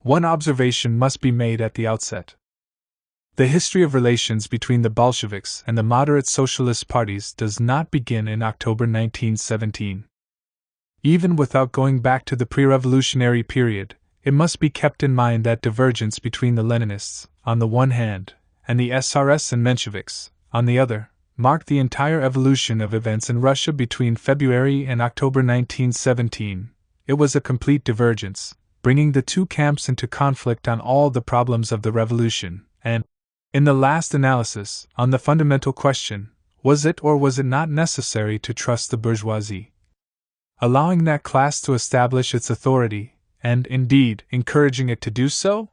One observation must be made at the outset. The history of relations between the Bolsheviks and the moderate socialist parties does not begin in October 1917. Even without going back to the pre-revolutionary period, it must be kept in mind that divergence between the Leninists, on the one hand, and the SRS and Mensheviks, on the other, marked the entire evolution of events in Russia between February and October 1917. It was a complete divergence, bringing the two camps into conflict on all the problems of the revolution, and, in the last analysis, on the fundamental question, was it or was it not necessary to trust the bourgeoisie, allowing that class to establish its authority, and, indeed, encouraging it to do so?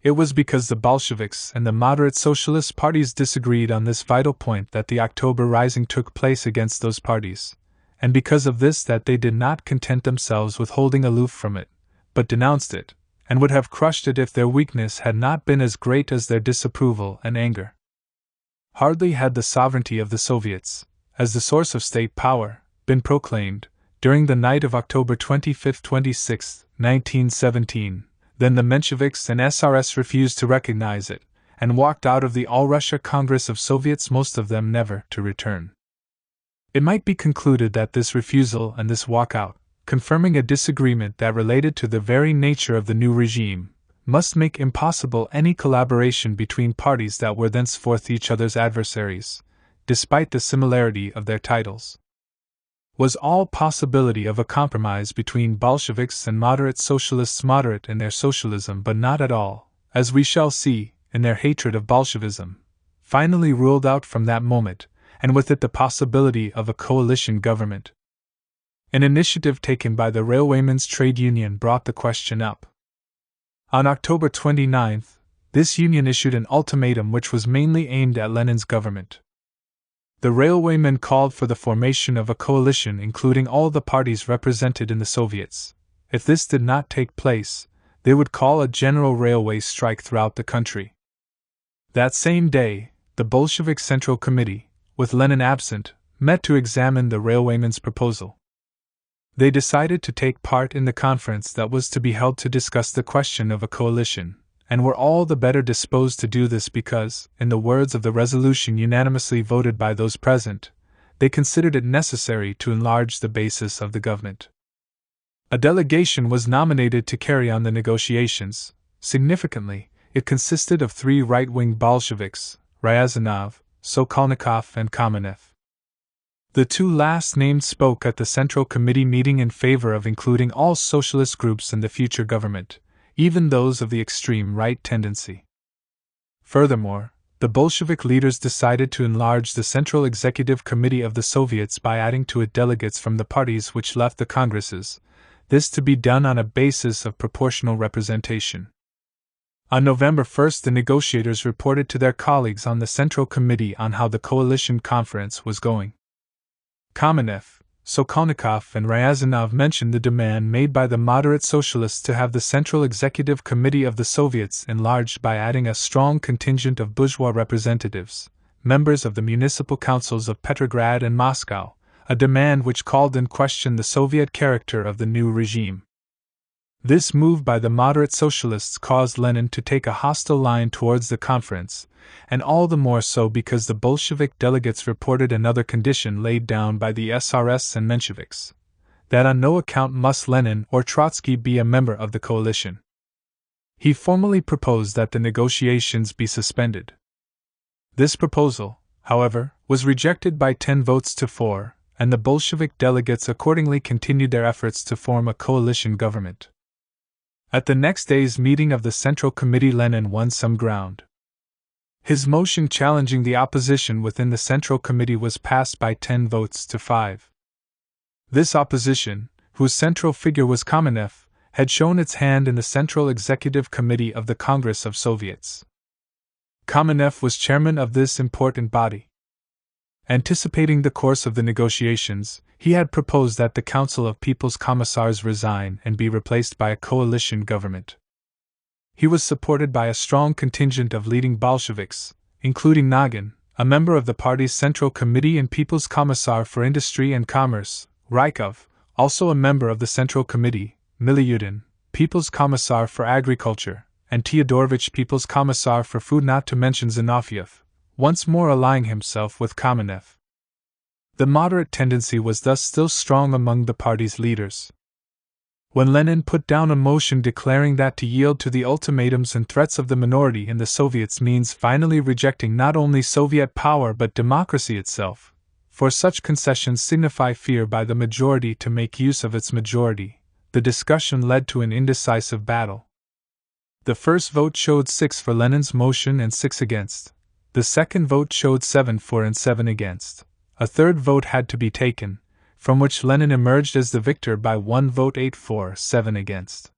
It was because the Bolsheviks and the moderate socialist parties disagreed on this vital point that the October Rising took place against those parties, and because of this that they did not content themselves with holding aloof from it, but denounced it, and would have crushed it if their weakness had not been as great as their disapproval and anger. Hardly had the sovereignty of the Soviets, as the source of state power, been proclaimed, during the night of October 25-26, 1917, then the Mensheviks and SRS refused to recognize it, and walked out of the All-Russia Congress of Soviets, most of them never to return. It might be concluded that this refusal and this walkout, confirming a disagreement that related to the very nature of the new regime, must make impossible any collaboration between parties that were thenceforth each other's adversaries, despite the similarity of their titles. Was all possibility of a compromise between Bolsheviks and moderate socialists moderate in their socialism but not at all, as we shall see, in their hatred of Bolshevism, finally ruled out from that moment, and with it the possibility of a coalition government. An initiative taken by the Railwaymen's Trade Union brought the question up. On October 29, this union issued an ultimatum which was mainly aimed at Lenin's government. The railwaymen called for the formation of a coalition including all the parties represented in the Soviets. If this did not take place, they would call a general railway strike throughout the country. That same day, the Bolshevik Central Committee, with Lenin absent, met to examine the railwaymen's proposal. They decided to take part in the conference that was to be held to discuss the question of a coalition, and were all the better disposed to do this because, in the words of the resolution unanimously voted by those present, they considered it necessary to enlarge the basis of the government. A delegation was nominated to carry on the negotiations. Significantly, it consisted of three right-wing Bolsheviks, Ryazanov, Sokolnikov, and Kamenev. The two last named spoke at the Central Committee meeting in favor of including all socialist groups in the future government, even those of the extreme right tendency. Furthermore, the Bolshevik leaders decided to enlarge the Central Executive Committee of the Soviets by adding to it delegates from the parties which left the Congresses, this to be done on a basis of proportional representation. On November 1 the negotiators reported to their colleagues on the Central Committee on how the coalition conference was going. Kamenev, Sokolnikov, and Ryazanov mentioned the demand made by the moderate socialists to have the Central Executive Committee of the Soviets enlarged by adding a strong contingent of bourgeois representatives, members of the municipal councils of Petrograd and Moscow, a demand which called in question the Soviet character of the new regime. This move by the moderate socialists caused Lenin to take a hostile line towards the conference, and all the more so because the Bolshevik delegates reported another condition laid down by the SRS and Mensheviks, that on no account must Lenin or Trotsky be a member of the coalition. He formally proposed that the negotiations be suspended. This proposal, however, was rejected by 10 votes to 4, and the Bolshevik delegates accordingly continued their efforts to form a coalition government. At the next day's meeting of the Central Committee, Lenin won some ground. His motion challenging the opposition within the Central Committee was passed by 10 votes to 5. This opposition, whose central figure was Kamenev, had shown its hand in the Central Executive Committee of the Congress of Soviets. Kamenev was chairman of this important body. Anticipating the course of the negotiations, he had proposed that the Council of People's Commissars resign and be replaced by a coalition government. He was supported by a strong contingent of leading Bolsheviks, including Nagin, a member of the party's Central Committee and People's Commissar for Industry and Commerce, Rykov, also a member of the Central Committee, Milyudin, People's Commissar for Agriculture, and Teodorovich People's Commissar for Food, not to mention Zinoviev, once more allying himself with Kamenev. The moderate tendency was thus still strong among the party's leaders. When Lenin put down a motion declaring that to yield to the ultimatums and threats of the minority in the Soviets means finally rejecting not only Soviet power but democracy itself, for such concessions signify fear by the majority to make use of its majority, the discussion led to an indecisive battle. The first vote showed 6 for Lenin's motion and 6 against. The second vote showed 7 for and 7 against. A third vote had to be taken, from which Lenin emerged as the victor by 1 vote, 8 for, 7 against.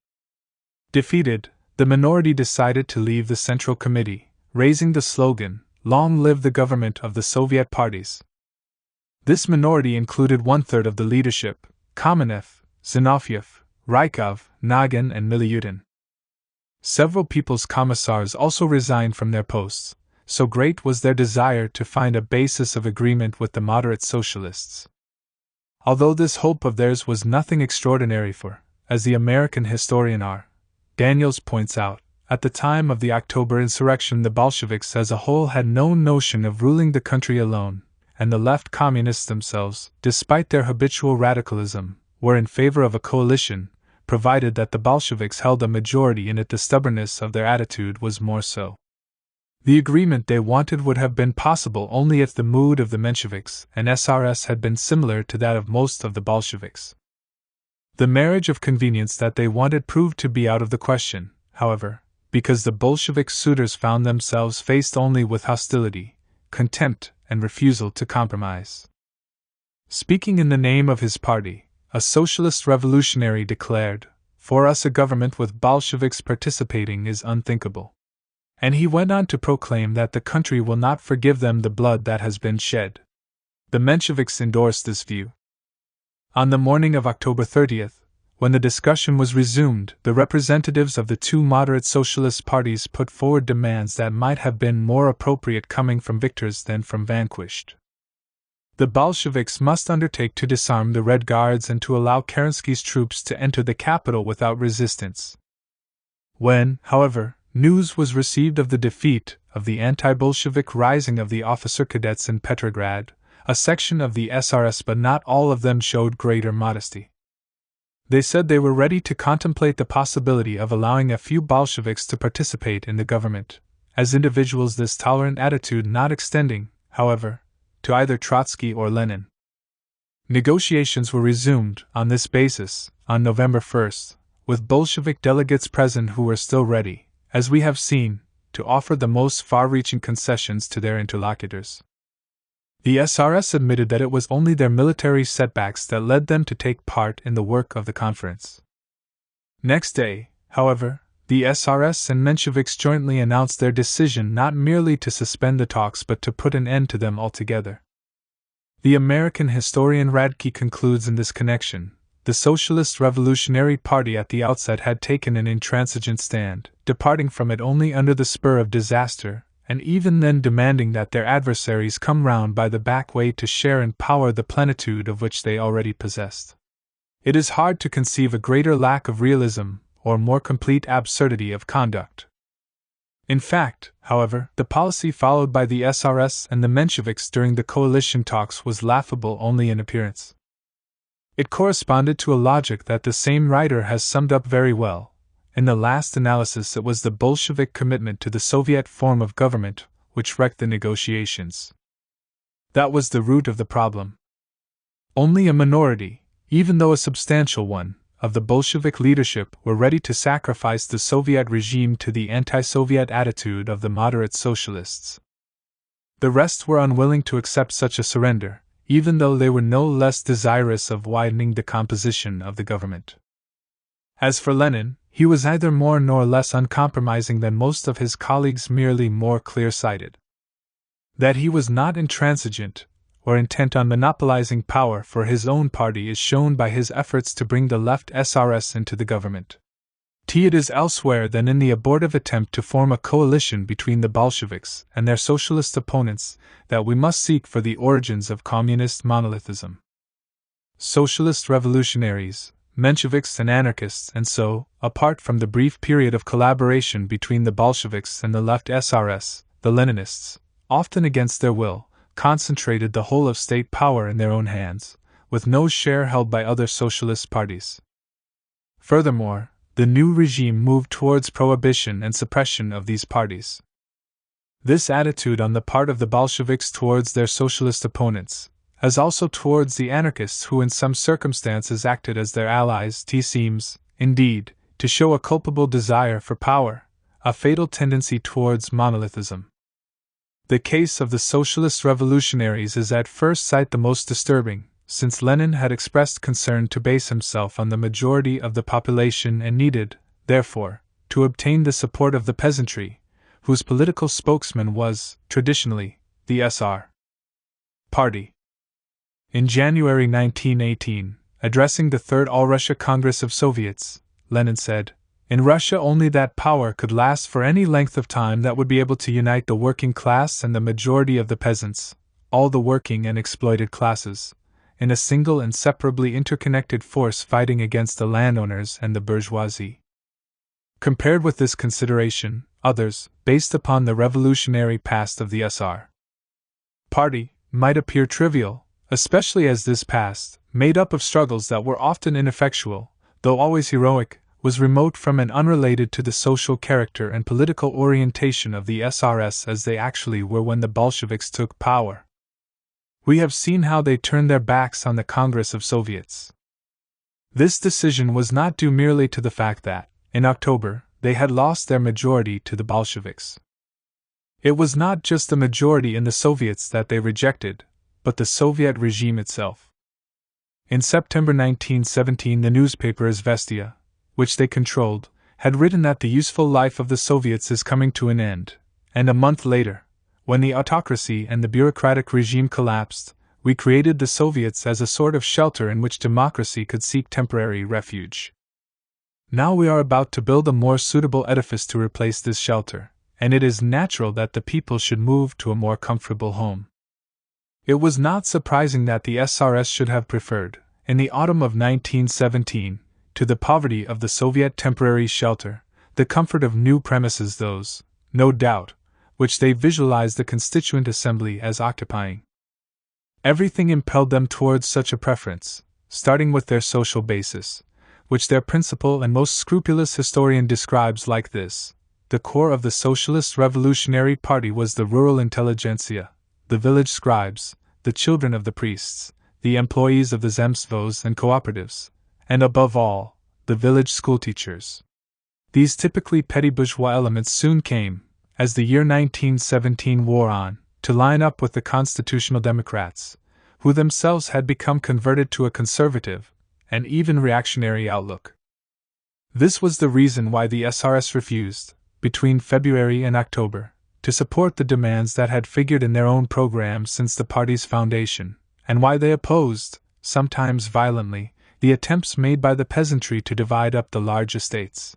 Defeated, the minority decided to leave the Central Committee, raising the slogan, "Long live the government of the Soviet parties." This minority included 1/3 of the leadership: Kamenev, Zinoviev, Rykov, Nagin, and Miliutin. Several People's Commissars also resigned from their posts, so great was their desire to find a basis of agreement with the moderate socialists. Although this hope of theirs was nothing extraordinary, for, as the American historian R. Daniels points out, at the time of the October insurrection the Bolsheviks as a whole had no notion of ruling the country alone, and the left communists themselves, despite their habitual radicalism, were in favor of a coalition, provided that the Bolsheviks held a majority in it. The stubbornness of their attitude was more so. The agreement they wanted would have been possible only if the mood of the Mensheviks and SRS had been similar to that of most of the Bolsheviks. The marriage of convenience that they wanted proved to be out of the question, however, because the Bolshevik suitors found themselves faced only with hostility, contempt, and refusal to compromise. Speaking in the name of his party, a socialist revolutionary declared, "For us a government with Bolsheviks participating is unthinkable." And he went on to proclaim that the country will not forgive them the blood that has been shed. The Mensheviks endorsed this view. On the morning of October 30th, when the discussion was resumed, the representatives of the two moderate socialist parties put forward demands that might have been more appropriate coming from victors than from vanquished. The Bolsheviks must undertake to disarm the Red Guards and to allow Kerensky's troops to enter the capital without resistance. When, however, news was received of the defeat of the anti-Bolshevik rising of the officer cadets in Petrograd, a section of the SRS but not all of them showed greater modesty. They said they were ready to contemplate the possibility of allowing a few Bolsheviks to participate in the government, as individuals, this tolerant attitude not extending, however, to either Trotsky or Lenin. Negotiations were resumed, on this basis, on November 1st, with Bolshevik delegates present who were still ready, as we have seen, to offer the most far-reaching concessions to their interlocutors. The SRS admitted that it was only their military setbacks that led them to take part in the work of the conference. Next day, however, the SRS and Mensheviks jointly announced their decision not merely to suspend the talks but to put an end to them altogether. The American historian Radke concludes in this connection, the Socialist Revolutionary Party at the outset had taken an intransigent stand, departing from it only under the spur of disaster, and even then demanding that their adversaries come round by the back way to share in power the plenitude of which they already possessed. It is hard to conceive a greater lack of realism, or more complete absurdity of conduct. In fact, however, the policy followed by the SRS and the Mensheviks during the coalition talks was laughable only in appearance. It corresponded to a logic that the same writer has summed up very well. In the last analysis, it was the Bolshevik commitment to the Soviet form of government which wrecked the negotiations. That was the root of the problem. Only a minority, even though a substantial one, of the Bolshevik leadership were ready to sacrifice the Soviet regime to the anti-Soviet attitude of the moderate socialists. The rest were unwilling to accept such a surrender, even though they were no less desirous of widening the composition of the government. As for Lenin, he was neither more nor less uncompromising than most of his colleagues, merely more clear-sighted. That he was not intransigent, or intent on monopolizing power for his own party is shown by his efforts to bring the left SRS into the government. It is elsewhere than in the abortive attempt to form a coalition between the Bolsheviks and their socialist opponents that we must seek for the origins of communist monolithism. Socialist revolutionaries, Mensheviks and anarchists, and so, apart from the brief period of collaboration between the Bolsheviks and the left SRS, the Leninists, often against their will, concentrated the whole of state power in their own hands, with no share held by other socialist parties. Furthermore, the new regime moved towards prohibition and suppression of these parties. This attitude on the part of the Bolsheviks towards their socialist opponents, as also towards the anarchists who in some circumstances acted as their allies, seems, indeed, to show a culpable desire for power, a fatal tendency towards monolithism. The case of the socialist revolutionaries is at first sight the most disturbing, since Lenin had expressed concern to base himself on the majority of the population and needed, therefore, to obtain the support of the peasantry, whose political spokesman was, traditionally, the SR Party. In January 1918, addressing the Third All-Russia Congress of Soviets, Lenin said, "In Russia only that power could last for any length of time that would be able to unite the working class and the majority of the peasants, all the working and exploited classes, in a single and separably interconnected force fighting against the landowners and the bourgeoisie." Compared with this consideration, others, based upon the revolutionary past of the SR Party, might appear trivial, especially as this past, made up of struggles that were often ineffectual, though always heroic, was remote from and unrelated to the social character and political orientation of the SRS as they actually were when the Bolsheviks took power. We have seen how they turned their backs on the Congress of Soviets. This decision was not due merely to the fact that, in October, they had lost their majority to the Bolsheviks. It was not just the majority in the Soviets that they rejected, but the Soviet regime itself. In September 1917, the newspaper Izvestia, which they controlled, had written that the useful life of the Soviets is coming to an end, and a month later, when the autocracy and the bureaucratic regime collapsed, we created the Soviets as a sort of shelter in which democracy could seek temporary refuge. Now we are about to build a more suitable edifice to replace this shelter, and it is natural that the people should move to a more comfortable home. It was not surprising that the SRS should have preferred, in the autumn of 1917, to the poverty of the Soviet temporary shelter, the comfort of new premises those, no doubt, which they visualized the Constituent Assembly as occupying. Everything impelled them towards such a preference, starting with their social basis, which their principal and most scrupulous historian describes like this: the core of the Socialist Revolutionary Party was the rural intelligentsia, the village scribes, the children of the priests, the employees of the zemstvos and cooperatives, and above all, the village schoolteachers. These typically petty bourgeois elements soon came, as the year 1917 wore on, to line up with the constitutional Democrats, who themselves had become converted to a conservative, and even reactionary outlook. This was the reason why the SRS refused, between February and October, to support the demands that had figured in their own program since the party's foundation, and why they opposed, sometimes violently, the attempts made by the peasantry to divide up the large estates.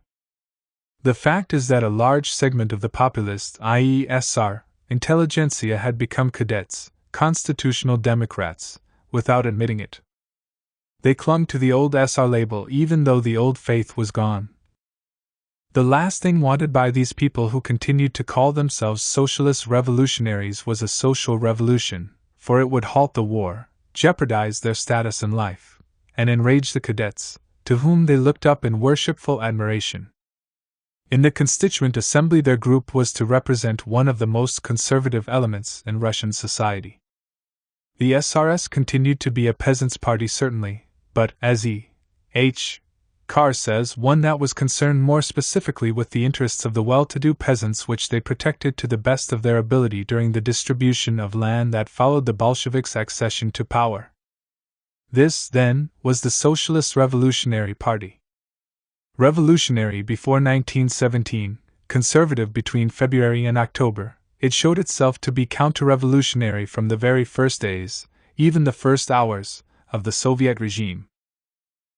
The fact is that a large segment of the populist, i.e. SR, intelligentsia had become cadets, constitutional Democrats, without admitting it. They clung to the old SR label even though the old faith was gone. The last thing wanted by these people who continued to call themselves socialist revolutionaries was a social revolution, for it would halt the war, jeopardize their status in life, and enrage the cadets, to whom they looked up in worshipful admiration. In the Constituent Assembly their group was to represent one of the most conservative elements in Russian society. The SRS continued to be a peasants' party certainly, but, as E.H. Carr says, one that was concerned more specifically with the interests of the well-to-do peasants which they protected to the best of their ability during the distribution of land that followed the Bolsheviks' accession to power. This, then, was the Socialist Revolutionary Party. Revolutionary before 1917, conservative between February and October, it showed itself to be counter-revolutionary from the very first days, even the first hours, of the Soviet regime.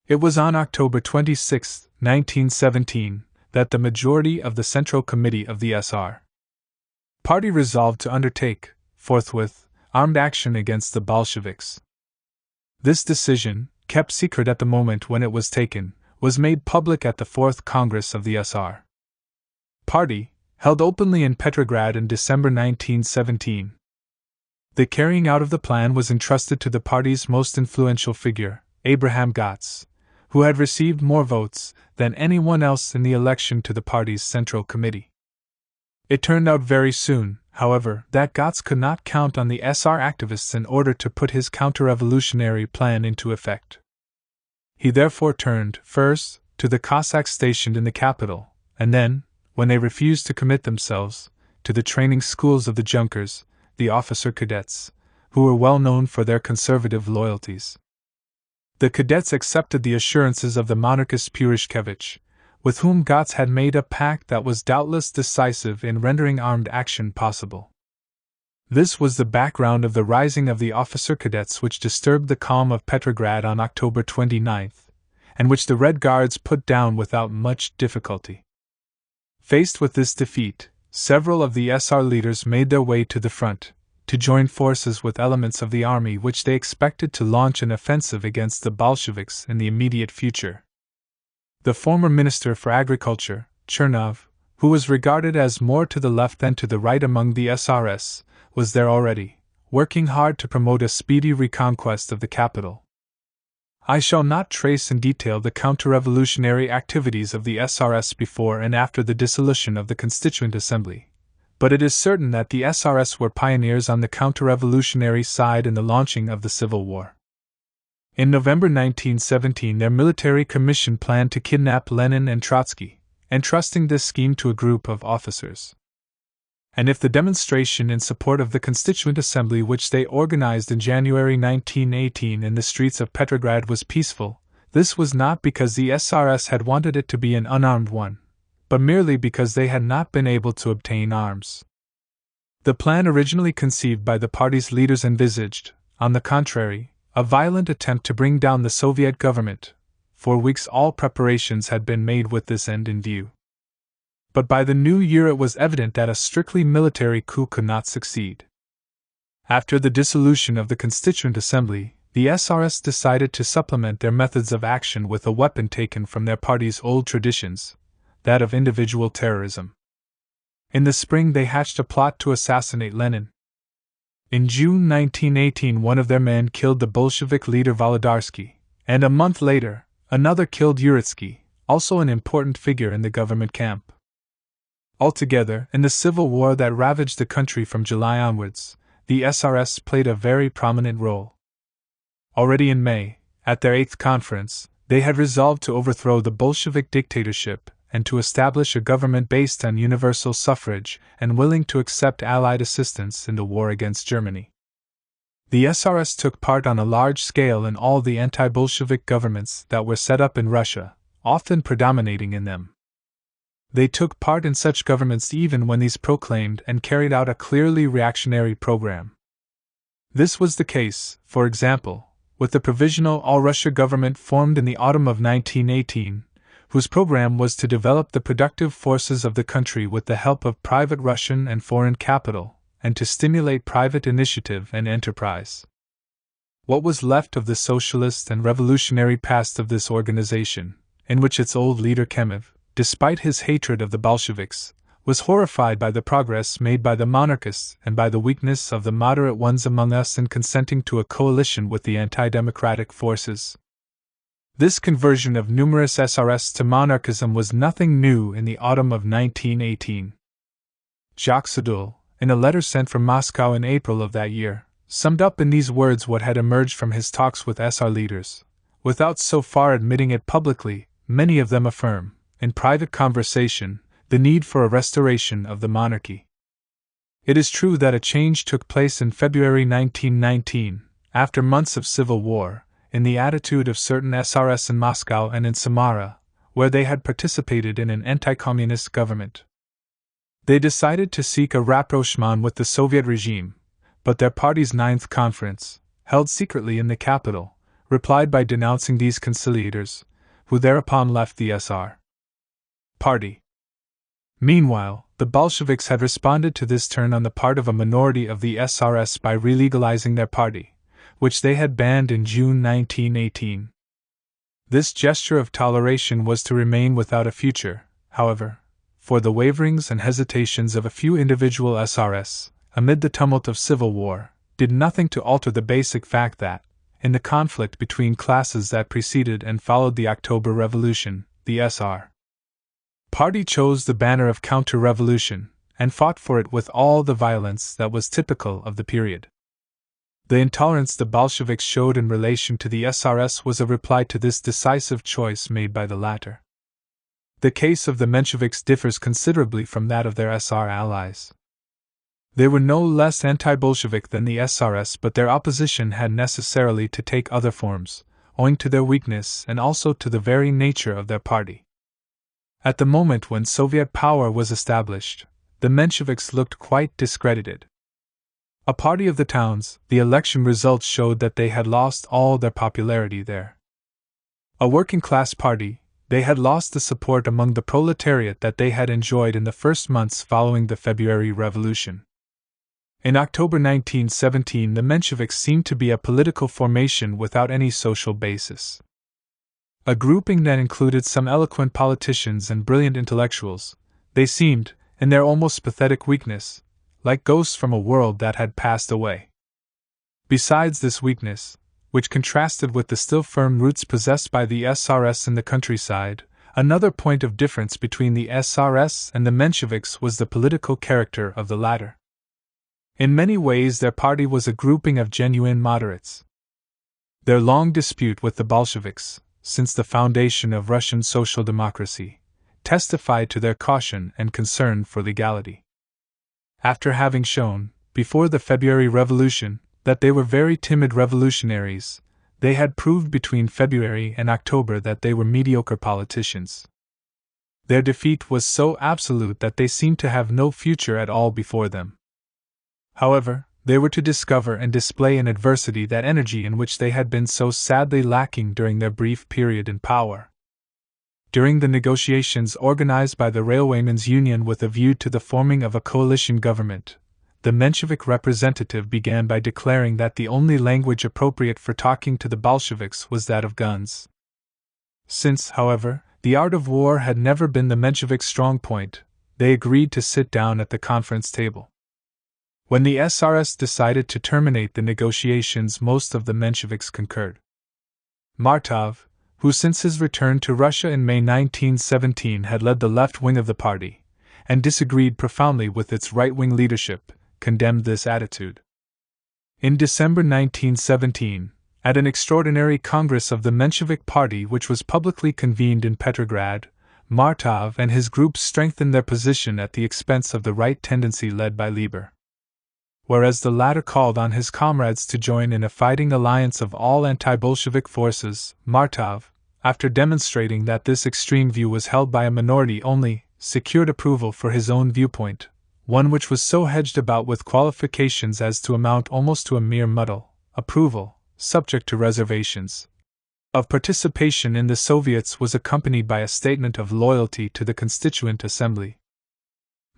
It was on October 26, 1917, that the majority of the Central Committee of the SR Party resolved to undertake, forthwith, armed action against the Bolsheviks. This decision, kept secret at the moment when it was taken, was made public at the 4th Congress of the SR Party, held openly in Petrograd in December 1917. The carrying out of the plan was entrusted to the party's most influential figure, Abraham Gotz, who had received more votes than anyone else in the election to the party's Central Committee. It turned out very soon, however, that Gotz could not count on the SR activists in order to put his counter-revolutionary plan into effect. He therefore turned, first, to the Cossacks stationed in the capital, and then, when they refused to commit themselves, to the training schools of the Junkers, the officer cadets, who were well known for their conservative loyalties. The cadets accepted the assurances of the monarchist Purishkevich, with whom Gotz had made a pact that was doubtless decisive in rendering armed action possible. This was the background of the rising of the officer cadets which disturbed the calm of Petrograd on October 29, and which the Red Guards put down without much difficulty. Faced with this defeat, several of the SR leaders made their way to the front, to join forces with elements of the army which they expected to launch an offensive against the Bolsheviks in the immediate future. The former Minister for Agriculture, Chernov, who was regarded as more to the left than to the right among the SRS, was there already, working hard to promote a speedy reconquest of the capital. I shall not trace in detail the counter-revolutionary activities of the SRS before and after the dissolution of the Constituent Assembly, but it is certain that the SRS were pioneers on the counter-revolutionary side in the launching of the Civil War. In November 1917, their military commission planned to kidnap Lenin and Trotsky, entrusting this scheme to a group of officers. And if the demonstration in support of the Constituent Assembly which they organized in January 1918 in the streets of Petrograd was peaceful, this was not because the SRS had wanted it to be an unarmed one, but merely because they had not been able to obtain arms. The plan originally conceived by the party's leaders envisaged, on the contrary, a violent attempt to bring down the Soviet government. For weeks all preparations had been made with this end in view. But by the new year it was evident that a strictly military coup could not succeed. After the dissolution of the Constituent Assembly, the SRS decided to supplement their methods of action with a weapon taken from their party's old traditions, that of individual terrorism. In the spring they hatched a plot to assassinate Lenin. In June 1918 one of their men killed the Bolshevik leader Volodarsky, and a month later, another killed Uritsky, also an important figure in the government camp. Altogether, in the civil war that ravaged the country from July onwards, the SRS played a very prominent role. Already in May, at their 8th conference, they had resolved to overthrow the Bolshevik dictatorship and to establish a government based on universal suffrage and willing to accept Allied assistance in the war against Germany. The SRS took part on a large scale in all the anti-Bolshevik governments that were set up in Russia, often predominating in them. They took part in such governments even when these proclaimed and carried out a clearly reactionary program. This was the case, for example, with the Provisional All-Russia government formed in the autumn of 1918, whose program was to develop the productive forces of the country with the help of private Russian and foreign capital, and to stimulate private initiative and enterprise. What was left of the socialist and revolutionary past of this organization, in which its old leader Kemov, despite his hatred of the Bolsheviks, was horrified by the progress made by the monarchists and by the weakness of the moderate ones among us in consenting to a coalition with the anti-democratic forces. This conversion of numerous SRS to monarchism was nothing new in the autumn of 1918. Jacques Sedul, in a letter sent from Moscow in April of that year, summed up in these words what had emerged from his talks with SR leaders, without so far admitting it publicly. Many of them affirm, in private conversation, the need for a restoration of the monarchy. It is true that a change took place in February 1919, after months of civil war, in the attitude of certain SRS in Moscow and in Samara, where they had participated in an anti-communist government. They decided to seek a rapprochement with the Soviet regime, but their party's 9th conference, held secretly in the capital, replied by denouncing these conciliators, who thereupon left the SR Party. Meanwhile, the Bolsheviks had responded to this turn on the part of a minority of the SRS by relegalizing their party, which they had banned in June 1918, This gesture of toleration was to remain without a future, however, for the waverings and hesitations of a few individual SRS, amid the tumult of civil war, did nothing to alter the basic fact that, in the conflict between classes that preceded and followed the October Revolution, the SR Party chose the banner of counter-revolution, and fought for it with all the violence that was typical of the period. The intolerance the Bolsheviks showed in relation to the SRS was a reply to this decisive choice made by the latter. The case of the Mensheviks differs considerably from that of their SR allies. They were no less anti-Bolshevik than the SRS, but their opposition had necessarily to take other forms, owing to their weakness and also to the very nature of their party. At the moment when Soviet power was established, the Mensheviks looked quite discredited. A party of the towns, the election results showed that they had lost all their popularity there. A working-class party, they had lost the support among the proletariat that they had enjoyed in the first months following the February Revolution. In October 1917, the Mensheviks seemed to be a political formation without any social basis. A grouping that included some eloquent politicians and brilliant intellectuals, they seemed, in their almost pathetic weakness, like ghosts from a world that had passed away. Besides this weakness, which contrasted with the still firm roots possessed by the SRS in the countryside, another point of difference between the SRS and the Mensheviks was the political character of the latter. In many ways their party was a grouping of genuine moderates. Their long dispute with the Bolsheviks, since the foundation of Russian social democracy, testified to their caution and concern for legality. After having shown, before the February Revolution, that they were very timid revolutionaries, they had proved between February and October that they were mediocre politicians. Their defeat was so absolute that they seemed to have no future at all before them. However, they were to discover and display in adversity that energy in which they had been so sadly lacking during their brief period in power. During the negotiations organized by the Railwaymen's Union with a view to the forming of a coalition government, the Menshevik representative began by declaring that the only language appropriate for talking to the Bolsheviks was that of guns. Since, however, the art of war had never been the Menshevik strong point, they agreed to sit down at the conference table. When the SRS decided to terminate the negotiations, most of the Mensheviks concurred. Martov, who since his return to Russia in May 1917 had led the left wing of the party, and disagreed profoundly with its right-wing leadership, condemned this attitude. In December 1917, at an extraordinary congress of the Menshevik Party which was publicly convened in Petrograd, Martov and his group strengthened their position at the expense of the right tendency led by Liebman. Whereas the latter called on his comrades to join in a fighting alliance of all anti-Bolshevik forces, Martov, after demonstrating that this extreme view was held by a minority only, secured approval for his own viewpoint, one which was so hedged about with qualifications as to amount almost to a mere muddle, approval, subject to reservations, of participation in the Soviets was accompanied by a statement of loyalty to the Constituent Assembly.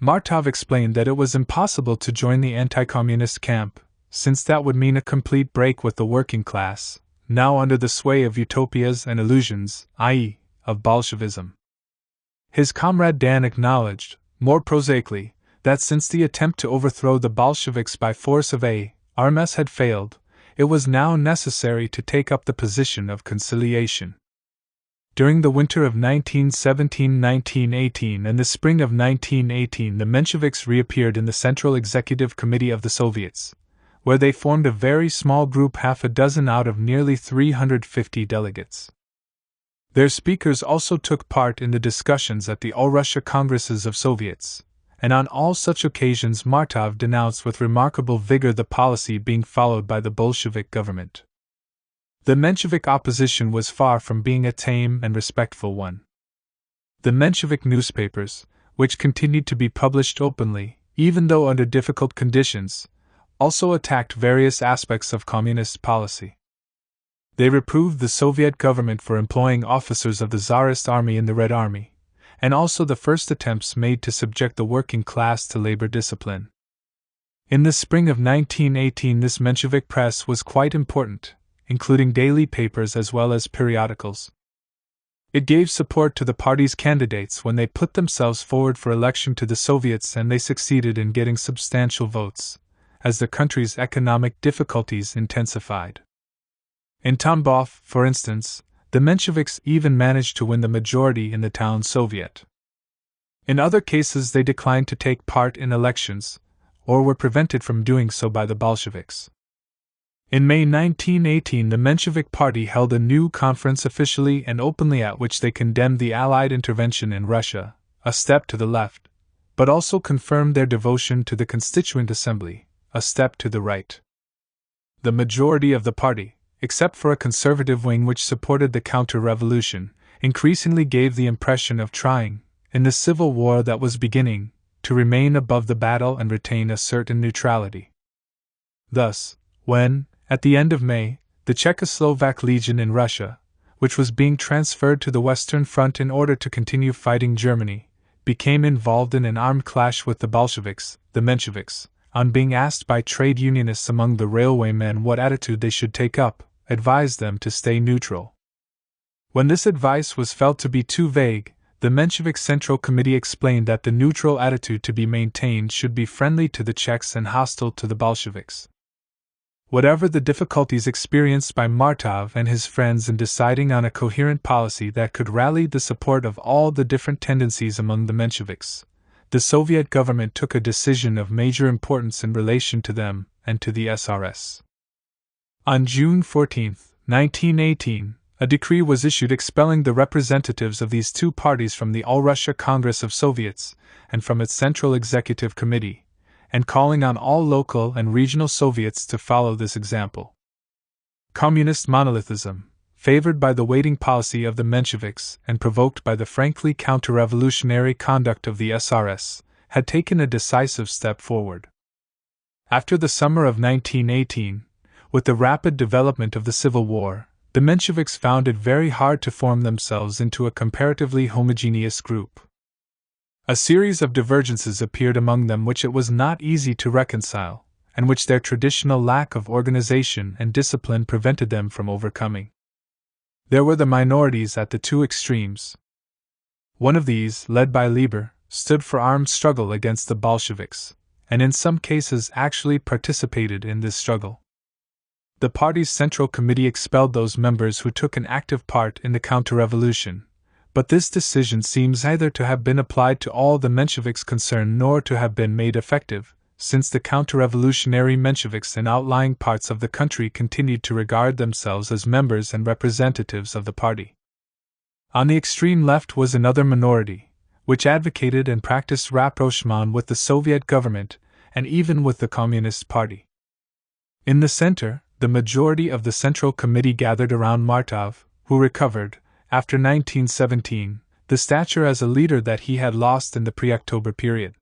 Martov explained that it was impossible to join the anti-communist camp, since that would mean a complete break with the working class, now under the sway of utopias and illusions, i.e., of Bolshevism. His comrade Dan acknowledged, more prosaically, that since the attempt to overthrow the Bolsheviks by force of arms had failed, it was now necessary to take up the position of conciliation. During the winter of 1917-1918 and the spring of 1918, the Mensheviks reappeared in the Central Executive Committee of the Soviets, where they formed a very small group, half a dozen out of nearly 350 delegates. Their speakers also took part in the discussions at the All-Russia Congresses of Soviets, and on all such occasions Martov denounced with remarkable vigor the policy being followed by the Bolshevik government. The Menshevik opposition was far from being a tame and respectful one. The Menshevik newspapers, which continued to be published openly, even though under difficult conditions, also attacked various aspects of communist policy. They reproved the Soviet government for employing officers of the Tsarist army in the Red Army, and also the first attempts made to subject the working class to labor discipline. In the spring of 1918, this Menshevik press was quite important, including daily papers as well as periodicals. It gave support to the party's candidates when they put themselves forward for election to the Soviets, and they succeeded in getting substantial votes, as the country's economic difficulties intensified. In Tambov, for instance, the Mensheviks even managed to win the majority in the town Soviet. In other cases, they declined to take part in elections, or were prevented from doing so by the Bolsheviks. In May 1918, the Menshevik Party held a new conference officially and openly at which they condemned the Allied intervention in Russia, a step to the left, but also confirmed their devotion to the Constituent Assembly, a step to the right. The majority of the party, except for a conservative wing which supported the counter-revolution, increasingly gave the impression of trying, in the civil war that was beginning, to remain above the battle and retain a certain neutrality. Thus, when, at the end of May, the Czechoslovak Legion in Russia, which was being transferred to the Western Front in order to continue fighting Germany, became involved in an armed clash with the Bolsheviks, the Mensheviks, on being asked by trade unionists among the railwaymen what attitude they should take up, advised them to stay neutral. When this advice was felt to be too vague, the Menshevik Central Committee explained that the neutral attitude to be maintained should be friendly to the Czechs and hostile to the Bolsheviks. Whatever the difficulties experienced by Martov and his friends in deciding on a coherent policy that could rally the support of all the different tendencies among the Mensheviks, the Soviet government took a decision of major importance in relation to them and to the SRS. On June 14, 1918, a decree was issued expelling the representatives of these two parties from the All-Russia Congress of Soviets and from its Central Executive Committee, and calling on all local and regional Soviets to follow this example. Communist monolithism, favored by the waiting policy of the Mensheviks and provoked by the frankly counter-revolutionary conduct of the SRS, had taken a decisive step forward. After the summer of 1918, with the rapid development of the Civil War, the Mensheviks found it very hard to form themselves into a comparatively homogeneous group. A series of divergences appeared among them which it was not easy to reconcile, and which their traditional lack of organization and discipline prevented them from overcoming. There were the minorities at the two extremes. One of these, led by Liebman, stood for armed struggle against the Bolsheviks, and in some cases actually participated in this struggle. The party's Central Committee expelled those members who took an active part in the counter-revolution, but this decision seems either to have been applied to all the Mensheviks concerned nor to have been made effective, since the counter-revolutionary Mensheviks in outlying parts of the country continued to regard themselves as members and representatives of the party. On the extreme left was another minority, which advocated and practiced rapprochement with the Soviet government and even with the Communist Party. In the center, the majority of the Central Committee gathered around Martov, who recovered, after 1917, the stature as a leader that he had lost in the pre-October period.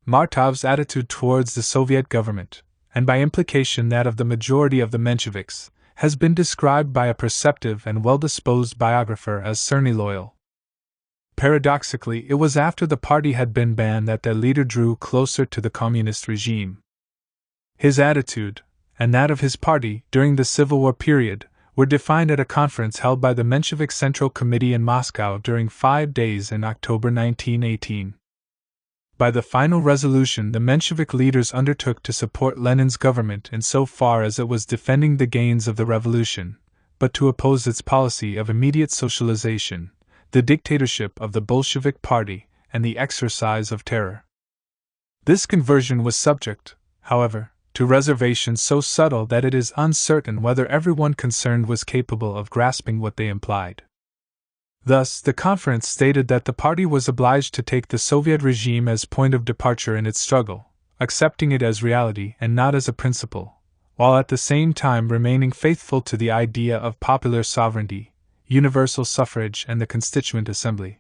Martov's attitude towards the Soviet government, and by implication that of the majority of the Mensheviks, has been described by a perceptive and well-disposed biographer as surly loyal. Paradoxically, it was after the party had been banned that their leader drew closer to the communist regime. His attitude, and that of his party, during the Civil War period, were defined at a conference held by the Menshevik Central Committee in Moscow during 5 days in October 1918. By the final resolution, the Menshevik leaders undertook to support Lenin's government in so far as it was defending the gains of the revolution, but to oppose its policy of immediate socialization, the dictatorship of the Bolshevik Party, and the exercise of terror. This conversion was subject, however, to reservations so subtle that it is uncertain whether everyone concerned was capable of grasping what they implied. Thus, the conference stated that the party was obliged to take the Soviet regime as point of departure in its struggle, accepting it as reality and not as a principle, while at the same time remaining faithful to the idea of popular sovereignty, universal suffrage, and the Constituent Assembly.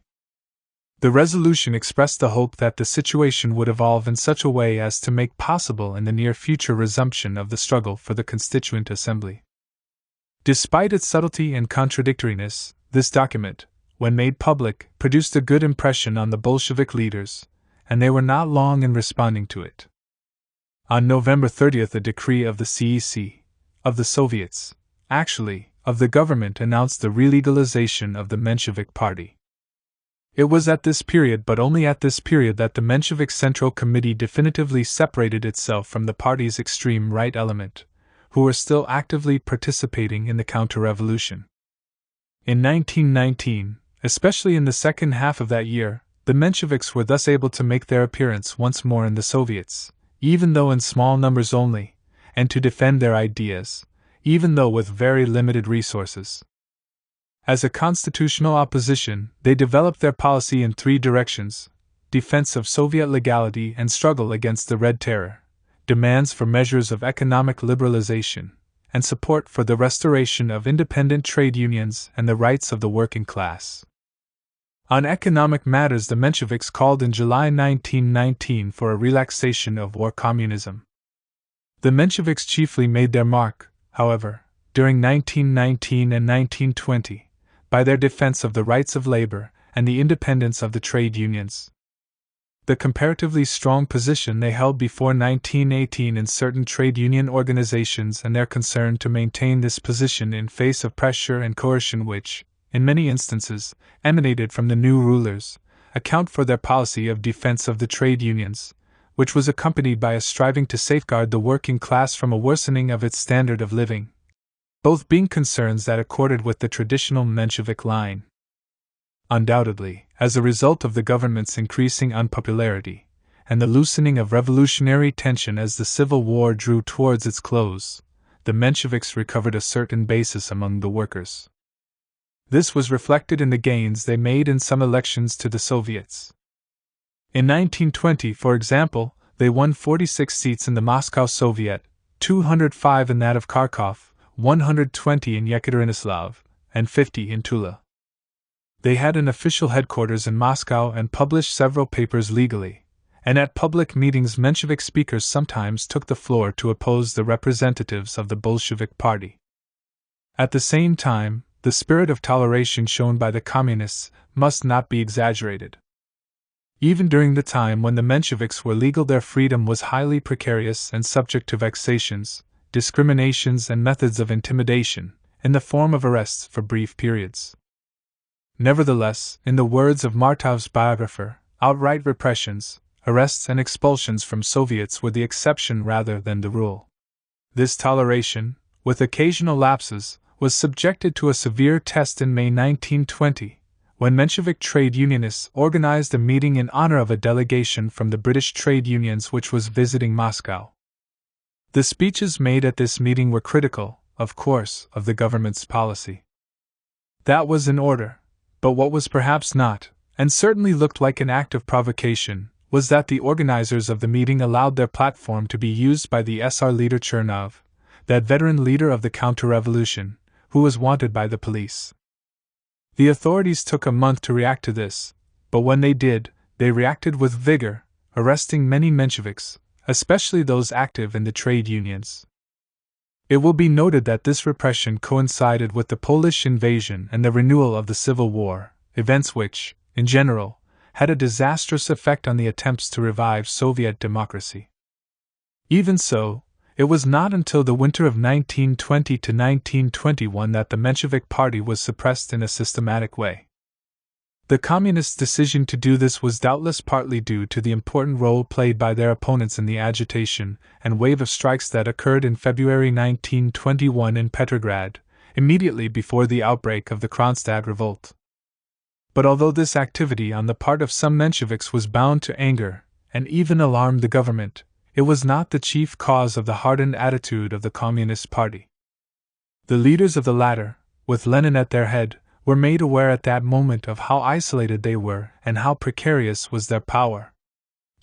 The resolution expressed the hope that the situation would evolve in such a way as to make possible in the near future resumption of the struggle for the Constituent Assembly. Despite its subtlety and contradictoriness, this document, when made public, produced a good impression on the Bolshevik leaders, and they were not long in responding to it. On November 30th, a decree of the CEC, of the Soviets, actually, of the government announced the relegalization of the Menshevik Party. It was at this period, but only at this period, that the Menshevik Central Committee definitively separated itself from the party's extreme right element, who were still actively participating in the counter-revolution. In 1919, especially in the second half of that year, the Mensheviks were thus able to make their appearance once more in the Soviets, even though in small numbers only, and to defend their ideas, even though with very limited resources. As a constitutional opposition, they developed their policy in three directions: defense of Soviet legality and struggle against the Red Terror, demands for measures of economic liberalization, and support for the restoration of independent trade unions and the rights of the working class. On economic matters, the Mensheviks called in July 1919 for a relaxation of war communism. The Mensheviks chiefly made their mark, however, during 1919 and 1920, by their defense of the rights of labor and the independence of the trade unions. The comparatively strong position they held before 1918 in certain trade union organizations and their concern to maintain this position in face of pressure and coercion which, in many instances, emanated from the new rulers, account for their policy of defense of the trade unions, which was accompanied by a striving to safeguard the working class from a worsening of its standard of living, both being concerns that accorded with the traditional Menshevik line. Undoubtedly, as a result of the government's increasing unpopularity, and the loosening of revolutionary tension as the Civil War drew towards its close, the Mensheviks recovered a certain basis among the workers. This was reflected in the gains they made in some elections to the Soviets. In 1920, for example, they won 46 seats in the Moscow Soviet, 205 in that of Kharkov, 120 in Yekaterinslav, and 50 in Tula. They had an official headquarters in Moscow and published several papers legally, and at public meetings Menshevik speakers sometimes took the floor to oppose the representatives of the Bolshevik Party. At the same time, the spirit of toleration shown by the Communists must not be exaggerated. Even during the time when the Mensheviks were legal, their freedom was highly precarious and subject to vexations, discriminations, and methods of intimidation, in the form of arrests for brief periods. Nevertheless, in the words of Martov's biographer, outright repressions, arrests, and expulsions from Soviets were the exception rather than the rule. This toleration, with occasional lapses, was subjected to a severe test in May 1920, when Menshevik trade unionists organized a meeting in honor of a delegation from the British trade unions which was visiting Moscow. The speeches made at this meeting were critical, of course, of the government's policy. That was in order, but what was perhaps not, and certainly looked like an act of provocation, was that the organizers of the meeting allowed their platform to be used by the SR leader Chernov, that veteran leader of the counter-revolution, who was wanted by the police. The authorities took a month to react to this, but when they did, they reacted with vigor, arresting many Mensheviks, especially those active in the trade unions. It will be noted that this repression coincided with the Polish invasion and the renewal of the Civil War, events which, in general, had a disastrous effect on the attempts to revive Soviet democracy. Even so, it was not until the winter of 1920 to 1921 that the Menshevik Party was suppressed in a systematic way. The Communists' decision to do this was doubtless partly due to the important role played by their opponents in the agitation and wave of strikes that occurred in February 1921 in Petrograd, immediately before the outbreak of the Kronstadt revolt. But although this activity on the part of some Mensheviks was bound to anger and even alarm the government, it was not the chief cause of the hardened attitude of the Communist Party. The leaders of the latter, with Lenin at their head, were made aware at that moment of how isolated they were and how precarious was their power.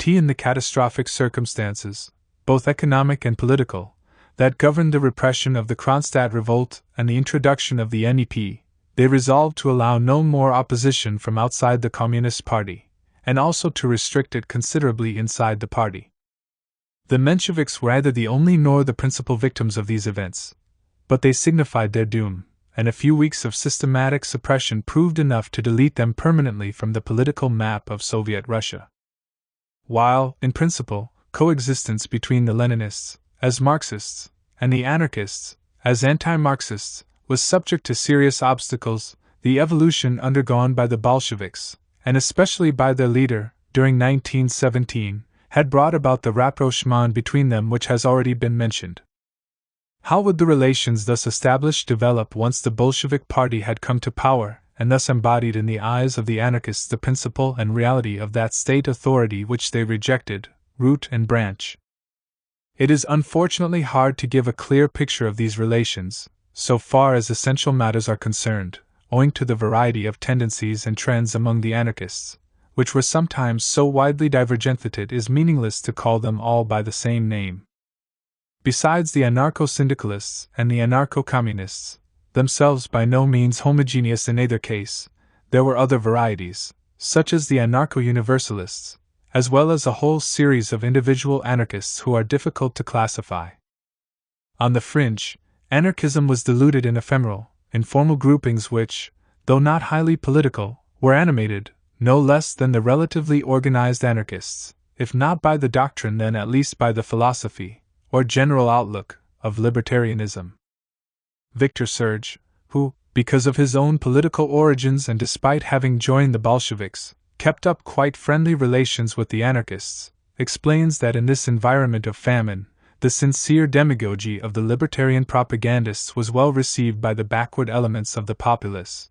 In the catastrophic circumstances, both economic and political, that governed the repression of the Kronstadt revolt and the introduction of the NEP, they resolved to allow no more opposition from outside the Communist Party, and also to restrict it considerably inside the party. The Mensheviks were neither the only nor the principal victims of these events, but they signified their doom, and a few weeks of systematic suppression proved enough to delete them permanently from the political map of Soviet Russia. While, in principle, coexistence between the Leninists, as Marxists, and the anarchists, as anti-Marxists, was subject to serious obstacles. The evolution undergone by the Bolsheviks, and especially by their leader, during 1917, had brought about the rapprochement between them which has already been mentioned. How would the relations thus established develop once the Bolshevik party had come to power, and thus embodied in the eyes of the anarchists the principle and reality of that state authority which they rejected, root and branch? It is unfortunately hard to give a clear picture of these relations, so far as essential matters are concerned, owing to the variety of tendencies and trends among the anarchists, which were sometimes so widely divergent that it is meaningless to call them all by the same name. Besides the anarcho-syndicalists and the anarcho-communists, themselves by no means homogeneous in either case, there were other varieties, such as the anarcho-universalists, as well as a whole series of individual anarchists who are difficult to classify. On the fringe, anarchism was diluted in ephemeral, informal groupings which, though not highly political, were animated, no less than the relatively organized anarchists, if not by the doctrine then at least by the philosophy, or general outlook, of libertarianism. Victor Serge, who, because of his own political origins and despite having joined the Bolsheviks, kept up quite friendly relations with the anarchists, explains that in this environment of famine, the sincere demagogy of the libertarian propagandists was well received by the backward elements of the populace.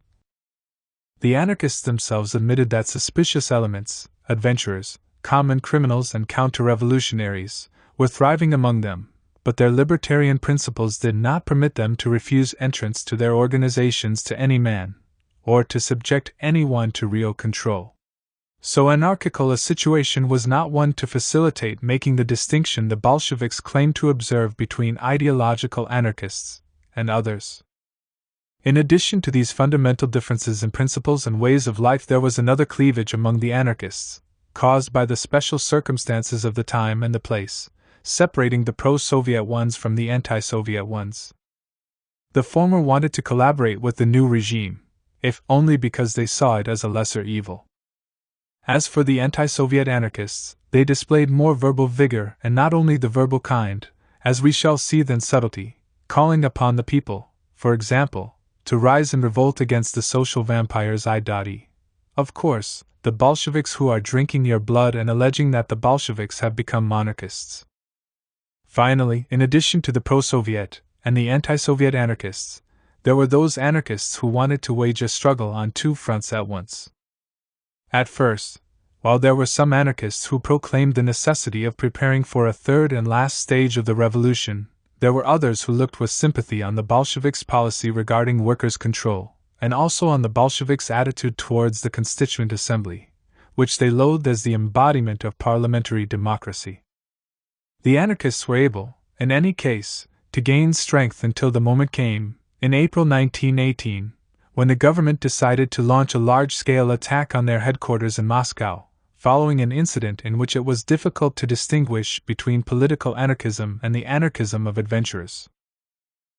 The anarchists themselves admitted that suspicious elements, adventurers, common criminals and counter-revolutionaries, were thriving among them, but their libertarian principles did not permit them to refuse entrance to their organizations to any man, or to subject anyone to real control. So anarchical a situation was not one to facilitate making the distinction the Bolsheviks claimed to observe between ideological anarchists and others. In addition to these fundamental differences in principles and ways of life, there was another cleavage among the anarchists, caused by the special circumstances of the time and the place, separating the pro-Soviet ones from the anti-Soviet ones. The former wanted to collaborate with the new regime, if only because they saw it as a lesser evil. As for the anti-Soviet anarchists, they displayed more verbal vigor, and not only the verbal kind, as we shall see, than subtlety, calling upon the people, for example, to rise in revolt against the social vampires. Of course, the Bolsheviks who are drinking your blood and alleging that the Bolsheviks have become monarchists. Finally, in addition to the pro-Soviet and the anti-Soviet anarchists, there were those anarchists who wanted to wage a struggle on two fronts at once. At first, while there were some anarchists who proclaimed the necessity of preparing for a third and last stage of the revolution, there were others who looked with sympathy on the Bolsheviks' policy regarding workers' control, and also on the Bolsheviks' attitude towards the Constituent Assembly, which they loathed as the embodiment of parliamentary democracy. The anarchists were able, in any case, to gain strength until the moment came, in April 1918, when the government decided to launch a large-scale attack on their headquarters in Moscow, following an incident in which it was difficult to distinguish between political anarchism and the anarchism of adventurers.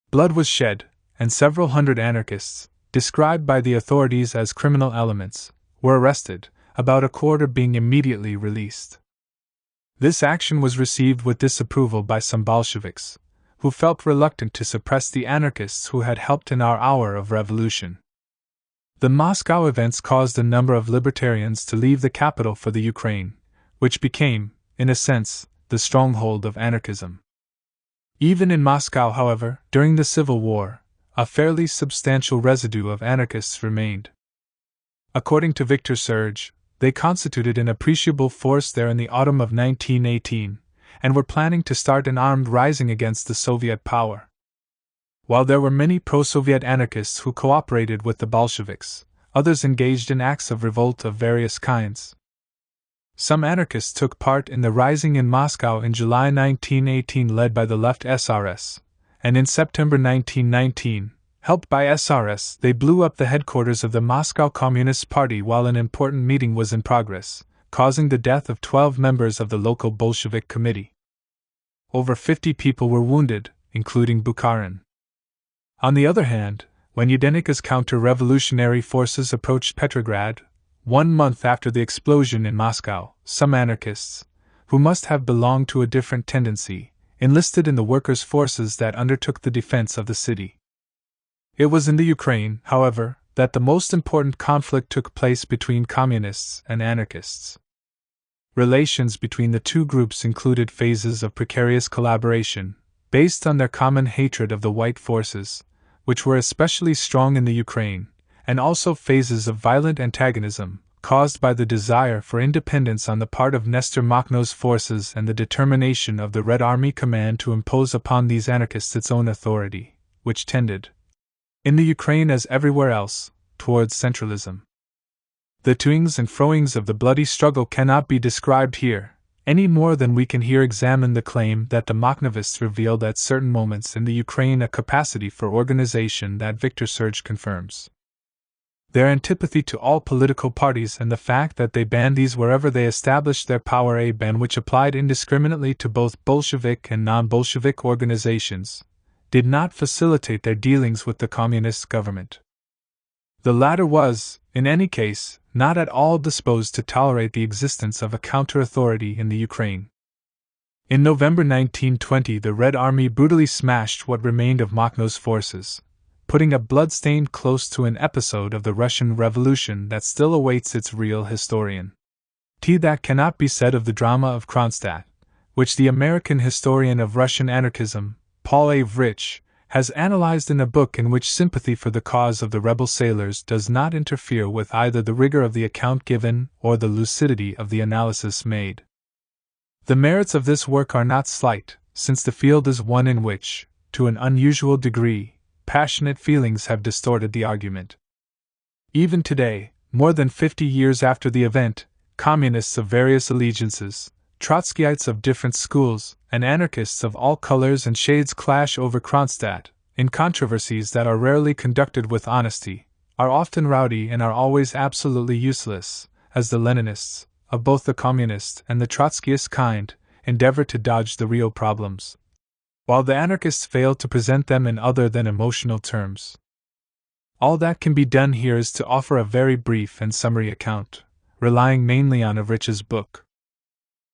Blood was shed, and several hundred anarchists, described by the authorities as criminal elements, were arrested, about a quarter being immediately released. This action was received with disapproval by some Bolsheviks, who felt reluctant to suppress the anarchists who had helped in our hour of revolution. The Moscow events caused a number of libertarians to leave the capital for the Ukraine, which became, in a sense, the stronghold of anarchism. Even in Moscow, however, during the Civil War, a fairly substantial residue of anarchists remained. According to Victor Serge, they constituted an appreciable force there in the autumn of 1918, and were planning to start an armed rising against the Soviet power. While there were many pro-Soviet anarchists who cooperated with the Bolsheviks, others engaged in acts of revolt of various kinds. Some anarchists took part in the rising in Moscow in July 1918 led by the left SRS, and in September 1919, helped by SRS, they blew up the headquarters of the Moscow Communist Party while an important meeting was in progress, causing the death of 12 members of the local Bolshevik committee. Over 50 people were wounded, including Bukharin. On the other hand, when Yudenika's counter-revolutionary forces approached Petrograd, 1 month after the explosion in Moscow, some anarchists, who must have belonged to a different tendency, enlisted in the workers' forces that undertook the defense of the city. It was in the Ukraine, however, that the most important conflict took place between communists and anarchists. Relations between the two groups included phases of precarious collaboration, based on their common hatred of the white forces, which were especially strong in the Ukraine, and also phases of violent antagonism, caused by the desire for independence on the part of Nestor Makhno's forces and the determination of the Red Army Command to impose upon these anarchists its own authority, which tended, in the Ukraine as everywhere else, towards centralism. The toings and froings of the bloody struggle cannot be described here, any more than we can here examine the claim that the Makhnovists revealed at certain moments in the Ukraine a capacity for organization that Victor Serge confirms. Their antipathy to all political parties and the fact that they banned these wherever they established their power, a ban which applied indiscriminately to both Bolshevik and non-Bolshevik organizations, did not facilitate their dealings with the communist government. The latter was, in any case, not at all disposed to tolerate the existence of a counter-authority in the Ukraine. In November 1920, the Red Army brutally smashed what remained of Makhno's forces, putting a blood-stain close to an episode of the Russian Revolution that still awaits its real historian. That cannot be said of the drama of Kronstadt, which the American historian of Russian anarchism, Paul McCartney, has analyzed in a book in which sympathy for the cause of the rebel sailors does not interfere with either the rigor of the account given or the lucidity of the analysis made. The merits of this work are not slight, since the field is one in which, to an unusual degree, passionate feelings have distorted the argument. Even today, more than 50 years after the event, communists of various allegiances, Trotskyites of different schools, and anarchists of all colors and shades clash over Kronstadt, in controversies that are rarely conducted with honesty, are often rowdy and are always absolutely useless, as the Leninists, of both the communist and the Trotskyist kind, endeavor to dodge the real problems, while the anarchists fail to present them in other than emotional terms. All that can be done here is to offer a very brief and summary account, relying mainly on Ilich's book.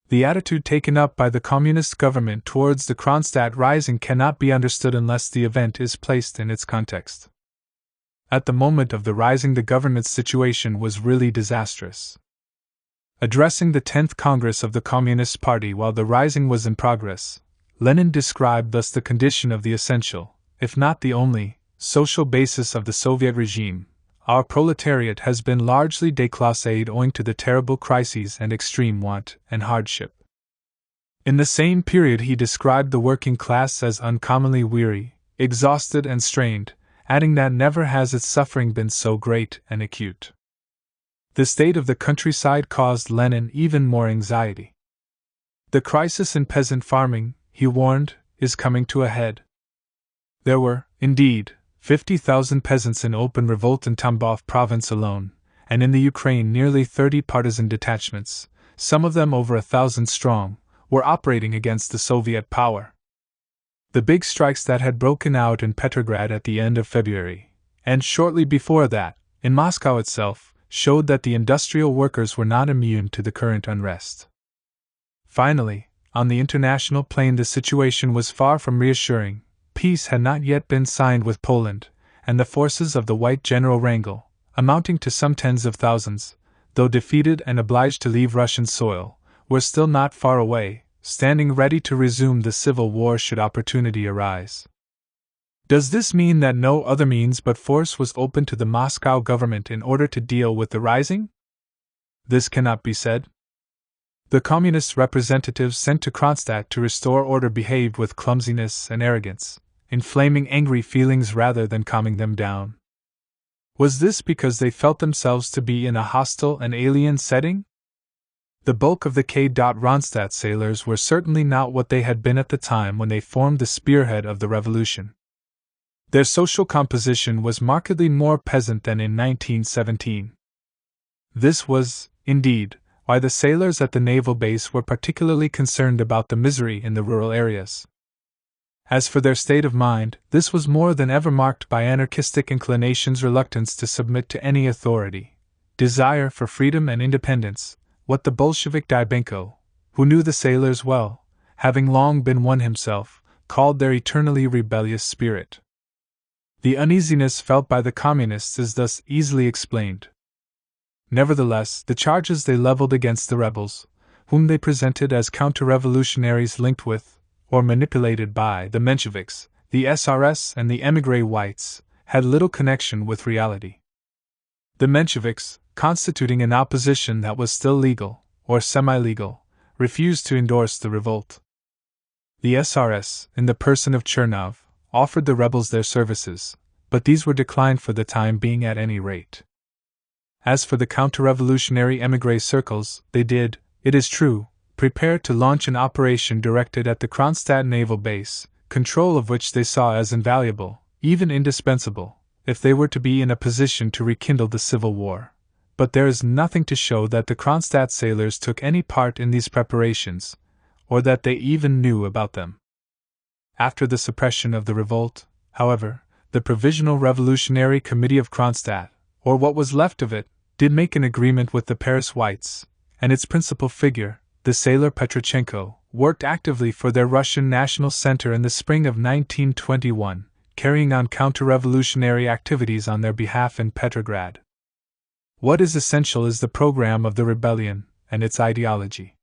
The attitude taken up by the communist government towards the Kronstadt Rising cannot be understood unless the event is placed in its context. At the moment of the rising, the government's situation was really disastrous. Addressing the 10th Congress of the Communist Party while the rising was in progress, Lenin described thus the condition of the essential, if not the only, social basis of the Soviet regime. Our proletariat has been largely déclassé owing to the terrible crises and extreme want and hardship. In the same period he described the working class as uncommonly weary, exhausted and strained, adding that never has its suffering been so great and acute. The state of the countryside caused Lenin even more anxiety. The crisis in peasant farming, he warned, is coming to a head. There were, indeed, 50,000 peasants in open revolt in Tambov province alone, and in the Ukraine nearly 30 partisan detachments, some of them over 1,000 strong, were operating against the Soviet power. The big strikes that had broken out in Petrograd at the end of February, and shortly before that, in Moscow itself, showed that the industrial workers were not immune to the current unrest. Finally, on the international plane the situation was far from reassuring. Peace had not yet been signed with Poland, and the forces of the White General Wrangel, amounting to some tens of thousands, though defeated and obliged to leave Russian soil, were still not far away, standing ready to resume the civil war should opportunity arise. Does this mean that no other means but force was open to the Moscow government in order to deal with the rising? This cannot be said. The communist representatives sent to Kronstadt to restore order behaved with clumsiness and arrogance, inflaming angry feelings rather than calming them down. Was this because they felt themselves to be in a hostile and alien setting? The bulk of the Kronstadt sailors were certainly not what they had been at the time when they formed the spearhead of the revolution. Their social composition was markedly more peasant than in 1917. This was, indeed, why the sailors at the naval base were particularly concerned about the misery in the rural areas. As for their state of mind, this was more than ever marked by anarchistic inclinations, reluctance to submit to any authority, desire for freedom and independence, what the Bolshevik Dybenko, who knew the sailors well, having long been one himself, called their eternally rebellious spirit. The uneasiness felt by the Communists is thus easily explained. Nevertheless, the charges they leveled against the rebels, whom they presented as counter-revolutionaries linked with, or manipulated by, the Mensheviks, the SRS and the émigré whites, had little connection with reality. The Mensheviks, constituting an opposition that was still legal, or semi-legal, refused to endorse the revolt. The SRS, in the person of Chernov, offered the rebels their services, but these were declined for the time being at any rate. As for the counter-revolutionary émigré circles, they did, it is true, prepare to launch an operation directed at the Kronstadt naval base, control of which they saw as invaluable, even indispensable, if they were to be in a position to rekindle the civil war. But there is nothing to show that the Kronstadt sailors took any part in these preparations, or that they even knew about them. After the suppression of the revolt, however, the Provisional Revolutionary Committee of Kronstadt, or what was left of it, did make an agreement with the Paris Whites, and its principal figure, the sailor Petrochenko, worked actively for their Russian National Center in the spring of 1921, carrying on counter-revolutionary activities on their behalf in Petrograd. What is essential is the program of the rebellion and its ideology.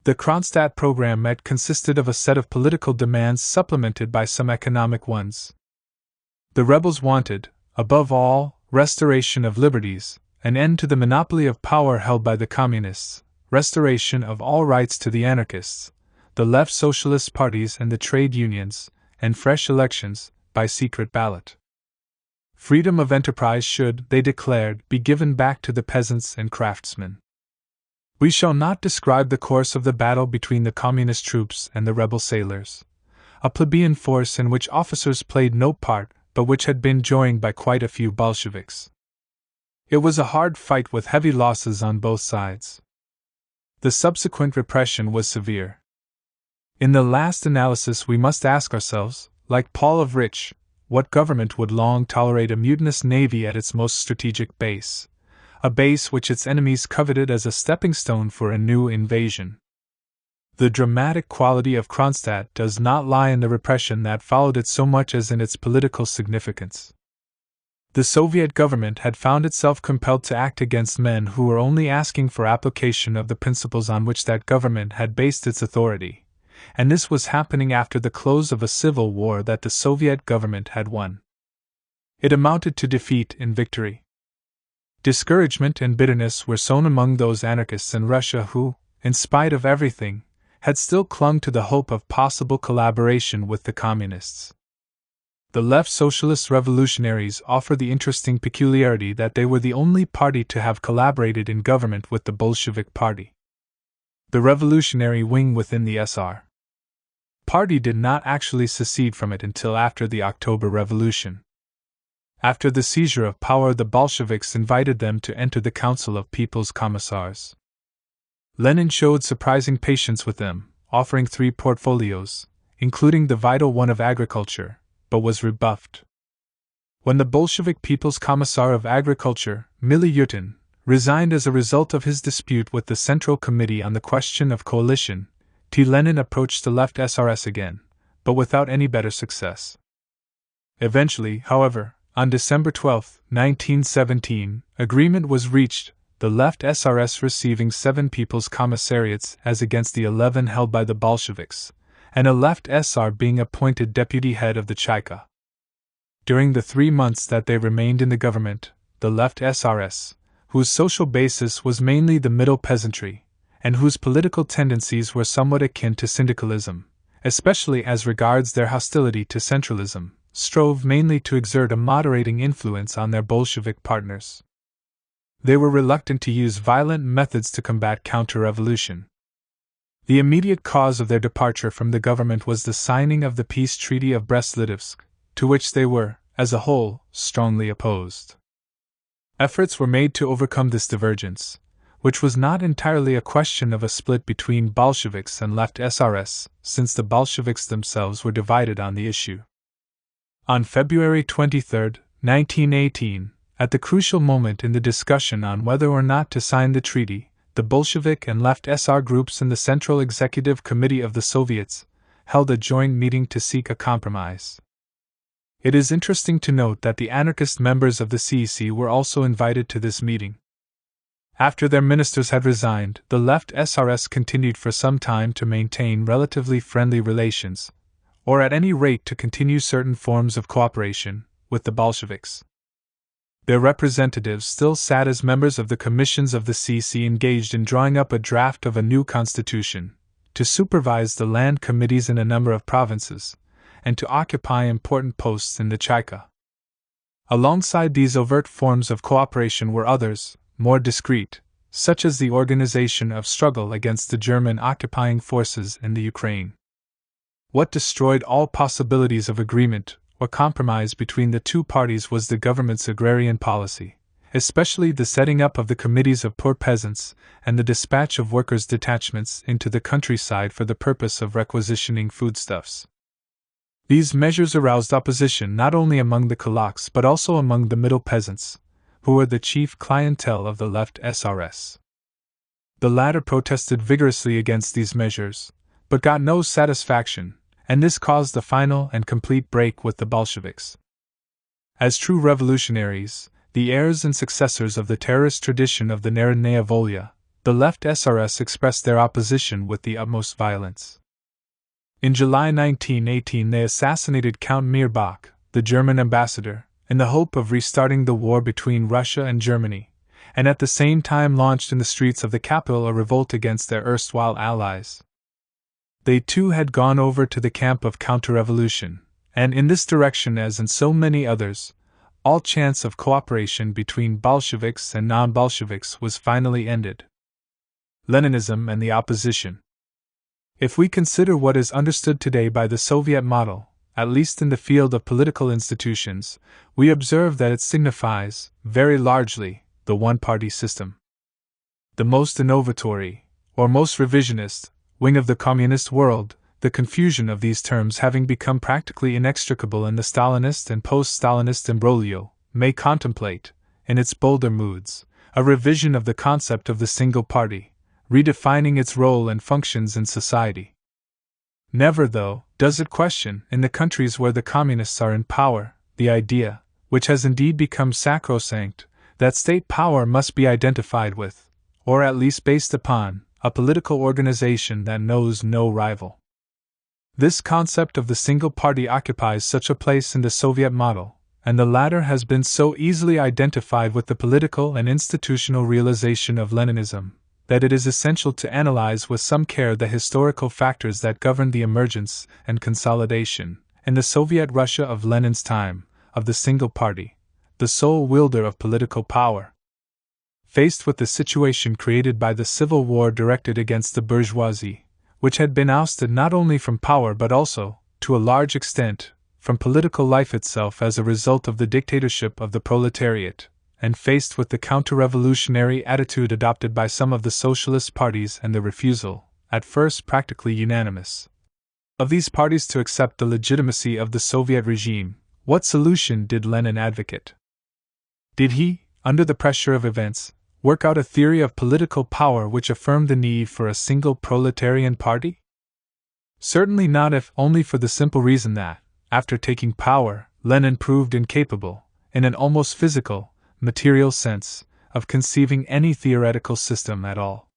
The Kronstadt program consisted of a set of political demands supplemented by some economic ones. The rebels wanted, above all, restoration of liberties, an end to the monopoly of power held by the Communists, restoration of all rights to the anarchists, the left socialist parties and the trade unions, and fresh elections, by secret ballot. Freedom of enterprise should, they declared, be given back to the peasants and craftsmen. We shall not describe the course of the battle between the Communist troops and the rebel sailors, a plebeian force in which officers played no part, but which had been joined by quite a few Bolsheviks. It was a hard fight with heavy losses on both sides. The subsequent repression was severe. In the last analysis we must ask ourselves, like Paul of Rich, what government would long tolerate a mutinous navy at its most strategic base, a base which its enemies coveted as a stepping stone for a new invasion? The dramatic quality of Kronstadt does not lie in the repression that followed it so much as in its political significance. The Soviet government had found itself compelled to act against men who were only asking for application of the principles on which that government had based its authority, and this was happening after the close of a civil war that the Soviet government had won. It amounted to defeat in victory. Discouragement and bitterness were sown among those anarchists in Russia who, in spite of everything, had still clung to the hope of possible collaboration with the Communists. The left socialist revolutionaries offer the interesting peculiarity that they were the only party to have collaborated in government with the Bolshevik Party. The revolutionary wing within the SR Party did not actually secede from it until after the October Revolution. After the seizure of power, the Bolsheviks invited them to enter the Council of People's Commissars. Lenin showed surprising patience with them, offering 3 portfolios, including the vital one of agriculture, but was rebuffed. When the Bolshevik People's Commissar of Agriculture, Milyutin, resigned as a result of his dispute with the Central Committee on the question of coalition, Lenin approached the left SRS again, but without any better success. Eventually, however, on December 12, 1917, agreement was reached, the left SRS receiving 7 People's Commissariats as against the 11 held by the Bolsheviks, and a left SR being appointed deputy head of the Cheka. During the 3 months that they remained in the government, the left SRS, whose social basis was mainly the middle peasantry, and whose political tendencies were somewhat akin to syndicalism, especially as regards their hostility to centralism, strove mainly to exert a moderating influence on their Bolshevik partners. They were reluctant to use violent methods to combat counter-revolution. The immediate cause of their departure from the government was the signing of the peace treaty of Brest-Litovsk, to which they were, as a whole, strongly opposed. Efforts were made to overcome this divergence, which was not entirely a question of a split between Bolsheviks and left SRS, since the Bolsheviks themselves were divided on the issue. On February 23, 1918, at the crucial moment in the discussion on whether or not to sign the treaty, the Bolshevik and left SR groups in the Central Executive Committee of the Soviets held a joint meeting to seek a compromise. It is interesting to note that the anarchist members of the CEC were also invited to this meeting. After their ministers had resigned, the left SRS continued for some time to maintain relatively friendly relations, or at any rate to continue certain forms of cooperation, with the Bolsheviks. Their representatives still sat as members of the commissions of the CEC engaged in drawing up a draft of a new constitution, to supervise the land committees in a number of provinces, and to occupy important posts in the Cheka. Alongside these overt forms of cooperation were others, more discreet, such as the organization of struggle against the German occupying forces in the Ukraine. What destroyed all possibilities of agreement or compromise between the two parties was the government's agrarian policy, especially the setting up of the committees of poor peasants and the dispatch of workers' detachments into the countryside for the purpose of requisitioning foodstuffs. These measures aroused opposition not only among the kulaks but also among the middle peasants, who were the chief clientele of the left SRS. The latter protested vigorously against these measures, but got no satisfaction, and this caused the final and complete break with the Bolsheviks. As true revolutionaries, the heirs and successors of the terrorist tradition of the Narodnaya Volya, the left SRS expressed their opposition with the utmost violence. In July 1918 they assassinated Count Mirbach, the German ambassador, in the hope of restarting the war between Russia and Germany, and at the same time launched in the streets of the capital a revolt against their erstwhile allies. They too had gone over to the camp of counter-revolution, and in this direction, as in so many others, all chance of cooperation between Bolsheviks and non-Bolsheviks was finally ended. Leninism and the opposition. If we consider what is understood today by the Soviet model, at least in the field of political institutions, we observe that it signifies, very largely, the one-party system. The most innovatory, or most revisionist, wing of the communist world, the confusion of these terms having become practically inextricable in the Stalinist and post-Stalinist imbroglio, may contemplate, in its bolder moods, a revision of the concept of the single party, redefining its role and functions in society. Never, though, does it question, in the countries where the communists are in power, the idea, which has indeed become sacrosanct, that state power must be identified with, or at least based upon, a political organization that knows no rival. This concept of the single party occupies such a place in the Soviet model, and the latter has been so easily identified with the political and institutional realization of Leninism, that it is essential to analyze with some care the historical factors that governed the emergence and consolidation, in the Soviet Russia of Lenin's time, of the single party, the sole wielder of political power. Faced with the situation created by the civil war directed against the bourgeoisie, which had been ousted not only from power but also, to a large extent, from political life itself as a result of the dictatorship of the proletariat, and faced with the counter-revolutionary attitude adopted by some of the socialist parties and the refusal, at first practically unanimous, of these parties to accept the legitimacy of the Soviet regime, what solution did Lenin advocate? Did he, under the pressure of events, work out a theory of political power which affirmed the need for a single proletarian party? Certainly not, if only for the simple reason that, after taking power, Lenin proved incapable, in an almost physical, material sense, of conceiving any theoretical system at all.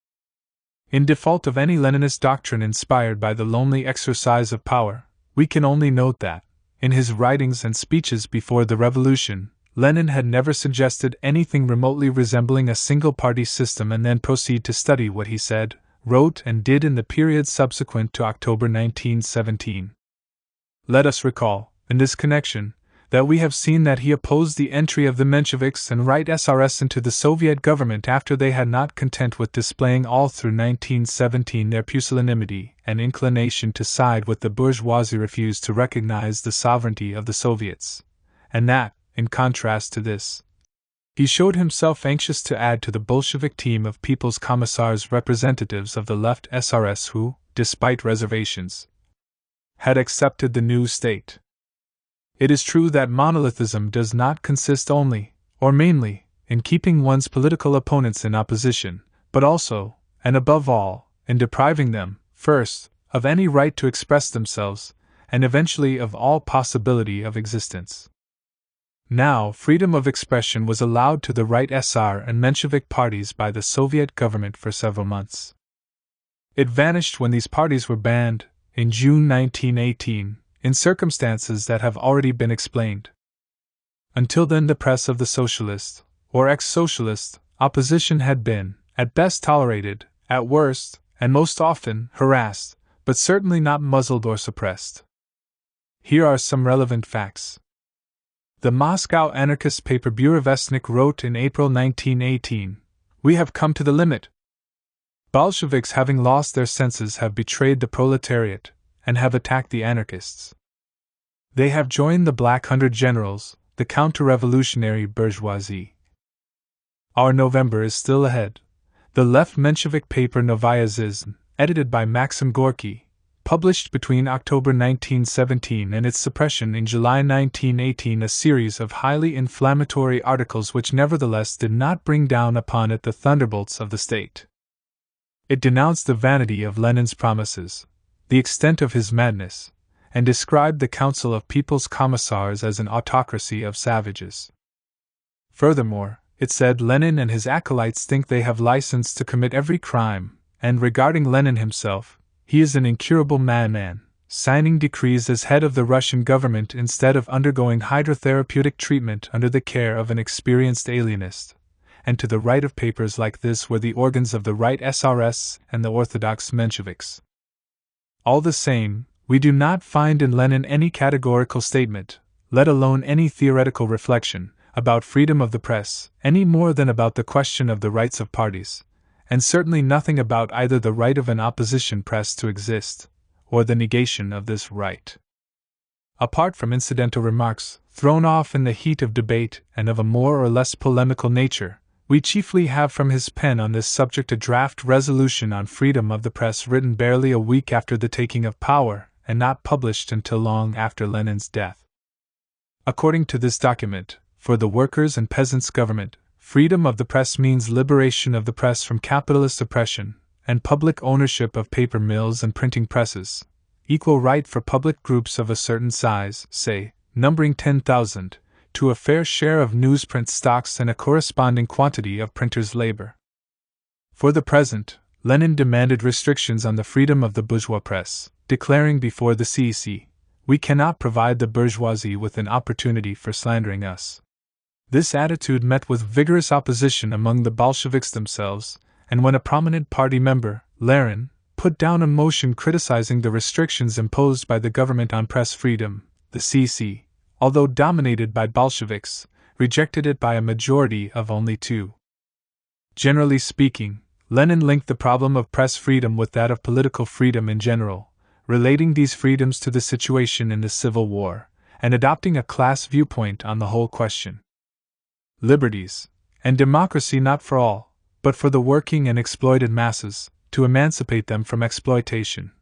In default of any Leninist doctrine inspired by the lonely exercise of power, we can only note that, in his writings and speeches before the revolution, Lenin had never suggested anything remotely resembling a single-party system, and then proceed to study what he said, wrote and did in the period subsequent to October 1917. Let us recall, in this connection, that we have seen that he opposed the entry of the Mensheviks and Right SRS into the Soviet government after they had not content with displaying all through 1917 their pusillanimity and inclination to side with the bourgeoisie refused to recognize the sovereignty of the Soviets, and that, in contrast to this, he showed himself anxious to add to the Bolshevik team of People's Commissars representatives of the left SRS who, despite reservations, had accepted the new state. It is true that monolithism does not consist only, or mainly, in keeping one's political opponents in opposition, but also, and above all, in depriving them, first, of any right to express themselves, and eventually of all possibility of existence. Now, freedom of expression was allowed to the Right SR and Menshevik parties by the Soviet government for several months. It vanished when these parties were banned, in June 1918, in circumstances that have already been explained. Until then, the press of the socialist, or ex-socialist, opposition had been, at best tolerated, at worst, and most often, harassed, but certainly not muzzled or suppressed. Here are some relevant facts. The Moscow anarchist paper Burevestnik wrote in April 1918, "We have come to the limit. Bolsheviks, having lost their senses, have betrayed the proletariat, and have attacked the anarchists. They have joined the Black Hundred Generals, the counter-revolutionary bourgeoisie. Our November is still ahead." The left Menshevik paper Novaya Zizn, edited by Maxim Gorky, published between October 1917 and its suppression in July 1918 a series of highly inflammatory articles which nevertheless did not bring down upon it the thunderbolts of the state. It denounced the vanity of Lenin's promises, the extent of his madness, and described the Council of People's Commissars as an autocracy of savages. Furthermore, it said Lenin and his acolytes think they have license to commit every crime, and regarding Lenin himself, he is an incurable madman, signing decrees as head of the Russian government instead of undergoing hydrotherapeutic treatment under the care of an experienced alienist. And to the right of papers like this were the organs of the Right SRS and the Orthodox Mensheviks. All the same, we do not find in Lenin any categorical statement, let alone any theoretical reflection, about freedom of the press, any more than about the question of the rights of parties, and certainly nothing about either the right of an opposition press to exist, or the negation of this right. Apart from incidental remarks, thrown off in the heat of debate and of a more or less polemical nature, we chiefly have from his pen on this subject a draft resolution on freedom of the press written barely a week after the taking of power, and not published until long after Lenin's death. According to this document, for the workers' and peasants' government, freedom of the press means liberation of the press from capitalist oppression, and public ownership of paper mills and printing presses, equal right for public groups of a certain size, say, numbering 10,000, to a fair share of newsprint stocks and a corresponding quantity of printers' labor. For the present, Lenin demanded restrictions on the freedom of the bourgeois press, declaring before the CEC, "We cannot provide the bourgeoisie with an opportunity for slandering us." This attitude met with vigorous opposition among the Bolsheviks themselves, and when a prominent party member, Lenin, put down a motion criticizing the restrictions imposed by the government on press freedom, the CC, although dominated by Bolsheviks, rejected it by a majority of only 2. Generally speaking, Lenin linked the problem of press freedom with that of political freedom in general, relating these freedoms to the situation in the Civil War, and adopting a class viewpoint on the whole question. Liberties, and democracy not for all, but for the working and exploited masses, to emancipate them from exploitation.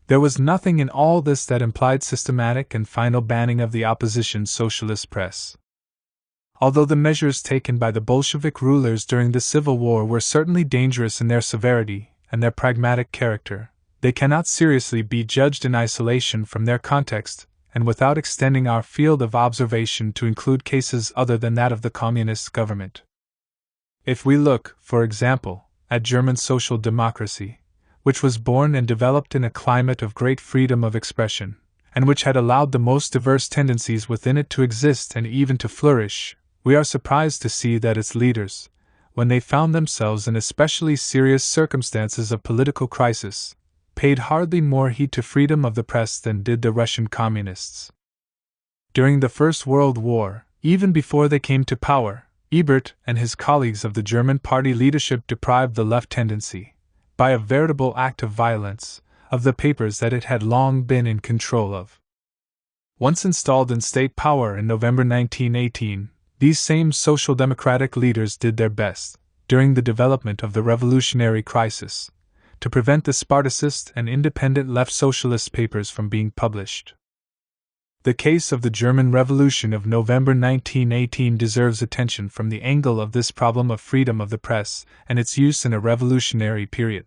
There was nothing in all this that implied systematic and final banning of the opposition socialist press. Although the measures taken by the Bolshevik rulers during the Civil War were certainly dangerous in their severity and their pragmatic character, they cannot seriously be judged in isolation from their context, and without extending our field of observation to include cases other than that of the communist government. If we look, for example, at German social democracy, which was born and developed in a climate of great freedom of expression, and which had allowed the most diverse tendencies within it to exist and even to flourish, we are surprised to see that its leaders, when they found themselves in especially serious circumstances of political crisis, paid hardly more heed to freedom of the press than did the Russian communists. During the First World War, even before they came to power, Ebert and his colleagues of the German party leadership deprived the left tendency, by a veritable act of violence, of the papers that it had long been in control of. Once installed in state power in November 1918, these same social democratic leaders did their best, during the development of the revolutionary crisis, to prevent the Spartacist and independent left socialist papers from being published. The case of the German Revolution of November 1918 deserves attention from the angle of this problem of freedom of the press and its use in a revolutionary period.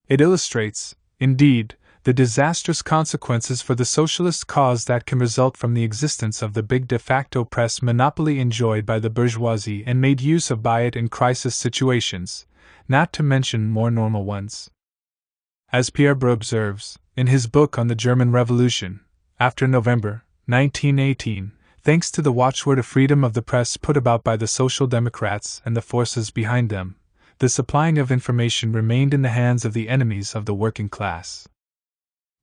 It illustrates, indeed, the disastrous consequences for the socialist cause that can result from the existence of the big de facto press monopoly enjoyed by the bourgeoisie and made use of by it in crisis situations, not to mention more normal ones. As Pierre Bru observes, in his book on the German Revolution, after November 1918, thanks to the watchword of freedom of the press put about by the Social Democrats and the forces behind them, the supplying of information remained in the hands of the enemies of the working class.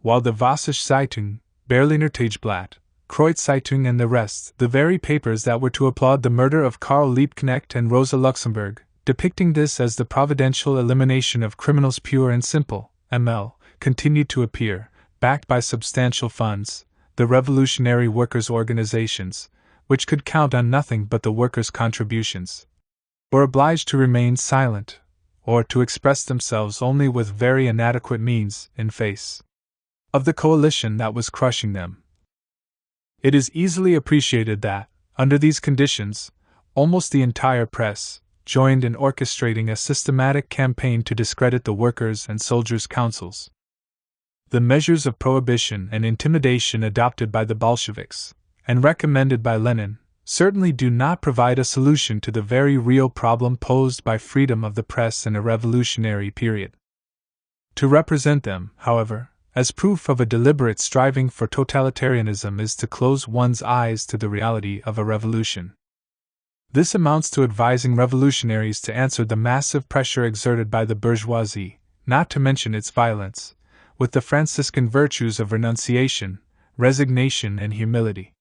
While the Vossische Zeitung, Berliner Tageblatt, Kreuz Zeitung and the rest, the very papers that were to applaud the murder of Karl Liebknecht and Rosa Luxemburg, depicting this as the providential elimination of criminals pure and simple, ML, continued to appear, backed by substantial funds, the revolutionary workers' organizations, which could count on nothing but the workers' contributions, were obliged to remain silent, or to express themselves only with very inadequate means in face of the coalition that was crushing them. It is easily appreciated that, under these conditions, almost the entire press joined in orchestrating a systematic campaign to discredit the workers' and soldiers' councils. The measures of prohibition and intimidation adopted by the Bolsheviks, and recommended by Lenin, certainly do not provide a solution to the very real problem posed by freedom of the press in a revolutionary period. To represent them, however, as proof of a deliberate striving for totalitarianism is to close one's eyes to the reality of a revolution. This amounts to advising revolutionaries to answer the massive pressure exerted by the bourgeoisie, not to mention its violence, with the Franciscan virtues of renunciation, resignation, and humility.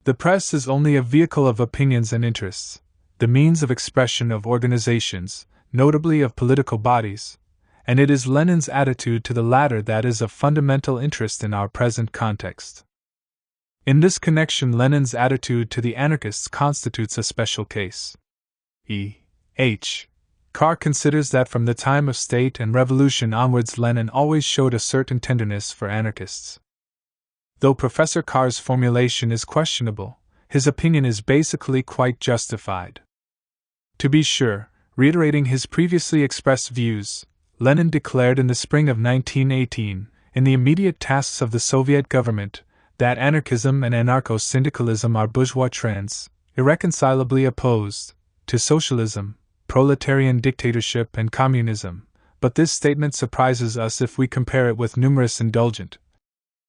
The press is only a vehicle of opinions and interests, the means of expression of organizations, notably of political bodies, and it is Lenin's attitude to the latter that is of fundamental interest in our present context. In this connection, Lenin's attitude to the anarchists constitutes a special case. E.H. Carr considers that from the time of state and revolution onwards Lenin always showed a certain tenderness for anarchists. Though Professor Carr's formulation is questionable, his opinion is basically quite justified. To be sure, reiterating his previously expressed views, Lenin declared in the spring of 1918, in the immediate tasks of the Soviet government, that anarchism and anarcho-syndicalism are bourgeois trends, irreconcilably opposed to socialism, proletarian dictatorship, and communism, but this statement surprises us if we compare it with numerous indulgent,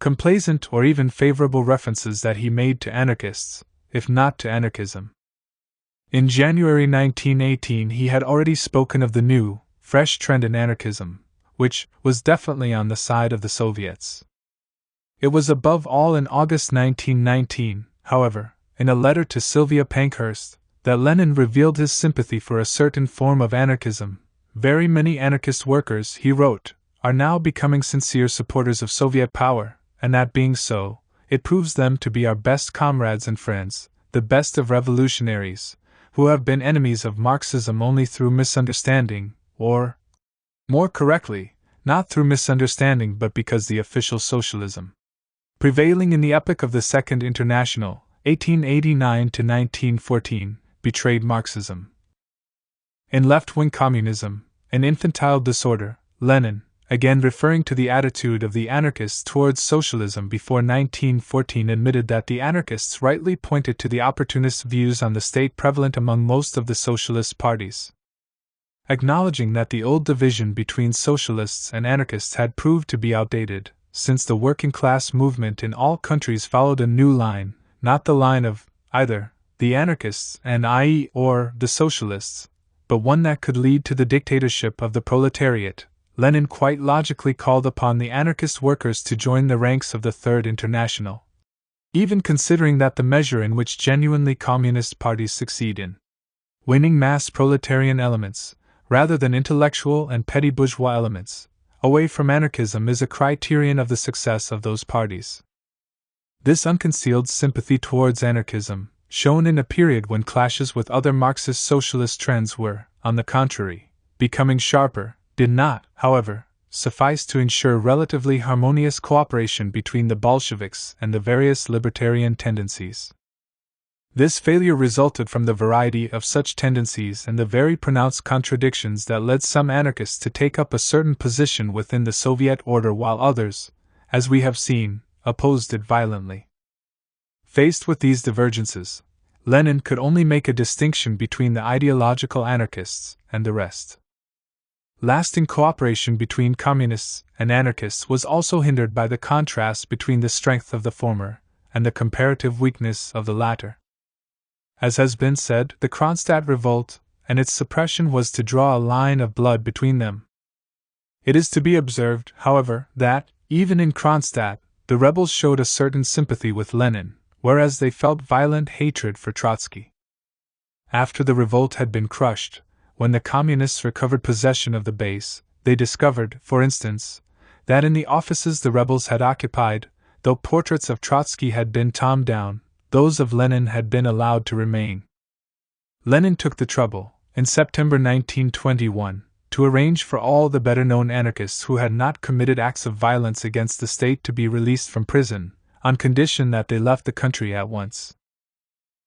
complaisant, or even favorable references that he made to anarchists, if not to anarchism. In January 1918 he had already spoken of the new, fresh trend in anarchism, which was definitely on the side of the Soviets. It was above all in August 1919, however, in a letter to Sylvia Pankhurst, that Lenin revealed his sympathy for a certain form of anarchism. Very many anarchist workers, he wrote, are now becoming sincere supporters of Soviet power, and that being so, it proves them to be our best comrades and friends, the best of revolutionaries, who have been enemies of Marxism only through misunderstanding, or, more correctly, not through misunderstanding but because the official socialism prevailing in the epoch of the Second International, 1889 to 1914, betrayed Marxism. In left-wing communism, an infantile disorder, Lenin, again referring to the attitude of the anarchists towards socialism before 1914, admitted that the anarchists rightly pointed to the opportunist views on the state prevalent among most of the socialist parties. Acknowledging that the old division between socialists and anarchists had proved to be outdated, since the working class movement in all countries followed a new line, not the line of either the anarchists and i.e. or the socialists, but one that could lead to the dictatorship of the proletariat, Lenin quite logically called upon the anarchist workers to join the ranks of the Third International, even considering that the measure in which genuinely communist parties succeed in winning mass proletarian elements, rather than intellectual and petty bourgeois elements, away from anarchism is a criterion of the success of those parties. This unconcealed sympathy towards anarchism, shown in a period when clashes with other Marxist socialist trends were, on the contrary, becoming sharper, did not, however, suffice to ensure relatively harmonious cooperation between the Bolsheviks and the various libertarian tendencies. This failure resulted from the variety of such tendencies and the very pronounced contradictions that led some anarchists to take up a certain position within the Soviet order while others, as we have seen, opposed it violently. Faced with these divergences, Lenin could only make a distinction between the ideological anarchists and the rest. Lasting cooperation between communists and anarchists was also hindered by the contrast between the strength of the former and the comparative weakness of the latter. As has been said, the Kronstadt revolt and its suppression was to draw a line of blood between them. It is to be observed, however, that, even in Kronstadt, the rebels showed a certain sympathy with Lenin, whereas they felt violent hatred for Trotsky. After the revolt had been crushed, when the communists recovered possession of the base, they discovered, for instance, that in the offices the rebels had occupied, though portraits of Trotsky had been torn down, those of Lenin had been allowed to remain. Lenin took the trouble, in September 1921, to arrange for all the better-known anarchists who had not committed acts of violence against the state to be released from prison, on condition that they left the country at once.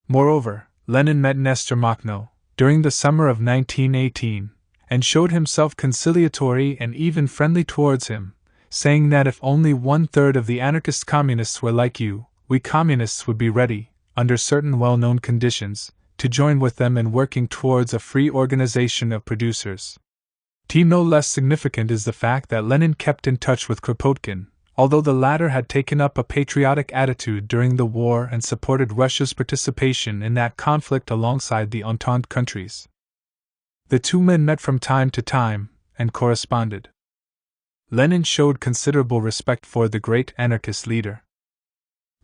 Moreover, Lenin met Nestor Makhno during the summer of 1918, and showed himself conciliatory and even friendly towards him, saying that if only 1/3 of the anarchist communists were like you, we communists would be ready, under certain well-known conditions, to join with them in working towards a free organization of producers. No less significant is the fact that Lenin kept in touch with Kropotkin, although the latter had taken up a patriotic attitude during the war and supported Russia's participation in that conflict alongside the Entente countries. The two men met from time to time and corresponded. Lenin showed considerable respect for the great anarchist leader.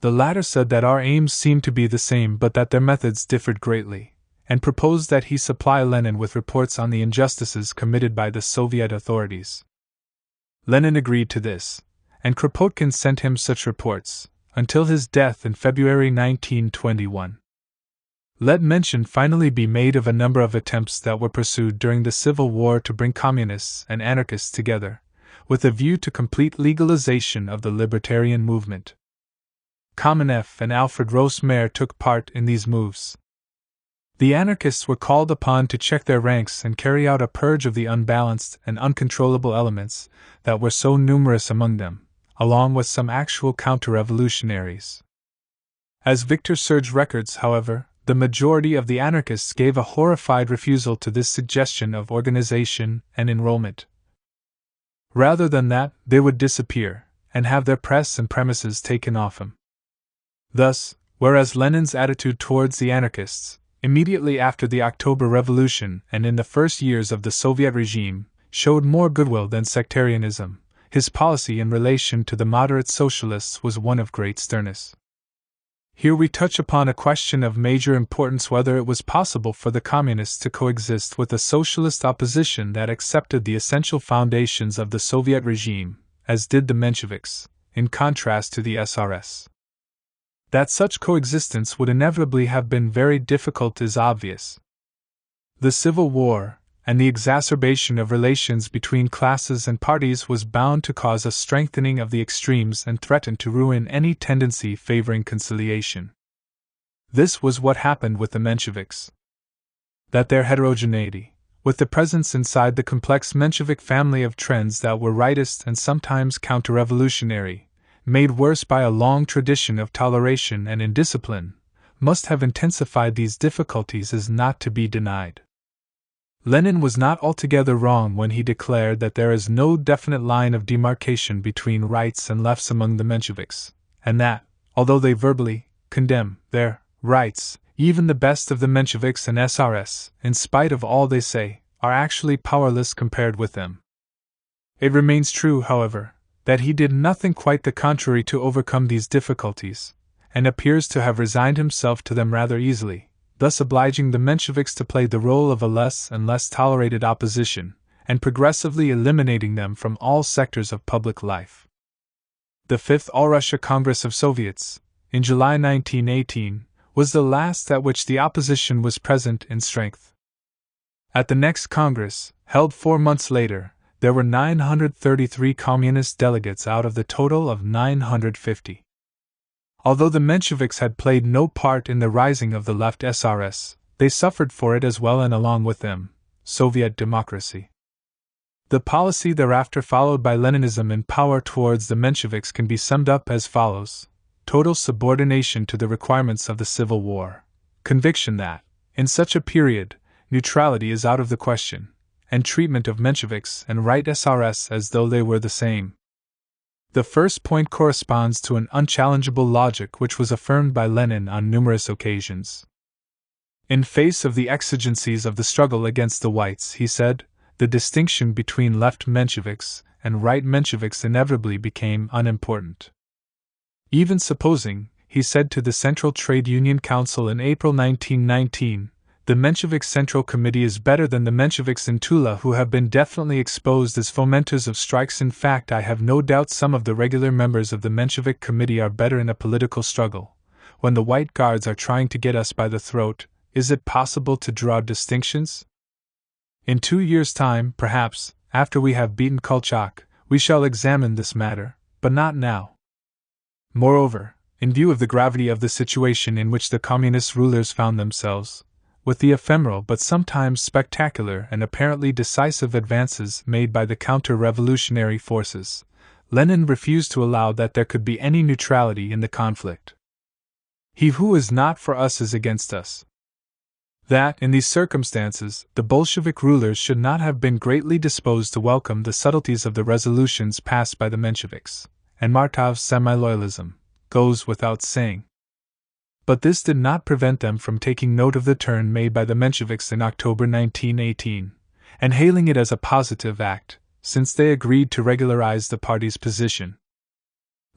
The latter said that our aims seemed to be the same but that their methods differed greatly, and proposed that he supply Lenin with reports on the injustices committed by the Soviet authorities. Lenin agreed to this, and Kropotkin sent him such reports, until his death in February 1921. Let mention finally be made of a number of attempts that were pursued during the Civil War to bring communists and anarchists together, with a view to complete legalization of the libertarian movement. Kamenev and Alfred Rosemeyer took part in these moves. The anarchists were called upon to check their ranks and carry out a purge of the unbalanced and uncontrollable elements that were so numerous among them, along with some actual counter-revolutionaries. As Victor Serge records, however, the majority of the anarchists gave a horrified refusal to this suggestion of organization and enrollment. Rather than that, they would disappear, and have their press and premises taken off them. Thus, whereas Lenin's attitude towards the anarchists, immediately after the October Revolution and in the first years of the Soviet regime, showed more goodwill than sectarianism, his policy in relation to the moderate socialists was one of great sternness. Here we touch upon a question of major importance: whether it was possible for the communists to coexist with a socialist opposition that accepted the essential foundations of the Soviet regime, as did the Mensheviks, in contrast to the SRS. That such coexistence would inevitably have been very difficult is obvious. The Civil War, and the exacerbation of relations between classes and parties was bound to cause a strengthening of the extremes and threaten to ruin any tendency favoring conciliation. This was what happened with the Mensheviks. That their heterogeneity, with the presence inside the complex Menshevik family of trends that were rightist and sometimes counter-revolutionary, made worse by a long tradition of toleration and indiscipline, must have intensified these difficulties is not to be denied. Lenin was not altogether wrong when he declared that there is no definite line of demarcation between rights and lefts among the Mensheviks, and that, although they verbally condemn their rights, even the best of the Mensheviks and SRS, in spite of all they say, are actually powerless compared with them. It remains true, however, that he did nothing quite the contrary to overcome these difficulties, and appears to have resigned himself to them rather easily, thus obliging the Mensheviks to play the role of a less and less tolerated opposition, and progressively eliminating them from all sectors of public life. The Fifth All-Russia Congress of Soviets, in July 1918, was the last at which the opposition was present in strength. At the next Congress, held 4 months later, there were 933 communist delegates out of the total of 950. Although the Mensheviks had played no part in the rising of the left SRS, they suffered for it as well, and along with them, Soviet democracy. The policy thereafter followed by Leninism in power towards the Mensheviks can be summed up as follows: total subordination to the requirements of the Civil War, conviction that, in such a period, neutrality is out of the question, and treatment of Mensheviks and right SRS as though they were the same. The first point corresponds to an unchallengeable logic which was affirmed by Lenin on numerous occasions. In face of the exigencies of the struggle against the whites, he said, the distinction between left Mensheviks and right Mensheviks inevitably became unimportant. Even supposing, he said to the Central Trade Union Council in April 1919, the Menshevik Central Committee is better than the Mensheviks in Tula, who have been definitely exposed as fomenters of strikes. In fact, I have no doubt some of the regular members of the Menshevik Committee are better in a political struggle. When the White Guards are trying to get us by the throat, is it possible to draw distinctions? In 2 years' time, perhaps, after we have beaten Kolchak, we shall examine this matter, but not now. Moreover, in view of the gravity of the situation in which the communist rulers found themselves, with the ephemeral but sometimes spectacular and apparently decisive advances made by the counter-revolutionary forces, Lenin refused to allow that there could be any neutrality in the conflict. He who is not for us is against us. That, in these circumstances, the Bolshevik rulers should not have been greatly disposed to welcome the subtleties of the resolutions passed by the Mensheviks, and Martov's semi-loyalism, goes without saying. But this did not prevent them from taking note of the turn made by the Mensheviks in October 1918, and hailing it as a positive act, since they agreed to regularize the party's position.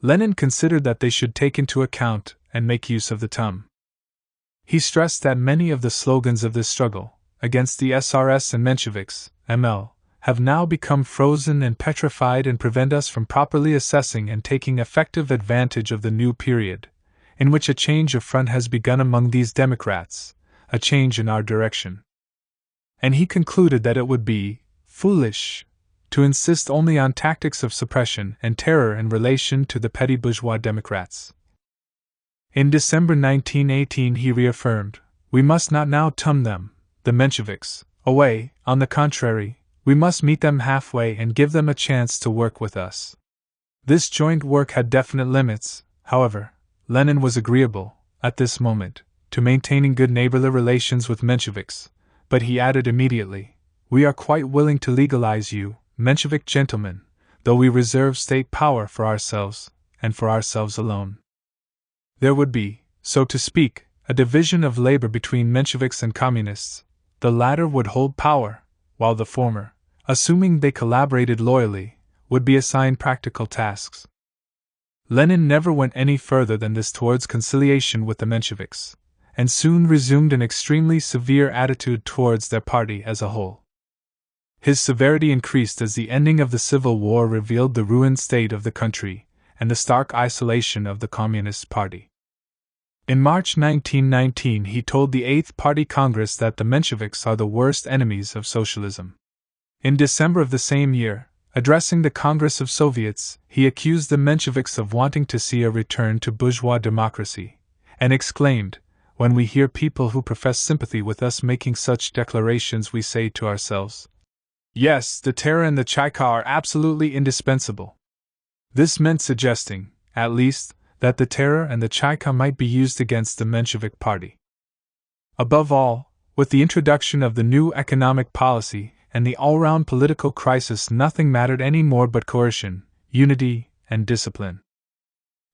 Lenin considered that they should take into account and make use of the TUM. He stressed that many of the slogans of this struggle, against the SRS and Mensheviks, ML, have now become frozen and petrified and prevent us from properly assessing and taking effective advantage of the new period, in which a change of front has begun among these Democrats, a change in our direction. And he concluded that it would be foolish to insist only on tactics of suppression and terror in relation to the petty bourgeois Democrats. In December 1918 he reaffirmed, we must not now TUM them, the Mensheviks, away, on the contrary, we must meet them halfway and give them a chance to work with us. This joint work had definite limits, however. Lenin was agreeable, at this moment, to maintaining good neighborly relations with Mensheviks, but he added immediately, we are quite willing to legalize you, Menshevik gentlemen, though we reserve state power for ourselves, and for ourselves alone. There would be, so to speak, a division of labor between Mensheviks and Communists. The latter would hold power, while the former, assuming they collaborated loyally, would be assigned practical tasks. Lenin never went any further than this towards conciliation with the Mensheviks, and soon resumed an extremely severe attitude towards their party as a whole. His severity increased as the ending of the Civil War revealed the ruined state of the country and the stark isolation of the Communist Party. In March 1919 he told the Eighth Party Congress that the Mensheviks are the worst enemies of socialism. In December of the same year, addressing the Congress of Soviets, he accused the Mensheviks of wanting to see a return to bourgeois democracy, and exclaimed, when we hear people who profess sympathy with us making such declarations we say to ourselves, yes, the terror and the Chaika are absolutely indispensable. This meant suggesting, at least, that the terror and the Chaika might be used against the Menshevik party. Above all, with the introduction of the new economic policy and the all-round political crisis, nothing mattered any more but coercion, unity, and discipline.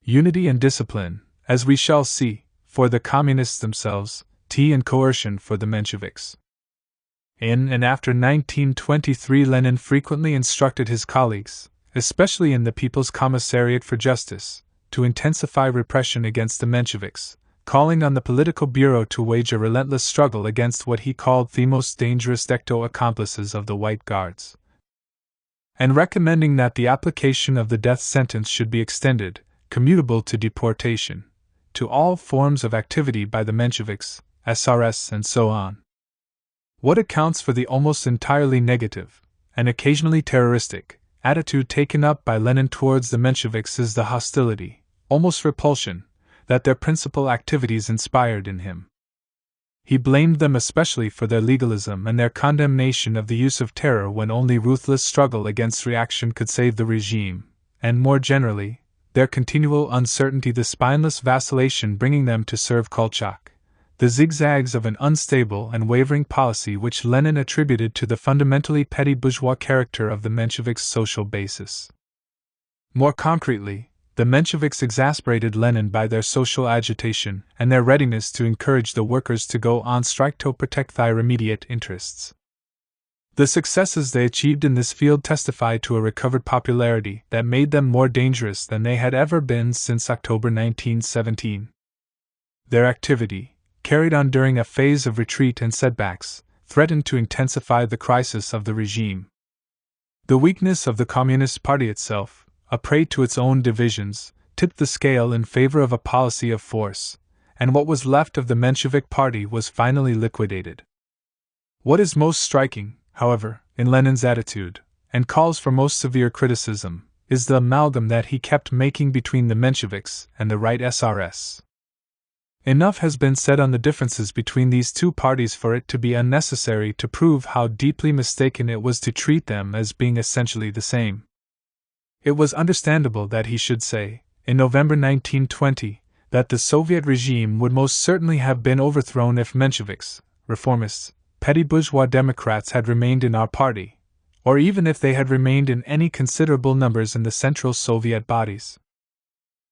Unity and discipline, as we shall see, for the Communists themselves, and coercion for the Mensheviks. In and after 1923 Lenin frequently instructed his colleagues, especially in the People's Commissariat for Justice, to intensify repression against the Mensheviks, calling on the political bureau to wage a relentless struggle against what he called the most dangerous decto accomplices of the White Guards, and recommending that the application of the death sentence should be extended, commutable to deportation, to all forms of activity by the Mensheviks, SRS, and so on. What accounts for the almost entirely negative, and occasionally terroristic, attitude taken up by Lenin towards the Mensheviks is the hostility, almost repulsion, that their principal activities inspired in him. He blamed them especially for their legalism and their condemnation of the use of terror when only ruthless struggle against reaction could save the regime, and more generally, their continual uncertainty, the spineless vacillation bringing them to serve Kolchak, the zigzags of an unstable and wavering policy which Lenin attributed to the fundamentally petty bourgeois character of the Mensheviks' social basis. More concretely, the Mensheviks exasperated Lenin by their social agitation and their readiness to encourage the workers to go on strike to protect their immediate interests. The successes they achieved in this field testify to a recovered popularity that made them more dangerous than they had ever been since October 1917. Their activity, carried on during a phase of retreat and setbacks, threatened to intensify the crisis of the regime. The weakness of the Communist Party itself, a prey to its own divisions, tipped the scale in favor of a policy of force, and what was left of the Menshevik Party was finally liquidated. What is most striking, however, in Lenin's attitude, and calls for most severe criticism, is the amalgam that he kept making between the Mensheviks and the right SRS. Enough has been said on the differences between these two parties for it to be unnecessary to prove how deeply mistaken it was to treat them as being essentially the same. It was understandable that he should say, in November 1920, that the Soviet regime would most certainly have been overthrown if Mensheviks, reformists, petty bourgeois Democrats had remained in our party, or even if they had remained in any considerable numbers in the Central Soviet bodies.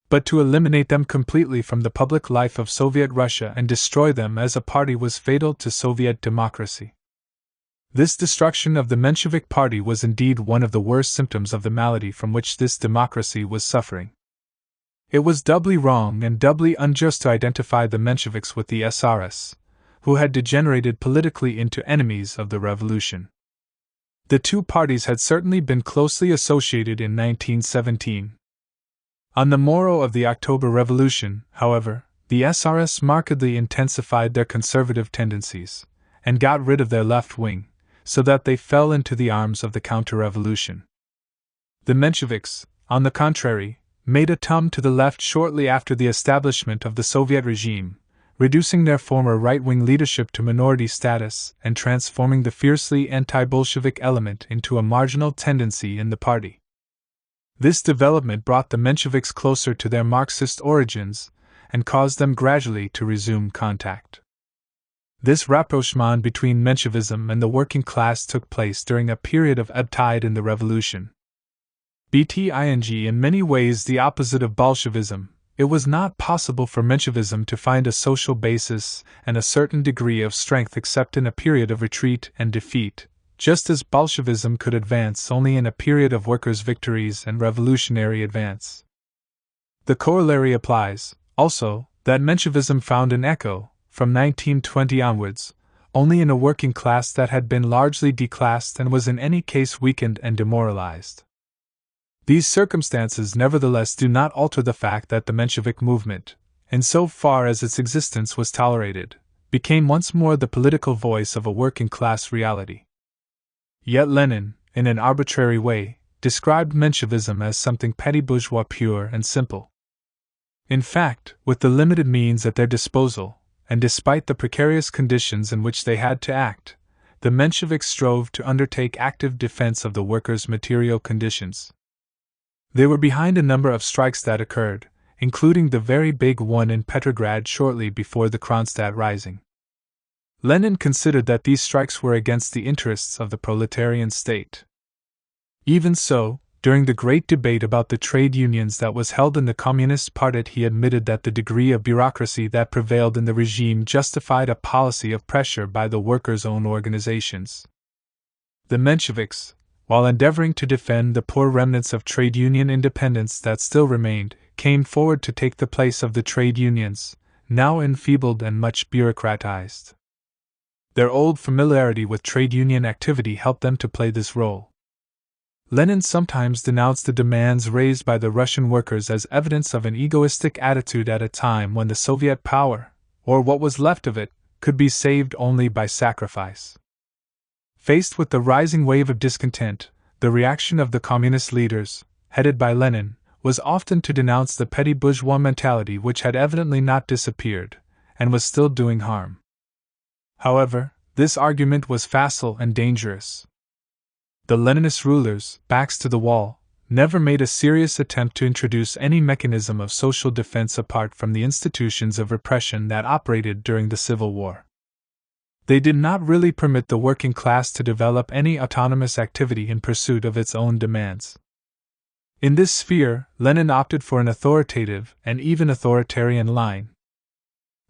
But to eliminate them completely from the public life of Soviet Russia and destroy them as a party was fatal to Soviet democracy. This destruction of the Menshevik Party was indeed one of the worst symptoms of the malady from which this democracy was suffering. It was doubly wrong and doubly unjust to identify the Mensheviks with the SRS, who had degenerated politically into enemies of the revolution. The two parties had certainly been closely associated in 1917. On the morrow of the October Revolution, however, the SRS markedly intensified their conservative tendencies, and got rid of their left wing, so that they fell into the arms of the counter-revolution. The Mensheviks, on the contrary, made a turn to the left shortly after the establishment of the Soviet regime, reducing their former right-wing leadership to minority status and transforming the fiercely anti-Bolshevik element into a marginal tendency in the party. This development brought the Mensheviks closer to their Marxist origins and caused them gradually to resume contact. This rapprochement between Menshevism and the working class took place during a period of ebb tide in the revolution. Being in many ways the opposite of Bolshevism, it was not possible for Menshevism to find a social basis and a certain degree of strength except in a period of retreat and defeat, just as Bolshevism could advance only in a period of workers' victories and revolutionary advance. The corollary applies, also, that Menshevism found an echo, from 1920 onwards, only in a working class that had been largely declassed and was in any case weakened and demoralized. These circumstances nevertheless do not alter the fact that the Menshevik movement, in so far as its existence was tolerated, became once more the political voice of a working class reality. Yet Lenin, in an arbitrary way, described Menshevism as something petty bourgeois pure and simple. In fact, with the limited means at their disposal, and despite the precarious conditions in which they had to act, the Mensheviks strove to undertake active defense of the workers' material conditions. They were behind a number of strikes that occurred, including the very big one in Petrograd shortly before the Kronstadt Rising. Lenin considered that these strikes were against the interests of the proletarian state. Even so, during the great debate about the trade unions that was held in the Communist Party, he admitted that the degree of bureaucracy that prevailed in the regime justified a policy of pressure by the workers' own organizations. The Mensheviks, while endeavoring to defend the poor remnants of trade union independence that still remained, came forward to take the place of the trade unions, now enfeebled and much bureaucratized. Their old familiarity with trade union activity helped them to play this role. Lenin sometimes denounced the demands raised by the Russian workers as evidence of an egoistic attitude at a time when the Soviet power, or what was left of it, could be saved only by sacrifice. Faced with the rising wave of discontent, the reaction of the communist leaders, headed by Lenin, was often to denounce the petty bourgeois mentality which had evidently not disappeared, and was still doing harm. However, this argument was facile and dangerous. The Leninist rulers, backs to the wall, never made a serious attempt to introduce any mechanism of social defense apart from the institutions of repression that operated during the Civil War. They did not really permit the working class to develop any autonomous activity in pursuit of its own demands. In this sphere, Lenin opted for an authoritative and even authoritarian line.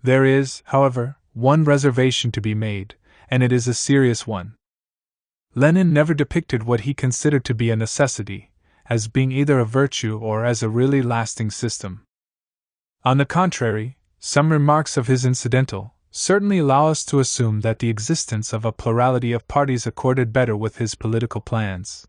There is, however, one reservation to be made, and it is a serious one. Lenin never depicted what he considered to be a necessity, as being either a virtue or as a really lasting system. On the contrary, some remarks of his incidental certainly allow us to assume that the existence of a plurality of parties accorded better with his political plans.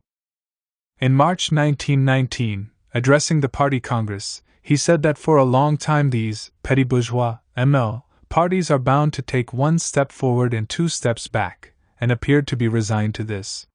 In March 1919, addressing the party congress, he said that for a long time these petty bourgeois (ML) parties are bound to take one step forward and two steps back, and appeared to be resigned to this.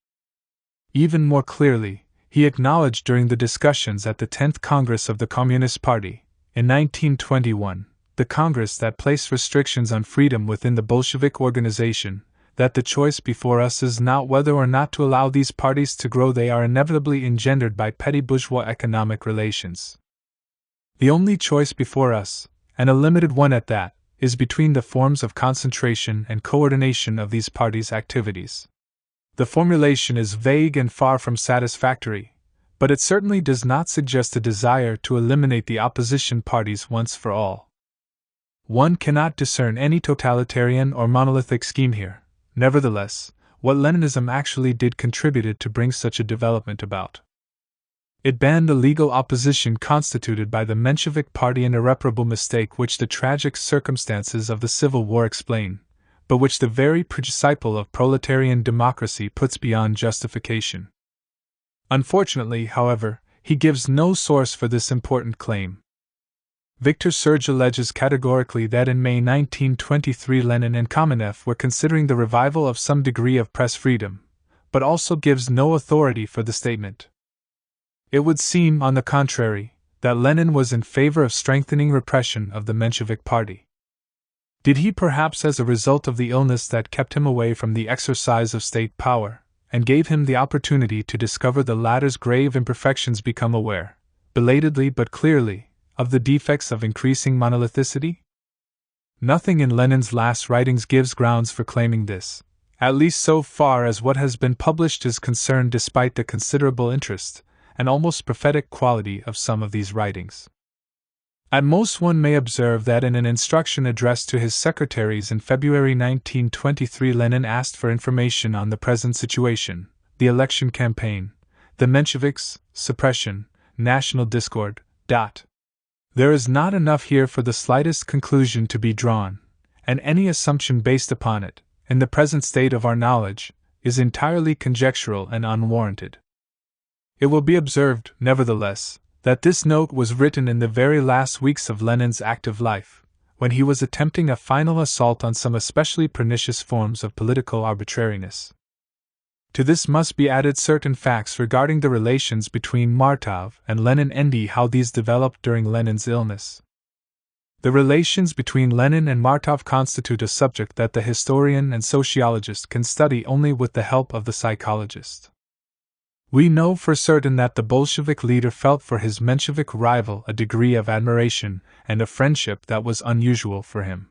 Even more clearly, he acknowledged during the discussions at the 10th Congress of the Communist Party, in 1921, the Congress that placed restrictions on freedom within the Bolshevik organization, that the choice before us is not whether or not to allow these parties to grow, they are inevitably engendered by petty bourgeois economic relations. The only choice before us, and a limited one at that, is between the forms of concentration and coordination of these parties' activities. The formulation is vague and far from satisfactory, but it certainly does not suggest a desire to eliminate the opposition parties once for all. One cannot discern any totalitarian or monolithic scheme here. Nevertheless, what Leninism actually did contributed to bring such a development about. It banned the legal opposition constituted by the Menshevik Party, an irreparable mistake which the tragic circumstances of the Civil War explain, but which the very principle of proletarian democracy puts beyond justification. Unfortunately, however, he gives no source for this important claim. Victor Serge alleges categorically that in May 1923 Lenin and Kamenev were considering the revival of some degree of press freedom, but also gives no authority for the statement. It would seem, on the contrary, that Lenin was in favor of strengthening repression of the Menshevik Party. Did he perhaps as a result of the illness that kept him away from the exercise of state power, and gave him the opportunity to discover the latter's grave imperfections, become aware, belatedly but clearly, of the defects of increasing monolithicity? Nothing in Lenin's last writings gives grounds for claiming this, at least so far as what has been published is concerned, despite the considerable interest and almost prophetic quality of some of these writings. At most, one may observe that in an instruction addressed to his secretaries in February 1923, Lenin asked for information on the present situation, the election campaign, the Mensheviks, suppression, national discord. There is not enough here for the slightest conclusion to be drawn, and any assumption based upon it, in the present state of our knowledge, is entirely conjectural and unwarranted. It will be observed, nevertheless, that this note was written in the very last weeks of Lenin's active life, when he was attempting a final assault on some especially pernicious forms of political arbitrariness. To this must be added certain facts regarding the relations between Martov and Lenin and how these developed during Lenin's illness. The relations between Lenin and Martov constitute a subject that the historian and sociologist can study only with the help of the psychologist. We know for certain that the Bolshevik leader felt for his Menshevik rival a degree of admiration and a friendship that was unusual for him.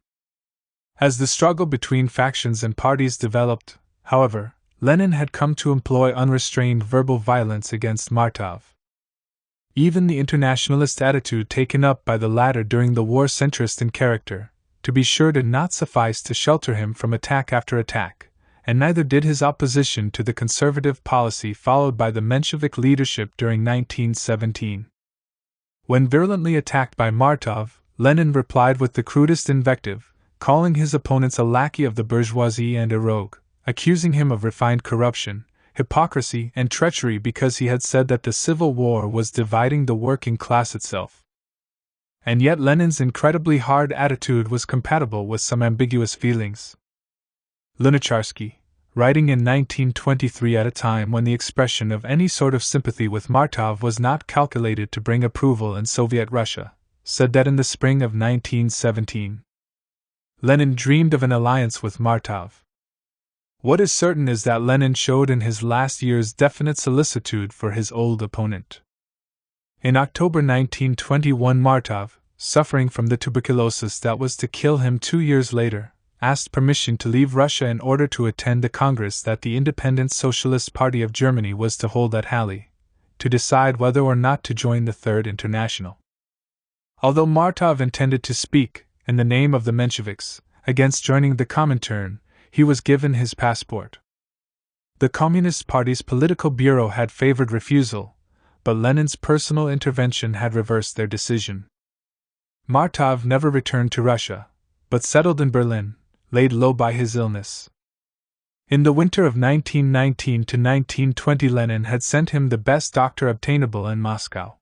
As the struggle between factions and parties developed, however, Lenin had come to employ unrestrained verbal violence against Martov. Even the internationalist attitude taken up by the latter during the war, centrist in character, to be sure did not suffice to shelter him from attack after attack, and neither did his opposition to the conservative policy followed by the Menshevik leadership during 1917. When virulently attacked by Martov, Lenin replied with the crudest invective, calling his opponents a lackey of the bourgeoisie and a rogue, accusing him of refined corruption, hypocrisy, and treachery because he had said that the Civil War was dividing the working class itself. And yet Lenin's incredibly hard attitude was compatible with some ambiguous feelings. Lunacharsky, writing in 1923 at a time when the expression of any sort of sympathy with Martov was not calculated to bring approval in Soviet Russia, said that in the spring of 1917, Lenin dreamed of an alliance with Martov. What is certain is that Lenin showed in his last years definite solicitude for his old opponent. In October 1921, Martov, suffering from the tuberculosis that was to kill him 2 years later, asked permission to leave Russia in order to attend the Congress that the Independent Socialist Party of Germany was to hold at Halle, to decide whether or not to join the Third International. Although Martov intended to speak, in the name of the Mensheviks, against joining the Comintern, he was given his passport. The Communist Party's political bureau had favored refusal, but Lenin's personal intervention had reversed their decision. Martov never returned to Russia, but settled in Berlin, laid low by his illness. In the winter of 1919 to 1920, Lenin had sent him the best doctor obtainable in Moscow.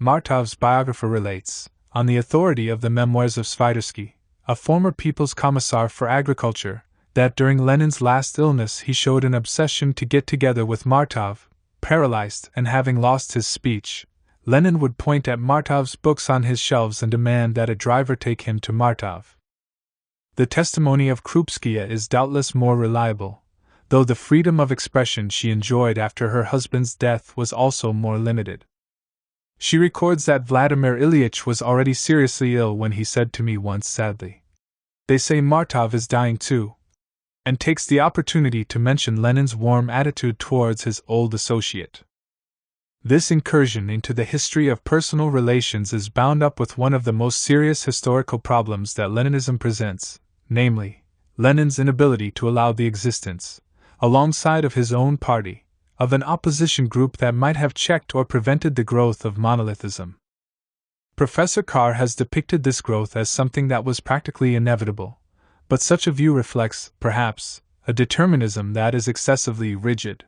Martov's biographer relates, on the authority of the memoirs of Svidersky, a former People's Commissar for Agriculture, that during Lenin's last illness he showed an obsession to get together with Martov. Paralyzed and having lost his speech, Lenin would point at Martov's books on his shelves and demand that a driver take him to Martov. The testimony of Krupskaya is doubtless more reliable, though the freedom of expression she enjoyed after her husband's death was also more limited. She records that Vladimir Ilyich was already seriously ill when he said to me once sadly, "They say Martov is dying too," and takes the opportunity to mention Lenin's warm attitude towards his old associate. This incursion into the history of personal relations is bound up with one of the most serious historical problems that Leninism presents, namely, Lenin's inability to allow the existence, alongside of his own party, of an opposition group that might have checked or prevented the growth of monolithism. Professor Carr has depicted this growth as something that was practically inevitable, but such a view reflects, perhaps, a determinism that is excessively rigid.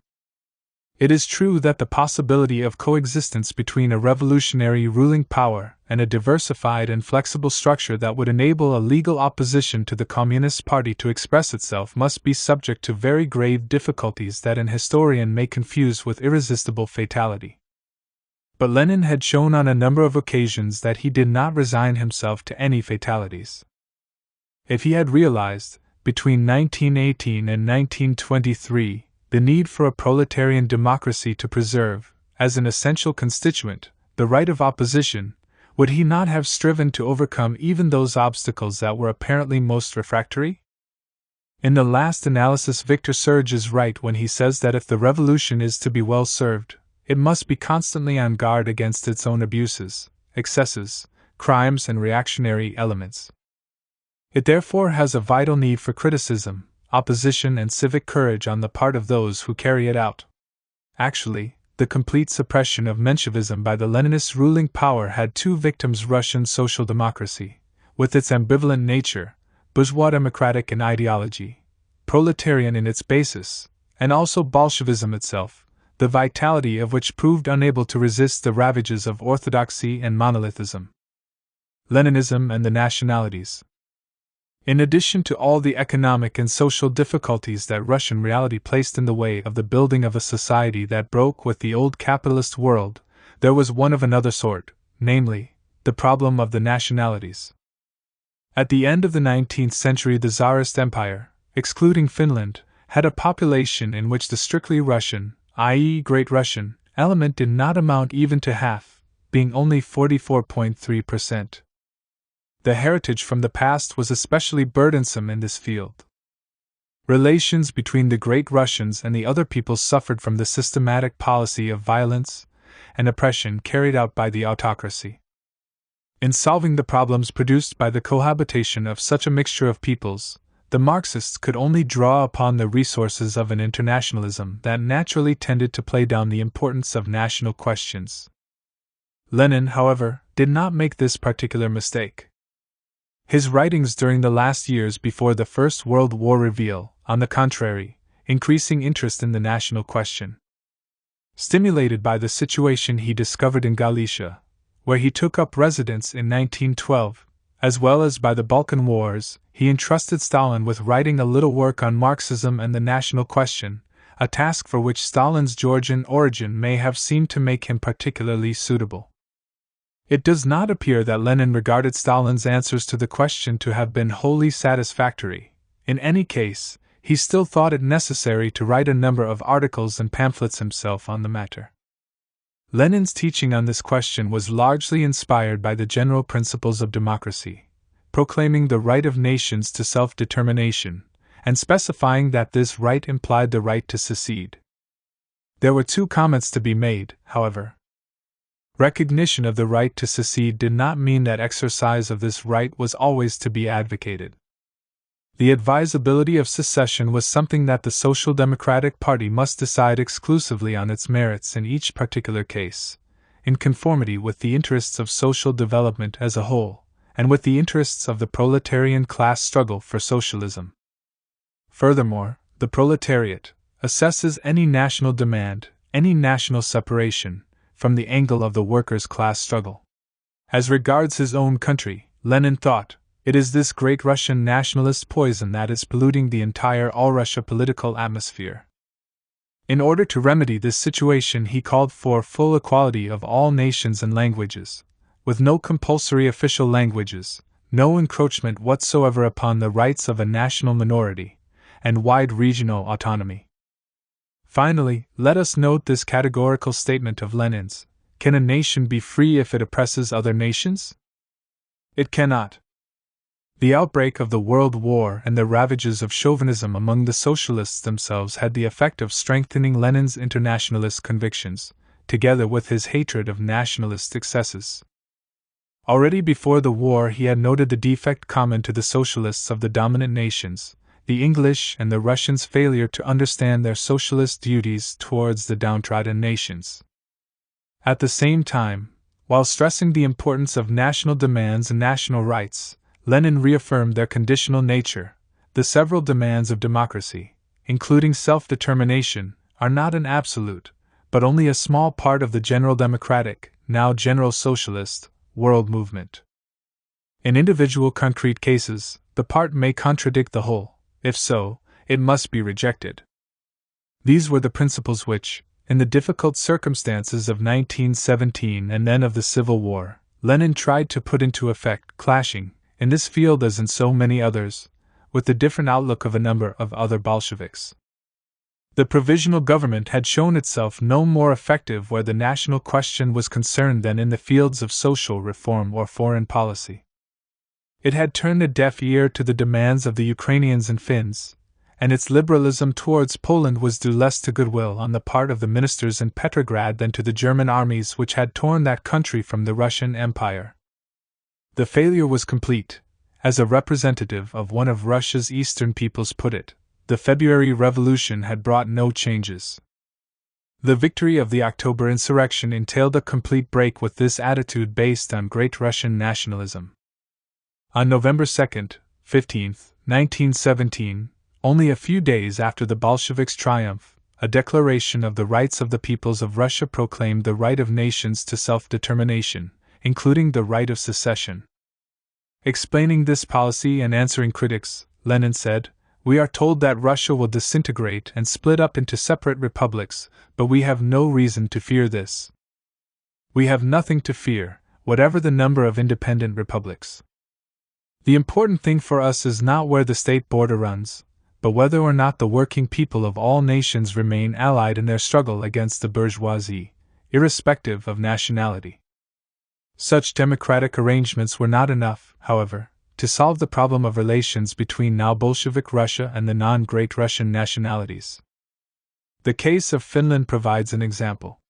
It is true that the possibility of coexistence between a revolutionary ruling power and a diversified and flexible structure that would enable a legal opposition to the Communist Party to express itself must be subject to very grave difficulties that an historian may confuse with irresistible fatality. But Lenin had shown on a number of occasions that he did not resign himself to any fatalities. If he had realized, between 1918 and 1923, the need for a proletarian democracy to preserve, as an essential constituent, the right of opposition, would he not have striven to overcome even those obstacles that were apparently most refractory? In the last analysis, Victor Serge is right when he says that if the revolution is to be well served, it must be constantly on guard against its own abuses, excesses, crimes, and reactionary elements. It therefore has a vital need for criticism, opposition, and civic courage on the part of those who carry it out. Actually, the complete suppression of Menshevism by the Leninist ruling power had two victims: Russian social democracy, with its ambivalent nature, bourgeois democratic in ideology, proletarian in its basis, and also Bolshevism itself, the vitality of which proved unable to resist the ravages of orthodoxy and monolithism. Leninism and the nationalities. In addition to all the economic and social difficulties that Russian reality placed in the way of the building of a society that broke with the old capitalist world, there was one of another sort, namely, the problem of the nationalities. At the end of the 19th century, the Tsarist Empire, excluding Finland, had a population in which the strictly Russian, i.e. Great Russian, element did not amount even to half, being only 44.3%. The heritage from the past was especially burdensome in this field. Relations between the Great Russians and the other peoples suffered from the systematic policy of violence and oppression carried out by the autocracy. In solving the problems produced by the cohabitation of such a mixture of peoples, the Marxists could only draw upon the resources of an internationalism that naturally tended to play down the importance of national questions. Lenin, however, did not make this particular mistake. His writings during the last years before the First World War reveal, on the contrary, increasing interest in the national question. Stimulated by the situation he discovered in Galicia, where he took up residence in 1912, As well as by the Balkan Wars, he entrusted Stalin with writing a little work on Marxism and the national question, a task for which Stalin's Georgian origin may have seemed to make him particularly suitable. It does not appear that Lenin regarded Stalin's answers to the question to have been wholly satisfactory. In any case, he still thought it necessary to write a number of articles and pamphlets himself on the matter. Lenin's teaching on this question was largely inspired by the general principles of democracy, proclaiming the right of nations to self-determination, and specifying that this right implied the right to secede. There were two comments to be made, however. Recognition of the right to secede did not mean that exercise of this right was always to be advocated. The advisability of secession was something that the Social Democratic Party must decide exclusively on its merits in each particular case, in conformity with the interests of social development as a whole, and with the interests of the proletarian class struggle for socialism. Furthermore, the proletariat assesses any national demand, any national separation, from the angle of the workers' class struggle. As regards his own country, Lenin thought, it is this great Russian nationalist poison that is polluting the entire all-Russia political atmosphere. In order to remedy this situation, he called for full equality of all nations and languages, with no compulsory official languages, no encroachment whatsoever upon the rights of a national minority, and wide regional autonomy. Finally, let us note this categorical statement of Lenin's: can a nation be free if it oppresses other nations? It cannot. The outbreak of the World War and the ravages of chauvinism among the socialists themselves had the effect of strengthening Lenin's internationalist convictions, together with his hatred of nationalist excesses. Already before the war he had noted the defect common to the socialists of the dominant nations, the English and the Russians' failure to understand their socialist duties towards the downtrodden nations. At the same time, while stressing the importance of national demands and national rights, Lenin reaffirmed their conditional nature. The several demands of democracy, including self-determination, are not an absolute, but only a small part of the general democratic, now general socialist, world movement. In individual concrete cases, the part may contradict the whole. If so, it must be rejected. These were the principles which, in the difficult circumstances of 1917 and then of the Civil War, Lenin tried to put into effect, clashing, in this field as in so many others, with the different outlook of a number of other Bolsheviks. The provisional government had shown itself no more effective where the national question was concerned than in the fields of social reform or foreign policy. It had turned a deaf ear to the demands of the Ukrainians and Finns, and its liberalism towards Poland was due less to goodwill on the part of the ministers in Petrograd than to the German armies which had torn that country from the Russian Empire. The failure was complete. As a representative of one of Russia's eastern peoples put it, the February Revolution had brought no changes. The victory of the October insurrection entailed a complete break with this attitude based on great Russian nationalism. On November 2nd, 15th, 1917, only a few days after the Bolsheviks' triumph, a declaration of the rights of the peoples of Russia proclaimed the right of nations to self-determination, including the right of secession. Explaining this policy and answering critics, Lenin said, "We are told that Russia will disintegrate and split up into separate republics, but we have no reason to fear this. We have nothing to fear, whatever the number of independent republics. The important thing for us is not where the state border runs, but whether or not the working people of all nations remain allied in their struggle against the bourgeoisie, irrespective of nationality." Such democratic arrangements were not enough, however, to solve the problem of relations between now Bolshevik Russia and the non-Great Russian nationalities. The case of Finland provides an example.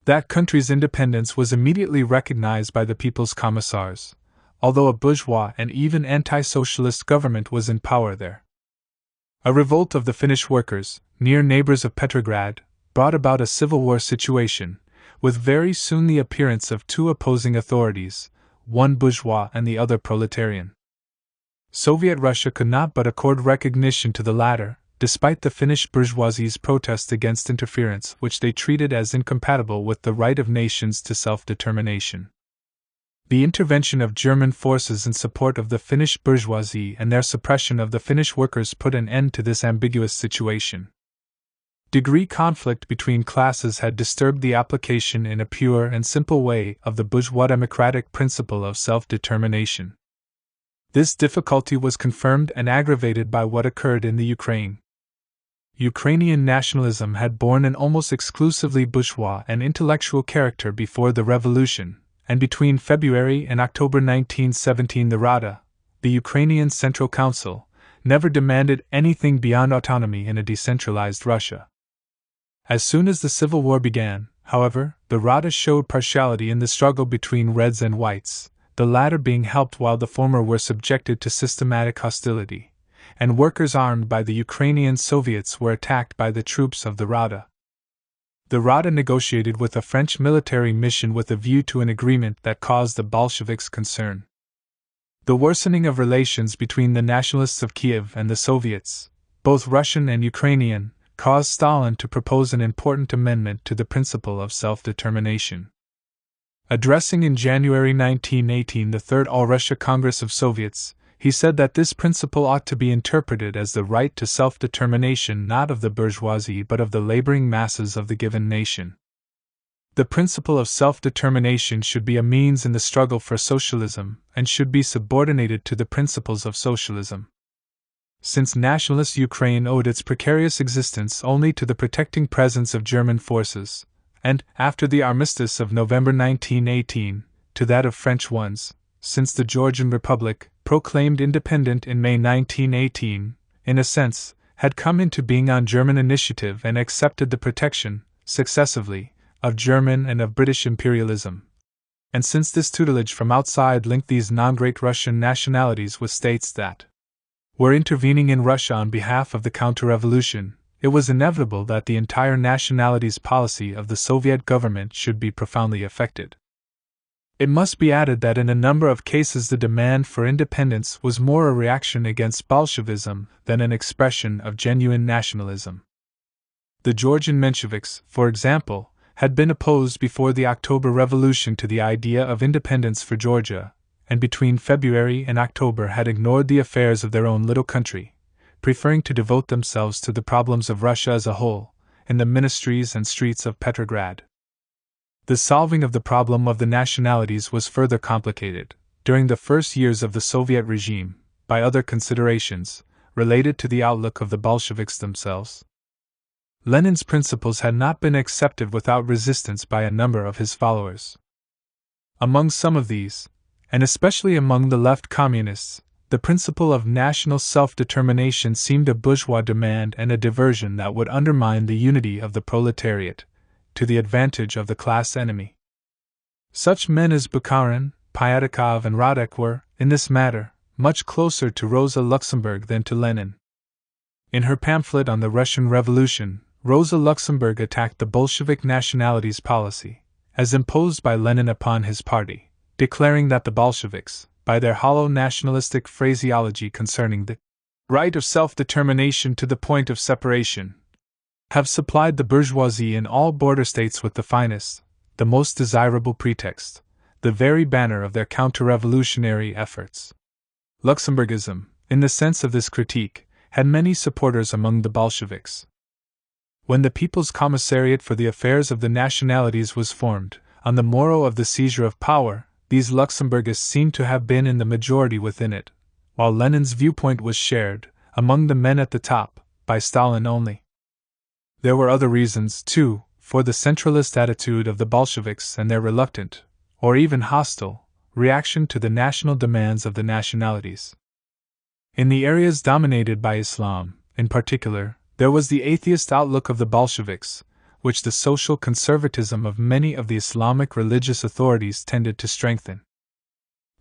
That country's independence was immediately recognized by the People's Commissars, although a bourgeois and even anti-socialist government was in power there. A revolt of the Finnish workers, near neighbors of Petrograd, brought about a civil war situation, with very soon the appearance of two opposing authorities, one bourgeois and the other proletarian. Soviet Russia could not but accord recognition to the latter, despite the Finnish bourgeoisie's protest against interference which they treated as incompatible with the right of nations to self-determination. The intervention of German forces in support of the Finnish bourgeoisie and their suppression of the Finnish workers put an end to this ambiguous situation. Degree conflict between classes had disturbed the application in a pure and simple way of the bourgeois democratic principle of self-determination. This difficulty was confirmed and aggravated by what occurred in the Ukraine. Ukrainian nationalism had borne an almost exclusively bourgeois and intellectual character before the revolution, and between February and October 1917 the Rada, the Ukrainian Central Council, never demanded anything beyond autonomy in a decentralized Russia. As soon as the Civil War began, however, the Rada showed partiality in the struggle between Reds and Whites, the latter being helped while the former were subjected to systematic hostility, and workers armed by the Ukrainian Soviets were attacked by the troops of the Rada. The Rada negotiated with a French military mission with a view to an agreement that caused the Bolsheviks concern. The worsening of relations between the nationalists of Kiev and the Soviets, both Russian and Ukrainian, caused Stalin to propose an important amendment to the principle of self-determination. Addressing in January 1918 the Third All-Russia Congress of Soviets, he said that this principle ought to be interpreted as the right to self-determination not of the bourgeoisie but of the laboring masses of the given nation. The principle of self-determination should be a means in the struggle for socialism and should be subordinated to the principles of socialism. Since nationalist Ukraine owed its precarious existence only to the protecting presence of German forces, and, after the armistice of November 1918, to that of French ones, since the Georgian Republic, proclaimed independent in May 1918, in a sense, had come into being on German initiative and accepted the protection, successively, of German and of British imperialism. And since this tutelage from outside linked these non-great Russian nationalities with states that were intervening in Russia on behalf of the counter-revolution, it was inevitable that the entire nationalities policy of the Soviet government should be profoundly affected. It must be added that in a number of cases the demand for independence was more a reaction against Bolshevism than an expression of genuine nationalism. The Georgian Mensheviks, for example, had been opposed before the October Revolution to the idea of independence for Georgia, and between February and October had ignored the affairs of their own little country, preferring to devote themselves to the problems of Russia as a whole, in the ministries and streets of Petrograd. The solving of the problem of the nationalities was further complicated, during the first years of the Soviet regime, by other considerations, related to the outlook of the Bolsheviks themselves. Lenin's principles had not been accepted without resistance by a number of his followers. Among some of these, and especially among the left communists, the principle of national self-determination seemed a bourgeois demand and a diversion that would undermine the unity of the proletariat, to the advantage of the class enemy. Such men as Bukharin, Pyatakov, and Radek were, in this matter, much closer to Rosa Luxemburg than to Lenin. In her pamphlet on the Russian Revolution, Rosa Luxemburg attacked the Bolshevik nationalities policy, as imposed by Lenin upon his party, declaring that the Bolsheviks, by their hollow nationalistic phraseology concerning the right of self-determination to the point of separation, have supplied the bourgeoisie in all border states with the finest, the most desirable pretext, the very banner of their counter-revolutionary efforts. Luxemburgism, in the sense of this critique, had many supporters among the Bolsheviks. When the People's Commissariat for the Affairs of the Nationalities was formed, on the morrow of the seizure of power, these Luxemburgists seem to have been in the majority within it, while Lenin's viewpoint was shared, among the men at the top, by Stalin only. There were other reasons, too, for the centralist attitude of the Bolsheviks and their reluctant, or even hostile, reaction to the national demands of the nationalities. In the areas dominated by Islam, in particular, there was the atheist outlook of the Bolsheviks, which the social conservatism of many of the Islamic religious authorities tended to strengthen.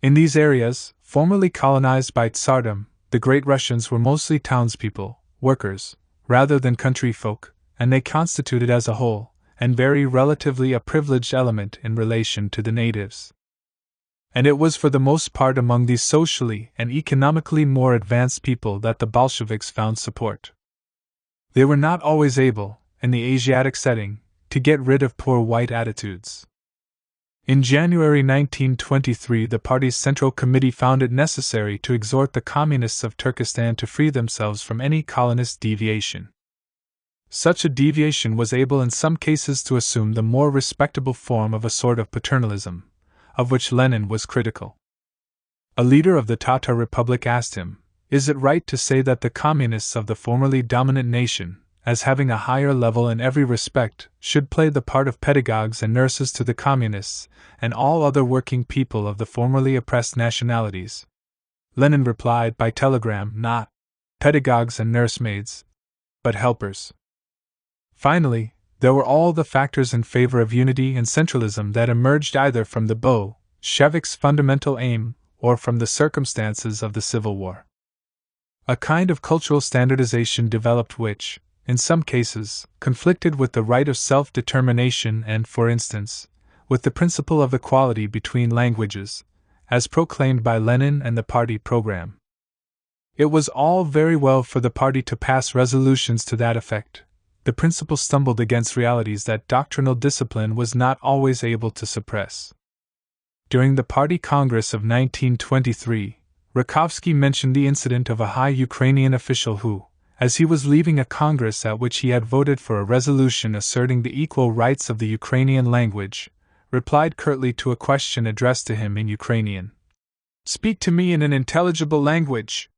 In these areas, formerly colonized by Tsardom, the Great Russians were mostly townspeople, workers, rather than country folk, and they constituted as a whole, and very relatively a privileged element in relation to the natives. And it was for the most part among these socially and economically more advanced people that the Bolsheviks found support. They were not always able, in the Asiatic setting, to get rid of poor white attitudes. In January 1923, the party's Central Committee found it necessary to exhort the communists of Turkestan to free themselves from any colonist deviation. Such a deviation was able in some cases to assume the more respectable form of a sort of paternalism, of which Lenin was critical. A leader of the Tatar Republic asked him, "Is it right to say that the communists of the formerly dominant nation, as having a higher level in every respect, should play the part of pedagogues and nurses to the communists, and all other working people of the formerly oppressed nationalities?" Lenin replied by telegram, "Not pedagogues and nursemaids, but helpers." Finally, there were all the factors in favor of unity and centralism that emerged either from the Bolsheviks' fundamental aim or from the circumstances of the Civil War. A kind of cultural standardization developed which, in some cases, conflicted with the right of self-determination and, for instance, with the principle of equality between languages, as proclaimed by Lenin and the party program. It was all very well for the party to pass resolutions to that effect. The principle stumbled against realities that doctrinal discipline was not always able to suppress. During the Party Congress of 1923, Rakovsky mentioned the incident of a high Ukrainian official who, as he was leaving a Congress at which he had voted for a resolution asserting the equal rights of the Ukrainian language, replied curtly to a question addressed to him in Ukrainian, "Speak to me in an intelligible language."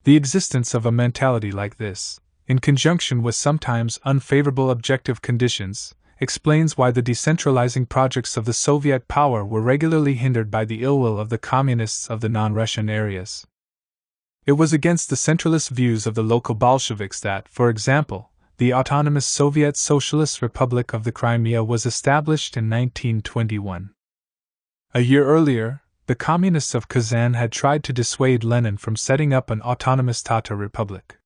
The existence of a mentality like this, in conjunction with sometimes unfavorable objective conditions, explains why the decentralizing projects of the Soviet power were regularly hindered by the ill will of the communists of the non-Russian areas. It was against the centralist views of the local Bolsheviks that, for example, the autonomous Soviet Socialist Republic of the Crimea was established in 1921. A year earlier, the communists of Kazan had tried to dissuade Lenin from setting up an autonomous Tatar republic.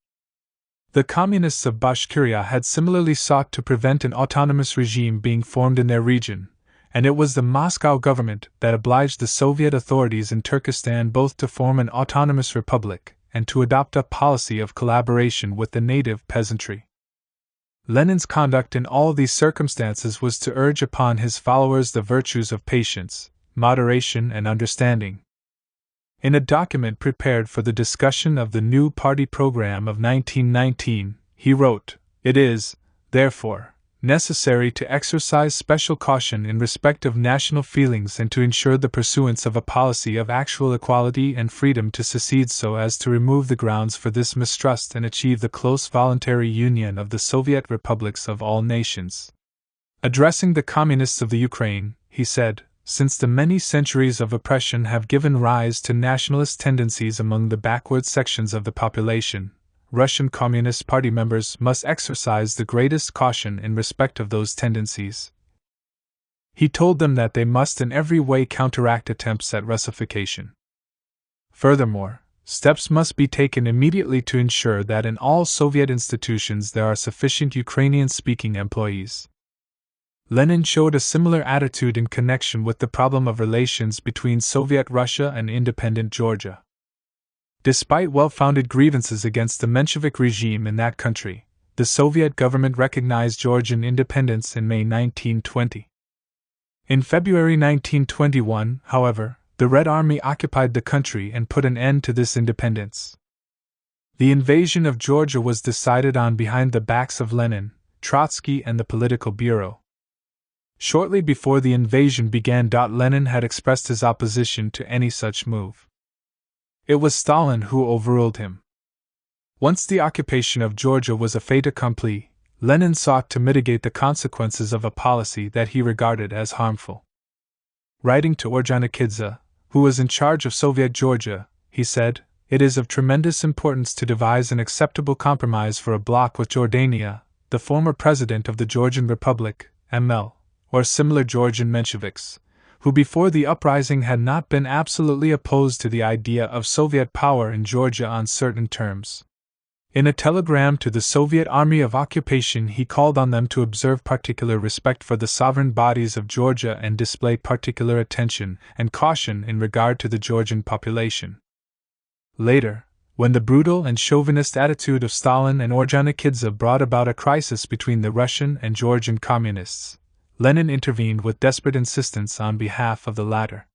The communists of Bashkiria had similarly sought to prevent an autonomous regime being formed in their region, and it was the Moscow government that obliged the Soviet authorities in Turkestan both to form an autonomous republic and to adopt a policy of collaboration with the native peasantry. Lenin's conduct in all these circumstances was to urge upon his followers the virtues of patience, moderation, and understanding. In a document prepared for the discussion of the new party program of 1919, he wrote, "It is, therefore, necessary to exercise special caution in respect of national feelings and to ensure the pursuance of a policy of actual equality and freedom to secede so as to remove the grounds for this mistrust and achieve the close voluntary union of the Soviet republics of all nations." Addressing the communists of the Ukraine, he said, "Since the many centuries of oppression have given rise to nationalist tendencies among the backward sections of the population, Russian Communist Party members must exercise the greatest caution in respect of those tendencies." He told them that they must in every way counteract attempts at Russification. Furthermore, steps must be taken immediately to ensure that in all Soviet institutions there are sufficient Ukrainian-speaking employees. Lenin showed a similar attitude in connection with the problem of relations between Soviet Russia and independent Georgia. Despite well-founded grievances against the Menshevik regime in that country, the Soviet government recognized Georgian independence in May 1920. In February 1921, however, the Red Army occupied the country and put an end to this independence. The invasion of Georgia was decided on behind the backs of Lenin, Trotsky, and the Political Bureau. Shortly before the invasion began, Lenin had expressed his opposition to any such move. It was Stalin who overruled him. Once the occupation of Georgia was a fait accompli, Lenin sought to mitigate the consequences of a policy that he regarded as harmful. Writing to Ordzhonikidze, who was in charge of Soviet Georgia, he said, "It is of tremendous importance to devise an acceptable compromise for a bloc with Jordania, the former president of the Georgian Republic, ML, or similar Georgian Mensheviks, who before the uprising had not been absolutely opposed to the idea of Soviet power in Georgia on certain terms." In a telegram to the Soviet Army of Occupation, he called on them to observe particular respect for the sovereign bodies of Georgia and display particular attention and caution in regard to the Georgian population. Later, when the brutal and chauvinist attitude of Stalin and Ordzhonikidze brought about a crisis between the Russian and Georgian communists, Lenin intervened with desperate insistence on behalf of the latter.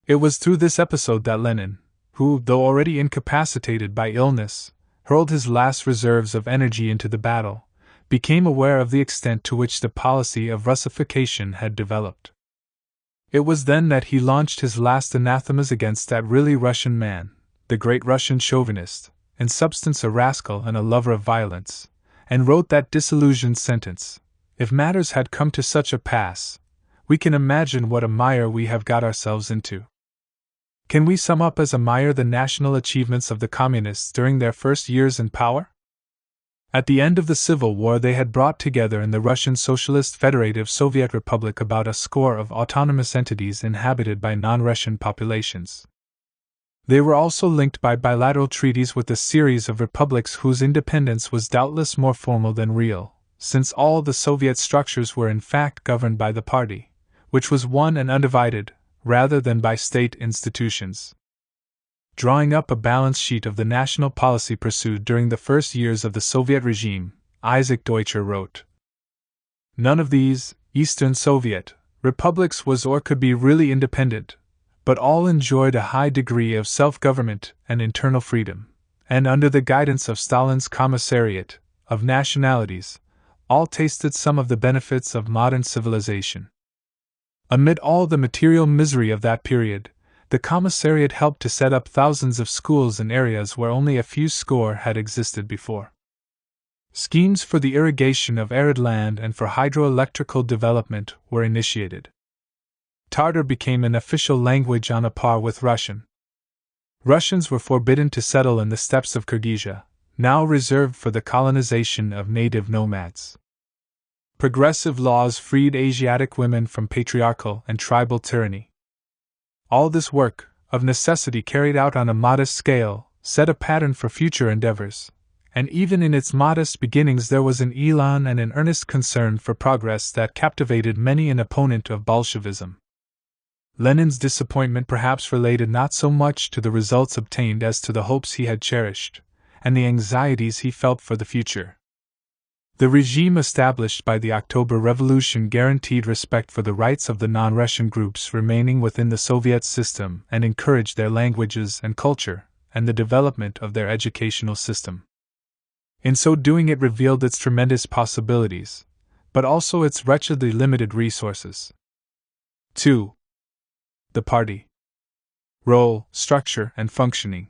It was through this episode that Lenin, who, though already incapacitated by illness, hurled his last reserves of energy into the battle, became aware of the extent to which the policy of Russification had developed. It was then that he launched his last anathemas against that really Russian man, the great Russian chauvinist, in substance a rascal and a lover of violence, and wrote that disillusioned sentence: "If matters had come to such a pass, we can imagine what a mire we have got ourselves into." Can we sum up as a mire the national achievements of the Communists during their first years in power? At the end of the Civil War, they had brought together in the Russian Socialist Federative Soviet Republic about a score of autonomous entities inhabited by non-Russian populations. They were also linked by bilateral treaties with a series of republics whose independence was doubtless more formal than real, since all the Soviet structures were in fact governed by the party, which was one and undivided, rather than by state institutions. Drawing up a balance sheet of the national policy pursued during the first years of the Soviet regime, Isaac Deutscher wrote, "None of these Eastern Soviet republics was or could be really independent, but all enjoyed a high degree of self-government and internal freedom, and under the guidance of Stalin's Commissariat of Nationalities, all tasted some of the benefits of modern civilization. Amid all the material misery of that period, the Commissariat helped to set up thousands of schools in areas where only a few score had existed before. Schemes for the irrigation of arid land and for hydroelectrical development were initiated. Tatar became an official language on a par with Russian. Russians were forbidden to settle in the steppes of Kyrgyzia, now reserved for the colonization of native nomads. Progressive laws freed Asiatic women from patriarchal and tribal tyranny. All this work, of necessity carried out on a modest scale, set a pattern for future endeavors, and even in its modest beginnings there was an elan and an earnest concern for progress that captivated many an opponent of Bolshevism. Lenin's disappointment perhaps related not so much to the results obtained as to the hopes he had cherished, and the anxieties he felt for the future. The regime established by the October Revolution guaranteed respect for the rights of the non-Russian groups remaining within the Soviet system and encouraged their languages and culture, and the development of their educational system. In so doing, it revealed its tremendous possibilities, but also its wretchedly limited resources. 2. The party. Role, structure, and functioning.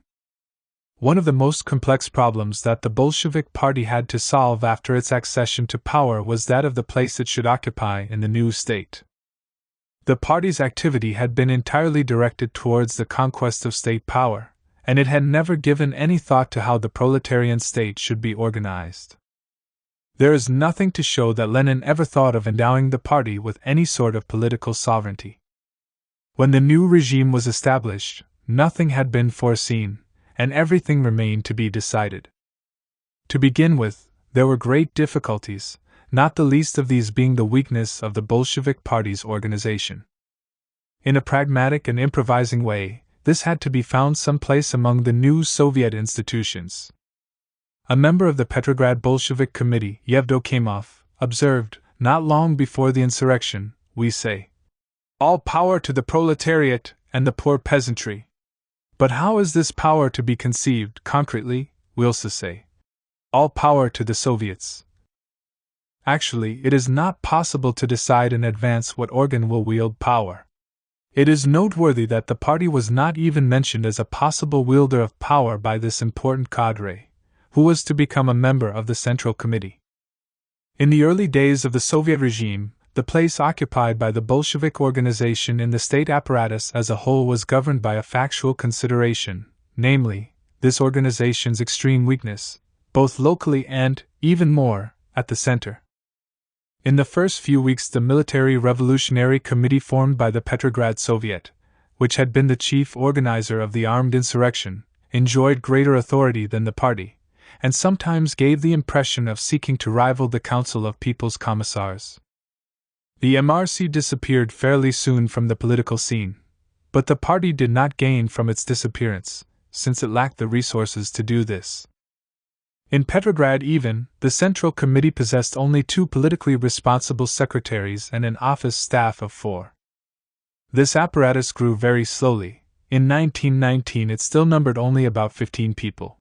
One of the most complex problems that the Bolshevik Party had to solve after its accession to power was that of the place it should occupy in the new state. The party's activity had been entirely directed towards the conquest of state power, and it had never given any thought to how the proletarian state should be organized. There is nothing to show that Lenin ever thought of endowing the party with any sort of political sovereignty. When the new regime was established, nothing had been foreseen, and everything remained to be decided. To begin with, there were great difficulties, not the least of these being the weakness of the Bolshevik Party's organization. In a pragmatic and improvising way, this had to be found someplace among the new Soviet institutions. A member of the Petrograd Bolshevik Committee, Yevdokimov, observed, not long before the insurrection, we say, "All power to the proletariat and the poor peasantry." But how is this power to be conceived concretely? We'll say, all power to the Soviets. Actually, it is not possible to decide in advance what organ will wield power. It is noteworthy that the party was not even mentioned as a possible wielder of power by this important cadre, who was to become a member of the Central Committee. In the early days of the Soviet regime, the place occupied by the Bolshevik organization in the state apparatus as a whole was governed by a factual consideration, namely, this organization's extreme weakness, both locally and, even more, at the center. In the first few weeks, the Military Revolutionary Committee formed by the Petrograd Soviet, which had been the chief organizer of the armed insurrection, enjoyed greater authority than the party, and sometimes gave the impression of seeking to rival the Council of People's Commissars. The MRC disappeared fairly soon from the political scene, but the party did not gain from its disappearance, since it lacked the resources to do this. In Petrograd even, the Central Committee possessed only 2 politically responsible secretaries and an office staff of 4. This apparatus grew very slowly. In 1919 it still numbered only about 15 people.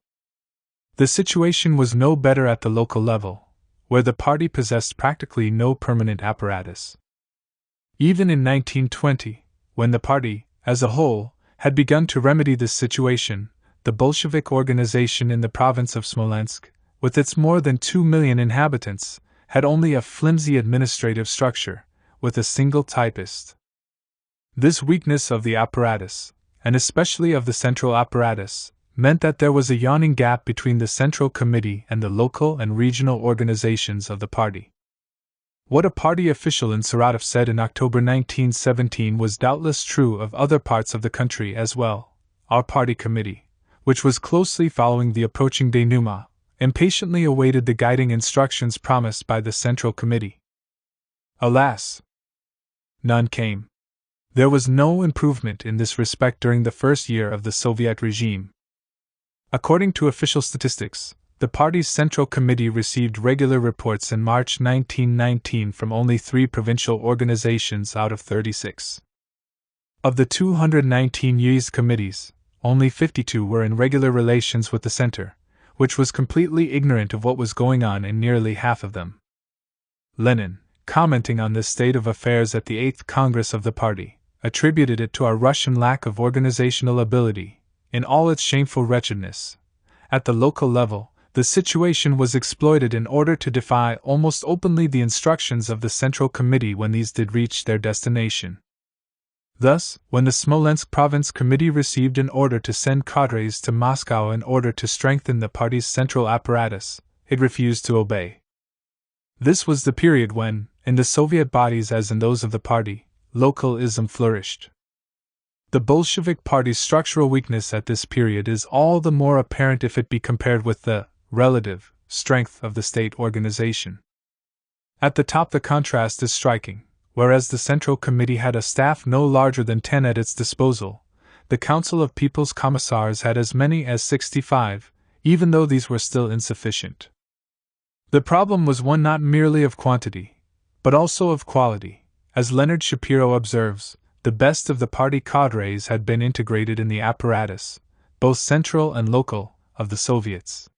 The situation was no better at the local level, where the party possessed practically no permanent apparatus. Even in 1920, when the party, as a whole, had begun to remedy this situation, the Bolshevik organization in the province of Smolensk, with its more than 2 million inhabitants, had only a flimsy administrative structure, with a single typist. This weakness of the apparatus, and especially of the central apparatus, meant that there was a yawning gap between the Central Committee and the local and regional organizations of the party. What a party official in Saratov said in October 1917 was doubtless true of other parts of the country as well. Our party committee, which was closely following the approaching denouement, impatiently awaited the guiding instructions promised by the Central Committee. Alas! None came. There was no improvement in this respect during the first year of the Soviet regime. According to official statistics, the party's Central Committee received regular reports in March 1919 from only 3 provincial organizations out of 36. Of the 219 youth committees, only 52 were in regular relations with the center, which was completely ignorant of what was going on in nearly half of them. Lenin, commenting on this state of affairs at the 8th Congress of the party, attributed it to our Russian lack of organizational ability, in all its shameful wretchedness. At the local level, the situation was exploited in order to defy almost openly the instructions of the Central Committee when these did reach their destination. Thus, when the Smolensk Province Committee received an order to send cadres to Moscow in order to strengthen the party's central apparatus, it refused to obey. This was the period when, in the Soviet bodies as in those of the party, localism flourished. The Bolshevik party's structural weakness at this period is all the more apparent if it be compared with the relative strength of the state organization. At the top the contrast is striking. Whereas the Central Committee had a staff no larger than 10 at its disposal, the Council of People's Commissars had as many as 65, even though these were still insufficient. The problem was one not merely of quantity, but also of quality. As Leonard Shapiro observes, the best of the party cadres had been integrated in the apparatus, both central and local, of the Soviets.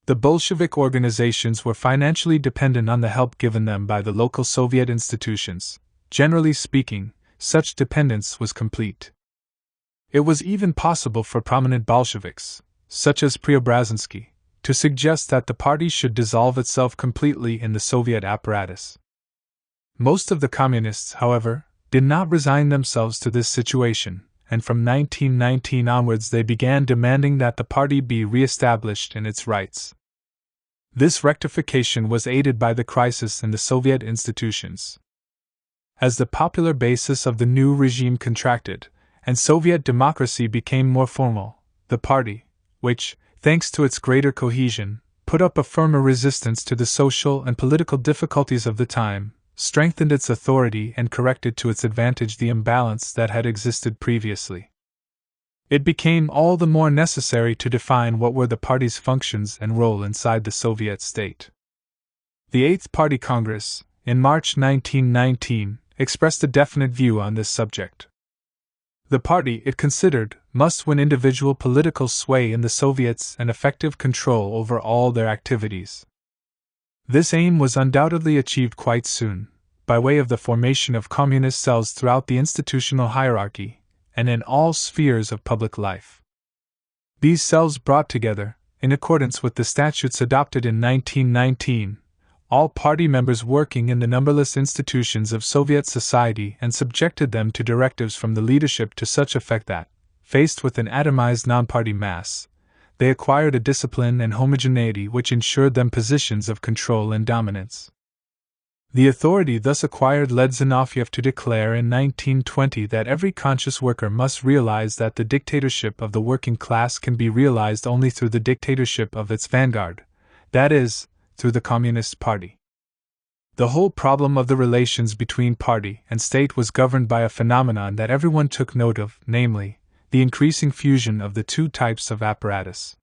The Bolshevik organizations were financially dependent on the help given them by the local Soviet institutions. Generally speaking, such dependence was complete. It was even possible for prominent Bolsheviks, such as Preobrazhensky, to suggest that the party should dissolve itself completely in the Soviet apparatus. Most of the communists, however, did not resign themselves to this situation, and from 1919 onwards they began demanding that the party be re-established in its rights. This rectification was aided by the crisis in the Soviet institutions. As the popular basis of the new regime contracted, and Soviet democracy became more formal, the party, which, thanks to its greater cohesion, put up a firmer resistance to the social and political difficulties of the time, strengthened its authority and corrected to its advantage the imbalance that had existed previously. It became all the more necessary to define what were the party's functions and role inside the Soviet state. The 8th Party Congress, in March 1919, expressed a definite view on this subject. The party, it considered, must win individual political sway in the Soviets and effective control over all their activities. This aim was undoubtedly achieved quite soon, by way of the formation of communist cells throughout the institutional hierarchy, and in all spheres of public life. These cells brought together, in accordance with the statutes adopted in 1919, all party members working in the numberless institutions of Soviet society and subjected them to directives from the leadership to such effect that, faced with an atomized non-party mass, they acquired a discipline and homogeneity which ensured them positions of control and dominance. The authority thus acquired led Zinoviev to declare in 1920 that every conscious worker must realize that the dictatorship of the working class can be realized only through the dictatorship of its vanguard, that is, through the Communist Party. The whole problem of the relations between party and state was governed by a phenomenon that everyone took note of, namely, the increasing fusion of the two types of apparatus.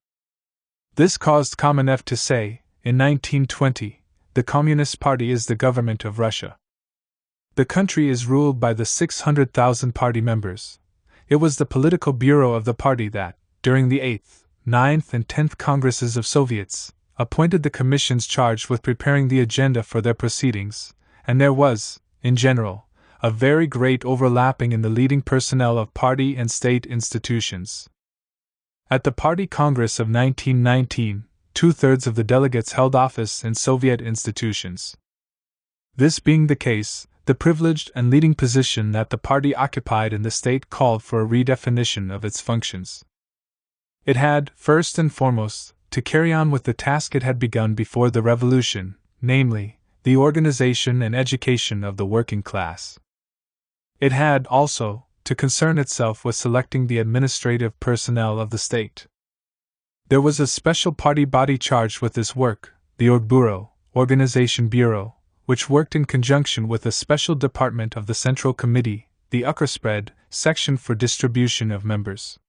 This caused Kamenev to say, in 1920, the Communist Party is the government of Russia. The country is ruled by the 600,000 party members. It was the political bureau of the party that, during the 8th, 9th, and 10th Congresses of Soviets, appointed the commissions charged with preparing the agenda for their proceedings, and there was, in general, a very great overlapping in the leading personnel of party and state institutions. At the Party Congress of 1919, 2/3 of the delegates held office in Soviet institutions. This being the case, the privileged and leading position that the party occupied in the state called for a redefinition of its functions. It had, first and foremost, to carry on with the task it had begun before the revolution, namely, the organization and education of the working class. It had, also, to concern itself with selecting the administrative personnel of the state. There was a special party body charged with this work, the Orgburo, Organization Bureau, which worked in conjunction with a special department of the Central Committee, the Ukrspread, section for distribution of members.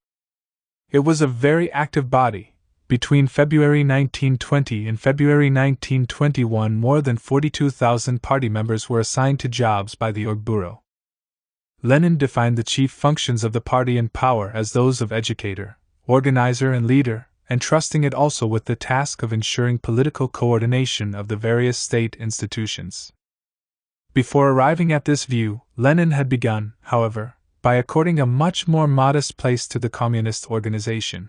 It was a very active body. Between February 1920 and February 1921, more than 42,000 party members were assigned to jobs by the Orgburo. Lenin defined the chief functions of the party in power as those of educator, organizer, and leader, entrusting it also with the task of ensuring political coordination of the various state institutions. Before arriving at this view, Lenin had begun, however, by according a much more modest place to the communist organization.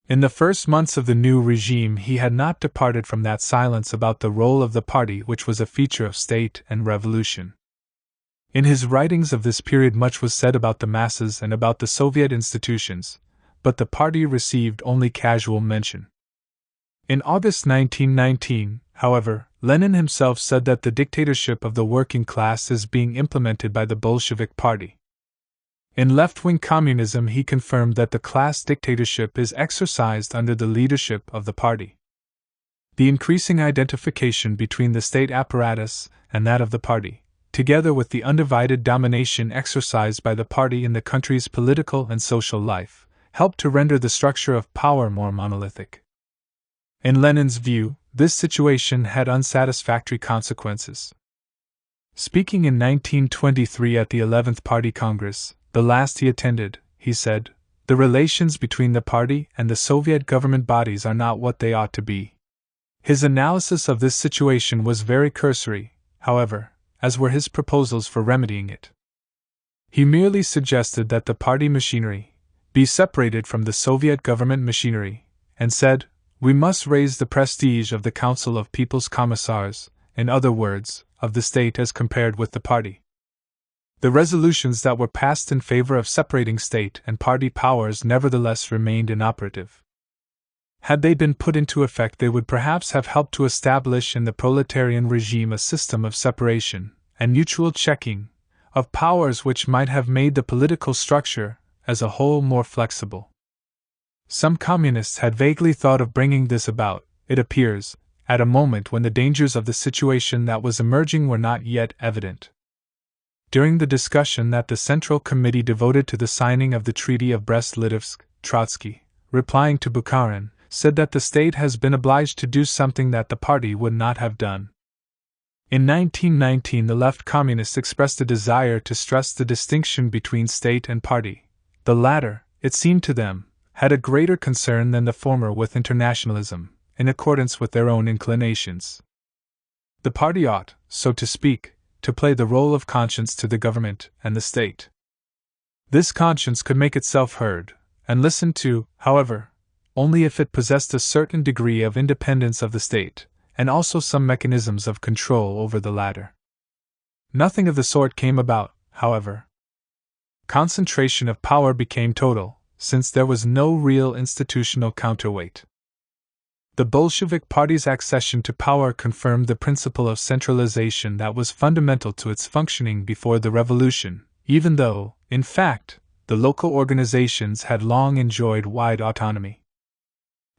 In the first months of the new regime, he had not departed from that silence about the role of the party which was a feature of state and revolution. In his writings of this period, much was said about the masses and about the Soviet institutions, but the party received only casual mention. In August 1919, however, Lenin himself said that the dictatorship of the working class is being implemented by the Bolshevik Party. In left-wing communism, he confirmed that the class dictatorship is exercised under the leadership of the party. The increasing identification between the state apparatus and that of the party, together with the undivided domination exercised by the party in the country's political and social life, helped to render the structure of power more monolithic. In Lenin's view, this situation had unsatisfactory consequences. Speaking in 1923 at the 11th Party Congress, the last he attended, he said, "The relations between the party and the Soviet government bodies are not what they ought to be." His analysis of this situation was very cursory, however, as were his proposals for remedying it. He merely suggested that the party machinery be separated from the Soviet government machinery, and said, "We must raise the prestige of the Council of People's Commissars, in other words, of the state as compared with the party." The resolutions that were passed in favor of separating state and party powers nevertheless remained inoperative. Had they been put into effect, they would perhaps have helped to establish in the proletarian regime a system of separation and mutual checking of powers which might have made the political structure as a whole more flexible. Some communists had vaguely thought of bringing this about, it appears, at a moment when the dangers of the situation that was emerging were not yet evident. During the discussion that the Central Committee devoted to the signing of the Treaty of Brest-Litovsk, Trotsky, replying to Bukharin, said that the state has been obliged to do something that the party would not have done. In 1919, the left communists expressed a desire to stress the distinction between state and party. The latter, it seemed to them, had a greater concern than the former with internationalism, in accordance with their own inclinations. The party ought, so to speak, to play the role of conscience to the government and the state. This conscience could make itself heard, and listened to, however, only if it possessed a certain degree of independence of the state, and also some mechanisms of control over the latter. Nothing of the sort came about, however. Concentration of power became total, since there was no real institutional counterweight. The Bolshevik Party's accession to power confirmed the principle of centralization that was fundamental to its functioning before the revolution, even though, in fact, the local organizations had long enjoyed wide autonomy.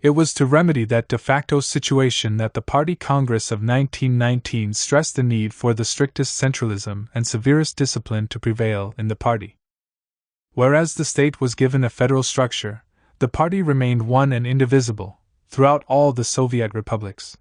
It was to remedy that de facto situation that the Party Congress of 1919 stressed the need for the strictest centralism and severest discipline to prevail in the party. Whereas the state was given a federal structure, the party remained one and indivisible, throughout all the Soviet republics.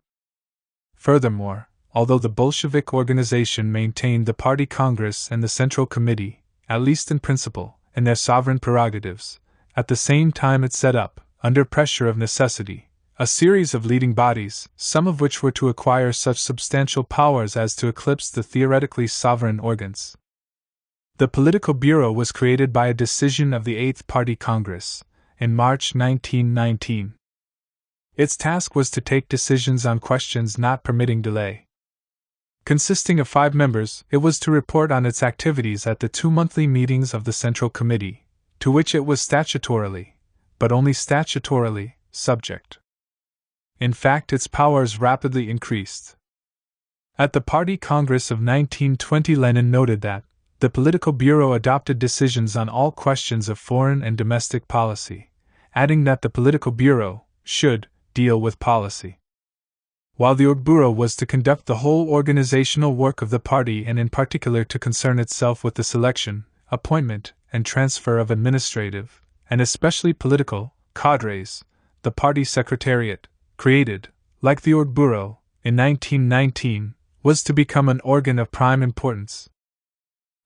Furthermore, although the Bolshevik organization maintained the Party Congress and the Central Committee, at least in principle, in their sovereign prerogatives, at the same time it set up, under pressure of necessity, a series of leading bodies, some of which were to acquire such substantial powers as to eclipse the theoretically sovereign organs. The Political Bureau was created by a decision of the Eighth Party Congress, in March 1919. Its task was to take decisions on questions not permitting delay. Consisting of 5 members, it was to report on its activities at the 2 monthly meetings of the Central Committee, to which it was statutorily, but only statutorily, subject. In fact, its powers rapidly increased. At the Party Congress of 1920, Lenin noted that the Political Bureau adopted decisions on all questions of foreign and domestic policy, adding that the Political Bureau should deal with policy, while the Orgbureau was to conduct the whole organizational work of the party and in particular to concern itself with the selection, appointment, and transfer of administrative, and especially political, cadres. The party secretariat, created, like the Orgbureau, in 1919, was to become an organ of prime importance.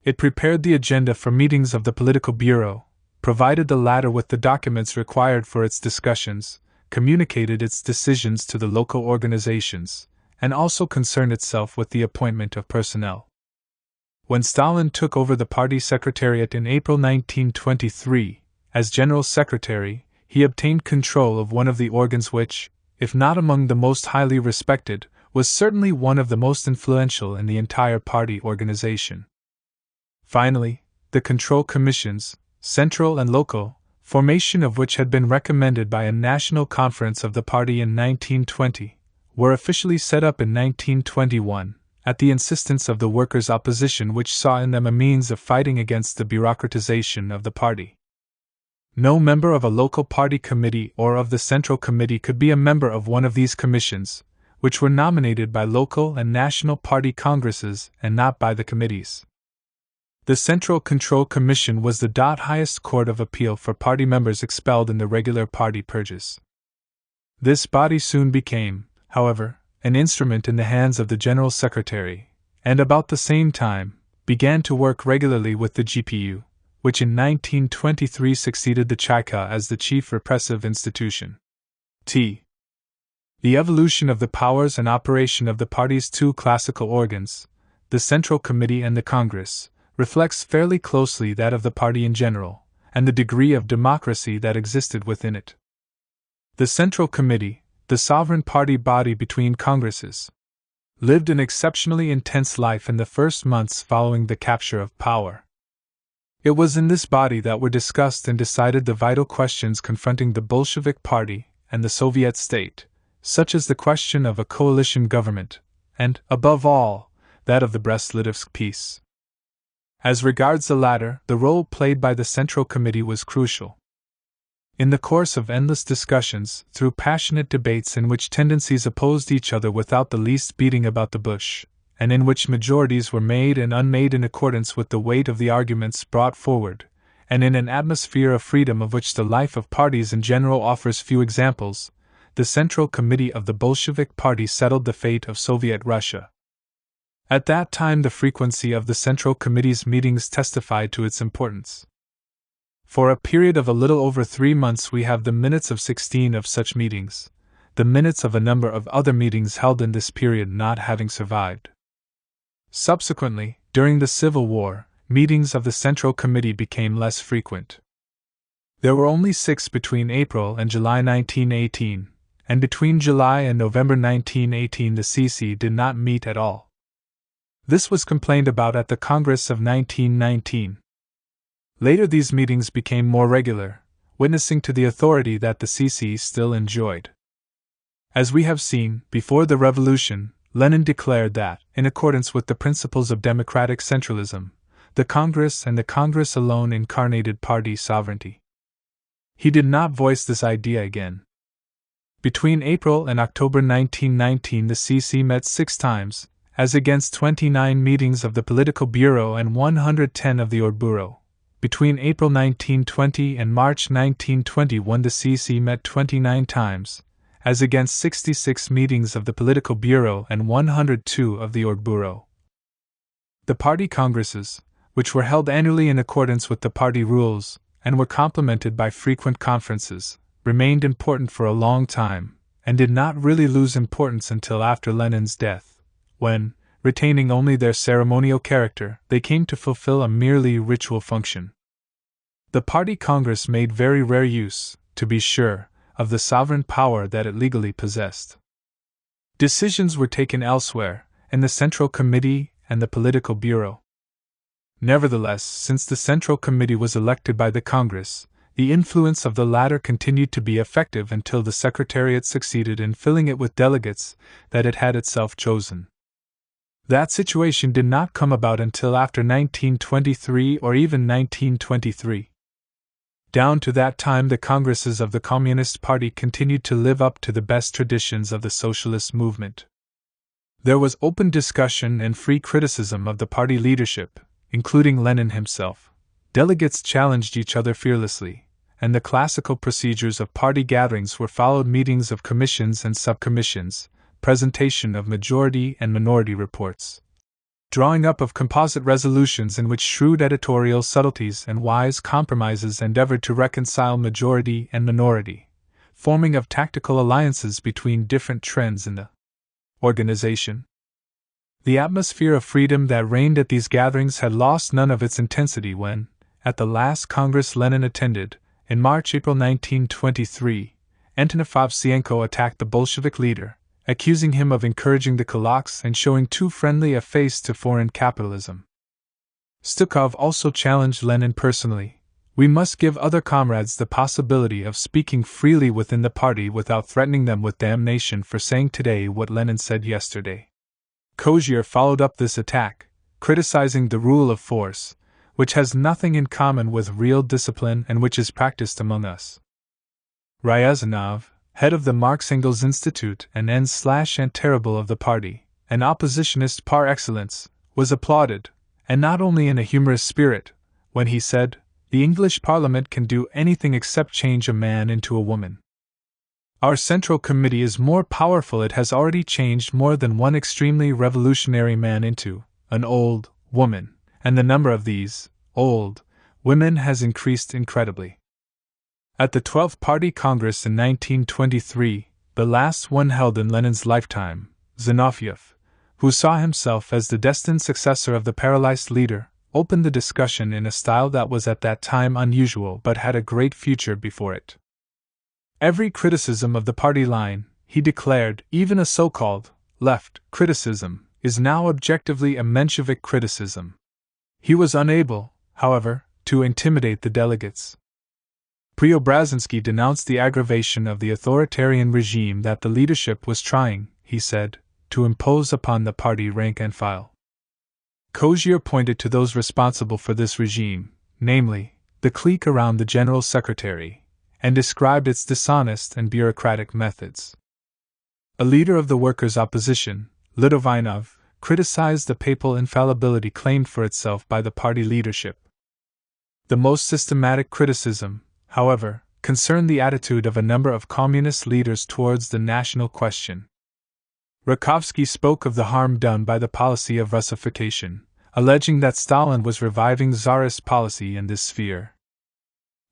It prepared the agenda for meetings of the Political Bureau, provided the latter with the documents required for its discussions, communicated its decisions to the local organizations, and also concerned itself with the appointment of personnel. When Stalin took over the party secretariat in April 1923, as General Secretary, he obtained control of one of the organs which, if not among the most highly respected, was certainly one of the most influential in the entire party organization. Finally, the control commissions, central and local, formation of which had been recommended by a national conference of the party in 1920, were officially set up in 1921, at the insistence of the workers' opposition, which saw in them a means of fighting against the bureaucratization of the party. No member of a local party committee or of the Central Committee could be a member of one of these commissions, which were nominated by local and national party congresses and not by the committees. The Central Control Commission was the highest court of appeal for party members expelled in the regular party purges. This body soon became, however, an instrument in the hands of the General Secretary, and about the same time, began to work regularly with the GPU, which in 1923 succeeded the Cheka as the chief repressive institution. The evolution of the powers and operation of the party's 2 classical organs, the Central Committee and the Congress, reflects fairly closely that of the party in general, and the degree of democracy that existed within it. The Central Committee, the sovereign party body between congresses, lived an exceptionally intense life in the first months following the capture of power. It was in this body that were discussed and decided the vital questions confronting the Bolshevik Party and the Soviet state, such as the question of a coalition government, and, above all, that of the Brest-Litovsk peace. As regards the latter, the role played by the Central Committee was crucial. In the course of endless discussions, through passionate debates in which tendencies opposed each other without the least beating about the bush, and in which majorities were made and unmade in accordance with the weight of the arguments brought forward, and in an atmosphere of freedom of which the life of parties in general offers few examples, the Central Committee of the Bolshevik Party settled the fate of Soviet Russia. At that time, the frequency of the Central Committee's meetings testified to its importance. For a period of a little over 3 months we have the minutes of 16 of such meetings, the minutes of a number of other meetings held in this period not having survived. Subsequently, during the Civil War, meetings of the Central Committee became less frequent. There were only 6 between April and July 1918, and between July and November 1918 the CC did not meet at all. This was complained about at the Congress of 1919. Later these meetings became more regular, witnessing to the authority that the CC still enjoyed. As we have seen, before the Revolution, Lenin declared that, in accordance with the principles of democratic centralism, the Congress and the Congress alone incarnated party sovereignty. He did not voice this idea again. Between April and October 1919 the CC met 6 times, as against 29 meetings of the Political Bureau and 110 of the Orgbureau. Between April 1920 and March 1921 the CC met 29 times, as against 66 meetings of the Political Bureau and 102 of the Orgbureau. The party congresses, which were held annually in accordance with the party rules, and were complemented by frequent conferences, remained important for a long time, and did not really lose importance until after Lenin's death, when, retaining only their ceremonial character, they came to fulfill a merely ritual function. The party congress made very rare use, to be sure, of the sovereign power that it legally possessed. Decisions were taken elsewhere, in the Central Committee and the Political Bureau. Nevertheless, since the Central Committee was elected by the Congress, the influence of the latter continued to be effective until the Secretariat succeeded in filling it with delegates that it had itself chosen. That situation did not come about until after 1923 or even 1923. Down to that time, the Congresses of the Communist Party continued to live up to the best traditions of the socialist movement. There was open discussion and free criticism of the party leadership, including Lenin himself. Delegates challenged each other fearlessly, and the classical procedures of party gatherings were followed: meetings of commissions and subcommissions, presentation of majority and minority reports, drawing up of composite resolutions in which shrewd editorial subtleties and wise compromises endeavored to reconcile majority and minority, forming of tactical alliances between different trends in the organization. The atmosphere of freedom that reigned at these gatherings had lost none of its intensity when, at the last Congress Lenin attended, in March-April 1923, Antonov attacked the Bolshevik leader, accusing him of encouraging the kulaks and showing too friendly a face to foreign capitalism. Stukov also challenged Lenin personally: "We must give other comrades the possibility of speaking freely within the party without threatening them with damnation for saying today what Lenin said yesterday." Kozier followed up this attack, criticizing the rule of force, which has nothing in common with real discipline and which is practiced among us. Ryazanov, head of the Marx-Engels Institute and n/terrible of the party, an oppositionist par excellence, was applauded, and not only in a humorous spirit, when he said, "The English Parliament can do anything except change a man into a woman. Our Central Committee is more powerful. It has already changed more than one extremely revolutionary man into an old woman, and the number of these old women has increased incredibly." At the 12th Party Congress in 1923, the last one held in Lenin's lifetime, Zinoviev, who saw himself as the destined successor of the paralyzed leader, opened the discussion in a style that was at that time unusual but had a great future before it. Every criticism of the party line, he declared, even a so-called left criticism, is now objectively a Menshevik criticism. He was unable, however, to intimidate the delegates. Preobrazhensky denounced the aggravation of the authoritarian regime that the leadership was trying, he said, to impose upon the party rank and file. Kozier pointed to those responsible for this regime, namely, the clique around the General Secretary, and described its dishonest and bureaucratic methods. A leader of the workers' opposition, Litovinoff, criticized the papal infallibility claimed for itself by the party leadership. The most systematic criticism, however, concerned the attitude of a number of communist leaders towards the national question. Rakovsky spoke of the harm done by the policy of Russification, alleging that Stalin was reviving Tsarist policy in this sphere.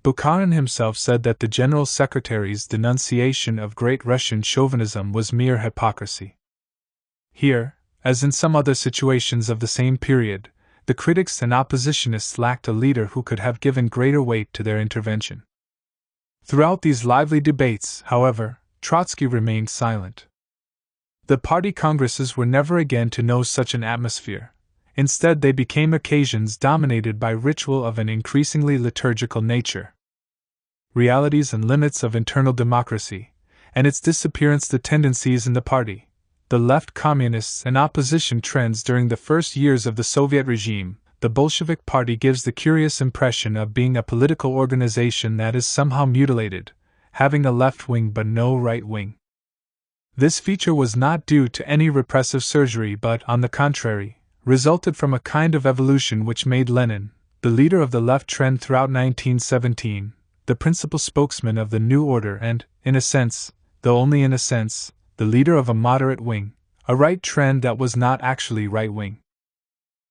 Bukharin himself said that the General Secretary's denunciation of Great Russian chauvinism was mere hypocrisy. Here, as in some other situations of the same period, the critics and oppositionists lacked a leader who could have given greater weight to their intervention. Throughout these lively debates, however, Trotsky remained silent. The party congresses were never again to know such an atmosphere. Instead, they became occasions dominated by ritual of an increasingly liturgical nature. Realities and limits of internal democracy, and its disappearance. The tendencies in the party, the left communists and opposition trends during the first years of the Soviet regime. The Bolshevik Party gives the curious impression of being a political organization that is somehow mutilated, having a left wing but no right wing. This feature was not due to any repressive surgery but, on the contrary, resulted from a kind of evolution which made Lenin, the leader of the left trend throughout 1917, the principal spokesman of the new order and, in a sense, the though only in a sense, the leader of a moderate wing, a right trend that was not actually right-wing.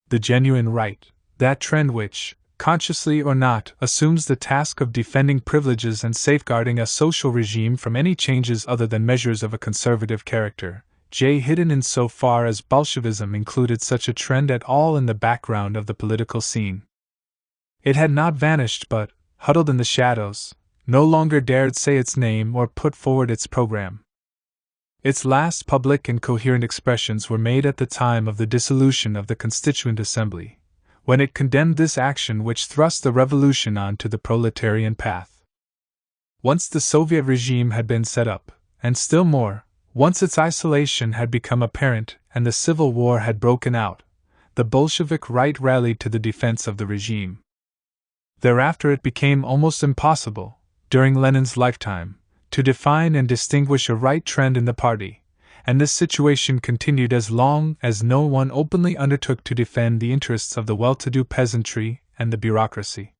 The genuine right, that trend which, consciously or not, assumes the task of defending privileges and safeguarding a social regime from any changes other than measures of a conservative character, hidden in so far as Bolshevism included such a trend at all in the background of the political scene. It had not vanished but, huddled in the shadows, no longer dared say its name or put forward its program. Its last public and coherent expressions were made at the time of the dissolution of the Constituent Assembly, when it condemned this action which thrust the revolution on to the proletarian path. Once the Soviet regime had been set up, and still more, once its isolation had become apparent and the civil war had broken out, the Bolshevik right rallied to the defense of the regime. Thereafter it became almost impossible, during Lenin's lifetime, to define and distinguish a right trend in the party, and this situation continued as long as no one openly undertook to defend the interests of the well-to-do peasantry and the bureaucracy.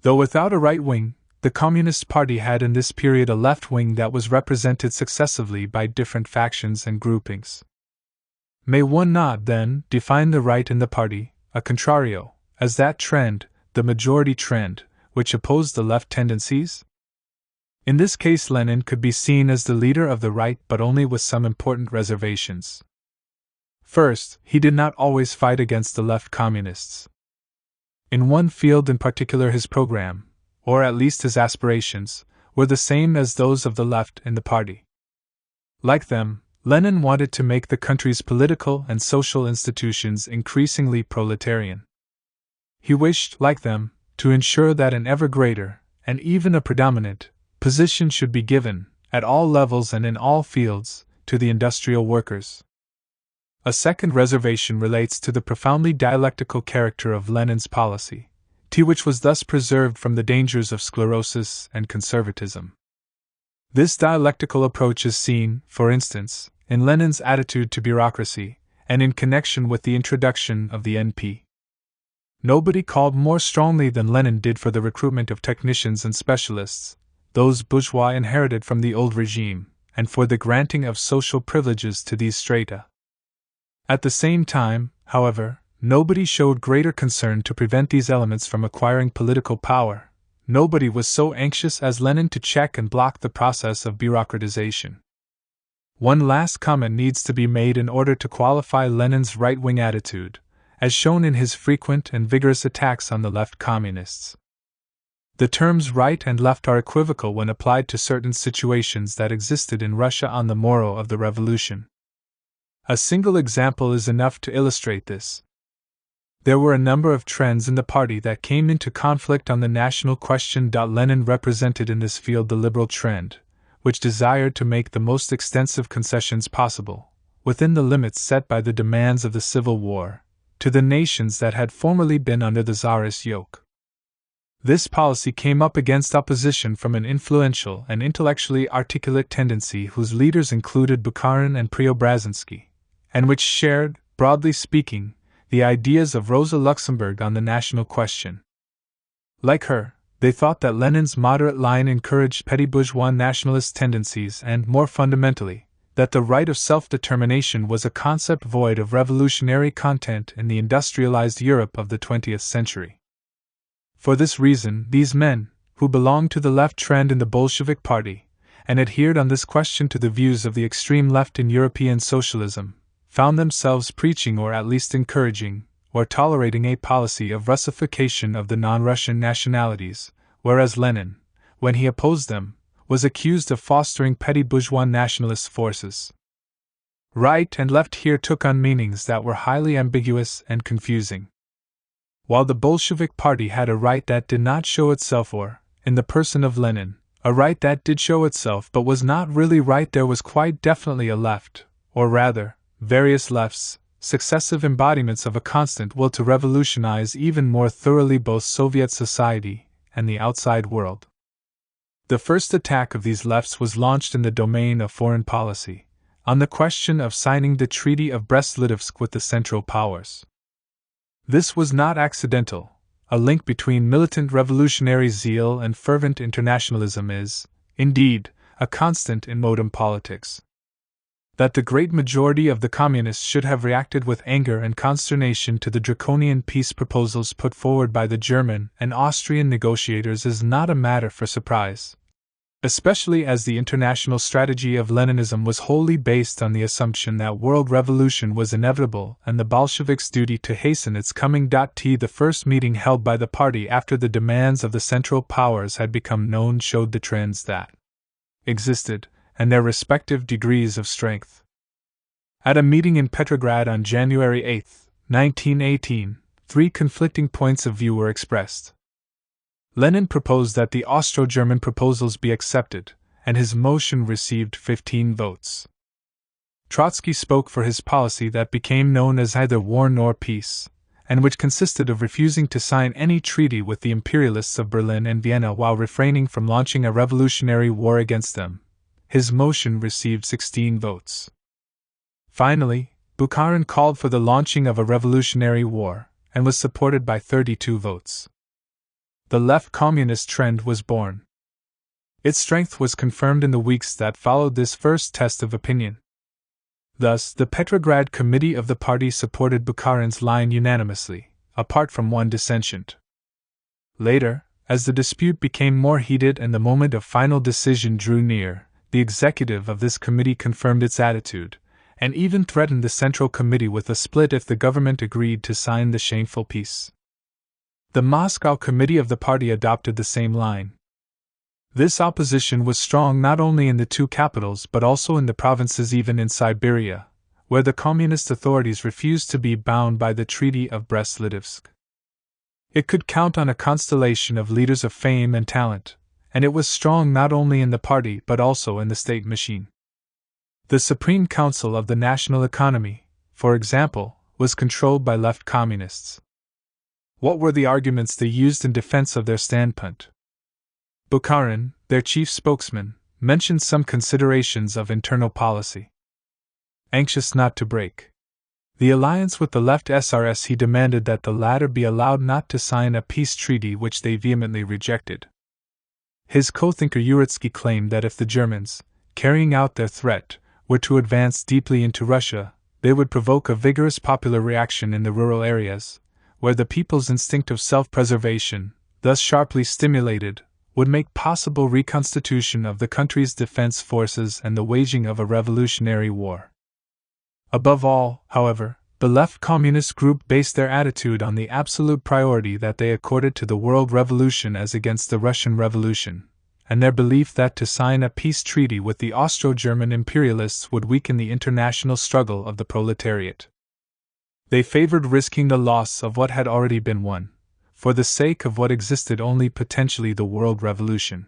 Though without a right wing, the Communist Party had in this period a left wing that was represented successively by different factions and groupings. May one not, then, define the right in the party, a contrario, as that trend, the majority trend, which opposed the left tendencies? In this case, Lenin could be seen as the leader of the right, but only with some important reservations. First, he did not always fight against the left communists. In one field in particular, his program, or at least his aspirations, were the same as those of the left in the party. Like them, Lenin wanted to make the country's political and social institutions increasingly proletarian. He wished, like them, to ensure that an ever greater, and even a predominant, position should be given, at all levels and in all fields, to the industrial workers. A second reservation relates to the profoundly dialectical character of Lenin's policy, which was thus preserved from the dangers of sclerosis and conservatism. This dialectical approach is seen, for instance, in Lenin's attitude to bureaucracy, and in connection with the introduction of the NP. Nobody called more strongly than Lenin did for the recruitment of technicians and specialists, those bourgeois inherited from the old regime, and for the granting of social privileges to these strata. At the same time, however, nobody showed greater concern to prevent these elements from acquiring political power. Nobody was so anxious as Lenin to check and block the process of bureaucratization. One last comment needs to be made in order to qualify Lenin's right-wing attitude, as shown in his frequent and vigorous attacks on the left communists. The terms right and left are equivocal when applied to certain situations that existed in Russia on the morrow of the revolution. A single example is enough to illustrate this. There were a number of trends in the party that came into conflict on the national question. Lenin represented in this field the liberal trend, which desired to make the most extensive concessions possible, within the limits set by the demands of the Civil War, to the nations that had formerly been under the Tsarist yoke. This policy came up against opposition from an influential and intellectually articulate tendency whose leaders included Bukharin and Preobrazhensky, and which shared, broadly speaking, the ideas of Rosa Luxemburg on the national question. Like her, they thought that Lenin's moderate line encouraged petty bourgeois nationalist tendencies and, more fundamentally, that the right of self-determination was a concept void of revolutionary content in the industrialized Europe of the 20th century. For this reason, these men, who belonged to the left trend in the Bolshevik Party, and adhered on this question to the views of the extreme left in European socialism, found themselves preaching or at least encouraging, or tolerating a policy of Russification of the non-Russian nationalities, whereas Lenin, when he opposed them, was accused of fostering petty bourgeois nationalist forces. Right and left here took on meanings that were highly ambiguous and confusing. While the Bolshevik Party had a right that did not show itself, or, in the person of Lenin, a right that did show itself but was not really right, there was quite definitely a left, or rather, various lefts, successive embodiments of a constant will to revolutionize even more thoroughly both Soviet society and the outside world. The first attack of these lefts was launched in the domain of foreign policy, on the question of signing the Treaty of Brest-Litovsk with the Central Powers. This was not accidental. A link between militant revolutionary zeal and fervent internationalism is, indeed, a constant in modern politics. That the great majority of the Communists should have reacted with anger and consternation to the draconian peace proposals put forward by the German and Austrian negotiators is not a matter for surprise, especially as the international strategy of Leninism was wholly based on the assumption that world revolution was inevitable and the Bolsheviks' duty to hasten its coming. The first meeting held by the party after the demands of the Central Powers had become known showed the trends that existed, and their respective degrees of strength. At a meeting in Petrograd on January 8, 1918, three conflicting points of view were expressed. Lenin proposed that the Austro-German proposals be accepted, and his motion received 15 votes. Trotsky spoke for his policy that became known as either war nor peace, and which consisted of refusing to sign any treaty with the imperialists of Berlin and Vienna while refraining from launching a revolutionary war against them. His motion received 16 votes. Finally, Bukharin called for the launching of a revolutionary war, and was supported by 32 votes. The left communist trend was born. Its strength was confirmed in the weeks that followed this first test of opinion. Thus, the Petrograd Committee of the party supported Bukharin's line unanimously, apart from one dissentient. Later, as the dispute became more heated and the moment of final decision drew near, the executive of this committee confirmed its attitude, and even threatened the Central Committee with a split if the government agreed to sign the shameful peace. The Moscow Committee of the party adopted the same line. This opposition was strong not only in the two capitals but also in the provinces, even in Siberia, where the communist authorities refused to be bound by the Treaty of Brest-Litovsk. It could count on a constellation of leaders of fame and talent, and it was strong not only in the party but also in the state machine. The Supreme Council of the National Economy, for example, was controlled by left communists. What were the arguments they used in defense of their standpoint? Bukharin, their chief spokesman, mentioned some considerations of internal policy. Anxious not to break the alliance with the left SRS, he demanded that the latter be allowed not to sign a peace treaty, which they vehemently rejected. His co-thinker Uritsky claimed that if the Germans, carrying out their threat, were to advance deeply into Russia, they would provoke a vigorous popular reaction in the rural areas, where the people's instinct of self-preservation, thus sharply stimulated, would make possible reconstitution of the country's defense forces and the waging of a revolutionary war. Above all, however, the left communist group based their attitude on the absolute priority that they accorded to the world revolution as against the Russian Revolution, and their belief that to sign a peace treaty with the Austro-German imperialists would weaken the international struggle of the proletariat. They favored risking the loss of what had already been won, for the sake of what existed only potentially, the world revolution.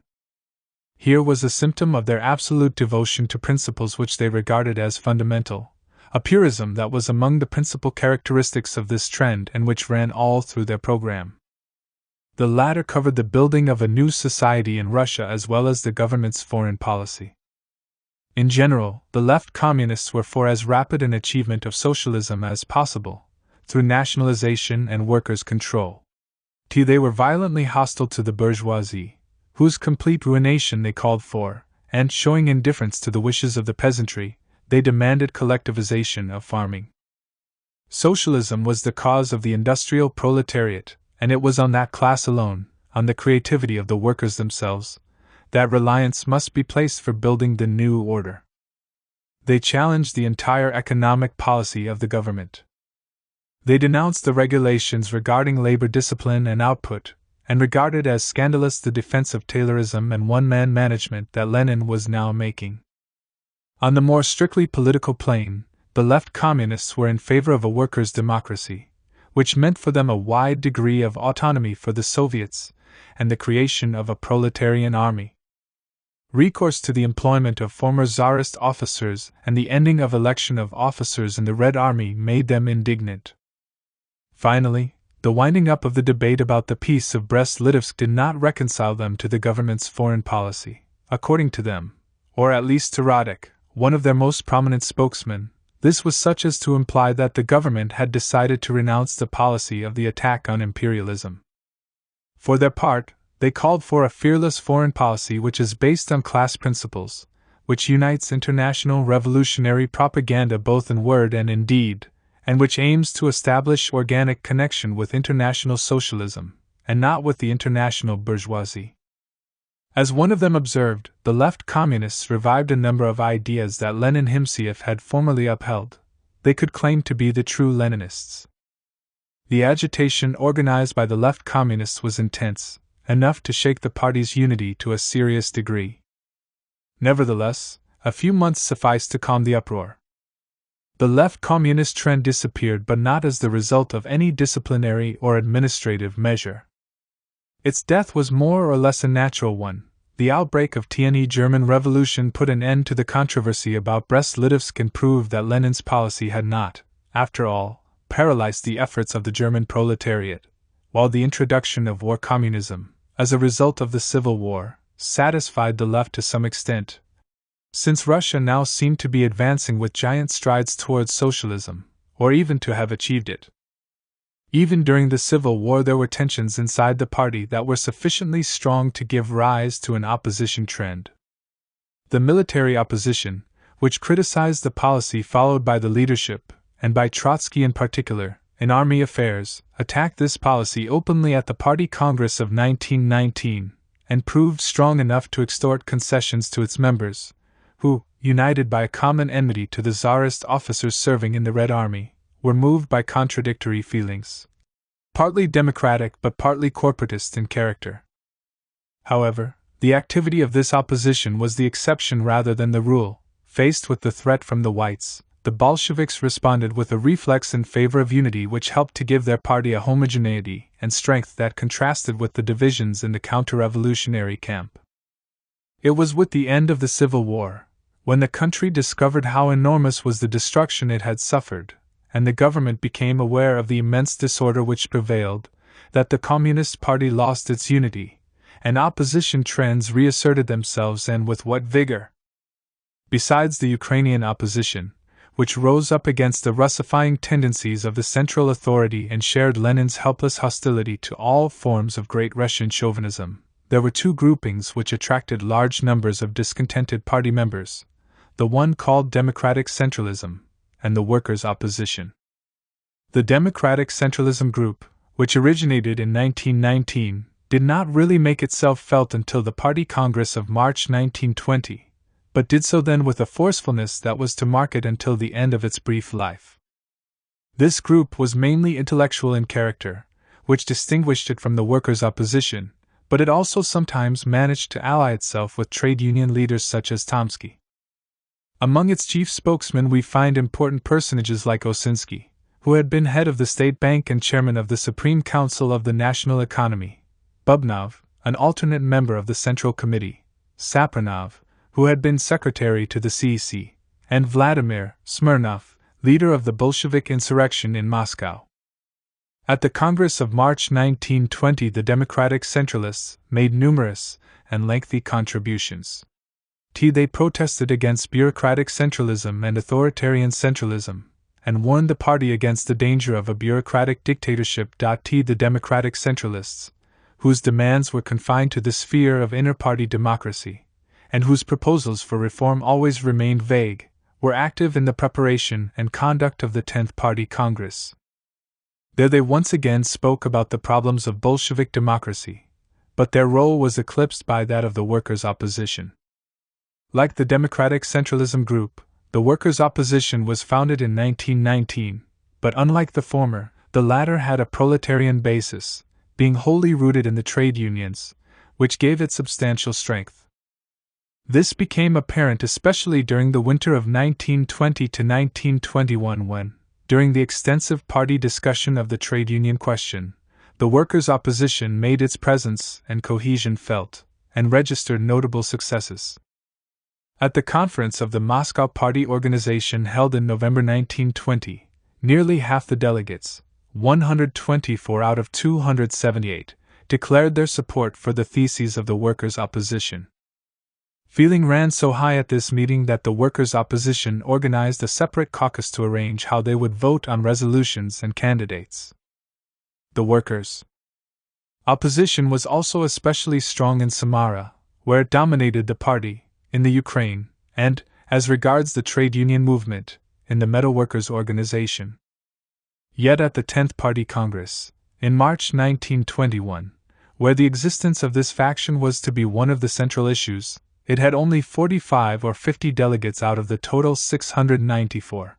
Here was a symptom of their absolute devotion to principles which they regarded as fundamental, a purism that was among the principal characteristics of this trend and which ran all through their program. The latter covered the building of a new society in Russia as well as the government's foreign policy. In general, the left communists were for as rapid an achievement of socialism as possible, through nationalization and workers' control. They were violently hostile to the bourgeoisie, whose complete ruination they called for, and, showing indifference to the wishes of the peasantry, they demanded collectivization of farming. Socialism was the cause of the industrial proletariat, and it was on that class alone, on the creativity of the workers themselves, that reliance must be placed for building the new order. They challenged the entire economic policy of the government. They denounced the regulations regarding labor discipline and output, and regarded as scandalous the defense of Taylorism and one-man management that Lenin was now making. On the more strictly political plane, the left communists were in favor of a workers' democracy, which meant for them a wide degree of autonomy for the Soviets, and the creation of a proletarian army. Recourse to the employment of former Tsarist officers and the ending of election of officers in the Red Army made them indignant. Finally, the winding up of the debate about the Peace of Brest-Litovsk did not reconcile them to the government's foreign policy. According to them, or at least to Radek, one of their most prominent spokesmen, this was such as to imply that the government had decided to renounce the policy of the attack on imperialism. For their part, They called for a fearless foreign policy which is based on class principles, which unites international revolutionary propaganda both in word and in deed, and which aims to establish organic connection with international socialism, and not with the international bourgeoisie. As one of them observed, the left communists revived a number of ideas that Lenin himself had formerly upheld. They could claim to be the true Leninists. The agitation organized by the left communists was intense, enough to shake the party's unity to a serious degree. Nevertheless, a few months sufficed to calm the uproar. The left communist trend disappeared, but not as the result of any disciplinary or administrative measure. Its death was more or less a natural one. The outbreak of the German Revolution put an end to the controversy about Brest-Litovsk and proved that Lenin's policy had not, after all, paralyzed the efforts of the German proletariat, while the introduction of war communism, as a result of the Civil War, satisfied the left to some extent. Since Russia now seemed to be advancing with giant strides towards socialism, or even to have achieved it. Even during the Civil War there were tensions inside the party that were sufficiently strong to give rise to an opposition trend. The military opposition, which criticized the policy followed by the leadership, and by Trotsky in particular, in army affairs, attacked this policy openly at the Party Congress of 1919, and proved strong enough to extort concessions to its members, who, united by a common enmity to the Tsarist officers serving in the Red Army, were moved by contradictory feelings, partly democratic but partly corporatist in character. However, the activity of this opposition was the exception rather than the rule. Faced with the threat from the Whites, the Bolsheviks responded with a reflex in favor of unity which helped to give their party a homogeneity and strength that contrasted with the divisions in the counter-revolutionary camp. It was with the end of the Civil War, when the country discovered how enormous was the destruction it had suffered, and the government became aware of the immense disorder which prevailed, that the Communist Party lost its unity, and opposition trends reasserted themselves, and with what vigor! Besides the Ukrainian opposition, which rose up against the Russifying tendencies of the central authority and shared Lenin's helpless hostility to all forms of Great Russian chauvinism, there were two groupings which attracted large numbers of discontented party members, the one called Democratic Centralism, and the Workers' Opposition. The Democratic Centralism group, which originated in 1919, did not really make itself felt until the Party Congress of March 1920, but did so then with a forcefulness that was to mark it until the end of its brief life. This group was mainly intellectual in character, which distinguished it from the workers' opposition, but it also sometimes managed to ally itself with trade union leaders such as Tomsky. Among its chief spokesmen we find important personages like Osinski, who had been head of the State Bank and chairman of the Supreme Council of the National Economy, Bubnov, an alternate member of the Central Committee, Sapronov, who had been secretary to the CEC, and Vladimir Smirnov, leader of the Bolshevik insurrection in Moscow. At the Congress of March 1920 the Democratic Centralists made numerous and lengthy contributions. They protested against bureaucratic centralism and authoritarian centralism, and warned the party against the danger of a bureaucratic dictatorship. The Democratic Centralists, whose demands were confined to the sphere of inter-party democracy, and whose proposals for reform always remained vague, were active in the preparation and conduct of the 10th Party Congress. There they once again spoke about the problems of Bolshevik democracy, but their role was eclipsed by that of the workers' opposition. Like the Democratic Centralism group, the workers' opposition was founded in 1919, but unlike the former, the latter had a proletarian basis, being wholly rooted in the trade unions, which gave it substantial strength. This became apparent especially during the winter of 1920 to 1921 when, during the extensive party discussion of the trade union question, the workers' opposition made its presence and cohesion felt, and registered notable successes. At the conference of the Moscow Party Organization held in November 1920, nearly half the delegates, 124 out of 278, declared their support for the theses of the workers' opposition. Feeling ran so high at this meeting that the workers' opposition organized a separate caucus to arrange how they would vote on resolutions and candidates. The workers' Opposition was also especially strong in Samara, where it dominated the party, in the Ukraine, and, as regards the trade union movement, in the metalworkers' organization. Yet at the 10th Party Congress, in March 1921, where the existence of this faction was to be one of the central issues, it had only 45 or 50 delegates out of the total 694.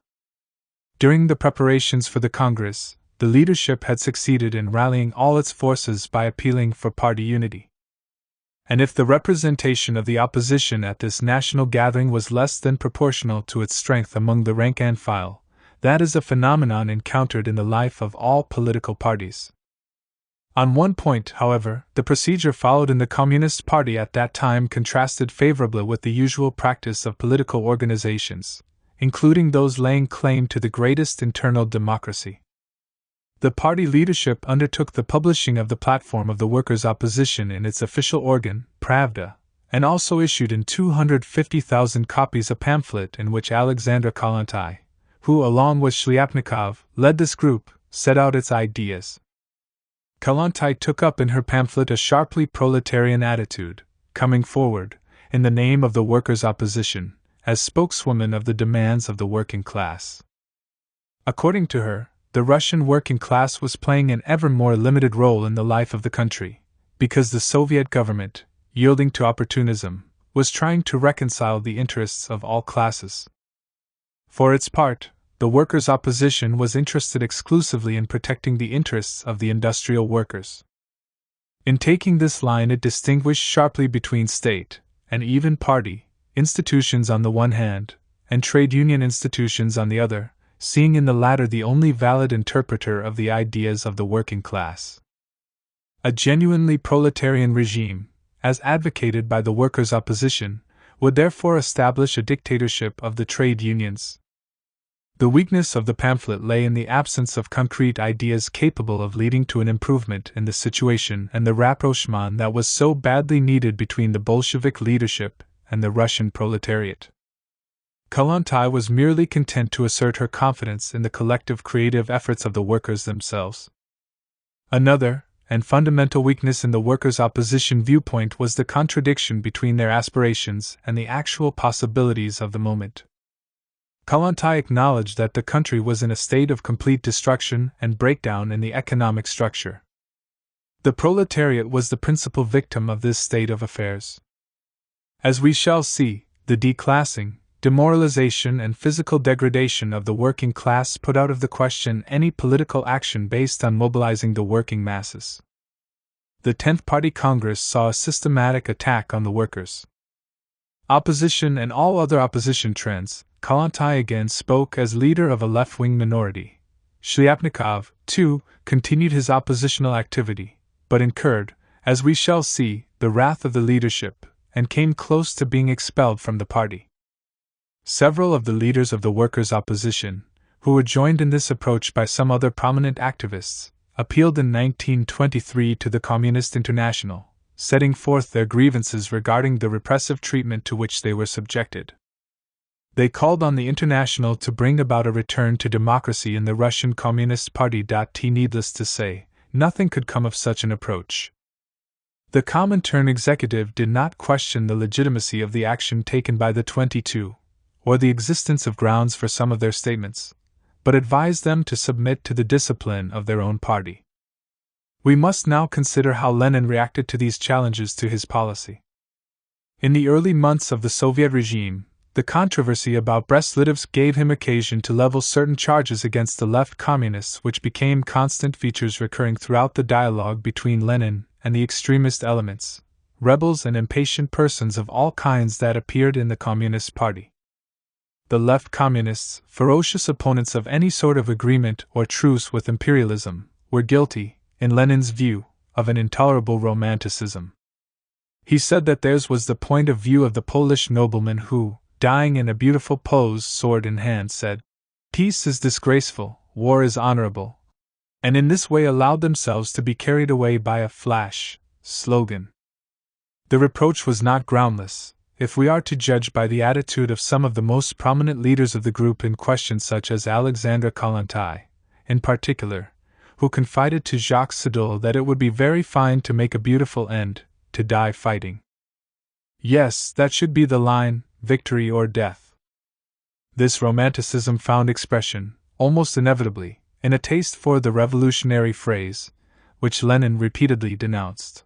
During the preparations for the Congress, the leadership had succeeded in rallying all its forces by appealing for party unity. And if the representation of the opposition at this national gathering was less than proportional to its strength among the rank and file, that is a phenomenon encountered in the life of all political parties. On one point, however, the procedure followed in the Communist Party at that time contrasted favorably with the usual practice of political organizations, including those laying claim to the greatest internal democracy. The party leadership undertook the publishing of the platform of the workers' opposition in its official organ, Pravda, and also issued in 250,000 copies a pamphlet in which Alexander Kollontai, who, along with Shliapnikov, led this group, set out its ideas. Kollontai took up in her pamphlet a sharply proletarian attitude, coming forward, in the name of the workers' opposition, as spokeswoman of the demands of the working class. According to her, the Russian working class was playing an ever more limited role in the life of the country, because the Soviet government, yielding to opportunism, was trying to reconcile the interests of all classes. For its part, the workers' opposition was interested exclusively in protecting the interests of the industrial workers. In taking this line, it distinguished sharply between state, and even party, institutions on the one hand, and trade union institutions on the other, seeing in the latter the only valid interpreter of the ideas of the working class. A genuinely proletarian regime, as advocated by the workers' opposition, would therefore establish a dictatorship of the trade unions. The weakness of the pamphlet lay in the absence of concrete ideas capable of leading to an improvement in the situation and the rapprochement that was so badly needed between the Bolshevik leadership and the Russian proletariat. Kollontai was merely content to assert her confidence in the collective creative efforts of the workers themselves. Another, and fundamental weakness in the workers' opposition viewpoint was the contradiction between their aspirations and the actual possibilities of the moment. Kollontai acknowledged that the country was in a state of complete destruction and breakdown in the economic structure. The proletariat was the principal victim of this state of affairs. As we shall see, the declassing, demoralization and physical degradation of the working class put out of the question any political action based on mobilizing the working masses. The 10th Party Congress saw a systematic attack on the workers' opposition and all other opposition trends. Kollontai again spoke as leader of a left-wing minority. Shliapnikov, too, continued his oppositional activity, but incurred, as we shall see, the wrath of the leadership, and came close to being expelled from the party. Several of the leaders of the workers' opposition, who were joined in this approach by some other prominent activists, appealed in 1923 to the Communist International, setting forth their grievances regarding the repressive treatment to which they were subjected. They called on the International to bring about a return to democracy in the Russian Communist Party. Needless to say, nothing could come of such an approach. The Comintern executive did not question the legitimacy of the action taken by the 22, or the existence of grounds for some of their statements, but advised them to submit to the discipline of their own party. We must now consider how Lenin reacted to these challenges to his policy. In the early months of the Soviet regime, the controversy about Brest-Litovsk gave him occasion to level certain charges against the left communists, which became constant features recurring throughout the dialogue between Lenin and the extremist elements, rebels and impatient persons of all kinds that appeared in the Communist Party. The left communists, ferocious opponents of any sort of agreement or truce with imperialism, were guilty, in Lenin's view, of an intolerable romanticism. He said that theirs was the point of view of the Polish nobleman who, dying in a beautiful pose, sword in hand, said, "Peace is disgraceful, war is honorable," and in this way allowed themselves to be carried away by a flash slogan. The reproach was not groundless, if we are to judge by the attitude of some of the most prominent leaders of the group in question, such as Alexander Kollontai, in particular, who confided to Jacques Sedul that it would be very fine to make a beautiful end, to die fighting. Yes, that should be the line, victory or death. This romanticism found expression, almost inevitably, in a taste for the revolutionary phrase, which Lenin repeatedly denounced.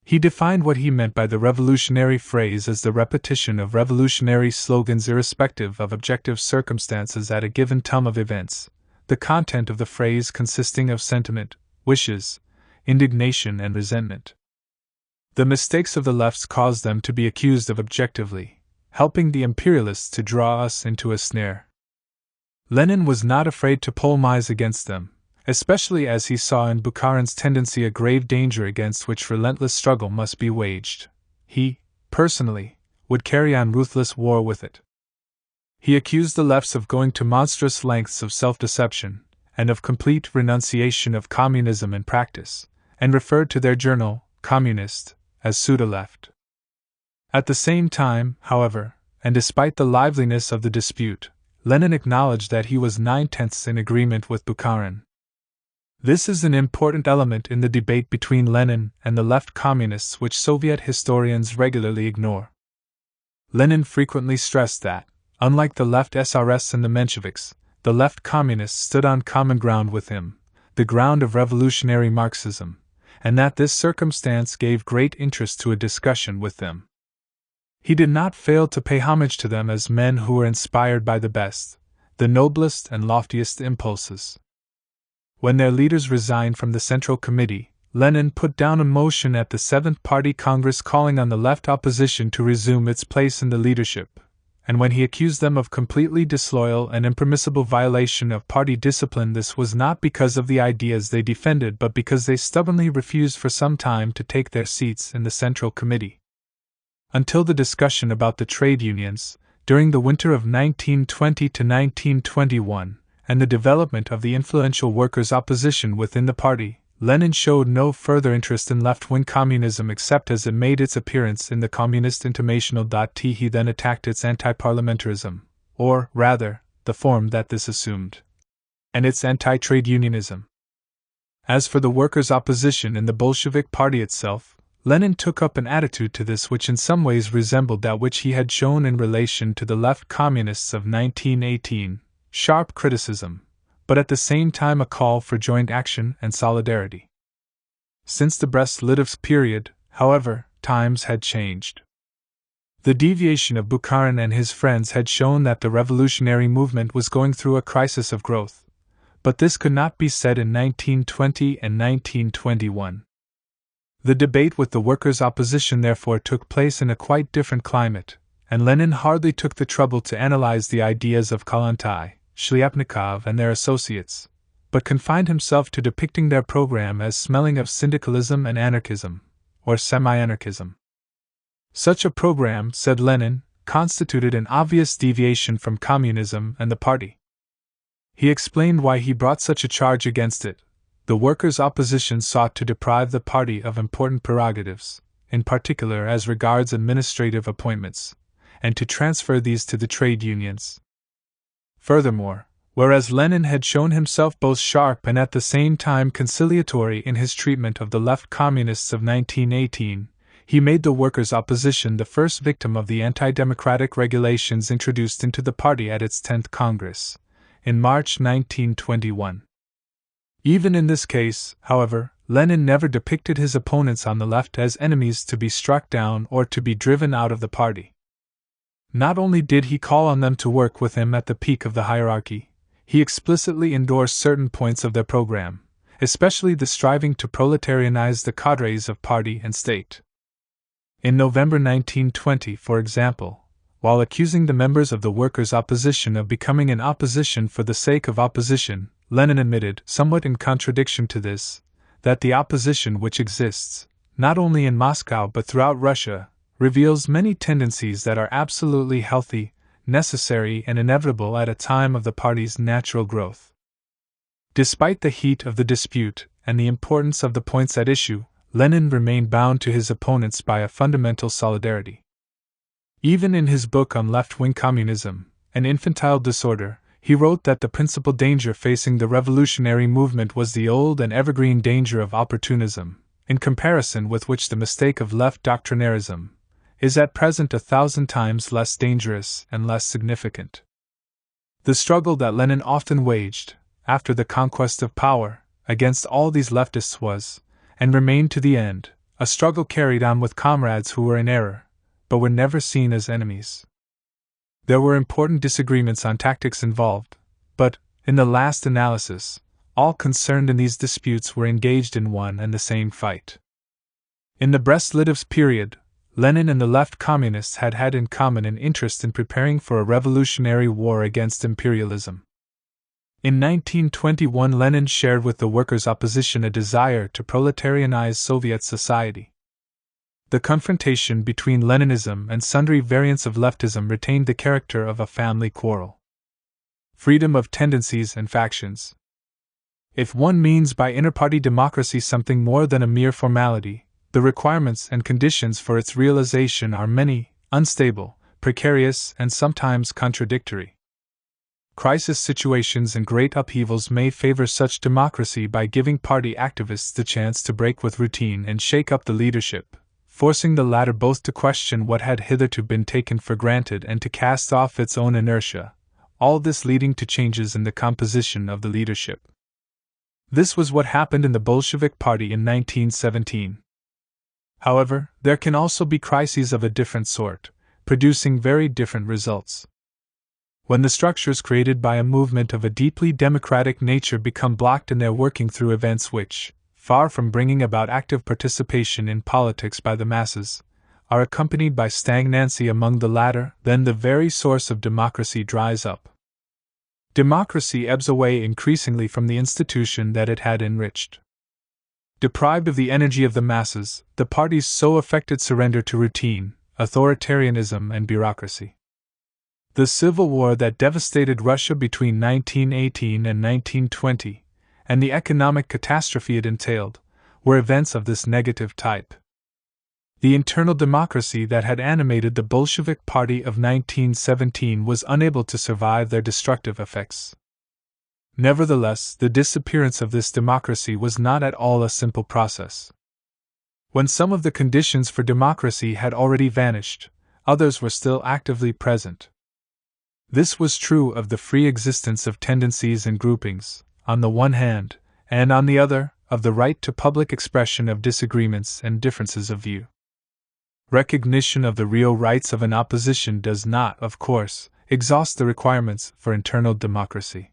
He defined what he meant by the revolutionary phrase as the repetition of revolutionary slogans irrespective of objective circumstances at a given time of events, the content of the phrase consisting of sentiment, wishes, indignation, and resentment. The mistakes of the lefts caused them to be accused of objectively helping the imperialists to draw us into a snare. Lenin was not afraid to polemize against them, especially as he saw in Bukharin's tendency a grave danger against which relentless struggle must be waged. He, personally, would carry on ruthless war with it. He accused the lefts of going to monstrous lengths of self-deception, and of complete renunciation of communism in practice, and referred to their journal, Communist, as pseudo-left. At the same time, however, and despite the liveliness of the dispute, Lenin acknowledged that he was 9/10 in agreement with Bukharin. This is an important element in the debate between Lenin and the left communists which Soviet historians regularly ignore. Lenin frequently stressed that, unlike the left SRS and the Mensheviks, the left communists stood on common ground with him, the ground of revolutionary Marxism, and that this circumstance gave great interest to a discussion with them. He did not fail to pay homage to them as men who were inspired by the best, the noblest and loftiest impulses. When their leaders resigned from the Central Committee, Lenin put down a motion at the Seventh Party Congress calling on the left opposition to resume its place in the leadership, and when he accused them of completely disloyal and impermissible violation of party discipline, this was not because of the ideas they defended but because they stubbornly refused for some time to take their seats in the Central Committee. Until the discussion about the trade unions, during the winter of 1920 to 1921, and the development of the influential workers' opposition within the party, Lenin showed no further interest in left-wing communism except as it made its appearance in the Communist International. He then attacked its anti-parliamentarism, or, rather, the form that this assumed, and its anti-trade unionism. As for the workers' opposition in the Bolshevik party itself, Lenin took up an attitude to this which in some ways resembled that which he had shown in relation to the left communists of 1918, sharp criticism, but at the same time a call for joint action and solidarity. Since the Brest-Litovsk period, however, times had changed. The deviation of Bukharin and his friends had shown that the revolutionary movement was going through a crisis of growth, but this could not be said in 1920 and 1921. The debate with the workers' opposition therefore took place in a quite different climate, and Lenin hardly took the trouble to analyze the ideas of Kollontai, Shliapnikov and their associates, but confined himself to depicting their program as smelling of syndicalism and anarchism, or semi-anarchism. Such a program, said Lenin, constituted an obvious deviation from communism and the party. He explained why he brought such a charge against it. The workers' opposition sought to deprive the party of important prerogatives, in particular as regards administrative appointments, and to transfer these to the trade unions. Furthermore, whereas Lenin had shown himself both sharp and at the same time conciliatory in his treatment of the left communists of 1918, he made the workers' opposition the first victim of the anti-democratic regulations introduced into the party at its 10th Congress, in March 1921. Even in this case, however, Lenin never depicted his opponents on the left as enemies to be struck down or to be driven out of the party. Not only did he call on them to work with him at the peak of the hierarchy, he explicitly endorsed certain points of their program, especially the striving to proletarianize the cadres of party and state. In November 1920, for example, while accusing the members of the workers' opposition of becoming an opposition for the sake of opposition, Lenin admitted, somewhat in contradiction to this, that the opposition which exists, not only in Moscow but throughout Russia, reveals many tendencies that are absolutely healthy, necessary, and inevitable at a time of the party's natural growth. Despite the heat of the dispute and the importance of the points at issue, Lenin remained bound to his opponents by a fundamental solidarity. Even in his book on left-wing communism, An Infantile Disorder, he wrote that the principal danger facing the revolutionary movement was the old and evergreen danger of opportunism, in comparison with which the mistake of left doctrinarism is at present 1,000 times less dangerous and less significant. The struggle that Lenin often waged, after the conquest of power, against all these leftists was, and remained to the end, a struggle carried on with comrades who were in error, but were never seen as enemies. There were important disagreements on tactics involved, but, in the last analysis, all concerned in these disputes were engaged in one and the same fight. In the Brest-Litovsk period, Lenin and the left communists had had in common an interest in preparing for a revolutionary war against imperialism. In 1921, Lenin shared with the workers' opposition a desire to proletarianize Soviet society. The confrontation between Leninism and sundry variants of leftism retained the character of a family quarrel. Freedom of tendencies and factions. If one means by inter-party democracy something more than a mere formality, the requirements and conditions for its realization are many, unstable, precarious, and sometimes contradictory. Crisis situations and great upheavals may favor such democracy by giving party activists the chance to break with routine and shake up the leadership, forcing the latter both to question what had hitherto been taken for granted and to cast off its own inertia, all this leading to changes in the composition of the leadership. This was what happened in the Bolshevik Party in 1917. However, there can also be crises of a different sort, producing very different results. When the structures created by a movement of a deeply democratic nature become blocked in their working through events which, far from bringing about active participation in politics by the masses, are accompanied by stagnancy among the latter, then the very source of democracy dries up. Democracy ebbs away increasingly from the institution that it had enriched. Deprived of the energy of the masses, the parties so affected surrender to routine, authoritarianism, and bureaucracy. The civil war that devastated Russia between 1918 and 1920, and the economic catastrophe it entailed, were events of this negative type. The internal democracy that had animated the Bolshevik Party of 1917 was unable to survive their destructive effects. Nevertheless, the disappearance of this democracy was not at all a simple process. When some of the conditions for democracy had already vanished, others were still actively present. This was true of the free existence of tendencies and groupings, on the one hand, and on the other, of the right to public expression of disagreements and differences of view. Recognition of the real rights of an opposition does not, of course, exhaust the requirements for internal democracy.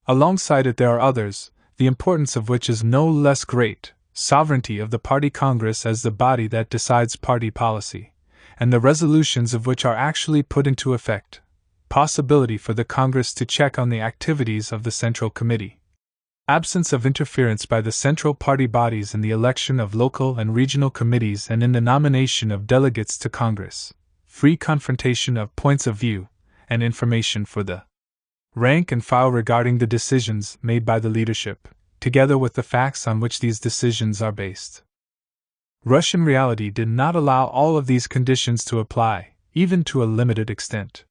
Alongside it there are others, the importance of which is no less great: sovereignty of the Party Congress as the body that decides party policy, and the resolutions of which are actually put into effect, possibility for the Congress to check on the activities of the Central Committee, absence of interference by the central party bodies in the election of local and regional committees and in the nomination of delegates to Congress, free confrontation of points of view, and information for the rank and file regarding the decisions made by the leadership, together with the facts on which these decisions are based. Russian reality did not allow all of these conditions to apply, even to a limited extent.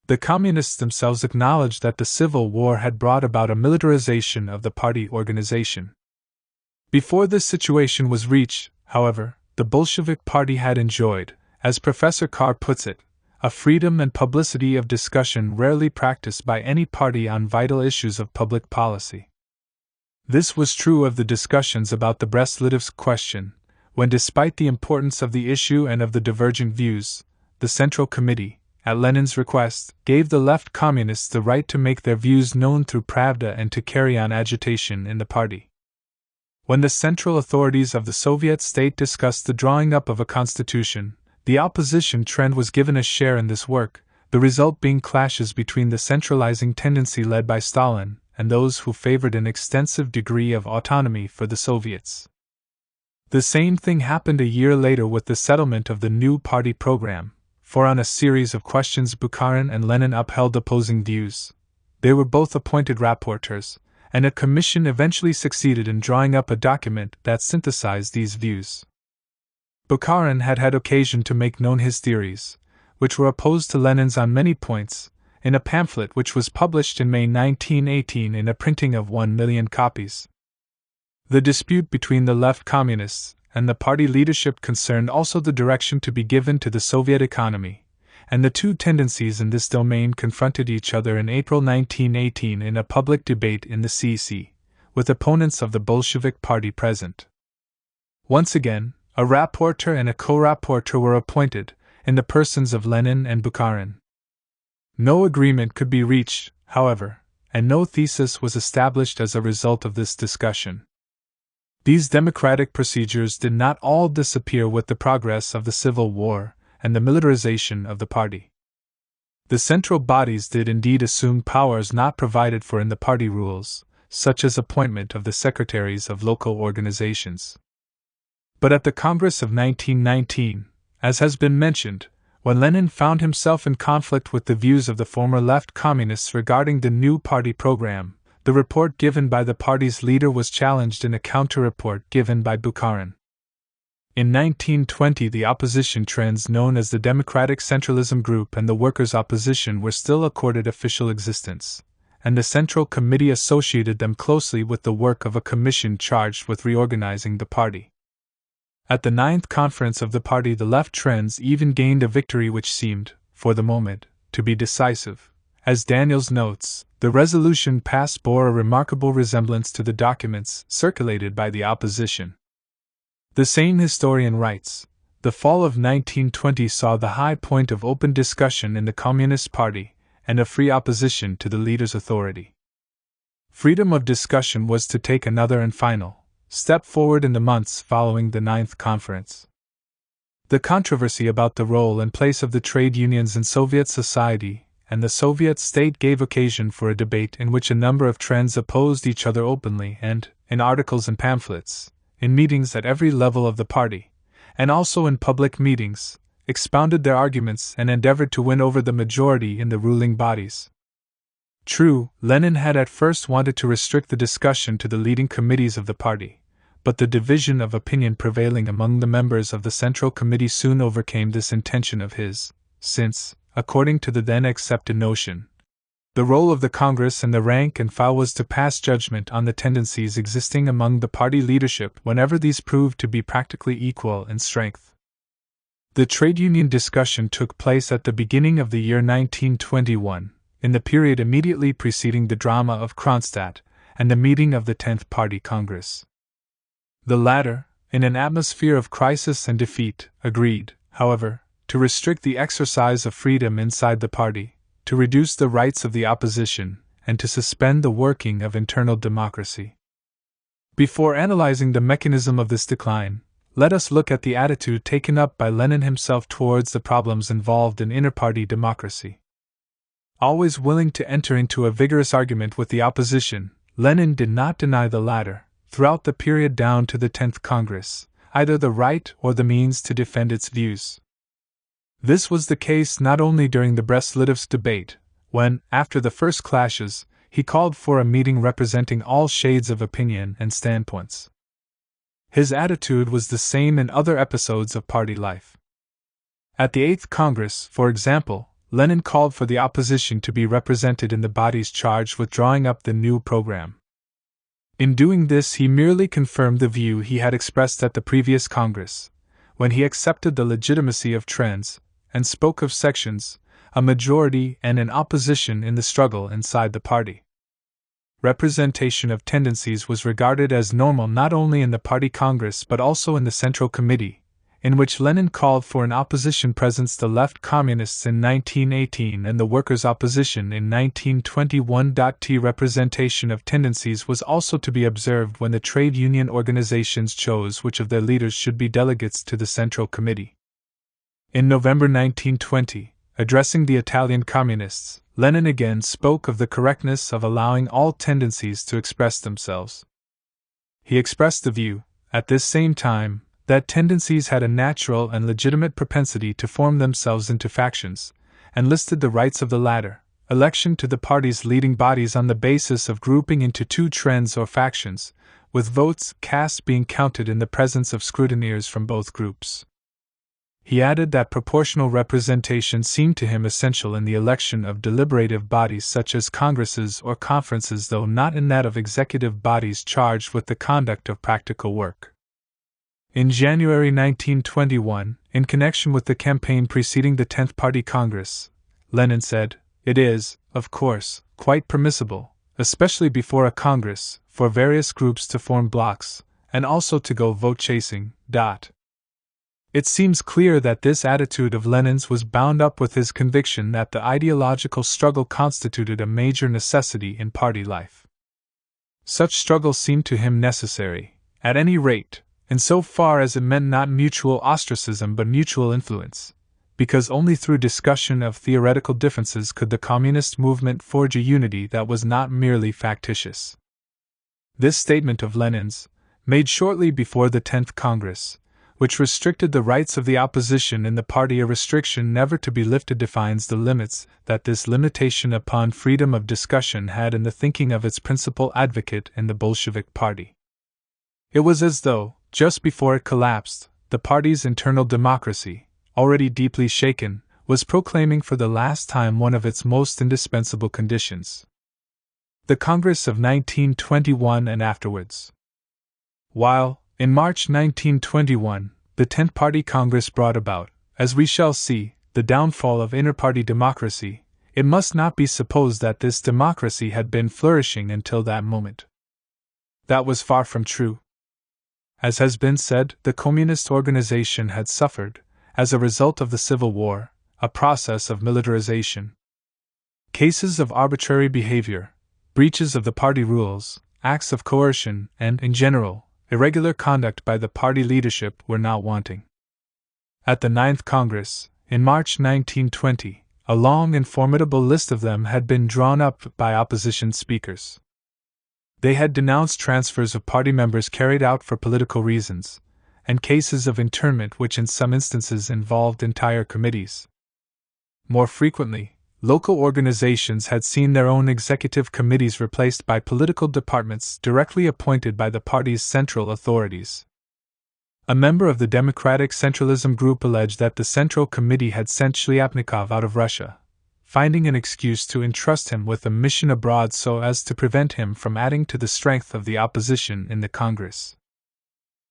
The Communists themselves acknowledged that the Civil War had brought about a militarization of the party organization. Before this situation was reached, however, the Bolshevik Party had enjoyed, as Professor Carr puts it, a freedom and publicity of discussion rarely practiced by any party on vital issues of public policy. This was true of the discussions about the Brest-Litovsk question, when, despite the importance of the issue and of the divergent views, the Central Committee, at Lenin's request, gave the left communists the right to make their views known through Pravda and to carry on agitation in the party. When the central authorities of the Soviet state discussed the drawing up of a constitution, the opposition trend was given a share in this work, the result being clashes between the centralizing tendency led by Stalin and those who favored an extensive degree of autonomy for the Soviets. The same thing happened a year later with the settlement of the new party program, for on a series of questions Bukharin and Lenin upheld opposing views. They were both appointed rapporteurs, and a commission eventually succeeded in drawing up a document that synthesized these views. Bukharin had had occasion to make known his theories, which were opposed to Lenin's on many points, in a pamphlet which was published in May 1918 in a printing of 1 million copies. The dispute between the left communists and the party leadership concerned also the direction to be given to the Soviet economy, and the two tendencies in this domain confronted each other in April 1918 in a public debate in the CC, with opponents of the Bolshevik party present. Once again, a rapporteur and a co-rapporteur were appointed, in the persons of Lenin and Bukharin. No agreement could be reached, however, and no thesis was established as a result of this discussion. These democratic procedures did not all disappear with the progress of the Civil War and the militarization of the party. The central bodies did indeed assume powers not provided for in the party rules, such as appointment of the secretaries of local organizations. But at the Congress of 1919, as has been mentioned, when Lenin found himself in conflict with the views of the former left communists regarding the new party program, the report given by the party's leader was challenged in a counter-report given by Bukharin. In 1920, the opposition trends known as the Democratic Centralism Group and the Workers' Opposition were still accorded official existence, and the Central Committee associated them closely with the work of a commission charged with reorganizing the party. At the 9th conference of the party, the left trends even gained a victory which seemed, for the moment, to be decisive. As Daniels notes, the resolution passed bore a remarkable resemblance to the documents circulated by the opposition. The same historian writes, "The fall of 1920 saw the high point of open discussion in the Communist Party, and a free opposition to the leader's authority. Freedom of discussion was to take another and final step forward in the months following the 9th conference. The controversy about the role and place of the trade unions in Soviet society and the Soviet state gave occasion for a debate in which a number of trends opposed each other openly and, in articles and pamphlets, in meetings at every level of the party, and also in public meetings, expounded their arguments and endeavored to win over the majority in the ruling bodies. True, Lenin had at first wanted to restrict the discussion to the leading committees of the party, but the division of opinion prevailing among the members of the Central Committee soon overcame this intention of his, since, according to the then accepted notion, the role of the Congress and the rank and file was to pass judgment on the tendencies existing among the party leadership whenever these proved to be practically equal in strength. The trade union discussion took place at the beginning of the year 1921, in the period immediately preceding the drama of Kronstadt and the meeting of the 10th Party Congress. The latter, in an atmosphere of crisis and defeat, agreed, however, to restrict the exercise of freedom inside the party, to reduce the rights of the opposition, and to suspend the working of internal democracy. Before analyzing the mechanism of this decline, let us look at the attitude taken up by Lenin himself towards the problems involved in inter-party democracy. Always willing to enter into a vigorous argument with the opposition, Lenin did not deny the latter, throughout the period down to the 10th Congress, either the right or the means to defend its views. This was the case not only during the Brest-Litovsk debate, when, after the first clashes, he called for a meeting representing all shades of opinion and standpoints. His attitude was the same in other episodes of party life. At the 8th Congress, for example, Lenin called for the opposition to be represented in the bodies charged with drawing up the new program. In doing this, he merely confirmed the view he had expressed at the previous Congress, when he accepted the legitimacy of trends, and spoke of sections, a majority and an opposition in the struggle inside the party. Representation of tendencies was regarded as normal not only in the party Congress but also in the Central Committee, in which Lenin called for an opposition presence the left communists in 1918 and the workers' opposition in 1921. Representation of tendencies was also to be observed when the trade union organizations chose which of their leaders should be delegates to the Central Committee. In November 1920, addressing the Italian communists, Lenin again spoke of the correctness of allowing all tendencies to express themselves. He expressed the view, at this same time, that tendencies had a natural and legitimate propensity to form themselves into factions, and listed the rights of the latter, election to the party's leading bodies on the basis of grouping into two trends or factions, with votes cast being counted in the presence of scrutineers from both groups. He added that proportional representation seemed to him essential in the election of deliberative bodies such as congresses or conferences, though not in that of executive bodies charged with the conduct of practical work. In January 1921, in connection with the campaign preceding the 10th Party Congress, Lenin said, "It is, of course, quite permissible, especially before a Congress, for various groups to form blocks, and also to go vote-chasing." It seems clear that this attitude of Lenin's was bound up with his conviction that the ideological struggle constituted a major necessity in party life. Such struggle seemed to him necessary, at any rate, in so far as it meant not mutual ostracism but mutual influence, because only through discussion of theoretical differences could the communist movement forge a unity that was not merely factitious. This statement of Lenin's, made shortly before the 10th Congress, which restricted the rights of the opposition in the party, a restriction never to be lifted, defines the limits that this limitation upon freedom of discussion had in the thinking of its principal advocate in the Bolshevik party. It was as though, just before it collapsed, the party's internal democracy, already deeply shaken, was proclaiming for the last time one of its most indispensable conditions. The Congress of 1921 and afterwards. While, in March 1921, the 10th Party Congress brought about, as we shall see, the downfall of inter-party democracy, it must not be supposed that this democracy had been flourishing until that moment. That was far from true. As has been said, the communist organization had suffered, as a result of the Civil War, a process of militarization. Cases of arbitrary behavior, breaches of the party rules, acts of coercion, and, in general, irregular conduct by the party leadership were not wanting. At the 9th Congress, in March 1920, a long and formidable list of them had been drawn up by opposition speakers. They had denounced transfers of party members carried out for political reasons, and cases of internment which in some instances involved entire committees. More frequently, local organizations had seen their own executive committees replaced by political departments directly appointed by the party's central authorities. A member of the Democratic Centralism group alleged that the Central Committee had sent Shliapnikov out of Russia, finding an excuse to entrust him with a mission abroad so as to prevent him from adding to the strength of the opposition in the Congress.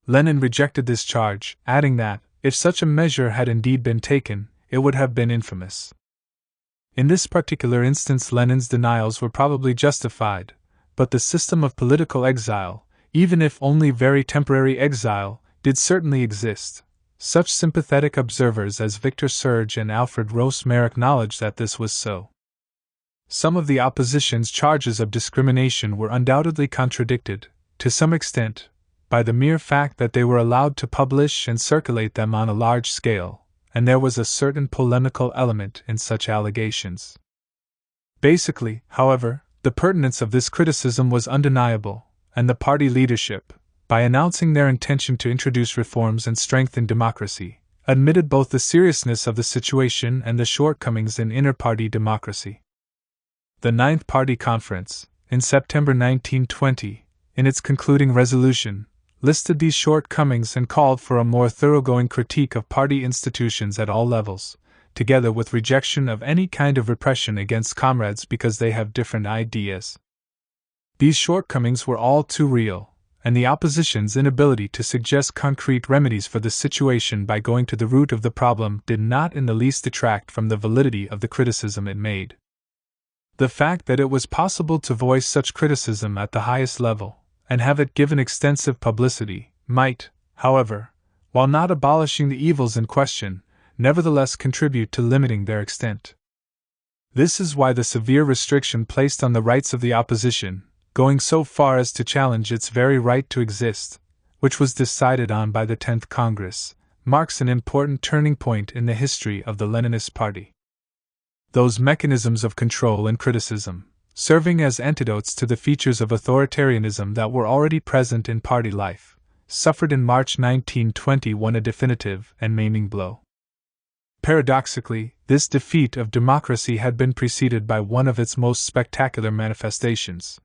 Lenin rejected this charge, adding that, if such a measure had indeed been taken, it would have been infamous. In this particular instance, Lenin's denials were probably justified, but the system of political exile, even if only very temporary exile, did certainly exist. Such sympathetic observers as Victor Serge and Alfred Rosemer acknowledged that this was so. Some of the opposition's charges of discrimination were undoubtedly contradicted, to some extent, by the mere fact that they were allowed to publish and circulate them on a large scale, and there was a certain polemical element in such allegations. Basically, however, the pertinence of this criticism was undeniable, and the party leadership, by announcing their intention to introduce reforms and strengthen democracy, admitted both the seriousness of the situation and the shortcomings in inter-party democracy. The 9th Party Conference, in September 1920, in its concluding resolution, listed these shortcomings and called for a more thoroughgoing critique of party institutions at all levels, together with rejection of any kind of repression against comrades because they have different ideas. These shortcomings were all too real, and the opposition's inability to suggest concrete remedies for the situation by going to the root of the problem did not in the least detract from the validity of the criticism it made. The fact that it was possible to voice such criticism at the highest level, and have it given extensive publicity, might, however, while not abolishing the evils in question, nevertheless contribute to limiting their extent. This is why the severe restriction placed on the rights of the opposition, going so far as to challenge its very right to exist, which was decided on by the 10th Congress, marks an important turning point in the history of the Leninist Party. Those mechanisms of control and criticism, serving as antidotes to the features of authoritarianism that were already present in party life, suffered in March 1921 a definitive and maiming blow. Paradoxically, this defeat of democracy had been preceded by one of its most spectacular manifestations.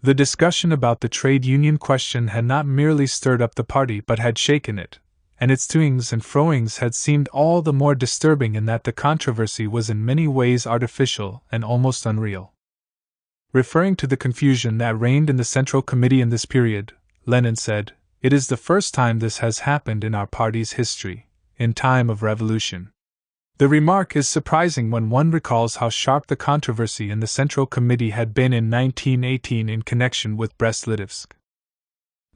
The discussion about the trade union question had not merely stirred up the party but had shaken it, and its toings and froings had seemed all the more disturbing in that the controversy was in many ways artificial and almost unreal. Referring to the confusion that reigned in the Central Committee in this period, Lenin said, "It is the first time this has happened in our party's history, in time of revolution." The remark is surprising when one recalls how sharp the controversy in the Central Committee had been in 1918 in connection with Brest-Litovsk.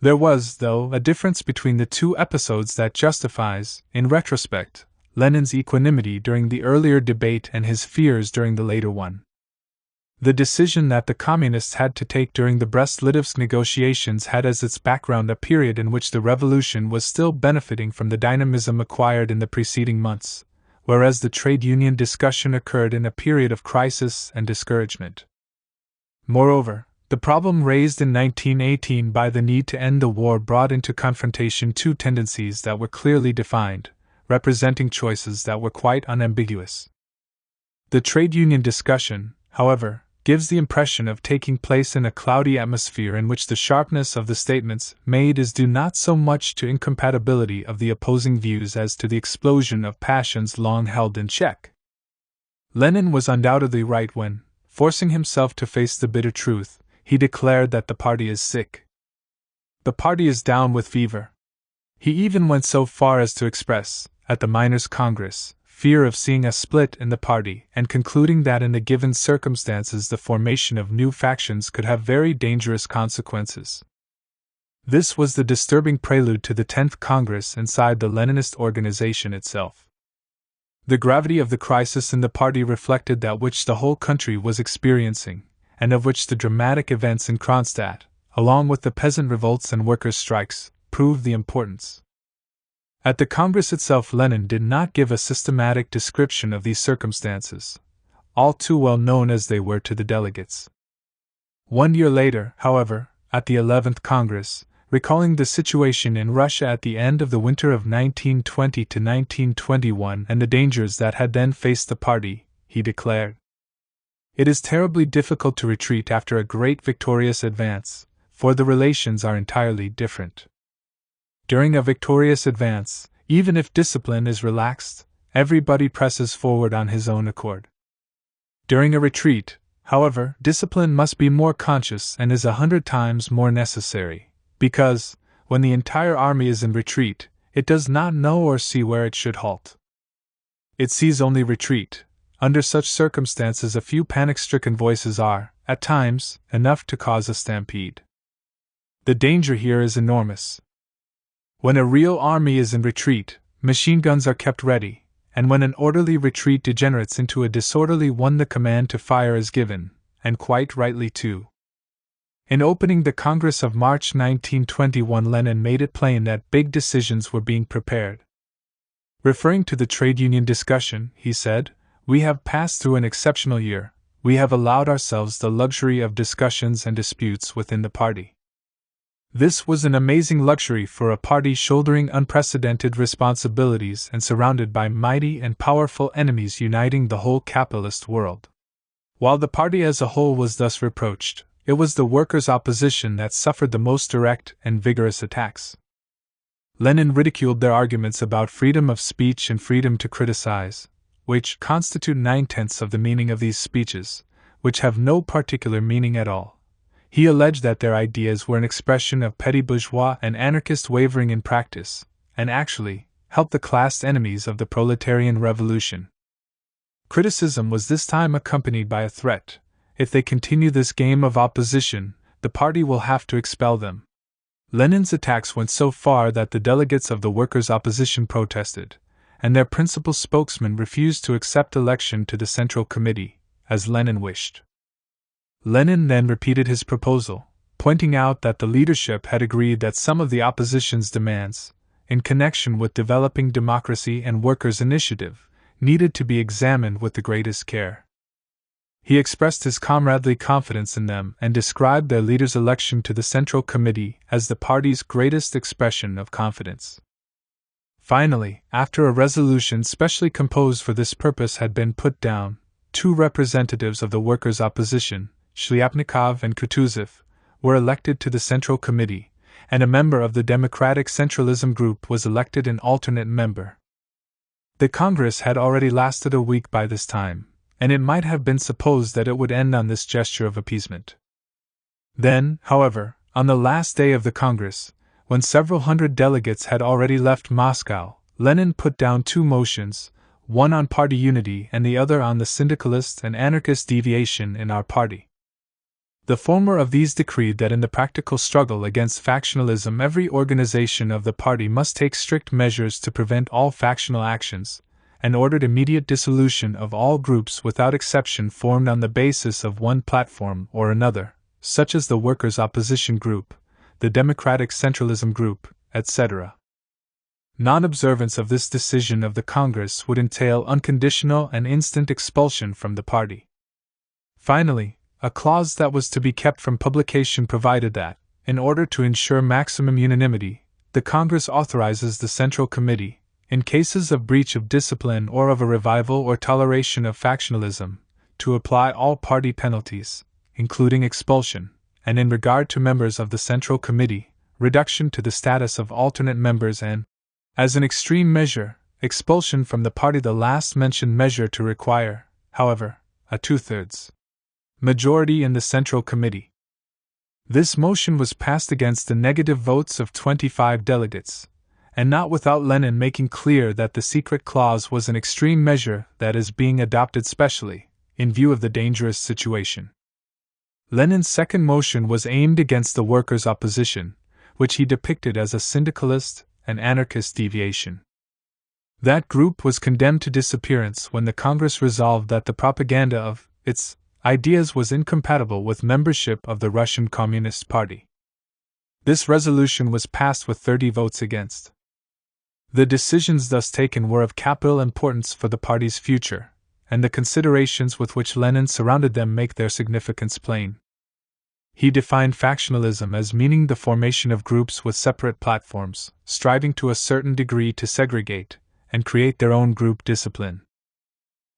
There was, though, a difference between the two episodes that justifies, in retrospect, Lenin's equanimity during the earlier debate and his fears during the later one. The decision that the Communists had to take during the Brest-Litovsk negotiations had as its background a period in which the revolution was still benefiting from the dynamism acquired in the preceding months, whereas the trade union discussion occurred in a period of crisis and discouragement. Moreover, the problem raised in 1918 by the need to end the war brought into confrontation two tendencies that were clearly defined, representing choices that were quite unambiguous. The trade union discussion, however, gives the impression of taking place in a cloudy atmosphere in which the sharpness of the statements made is due not so much to incompatibility of the opposing views as to the explosion of passions long held in check. Lenin was undoubtedly right when, forcing himself to face the bitter truth, he declared that the party is sick. The party is down with fever. He even went so far as to express, at the Miners' Congress, fear of seeing a split in the party and concluding that in the given circumstances the formation of new factions could have very dangerous consequences. This was the disturbing prelude to the 10th Congress inside the Leninist organization itself. The gravity of the crisis in the party reflected that which the whole country was experiencing, and of which the dramatic events in Kronstadt, along with the peasant revolts and workers' strikes, proved the importance. At the Congress itself, Lenin did not give a systematic description of these circumstances, all too well known as they were to the delegates. 1 year later, however, at the 11th Congress, recalling the situation in Russia at the end of the winter of 1920 to 1921 and the dangers that had then faced the party, he declared, "It is terribly difficult to retreat after a great victorious advance, for the relations are entirely different. During a victorious advance, even if discipline is relaxed, everybody presses forward on his own accord. During a retreat, however, discipline must be more conscious and is 100 times more necessary, because, when the entire army is in retreat, it does not know or see where it should halt. It sees only retreat. Under such circumstances a few panic-stricken voices are, at times, enough to cause a stampede. The danger here is enormous. When a real army is in retreat, machine guns are kept ready, and when an orderly retreat degenerates into a disorderly one the command to fire is given, and quite rightly too." In opening the Congress of March 1921, Lenin made it plain that big decisions were being prepared. Referring to the trade union discussion, he said, "We have passed through an exceptional year. We have allowed ourselves the luxury of discussions and disputes within the party. This was an amazing luxury for a party shouldering unprecedented responsibilities and surrounded by mighty and powerful enemies uniting the whole capitalist world." While the party as a whole was thus reproached, it was the workers' opposition that suffered the most direct and vigorous attacks. Lenin ridiculed their arguments about freedom of speech and freedom to criticize, which constitute 9/10 of the meaning of these speeches, which have no particular meaning at all. He alleged that their ideas were an expression of petty bourgeois and anarchist wavering in practice, and actually helped the class enemies of the proletarian revolution. Criticism was this time accompanied by a threat: if they continue this game of opposition, the party will have to expel them. Lenin's attacks went so far that the delegates of the workers' opposition protested, and their principal spokesman refused to accept election to the Central Committee, as Lenin wished. Lenin then repeated his proposal, pointing out that the leadership had agreed that some of the opposition's demands, in connection with developing democracy and workers' initiative, needed to be examined with the greatest care. He expressed his comradely confidence in them and described their leader's election to the Central Committee as the party's greatest expression of confidence. Finally, after a resolution specially composed for this purpose had been put down, 2 representatives of the workers' opposition, Shliapnikov and Kutuzov, were elected to the Central Committee, and a member of the Democratic Centralism Group was elected an alternate member. The Congress had already lasted a week by this time, and it might have been supposed that it would end on this gesture of appeasement. Then, however, on the last day of the Congress, when several hundred delegates had already left Moscow, Lenin put down two motions, one on party unity and the other on the syndicalist and anarchist deviation in our party. The former of these decreed that in the practical struggle against factionalism every organization of the party must take strict measures to prevent all factional actions, and ordered immediate dissolution of all groups without exception formed on the basis of one platform or another, such as the Workers' Opposition Group, the Democratic Centralism Group, etc. Non-observance of this decision of the Congress would entail unconditional and instant expulsion from the party. Finally, a clause that was to be kept from publication provided that, in order to ensure maximum unanimity, the Congress authorizes the Central Committee, in cases of breach of discipline or of a revival or toleration of factionalism, to apply all party penalties, including expulsion, and in regard to members of the Central Committee, reduction to the status of alternate members and, as an extreme measure, expulsion from the party. The last mentioned measure to require, however, a 2/3 majority in the Central Committee. This motion was passed against the negative votes of 25 delegates, and not without Lenin making clear that the secret clause was an extreme measure that is being adopted specially, in view of the dangerous situation. Lenin's second motion was aimed against the workers' opposition, which he depicted as a syndicalist and anarchist deviation. That group was condemned to disappearance when the Congress resolved that the propaganda of its ideas was incompatible with membership of the Russian Communist Party. This resolution was passed with 30 votes against. The decisions thus taken were of capital importance for the party's future, and the considerations with which Lenin surrounded them make their significance plain. He defined factionalism as meaning the formation of groups with separate platforms, striving to a certain degree to segregate and create their own group discipline.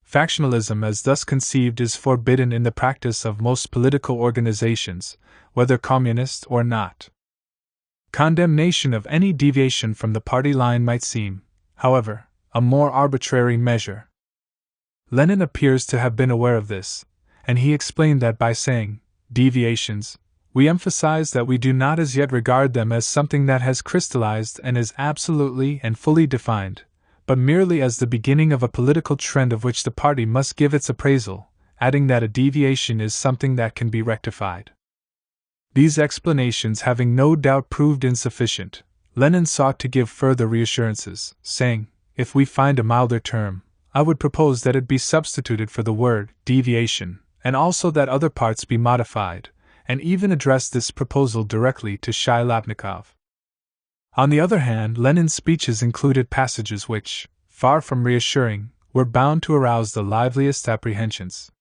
Factionalism as thus conceived is forbidden in the practice of most political organizations, whether communist or not. Condemnation of any deviation from the party line might seem, however, a more arbitrary measure. Lenin appears to have been aware of this, and he explained that by saying, deviations, we emphasize that we do not as yet regard them as something that has crystallized and is absolutely and fully defined, but merely as the beginning of a political trend of which the party must give its appraisal, adding that a deviation is something that can be rectified. These explanations having no doubt proved insufficient, Lenin sought to give further reassurances, saying, if we find a milder term, I would propose that it be substituted for the word deviation, and also that other parts be modified, and even addressed this proposal directly to Shylapnikov. On the other hand, Lenin's speeches included passages which, far from reassuring, were bound to arouse the liveliest apprehensions.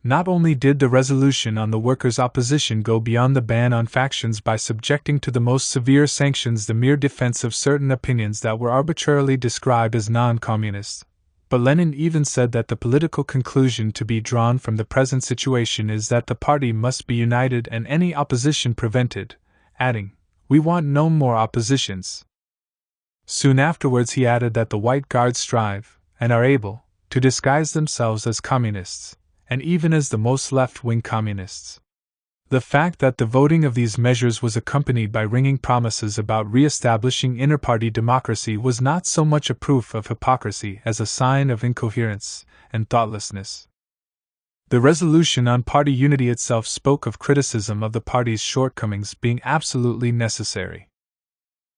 Not only did the resolution on the workers' opposition go beyond the ban on factions by subjecting to the most severe sanctions the mere defense of certain opinions that were arbitrarily described as non-communist, but Lenin even said that the political conclusion to be drawn from the present situation is that the party must be united and any opposition prevented, adding, we want no more oppositions. Soon afterwards he added that the White Guards strive, and are able, to disguise themselves as communists, and even as the most left-wing communists. The fact that the voting of these measures was accompanied by ringing promises about re-establishing inter-party democracy was not so much a proof of hypocrisy as a sign of incoherence and thoughtlessness. The resolution on party unity itself spoke of criticism of the party's shortcomings being absolutely necessary.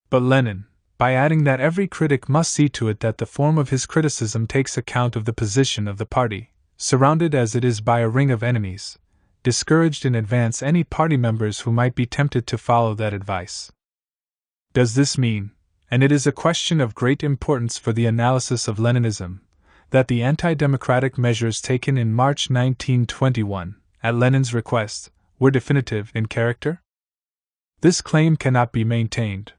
But Lenin, by adding that every critic must see to it that the form of his criticism takes account of the position of the party, surrounded as it is by a ring of enemies, discouraged in advance any party members who might be tempted to follow that advice. Does this mean, and it is a question of great importance for the analysis of Leninism, that the anti-democratic measures taken in March 1921, at Lenin's request, were definitive in character? This claim cannot be maintained.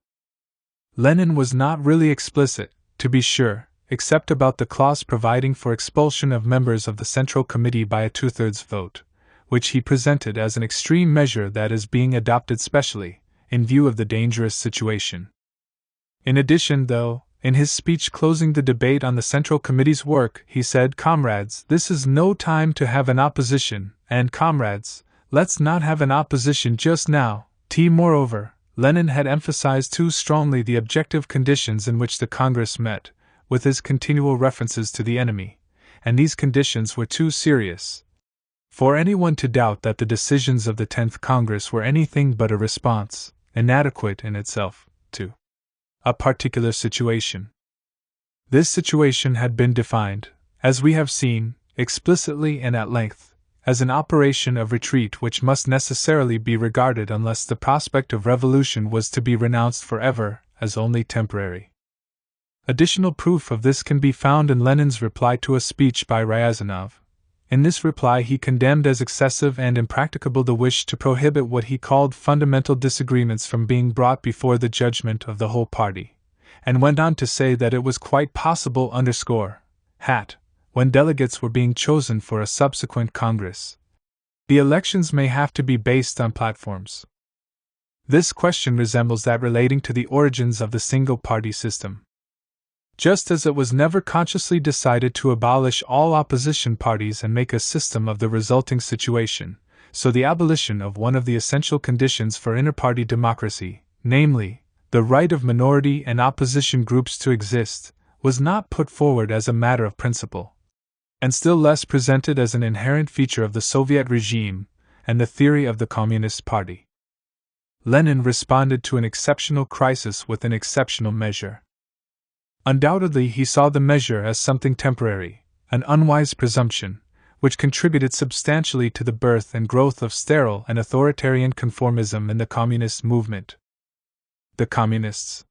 Lenin was not really explicit, to be sure, except about the clause providing for expulsion of members of the Central Committee by a 2/3 vote, which he presented as an extreme measure that is being adopted specially, in view of the dangerous situation. In addition, though, in his speech closing the debate on the Central Committee's work, he said, "Comrades, this is no time to have an opposition, and comrades, let's not have an opposition just now." Moreover, Lenin had emphasized too strongly the objective conditions in which the Congress met, with his continual references to the enemy, and these conditions were too serious for anyone to doubt that the decisions of the 10th Congress were anything but a response, inadequate in itself, to a particular situation. This situation had been defined, as we have seen, explicitly and at length, as an operation of retreat which must necessarily be regarded, unless the prospect of revolution was to be renounced forever, as only temporary. Additional proof of this can be found in Lenin's reply to a speech by Ryazanov. In this reply he condemned as excessive and impracticable the wish to prohibit what he called fundamental disagreements from being brought before the judgment of the whole party, and went on to say that it was quite possible when delegates were being chosen for a subsequent Congress, the elections may have to be based on platforms. This question resembles that relating to the origins of the single-party system. Just as it was never consciously decided to abolish all opposition parties and make a system of the resulting situation, so the abolition of one of the essential conditions for inter-party democracy, namely, the right of minority and opposition groups to exist, was not put forward as a matter of principle, and still less presented as an inherent feature of the Soviet regime and the theory of the Communist Party. Lenin responded to an exceptional crisis with an exceptional measure. Undoubtedly, he saw the measure as something temporary, an unwise presumption, which contributed substantially to the birth and growth of sterile and authoritarian conformism in the communist movement. The Communists,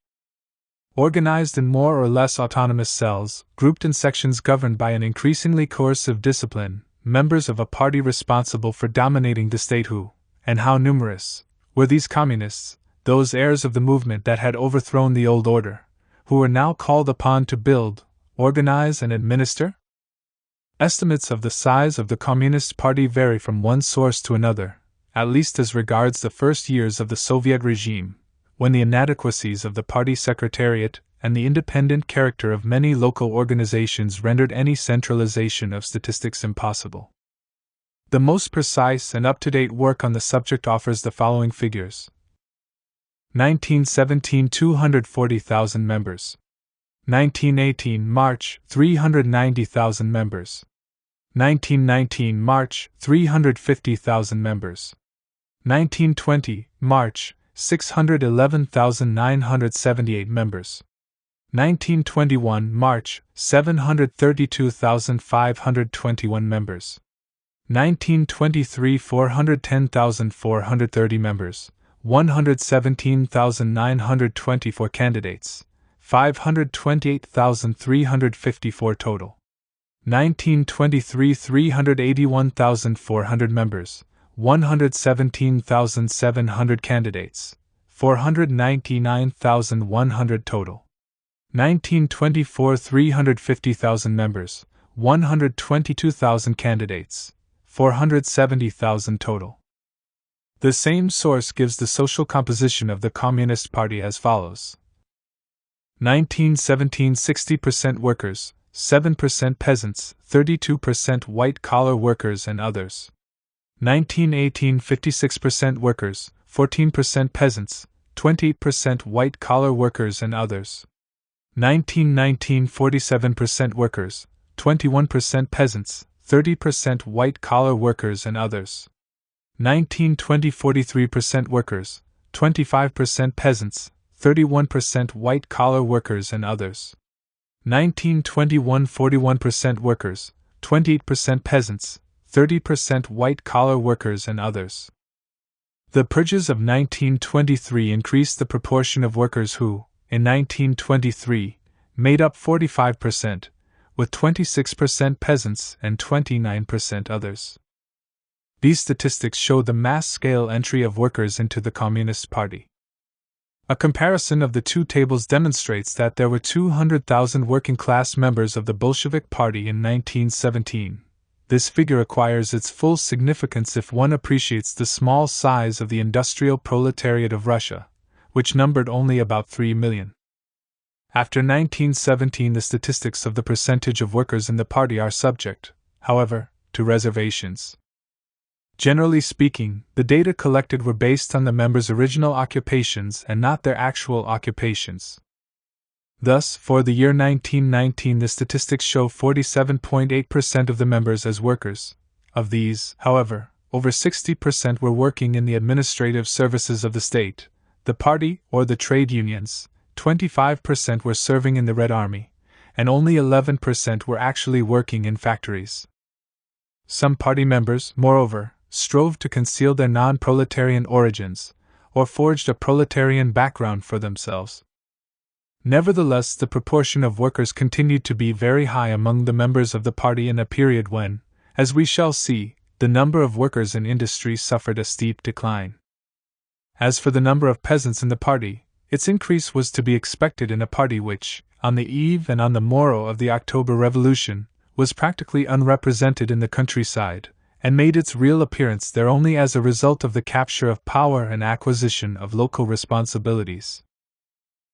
organized in more or less autonomous cells, grouped in sections governed by an increasingly coercive discipline, members of a party responsible for dominating the state who, and how numerous, were these communists, those heirs of the movement that had overthrown the old order, who were now called upon to build, organize, and administer? Estimates of the size of the Communist Party vary from one source to another, at least as regards the first years of the Soviet regime, when the inadequacies of the party secretariat and the independent character of many local organizations rendered any centralization of statistics impossible. The most precise and up-to-date work on the subject offers the following figures. 1917 240,000 members. 1918 March 390,000 members. 1919 March 350,000 members. 1920 March 611,978 members. 1921 March 732,521 members. 1923 410,430 members. 117,924 candidates, 528,354 total. 1923 381,400 members, 117,700 candidates, 499,100 total. 1924 350,000 members, 122,000 candidates, 470,000 total. The same source gives the social composition of the Communist Party as follows. 1917 60% workers, 7% peasants, 32% white-collar workers and others. 1918 56% workers, 14% peasants, 28% white-collar workers and others. 1919 47% workers, 21% peasants, 30% white-collar workers and others. 1920 43% workers, 25% peasants, 31% white-collar workers and others. 1921 41% workers, 28% peasants, 30% white-collar workers and others. The purges of 1923 increased the proportion of workers who, in 1923, made up 45%, with 26% peasants and 29% others. These statistics show the mass-scale entry of workers into the Communist Party. A comparison of the two tables demonstrates that there were 200,000 working-class members of the Bolshevik Party in 1917. This figure acquires its full significance if one appreciates the small size of the industrial proletariat of Russia, which numbered only about 3 million. After 1917, the statistics of the percentage of workers in the party are subject, however, to reservations. Generally speaking, the data collected were based on the members' original occupations and not their actual occupations. Thus, for the year 1919, the statistics show 47.8% of the members as workers. Of these, however, over 60% were working in the administrative services of the state, the party, or the trade unions, 25% were serving in the Red Army, and only 11% were actually working in factories. Some party members, moreover, strove to conceal their non-proletarian origins, or forged a proletarian background for themselves. Nevertheless, the proportion of workers continued to be very high among the members of the party in a period when, as we shall see, the number of workers in industry suffered a steep decline. As for the number of peasants in the party, its increase was to be expected in a party which, on the eve and on the morrow of the October Revolution, was practically unrepresented in the countryside, and made its real appearance there only as a result of the capture of power and acquisition of local responsibilities.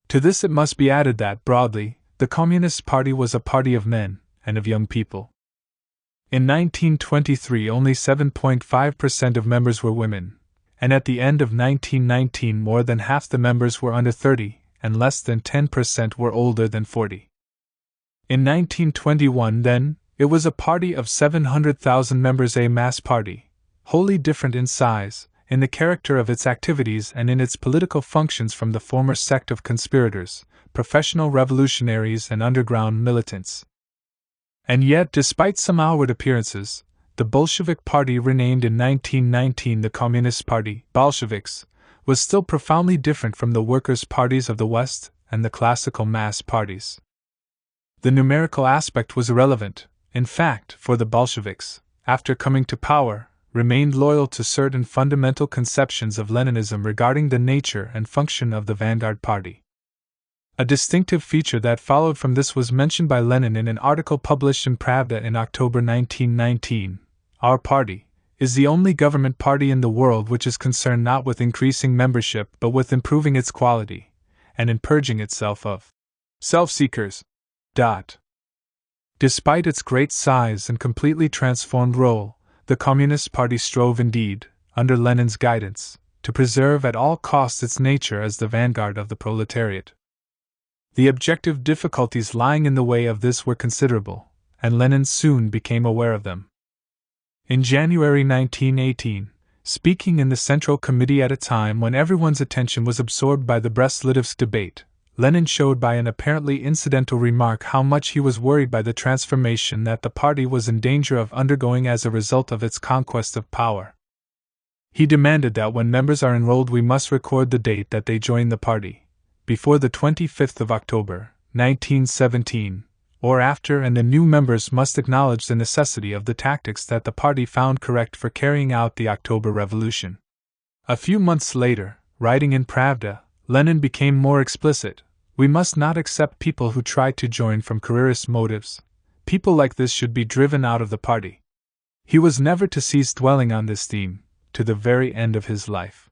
To this it must be added that, broadly, the Communist Party was a party of men and of young people. In 1923, only 7.5% of members were women, and at the end of 1919 more than half the members were under 30, and less than 10% were older than 40. In 1921, then, it was a party of 700,000 members, a mass party, wholly different in size, in the character of its activities and in its political functions from the former sect of conspirators, professional revolutionaries and underground militants. And yet, despite some outward appearances, the Bolshevik Party, renamed in 1919 the Communist Party, Bolsheviks, was still profoundly different from the workers' parties of the West and the classical mass parties. The numerical aspect was irrelevant, in fact, for the Bolsheviks, after coming to power, remained loyal to certain fundamental conceptions of Leninism regarding the nature and function of the vanguard party. A distinctive feature that followed from this was mentioned by Lenin in an article published in Pravda in October 1919. Our party is the only government party in the world which is concerned not with increasing membership but with improving its quality, and in purging itself of self-seekers. Despite its great size and completely transformed role, the Communist Party strove indeed, under Lenin's guidance, to preserve at all costs its nature as the vanguard of the proletariat. The objective difficulties lying in the way of this were considerable, and Lenin soon became aware of them. In January 1918, speaking in the Central Committee at a time when everyone's attention was absorbed by the Brest-Litovsk debate, Lenin showed by an apparently incidental remark how much he was worried by the transformation that the party was in danger of undergoing as a result of its conquest of power. He demanded that when members are enrolled we must record the date that they joined the party, before the 25th of October, 1917, or after, and the new members must acknowledge the necessity of the tactics that the party found correct for carrying out the October Revolution. A few months later, writing in Pravda, Lenin became more explicit. We must not accept people who try to join from careerist motives. People like this should be driven out of the party. He was never to cease dwelling on this theme, to the very end of his life.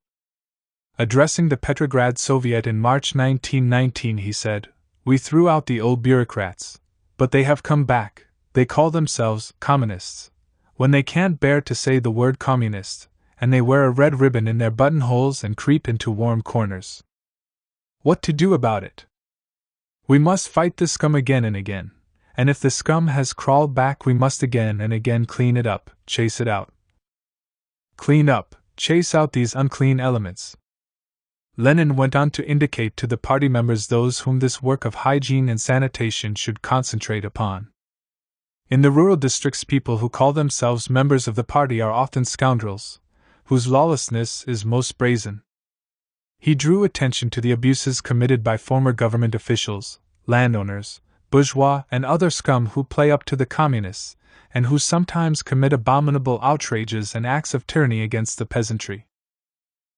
Addressing the Petrograd Soviet in March 1919, he said, "We threw out the old bureaucrats, but they have come back. They call themselves communists, when they can't bear to say the word communist, and they wear a red ribbon in their buttonholes and creep into warm corners. What to do about it? We must fight the scum again and again, and if the scum has crawled back we must again and again clean it up, chase it out. Clean up, chase out these unclean elements." Lenin went on to indicate to the party members those whom this work of hygiene and sanitation should concentrate upon. In the rural districts, people who call themselves members of the party are often scoundrels, whose lawlessness is most brazen. He drew attention to the abuses committed by former government officials, landowners, bourgeois, and other scum who play up to the communists, and who sometimes commit abominable outrages and acts of tyranny against the peasantry.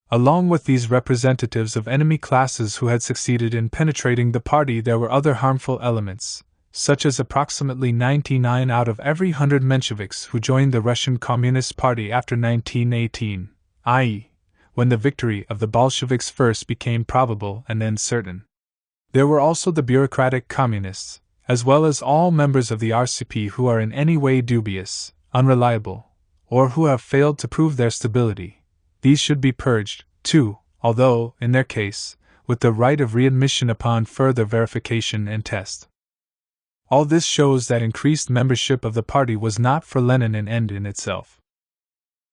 Along with these representatives of enemy classes who had succeeded in penetrating the party, there were other harmful elements, such as approximately 99 out of every 100 Mensheviks who joined the Russian Communist Party after 1918, i.e., when the victory of the Bolsheviks first became probable and then certain. There were also the bureaucratic communists, as well as all members of the RCP who are in any way dubious, unreliable, or who have failed to prove their stability. These should be purged, too, although, in their case, with the right of readmission upon further verification and test. All this shows that increased membership of the party was not for Lenin an end in itself.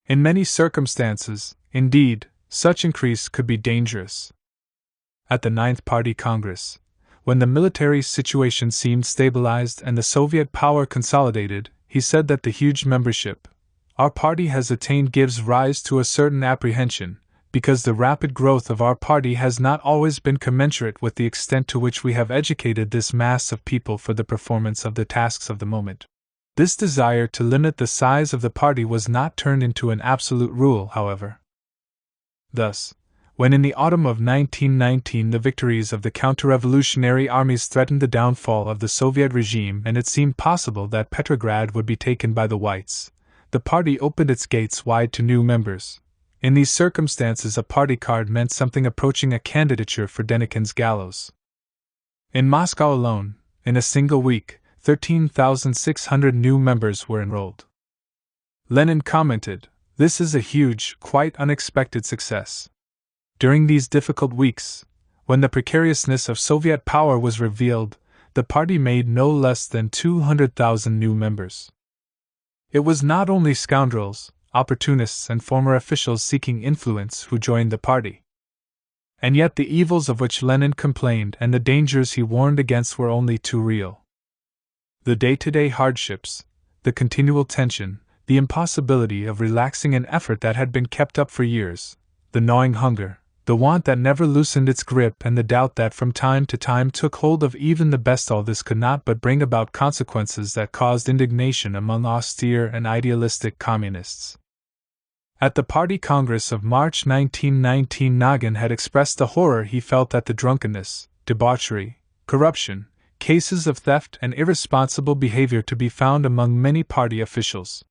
In many circumstances, indeed, such increase could be dangerous. At the Ninth Party Congress, when the military situation seemed stabilized and the Soviet power consolidated, he said that the huge membership our party has attained gives rise to a certain apprehension, because the rapid growth of our party has not always been commensurate with the extent to which we have educated this mass of people for the performance of the tasks of the moment. This desire to limit the size of the party was not turned into an absolute rule, however. Thus, when in the autumn of 1919 the victories of the counter-revolutionary armies threatened the downfall of the Soviet regime and it seemed possible that Petrograd would be taken by the Whites, the party opened its gates wide to new members. In these circumstances, a party card meant something approaching a candidature for Denikin's gallows. In Moscow alone, in a single week, 13,600 new members were enrolled. Lenin commented, "This is a huge, quite unexpected success." During these difficult weeks, when the precariousness of Soviet power was revealed, the party made no less than 200,000 new members. It was not only scoundrels, opportunists and former officials seeking influence who joined the party. And yet the evils of which Lenin complained and the dangers he warned against were only too real. The day-to-day hardships, the continual tension, the impossibility of relaxing an effort that had been kept up for years, the gnawing hunger, the want that never loosened its grip and the doubt that from time to time took hold of even the best, all this could not but bring about consequences that caused indignation among austere and idealistic communists. At the Party Congress of March 1919, Nagin had expressed the horror he felt at the drunkenness, debauchery, corruption, cases of theft and irresponsible behavior to be found among many party officials.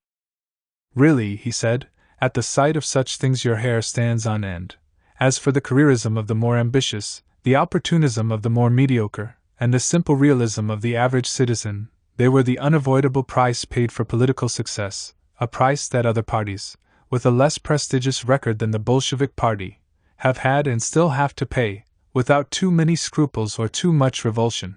"Really," he said, "at the sight of such things your hair stands on end. As for the careerism of the more ambitious, the opportunism of the more mediocre, and the simple realism of the average citizen, they were the unavoidable price paid for political success, a price that other parties, with a less prestigious record than the Bolshevik Party, have had and still have to pay, without too many scruples or too much revulsion."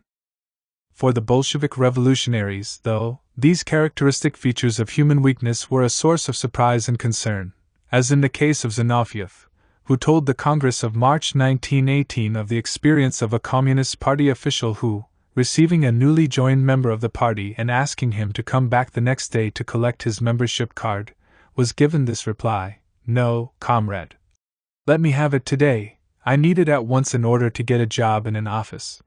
For the Bolshevik revolutionaries, though, these characteristic features of human weakness were a source of surprise and concern, as in the case of Zinoviev, who told the Congress of March 1918 of the experience of a Communist Party official who, receiving a newly joined member of the party and asking him to come back the next day to collect his membership card, was given this reply: "No, comrade. Let me have it today, I need it at once in order to get a job in an office."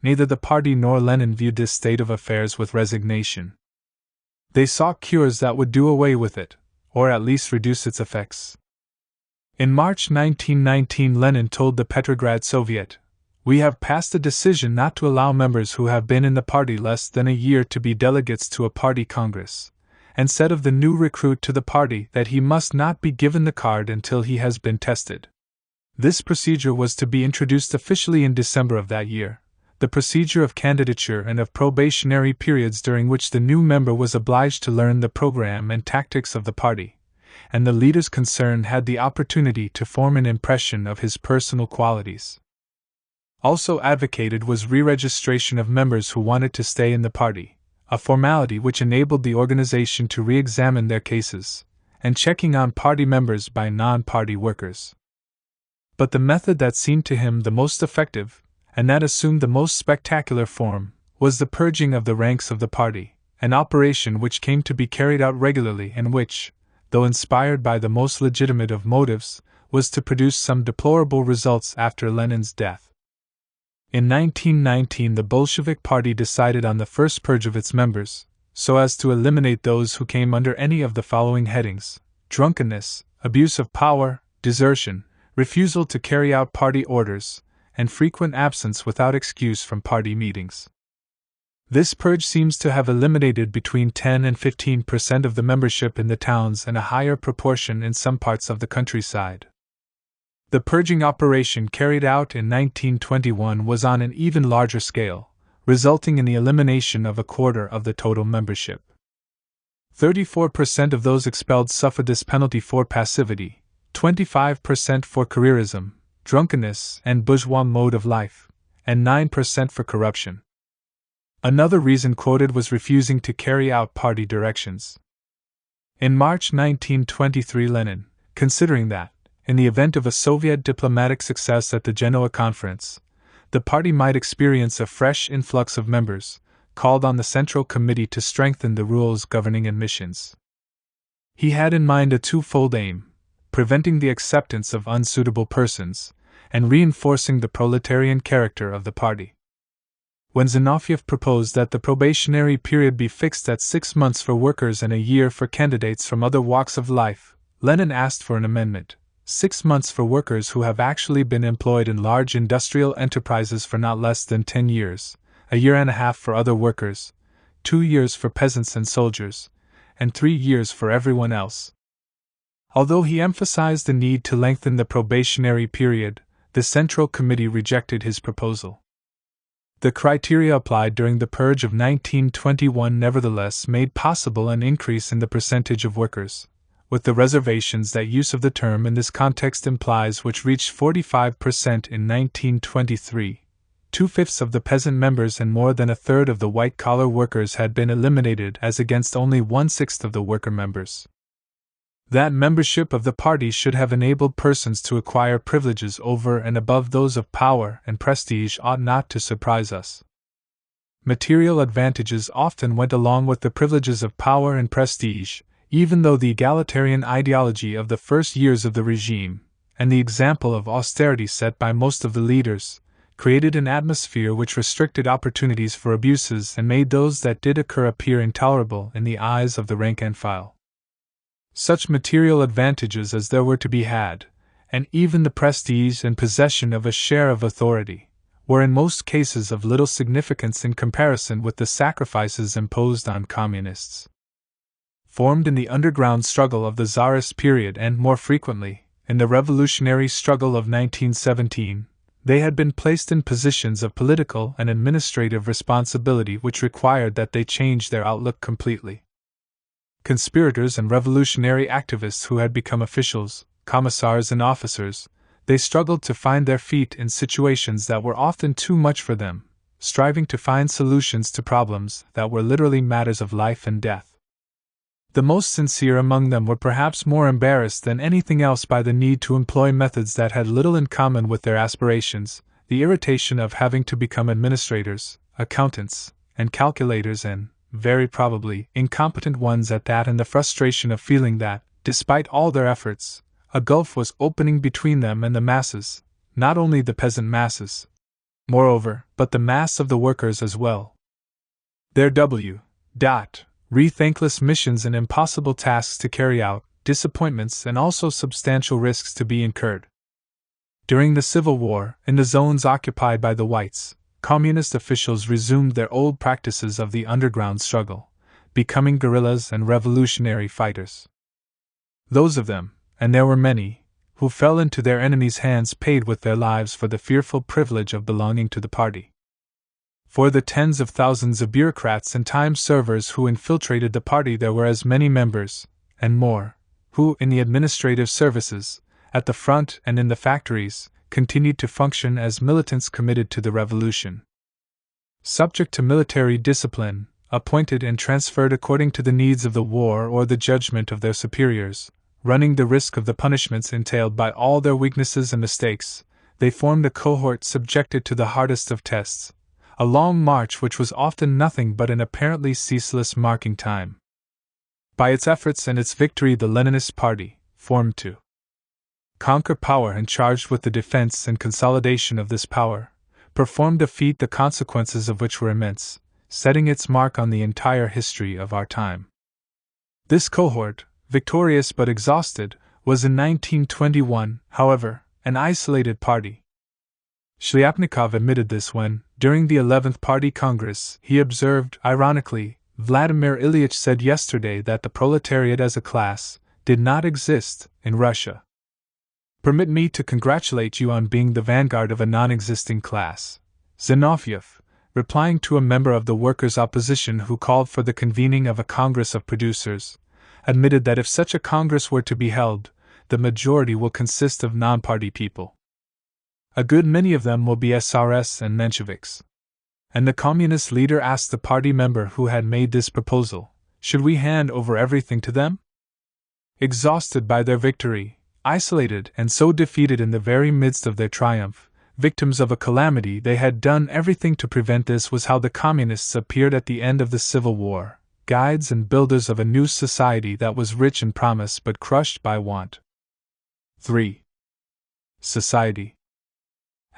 Neither the party nor Lenin viewed this state of affairs with resignation. They sought cures that would do away with it, or at least reduce its effects. In March 1919, Lenin told the Petrograd Soviet, "We have passed a decision not to allow members who have been in the party less than a year to be delegates to a party congress, and said of the new recruit to the party that he must not be given the card until he has been tested." This procedure was to be introduced officially in December of that year, the procedure of candidature and of probationary periods during which the new member was obliged to learn the program and tactics of the party, and the leaders concerned had the opportunity to form an impression of his personal qualities. Also advocated was re-registration of members who wanted to stay in the party, a formality which enabled the organization to re-examine their cases, and checking on party members by non-party workers. But the method that seemed to him the most effective, and that assumed the most spectacular form, was the purging of the ranks of the party, an operation which came to be carried out regularly and which, though inspired by the most legitimate of motives, was to produce some deplorable results after Lenin's death. In 1919, the Bolshevik Party decided on the first purge of its members, so as to eliminate those who came under any of the following headings: drunkenness, abuse of power, desertion, refusal to carry out party orders, and frequent absence without excuse from party meetings. This purge seems to have eliminated between 10 and 15% of the membership in the towns and a higher proportion in some parts of the countryside. The purging operation carried out in 1921 was on an even larger scale, resulting in the elimination of a quarter of the total membership. 34% of those expelled suffered this penalty for passivity, 25% for careerism, drunkenness and bourgeois mode of life, and 9% for corruption. Another reason quoted was refusing to carry out party directions. In March 1923, Lenin, considering that, in the event of a Soviet diplomatic success at the Genoa Conference, the party might experience a fresh influx of members, called on the Central Committee to strengthen the rules governing admissions. He had in mind a twofold aim: preventing the acceptance of unsuitable persons, and reinforcing the proletarian character of the party. When Zinoviev proposed that the probationary period be fixed at 6 months for workers and a year for candidates from other walks of life, Lenin asked for an amendment: 6 months for workers who have actually been employed in large industrial enterprises for not less than 10 years, a year and a half for other workers, 2 years for peasants and soldiers, and 3 years for everyone else. Although he emphasized the need to lengthen the probationary period, the Central Committee rejected his proposal. The criteria applied during the purge of 1921 nevertheless made possible an increase in the percentage of workers, with the reservations that use of the term in this context implies, which reached 45% in 1923. 2/5 of the peasant members and more than a third of the white-collar workers had been eliminated as against only 1/6 of the worker members. That membership of the party should have enabled persons to acquire privileges over and above those of power and prestige ought not to surprise us. Material advantages often went along with the privileges of power and prestige, even though the egalitarian ideology of the first years of the regime, and the example of austerity set by most of the leaders, created an atmosphere which restricted opportunities for abuses and made those that did occur appear intolerable in the eyes of the rank and file. Such material advantages as there were to be had, and even the prestige and possession of a share of authority, were in most cases of little significance in comparison with the sacrifices imposed on communists. Formed in the underground struggle of the Tsarist period and, more frequently, in the revolutionary struggle of 1917, they had been placed in positions of political and administrative responsibility which required that they change their outlook completely. Conspirators and revolutionary activists who had become officials, commissars and officers, they struggled to find their feet in situations that were often too much for them, striving to find solutions to problems that were literally matters of life and death. The most sincere among them were perhaps more embarrassed than anything else by the need to employ methods that had little in common with their aspirations, the irritation of having to become administrators, accountants, and calculators, and, very probably, incompetent ones at that, and the frustration of feeling that, despite all their efforts, a gulf was opening between them and the masses, not only the peasant masses, moreover, but the mass of the workers as well. Their thankless missions and impossible tasks to carry out, disappointments and also substantial risks to be incurred. During the Civil War, in the zones occupied by the whites, communist officials resumed their old practices of the underground struggle, becoming guerrillas and revolutionary fighters. Those of them, and there were many, who fell into their enemies' hands paid with their lives for the fearful privilege of belonging to the party. For the tens of thousands of bureaucrats and time servers who infiltrated the party, there were as many members, and more, who, in the administrative services, at the front and in the factories, continued to function as militants committed to the revolution. Subject to military discipline, appointed and transferred according to the needs of the war or the judgment of their superiors, running the risk of the punishments entailed by all their weaknesses and mistakes, they formed a cohort subjected to the hardest of tests, a long march which was often nothing but an apparently ceaseless marking time. By its efforts and its victory, the Leninist party, formed to conquer power and charged with the defense and consolidation of this power, performed a feat the consequences of which were immense, setting its mark on the entire history of our time. This cohort, victorious but exhausted, was in 1921, however, an isolated party. Shliapnikov admitted this when, during the 11th Party Congress, he observed, ironically, Vladimir Ilyich said yesterday that the proletariat as a class did not exist in Russia. Permit me to congratulate you on being the vanguard of a non-existing class, Zinoviev, replying to a member of the workers' opposition who called for the convening of a Congress of Producers, admitted that if such a Congress were to be held, the majority will consist of non-party people. A good many of them will be SRS and Mensheviks. And the communist leader asked the party member who had made this proposal, should we hand over everything to them? Exhausted by their victory, isolated and so defeated in the very midst of their triumph, victims of a calamity they had done everything to prevent, this was how the communists appeared at the end of the Civil War, guides and builders of a new society that was rich in promise but crushed by want. 3. Society.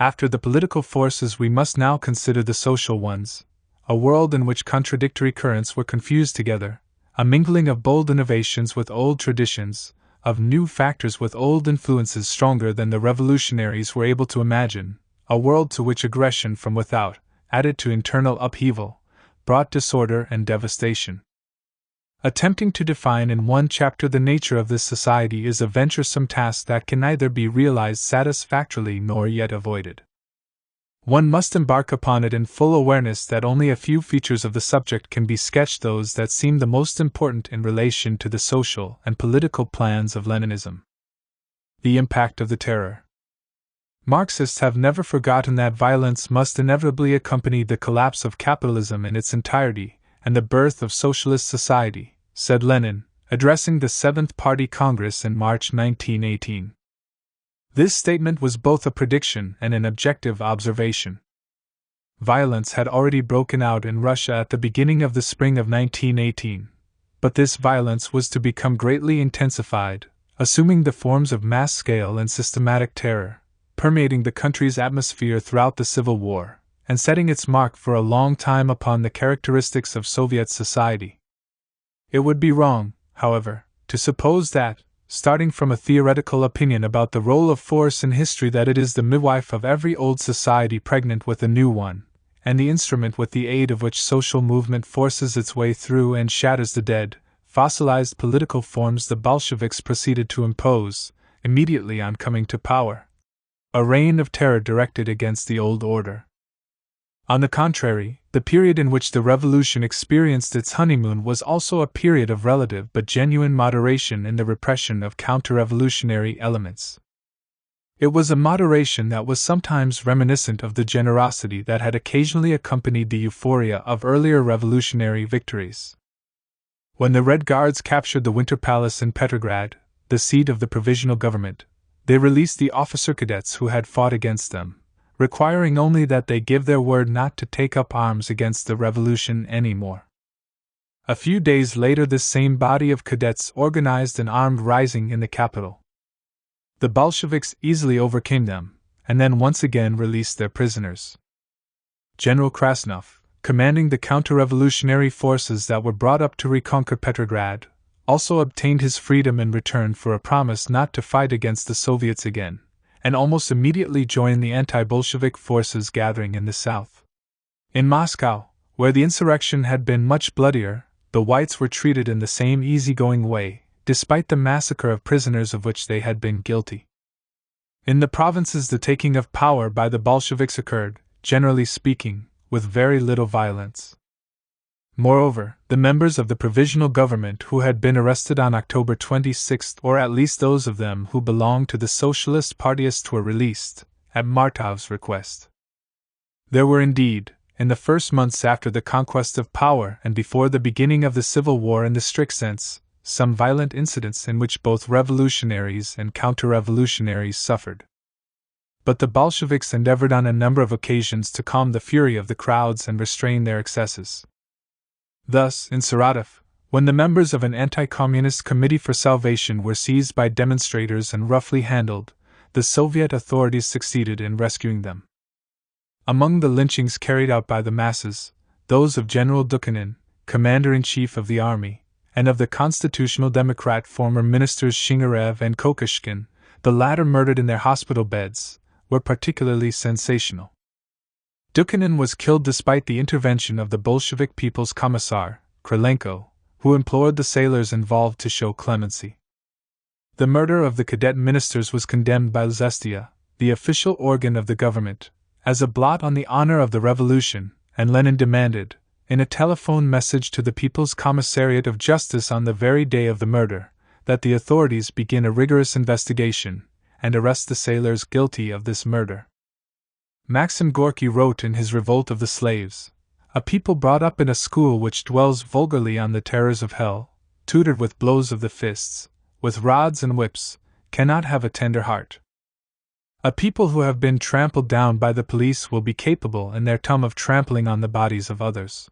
After the political forces, we must now consider the social ones, a world in which contradictory currents were confused together, a mingling of bold innovations with old traditions, of new factors with old influences stronger than the revolutionaries were able to imagine, a world to which aggression from without, added to internal upheaval, brought disorder and devastation. Attempting to define in one chapter the nature of this society is a venturesome task that can neither be realized satisfactorily nor yet avoided. One must embark upon it in full awareness that only a few features of the subject can be sketched, those that seem the most important in relation to the social and political plans of Leninism. The impact of the terror. Marxists have never forgotten that violence must inevitably accompany the collapse of capitalism in its entirety and the birth of socialist society, said Lenin, addressing the Seventh Party Congress in March 1918. This statement was both a prediction and an objective observation. Violence had already broken out in Russia at the beginning of the spring of 1918, but this violence was to become greatly intensified, assuming the forms of mass-scale and systematic terror, permeating the country's atmosphere throughout the Civil War, and setting its mark for a long time upon the characteristics of Soviet society. It would be wrong, however, to suppose that, starting from a theoretical opinion about the role of force in history, that it is the midwife of every old society pregnant with a new one, and the instrument with the aid of which social movement forces its way through and shatters the dead, fossilized political forms the Bolsheviks proceeded to impose, immediately on coming to power. A reign of terror directed against the old order. On the contrary, the period in which the revolution experienced its honeymoon was also a period of relative but genuine moderation in the repression of counter-revolutionary elements. It was a moderation that was sometimes reminiscent of the generosity that had occasionally accompanied the euphoria of earlier revolutionary victories. When the Red Guards captured the Winter Palace in Petrograd, the seat of the provisional government, they released the officer cadets who had fought against them, requiring only that they give their word not to take up arms against the revolution anymore. A few days later, this same body of cadets organized an armed rising in the capital. The Bolsheviks easily overcame them, and then once again released their prisoners. General Krasnov, commanding the counter-revolutionary forces that were brought up to reconquer Petrograd, also obtained his freedom in return for a promise not to fight against the Soviets again, and almost immediately joined the anti-Bolshevik forces gathering in the south. In Moscow, where the insurrection had been much bloodier, the Whites were treated in the same easygoing way, despite the massacre of prisoners of which they had been guilty. In the provinces, the taking of power by the Bolsheviks occurred, generally speaking, with very little violence. Moreover, the members of the provisional government who had been arrested on October 26, or at least those of them who belonged to the Socialist Partyists, were released, at Martov's request. There were indeed, in the first months after the conquest of power and before the beginning of the Civil War in the strict sense, some violent incidents in which both revolutionaries and counter-revolutionaries suffered. But the Bolsheviks endeavored on a number of occasions to calm the fury of the crowds and restrain their excesses. Thus, in Saratov, when the members of an anti-communist Committee for Salvation were seized by demonstrators and roughly handled, the Soviet authorities succeeded in rescuing them. Among the lynchings carried out by the masses, those of General Dukhanin, commander-in-chief of the army, and of the Constitutional Democrat former ministers Shingarev and Kokoshkin, the latter murdered in their hospital beds, were particularly sensational. Dukhanin was killed despite the intervention of the Bolshevik People's Commissar, Krylenko, who implored the sailors involved to show clemency. The murder of the cadet ministers was condemned by Zestia, the official organ of the government, as a blot on the honor of the revolution, and Lenin demanded, in a telephone message to the People's Commissariat of Justice on the very day of the murder, that the authorities begin a rigorous investigation and arrest the sailors guilty of this murder. Maxim Gorky wrote in his Revolt of the Slaves, "A people brought up in a school which dwells vulgarly on the terrors of hell, tutored with blows of the fists, with rods and whips, cannot have a tender heart. A people who have been trampled down by the police will be capable in their tum of trampling on the bodies of others."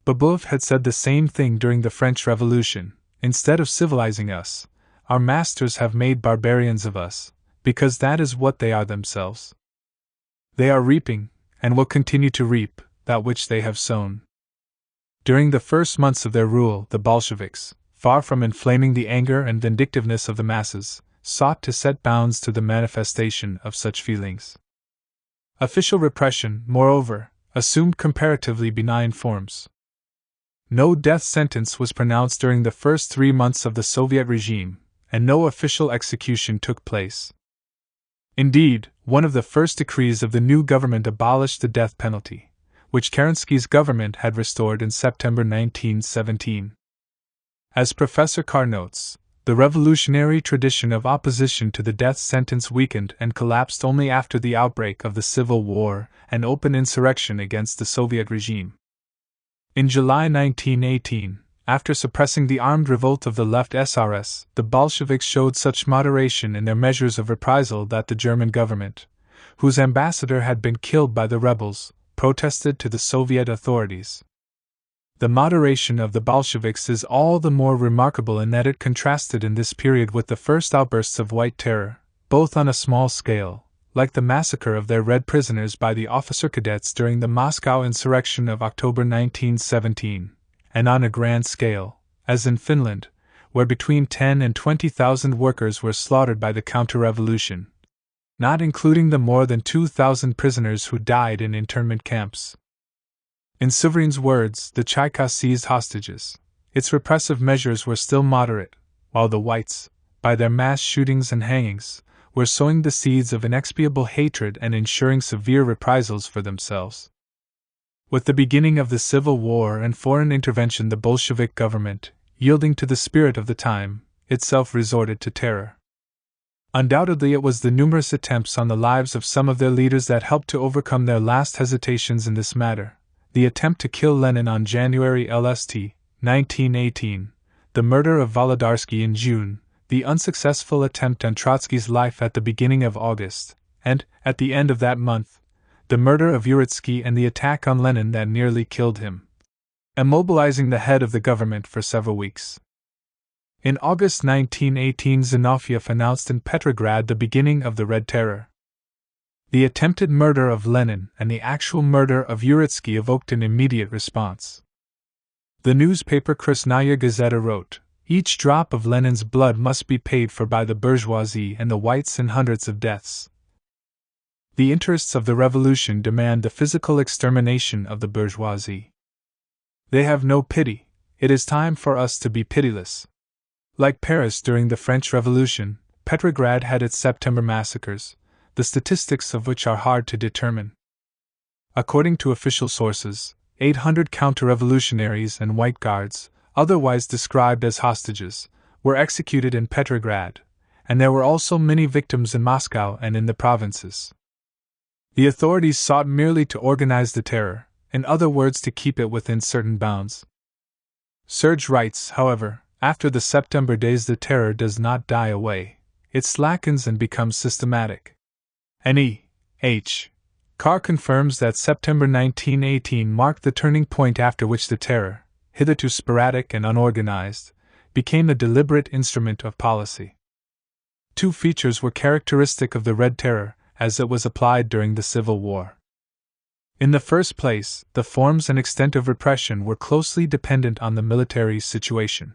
Babeuf had said the same thing during the French Revolution. Instead of civilizing us, our masters have made barbarians of us, because that is what they are themselves. They are reaping, and will continue to reap, that which they have sown. During the first months of their rule, the Bolsheviks, far from inflaming the anger and vindictiveness of the masses, sought to set bounds to the manifestation of such feelings. Official repression, moreover, assumed comparatively benign forms. No death sentence was pronounced during the first 3 months of the Soviet regime, and no official execution took place. Indeed, one of the first decrees of the new government abolished the death penalty, which Kerensky's government had restored in September 1917. As Professor Carr notes, the revolutionary tradition of opposition to the death sentence weakened and collapsed only after the outbreak of the Civil War and open insurrection against the Soviet regime. In July 1918, after suppressing the armed revolt of the left SRS, the Bolsheviks showed such moderation in their measures of reprisal that the German government, whose ambassador had been killed by the rebels, protested to the Soviet authorities. The moderation of the Bolsheviks is all the more remarkable in that it contrasted in this period with the first outbursts of white terror, both on a small scale, like the massacre of their red prisoners by the officer cadets during the Moscow insurrection of October 1917, and on a grand scale, as in Finland, where between 10 and 20,000 workers were slaughtered by the counter-revolution, not including the more than 2,000 prisoners who died in internment camps. In Suvarin's words, the Cheka seized hostages. Its repressive measures were still moderate, while the whites, by their mass shootings and hangings, were sowing the seeds of inexpiable hatred and ensuring severe reprisals for themselves. With the beginning of the Civil War and foreign intervention, the Bolshevik government, yielding to the spirit of the time, itself resorted to terror. Undoubtedly, it was the numerous attempts on the lives of some of their leaders that helped to overcome their last hesitations in this matter. The attempt to kill Lenin on January 1918, the murder of Volodarsky in June, the unsuccessful attempt on Trotsky's life at the beginning of August, and, at the end of that month, the murder of Uritsky and the attack on Lenin that nearly killed him, immobilizing the head of the government for several weeks. In August 1918, Zinoviev announced in Petrograd the beginning of the Red Terror. The attempted murder of Lenin and the actual murder of Uritsky evoked an immediate response. The newspaper Krasnaya Gazeta wrote, "Each drop of Lenin's blood must be paid for by the bourgeoisie and the whites in hundreds of deaths. The interests of the revolution demand the physical extermination of the bourgeoisie. They have no pity. It is time for us to be pitiless." Like Paris during the French Revolution, Petrograd had its September massacres, the statistics of which are hard to determine. According to official sources, 800 counter-revolutionaries and white guards, otherwise described as hostages, were executed in Petrograd, and there were also many victims in Moscow and in the provinces. The authorities sought merely to organize the terror, in other words to keep it within certain bounds. Serge writes, however, after the September days the terror does not die away, it slackens and becomes systematic. N.E.H. Carr confirms that September 1918 marked the turning point after which the terror, hitherto sporadic and unorganized, became a deliberate instrument of policy. Two features were characteristic of the Red Terror, as it was applied during the Civil War. In the first place, the forms and extent of repression were closely dependent on the military situation.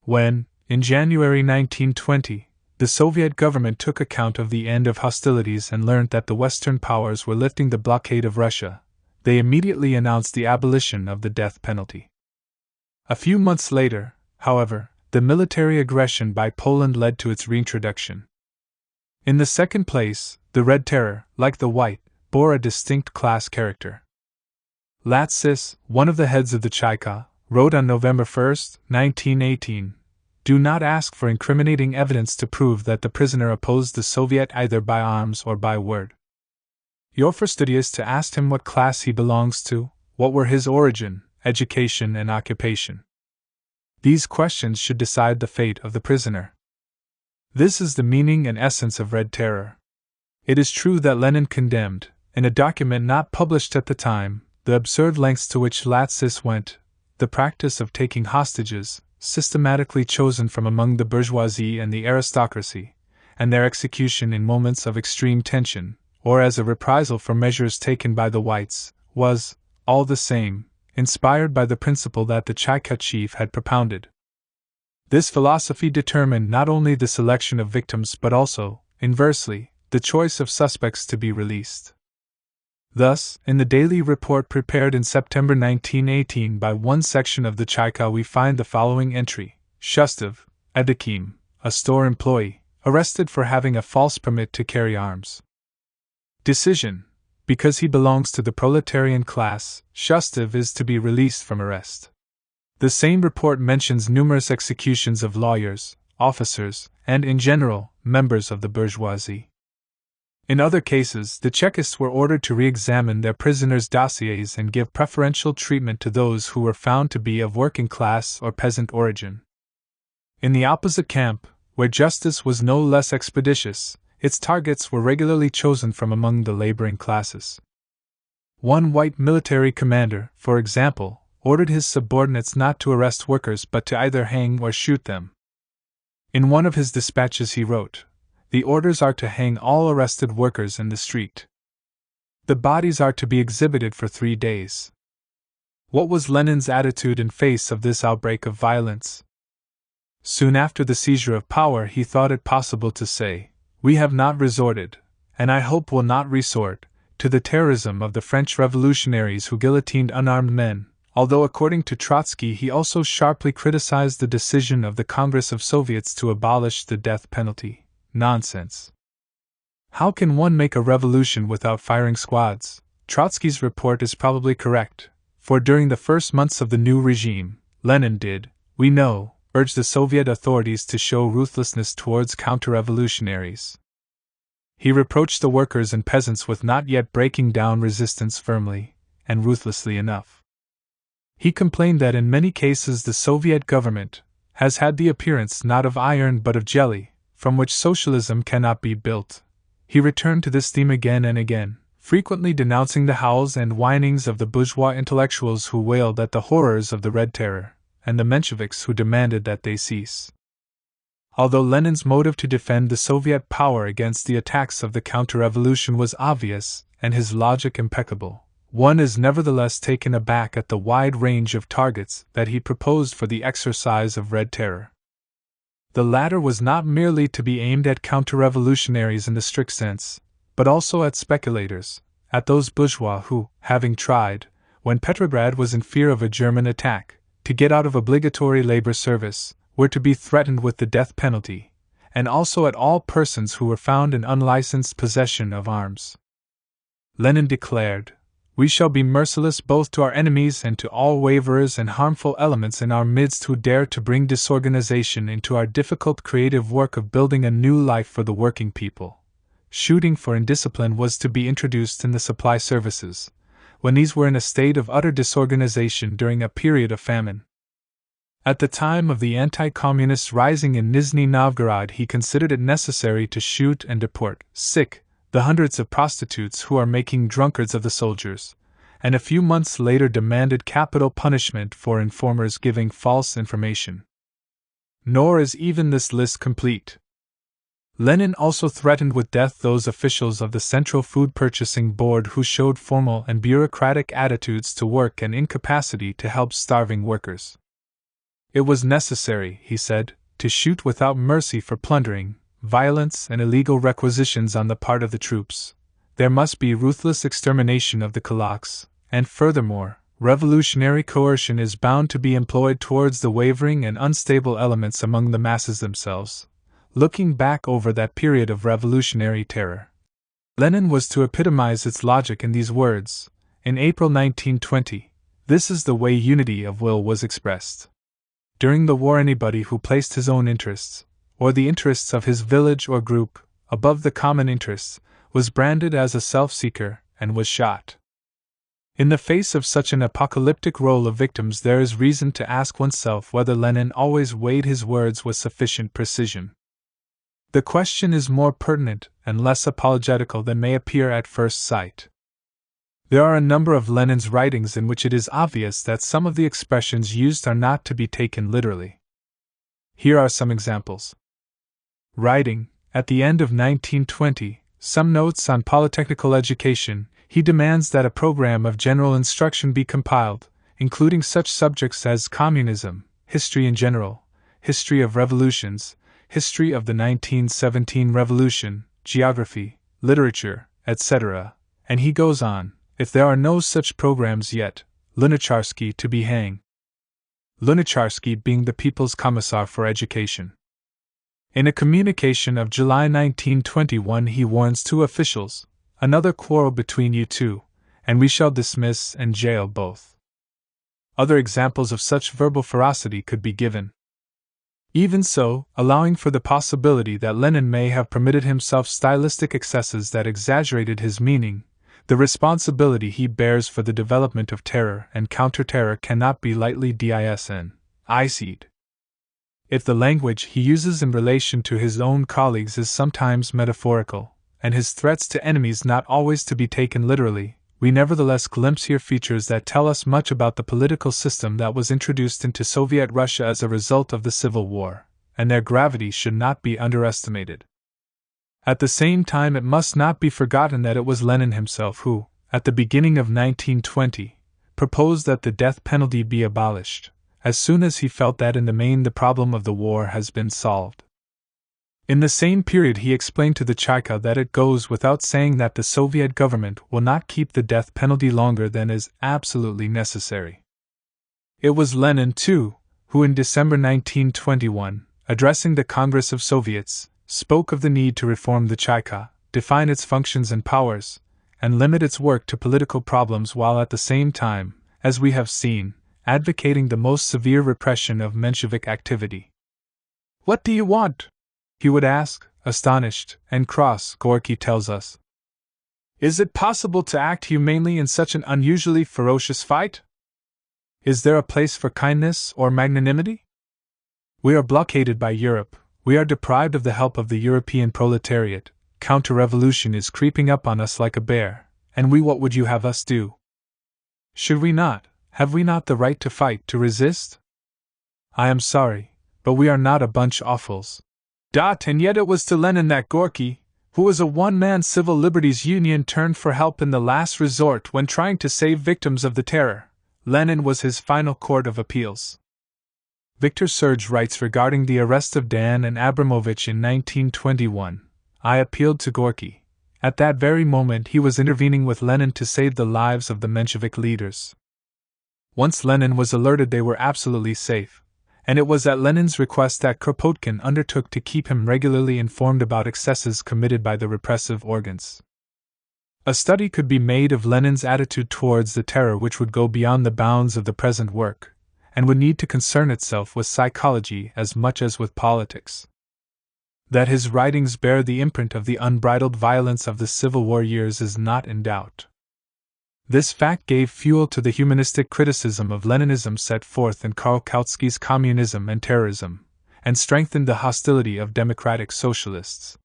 When, in January 1920, the Soviet government took account of the end of hostilities and learned that the Western powers were lifting the blockade of Russia, they immediately announced the abolition of the death penalty. A few months later, however, the military aggression by Poland led to its reintroduction. In the second place, the Red Terror, like the White, bore a distinct class character. Latsis, one of the heads of the Cheka, wrote on November 1, 1918, "Do not ask for incriminating evidence to prove that the prisoner opposed the Soviet either by arms or by word. Your first duty is to ask him what class he belongs to, what were his origin, education, and occupation. These questions should decide the fate of the prisoner." This is the meaning and essence of Red Terror. It is true that Lenin condemned, in a document not published at the time, the absurd lengths to which Latsis went, the practice of taking hostages, systematically chosen from among the bourgeoisie and the aristocracy, and their execution in moments of extreme tension, or as a reprisal for measures taken by the whites, was, all the same, inspired by the principle that the Cheka chief had propounded. This philosophy determined not only the selection of victims but also, inversely, the choice of suspects to be released. Thus, in the daily report prepared in September 1918 by one section of the Cheka we find the following entry: Shustov, Edekim, a store employee, arrested for having a false permit to carry arms. Decision: because he belongs to the proletarian class, Shustov is to be released from arrest. The same report mentions numerous executions of lawyers, officers, and, in general, members of the bourgeoisie. In other cases, the Chekists were ordered to re-examine their prisoners' dossiers and give preferential treatment to those who were found to be of working class or peasant origin. In the opposite camp, where justice was no less expeditious, its targets were regularly chosen from among the laboring classes. One white military commander, for example, ordered his subordinates not to arrest workers but to either hang or shoot them. In one of his dispatches he wrote, "The orders are to hang all arrested workers in the street. The bodies are to be exhibited for 3 days." What was Lenin's attitude in face of this outbreak of violence? Soon after the seizure of power he thought it possible to say, "We have not resorted, and I hope will not resort, to the terrorism of the French revolutionaries who guillotined unarmed men," although according to Trotsky he also sharply criticized the decision of the Congress of Soviets to abolish the death penalty. Nonsense. How can one make a revolution without firing squads? Trotsky's report is probably correct, for during the first months of the new regime, Lenin did, we know, urge the Soviet authorities to show ruthlessness towards counter-revolutionaries. He reproached the workers and peasants with not yet breaking down resistance firmly and ruthlessly enough. He complained that in many cases the Soviet government has had the appearance not of iron but of jelly, from which socialism cannot be built. He returned to this theme again and again, frequently denouncing the howls and whinings of the bourgeois intellectuals who wailed at the horrors of the Red Terror, and the Mensheviks who demanded that they cease. Although Lenin's motive to defend the Soviet power against the attacks of the counter-revolution was obvious, and his logic impeccable, one is nevertheless taken aback at the wide range of targets that he proposed for the exercise of Red Terror. The latter was not merely to be aimed at counter-revolutionaries in the strict sense, but also at speculators, at those bourgeois who, having tried, when Petrograd was in fear of a German attack, to get out of obligatory labor service, were to be threatened with the death penalty, and also at all persons who were found in unlicensed possession of arms. Lenin declared, "We shall be merciless both to our enemies and to all waverers and harmful elements in our midst who dare to bring disorganization into our difficult creative work of building a new life for the working people." Shooting for indiscipline was to be introduced in the supply services, when these were in a state of utter disorganization during a period of famine. At the time of the anti-communist rising in Nizhny Novgorod he considered it necessary to shoot and deport the hundreds of prostitutes who are making drunkards of the soldiers, and a few months later demanded capital punishment for informers giving false information. Nor is even this list complete. Lenin also threatened with death those officials of the Central Food Purchasing Board who showed formal and bureaucratic attitudes to work and incapacity to help starving workers. It was necessary, he said, to shoot without mercy for plundering, violence, and illegal requisitions on the part of the troops. There must be ruthless extermination of the kulaks, and furthermore, revolutionary coercion is bound to be employed towards the wavering and unstable elements among the masses themselves. Looking back over that period of revolutionary terror, Lenin was to epitomize its logic in these words. In April 1920, this is the way unity of will was expressed. During the war, anybody who placed his own interests, or the interests of his village or group, above the common interests, was branded as a self-seeker and was shot. In the face of such an apocalyptic roll of victims, there is reason to ask oneself whether Lenin always weighed his words with sufficient precision. The question is more pertinent and less apologetical than may appear at first sight. There are a number of Lenin's writings in which it is obvious that some of the expressions used are not to be taken literally. Here are some examples. Writing, at the end of 1920, some notes on polytechnical education, he demands that a program of general instruction be compiled, including such subjects as communism, history in general, history of revolutions, history of the 1917 revolution, geography, literature, etc., and he goes on, if there are no such programs yet, Lunacharsky to be hanged. Lunacharsky being the People's Commissar for Education. In a communication of July 1921 he warns two officials, another quarrel between you two, and we shall dismiss and jail both. Other examples of such verbal ferocity could be given. Even so, allowing for the possibility that Lenin may have permitted himself stylistic excesses that exaggerated his meaning, the responsibility he bears for the development of terror and counter-terror cannot be lightly disced. If the language he uses in relation to his own colleagues is sometimes metaphorical, and his threats to enemies not always to be taken literally, we nevertheless glimpse here features that tell us much about the political system that was introduced into Soviet Russia as a result of the Civil War, and their gravity should not be underestimated. At the same time, it must not be forgotten that it was Lenin himself who, at the beginning of 1920, proposed that the death penalty be abolished, as soon as he felt that in the main the problem of the war has been solved. In the same period he explained to the Cheka that it goes without saying that the Soviet government will not keep the death penalty longer than is absolutely necessary. It was Lenin, too, who in December 1921, addressing the Congress of Soviets, spoke of the need to reform the Cheka, define its functions and powers, and limit its work to political problems while at the same time, as we have seen, advocating the most severe repression of Menshevik activity. "What do you want?" he would ask, astonished and cross, Gorky tells us. "Is it possible to act humanely in such an unusually ferocious fight? Is there a place for kindness or magnanimity? We are blockaded by Europe, we are deprived of the help of the European proletariat, counter-revolution is creeping up on us like a bear, and what would you have us do? Should we not, have we not the right to fight, to resist? I am sorry, but we are not a bunch of fools." And yet it was to Lenin that Gorky, who was a one-man civil liberties union, turned for help in the last resort when trying to save victims of the terror. Lenin was his final court of appeals. Victor Serge writes regarding the arrest of Dan and Abramovich in 1921, "I appealed to Gorky. At that very moment he was intervening with Lenin to save the lives of the Menshevik leaders. Once Lenin was alerted they were absolutely safe, and it was at Lenin's request that Kropotkin undertook to keep him regularly informed about excesses committed by the repressive organs." A study could be made of Lenin's attitude towards the terror which would go beyond the bounds of the present work, and would need to concern itself with psychology as much as with politics. That his writings bear the imprint of the unbridled violence of the Civil War years is not in doubt. This fact gave fuel to the humanistic criticism of Leninism set forth in Karl Kautsky's Communism and Terrorism, and strengthened the hostility of democratic socialists.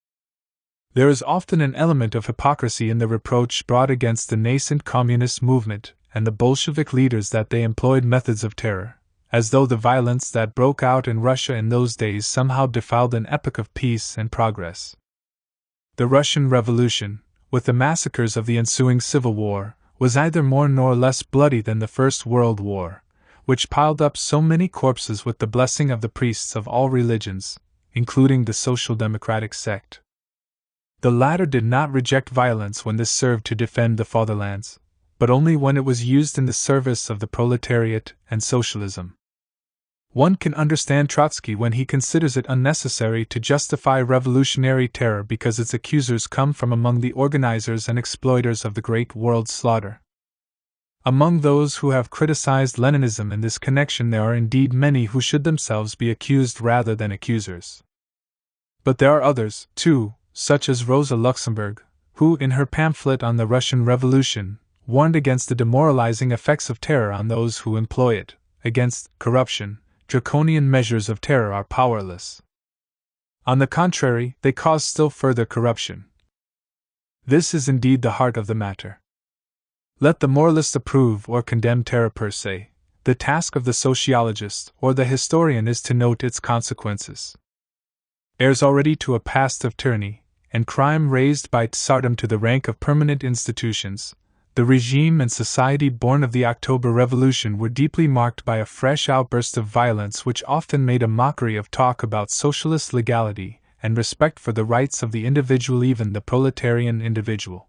There is often an element of hypocrisy in the reproach brought against the nascent communist movement and the Bolshevik leaders that they employed methods of terror, as though the violence that broke out in Russia in those days somehow defiled an epoch of peace and progress. The Russian Revolution, with the massacres of the ensuing Civil War, was neither more nor less bloody than the First World War, which piled up so many corpses with the blessing of the priests of all religions, including the Social Democratic sect. The latter did not reject violence when this served to defend the fatherlands, but only when it was used in the service of the proletariat and socialism. One can understand Trotsky when he considers it unnecessary to justify revolutionary terror because its accusers come from among the organizers and exploiters of the Great World Slaughter. Among those who have criticized Leninism in this connection, there are indeed many who should themselves be accused rather than accusers. But there are others, too, such as Rosa Luxemburg, who, in her pamphlet on the Russian Revolution, warned against the demoralizing effects of terror on those who employ it. Against corruption, draconian measures of terror are powerless. On the contrary, they cause still further corruption. This is indeed the heart of the matter. Let the moralist approve or condemn terror per se. The task of the sociologist or the historian is to note its consequences. Heirs already to a past of tyranny and crime raised by tsardom to the rank of permanent institutions, the regime and society born of the October Revolution were deeply marked by a fresh outburst of violence which often made a mockery of talk about socialist legality and respect for the rights of the individual, even the proletarian individual.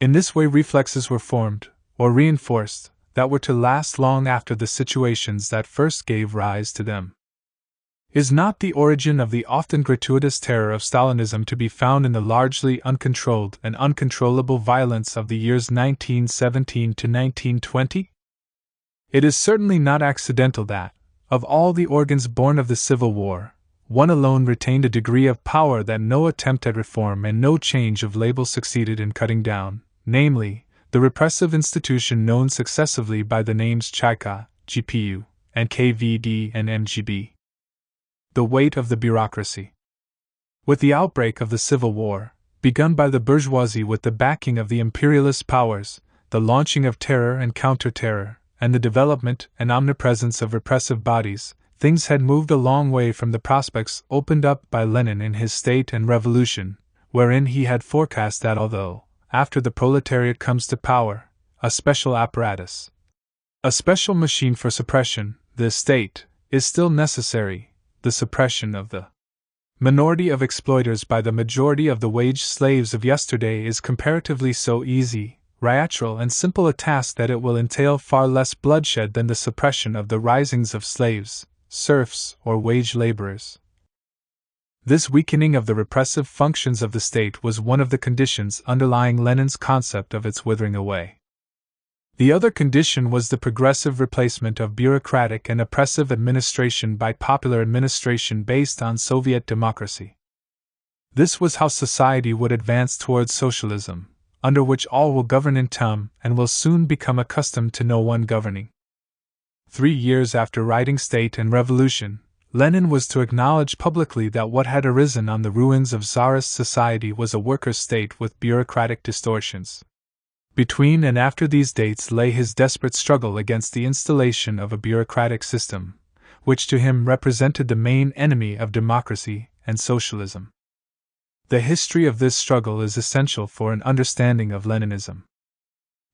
In this way, reflexes were formed, or reinforced, that were to last long after the situations that first gave rise to them. Is not the origin of the often gratuitous terror of Stalinism to be found in the largely uncontrolled and uncontrollable violence of the years 1917 to 1920? It is certainly not accidental that, of all the organs born of the Civil War, one alone retained a degree of power that no attempt at reform and no change of label succeeded in cutting down, namely, the repressive institution known successively by the names Chika, GPU, and KVD and MGB. The weight of the bureaucracy. With the outbreak of the Civil War, begun by the bourgeoisie with the backing of the imperialist powers, the launching of terror and counter-terror, and the development and omnipresence of repressive bodies, things had moved a long way from the prospects opened up by Lenin in his State and Revolution, wherein he had forecast that although, after the proletariat comes to power, a special apparatus, a special machine for suppression, the state, is still necessary, the suppression of the minority of exploiters by the majority of the wage slaves of yesterday is comparatively so easy, natural, and simple a task that it will entail far less bloodshed than the suppression of the risings of slaves, serfs, or wage laborers. This weakening of the repressive functions of the state was one of the conditions underlying Lenin's concept of its withering away. The other condition was the progressive replacement of bureaucratic and oppressive administration by popular administration based on Soviet democracy. This was how society would advance towards socialism, under which all will govern in time and will soon become accustomed to no one governing. 3 years after writing State and Revolution, Lenin was to acknowledge publicly that what had arisen on the ruins of Tsarist society was a workers' state with bureaucratic distortions. Between and after these dates lay his desperate struggle against the installation of a bureaucratic system, which to him represented the main enemy of democracy and socialism. The history of this struggle is essential for an understanding of Leninism.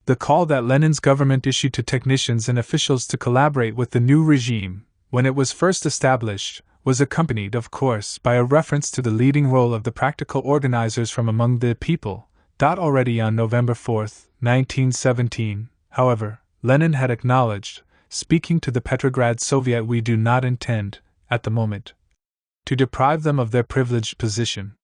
The call that Lenin's government issued to technicians and officials to collaborate with the new regime, when it was first established, was accompanied, of course, by a reference to the leading role of the practical organizers from among the people. Already on November 4, 1917, however, Lenin had acknowledged, speaking to the Petrograd Soviet, "We do not intend, at the moment, to deprive them of their privileged position."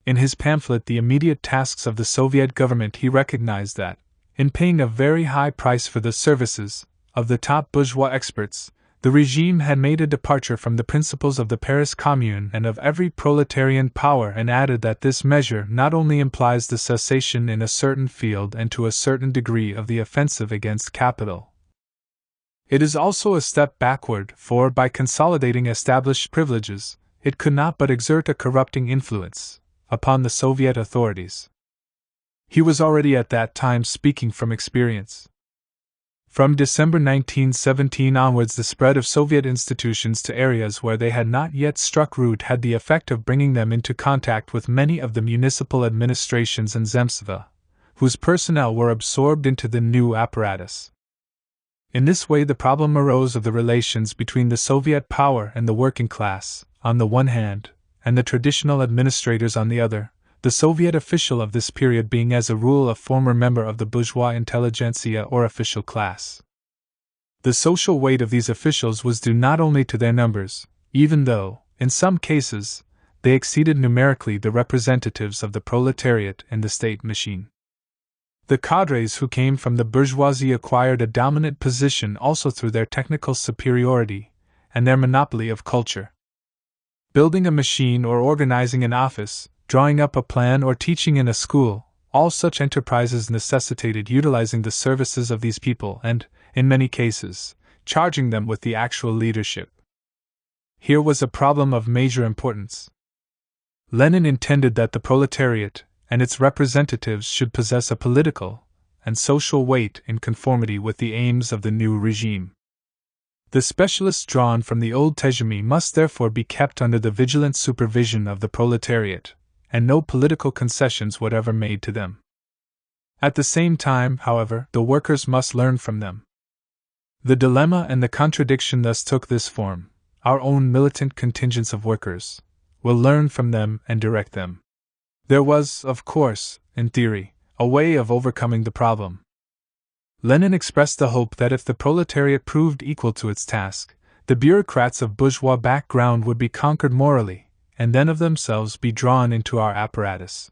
In his pamphlet The Immediate Tasks of the Soviet Government, he recognized that, in paying a very high price for the services of the top bourgeois experts, the regime had made a departure from the principles of the Paris Commune and of every proletarian power, and added that this measure not only implies the cessation in a certain field and to a certain degree of the offensive against capital, it is also a step backward, for by consolidating established privileges, it could not but exert a corrupting influence upon the Soviet authorities. He was already at that time speaking from experience. From December 1917 onwards, the spread of Soviet institutions to areas where they had not yet struck root had the effect of bringing them into contact with many of the municipal administrations and zemstva, whose personnel were absorbed into the new apparatus. In this way, the problem arose of the relations between the Soviet power and the working class, on the one hand, and the traditional administrators on the other, the Soviet official of this period being as a rule a former member of the bourgeois intelligentsia or official class. The social weight of these officials was due not only to their numbers, even though, in some cases, they exceeded numerically the representatives of the proletariat and the state machine. The cadres who came from the bourgeoisie acquired a dominant position also through their technical superiority and their monopoly of culture. Building a machine or organizing an office, drawing up a plan or teaching in a school, all such enterprises necessitated utilizing the services of these people and, in many cases, charging them with the actual leadership. Here was a problem of major importance. Lenin intended that the proletariat and its representatives should possess a political and social weight in conformity with the aims of the new regime. The specialists drawn from the old tejemi must therefore be kept under the vigilant supervision of the proletariat, and no political concessions whatever made to them. At the same time, however, the workers must learn from them. The dilemma and the contradiction thus took this form: our own militant contingents of workers will learn from them and direct them. There was, of course, in theory, a way of overcoming the problem. Lenin expressed the hope that if the proletariat proved equal to its task, the bureaucrats of bourgeois background would be conquered morally, and then of themselves be drawn into our apparatus.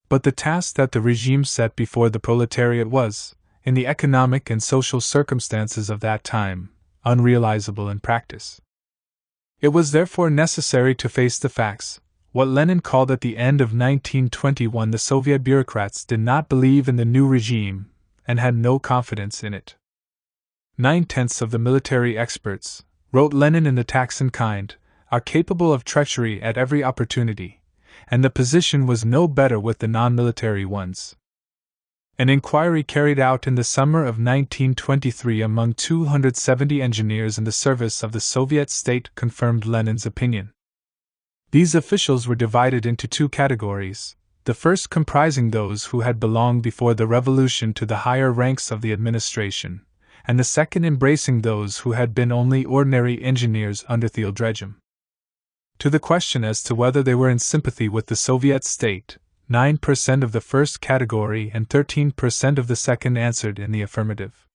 But the task that the regime set before the proletariat was, in the economic and social circumstances of that time, unrealizable in practice. It was therefore necessary to face the facts. What Lenin called at the end of 1921 the Soviet bureaucrats did not believe in the new regime and had no confidence in it. 9/10 of the military experts, wrote Lenin in the Tax in Kind, are capable of treachery at every opportunity, and the position was no better with the non-military ones. An inquiry carried out in the summer of 1923 among 270 engineers in the service of the Soviet state confirmed Lenin's opinion. These officials were divided into two categories, the first comprising those who had belonged before the revolution to the higher ranks of the administration, and the second embracing those who had been only ordinary engineers under the regime. To the question as to whether they were in sympathy with the Soviet state, 9% of the first category and 13% of the second answered in the affirmative.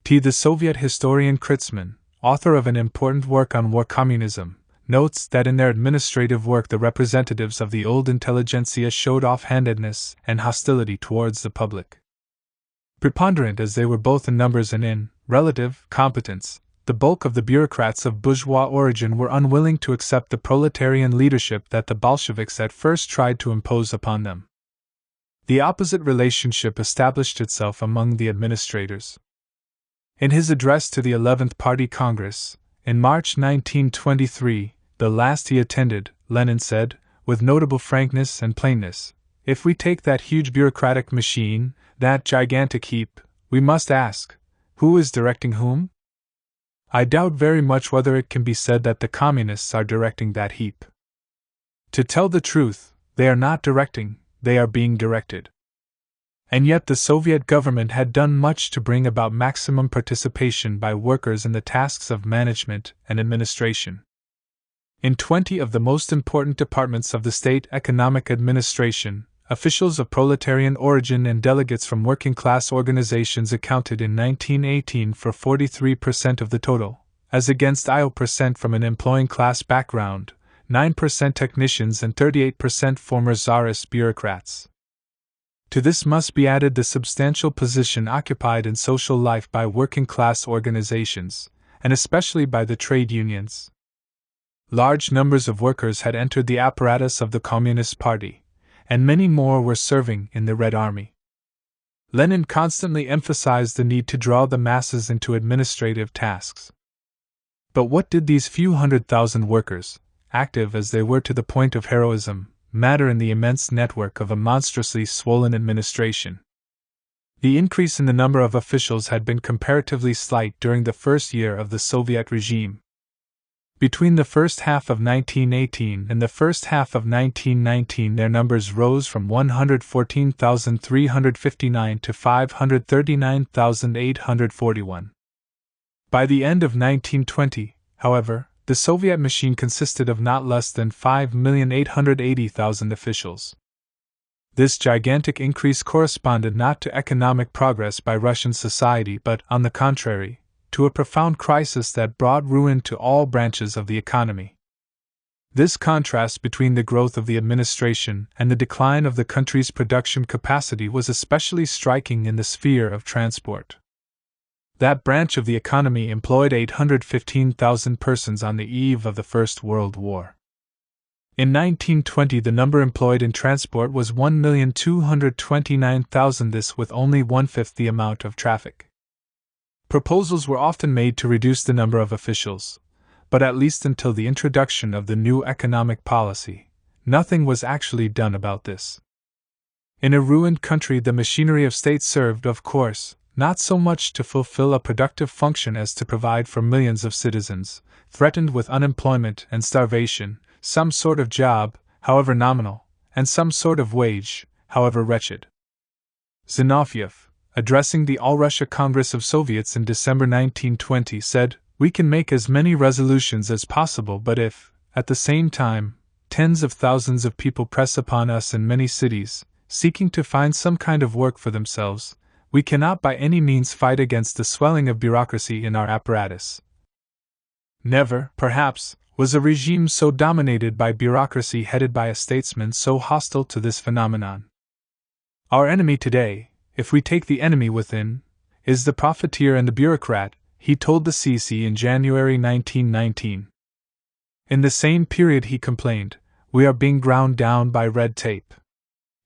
The Soviet historian Kritzman, author of an important work on war communism, notes that in their administrative work the representatives of the old intelligentsia showed off-handedness and hostility towards the public. Preponderant as they were both in numbers and in relative competence, the bulk of the bureaucrats of bourgeois origin were unwilling to accept the proletarian leadership that the Bolsheviks at first tried to impose upon them. The opposite relationship established itself among the administrators. In his address to the 11th Party Congress, in March 1923, the last he attended, Lenin said, with notable frankness and plainness, "If we take that huge bureaucratic machine, that gigantic heap, we must ask, who is directing whom? I doubt very much whether it can be said that the communists are directing that heap. To tell the truth, they are not directing, they are being directed." And yet the Soviet government had done much to bring about maximum participation by workers in the tasks of management and administration. In 20 of the most important departments of the state economic administration, officials of proletarian origin and delegates from working-class organizations accounted in 1918 for 43% of the total, as against 8% from an employing class background, 9% technicians and 38% former czarist bureaucrats. To this must be added the substantial position occupied in social life by working-class organizations, and especially by the trade unions. Large numbers of workers had entered the apparatus of the Communist Party, and many more were serving in the Red Army. Lenin constantly emphasized the need to draw the masses into administrative tasks. But what did these few 100,000 workers, active as they were to the point of heroism, matter in the immense network of a monstrously swollen administration? The increase in the number of officials had been comparatively slight during the first year of the Soviet regime. Between the first half of 1918 and the first half of 1919 their numbers rose from 114,359 to 539,841. By the end of 1920, however, the Soviet machine consisted of not less than 5,880,000 officials. This gigantic increase corresponded not to economic progress by Russian society but, on the contrary, to a profound crisis that brought ruin to all branches of the economy. This contrast between the growth of the administration and the decline of the country's production capacity was especially striking in the sphere of transport. That branch of the economy employed 815,000 persons on the eve of the First World War. In 1920, the number employed in transport was 1,229,000, this with only one-fifth the amount of traffic. Proposals were often made to reduce the number of officials, but at least until the introduction of the new economic policy, nothing was actually done about this. In a ruined country, the machinery of state served, of course, not so much to fulfill a productive function as to provide for millions of citizens, threatened with unemployment and starvation, some sort of job, however nominal, and some sort of wage, however wretched. Zinoviev, addressing the All-Russia Congress of Soviets in December 1920, said, "We can make as many resolutions as possible, but if, at the same time, tens of thousands of people press upon us in many cities, seeking to find some kind of work for themselves, we cannot by any means fight against the swelling of bureaucracy in our apparatus." Never, perhaps, was a regime so dominated by bureaucracy headed by a statesman so hostile to this phenomenon. Our enemy today, if we take the enemy within, is the profiteer and the bureaucrat, he told the CC in January 1919. In the same period he complained, "We are being ground down by red tape."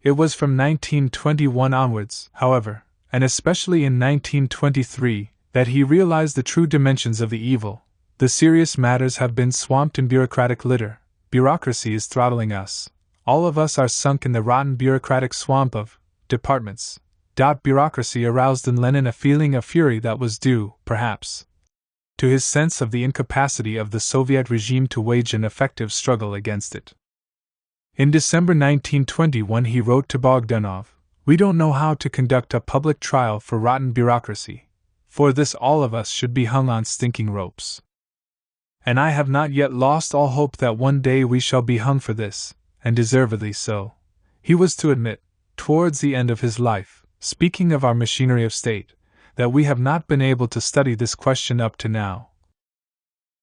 It was from 1921 onwards, however, and especially in 1923, that he realized the true dimensions of the evil. The serious matters have been swamped in bureaucratic litter, bureaucracy is throttling us, all of us are sunk in the rotten bureaucratic swamp of departments. Bureaucracy aroused in Lenin a feeling of fury that was due, perhaps, to his sense of the incapacity of the Soviet regime to wage an effective struggle against it. In December 1921 he wrote to Bogdanov, "We don't know how to conduct a public trial for rotten bureaucracy. For this all of us should be hung on stinking ropes. And I have not yet lost all hope that one day we shall be hung for this, and deservedly so." He was to admit, towards the end of his life, speaking of our machinery of state, that we have not been able to study this question up to now.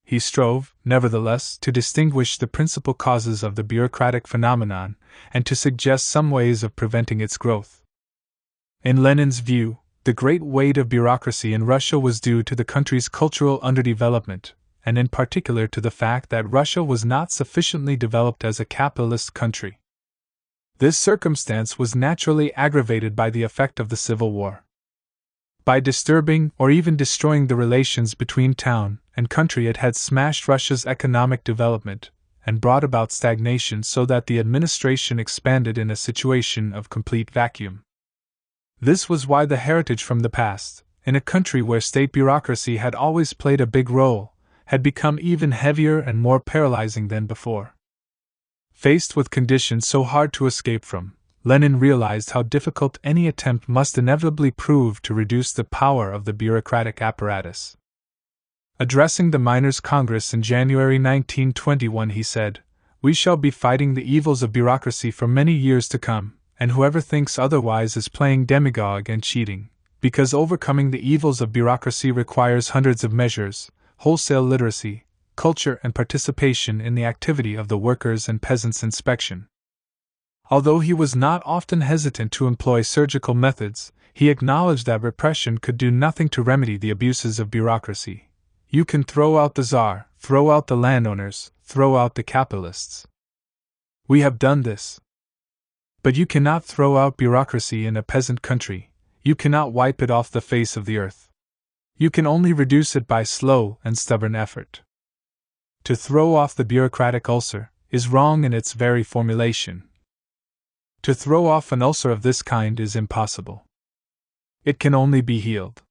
He strove, nevertheless, to distinguish the principal causes of the bureaucratic phenomenon and to suggest some ways of preventing its growth. In Lenin's view, the great weight of bureaucracy in Russia was due to the country's cultural underdevelopment, and in particular to the fact that Russia was not sufficiently developed as a capitalist country. This circumstance was naturally aggravated by the effect of the Civil War. By disturbing or even destroying the relations between town and country, it had smashed Russia's economic development and brought about stagnation so that the administration expanded in a situation of complete vacuum. This was why the heritage from the past, in a country where state bureaucracy had always played a big role, had become even heavier and more paralyzing than before. Faced with conditions so hard to escape from, Lenin realized how difficult any attempt must inevitably prove to reduce the power of the bureaucratic apparatus. Addressing the Miners' Congress in January 1921, he said, "We shall be fighting the evils of bureaucracy for many years to come, and whoever thinks otherwise is playing demagogue and cheating, because overcoming the evils of bureaucracy requires hundreds of measures, wholesale literacy, culture and participation in the activity of the workers' and peasants' inspection." Although he was not often hesitant to employ surgical methods, he acknowledged that repression could do nothing to remedy the abuses of bureaucracy. "You can throw out the Tsar, throw out the landowners, throw out the capitalists. We have done this. But you cannot throw out bureaucracy in a peasant country, you cannot wipe it off the face of the earth. You can only reduce it by slow and stubborn effort. To throw off the bureaucratic ulcer is wrong in its very formulation. To throw off an ulcer of this kind is impossible. It can only be healed.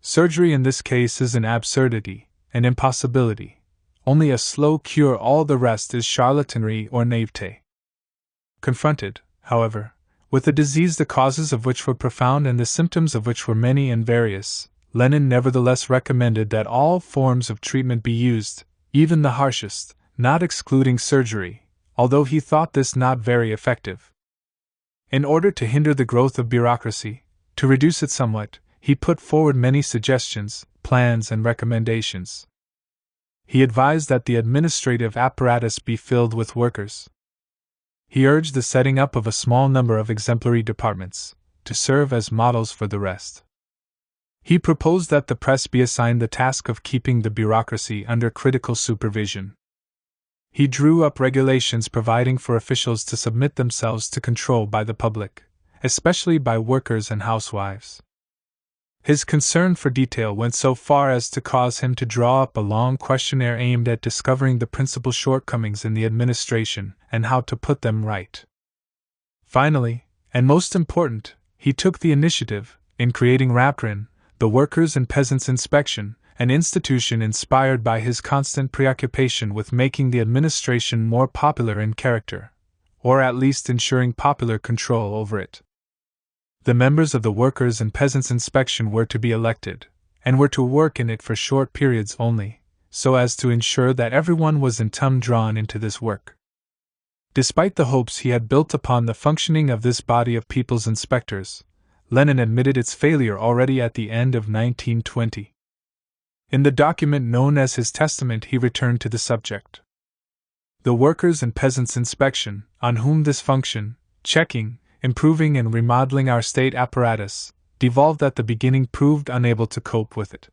Surgery in this case is an absurdity, an impossibility. Only a slow cure, all the rest is charlatanry or naivete." Confronted, however, with a disease the causes of which were profound and the symptoms of which were many and various, Lenin nevertheless recommended that all forms of treatment be used, even the harshest, not excluding surgery, although he thought this not very effective. In order to hinder the growth of bureaucracy, to reduce it somewhat, he put forward many suggestions, plans, and recommendations. He advised that the administrative apparatus be filled with workers. He urged the setting up of a small number of exemplary departments, to serve as models for the rest. He proposed that the press be assigned the task of keeping the bureaucracy under critical supervision. He drew up regulations providing for officials to submit themselves to control by the public, especially by workers and housewives. His concern for detail went so far as to cause him to draw up a long questionnaire aimed at discovering the principal shortcomings in the administration and how to put them right. Finally, and most important, he took the initiative in creating RAPTRIN, the Workers' and Peasants' Inspection, an institution inspired by his constant preoccupation with making the administration more popular in character, or at least ensuring popular control over it. The members of the Workers' and Peasants' Inspection were to be elected, and were to work in it for short periods only, so as to ensure that everyone was in turn drawn into this work. Despite the hopes he had built upon the functioning of this body of people's inspectors, Lenin admitted its failure already at the end of 1920. In the document known as his testament, he returned to the subject. The Workers' and Peasants' Inspection, on whom this function, checking, improving and remodeling our state apparatus, devolved at the beginning, proved unable to cope with it.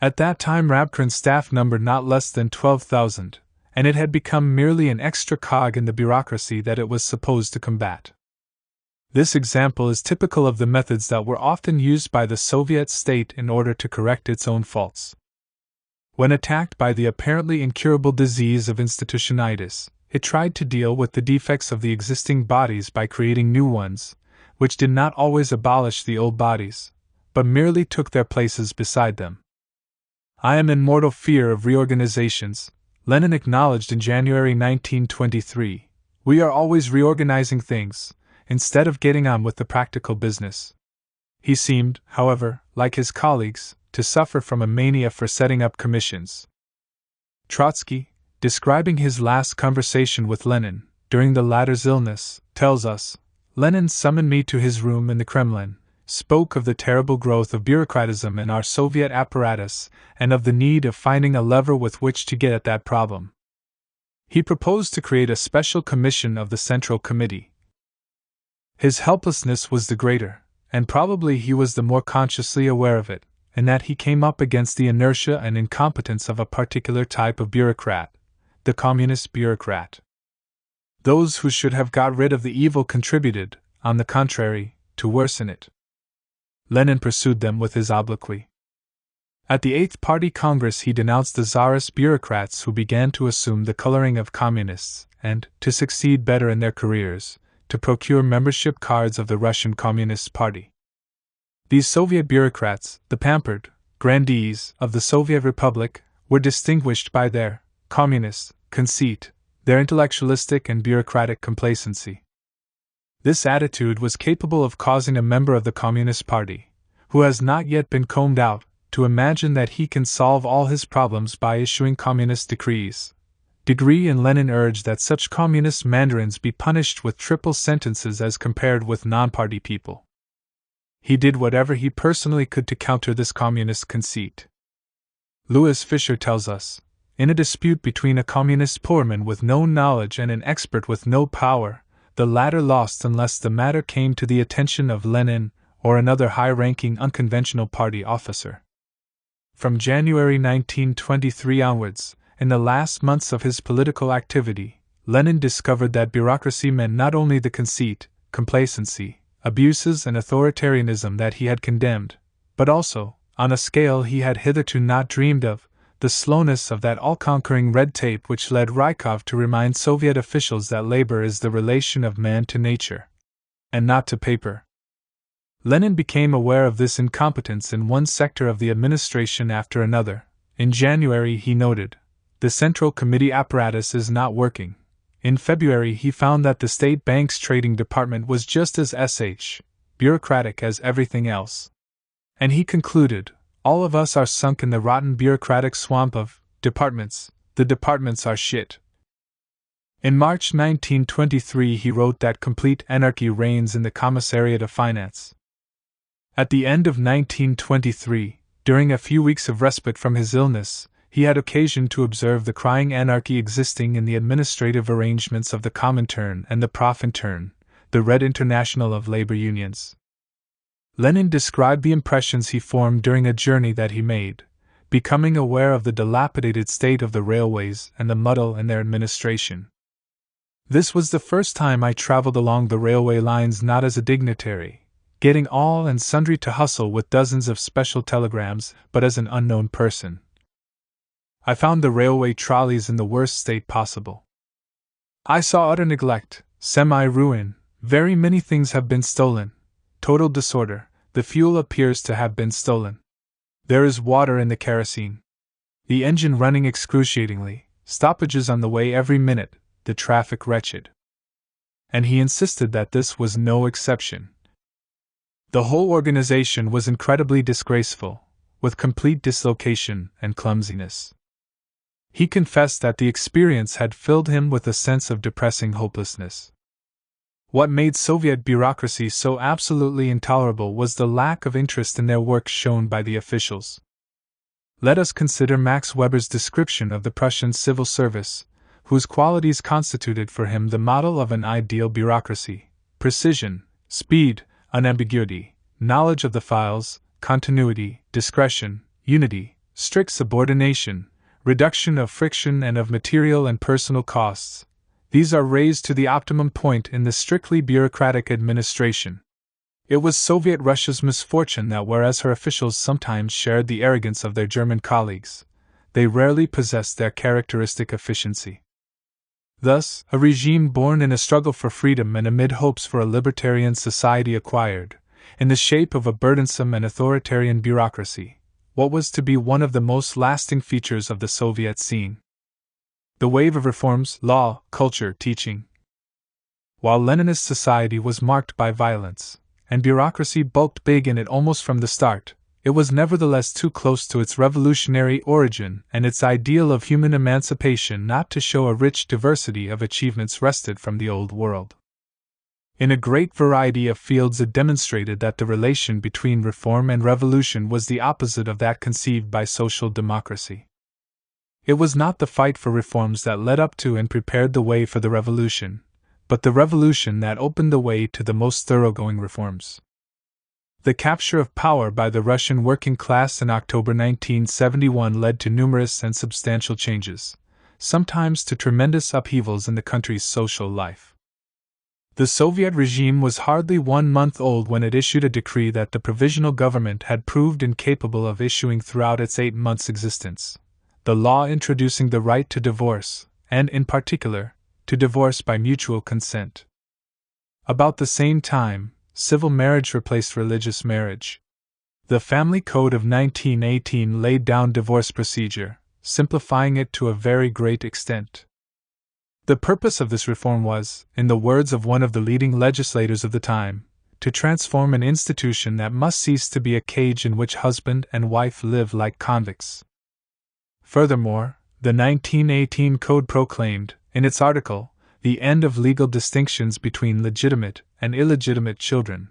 At that time RAPTRIN's staff numbered not less than 12,000, and it had become merely an extra cog in the bureaucracy that it was supposed to combat. This example is typical of the methods that were often used by the Soviet state in order to correct its own faults. When attacked by the apparently incurable disease of institutionalitis, it tried to deal with the defects of the existing bodies by creating new ones, which did not always abolish the old bodies, but merely took their places beside them. I am in mortal fear of reorganizations, Lenin acknowledged in January 1923. We are always reorganizing things, instead of getting on with the practical business. He seemed, however, like his colleagues, to suffer from a mania for setting up commissions. Trotsky, describing his last conversation with Lenin, during the latter's illness, tells us, Lenin summoned me to his room in the Kremlin, spoke of the terrible growth of bureaucratism in our Soviet apparatus, and of the need of finding a lever with which to get at that problem. He proposed to create a special commission of the Central Committee. His helplessness was the greater, and probably he was the more consciously aware of it, in that he came up against the inertia and incompetence of a particular type of bureaucrat, the communist bureaucrat. Those who should have got rid of the evil contributed, on the contrary, to worsen it. Lenin pursued them with his obloquy. At the 8th Party Congress he denounced the czarist bureaucrats who began to assume the coloring of communists, and, to succeed better in their careers, to procure membership cards of the Russian Communist Party. These Soviet bureaucrats, the pampered grandees of the Soviet Republic, were distinguished by their communist conceit, their intellectualistic and bureaucratic complacency. This attitude was capable of causing a member of the Communist Party, who has not yet been combed out, to imagine that he can solve all his problems by issuing communist decrees. Degree and Lenin urged that such communist mandarins be punished with triple sentences as compared with non-party people. He did whatever he personally could to counter this communist conceit. Louis Fischer tells us, in a dispute between a communist poorman with no knowledge and an expert with no power, the latter lost unless the matter came to the attention of Lenin or another high-ranking unconventional party officer. From January 1923 onwards, in the last months of his political activity, Lenin discovered that bureaucracy meant not only the conceit, complacency, abuses and authoritarianism that he had condemned, but also, on a scale he had hitherto not dreamed of, the slowness of that all-conquering red tape which led Rykov to remind Soviet officials that labor is the relation of man to nature, and not to paper. Lenin became aware of this incompetence in one sector of the administration after another. In January he noted, "The Central Committee apparatus is not working." In February he found that the State Bank's trading department was just as bureaucratic as everything else. And he concluded, "All of us are sunk in the rotten bureaucratic swamp of departments. The departments are shit." In March 1923 he wrote that complete anarchy reigns in the Commissariat of Finance. At the end of 1923, during a few weeks of respite from his illness, he had occasion to observe the crying anarchy existing in the administrative arrangements of the Comintern and the Profintern, the Red International of labor unions. Lenin described the impressions he formed during a journey that he made, becoming aware of the dilapidated state of the railways and the muddle in their administration. This was the first time I traveled along the railway lines not as a dignitary, getting all and sundry to hustle with dozens of special telegrams, but as an unknown person. I found the railway trolleys in the worst state possible. I saw utter neglect, semi-ruin, very many things have been stolen, total disorder, the fuel appears to have been stolen. There is water in the kerosene. The engine running excruciatingly, stoppages on the way every minute, the traffic wretched. And he insisted that this was no exception. The whole organization was incredibly disgraceful, with complete dislocation and clumsiness. He confessed that the experience had filled him with a sense of depressing hopelessness. What made Soviet bureaucracy so absolutely intolerable was the lack of interest in their work shown by the officials. Let us consider Max Weber's description of the Prussian civil service, whose qualities constituted for him the model of an ideal bureaucracy: precision, speed, unambiguity, knowledge of the files, continuity, discretion, unity, strict subordination, reduction of friction and of material and personal costs. These are raised to the optimum point in the strictly bureaucratic administration. It was Soviet Russia's misfortune that whereas her officials sometimes shared the arrogance of their German colleagues, they rarely possessed their characteristic efficiency. Thus, a regime born in a struggle for freedom and amid hopes for a libertarian society acquired, in the shape of a burdensome and authoritarian bureaucracy, what was to be one of the most lasting features of the Soviet scene: the wave of reforms, law, culture, teaching. While Leninist society was marked by violence, and bureaucracy bulked big in it almost from the start, it was nevertheless too close to its revolutionary origin and its ideal of human emancipation not to show a rich diversity of achievements wrested from the old world. In a great variety of fields it demonstrated that the relation between reform and revolution was the opposite of that conceived by social democracy. It was not the fight for reforms that led up to and prepared the way for the revolution, but the revolution that opened the way to the most thoroughgoing reforms. The capture of power by the Russian working class in October 1971 led to numerous and substantial changes, sometimes to tremendous upheavals in the country's social life. The Soviet regime was hardly 1 month old when it issued a decree that the provisional government had proved incapable of issuing throughout its 8 months' existence, the law introducing the right to divorce, and, in particular, to divorce by mutual consent. About the same time, civil marriage replaced religious marriage. The Family Code of 1918 laid down divorce procedure, simplifying it to a very great extent. The purpose of this reform was, in the words of one of the leading legislators of the time, to transform an institution that must cease to be a cage in which husband and wife live like convicts. Furthermore, the 1918 Code proclaimed, in its article, the end of legal distinctions between legitimate and illegitimate children.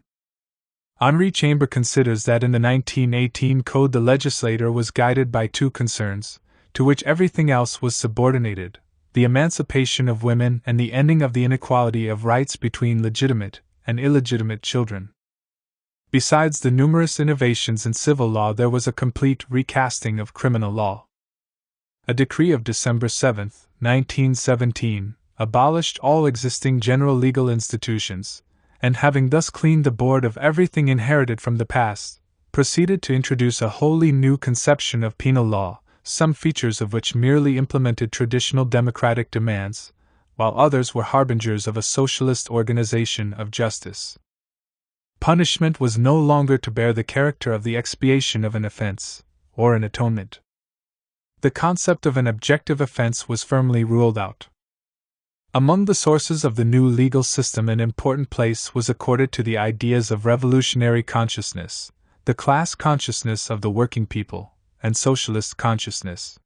Henri Chamber considers that in the 1918 Code the legislator was guided by two concerns, to which everything else was subordinated: the emancipation of women and the ending of the inequality of rights between legitimate and illegitimate children. Besides the numerous innovations in civil law, there was a complete recasting of criminal law. A decree of December 7, 1917, abolished all existing general legal institutions, and having thus cleaned the board of everything inherited from the past, proceeded to introduce a wholly new conception of penal law, some features of which merely implemented traditional democratic demands, while others were harbingers of a socialist organization of justice. Punishment was no longer to bear the character of the expiation of an offense, or an atonement. The concept of an objective offense was firmly ruled out. Among the sources of the new legal system, an important place was accorded to the ideas of revolutionary consciousness, the class consciousness of the working people, and socialist consciousness.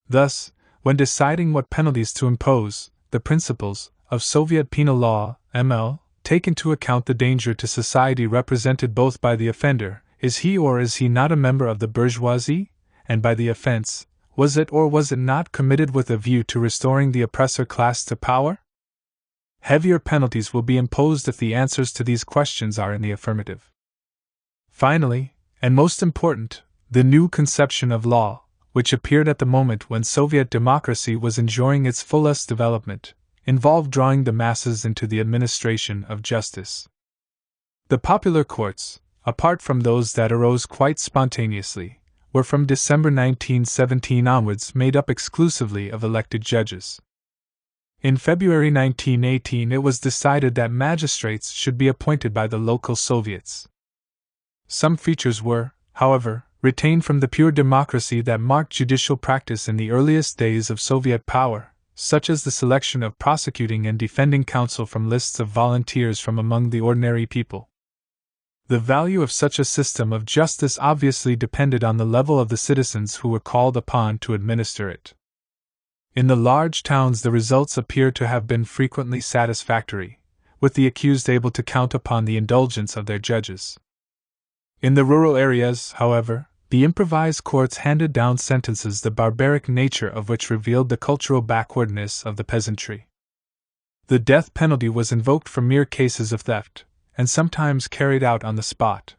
Thus, when deciding what penalties to impose, the principles of Soviet penal law, ML, take into account the danger to society represented both by the offender, is he or is he not a member of the bourgeoisie, and by the offense, was it or was it not committed with a view to restoring the oppressor class to power? Heavier penalties will be imposed if the answers to these questions are in the affirmative. Finally, and most important, the new conception of law, which appeared at the moment when Soviet democracy was enjoying its fullest development, involved drawing the masses into the administration of justice. The popular courts, apart from those that arose quite spontaneously, were from December 1917 onwards made up exclusively of elected judges. In February 1918 it was decided that magistrates should be appointed by the local Soviets. Some features were, however, retained from the pure democracy that marked judicial practice in the earliest days of Soviet power, such as the selection of prosecuting and defending counsel from lists of volunteers from among the ordinary people. The value of such a system of justice obviously depended on the level of the citizens who were called upon to administer it. In the large towns the results appear to have been frequently satisfactory, with the accused able to count upon the indulgence of their judges. In the rural areas, however, the improvised courts handed down sentences the barbaric nature of which revealed the cultural backwardness of the peasantry. The death penalty was invoked for mere cases of theft, and sometimes carried out on the spot.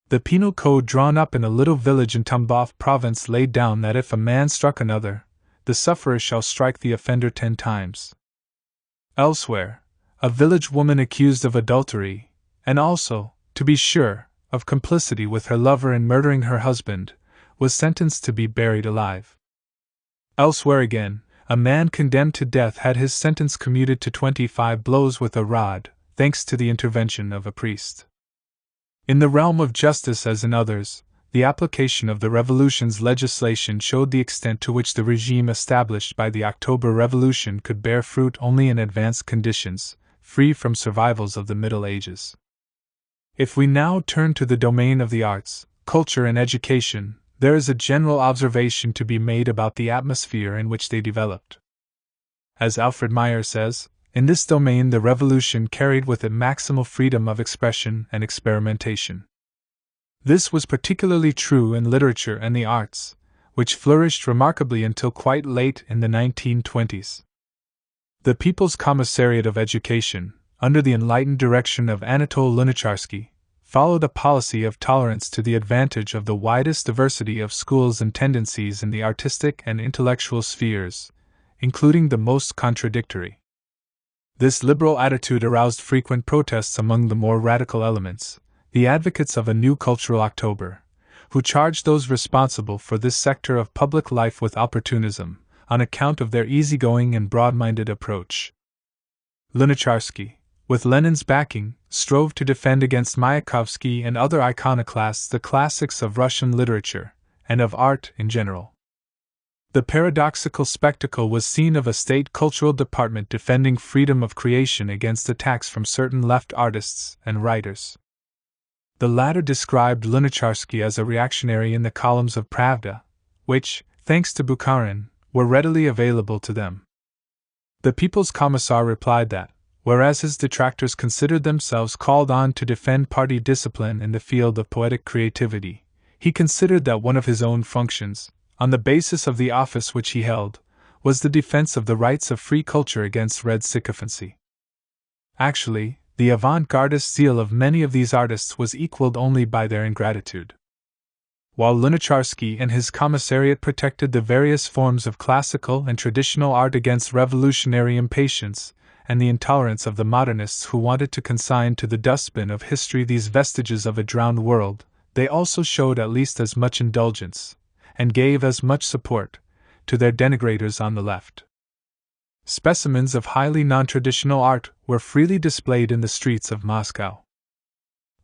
The penal code drawn up in a little village in Tambov province laid down that if a man struck another, the sufferer shall strike the offender 10 times. Elsewhere, a village woman accused of adultery, and also, to be sure, of complicity with her lover in murdering her husband, was sentenced to be buried alive. Elsewhere again, a man condemned to death had his sentence commuted to 25 blows with a rod, thanks to the intervention of a priest. In the realm of justice as in others, the application of the Revolution's legislation showed the extent to which the regime established by the October Revolution could bear fruit only in advanced conditions, free from survivals of the Middle Ages. If we now turn to the domain of the arts, culture and education, there is a general observation to be made about the atmosphere in which they developed. As Alfred Meyer says, in this domain the Revolution carried with it maximal freedom of expression and experimentation. This was particularly true in literature and the arts, which flourished remarkably until quite late in the 1920s. The People's Commissariat of Education, under the enlightened direction of Anatole Lunacharsky, followed a policy of tolerance to the advantage of the widest diversity of schools and tendencies in the artistic and intellectual spheres, including the most contradictory. This liberal attitude aroused frequent protests among the more radical elements, the advocates of a new cultural October, who charged those responsible for this sector of public life with opportunism, on account of their easygoing and broad-minded approach. Lunacharsky, with Lenin's backing, strove to defend against Mayakovsky and other iconoclasts the classics of Russian literature, and of art in general. The paradoxical spectacle was seen of a state cultural department defending freedom of creation against attacks from certain left artists and writers. The latter described Lunacharsky as a reactionary in the columns of Pravda, which, thanks to Bukharin, were readily available to them. The People's Commissar replied that, whereas his detractors considered themselves called on to defend party discipline in the field of poetic creativity, he considered that one of his own functions, on the basis of the office which he held, was the defense of the rights of free culture against red sycophancy. Actually, the avant-gardist zeal of many of these artists was equaled only by their ingratitude. While Lunacharsky and his commissariat protected the various forms of classical and traditional art against revolutionary impatience and the intolerance of the modernists who wanted to consign to the dustbin of history these vestiges of a drowned world, they also showed at least as much indulgence, and gave as much support, to their denigrators on the left. Specimens of highly non-traditional art were freely displayed in the streets of Moscow.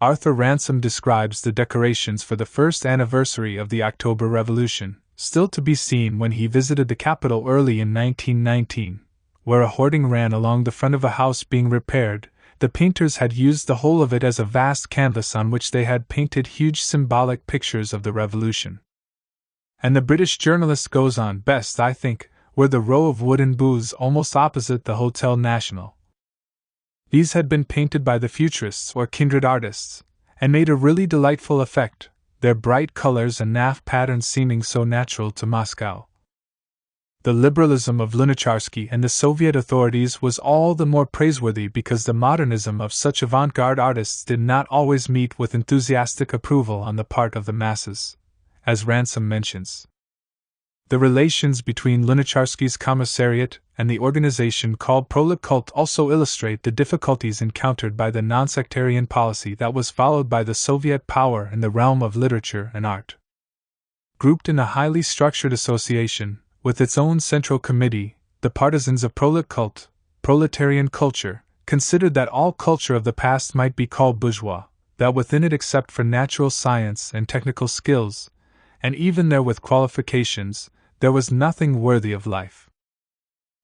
Arthur Ransome describes the decorations for the first anniversary of the October Revolution, still to be seen when he visited the capital early in 1919, where a hoarding ran along the front of a house being repaired. The painters had used the whole of it as a vast canvas on which they had painted huge symbolic pictures of the Revolution. And the British journalist goes on best, I think, were the row of wooden booths almost opposite the Hotel National. These had been painted by the Futurists or kindred artists, and made a really delightful effect, their bright colors and naff patterns seeming so natural to Moscow. The liberalism of Lunacharsky and the Soviet authorities was all the more praiseworthy because the modernism of such avant-garde artists did not always meet with enthusiastic approval on the part of the masses, as Ransom mentions. The relations between Lunacharsky's commissariat and the organization called Proletkult also illustrate the difficulties encountered by the non-sectarian policy that was followed by the Soviet power in the realm of literature and art. Grouped in a highly structured association, with its own central committee, the partisans of Proletkult, proletarian culture, considered that all culture of the past might be called bourgeois, that within it except for natural science and technical skills, and even there with qualifications, there was nothing worthy of life.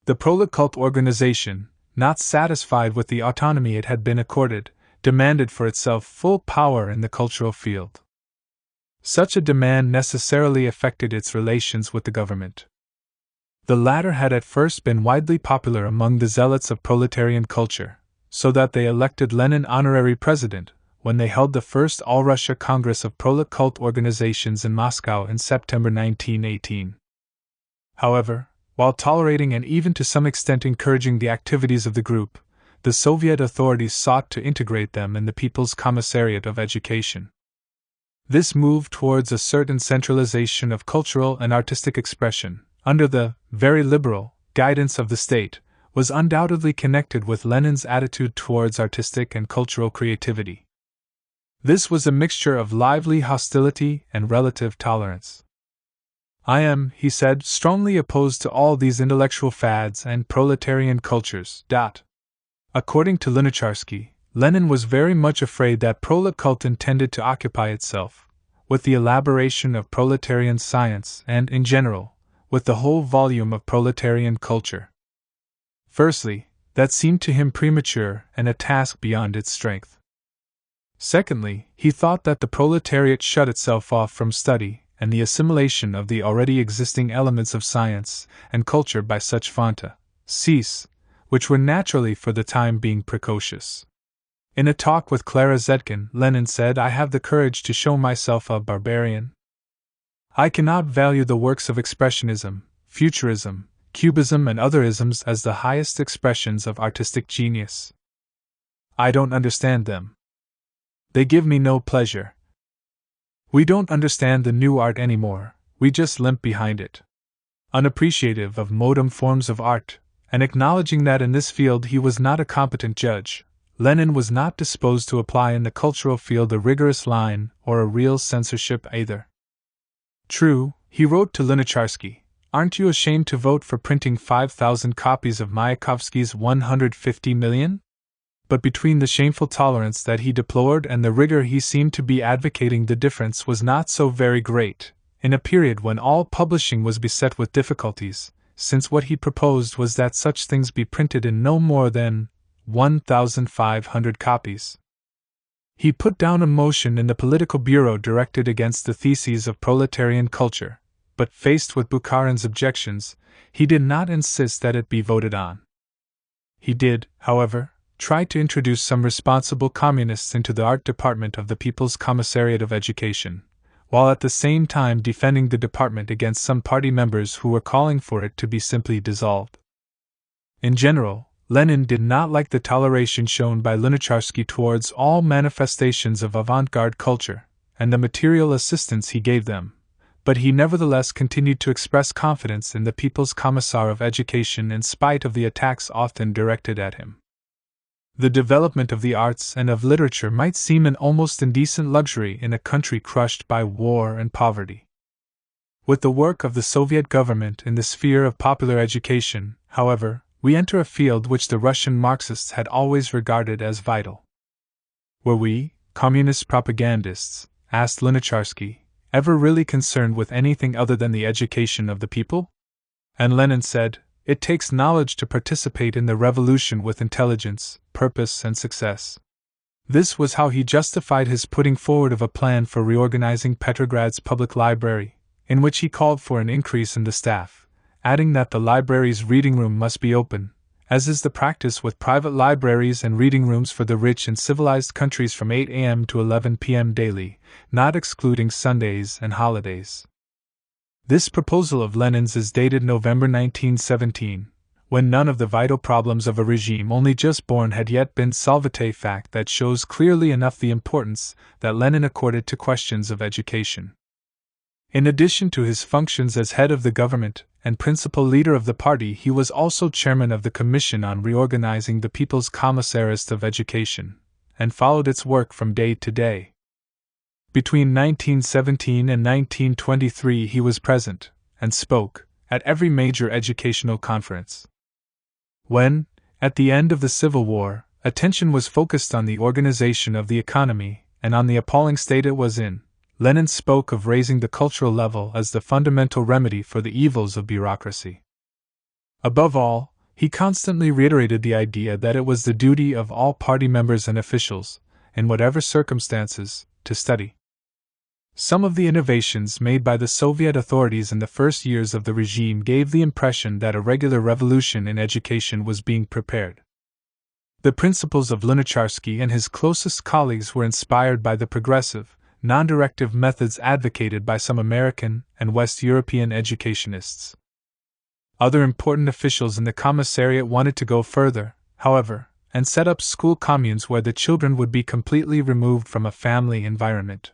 The Proletkult organization, not satisfied with the autonomy it had been accorded, demanded for itself full power in the cultural field. Such a demand necessarily affected its relations with the government. The latter had at first been widely popular among the zealots of proletarian culture, so that they elected Lenin honorary president when they held the first All-Russia Congress of Proletkult organizations in Moscow in September 1918. However, while tolerating and even to some extent encouraging the activities of the group, the Soviet authorities sought to integrate them in the People's Commissariat of Education. This move towards a certain centralization of cultural and artistic expression, under the very liberal guidance of the state, was undoubtedly connected with Lenin's attitude towards artistic and cultural creativity. This was a mixture of lively hostility and relative tolerance. I am, he said, strongly opposed to all these intellectual fads and proletarian cultures. According to Lunacharsky, Lenin was very much afraid that Proletkult intended to occupy itself with the elaboration of proletarian science and, in general, with the whole volume of proletarian culture. Firstly, that seemed to him premature and a task beyond its strength. Secondly, he thought that the proletariat shut itself off from study and the assimilation of the already existing elements of science and culture by such fantasies, which were naturally for the time being precocious. In a talk with Clara Zetkin, Lenin said, "I have the courage to show myself a barbarian. I cannot value the works of Expressionism, Futurism, Cubism and other isms as the highest expressions of artistic genius. I don't understand them. They give me no pleasure. We don't understand the new art anymore, we just limp behind it." Unappreciative of modern forms of art, and acknowledging that in this field he was not a competent judge, Lenin was not disposed to apply in the cultural field a rigorous line or a real censorship either. True, he wrote to Lunacharsky, "Aren't you ashamed to vote for printing 5,000 copies of Mayakovsky's 150 million?" But between the shameful tolerance that he deplored and the rigor he seemed to be advocating, the difference was not so very great, in a period when all publishing was beset with difficulties, since what he proposed was that such things be printed in no more than 1,500 copies. He put down a motion in the Political Bureau directed against the theses of proletarian culture, but faced with Bukharin's objections, he did not insist that it be voted on. He did, however, try to introduce some responsible communists into the art department of the People's Commissariat of Education, while at the same time defending the department against some party members who were calling for it to be simply dissolved. In general, Lenin did not like the toleration shown by Lunacharsky towards all manifestations of avant-garde culture, and the material assistance he gave them, but he nevertheless continued to express confidence in the People's Commissar of Education in spite of the attacks often directed at him. The development of the arts and of literature might seem an almost indecent luxury in a country crushed by war and poverty. With the work of the Soviet government in the sphere of popular education, however, we enter a field which the Russian Marxists had always regarded as vital. Were we, communist propagandists, asked Lunacharsky, ever really concerned with anything other than the education of the people? And Lenin said, "It takes knowledge to participate in the revolution with intelligence, purpose and success." This was how he justified his putting forward of a plan for reorganizing Petrograd's public library, in which he called for an increase in the staff, adding that the library's reading room must be open, as is the practice with private libraries and reading rooms for the rich in civilized countries from 8 a.m. to 11 p.m. daily, not excluding Sundays and holidays. This proposal of Lenin's is dated November 1917, when none of the vital problems of a regime only just born had yet been solved, a fact that shows clearly enough the importance that Lenin accorded to questions of education. In addition to his functions as head of the government and principal leader of the party, he was also chairman of the Commission on Reorganizing the People's Commissariat of Education, and followed its work from day to day. Between 1917 and 1923 he was present, and spoke, at every major educational conference. When, at the end of the Civil War, attention was focused on the organization of the economy and on the appalling state it was in, Lenin spoke of raising the cultural level as the fundamental remedy for the evils of bureaucracy. Above all, he constantly reiterated the idea that it was the duty of all party members and officials, in whatever circumstances, to study. Some of the innovations made by the Soviet authorities in the first years of the regime gave the impression that a regular revolution in education was being prepared. The principles of Lunacharsky and his closest colleagues were inspired by the progressive, non-directive methods advocated by some American and West European educationists. Other important officials in the commissariat wanted to go further, however, and set up school communes where the children would be completely removed from a family environment.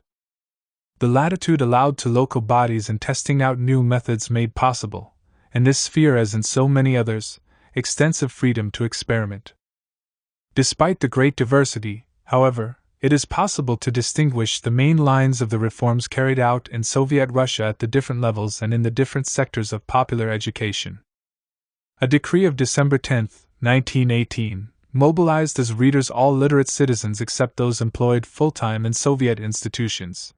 The latitude allowed to local bodies in testing out new methods made possible, in this sphere as in so many others, extensive freedom to experiment. Despite the great diversity, however, it is possible to distinguish the main lines of the reforms carried out in Soviet Russia at the different levels and in the different sectors of popular education. A decree of December 10, 1918, mobilized as readers all literate citizens except those employed full-time in Soviet institutions.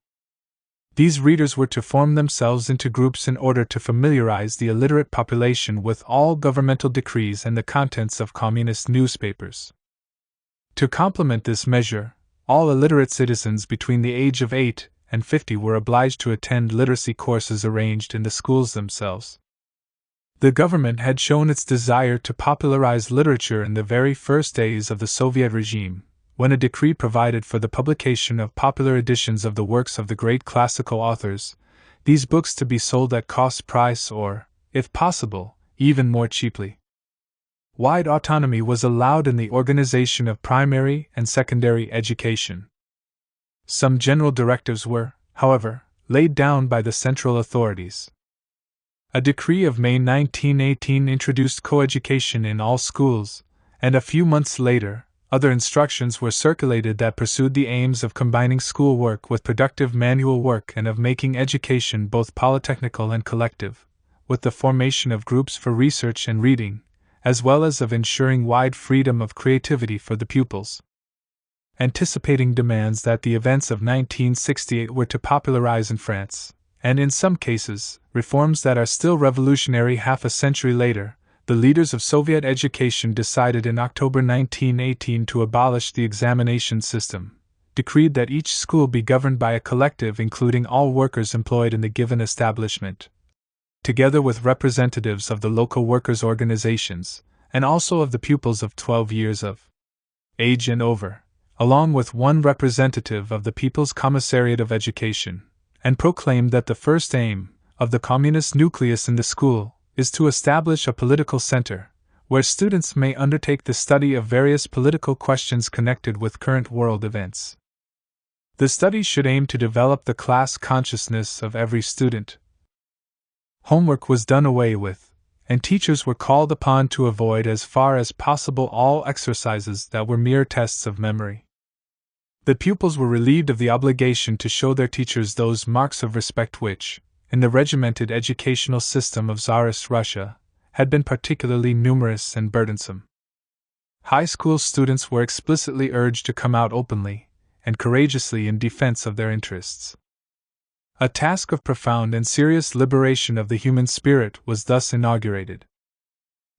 These readers were to form themselves into groups in order to familiarize the illiterate population with all governmental decrees and the contents of communist newspapers. To complement this measure, all illiterate citizens between the age of 8 and 50 were obliged to attend literacy courses arranged in the schools themselves. The government had shown its desire to popularize literature in the very first days of the Soviet regime, when a decree provided for the publication of popular editions of the works of the great classical authors, these books to be sold at cost price or, if possible, even more cheaply. Wide autonomy was allowed in the organization of primary and secondary education. Some general directives were, however, laid down by the central authorities. A decree of May 1918 introduced coeducation in all schools, and a few months later, other instructions were circulated that pursued the aims of combining schoolwork with productive manual work and of making education both polytechnical and collective, with the formation of groups for research and reading, as well as of ensuring wide freedom of creativity for the pupils. Anticipating demands that the events of 1968 were to popularize in France, and in some cases, reforms that are still revolutionary half a century later, the leaders of Soviet education decided in October 1918 to abolish the examination system, decreed that each school be governed by a collective including all workers employed in the given establishment, together with representatives of the local workers' organizations, and also of the pupils of 12 years of age and over, along with one representative of the People's Commissariat of Education, and proclaimed that the first aim of the communist nucleus in the school is to establish a political center, where students may undertake the study of various political questions connected with current world events. The study should aim to develop the class consciousness of every student. Homework was done away with, and teachers were called upon to avoid as far as possible all exercises that were mere tests of memory. The pupils were relieved of the obligation to show their teachers those marks of respect which, in the regimented educational system of Tsarist Russia, had been particularly numerous and burdensome. High school students were explicitly urged to come out openly and courageously in defense of their interests. A task of profound and serious liberation of the human spirit was thus inaugurated.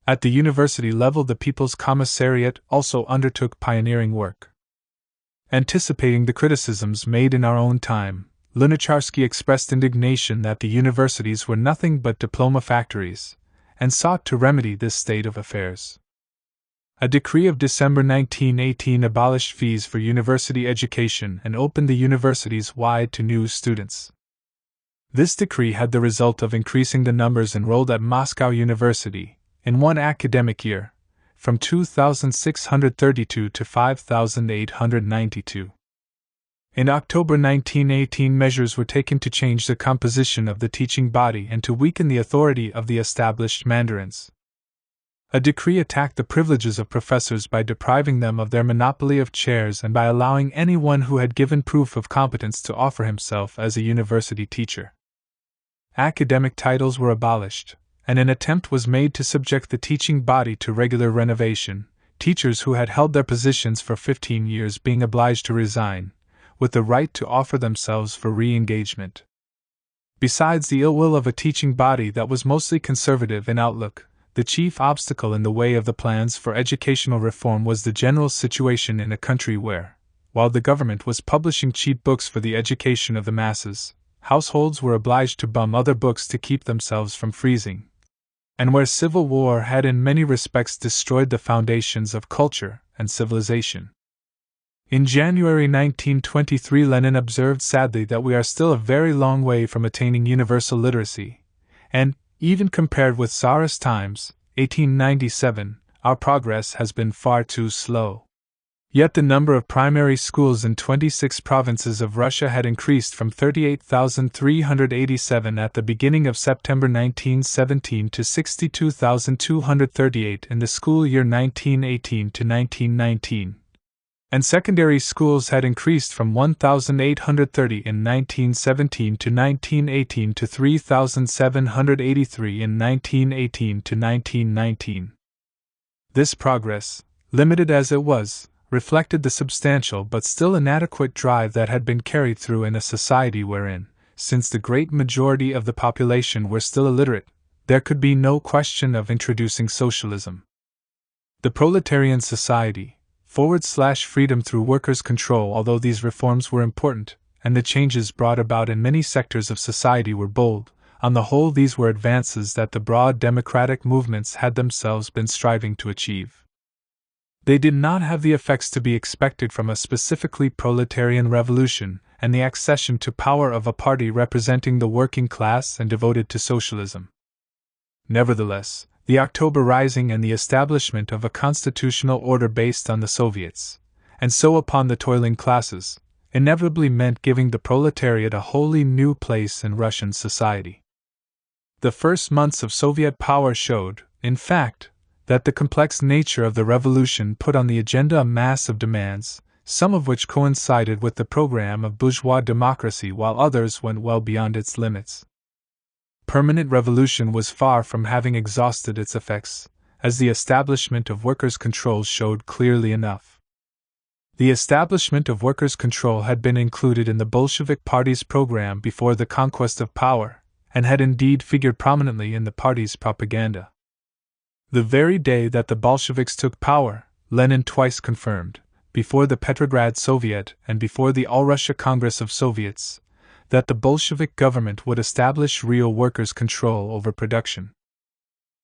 At the university level, the People's Commissariat also undertook pioneering work. Anticipating the criticisms made in our own time, Lunacharsky expressed indignation that the universities were nothing but diploma factories, and sought to remedy this state of affairs. A decree of December 1918 abolished fees for university education and opened the universities wide to new students. This decree had the result of increasing the numbers enrolled at Moscow University, in one academic year, from 2,632 to 5,892. In October 1918, measures were taken to change the composition of the teaching body and to weaken the authority of the established mandarins. A decree attacked the privileges of professors by depriving them of their monopoly of chairs and by allowing anyone who had given proof of competence to offer himself as a university teacher. Academic titles were abolished, and an attempt was made to subject the teaching body to regular renovation, teachers who had held their positions for 15 years being obliged to resign, with the right to offer themselves for re-engagement. Besides the ill will of a teaching body that was mostly conservative in outlook, the chief obstacle in the way of the plans for educational reform was the general situation in a country where, while the government was publishing cheap books for the education of the masses, households were obliged to bum other books to keep themselves from freezing, and where civil war had in many respects destroyed the foundations of culture and civilization. In January 1923, Lenin observed sadly that we are still a very long way from attaining universal literacy, and, even compared with Tsarist times, 1897, our progress has been far too slow. Yet the number of primary schools in 26 provinces of Russia had increased from 38,387 at the beginning of September 1917 to 62,238 in the school year 1918 to 1919. And secondary schools had increased from 1,830 in 1917 to 1918 to 3,783 in 1918 to 1919. This progress, limited as it was, reflected the substantial but still inadequate drive that had been carried through in a society wherein, since the great majority of the population were still illiterate, there could be no question of introducing socialism. The proletarian society, /freedom through workers' control. Although these reforms were important, and the changes brought about in many sectors of society were bold, on the whole these were advances that the broad democratic movements had themselves been striving to achieve. They did not have the effects to be expected from a specifically proletarian revolution and the accession to power of a party representing the working class and devoted to socialism. Nevertheless, the October Rising and the establishment of a constitutional order based on the Soviets, and so upon the toiling classes, inevitably meant giving the proletariat a wholly new place in Russian society. The first months of Soviet power showed, in fact, that the complex nature of the revolution put on the agenda a mass of demands, some of which coincided with the program of bourgeois democracy while others went well beyond its limits. Permanent revolution was far from having exhausted its effects, as the establishment of workers' control showed clearly enough. The establishment of workers' control had been included in the Bolshevik Party's program before the conquest of power, and had indeed figured prominently in the party's propaganda. The very day that the Bolsheviks took power, Lenin twice confirmed, before the Petrograd Soviet and before the All-Russia Congress of Soviets, that the Bolshevik government would establish real workers' control over production.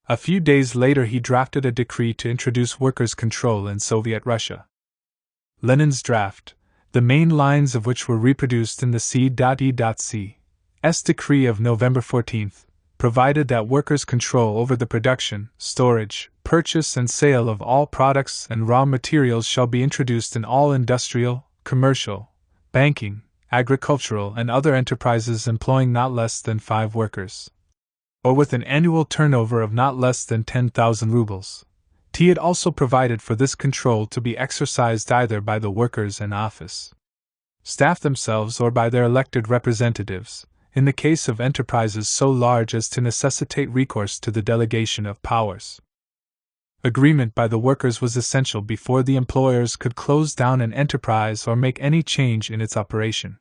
A few days later he drafted a decree to introduce workers' control in Soviet Russia. Lenin's draft, the main lines of which were reproduced in the cede.c.'s decree of November 14, provided that workers' control over the production, storage, purchase and sale of all products and raw materials shall be introduced in all industrial, commercial, banking, agricultural and other enterprises employing not less than 5 workers, or with an annual turnover of not less than 10,000 rubles. It also provided for this control to be exercised either by the workers and office staff themselves or by their elected representatives, in the case of enterprises so large as to necessitate recourse to the delegation of powers. Agreement by the workers was essential before the employers could close down an enterprise or make any change in its operation.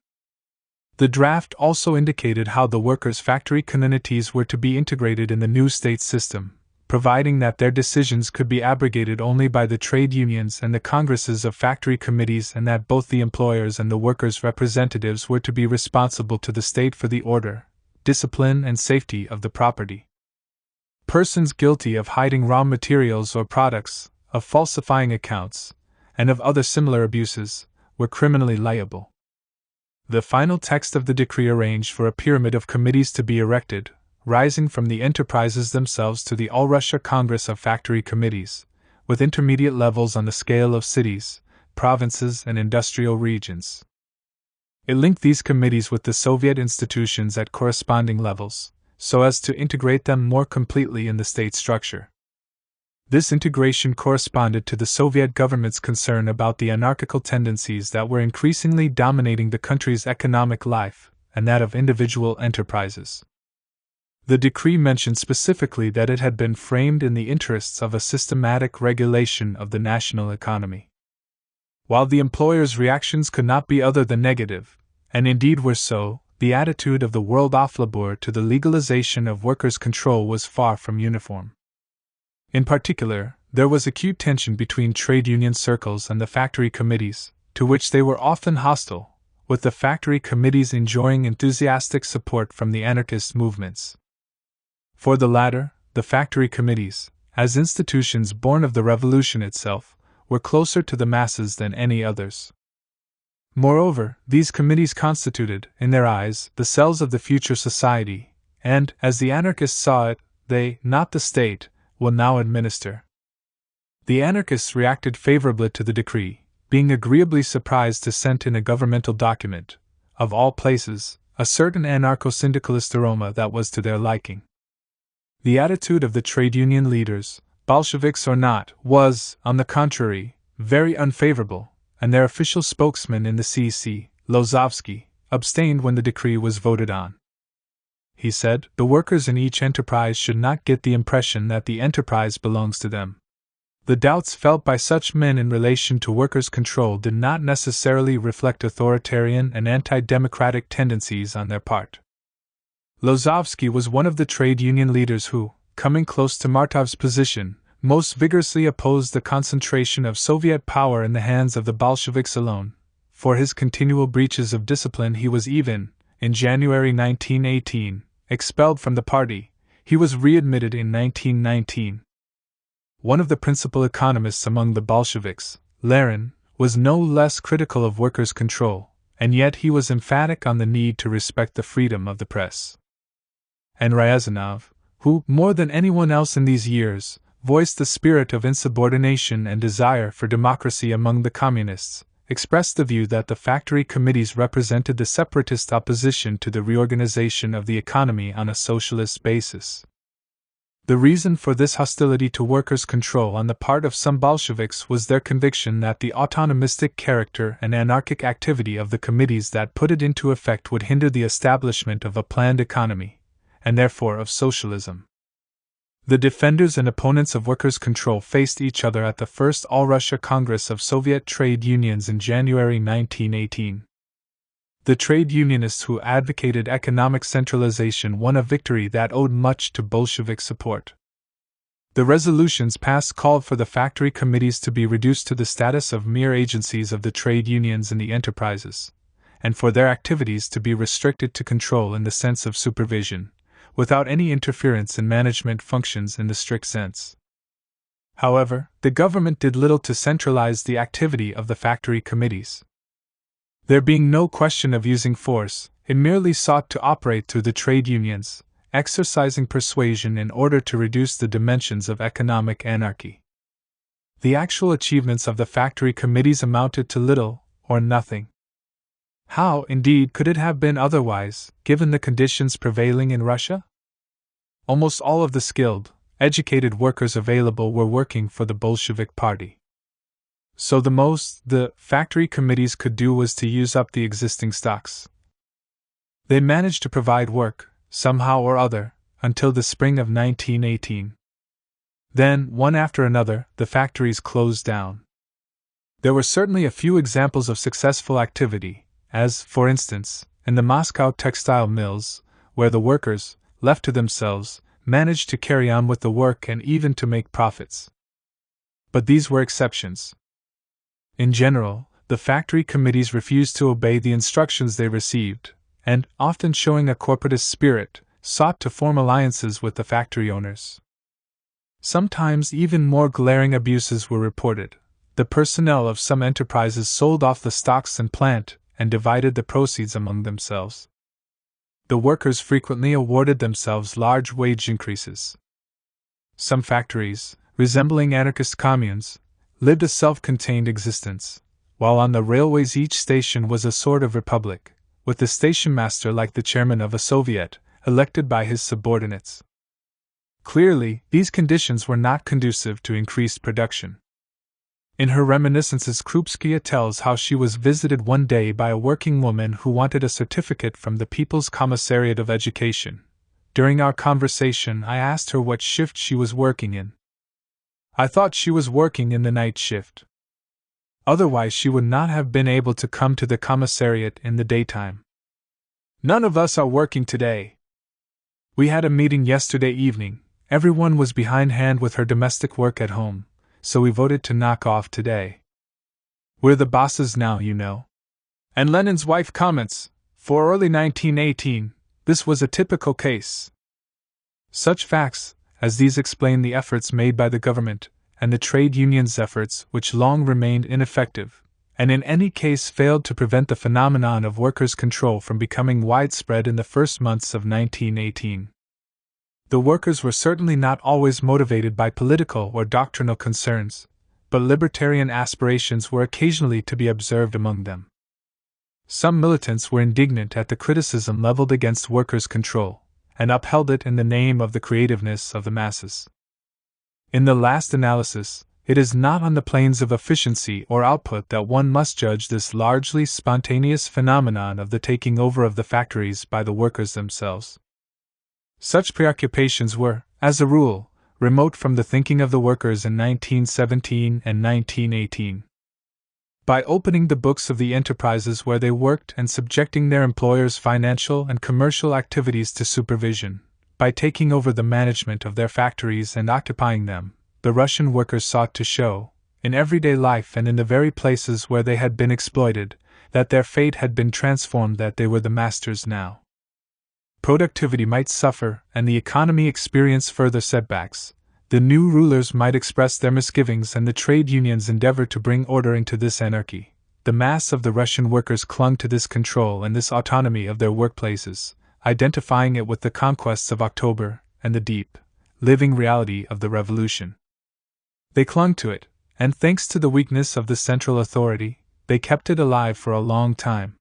The draft also indicated how the workers' factory communities were to be integrated in the new state system, providing that their decisions could be abrogated only by the trade unions and the congresses of factory committees, and that both the employers and the workers' representatives were to be responsible to the state for the order, discipline and safety of the property. Persons guilty of hiding raw materials or products, of falsifying accounts, and of other similar abuses, were criminally liable. The final text of the decree arranged for a pyramid of committees to be erected, rising from the enterprises themselves to the All-Russia Congress of Factory Committees, with intermediate levels on the scale of cities, provinces, and industrial regions. It linked these committees with the Soviet institutions at corresponding levels, so as to integrate them more completely in the state structure. This integration corresponded to the Soviet government's concern about the anarchical tendencies that were increasingly dominating the country's economic life, and that of individual enterprises. The decree mentioned specifically that it had been framed in the interests of a systematic regulation of the national economy. While the employers' reactions could not be other than negative, and indeed were so, the attitude of the World Auflabor to the legalization of workers' control was far from uniform. In particular, there was acute tension between trade union circles and the factory committees, to which they were often hostile, with the factory committees enjoying enthusiastic support from the anarchist movements. For the latter, the factory committees, as institutions born of the revolution itself, were closer to the masses than any others. Moreover, these committees constituted, in their eyes, the cells of the future society, and, as the anarchists saw it, they, not the state, will now administer. The anarchists reacted favorably to the decree, being agreeably surprised to scent in a governmental document, of all places, a certain anarcho-syndicalist aroma that was to their liking. The attitude of the trade union leaders, Bolsheviks or not, was, on the contrary, very unfavorable, and their official spokesman in the CC, Lozovsky, abstained when the decree was voted on. He said, the workers in each enterprise should not get the impression that the enterprise belongs to them. The doubts felt by such men in relation to workers' control did not necessarily reflect authoritarian and anti-democratic tendencies on their part. Lozovsky was one of the trade union leaders who, coming close to Martov's position, most vigorously opposed the concentration of Soviet power in the hands of the Bolsheviks alone. For his continual breaches of discipline he was even, in January 1918, expelled from the party. He was readmitted in 1919. One of the principal economists among the Bolsheviks, Lenin, was no less critical of workers' control, and yet he was emphatic on the need to respect the freedom of the press. And Ryazanov, who, more than anyone else in these years, voiced the spirit of insubordination and desire for democracy among the communists, expressed the view that the factory committees represented the separatist opposition to the reorganization of the economy on a socialist basis. The reason for this hostility to workers' control on the part of some Bolsheviks was their conviction that the autonomistic character and anarchic activity of the committees that put it into effect would hinder the establishment of a planned economy, and therefore of socialism. The defenders and opponents of workers' control faced each other at the first All-Russia Congress of Soviet Trade Unions in January 1918. The trade unionists who advocated economic centralization won a victory that owed much to Bolshevik support. The resolutions passed called for the factory committees to be reduced to the status of mere agencies of the trade unions and the enterprises, and for their activities to be restricted to control in the sense of supervision, without any interference in management functions in the strict sense. However, the government did little to centralize the activity of the factory committees. There being no question of using force, it merely sought to operate through the trade unions, exercising persuasion in order to reduce the dimensions of economic anarchy. The actual achievements of the factory committees amounted to little or nothing. How, indeed, could it have been otherwise, given the conditions prevailing in Russia? Almost all of the skilled, educated workers available were working for the Bolshevik Party. So the most the factory committees could do was to use up the existing stocks. They managed to provide work, somehow or other, until the spring of 1918. Then, one after another, the factories closed down. There were certainly a few examples of successful activity, as, for instance, in the Moscow textile mills, where the workers, left to themselves, managed to carry on with the work and even to make profits. But these were exceptions. In general, the factory committees refused to obey the instructions they received, and, often showing a corporatist spirit, sought to form alliances with the factory owners. Sometimes even more glaring abuses were reported. The personnel of some enterprises sold off the stocks and plant and divided the proceeds among themselves. The workers frequently awarded themselves large wage increases. Some factories, resembling anarchist communes, lived a self-contained existence, while on the railways each station was a sort of republic, with the station master like the chairman of a Soviet, elected by his subordinates. Clearly, these conditions were not conducive to increased production. In her reminiscences, Krupskaya tells how she was visited one day by a working woman who wanted a certificate from the People's Commissariat of Education. During our conversation, I asked her what shift she was working in. I thought she was working in the night shift. Otherwise, she would not have been able to come to the commissariat in the daytime. None of us are working today. We had a meeting yesterday evening. Everyone was behindhand with her domestic work at home, so we voted to knock off today. We're the bosses now, you know. And Lenin's wife comments, for early 1918, this was a typical case. Such facts as these explain the efforts made by the government and the trade unions' efforts, which long remained ineffective, and in any case failed to prevent the phenomenon of workers' control from becoming widespread in the first months of 1918. The workers were certainly not always motivated by political or doctrinal concerns, but libertarian aspirations were occasionally to be observed among them. Some militants were indignant at the criticism leveled against workers' control, and upheld it in the name of the creativeness of the masses. In the last analysis, it is not on the planes of efficiency or output that one must judge this largely spontaneous phenomenon of the taking over of the factories by the workers themselves. Such preoccupations were, as a rule, remote from the thinking of the workers in 1917 and 1918. By opening the books of the enterprises where they worked and subjecting their employers' financial and commercial activities to supervision, by taking over the management of their factories and occupying them, the Russian workers sought to show, in everyday life and in the very places where they had been exploited, that their fate had been transformed, that they were the masters now. Productivity might suffer and the economy experience further setbacks. The new rulers might express their misgivings and the trade unions endeavor to bring order into this anarchy. The mass of the Russian workers clung to this control and this autonomy of their workplaces, identifying it with the conquests of October and the deep, living reality of the revolution. They clung to it, and thanks to the weakness of the central authority, they kept it alive for a long time.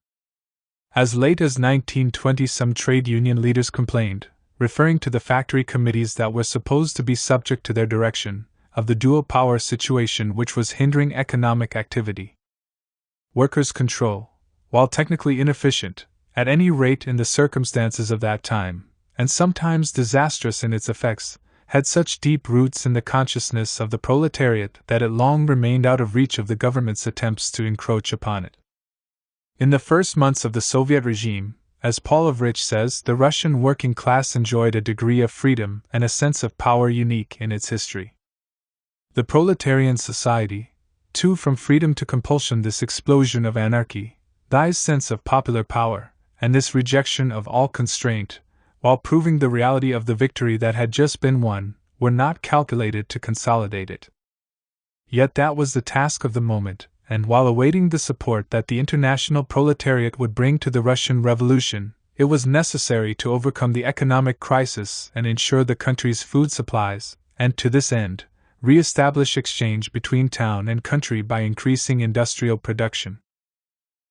As late as 1920, some trade union leaders complained, referring to the factory committees that were supposed to be subject to their direction, of the dual power situation which was hindering economic activity. Workers' control, while technically inefficient, at any rate in the circumstances of that time, and sometimes disastrous in its effects, had such deep roots in the consciousness of the proletariat that it long remained out of reach of the government's attempts to encroach upon it. In the first months of the Soviet regime, as Paul McCartney says, the Russian working class enjoyed a degree of freedom and a sense of power unique in its history. The proletarian society, too, from freedom to compulsion, this explosion of anarchy, this sense of popular power, and this rejection of all constraint, while proving the reality of the victory that had just been won, were not calculated to consolidate it. Yet that was the task of the moment, and while awaiting the support that the international proletariat would bring to the Russian Revolution, it was necessary to overcome the economic crisis and ensure the country's food supplies, and to this end, re-establish exchange between town and country by increasing industrial production.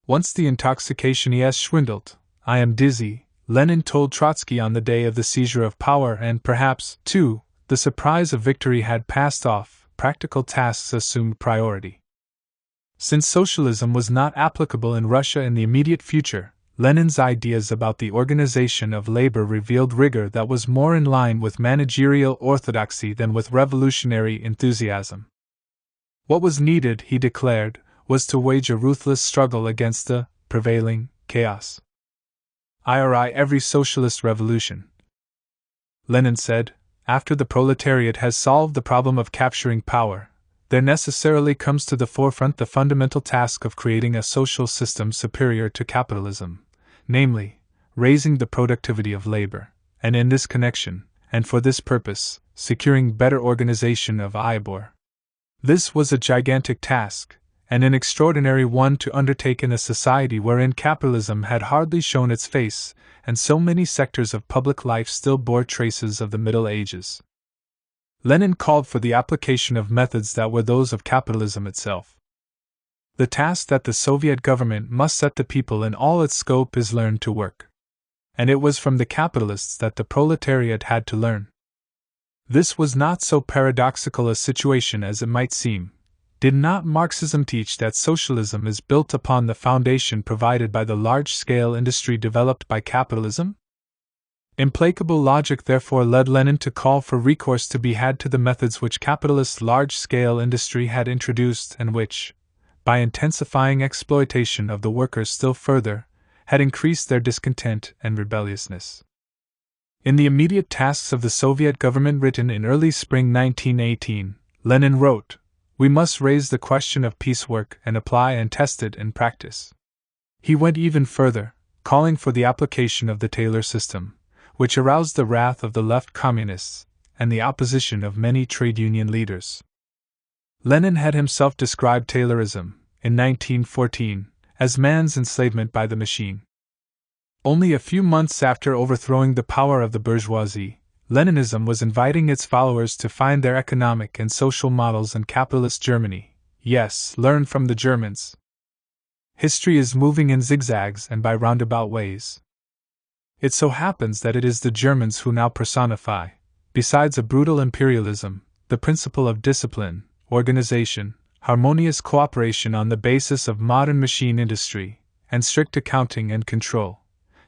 Once the intoxication has swindled, I am dizzy, Lenin told Trotsky on the day of the seizure of power, and perhaps, too, the surprise of victory had passed off, practical tasks assumed priority. Since socialism was not applicable in Russia in the immediate future, Lenin's ideas about the organization of labor revealed rigor that was more in line with managerial orthodoxy than with revolutionary enthusiasm. What was needed, he declared, was to wage a ruthless struggle against the prevailing chaos. Every socialist revolution, Lenin said, after the proletariat has solved the problem of capturing power, there necessarily comes to the forefront the fundamental task of creating a social system superior to capitalism, namely, raising the productivity of labor, and in this connection, and for this purpose, securing better organization of labor. This was a gigantic task, and an extraordinary one to undertake in a society wherein capitalism had hardly shown its face, and so many sectors of public life still bore traces of the Middle Ages. Lenin called for the application of methods that were those of capitalism itself. The task that the Soviet government must set the people in all its scope is learn to work. And it was from the capitalists that the proletariat had to learn. This was not so paradoxical a situation as it might seem. Did not Marxism teach that socialism is built upon the foundation provided by the large-scale industry developed by capitalism? Implacable logic therefore led Lenin to call for recourse to be had to the methods which capitalist large-scale industry had introduced and which, by intensifying exploitation of the workers still further, had increased their discontent and rebelliousness. In the immediate tasks of the Soviet government written in early spring 1918, Lenin wrote, "We must raise the question of piecework and apply and test it in practice." He went even further, calling for the application of the tailor system, which aroused the wrath of the left communists and the opposition of many trade union leaders. Lenin had himself described Taylorism, in 1914, as man's enslavement by the machine. Only a few months after overthrowing the power of the bourgeoisie, Leninism was inviting its followers to find their economic and social models in capitalist Germany. Yes, learn from the Germans. History is moving in zigzags and by roundabout ways. It so happens that it is the Germans who now personify, besides a brutal imperialism, the principle of discipline, organization, harmonious cooperation on the basis of modern machine industry, and strict accounting and control.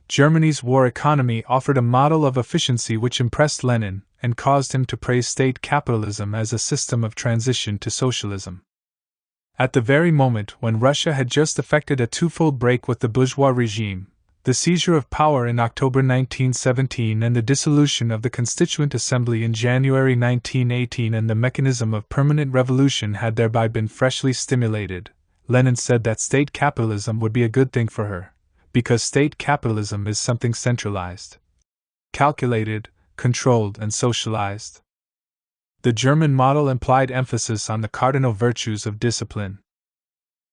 Germany's war economy offered a model of efficiency which impressed Lenin and caused him to praise state capitalism as a system of transition to socialism. At the very moment when Russia had just effected a twofold break with the bourgeois regime, the seizure of power in October 1917 and the dissolution of the Constituent Assembly in January 1918 and the mechanism of permanent revolution had thereby been freshly stimulated, Lenin said that state capitalism would be a good thing for her, because state capitalism is something centralized, calculated, controlled, and socialized. The German model implied emphasis on the cardinal virtues of discipline.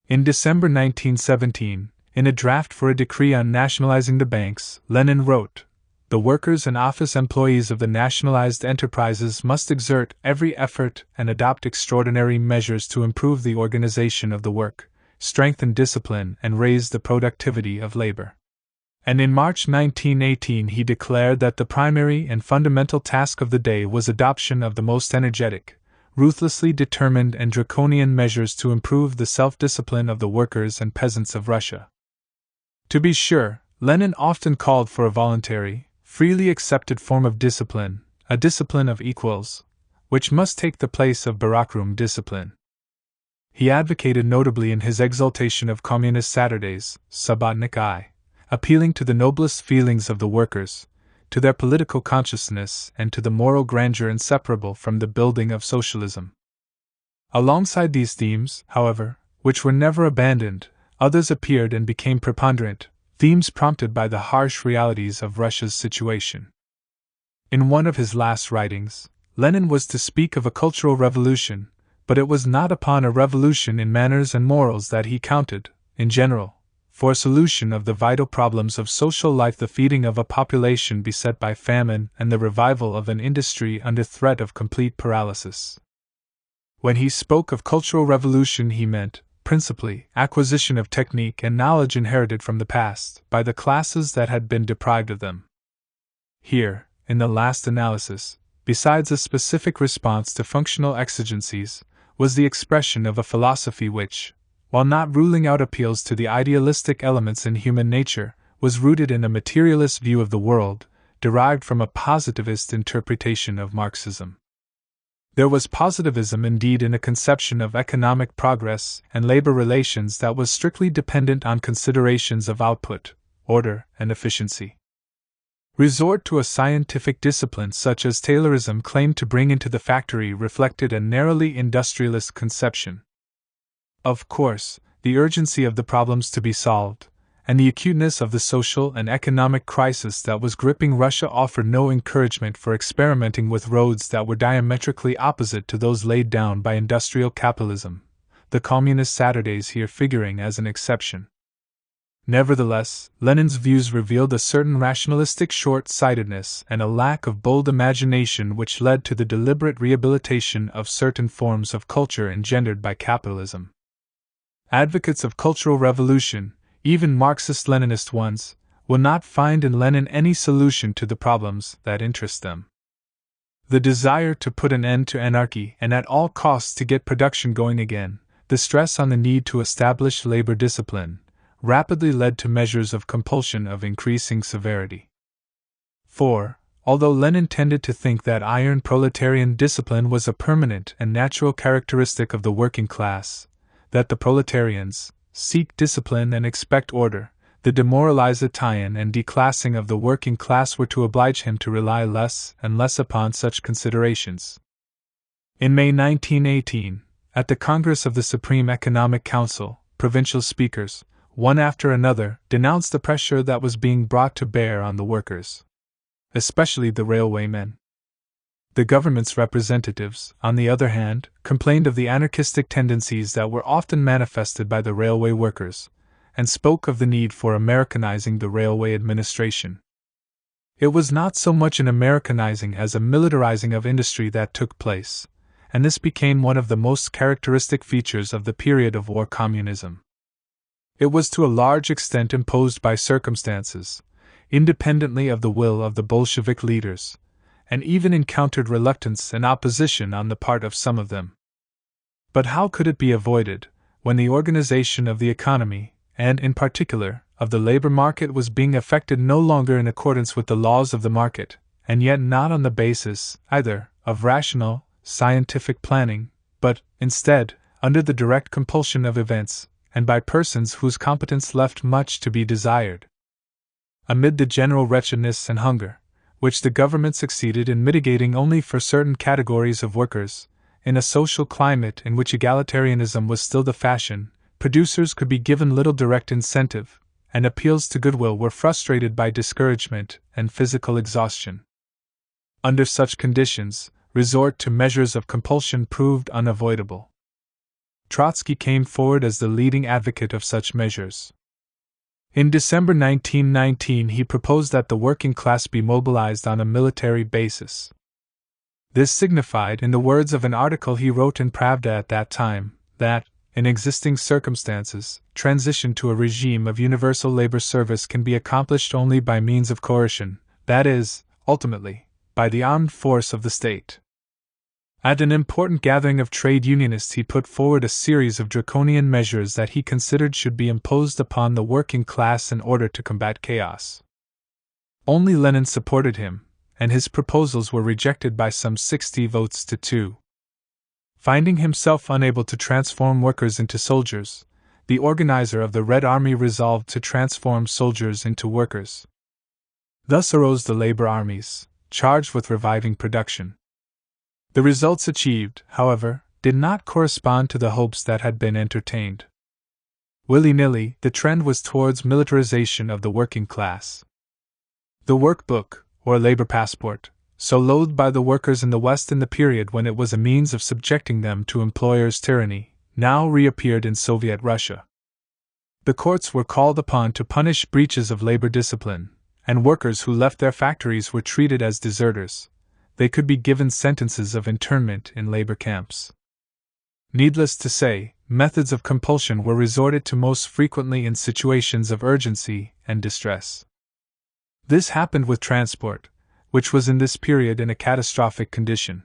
In December 1917, in a draft for a decree on nationalizing the banks, Lenin wrote, "The workers and office employees of the nationalized enterprises must exert every effort and adopt extraordinary measures to improve the organization of the work, strengthen discipline, and raise the productivity of labor." And in March 1918 he declared that the primary and fundamental task of the day was adoption of the most energetic, ruthlessly determined and draconian measures to improve the self-discipline of the workers and peasants of Russia. To be sure, Lenin often called for a voluntary, freely accepted form of discipline, a discipline of equals, which must take the place of barrackroom discipline. He advocated notably in his exaltation of Communist Saturdays, Subotnikai, appealing to the noblest feelings of the workers, to their political consciousness, and to the moral grandeur inseparable from the building of socialism. Alongside these themes, however, which were never abandoned, others appeared and became preponderant, themes prompted by the harsh realities of Russia's situation. In one of his last writings, Lenin was to speak of a cultural revolution, but it was not upon a revolution in manners and morals that he counted, in general, for a solution of the vital problems of social life, the feeding of a population beset by famine and the revival of an industry under threat of complete paralysis. When he spoke of cultural revolution he meant, principally, acquisition of technique and knowledge inherited from the past by the classes that had been deprived of them. Here, in the last analysis, besides a specific response to functional exigencies, was the expression of a philosophy which, while not ruling out appeals to the idealistic elements in human nature, was rooted in a materialist view of the world, derived from a positivist interpretation of Marxism. There was positivism indeed in a conception of economic progress and labor relations that was strictly dependent on considerations of output, order, and efficiency. Resort to a scientific discipline such as Taylorism claimed to bring into the factory reflected a narrowly industrialist conception. Of course, the urgency of the problems to be solved, and the acuteness of the social and economic crisis that was gripping Russia offered no encouragement for experimenting with roads that were diametrically opposite to those laid down by industrial capitalism, the Communist Saturdays here figuring as an exception. Nevertheless, Lenin's views revealed a certain rationalistic short-sightedness and a lack of bold imagination which led to the deliberate rehabilitation of certain forms of culture engendered by capitalism. Advocates of cultural revolution, even Marxist-Leninist ones, will not find in Lenin any solution to the problems that interest them. The desire to put an end to anarchy and at all costs to get production going again, the stress on the need to establish labor discipline, rapidly led to measures of compulsion of increasing severity. For, although Lenin tended to think that iron proletarian discipline was a permanent and natural characteristic of the working class, that the proletarians seek discipline and expect order, the demoralization and declassing of the working class were to oblige him to rely less and less upon such considerations. In May 1918, at the Congress of the Supreme Economic Council, provincial speakers, one after another, denounced the pressure that was being brought to bear on the workers, especially the railwaymen. The government's representatives, on the other hand, complained of the anarchistic tendencies that were often manifested by the railway workers, and spoke of the need for Americanizing the railway administration. It was not so much an Americanizing as a militarizing of industry that took place, and this became one of the most characteristic features of the period of war communism. It was to a large extent imposed by circumstances, independently of the will of the Bolshevik leaders, and even encountered reluctance and opposition on the part of some of them. But how could it be avoided, when the organization of the economy, and in particular, of the labor market was being effected no longer in accordance with the laws of the market, and yet not on the basis, either, of rational, scientific planning, but, instead, under the direct compulsion of events, and by persons whose competence left much to be desired? Amid the general wretchedness and hunger, which the government succeeded in mitigating only for certain categories of workers, in a social climate in which egalitarianism was still the fashion, producers could be given little direct incentive, and appeals to goodwill were frustrated by discouragement and physical exhaustion. Under such conditions, resort to measures of compulsion proved unavoidable. Trotsky came forward as the leading advocate of such measures. In December 1919 he proposed that the working class be mobilized on a military basis. This signified, in the words of an article he wrote in Pravda at that time, that, in existing circumstances, transition to a regime of universal labor service can be accomplished only by means of coercion, that is, ultimately, by the armed force of the state. At an important gathering of trade unionists he put forward a series of draconian measures that he considered should be imposed upon the working class in order to combat chaos. Only Lenin supported him, and his proposals were rejected by some 60 votes to 2. Finding himself unable to transform workers into soldiers, the organizer of the Red Army resolved to transform soldiers into workers. Thus arose the labor armies, charged with reviving production. The results achieved, however, did not correspond to the hopes that had been entertained. Willy-nilly, the trend was towards militarization of the working class. The workbook, or labor passport, so loathed by the workers in the West in the period when it was a means of subjecting them to employers' tyranny, now reappeared in Soviet Russia. The courts were called upon to punish breaches of labor discipline, and workers who left their factories were treated as deserters. They could be given sentences of internment in labor camps. Needless to say, methods of compulsion were resorted to most frequently in situations of urgency and distress. This happened with transport, which was in this period in a catastrophic condition.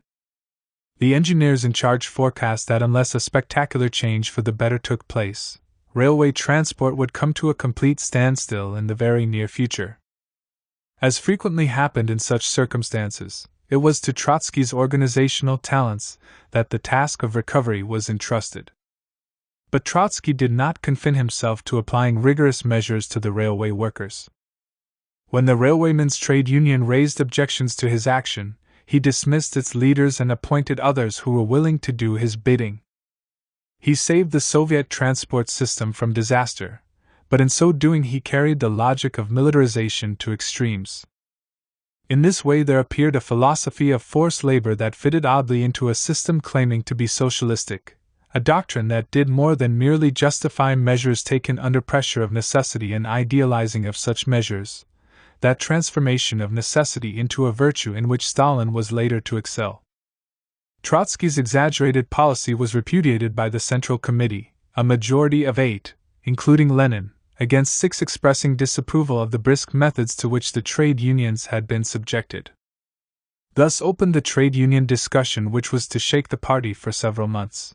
The engineers in charge forecast that unless a spectacular change for the better took place, railway transport would come to a complete standstill in the very near future. As frequently happened in such circumstances, it was to Trotsky's organizational talents that the task of recovery was entrusted. But Trotsky did not confine himself to applying rigorous measures to the railway workers. When the Railwaymen's Trade Union raised objections to his action, he dismissed its leaders and appointed others who were willing to do his bidding. He saved the Soviet transport system from disaster, but in so doing he carried the logic of militarization to extremes. In this way there appeared a philosophy of forced labor that fitted oddly into a system claiming to be socialistic, a doctrine that did more than merely justify measures taken under pressure of necessity and idealizing of such measures, that transformation of necessity into a virtue in which Stalin was later to excel. Trotsky's exaggerated policy was repudiated by the Central Committee, a majority of 8, including Lenin, against 6 expressing disapproval of the brisk methods to which the trade unions had been subjected. Thus opened the trade union discussion which was to shake the party for several months.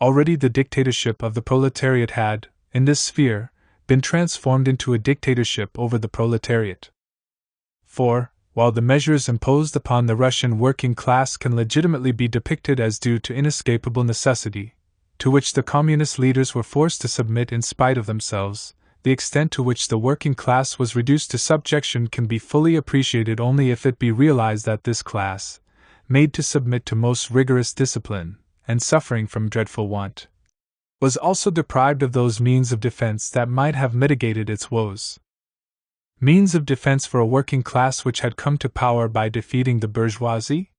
Already the dictatorship of the proletariat had, in this sphere, been transformed into a dictatorship over the proletariat. For, while the measures imposed upon the Russian working class can legitimately be depicted as due to inescapable necessity, to which the communist leaders were forced to submit in spite of themselves, the extent to which the working class was reduced to subjection can be fully appreciated only if it be realized that this class, made to submit to most rigorous discipline, and suffering from dreadful want, was also deprived of those means of defense that might have mitigated its woes. Means of defense for a working class which had come to power by defeating the bourgeoisie?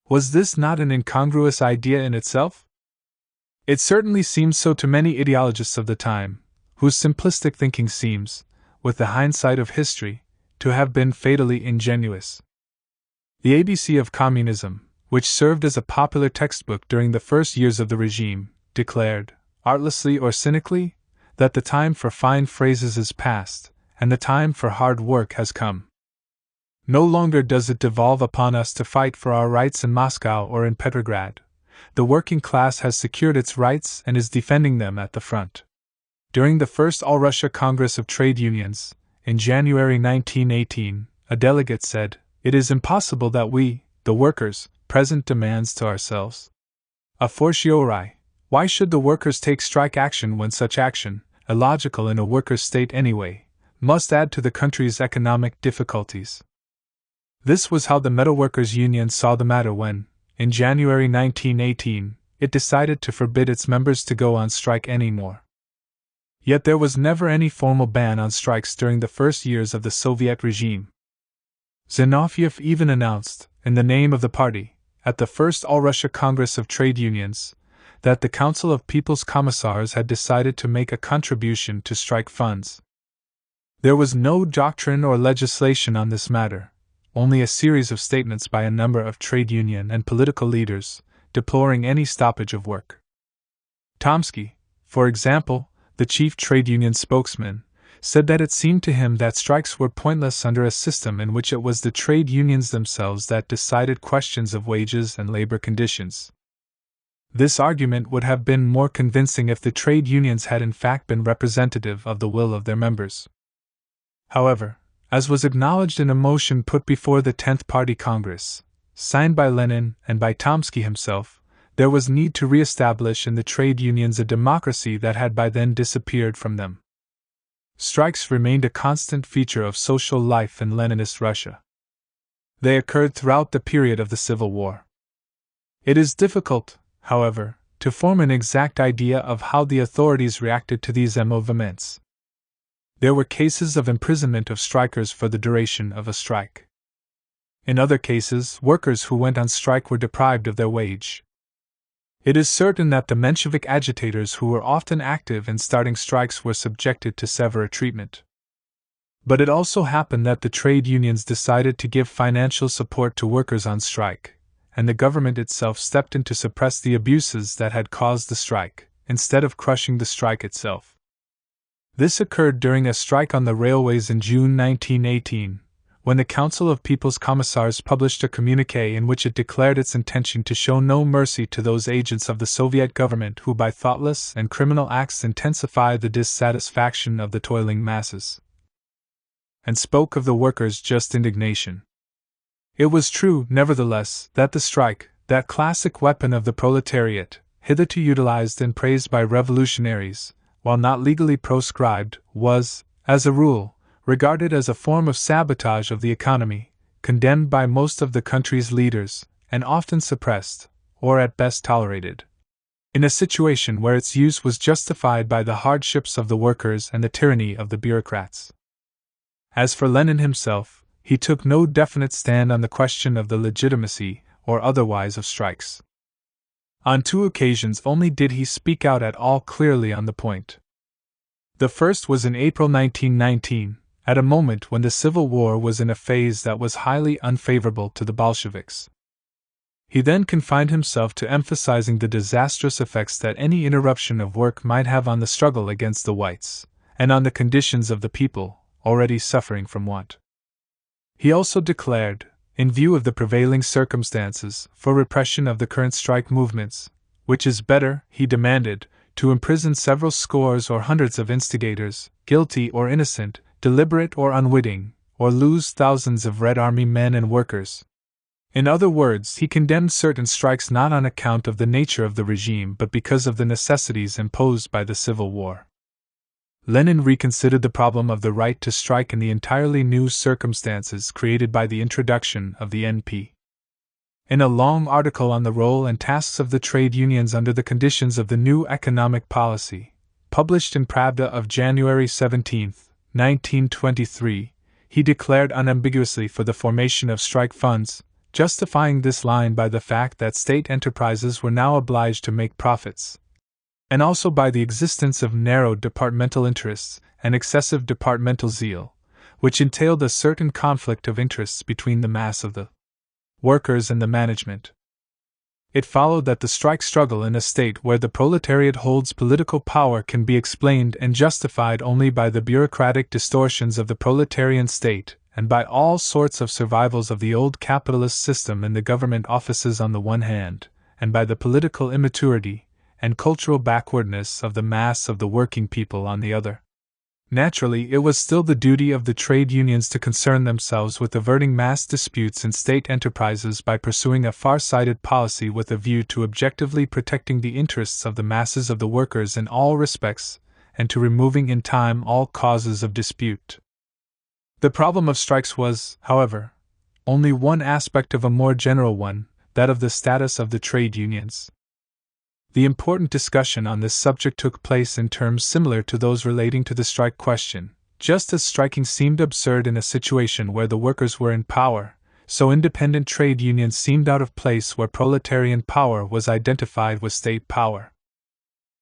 Was this not an incongruous idea in itself? It certainly seemed so to many ideologists of the time, whose simplistic thinking seems, with the hindsight of history, to have been fatally ingenuous. The ABC of Communism, which served as a popular textbook during the first years of the regime, declared, artlessly or cynically, that the time for fine phrases is past, and the time for hard work has come. No longer does it devolve upon us to fight for our rights in Moscow or in Petrograd. The working class has secured its rights and is defending them at the front. During the first All-Russia Congress of Trade Unions, in January 1918, a delegate said, "It is impossible that we, the workers, present demands to ourselves. A fortiori, why should the workers take strike action when such action, illogical in a workers' state anyway, must add to the country's economic difficulties?" This was how the Metalworkers' Union saw the matter when, in January 1918, it decided to forbid its members to go on strike anymore. Yet there was never any formal ban on strikes during the first years of the Soviet regime. Zinoviev even announced, in the name of the party, at the first All-Russia Congress of Trade Unions, that the Council of People's Commissars had decided to make a contribution to strike funds. There was no doctrine or legislation on this matter, only a series of statements by a number of trade union and political leaders, deploring any stoppage of work. Tomsky, for example, the chief trade union spokesman, said that it seemed to him that strikes were pointless under a system in which it was the trade unions themselves that decided questions of wages and labor conditions. This argument would have been more convincing if the trade unions had in fact been representative of the will of their members. However, as was acknowledged in a motion put before the 10th Party Congress, signed by Lenin and by Tomsky himself, there was need to re-establish in the trade unions a democracy that had by then disappeared from them. Strikes remained a constant feature of social life in Leninist Russia. They occurred throughout the period of the Civil War. It is difficult, however, to form an exact idea of how the authorities reacted to these movements. There were cases of imprisonment of strikers for the duration of a strike. In other cases, workers who went on strike were deprived of their wage. It is certain that the Menshevik agitators who were often active in starting strikes were subjected to severe treatment. But it also happened that the trade unions decided to give financial support to workers on strike, and the government itself stepped in to suppress the abuses that had caused the strike, instead of crushing the strike itself. This occurred during a strike on the railways in June 1918, when the Council of People's Commissars published a communiqué in which it declared its intention to show no mercy to those agents of the Soviet government who by thoughtless and criminal acts intensify the dissatisfaction of the toiling masses, and spoke of the workers' just indignation. It was true, nevertheless, that the strike, that classic weapon of the proletariat, hitherto utilized and praised by revolutionaries, while not legally proscribed, was, as a rule, regarded as a form of sabotage of the economy, condemned by most of the country's leaders, and often suppressed, or at best tolerated. in a situation where its use was justified by the hardships of the workers and the tyranny of the bureaucrats. As for Lenin himself, he took no definite stand on the question of the legitimacy or otherwise of strikes. On 2 occasions only did he speak out at all clearly on the point. The first was in April 1919, at a moment when the Civil War was in a phase that was highly unfavorable to the Bolsheviks. He then confined himself to emphasizing the disastrous effects that any interruption of work might have on the struggle against the whites, and on the conditions of the people, already suffering from want. He also declared, in view of the prevailing circumstances, for repression of the current strike movements, which is better, he demanded, to imprison several scores or hundreds of instigators, guilty or innocent, deliberate or unwitting, or lose thousands of Red Army men and workers. In other words, he condemned certain strikes not on account of the nature of the regime but because of the necessities imposed by the Civil War. Lenin reconsidered the problem of the right to strike in the entirely new circumstances created by the introduction of the NP. In a long article on the role and tasks of the trade unions under the conditions of the new economic policy, published in Pravda of January 17, 1923, he declared unambiguously for the formation of strike funds, justifying this line by the fact that state enterprises were now obliged to make profits, and also by the existence of narrow departmental interests and excessive departmental zeal, which entailed a certain conflict of interests between the mass of the workers and the management. It followed that the strike struggle in a state where the proletariat holds political power can be explained and justified only by the bureaucratic distortions of the proletarian state and by all sorts of survivals of the old capitalist system in the government offices on the one hand, and by the political immaturity and cultural backwardness of the mass of the working people on the other. Naturally, it was still the duty of the trade unions to concern themselves with averting mass disputes in state enterprises by pursuing a far-sighted policy with a view to objectively protecting the interests of the masses of the workers in all respects, and to removing in time all causes of dispute. The problem of strikes was, however, only one aspect of a more general one, that of the status of the trade unions. The important discussion on this subject took place in terms similar to those relating to the strike question. Just as striking seemed absurd in a situation where the workers were in power, so independent trade unions seemed out of place where proletarian power was identified with state power.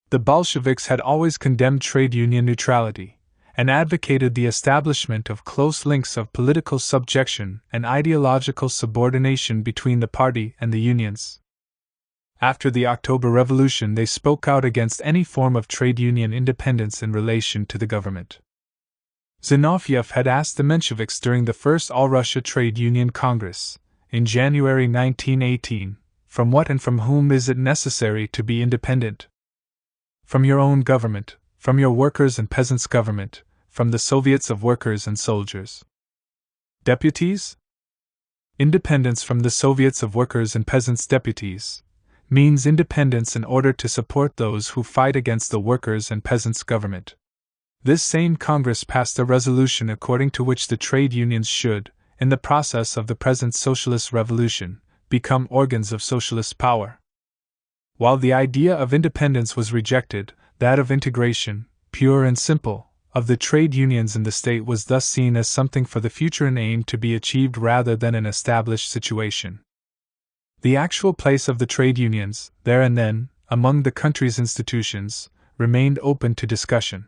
The Bolsheviks had always condemned trade union neutrality, and advocated the establishment of close links of political subjection and ideological subordination between the party and the unions. After the October Revolution, they spoke out against any form of trade union independence in relation to the government. Zinoviev had asked the Mensheviks during the first All-Russia Trade Union Congress, in January 1918, from what and from whom is it necessary to be independent? From your own government, from your workers' and peasants' government, from the Soviets of workers and soldiers. Deputies? Independence from the Soviets of workers and peasants' deputies means independence in order to support those who fight against the workers' and peasants' government. This same Congress passed a resolution according to which the trade unions should, in the process of the present socialist revolution, become organs of socialist power. While the idea of independence was rejected, that of integration, pure and simple, of the trade unions in the state was thus seen as something for the future and aimed to be achieved rather than an established situation. The actual place of the trade unions, there and then, among the country's institutions, remained open to discussion.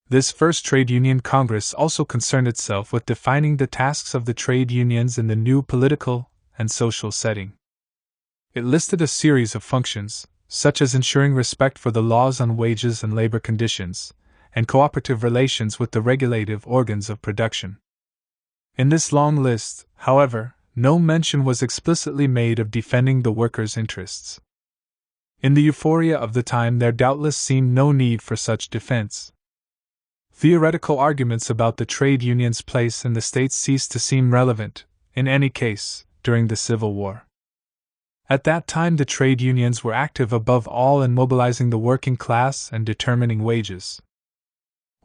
This first Trade Union Congress also concerned itself with defining the tasks of the trade unions in the new political and social setting. It listed a series of functions, such as ensuring respect for the laws on wages and labor conditions, and cooperative relations with the regulative organs of production. In this long list, however, no mention was explicitly made of defending the workers' interests. In the euphoria of the time, there doubtless seemed no need for such defense. Theoretical arguments about the trade union's place in the state ceased to seem relevant, in any case, during the Civil War. At that time, the trade unions were active above all in mobilizing the working class and determining wages.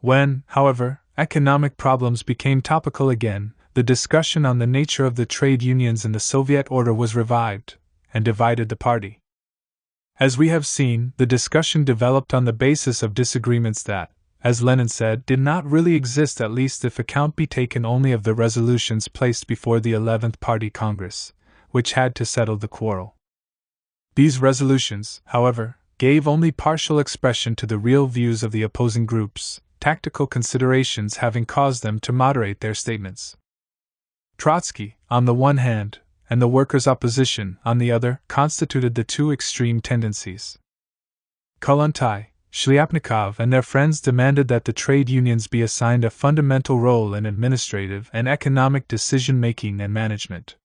When, however, economic problems became topical again, the discussion on the nature of the trade unions in the Soviet order was revived, and divided the party. As we have seen, the discussion developed on the basis of disagreements that, as Lenin said, did not really exist, at least if account be taken only of the resolutions placed before the 11th Party Congress, which had to settle the quarrel. These resolutions, however, gave only partial expression to the real views of the opposing groups, tactical considerations having caused them to moderate their statements. Trotsky, on the one hand, and the workers' opposition, on the other, constituted the two extreme tendencies. Kollontai, Shliapnikov, and their friends demanded that the trade unions be assigned a fundamental role in administrative and economic decision-making and management.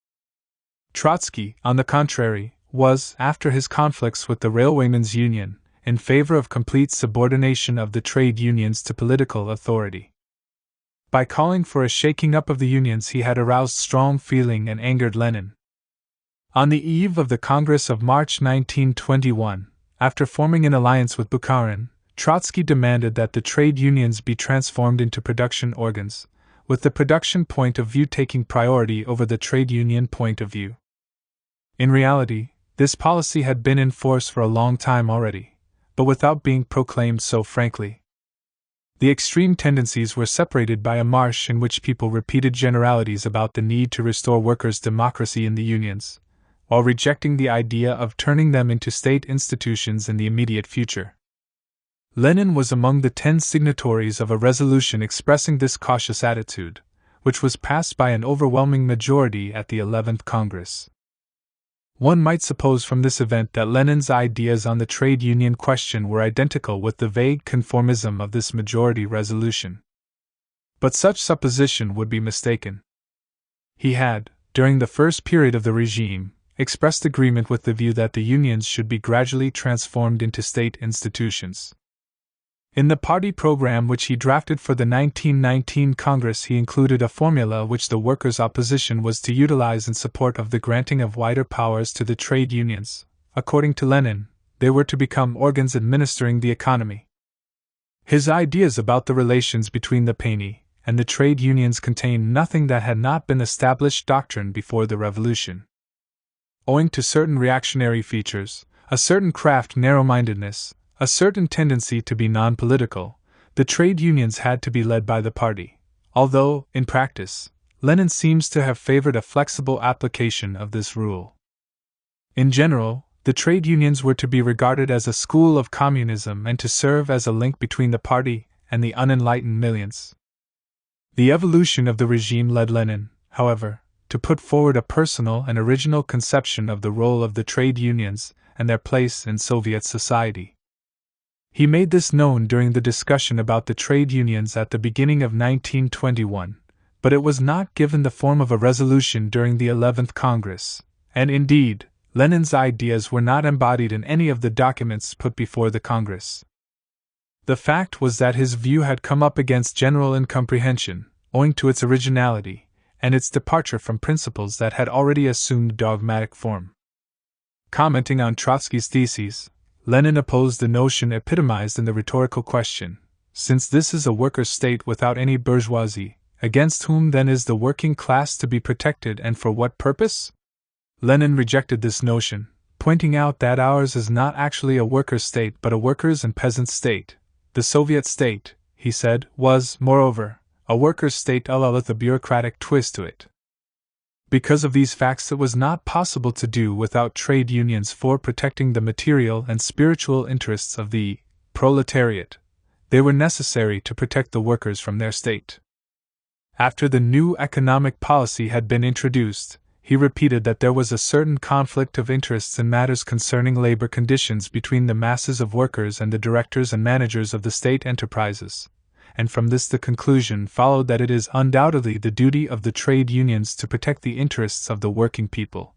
Trotsky, on the contrary, was, after his conflicts with the Railwaymen's Union, in favor of complete subordination of the trade unions to political authority. By calling for a shaking up of the unions, he had aroused strong feeling and angered Lenin. On the eve of the Congress of March 1921, after forming an alliance with Bukharin, Trotsky demanded that the trade unions be transformed into production organs, with the production point of view taking priority over the trade union point of view. In reality, this policy had been in force for a long time already, but without being proclaimed so frankly. The extreme tendencies were separated by a marsh in which people repeated generalities about the need to restore workers' democracy in the unions, while rejecting the idea of turning them into state institutions in the immediate future. Lenin was among the 10 signatories of a resolution expressing this cautious attitude, which was passed by an overwhelming majority at the 11th Congress. One might suppose from this event that Lenin's ideas on the trade union question were identical with the vague conformism of this majority resolution. But such supposition would be mistaken. He had, during the first period of the regime, expressed agreement with the view that the unions should be gradually transformed into state institutions. In the party program which he drafted for the 1919 Congress, he included a formula which the workers' opposition was to utilize in support of the granting of wider powers to the trade unions. According to Lenin, they were to become organs administering the economy. His ideas about the relations between the Pani and the trade unions contained nothing that had not been established doctrine before the revolution. Owing to certain reactionary features, a certain craft narrow-mindedness, a certain tendency to be non-political, the trade unions had to be led by the party, although, in practice, Lenin seems to have favored a flexible application of this rule. In general, the trade unions were to be regarded as a school of communism and to serve as a link between the party and the unenlightened millions. The evolution of the regime led Lenin, however, to put forward a personal and original conception of the role of the trade unions and their place in Soviet society. He made this known during the discussion about the trade unions at the beginning of 1921, but it was not given the form of a resolution during the 11th Congress, and indeed, Lenin's ideas were not embodied in any of the documents put before the Congress. The fact was that his view had come up against general incomprehension, owing to its originality, and its departure from principles that had already assumed dogmatic form. Commenting on Trotsky's theses, Lenin opposed the notion epitomized in the rhetorical question, since this is a workers' state without any bourgeoisie, against whom then is the working class to be protected and for what purpose? Lenin rejected this notion, pointing out that ours is not actually a workers' state but a workers' and peasants' state. The Soviet state, he said, was, moreover, a workers' state with a bureaucratic twist to it. Because of these facts, it was not possible to do without trade unions for protecting the material and spiritual interests of the proletariat. They were necessary to protect the workers from their state. After the new economic policy had been introduced, he repeated that there was a certain conflict of interests in matters concerning labor conditions between the masses of workers and the directors and managers of the state enterprises, and from this the conclusion followed that it is undoubtedly the duty of the trade unions to protect the interests of the working people,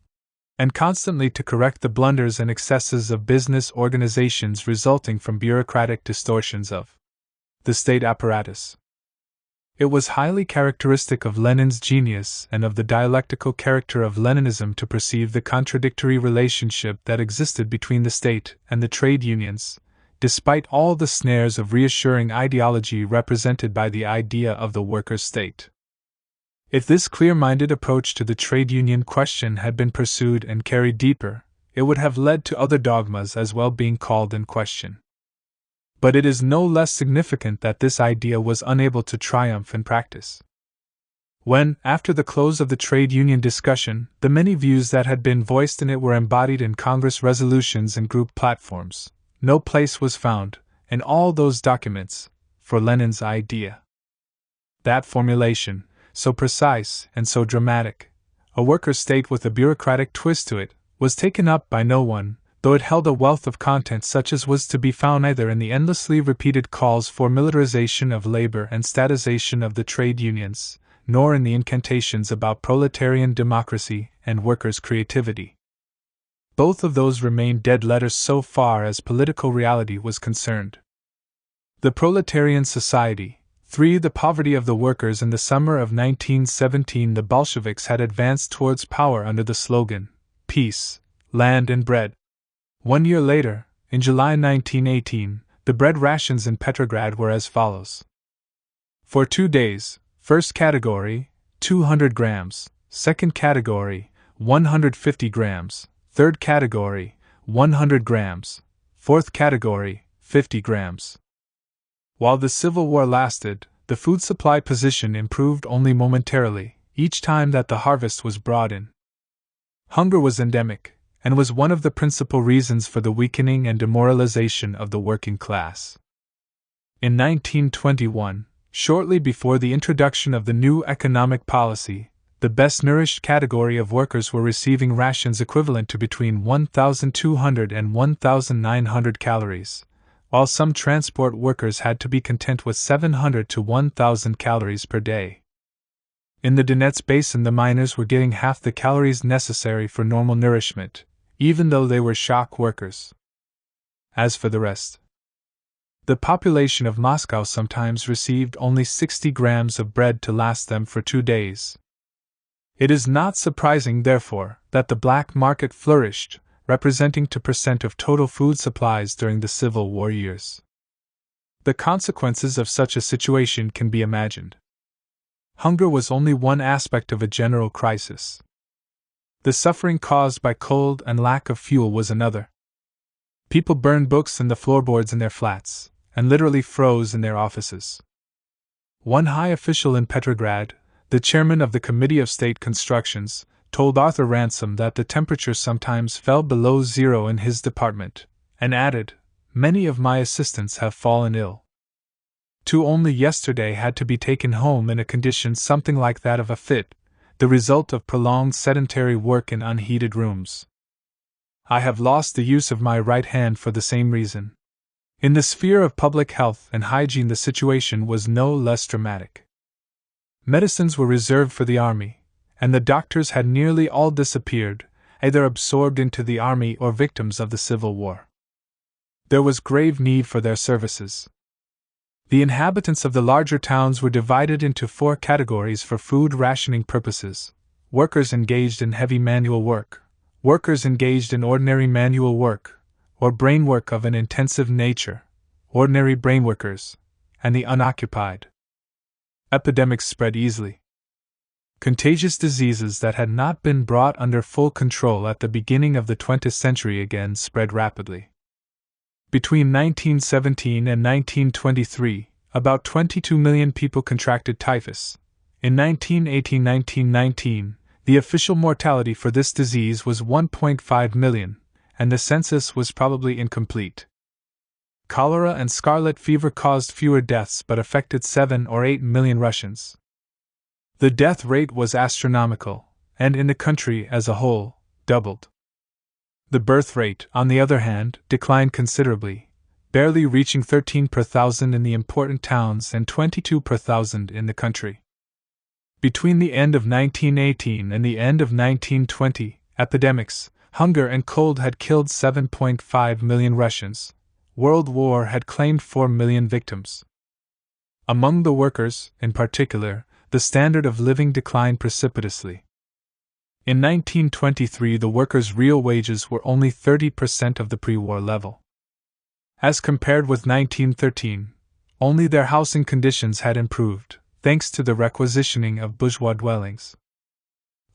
and constantly to correct the blunders and excesses of business organizations resulting from bureaucratic distortions of the state apparatus. It was highly characteristic of Lenin's genius and of the dialectical character of Leninism to perceive the contradictory relationship that existed between the state and the trade unions, despite all the snares of reassuring ideology represented by the idea of the workers' state. If this clear-minded approach to the trade union question had been pursued and carried deeper, it would have led to other dogmas as well being called in question. But it is no less significant that this idea was unable to triumph in practice. When, after the close of the trade union discussion, the many views that had been voiced in it were embodied in Congress resolutions and group platforms, no place was found, in all those documents, for Lenin's idea. That formulation, so precise and so dramatic, a worker state with a bureaucratic twist to it, was taken up by no one, though it held a wealth of content such as was to be found neither in the endlessly repeated calls for militarization of labor and statization of the trade unions, nor in the incantations about proletarian democracy and workers' creativity. Both of those remained dead letters so far as political reality was concerned. The proletarian society, the poverty of the workers. In the summer of 1917, the Bolsheviks had advanced towards power under the slogan, Peace, Land and Bread. 1 year later, in July 1918, the bread rations in Petrograd were as follows. For 2 days, first category, 200 grams, second category, 150 grams, third category, 100 grams, fourth category, 50 grams. While the Civil War lasted, the food supply position improved only momentarily, each time that the harvest was brought in. Hunger was endemic, and was one of the principal reasons for the weakening and demoralization of the working class. In 1921, shortly before the introduction of the new economic policy, the best-nourished category of workers were receiving rations equivalent to between 1,200 and 1,900 calories, while some transport workers had to be content with 700 to 1,000 calories per day. In the Donets Basin, the miners were getting half the calories necessary for normal nourishment, even though they were shock workers. As for the rest, the population of Moscow sometimes received only 60 grams of bread to last them for 2 days. It is not surprising, therefore, that the black market flourished, representing 2% of total food supplies during the Civil War years. The consequences of such a situation can be imagined. Hunger was only one aspect of a general crisis. The suffering caused by cold and lack of fuel was another. People burned books in the floorboards in their flats, and literally froze in their offices. One high official in Petrograd, the chairman of the Committee of State Constructions, told Arthur Ransom that the temperature sometimes fell below zero in his department, and added, "Many of my assistants have fallen ill. 2 only yesterday had to be taken home in a condition something like that of a fit, the result of prolonged sedentary work in unheated rooms. I have lost the use of my right hand for the same reason." In the sphere of public health and hygiene, the situation was no less dramatic. Medicines were reserved for the army, and the doctors had nearly all disappeared, either absorbed into the army or victims of the Civil War. There was grave need for their services. The inhabitants of the larger towns were divided into 4 categories for food rationing purposes: workers engaged in heavy manual work, workers engaged in ordinary manual work, or brain work of an intensive nature, ordinary brain workers, and the unoccupied. Epidemics spread easily. Contagious diseases that had not been brought under full control at the beginning of the 20th century again spread rapidly. Between 1917 and 1923, about 22 million people contracted typhus. In 1918-1919, the official mortality for this disease was 1.5 million, and the census was probably incomplete. Cholera and scarlet fever caused fewer deaths but affected 7 or 8 million Russians. The death rate was astronomical, and in the country as a whole, doubled. The birth rate, on the other hand, declined considerably, barely reaching 13 per thousand in the important towns and 22 per thousand in the country. Between the end of 1918 and the end of 1920, epidemics, hunger and cold had killed 7.5 million Russians. World War had claimed 4 million victims. Among the workers, in particular, the standard of living declined precipitously. In 1923, the workers' real wages were only 30% of the pre-war level. As compared with 1913, only their housing conditions had improved, thanks to the requisitioning of bourgeois dwellings.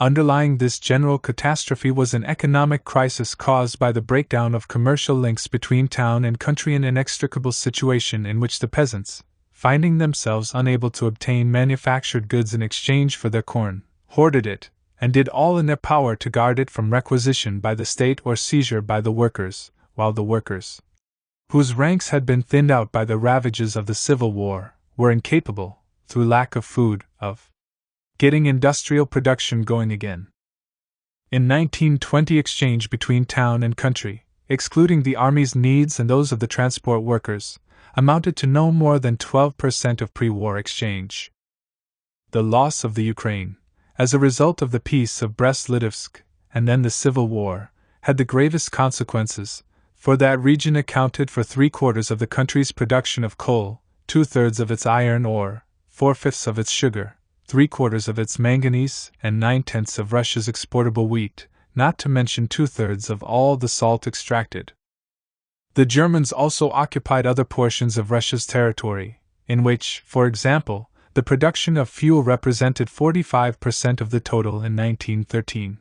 Underlying this general catastrophe was an economic crisis caused by the breakdown of commercial links between town and country, an inextricable situation in which the peasants, finding themselves unable to obtain manufactured goods in exchange for their corn, hoarded it, and did all in their power to guard it from requisition by the state or seizure by the workers, while the workers, whose ranks had been thinned out by the ravages of the Civil War, were incapable, through lack of food, of getting industrial production going again. In 1920, exchange between town and country, excluding the army's needs and those of the transport workers, amounted to no more than 12% of pre-war exchange. The loss of the Ukraine, as a result of the peace of Brest-Litovsk and then the Civil War, had the gravest consequences, for that region accounted for 3/4 of the country's production of coal, 2/3 of its iron ore, 4/5 of its sugar, 3/4 of its manganese, and 9/10 of Russia's exportable wheat, not to mention 2/3 of all the salt extracted. The Germans also occupied other portions of Russia's territory, in which, for example, the production of fuel represented 45% of the total in 1913.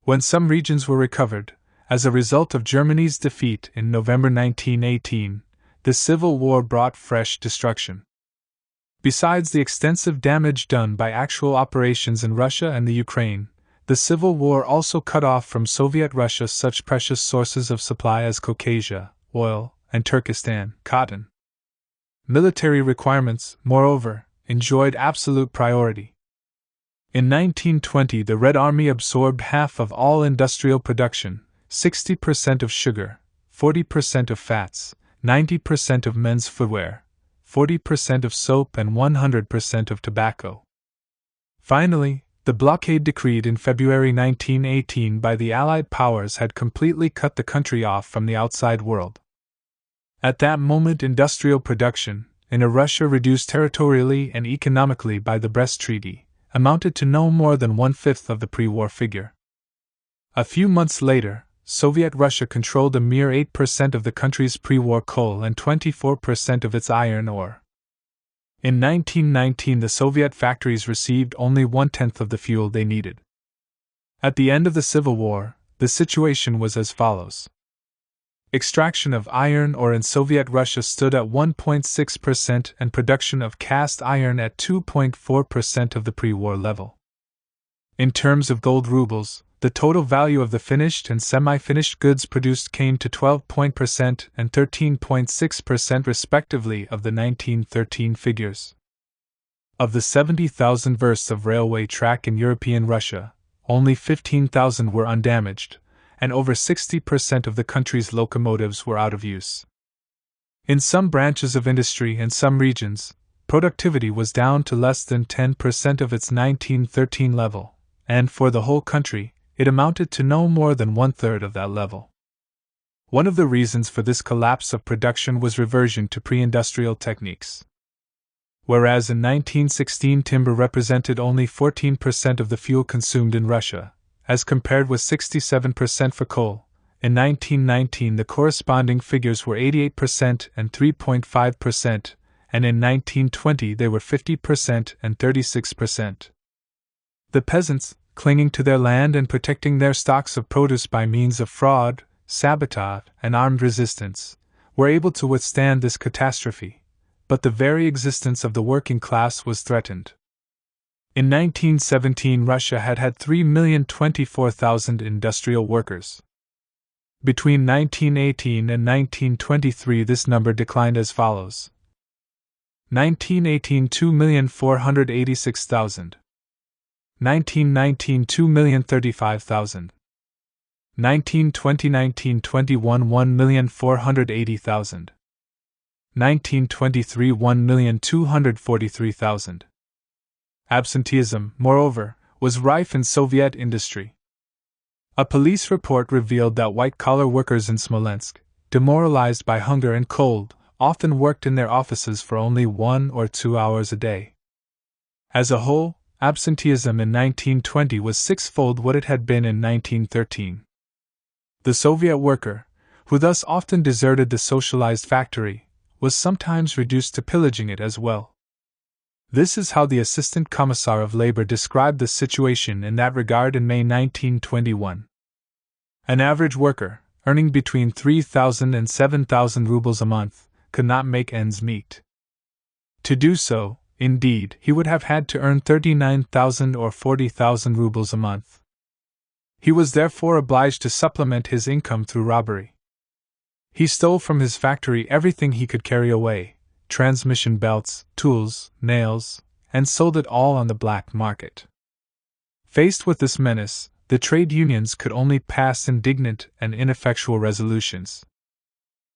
When some regions were recovered, as a result of Germany's defeat in November 1918, the Civil War brought fresh destruction. Besides the extensive damage done by actual operations in Russia and the Ukraine, the Civil War also cut off from Soviet Russia such precious sources of supply as Caucasia, oil, and Turkestan, cotton. Military requirements, moreover, enjoyed absolute priority. In 1920, the Red Army absorbed half of all industrial production, 60% of sugar, 40% of fats, 90% of men's footwear, 40% of soap, and 100% of tobacco. Finally, the blockade decreed in February 1918 by the Allied powers had completely cut the country off from the outside world. At that moment, industrial production, in a Russia reduced territorially and economically by the Brest Treaty, amounted to no more than 1/5 of the pre-war figure. A few months later, Soviet Russia controlled a mere 8% of the country's pre-war coal and 24% of its iron ore. In 1919, the Soviet factories received only 1/10 of the fuel they needed. At the end of the Civil War, the situation was as follows. Extraction of iron ore in Soviet Russia stood at 1.6% and production of cast iron at 2.4% of the pre-war level. In terms of gold rubles, the total value of the finished and semi-finished goods produced came to 12% and 13.6% respectively of the 1913 figures. Of the 70,000 versts of railway track in European Russia, only 15,000 were undamaged, and over 60% of the country's locomotives were out of use. In some branches of industry and some regions, productivity was down to less than 10% of its 1913 level, and for the whole country, it amounted to no more than 1/3 of that level. One of the reasons for this collapse of production was reversion to pre-industrial techniques. Whereas in 1916 timber represented only 14% of the fuel consumed in Russia, as compared with 67% for coal, in 1919 the corresponding figures were 88% and 3.5%, and in 1920 they were 50% and 36%. The peasants, clinging to their land and protecting their stocks of produce by means of fraud, sabotage, and armed resistance, were able to withstand this catastrophe, but the very existence of the working class was threatened. In 1917, Russia had 3,024,000 industrial workers. Between 1918 and 1923, this number declined as follows: 1918, 2,486,000. 1919, 2,035,000. 1920, 1921, 1,480,000. 1923, 1,243,000. Absenteeism, moreover, was rife in Soviet industry. A police report revealed that white-collar workers in Smolensk, demoralized by hunger and cold, often worked in their offices for only 1 or 2 hours a day. As a whole, absenteeism in 1920 was 6-fold what it had been in 1913. The Soviet worker, who thus often deserted the socialized factory, was sometimes reduced to pillaging it as well. This is how the Assistant Commissar of Labor described the situation in that regard in May 1921. An average worker, earning between 3,000 and 7,000 rubles a month, could not make ends meet. To do so, indeed, he would have had to earn 39,000 or 40,000 rubles a month. He was therefore obliged to supplement his income through robbery. He stole from his factory everything he could carry away, transmission belts, tools, nails, and sold it all on the black market. Faced with this menace, the trade unions could only pass indignant and ineffectual resolutions.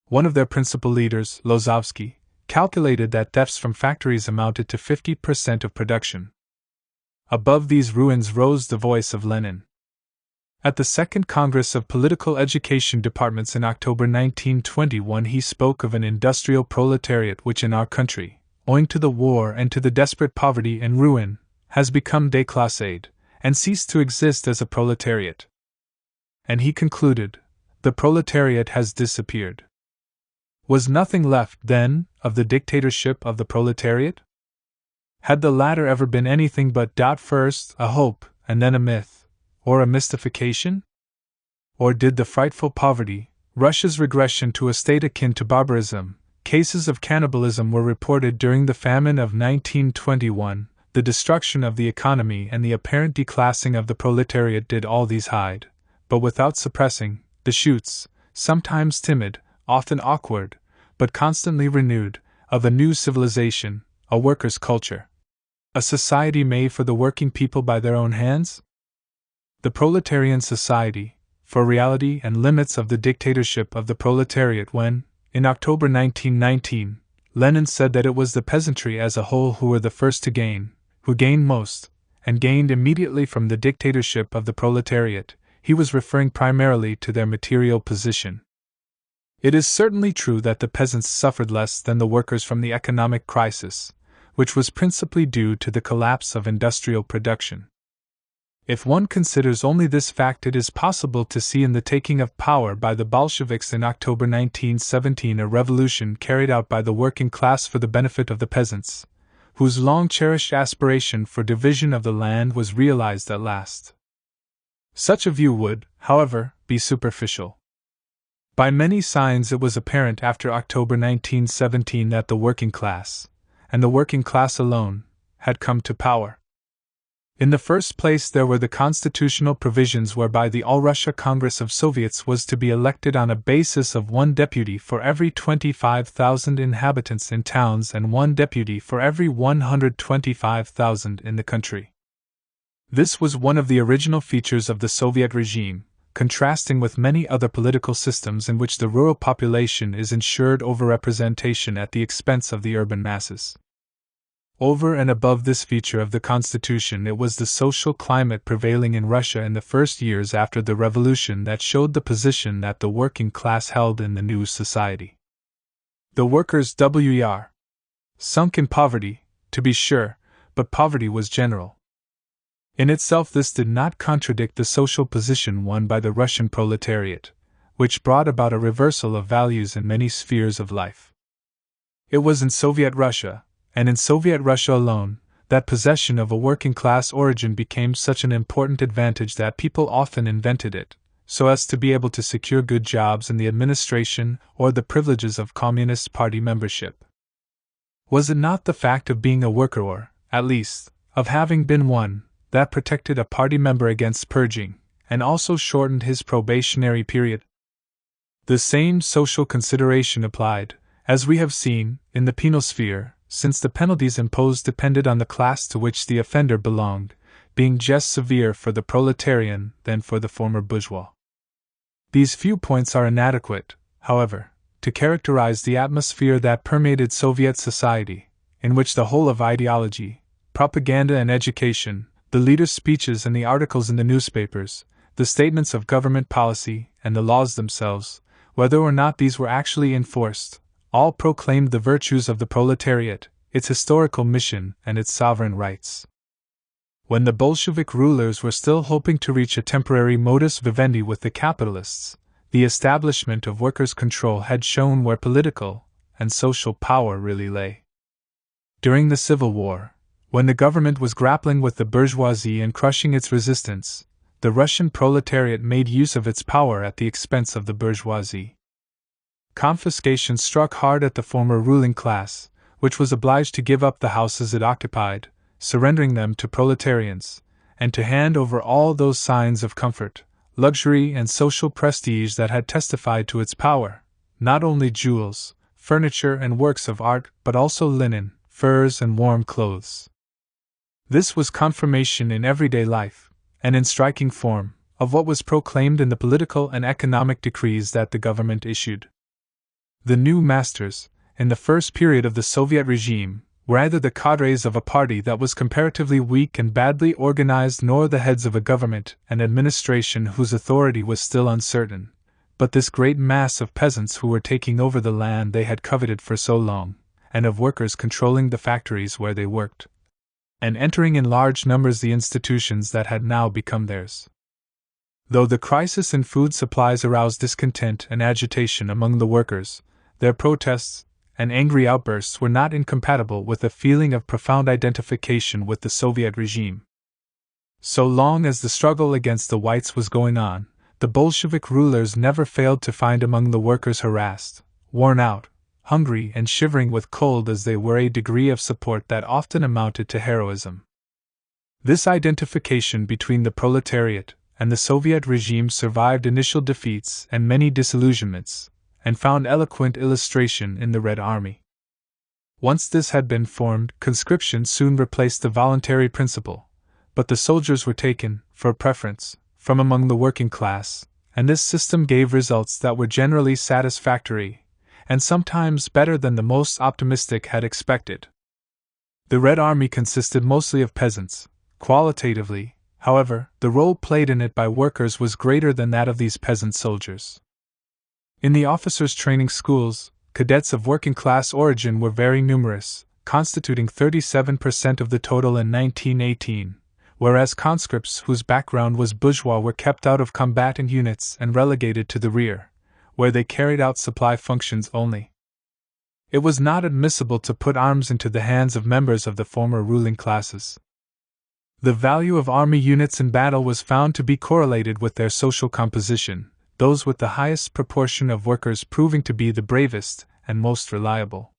One of their principal leaders, Lozovsky, calculated that thefts from factories amounted to 50% of production. Above these ruins rose the voice of Lenin. At the Second Congress of Political Education Departments in October 1921, he spoke of an industrial proletariat which in our country, owing to the war and to the desperate poverty and ruin, has become déclassé, and ceased to exist as a proletariat. And he concluded, the proletariat has disappeared. Was nothing left, then, of the dictatorship of the proletariat? Had the latter ever been anything but doubt first, a hope, and then a myth, or a mystification? Or did the frightful poverty, Russia's regression to a state akin to barbarism, cases of cannibalism were reported during the famine of 1921, the destruction of the economy and the apparent declassing of the proletariat did all these hide, but without suppressing, the shoots, sometimes timid, often awkward, but constantly renewed, of a new civilization, a workers' culture. A society made for the working people by their own hands? The proletarian society, for reality and limits of the dictatorship of the proletariat when, in October 1919, Lenin said that it was the peasantry as a whole who were the first to gain, who gained most, and gained immediately from the dictatorship of the proletariat, he was referring primarily to their material position. It is certainly true that the peasants suffered less than the workers from the economic crisis, which was principally due to the collapse of industrial production. If one considers only this fact, it is possible to see in the taking of power by the Bolsheviks in October 1917 a revolution carried out by the working class for the benefit of the peasants, whose long-cherished aspiration for division of the land was realized at last. Such a view would, however, be superficial. By many signs it was apparent after October 1917 that the working class, and the working class alone, had come to power. In the first place, there were the constitutional provisions whereby the All-Russia Congress of Soviets was to be elected on a basis of one deputy for every 25,000 inhabitants in towns and one deputy for every 125,000 in the country. This was one of the original features of the Soviet regime, contrasting with many other political systems in which the rural population is ensured overrepresentation at the expense of the urban masses. Over and above this feature of the Constitution, it was the social climate prevailing in Russia in the first years after the revolution that showed the position that the working class held in the new society. The workers were sunk in poverty, to be sure, but poverty was general. In itself, this did not contradict the social position won by the Russian proletariat, which brought about a reversal of values in many spheres of life. It was in Soviet Russia, and in Soviet Russia alone, that possession of a working-class origin became such an important advantage that people often invented it, so as to be able to secure good jobs in the administration or the privileges of Communist Party membership. Was it not the fact of being a worker, or, at least, of having been one, that protected a party member against purging, and also shortened his probationary period? The same social consideration applied, as we have seen, in the penal sphere, since the penalties imposed depended on the class to which the offender belonged, being just severe for the proletarian than for the former bourgeois. These few points are inadequate, however, to characterize the atmosphere that permeated Soviet society, in which the whole of ideology, propaganda and education, the leaders' speeches and the articles in the newspapers, the statements of government policy, and the laws themselves, whether or not these were actually enforced, all proclaimed the virtues of the proletariat, its historical mission, and its sovereign rights. When the Bolshevik rulers were still hoping to reach a temporary modus vivendi with the capitalists, the establishment of workers' control had shown where political and social power really lay. During the Civil War, When the government was grappling with the bourgeoisie and crushing its resistance, the Russian proletariat made use of its power at the expense of the bourgeoisie. Confiscation struck hard at the former ruling class, which was obliged to give up the houses it occupied, surrendering them to proletarians, and to hand over all those signs of comfort, luxury, and social prestige that had testified to its power, not only jewels, furniture, and works of art, but also linen, furs, and warm clothes. This was confirmation in everyday life, and in striking form, of what was proclaimed in the political and economic decrees that the government issued. The new masters, in the first period of the Soviet regime, were either the cadres of a party that was comparatively weak and badly organized, nor the heads of a government and administration whose authority was still uncertain, but this great mass of peasants who were taking over the land they had coveted for so long, and of workers controlling the factories where they worked, and entering in large numbers the institutions that had now become theirs. Though the crisis in food supplies aroused discontent and agitation among the workers, their protests and angry outbursts were not incompatible with a feeling of profound identification with the Soviet regime. So long as the struggle against the whites was going on, the Bolshevik rulers never failed to find among the workers harassed, worn out, hungry, and shivering with cold as they were a degree of support that often amounted to heroism. This identification between the proletariat and the Soviet regime survived initial defeats and many disillusionments, and found eloquent illustration in the Red Army. Once this had been formed, conscription soon replaced the voluntary principle, but the soldiers were taken, for preference, from among the working class, and this system gave results that were generally satisfactory, and sometimes better than the most optimistic had expected. The Red Army consisted mostly of peasants. Qualitatively, however, the role played in it by workers was greater than that of these peasant soldiers. In the officers' training schools, cadets of working-class origin were very numerous, constituting 37% of the total in 1918, whereas conscripts whose background was bourgeois were kept out of combatant units and relegated to the rear, where they carried out supply functions only. It was not admissible to put arms into the hands of members of the former ruling classes. The value of army units in battle was found to be correlated with their social composition, those with the highest proportion of workers proving to be the bravest and most reliable.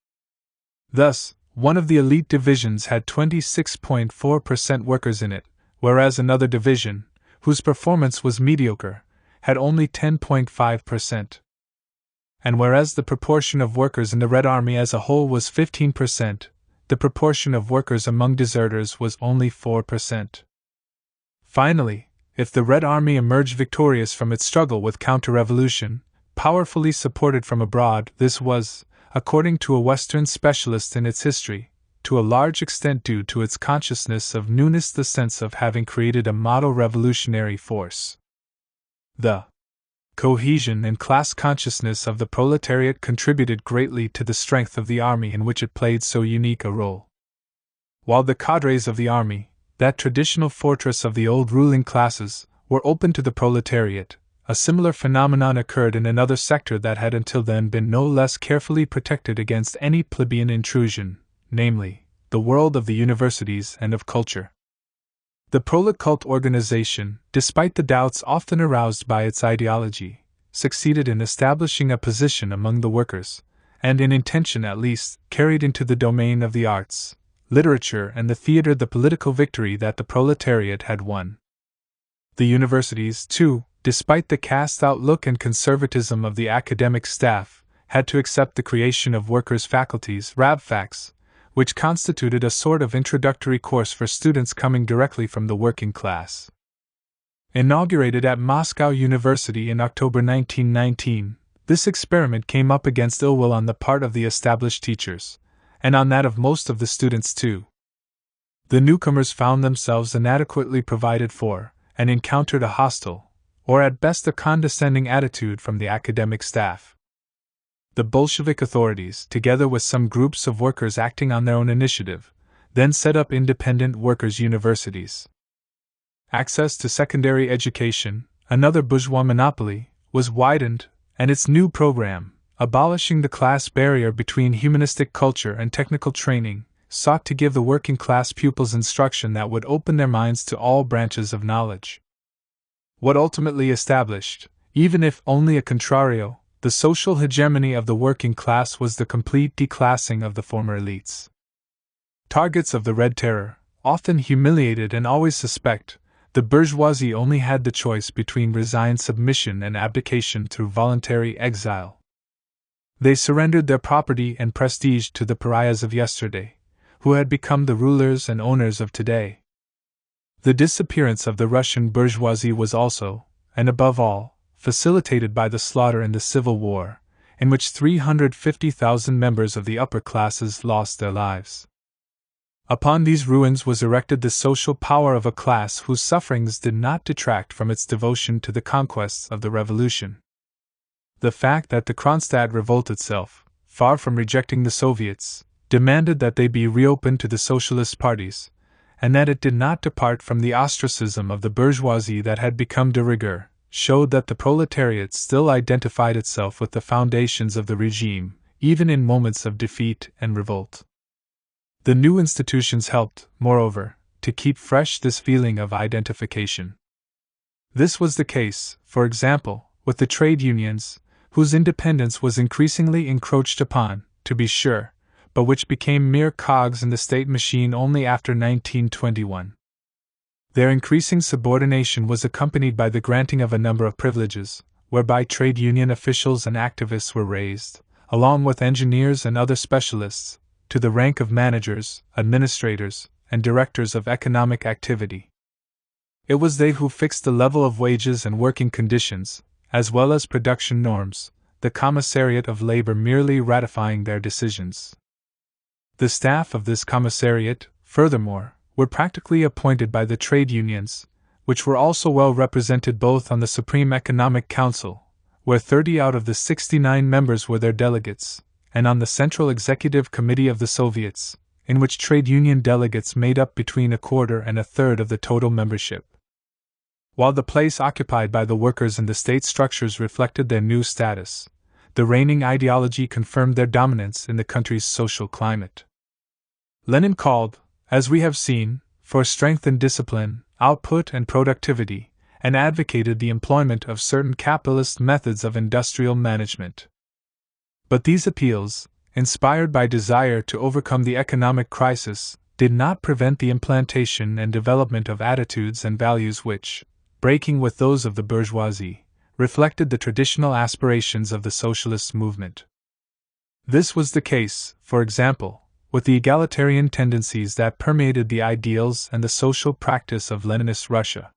Thus, one of the elite divisions had 26.4% workers in it, whereas another division, whose performance was mediocre, had only 10.5%. And whereas the proportion of workers in the Red Army as a whole was 15%, the proportion of workers among deserters was only 4%. Finally, if the Red Army emerged victorious from its struggle with counter-revolution, powerfully supported from abroad, this was, according to a Western specialist in its history, to a large extent due to its consciousness of newness, the sense of having created a model revolutionary force. The cohesion and class consciousness of the proletariat contributed greatly to the strength of the army in which it played so unique a role. While the cadres of the army, that traditional fortress of the old ruling classes, were open to the proletariat, a similar phenomenon occurred in another sector that had until then been no less carefully protected against any plebeian intrusion, namely, the world of the universities and of culture. The proletcult organization, despite the doubts often aroused by its ideology, succeeded in establishing a position among the workers, and in intention at least, carried into the domain of the arts, literature, and the theater the political victory that the proletariat had won. The universities, too, despite the caste outlook and conservatism of the academic staff, had to accept the creation of workers' faculties, rabfacts, which constituted a sort of introductory course for students coming directly from the working class. Inaugurated at Moscow University in October 1919, this experiment came up against ill will on the part of the established teachers, and on that of most of the students too. The newcomers found themselves inadequately provided for, and encountered a hostile, or at best a condescending attitude from the academic staff. The Bolshevik authorities, together with some groups of workers acting on their own initiative, then set up independent workers' universities. Access to secondary education, another bourgeois monopoly, was widened, and its new program, abolishing the class barrier between humanistic culture and technical training, sought to give the working class pupils instruction that would open their minds to all branches of knowledge. What ultimately established, even if only a contrario, the social hegemony of the working class was the complete declassing of the former elites. Targets of the Red Terror, often humiliated and always suspect, the bourgeoisie only had the choice between resigned submission and abdication through voluntary exile. They surrendered their property and prestige to the pariahs of yesterday, who had become the rulers and owners of today. The disappearance of the Russian bourgeoisie was also, and above all, facilitated by the slaughter in the Civil War, in which 350,000 members of the upper classes lost their lives. Upon these ruins was erected the social power of a class whose sufferings did not detract from its devotion to the conquests of the Revolution. The fact that the Kronstadt revolt itself, far from rejecting the Soviets, demanded that they be reopened to the socialist parties, and that it did not depart from the ostracism of the bourgeoisie that had become de rigueur, showed that the proletariat still identified itself with the foundations of the regime, even in moments of defeat and revolt. The new institutions helped, moreover, to keep fresh this feeling of identification. This was the case, for example, with the trade unions, whose independence was increasingly encroached upon, to be sure, but which became mere cogs in the state machine only after 1921. Their increasing subordination was accompanied by the granting of a number of privileges, whereby trade union officials and activists were raised, along with engineers and other specialists, to the rank of managers, administrators, and directors of economic activity. It was they who fixed the level of wages and working conditions, as well as production norms, the Commissariat of Labor merely ratifying their decisions. The staff of this commissariat, furthermore, were practically appointed by the trade unions, which were also well represented both on the Supreme Economic Council, where 30 out of the 69 members were their delegates, and on the Central Executive Committee of the Soviets, in which trade union delegates made up between a quarter and a third of the total membership. While the place occupied by the workers in the state structures reflected their new status, the reigning ideology confirmed their dominance in the country's social climate. Lenin called, as we have seen, for strength and discipline, output and productivity, and advocated the employment of certain capitalist methods of industrial management. But these appeals, inspired by desire to overcome the economic crisis, did not prevent the implantation and development of attitudes and values which, breaking with those of the bourgeoisie, reflected the traditional aspirations of the socialist movement. This was the case, for example, with the egalitarian tendencies that permeated the ideals and the social practice of Leninist Russia.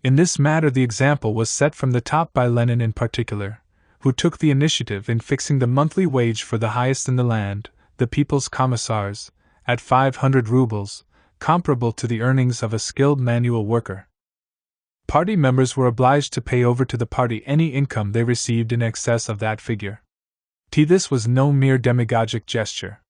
In this matter, the example was set from the top by Lenin in particular, who took the initiative in fixing the monthly wage for the highest in the land, the People's Commissars, at 500 rubles, comparable to the earnings of a skilled manual worker. Party members were obliged to pay over to the party any income they received in excess of that figure. This was no mere demagogic gesture.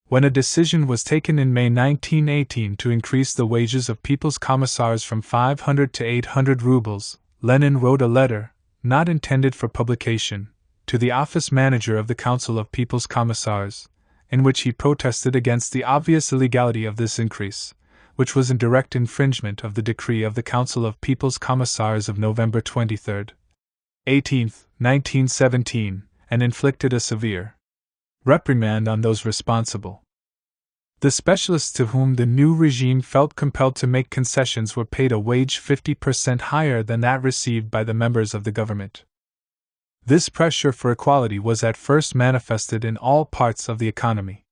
When a decision was taken in May 1918 to increase the wages of People's Commissars from 500 to 800 rubles, Lenin wrote a letter, not intended for publication, to the office manager of the Council of People's Commissars, in which he protested against the obvious illegality of this increase, which was in direct infringement of the decree of the Council of People's Commissars of November 23, 1917, and inflicted a severe reprimand on those responsible. The specialists to whom the new regime felt compelled to make concessions were paid a wage 50% higher than that received by the members of the government. This pressure for equality was at first manifested in all parts of the economy.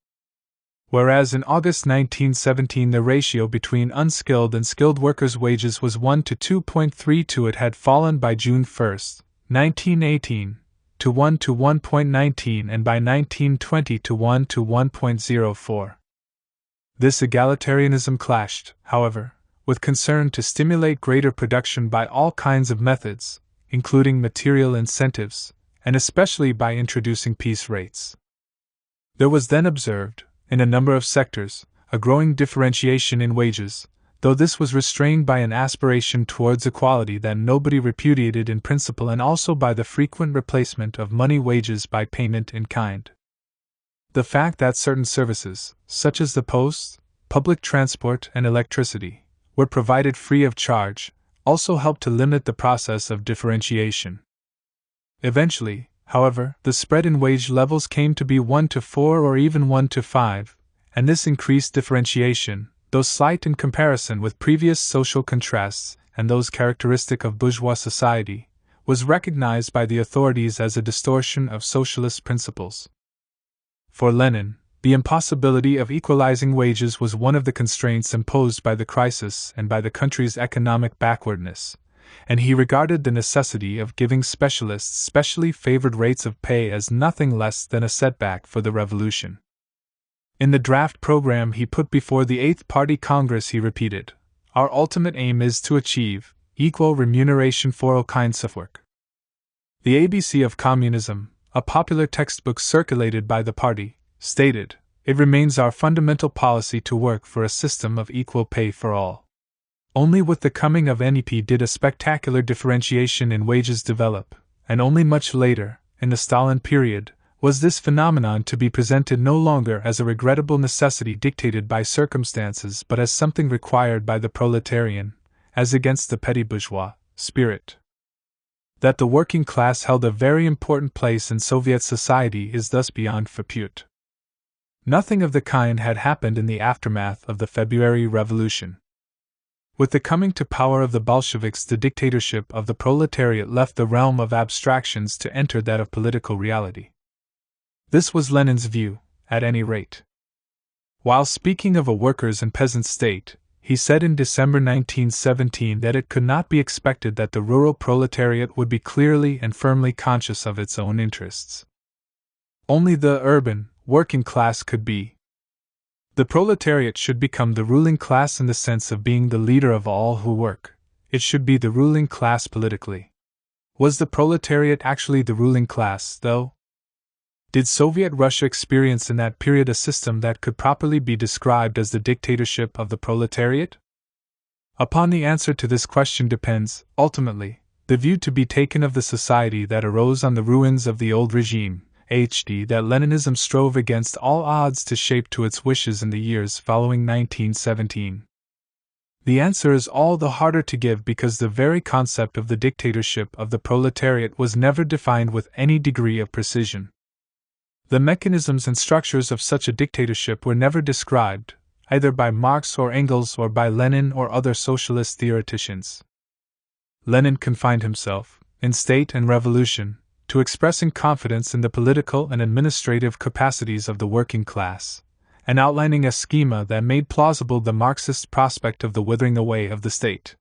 Whereas in August 1917 the ratio between unskilled and skilled workers' wages was 1 to 2.32, it had fallen by June 1, 1918, to 1 to 1.19, and by 1920 to 1 to 1.04. This egalitarianism clashed, however, with concern to stimulate greater production by all kinds of methods, including material incentives, and especially by introducing piece rates. There was then observed, in a number of sectors, a growing differentiation in wages, though this was restrained by an aspiration towards equality that nobody repudiated in principle, and also by the frequent replacement of money wages by payment in kind. The fact that certain services, such as the post, public transport, and electricity, were provided free of charge, also helped to limit the process of differentiation. Eventually, however, the spread in wage levels came to be 1 to 4 or even 1 to 5, and this increased differentiation, though slight in comparison with previous social contrasts and those characteristic of bourgeois society, was recognized by the authorities as a distortion of socialist principles. For Lenin, the impossibility of equalizing wages was one of the constraints imposed by the crisis and by the country's economic backwardness, and he regarded the necessity of giving specialists specially favored rates of pay as nothing less than a setback for the revolution. In the draft program he put before the Eighth Party Congress he repeated, "Our ultimate aim is to achieve equal remuneration for all kinds of work." The ABC of Communism, a popular textbook circulated by the party, stated, "It remains our fundamental policy to work for a system of equal pay for all." Only with the coming of NEP did a spectacular differentiation in wages develop, and only much later, in the Stalin period, was this phenomenon to be presented no longer as a regrettable necessity dictated by circumstances but as something required by the proletarian, as against the petty bourgeois, spirit. That the working class held a very important place in Soviet society is thus beyond dispute. Nothing of the kind had happened in the aftermath of the February Revolution. With the coming to power of the Bolsheviks, the dictatorship of the proletariat left the realm of abstractions to enter that of political reality. This was Lenin's view, at any rate. While speaking of a workers' and peasant state, he said in December 1917 that it could not be expected that the rural proletariat would be clearly and firmly conscious of its own interests. Only the urban, working class could be. The proletariat should become the ruling class in the sense of being the leader of all who work. It should be the ruling class politically. Was the proletariat actually the ruling class, though? Did Soviet Russia experience in that period a system that could properly be described as the dictatorship of the proletariat? Upon the answer to this question depends, ultimately, the view to be taken of the society that arose on the ruins of the old regime, that Leninism strove against all odds to shape to its wishes in the years following 1917. The answer is all the harder to give because the very concept of the dictatorship of the proletariat was never defined with any degree of precision. The mechanisms and structures of such a dictatorship were never described, either by Marx or Engels or by Lenin or other socialist theoreticians. Lenin confined himself, in state and revolution, to expressing confidence in the political and administrative capacities of the working class, and outlining a schema that made plausible the Marxist prospect of the withering away of the state.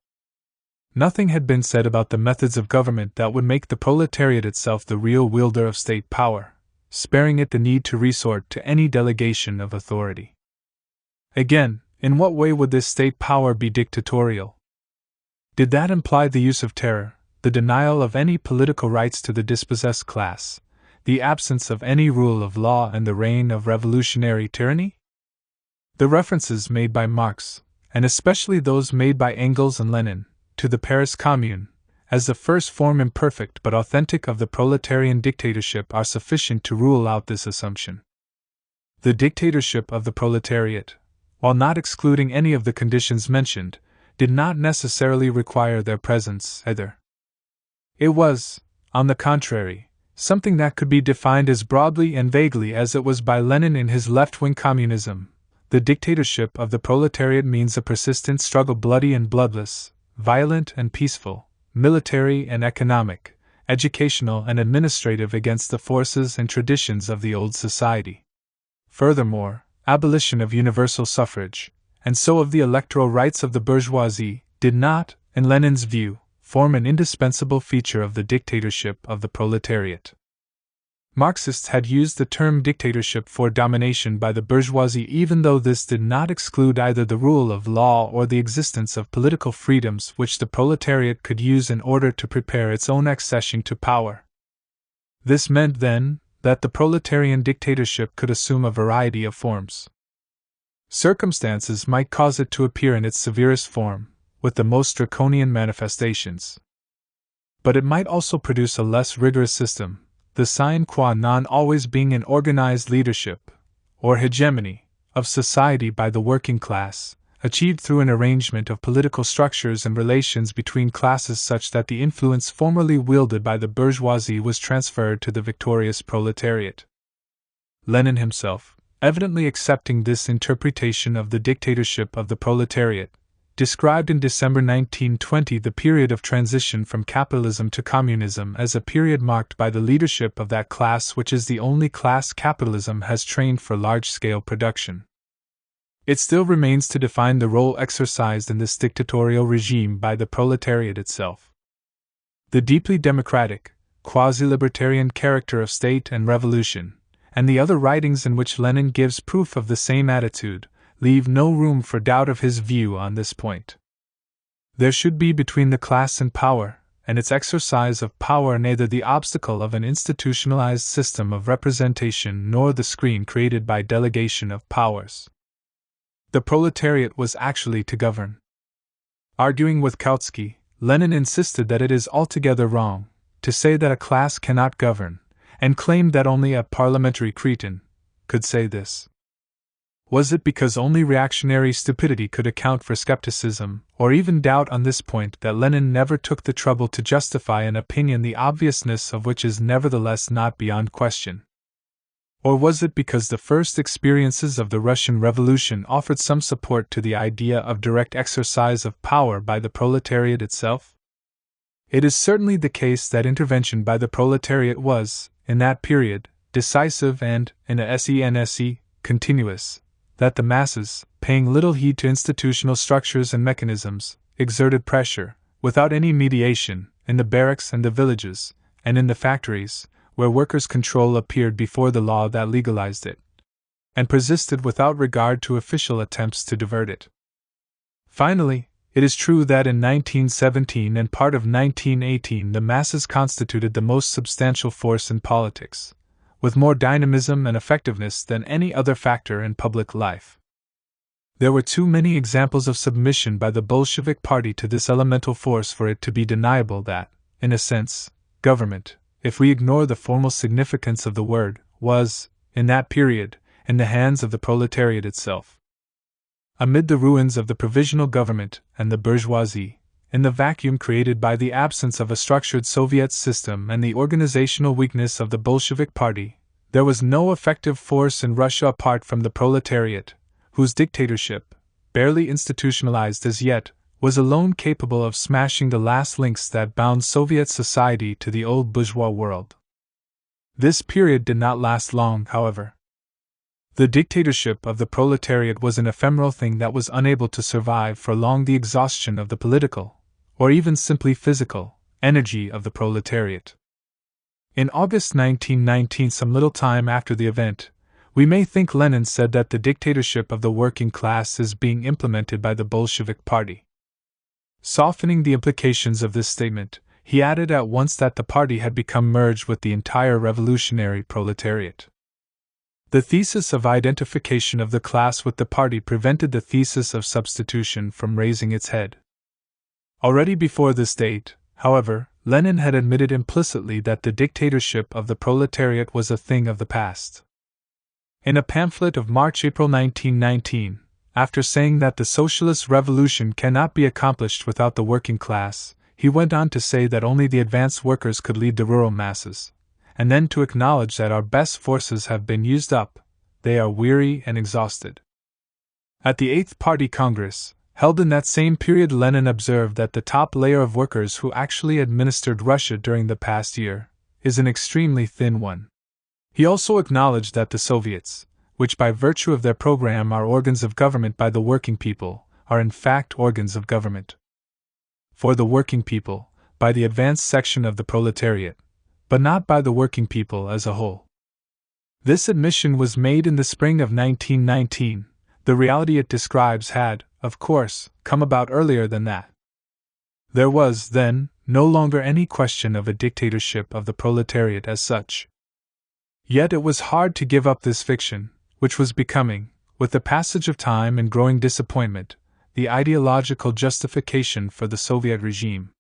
Nothing had been said about the methods of government that would make the proletariat itself the real wielder of state power, sparing it the need to resort to any delegation of authority. Again, in what way would this state power be dictatorial? Did that imply the use of terror, the denial of any political rights to the dispossessed class, the absence of any rule of law and the reign of revolutionary tyranny? The references made by Marx, and especially those made by Engels and Lenin, to the Paris Commune, as the first form imperfect but authentic of the proletarian dictatorship are sufficient to rule out this assumption. The dictatorship of the proletariat, while not excluding any of the conditions mentioned, did not necessarily require their presence either. It was, on the contrary, something that could be defined as broadly and vaguely as it was by Lenin in his left-wing communism. The dictatorship of the proletariat means a persistent struggle, bloody and bloodless, violent and peaceful, military and economic, educational and administrative, against the forces and traditions of the old society. Furthermore, abolition of universal suffrage, and so of the electoral rights of the bourgeoisie, did not, in Lenin's view, form an indispensable feature of the dictatorship of the proletariat. Marxists had used the term dictatorship for domination by the bourgeoisie, even though this did not exclude either the rule of law or the existence of political freedoms which the proletariat could use in order to prepare its own accession to power. This meant, then, that the proletarian dictatorship could assume a variety of forms. Circumstances might cause it to appear in its severest form, with the most draconian manifestations. But it might also produce a less rigorous system, the sine qua non always being an organized leadership, or hegemony, of society by the working class, achieved through an arrangement of political structures and relations between classes such that the influence formerly wielded by the bourgeoisie was transferred to the victorious proletariat. Lenin himself, evidently accepting this interpretation of the dictatorship of the proletariat, described in December 1920 the period of transition from capitalism to communism as a period marked by the leadership of that class which is the only class capitalism has trained for large-scale production. It still remains to define the role exercised in this dictatorial regime by the proletariat itself. The deeply democratic, quasi-libertarian character of state and revolution, and the other writings in which Lenin gives proof of the same attitude, leave no room for doubt of his view on this point. There should be between the class and power, and its exercise of power, neither the obstacle of an institutionalized system of representation nor the screen created by delegation of powers. The proletariat was actually to govern. Arguing with Kautsky, Lenin insisted that it is altogether wrong to say that a class cannot govern, and claimed that only a parliamentary cretin could say this. Was it because only reactionary stupidity could account for skepticism, or even doubt on this point, that Lenin never took the trouble to justify an opinion the obviousness of which is nevertheless not beyond question? Or was it because the first experiences of the Russian Revolution offered some support to the idea of direct exercise of power by the proletariat itself? It is certainly the case that intervention by the proletariat was, in that period, decisive and, in a sense, continuous, that the masses, paying little heed to institutional structures and mechanisms, exerted pressure, without any mediation, in the barracks and the villages, and in the factories, where workers' control appeared before the law that legalized it, and persisted without regard to official attempts to divert it. Finally, it is true that in 1917 and part of 1918 the masses constituted the most substantial force in politics, with more dynamism and effectiveness than any other factor in public life. There were too many examples of submission by the Bolshevik party to this elemental force for it to be deniable that, in a sense, government, if we ignore the formal significance of the word, was, in that period, in the hands of the proletariat itself. Amid the ruins of the provisional government and the bourgeoisie, in the vacuum created by the absence of a structured Soviet system and the organizational weakness of the Bolshevik party, there was no effective force in Russia apart from the proletariat, whose dictatorship, barely institutionalized as yet, was alone capable of smashing the last links that bound Soviet society to the old bourgeois world. This period did not last long, however. The dictatorship of the proletariat was an ephemeral thing that was unable to survive for long the exhaustion of the political, or even simply physical, energy of the proletariat. In August 1919, some little time after the event, we may think Lenin said that the dictatorship of the working class is being implemented by the Bolshevik party. Softening the implications of this statement, he added at once that the party had become merged with the entire revolutionary proletariat. The thesis of identification of the class with the party prevented the thesis of substitution from raising its head. Already before this date, however, Lenin had admitted implicitly that the dictatorship of the proletariat was a thing of the past. In a pamphlet of March-April 1919, after saying that the socialist revolution cannot be accomplished without the working class, he went on to say that only the advanced workers could lead the rural masses, and then to acknowledge that our best forces have been used up, they are weary and exhausted. At the 8th Party Congress, held in that same period, Lenin observed that the top layer of workers who actually administered Russia during the past year is an extremely thin one. He also acknowledged that the Soviets, which by virtue of their program are organs of government by the working people, are in fact organs of government for the working people, by the advanced section of the proletariat, but not by the working people as a whole. This admission was made in the spring of 1919. The reality it describes had, of course, come about earlier than that. There was, then, no longer any question of a dictatorship of the proletariat as such. Yet it was hard to give up this fiction, which was becoming, with the passage of time and growing disappointment, the ideological justification for the Soviet regime.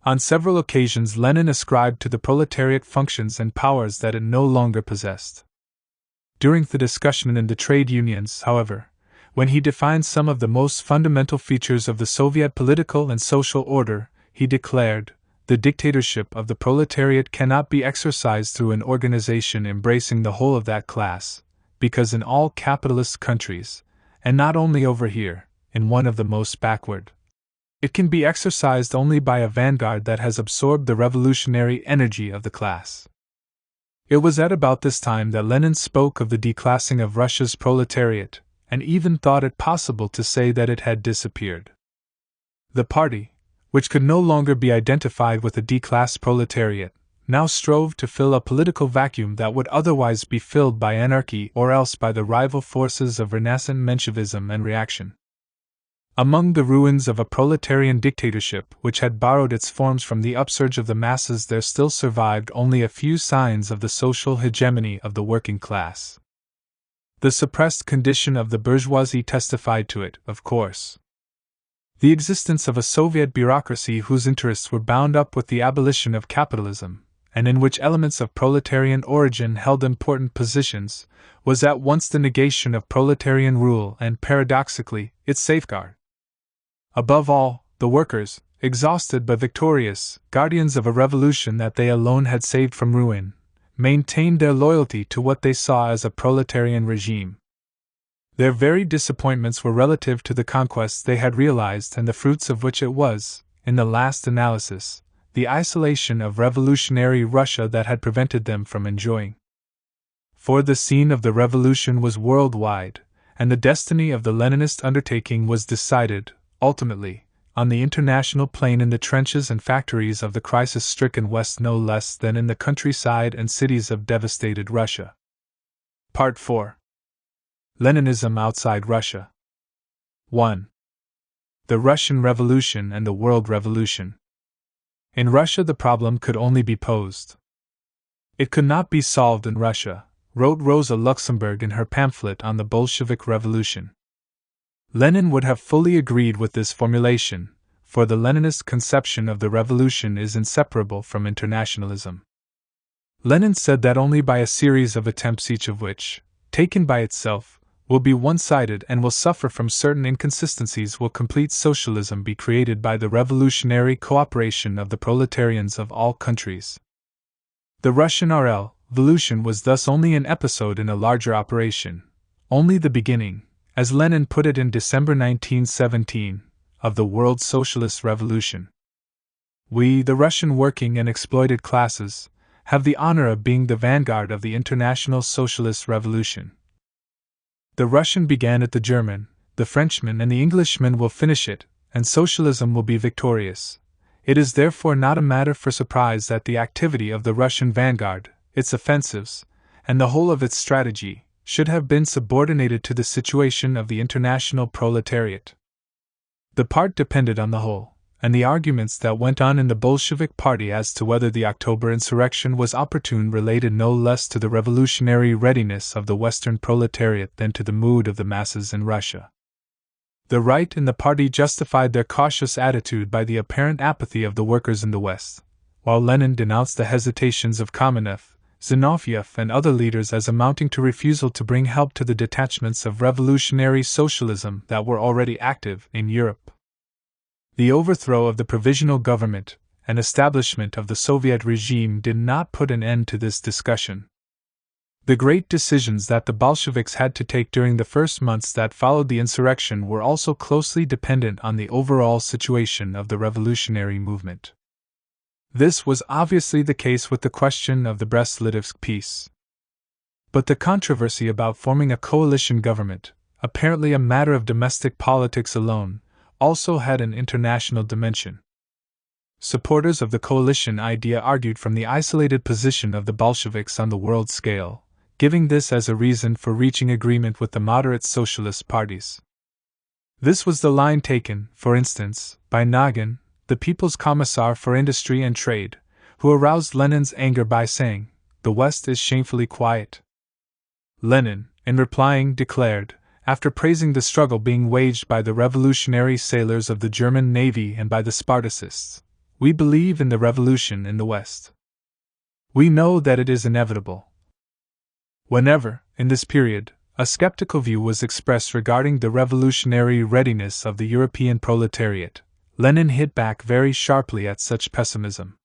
On several occasions Lenin ascribed to the proletariat functions and powers that it no longer possessed. During the discussion in the trade unions, however, when he defined some of the most fundamental features of the Soviet political and social order, he declared, "The dictatorship of the proletariat cannot be exercised through an organization embracing the whole of that class, because in all capitalist countries, and not only over here, in one of the most backward, it can be exercised only by a vanguard that has absorbed the revolutionary energy of the class." It was at about this time that Lenin spoke of the declassing of Russia's proletariat, and even thought it possible to say that it had disappeared. The party, which could no longer be identified with a declassed proletariat, now strove to fill a political vacuum that would otherwise be filled by anarchy or else by the rival forces of renascent Menshevism and reaction. Among the ruins of a proletarian dictatorship which had borrowed its forms from the upsurge of the masses, there still survived only a few signs of the social hegemony of the working class. The suppressed condition of the bourgeoisie testified to it, of course. The existence of a Soviet bureaucracy whose interests were bound up with the abolition of capitalism, and in which elements of proletarian origin held important positions, was at once the negation of proletarian rule and, paradoxically, its safeguard. Above all, the workers, exhausted but victorious, guardians of a revolution that they alone had saved from ruin, maintained their loyalty to what they saw as a proletarian regime. Their very disappointments were relative to the conquests they had realized and the fruits of which it was, in the last analysis, the isolation of revolutionary Russia that had prevented them from enjoying. For the scene of the revolution was worldwide, and the destiny of the Leninist undertaking was decided, ultimately, on the international plane in the trenches and factories of the crisis-stricken West no less than in the countryside and cities of devastated Russia. Part 4. Leninism outside Russia. 1. The Russian Revolution and the World Revolution. In Russia the problem could only be posed. It could not be solved in Russia, wrote Rosa Luxemburg in her pamphlet on the Bolshevik Revolution. Lenin would have fully agreed with this formulation, for the Leninist conception of the revolution is inseparable from internationalism. Lenin said that only by a series of attempts, each of which, taken by itself, will be one-sided and will suffer from certain inconsistencies, will complete socialism be created by the revolutionary cooperation of the proletarians of all countries. The Russian revolution was thus only an episode in a larger operation, only the beginning, as Lenin put it in December 1917, of the world socialist revolution. We, the Russian working and exploited classes, have the honor of being the vanguard of the international socialist revolution. The Russian began it, the German, the Frenchman, and the Englishman will finish it, and socialism will be victorious. It is therefore not a matter for surprise that the activity of the Russian vanguard, its offensives, and the whole of its strategy, should have been subordinated to the situation of the international proletariat. The part depended on the whole, and the arguments that went on in the Bolshevik party as to whether the October insurrection was opportune related no less to the revolutionary readiness of the Western proletariat than to the mood of the masses in Russia. The right in the party justified their cautious attitude by the apparent apathy of the workers in the West, while Lenin denounced the hesitations of Kamenev, Zinoviev, and other leaders as amounting to refusal to bring help to the detachments of revolutionary socialism that were already active in Europe. The overthrow of the provisional government and establishment of the Soviet regime did not put an end to this discussion. The great decisions that the Bolsheviks had to take during the first months that followed the insurrection were also closely dependent on the overall situation of the revolutionary movement. This was obviously the case with the question of the Brest-Litovsk peace. But the controversy about forming a coalition government, apparently a matter of domestic politics alone, also had an international dimension. Supporters of the coalition idea argued from the isolated position of the Bolsheviks on the world scale, giving this as a reason for reaching agreement with the moderate socialist parties. This was the line taken, for instance, by Nagin, the People's Commissar for Industry and Trade, who aroused Lenin's anger by saying, "The West is shamefully quiet." Lenin, in replying, declared, after praising the struggle being waged by the revolutionary sailors of the German Navy and by the Spartacists, "We believe in the revolution in the West. We know that it is inevitable. Whenever, in this period, a skeptical view was expressed regarding the revolutionary readiness of the European proletariat. Lenin hit back very sharply at such pessimism.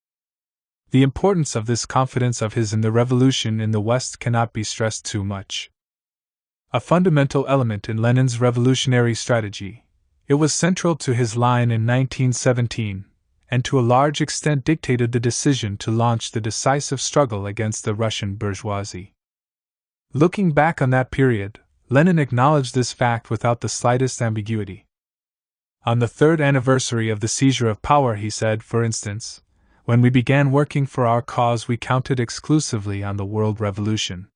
The importance of this confidence of his in the revolution in the West cannot be stressed too much. A fundamental element in Lenin's revolutionary strategy, it was central to his line in 1917, and to a large extent dictated the decision to launch the decisive struggle against the Russian bourgeoisie. Looking back on that period, Lenin acknowledged this fact without the slightest ambiguity. On the third anniversary of the seizure of power, he said, for instance, when we began working for our cause, we counted exclusively on the world revolution.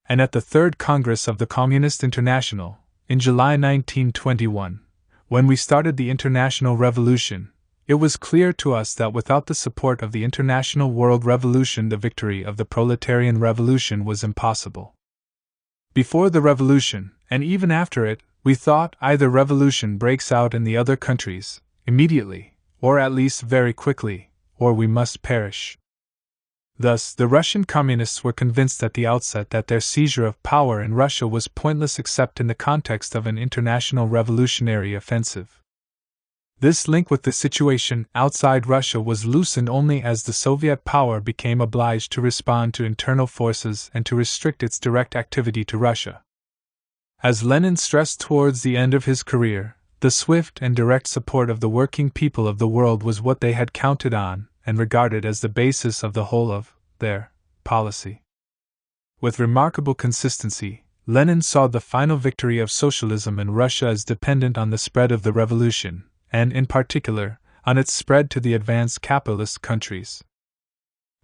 And at the Third Congress of the Communist International, in July 1921, when we started the International Revolution, it was clear to us that without the support of the International World Revolution, the victory of the Proletarian Revolution was impossible. Before the revolution, and even after it, we thought either revolution breaks out in the other countries, immediately, or at least very quickly, or we must perish. Thus, the Russian communists were convinced at the outset that their seizure of power in Russia was pointless except in the context of an international revolutionary offensive. This link with the situation outside Russia was loosened only as the Soviet power became obliged to respond to internal forces and to restrict its direct activity to Russia. As Lenin stressed towards the end of his career, the swift and direct support of the working people of the world was what they had counted on and regarded as the basis of the whole of their policy. With remarkable consistency, Lenin saw the final victory of socialism in Russia as dependent on the spread of the revolution, and in particular, on its spread to the advanced capitalist countries.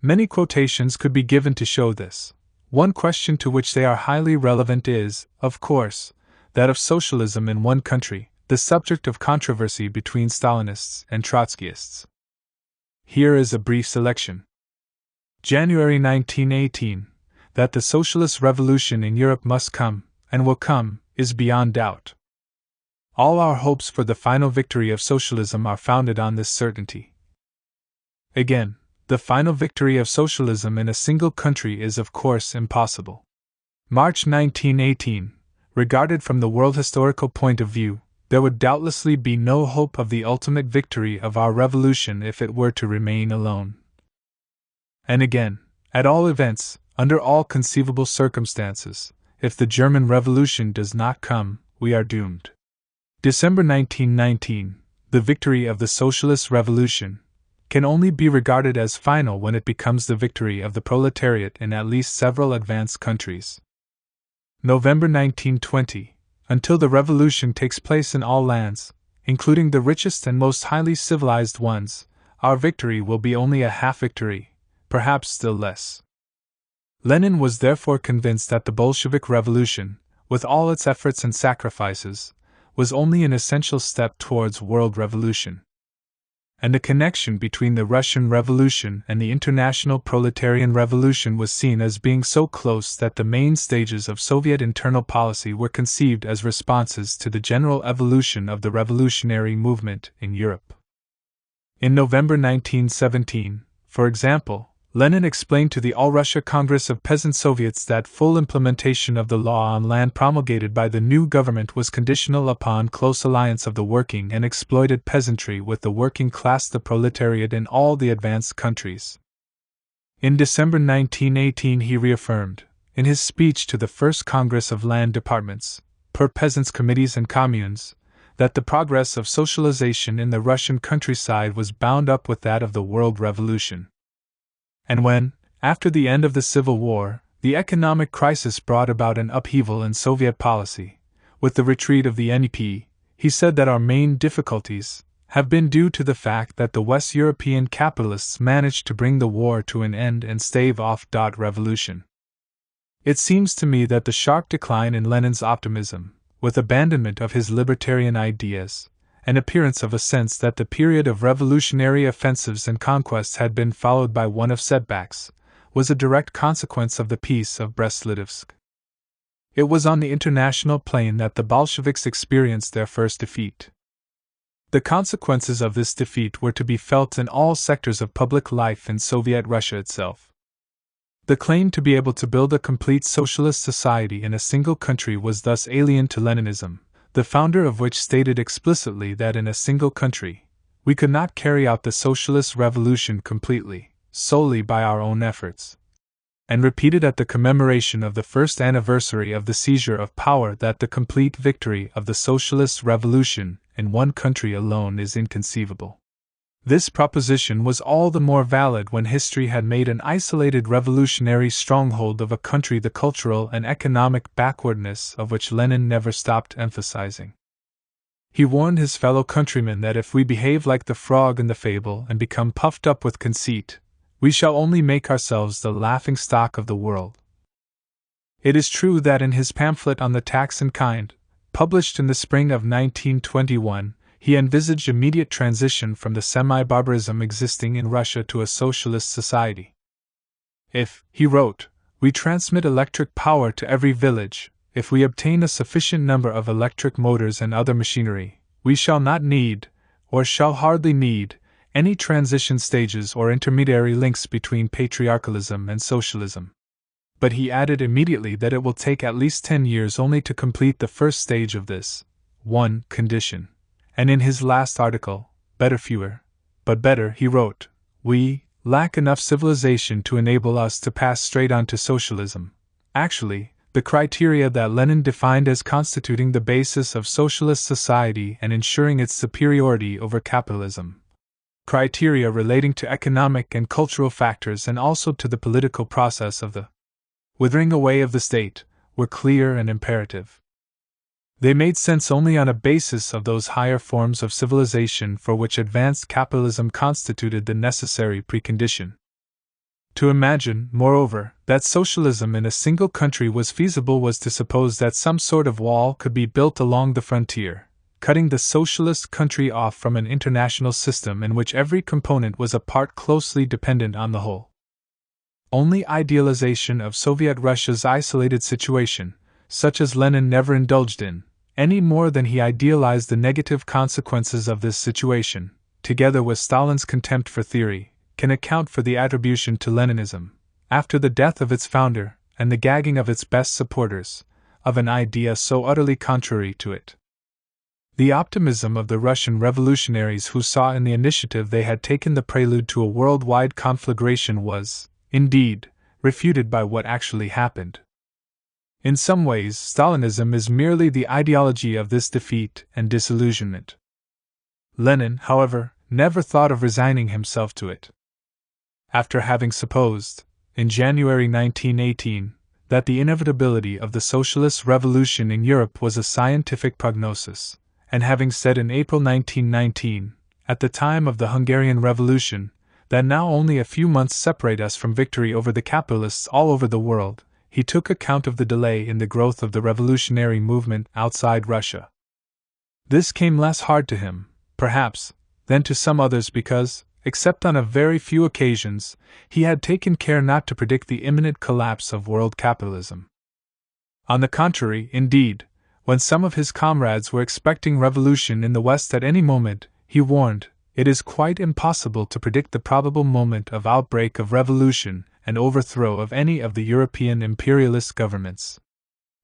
Many quotations could be given to show this. One question to which they are highly relevant is, of course, that of socialism in one country, the subject of controversy between Stalinists and Trotskyists. Here is a brief selection. January 1918. That the socialist revolution in Europe must come, and will come, is beyond doubt. All our hopes for the final victory of socialism are founded on this certainty. Again, the final victory of socialism in a single country is of course impossible. March 1918. Regarded from the world historical point of view, there would doubtlessly be no hope of the ultimate victory of our revolution if it were to remain alone. And again, at all events, under all conceivable circumstances, if the German Revolution does not come, we are doomed. December 1919, the victory of the Socialist Revolution can only be regarded as final when it becomes the victory of the proletariat in at least several advanced countries. November 1920, until the revolution takes place in all lands, including the richest and most highly civilized ones, our victory will be only a half-victory, perhaps still less. Lenin was therefore convinced that the Bolshevik Revolution, with all its efforts and sacrifices, was only an essential step towards world revolution. And the connection between the Russian Revolution and the international proletarian revolution was seen as being so close that the main stages of Soviet internal policy were conceived as responses to the general evolution of the revolutionary movement in Europe. In November 1917, for example, Lenin explained to the All-Russia Congress of Peasant Soviets that full implementation of the law on land promulgated by the new government was conditional upon close alliance of the working and exploited peasantry with the working class, the proletariat in all the advanced countries. In December 1918 he reaffirmed, in his speech to the First Congress of Land Departments, per Peasants' Committees and Communes, that the progress of socialization in the Russian countryside was bound up with that of the world revolution. And when, after the end of the Civil War, the economic crisis brought about an upheaval in Soviet policy, with the retreat of the NEP, he said that our main difficulties have been due to the fact that the West European capitalists managed to bring the war to an end and stave off revolution. It seems to me that the sharp decline in Lenin's optimism, with abandonment of his libertarian ideas, an appearance of a sense that the period of revolutionary offensives and conquests had been followed by one of setbacks, was a direct consequence of the Peace of Brest-Litovsk. It was on the international plane that the Bolsheviks experienced their first defeat. The consequences of this defeat were to be felt in all sectors of public life in Soviet Russia itself. The claim to be able to build a complete socialist society in a single country was thus alien to Leninism, the founder of which stated explicitly that in a single country, we could not carry out the socialist revolution completely, solely by our own efforts, and repeated at the commemoration of the first anniversary of the seizure of power that the complete victory of the socialist revolution in one country alone is inconceivable. This proposition was all the more valid when history had made an isolated revolutionary stronghold of a country the cultural and economic backwardness of which Lenin never stopped emphasizing. He warned his fellow countrymen that if we behave like the frog in the fable and become puffed up with conceit, we shall only make ourselves the laughing-stock of the world. It is true that in his pamphlet on the tax in kind, published in the spring of 1921, he envisaged immediate transition from the semi-barbarism existing in Russia to a socialist society. If, he wrote, we transmit electric power to every village, if we obtain a sufficient number of electric motors and other machinery, we shall not need, or shall hardly need, any transition stages or intermediary links between patriarchalism and socialism. But he added immediately that it will take at least 10 years only to complete the first stage of this condition. And in his last article, Better Fewer, but Better, he wrote, we lack enough civilization to enable us to pass straight on to socialism. Actually, the criteria that Lenin defined as constituting the basis of socialist society and ensuring its superiority over capitalism, criteria relating to economic and cultural factors and also to the political process of the withering away of the state, were clear and imperative. They made sense only on a basis of those higher forms of civilization for which advanced capitalism constituted the necessary precondition. To imagine, moreover, that socialism in a single country was feasible was to suppose that some sort of wall could be built along the frontier, cutting the socialist country off from an international system in which every component was a part closely dependent on the whole. Only idealization of Soviet Russia's isolated situation, such as Lenin never indulged in, any more than he idealized the negative consequences of this situation, together with Stalin's contempt for theory, can account for the attribution to Leninism, after the death of its founder and the gagging of its best supporters, of an idea so utterly contrary to it. The optimism of the Russian revolutionaries who saw in the initiative they had taken the prelude to a worldwide conflagration was, indeed, refuted by what actually happened. In some ways, Stalinism is merely the ideology of this defeat and disillusionment. Lenin, however, never thought of resigning himself to it. After having supposed, in January 1918, that the inevitability of the socialist revolution in Europe was a scientific prognosis, and having said in April 1919, at the time of the Hungarian Revolution, that now only a few months separate us from victory over the capitalists all over the world, he took account of the delay in the growth of the revolutionary movement outside Russia. This came less hard to him, perhaps, than to some others because, except on a very few occasions, he had taken care not to predict the imminent collapse of world capitalism. On the contrary, indeed, when some of his comrades were expecting revolution in the West at any moment, he warned, it is quite impossible to predict the probable moment of outbreak of revolution and overthrow of any of the European imperialist governments.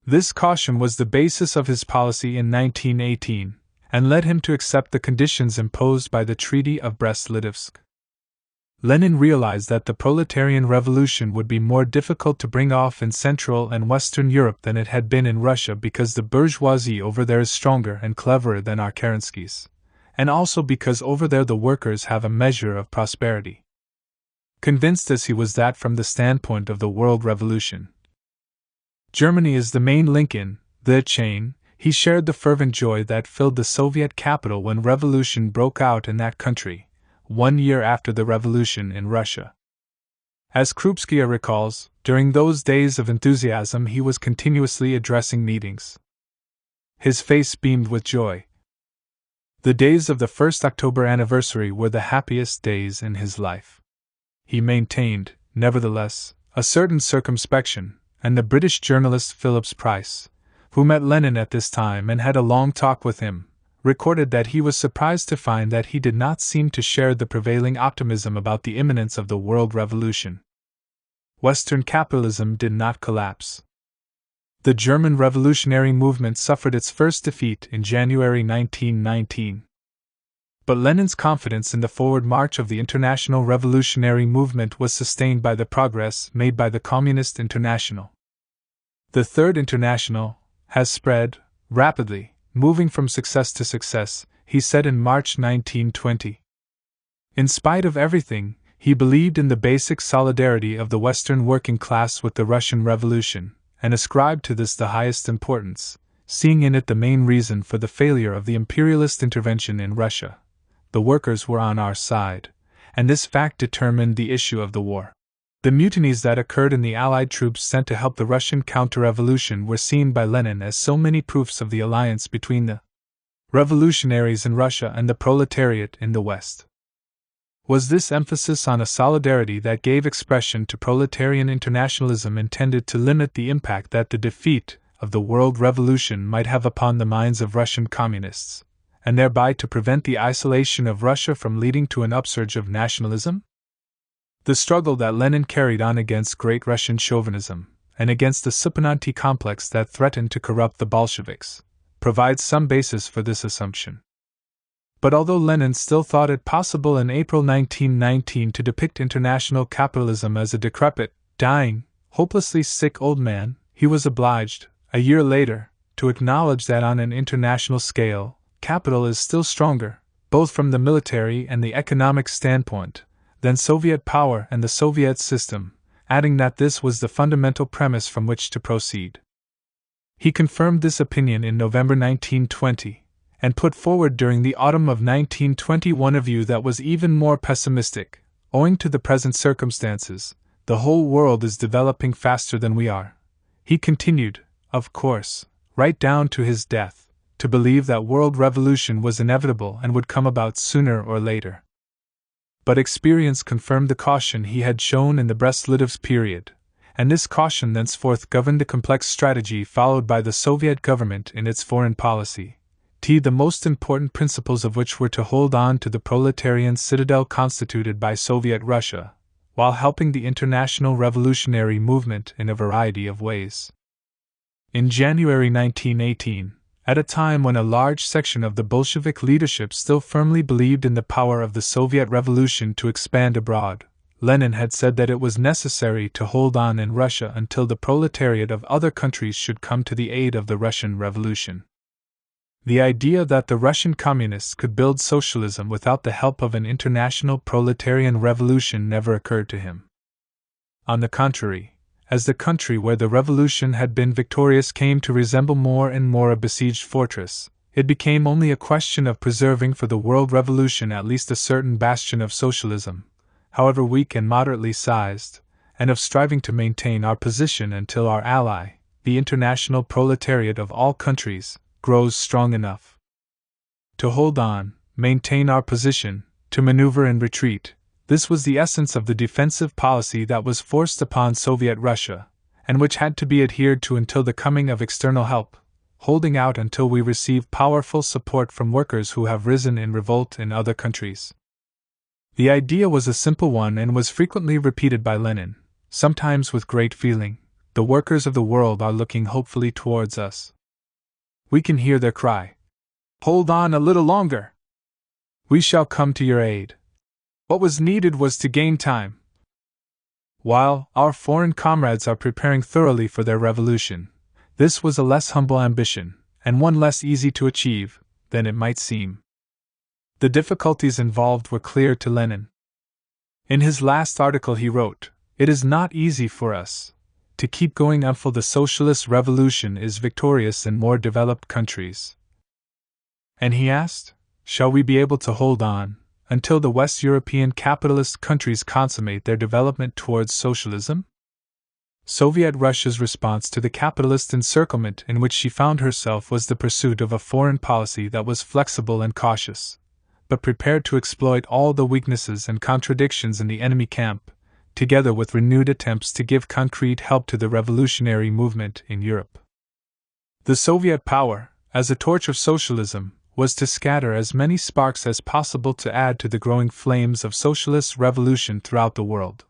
This caution was the basis of his policy in 1918, and led him to accept the conditions imposed by the Treaty of Brest-Litovsk. Lenin realized that the proletarian revolution would be more difficult to bring off in Central and Western Europe than it had been in Russia because the bourgeoisie over there is stronger and cleverer than our Kerensky's, and also because over there the workers have a measure of prosperity. Convinced as he was that from the standpoint of the world revolution, Germany is the main link in the chain, he shared the fervent joy that filled the Soviet capital when revolution broke out in that country, 1 year after the revolution in Russia. As Krupskaya recalls, during those days of enthusiasm he was continuously addressing meetings. His face beamed with joy. The days of the first October anniversary were the happiest days in his life. He maintained, nevertheless, a certain circumspection, and the British journalist Phillips Price, who met Lenin at this time and had a long talk with him, recorded that he was surprised to find that he did not seem to share the prevailing optimism about the imminence of the world revolution. Western capitalism did not collapse. The German revolutionary movement suffered its first defeat in January 1919. But Lenin's confidence in the forward march of the international revolutionary movement was sustained by the progress made by the Communist International. The Third International has spread rapidly, moving from success to success, he said in March 1920. In spite of everything, he believed in the basic solidarity of the Western working class with the Russian Revolution, and ascribed to this the highest importance, seeing in it the main reason for the failure of the imperialist intervention in Russia. The workers were on our side, and this fact determined the issue of the war. The mutinies that occurred in the Allied troops sent to help the Russian counter-revolution were seen by Lenin as so many proofs of the alliance between the revolutionaries in Russia and the proletariat in the West. Was this emphasis on a solidarity that gave expression to proletarian internationalism intended to limit the impact that the defeat of the world revolution might have upon the minds of Russian communists, and thereby to prevent the isolation of Russia from leading to an upsurge of nationalism? The struggle that Lenin carried on against Great Russian chauvinism, and against the Supernanti complex that threatened to corrupt the Bolsheviks, provides some basis for this assumption. But although Lenin still thought it possible in April 1919 to depict international capitalism as a decrepit, dying, hopelessly sick old man, he was obliged, a year later, to acknowledge that on an international scale, capital is still stronger, both from the military and the economic standpoint, than Soviet power and the Soviet system, adding that this was the fundamental premise from which to proceed. He confirmed this opinion in November 1920, and put forward during the autumn of 1921 a view that was even more pessimistic. Owing to the present circumstances, the whole world is developing faster than we are. He continued, of course, right down to his death, to believe that world revolution was inevitable and would come about sooner or later. But experience confirmed the caution he had shown in the Brest-Litovsk period, and this caution thenceforth governed the complex strategy followed by the Soviet government in its foreign policy, the most important principles of which were to hold on to the proletarian citadel constituted by Soviet Russia, while helping the international revolutionary movement in a variety of ways. In January 1918, at a time when a large section of the Bolshevik leadership still firmly believed in the power of the Soviet Revolution to expand abroad, Lenin had said that it was necessary to hold on in Russia until the proletariat of other countries should come to the aid of the Russian Revolution. The idea that the Russian communists could build socialism without the help of an international proletarian revolution never occurred to him. On the contrary, as the country where the revolution had been victorious came to resemble more and more a besieged fortress, it became only a question of preserving for the world revolution at least a certain bastion of socialism, however weak and moderately sized, and of striving to maintain our position until our ally, the international proletariat of all countries, grows strong enough to hold on, maintain our position, to maneuver and retreat. This was the essence of the defensive policy that was forced upon Soviet Russia, and which had to be adhered to until the coming of external help, holding out until we receive powerful support from workers who have risen in revolt in other countries. The idea was a simple one and was frequently repeated by Lenin, sometimes with great feeling. The workers of the world are looking hopefully towards us. We can hear their cry, "Hold on a little longer! We shall come to your aid." What was needed was to gain time. While our foreign comrades are preparing thoroughly for their revolution, this was a less humble ambition, and one less easy to achieve, than it might seem. The difficulties involved were clear to Lenin. In his last article he wrote, "It is not easy for us to keep going until the socialist revolution is victorious in more developed countries." And he asked, shall we be able to hold on until the West European capitalist countries consummate their development towards socialism? Soviet Russia's response to the capitalist encirclement in which she found herself was the pursuit of a foreign policy that was flexible and cautious, but prepared to exploit all the weaknesses and contradictions in the enemy camp, together with renewed attempts to give concrete help to the revolutionary movement in Europe. The Soviet power, as a torch of socialism, was to scatter as many sparks as possible to add to the growing flames of socialist revolution throughout the world.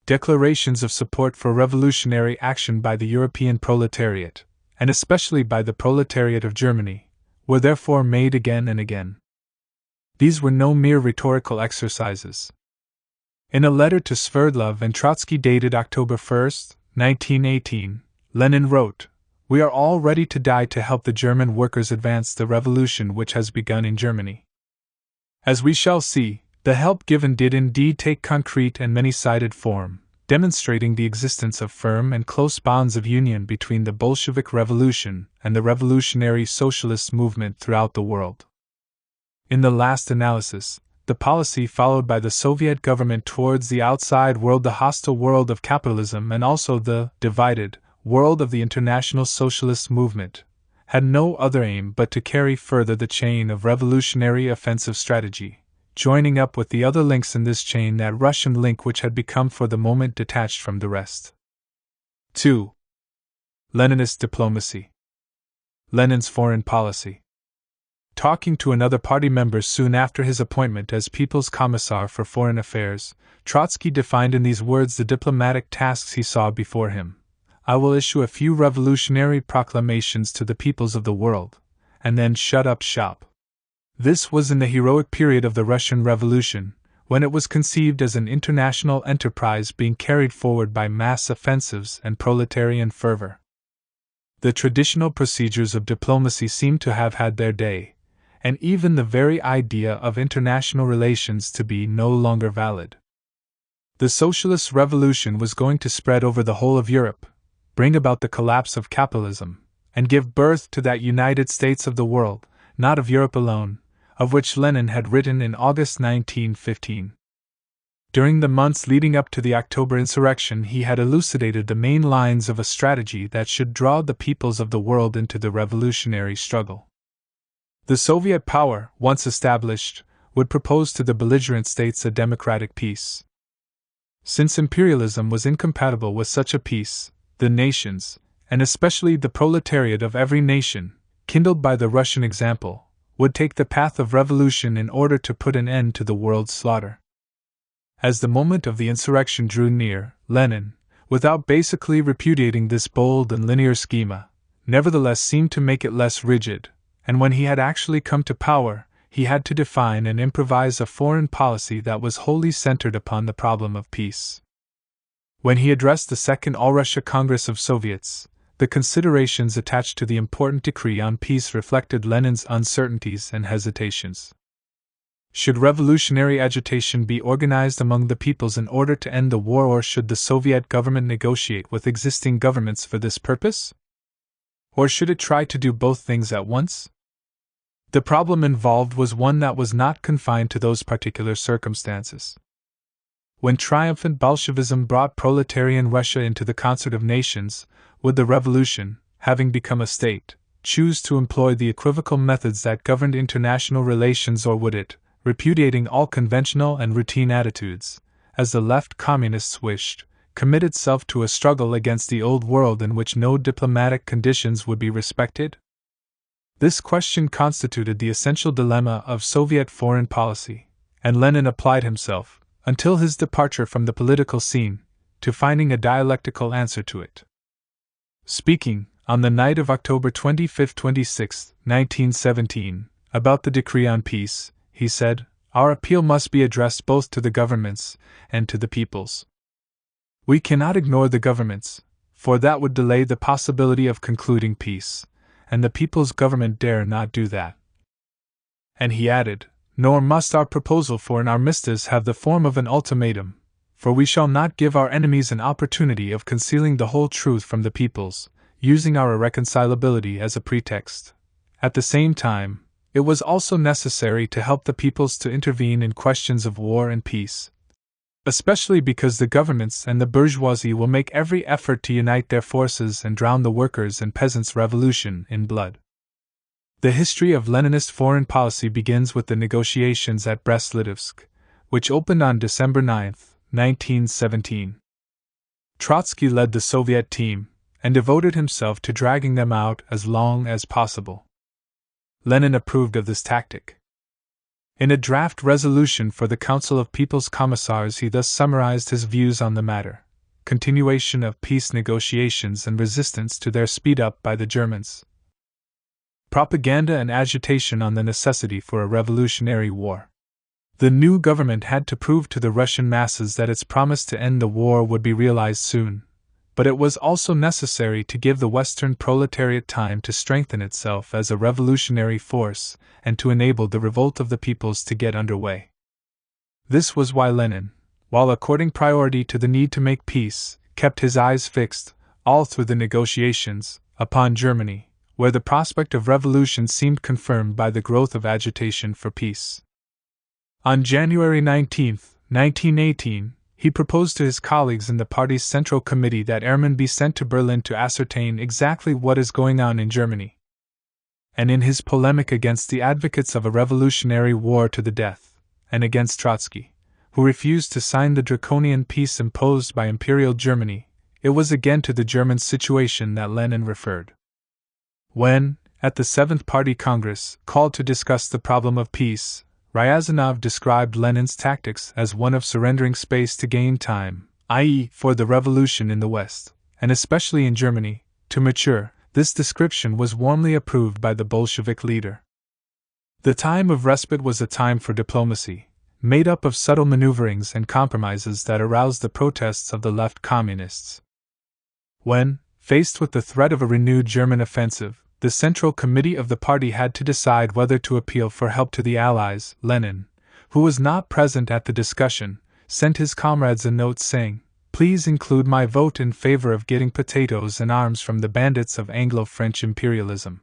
declarations of support for revolutionary action by the European proletariat, and especially by the proletariat of Germany, were therefore made again and again. These were no mere rhetorical exercises. In a letter to Sverdlov and Trotsky dated October 1, 1918, Lenin wrote, "We are all ready to die to help the German workers advance the revolution which has begun in Germany." As we shall see, the help given did indeed take concrete and many-sided form, demonstrating the existence of firm and close bonds of union between the Bolshevik Revolution and the revolutionary socialist movement throughout the world. In the last analysis, the policy followed by the Soviet government towards the outside world, the hostile world of capitalism, and also the divided world of the international socialist movement, had no other aim but to carry further the chain of revolutionary offensive strategy, joining up with the other links in this chain that Russian link which had become for the moment detached from the rest. 2. Leninist diplomacy. Lenin's foreign policy. Talking to another party member soon after his appointment as People's Commissar for Foreign Affairs, Trotsky defined in these words the diplomatic tasks he saw before him. "I will issue a few revolutionary proclamations to the peoples of the world, and then shut up shop." This was in the heroic period of the Russian Revolution, when it was conceived as an international enterprise being carried forward by mass offensives and proletarian fervor. The traditional procedures of diplomacy seemed to have had their day, and even the very idea of international relations to be no longer valid. The socialist revolution was going to spread over the whole of Europe, bring about the collapse of capitalism, and give birth to that United States of the world, not of Europe alone, of which Lenin had written in August 1915. During the months leading up to the October insurrection, he had elucidated the main lines of a strategy that should draw the peoples of the world into the revolutionary struggle. The Soviet power, once established, would propose to the belligerent states a democratic peace. Since imperialism was incompatible with such a peace, the nations, and especially the proletariat of every nation, kindled by the Russian example, would take the path of revolution in order to put an end to the world's slaughter. As the moment of the insurrection drew near, Lenin, without basically repudiating this bold and linear schema, nevertheless seemed to make it less rigid, and when he had actually come to power, he had to define and improvise a foreign policy that was wholly centered upon the problem of peace. When he addressed the Second All-Russia Congress of Soviets, the considerations attached to the important decree on peace reflected Lenin's uncertainties and hesitations. Should revolutionary agitation be organized among the peoples in order to end the war, or should the Soviet government negotiate with existing governments for this purpose? Or should it try to do both things at once? The problem involved was one that was not confined to those particular circumstances. When triumphant Bolshevism brought proletarian Russia into the concert of nations, would the revolution, having become a state, choose to employ the equivocal methods that governed international relations, or would it, repudiating all conventional and routine attitudes, as the left communists wished, commit itself to a struggle against the old world in which no diplomatic conditions would be respected? This question constituted the essential dilemma of Soviet foreign policy, and Lenin applied himself, until his departure from the political scene, to finding a dialectical answer to it. Speaking, on the night of October 25-26, 1917, about the decree on peace, he said, "Our appeal must be addressed both to the governments and to the peoples. We cannot ignore the governments, for that would delay the possibility of concluding peace, and the people's government dare not do that." And he added, "Nor must our proposal for an armistice have the form of an ultimatum, for we shall not give our enemies an opportunity of concealing the whole truth from the peoples, using our irreconcilability as a pretext. At the same time, it was also necessary to help the peoples to intervene in questions of war and peace, especially because the governments and the bourgeoisie will make every effort to unite their forces and drown the workers' and peasants' revolution in blood." The history of Leninist foreign policy begins with the negotiations at Brest-Litovsk, which opened on December 9, 1917. Trotsky led the Soviet team, and devoted himself to dragging them out as long as possible. Lenin approved of this tactic. In a draft resolution for the Council of People's Commissars, he thus summarized his views on the matter: continuation of peace negotiations and resistance to their speed up by the Germans. Propaganda and agitation on the necessity for a revolutionary war. The new government had to prove to the Russian masses that its promise to end the war would be realized soon, but it was also necessary to give the Western proletariat time to strengthen itself as a revolutionary force and to enable the revolt of the peoples to get underway. This was why Lenin, while according priority to the need to make peace, kept his eyes fixed, all through the negotiations, upon Germany, where the prospect of revolution seemed confirmed by the growth of agitation for peace. On January 19, 1918, he proposed to his colleagues in the party's Central Committee that airmen be sent to Berlin to ascertain exactly what is going on in Germany. And in his polemic against the advocates of a revolutionary war to the death, and against Trotsky, who refused to sign the draconian peace imposed by Imperial Germany, it was again to the German situation that Lenin referred. When, at the Seventh Party Congress, called to discuss the problem of peace, Ryazanov described Lenin's tactics as one of surrendering space to gain time, i.e., for the revolution in the West, and especially in Germany, to mature. This description was warmly approved by the Bolshevik leader. The time of respite was a time for diplomacy, made up of subtle maneuverings and compromises that aroused the protests of the left communists. When, faced with the threat of a renewed German offensive, the Central Committee of the party had to decide whether to appeal for help to the Allies. Lenin, who was not present at the discussion, sent his comrades a note saying, "Please include my vote in favor of getting potatoes and arms from the bandits of Anglo-French imperialism."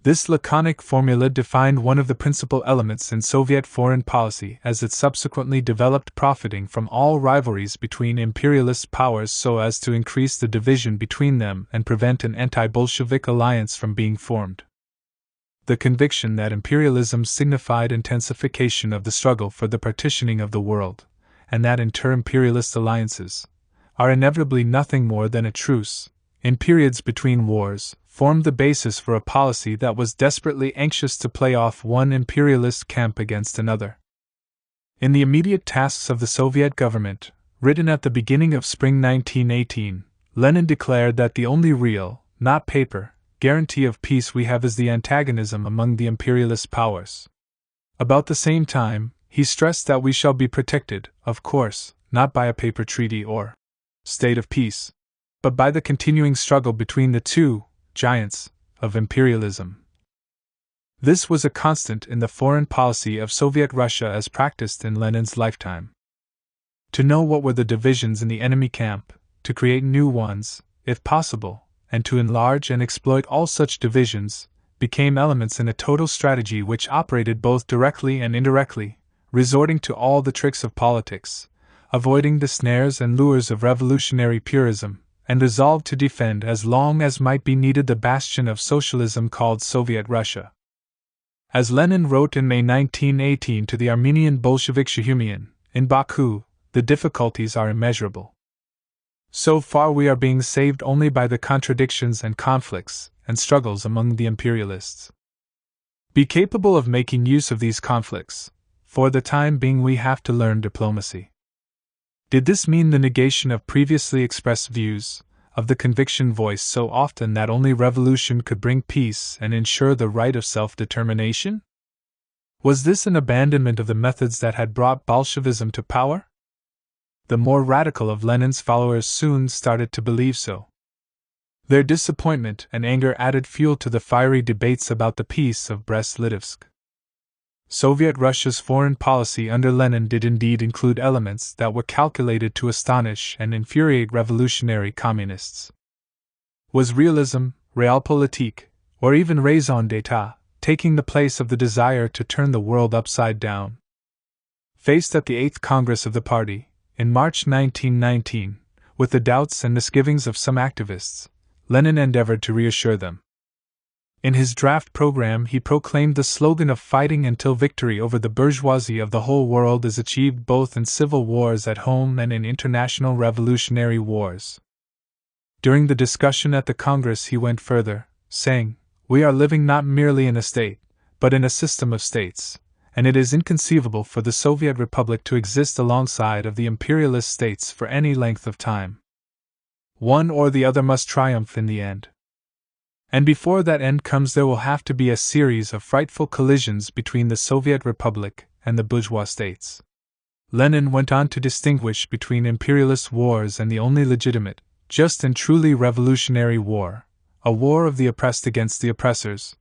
This laconic formula defined one of the principal elements in Soviet foreign policy as it subsequently developed, profiting from all rivalries between imperialist powers so as to increase the division between them and prevent an anti-Bolshevik alliance from being formed. The conviction that imperialism signified intensification of the struggle for the partitioning of the world, and that inter-imperialist alliances are inevitably nothing more than a truce, in periods between wars, formed the basis for a policy that was desperately anxious to play off one imperialist camp against another. In the immediate tasks of the Soviet government, written at the beginning of spring 1918, Lenin declared that the only real, not paper, guarantee of peace we have is the antagonism among the imperialist powers. About the same time, he stressed that we shall be protected, of course, not by a paper treaty or state of peace, but by the continuing struggle between the two giants of imperialism. This was a constant in the foreign policy of Soviet Russia as practiced in Lenin's lifetime. To know what were the divisions in the enemy camp, to create new ones, if possible, and to enlarge and exploit all such divisions, became elements in a total strategy which operated both directly and indirectly, resorting to all the tricks of politics, avoiding the snares and lures of revolutionary purism, and resolved to defend as long as might be needed the bastion of socialism called Soviet Russia. As Lenin wrote in May 1918 to the Armenian Bolshevik Shehumian, in Baku, the difficulties are immeasurable. So far we are being saved only by the contradictions and conflicts and struggles among the imperialists. Be capable of making use of these conflicts. For the time being we have to learn diplomacy. Did this mean the negation of previously expressed views, of the conviction voiced so often that only revolution could bring peace and ensure the right of self-determination? Was this an abandonment of the methods that had brought Bolshevism to power? The more radical of Lenin's followers soon started to believe so. Their disappointment and anger added fuel to the fiery debates about the Peace of Brest-Litovsk. Soviet Russia's foreign policy under Lenin did indeed include elements that were calculated to astonish and infuriate revolutionary communists. Was realism, realpolitik, or even raison d'etat, taking the place of the desire to turn the world upside down? Faced at the 8th Congress of the party, in March 1919, with the doubts and misgivings of some activists, Lenin endeavored to reassure them. In his draft program he proclaimed the slogan of fighting until victory over the bourgeoisie of the whole world is achieved both in civil wars at home and in international revolutionary wars. During the discussion at the Congress he went further, saying, "We are living not merely in a state, but in a system of states, and it is inconceivable for the Soviet Republic to exist alongside of the imperialist states for any length of time. One or the other must triumph in the end. And before that end comes, there will have to be a series of frightful collisions between the Soviet Republic and the bourgeois states. Lenin went on to distinguish between imperialist wars and the only legitimate, just and truly revolutionary war, a war of the oppressed against the oppressors,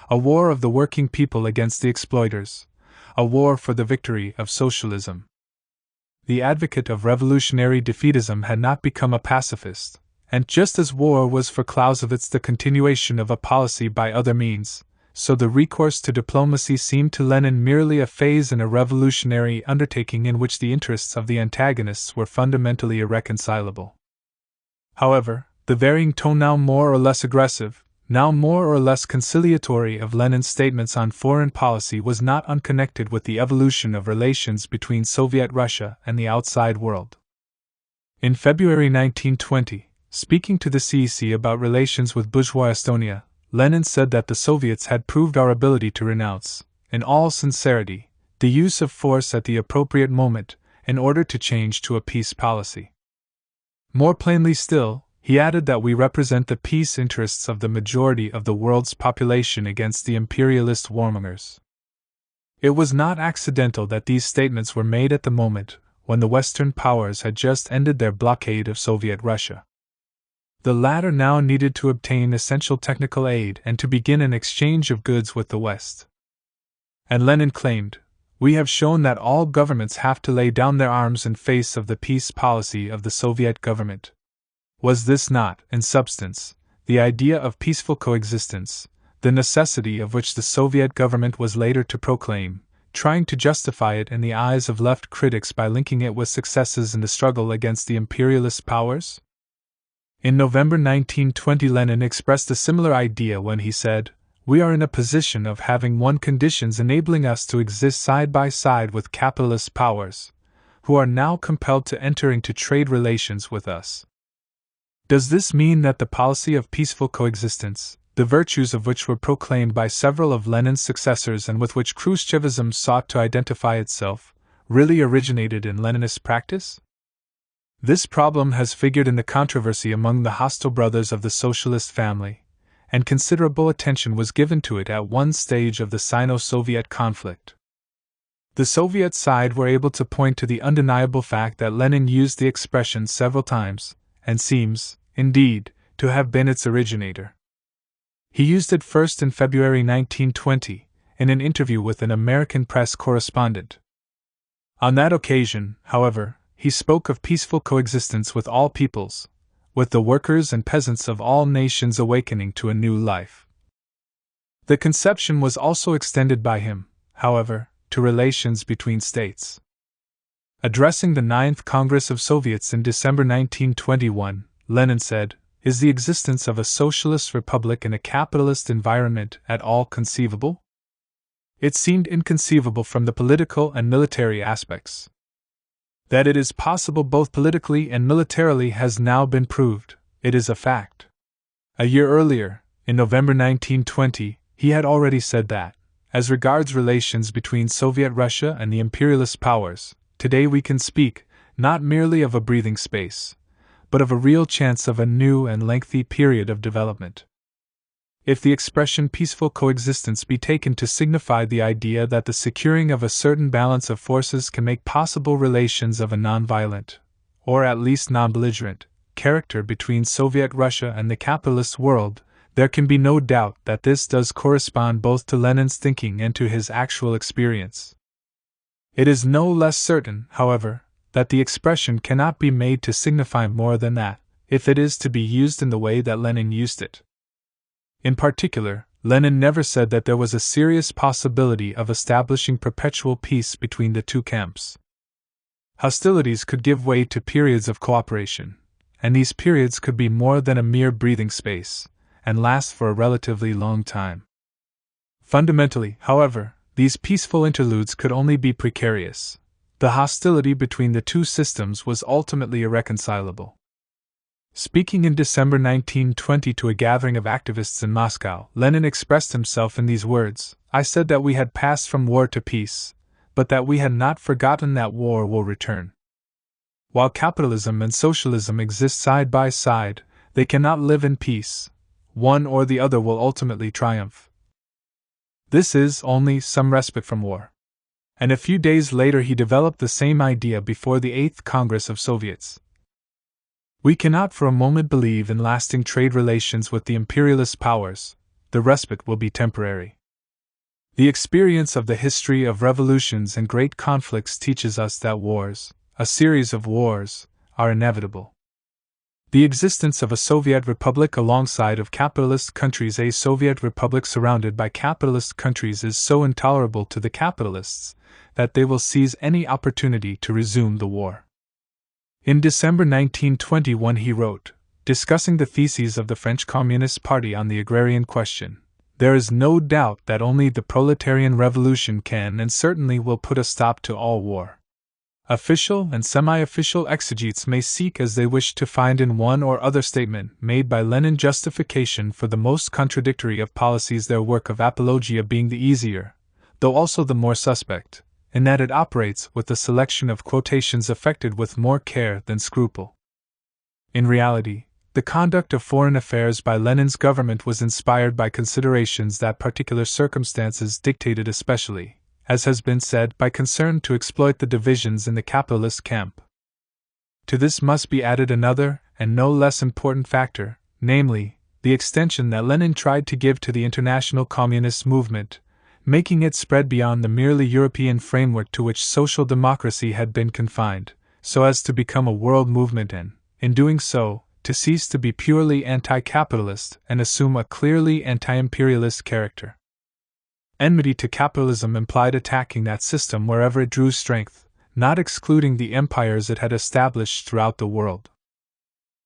a war of the working people against the exploiters, a war for the victory of socialism. The advocate of revolutionary defeatism had not become a pacifist, and just as war was for Clausewitz the continuation of a policy by other means, so the recourse to diplomacy seemed to Lenin merely a phase in a revolutionary undertaking in which the interests of the antagonists were fundamentally irreconcilable. However, the varying tone, now more or less aggressive, now more or less conciliatory, of Lenin's statements on foreign policy was not unconnected with the evolution of relations between Soviet Russia and the outside world. In February 1920, speaking to the CEC about relations with bourgeois Estonia, Lenin said that the Soviets had proved our ability to renounce, in all sincerity, the use of force at the appropriate moment in order to change to a peace policy. More plainly still, he added that we represent the peace interests of the majority of the world's population against the imperialist warmongers. It was not accidental that these statements were made at the moment when the Western powers had just ended their blockade of Soviet Russia. The latter now needed to obtain essential technical aid and to begin an exchange of goods with the West. And Lenin claimed, "We have shown that all governments have to lay down their arms in face of the peace policy of the Soviet government." Was this not, in substance, the idea of peaceful coexistence, the necessity of which the Soviet government was later to proclaim, trying to justify it in the eyes of left critics by linking it with successes in the struggle against the imperialist powers? In November 1920, Lenin expressed a similar idea when he said, "We are in a position of having won conditions enabling us to exist side by side with capitalist powers, who are now compelled to enter into trade relations with us." Does this mean that the policy of peaceful coexistence, the virtues of which were proclaimed by several of Lenin's successors and with which Khrushchevism sought to identify itself, really originated in Leninist practice? This problem has figured in the controversy among the hostile brothers of the socialist family, and considerable attention was given to it at one stage of the Sino-Soviet conflict. The Soviet side were able to point to the undeniable fact that Lenin used the expression several times, and seems, indeed, to have been its originator. He used it first in February 1920, in an interview with an American press correspondent. On that occasion, however, he spoke of peaceful coexistence with all peoples, with the workers and peasants of all nations awakening to a new life. The conception was also extended by him, however, to relations between states. Addressing the 9th Congress of Soviets in December 1921, Lenin said, "Is the existence of a socialist republic in a capitalist environment at all conceivable? It seemed inconceivable from the political and military aspects. That it is possible both politically and militarily has now been proved, it is a fact." A year earlier, in November 1920, he had already said that, as regards relations between Soviet Russia and the imperialist powers, today we can speak, not merely of a breathing space, but of a real chance of a new and lengthy period of development. If the expression peaceful coexistence be taken to signify the idea that the securing of a certain balance of forces can make possible relations of a non-violent, or at least non-belligerent, character between Soviet Russia and the capitalist world, there can be no doubt that this does correspond both to Lenin's thinking and to his actual experience. It is no less certain, however, that the expression cannot be made to signify more than that, if it is to be used in the way that Lenin used it. In particular, Lenin never said that there was a serious possibility of establishing perpetual peace between the two camps. Hostilities could give way to periods of cooperation, and these periods could be more than a mere breathing space, and last for a relatively long time. Fundamentally, however, these peaceful interludes could only be precarious. The hostility between the two systems was ultimately irreconcilable. Speaking in December 1920 to a gathering of activists in Moscow, Lenin expressed himself in these words, I said that we had passed from war to peace, but that we had not forgotten that war will return. While capitalism and socialism exist side by side, they cannot live in peace. One or the other will ultimately triumph. This is only some respite from war. And a few days later he developed the same idea before the 8th Congress of Soviets. We cannot for a moment believe in lasting trade relations with the imperialist powers. The respite will be temporary. The experience of the history of revolutions and great conflicts teaches us that wars, a series of wars, are inevitable. The existence of a Soviet republic alongside of capitalist countries, a Soviet republic surrounded by capitalist countries, is so intolerable to the capitalists that they will seize any opportunity to resume the war. In December 1921 he wrote, discussing the theses of the French Communist Party on the agrarian question, "There is no doubt that only the proletarian revolution can and certainly will put a stop to all war. Official and semi-official exegetes may seek as they wish to find in one or other statement made by Lenin justification for the most contradictory of policies, their work of apologia being the easier, though also the more suspect, in that it operates with a selection of quotations effected with more care than scruple." In reality, the conduct of foreign affairs by Lenin's government was inspired by considerations that particular circumstances dictated, especially, as has been said, by concern to exploit the divisions in the capitalist camp. To this must be added another, and no less important factor, namely, the extension that Lenin tried to give to the international communist movement, making it spread beyond the merely European framework to which social democracy had been confined, so as to become a world movement and, in doing so, to cease to be purely anti-capitalist and assume a clearly anti-imperialist character. Enmity to capitalism implied attacking that system wherever it drew strength, not excluding the empires it had established throughout the world.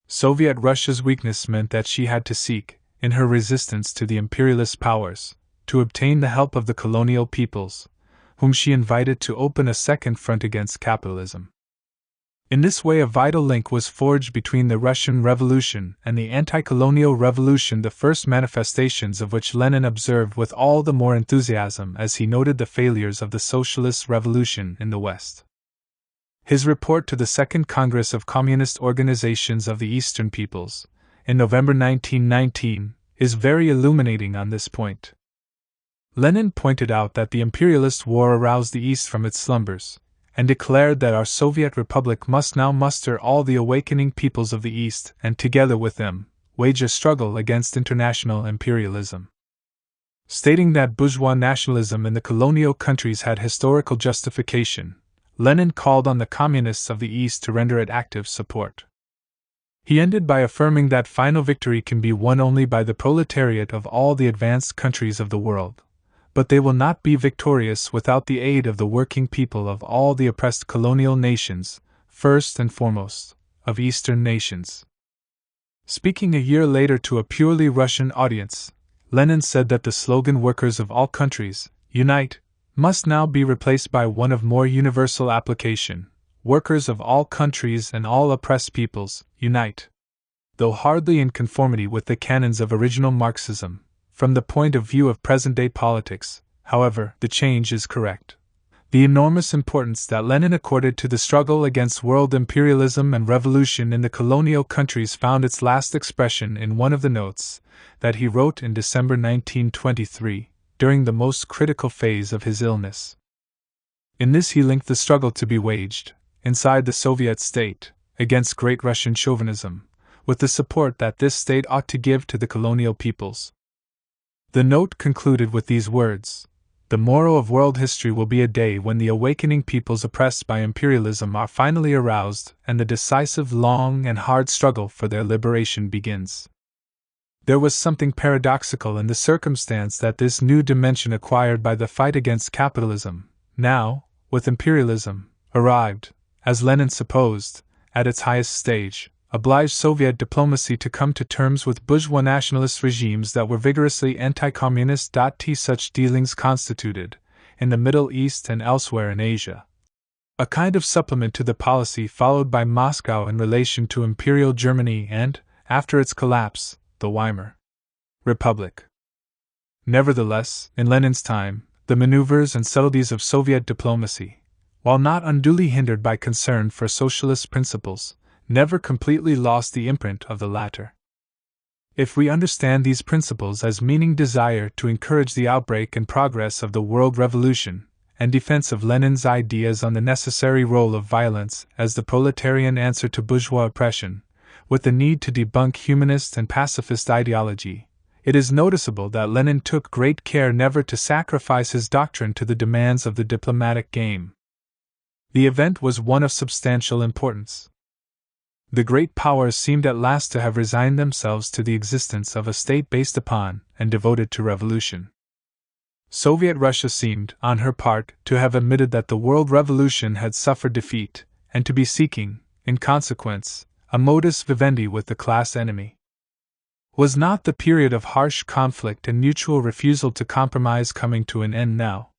Soviet Russia's weakness meant that she had to seek, in her resistance to the imperialist powers, to obtain the help of the colonial peoples, whom she invited to open a second front against capitalism. In this way a vital link was forged between the Russian Revolution and the anti-colonial revolution, the first manifestations of which Lenin observed with all the more enthusiasm as he noted the failures of the socialist revolution in the West. His report to the Second Congress of Communist Organizations of the Eastern Peoples, in November 1919, is very illuminating on this point. Lenin pointed out that the imperialist war aroused the East from its slumbers, and declared that our Soviet Republic must now muster all the awakening peoples of the East and, together with them, wage a struggle against international imperialism. Stating that bourgeois nationalism in the colonial countries had historical justification, Lenin called on the communists of the East to render it active support. He ended by affirming that final victory can be won only by the proletariat of all the advanced countries of the world, but they will not be victorious without the aid of the working people of all the oppressed colonial nations, first and foremost, of Eastern nations. Speaking a year later to a purely Russian audience, Lenin said that the slogan "Workers of all countries, unite," must now be replaced by one of more universal application: "Workers of all countries and all oppressed peoples, unite." Though hardly in conformity with the canons of original Marxism, from the point of view of present-day politics, however, the change is correct. The enormous importance that Lenin accorded to the struggle against world imperialism and revolution in the colonial countries found its last expression in one of the notes that he wrote in December 1923, during the most critical phase of his illness. In this he linked the struggle to be waged, inside the Soviet state, against Great Russian chauvinism, with the support that this state ought to give to the colonial peoples. The note concluded with these words: "The morrow of world history will be a day when the awakening peoples oppressed by imperialism are finally aroused and the decisive, long, and hard struggle for their liberation begins." There was something paradoxical in the circumstance that this new dimension acquired by the fight against capitalism, now, with imperialism, arrived, as Lenin supposed, at its highest stage, obliged Soviet diplomacy to come to terms with bourgeois nationalist regimes that were vigorously anti-communist. Such dealings constituted, in the Middle East and elsewhere in Asia, a kind of supplement to the policy followed by Moscow in relation to Imperial Germany and, after its collapse, the Weimar Republic. Nevertheless, in Lenin's time, the maneuvers and subtleties of Soviet diplomacy, while not unduly hindered by concern for socialist principles, never completely lost the imprint of the latter. If we understand these principles as meaning desire to encourage the outbreak and progress of the world revolution, and defense of Lenin's ideas on the necessary role of violence as the proletarian answer to bourgeois oppression, with the need to debunk humanist and pacifist ideology, it is noticeable that Lenin took great care never to sacrifice his doctrine to the demands of the diplomatic game. The event was one of substantial importance. The great powers seemed at last to have resigned themselves to the existence of a state based upon and devoted to revolution. Soviet Russia seemed, on her part, to have admitted that the world revolution had suffered defeat, and to be seeking, in consequence, a modus vivendi with the class enemy. Was not the period of harsh conflict and mutual refusal to compromise coming to an end now?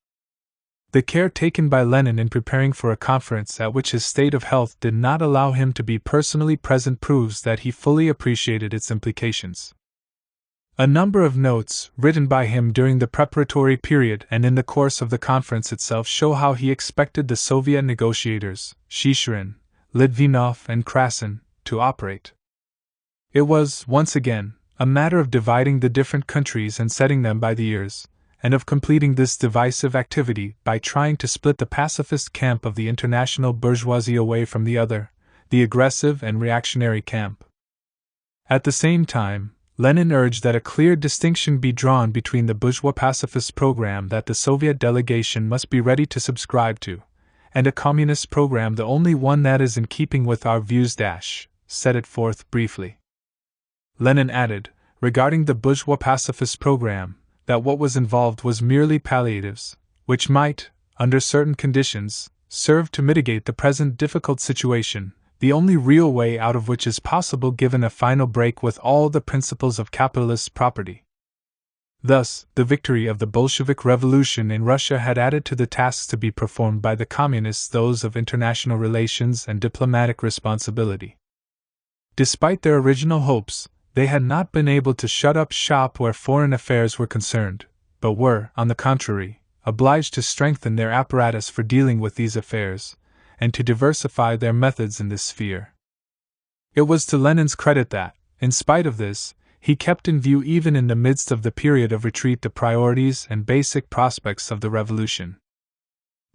The care taken by Lenin in preparing for a conference at which his state of health did not allow him to be personally present proves that he fully appreciated its implications. A number of notes, written by him during the preparatory period and in the course of the conference itself, show how he expected the Soviet negotiators, Shishirin, Litvinov, and Krasin, to operate. It was, once again, a matter of dividing the different countries and setting them by the ears, and of completing this divisive activity by trying to split the pacifist camp of the international bourgeoisie away from the other, the aggressive and reactionary camp. At the same time, Lenin urged that a clear distinction be drawn between the bourgeois pacifist program that the Soviet delegation must be ready to subscribe to, and a communist program, the only one that is in keeping with our views. Set it forth briefly. Lenin added, regarding the bourgeois pacifist program, that what was involved was merely palliatives, which might, under certain conditions, serve to mitigate the present difficult situation, the only real way out of which is possible given a final break with all the principles of capitalist property. Thus, the victory of the Bolshevik Revolution in Russia had added to the tasks to be performed by the Communists those of international relations and diplomatic responsibility. Despite their original hopes, they had not been able to shut up shop where foreign affairs were concerned, but were, on the contrary, obliged to strengthen their apparatus for dealing with these affairs, and to diversify their methods in this sphere. It was to Lenin's credit that, in spite of this, he kept in view even in the midst of the period of retreat the priorities and basic prospects of the revolution.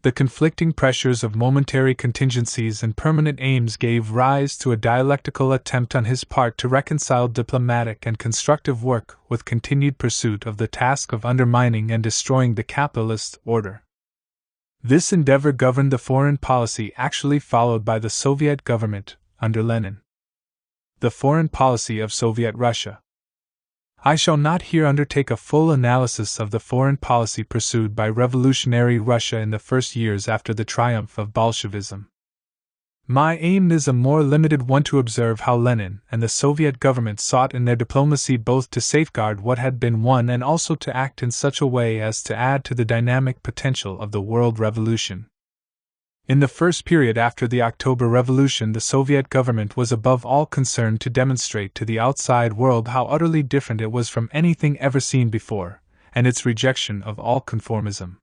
The conflicting pressures of momentary contingencies and permanent aims gave rise to a dialectical attempt on his part to reconcile diplomatic and constructive work with continued pursuit of the task of undermining and destroying the capitalist order. This endeavor governed the foreign policy actually followed by the Soviet government under Lenin. The foreign policy of Soviet Russia. I shall not here undertake a full analysis of the foreign policy pursued by revolutionary Russia in the first years after the triumph of Bolshevism. My aim is a more limited one, to observe how Lenin and the Soviet government sought in their diplomacy both to safeguard what had been won and also to act in such a way as to add to the dynamic potential of the world revolution. In the first period after the October Revolution, the Soviet government was above all concerned to demonstrate to the outside world how utterly different it was from anything ever seen before, and its rejection of all conformism.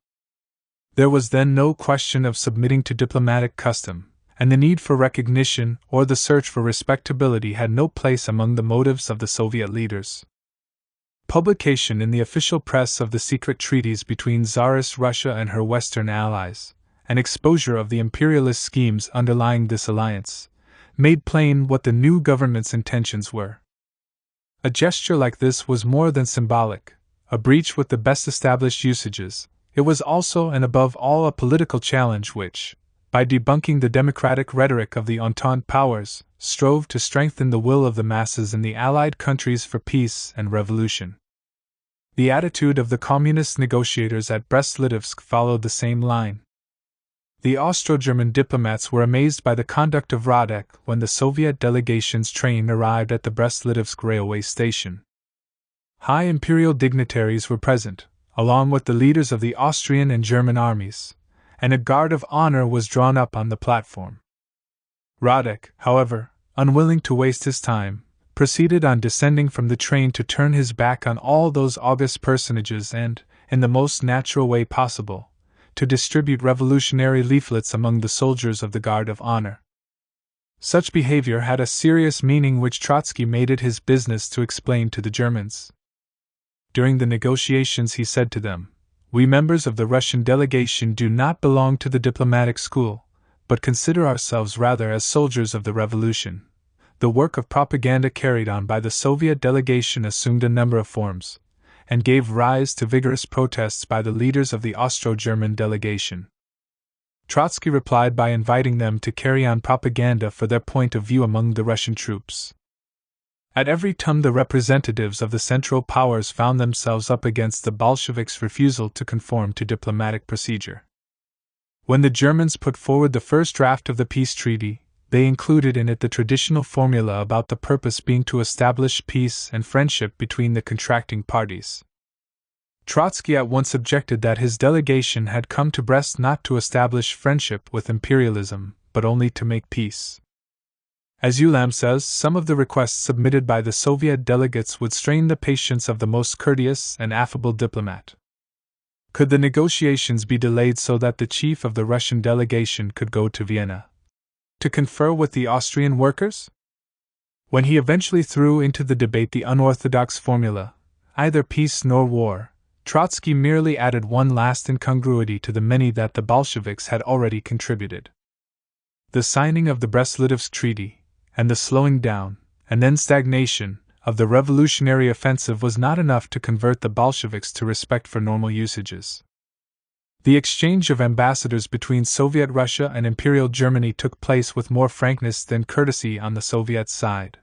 There was then no question of submitting to diplomatic custom, and the need for recognition or the search for respectability had no place among the motives of the Soviet leaders. Publication in the official press of the secret treaties between Tsarist Russia and her Western allies, and exposure of the imperialist schemes underlying this alliance, made plain what the new government's intentions were. A gesture like this was more than symbolic, a breach with the best established usages. It was also and above all a political challenge which, by debunking the democratic rhetoric of the Entente powers, strove to strengthen the will of the masses in the Allied countries for peace and revolution. The attitude of the communist negotiators at Brest-Litovsk followed the same line. The Austro-German diplomats were amazed by the conduct of Radek when the Soviet delegation's train arrived at the Brest-Litovsk railway station. High imperial dignitaries were present, along with the leaders of the Austrian and German armies, and a guard of honor was drawn up on the platform. Radek, however, unwilling to waste his time, proceeded on descending from the train to turn his back on all those august personages and, in the most natural way possible, to distribute revolutionary leaflets among the soldiers of the Guard of Honor. Such behavior had a serious meaning which Trotsky made it his business to explain to the Germans. During the negotiations he said to them, "We members of the Russian delegation do not belong to the diplomatic school, but consider ourselves rather as soldiers of the revolution." The work of propaganda carried on by the Soviet delegation assumed a number of forms, and gave rise to vigorous protests by the leaders of the Austro-German delegation. Trotsky replied by inviting them to carry on propaganda for their point of view among the Russian troops. At every turn the representatives of the Central Powers found themselves up against the Bolsheviks' refusal to conform to diplomatic procedure. When the Germans put forward the first draft of the peace treaty, they included in it the traditional formula about the purpose being to establish peace and friendship between the contracting parties. Trotsky at once objected that his delegation had come to Brest not to establish friendship with imperialism, but only to make peace. As Ulam says, some of the requests submitted by the Soviet delegates would strain the patience of the most courteous and affable diplomat. Could the negotiations be delayed so that the chief of the Russian delegation could go to Vienna to confer with the Austrian workers? When he eventually threw into the debate the unorthodox formula, either peace nor war, Trotsky merely added one last incongruity to the many that the Bolsheviks had already contributed. The signing of the Brest-Litovsk Treaty, and the slowing down, and then stagnation, of the revolutionary offensive was not enough to convert the Bolsheviks to respect for normal usages. The exchange of ambassadors between Soviet Russia and Imperial Germany took place with more frankness than courtesy on the Soviet side.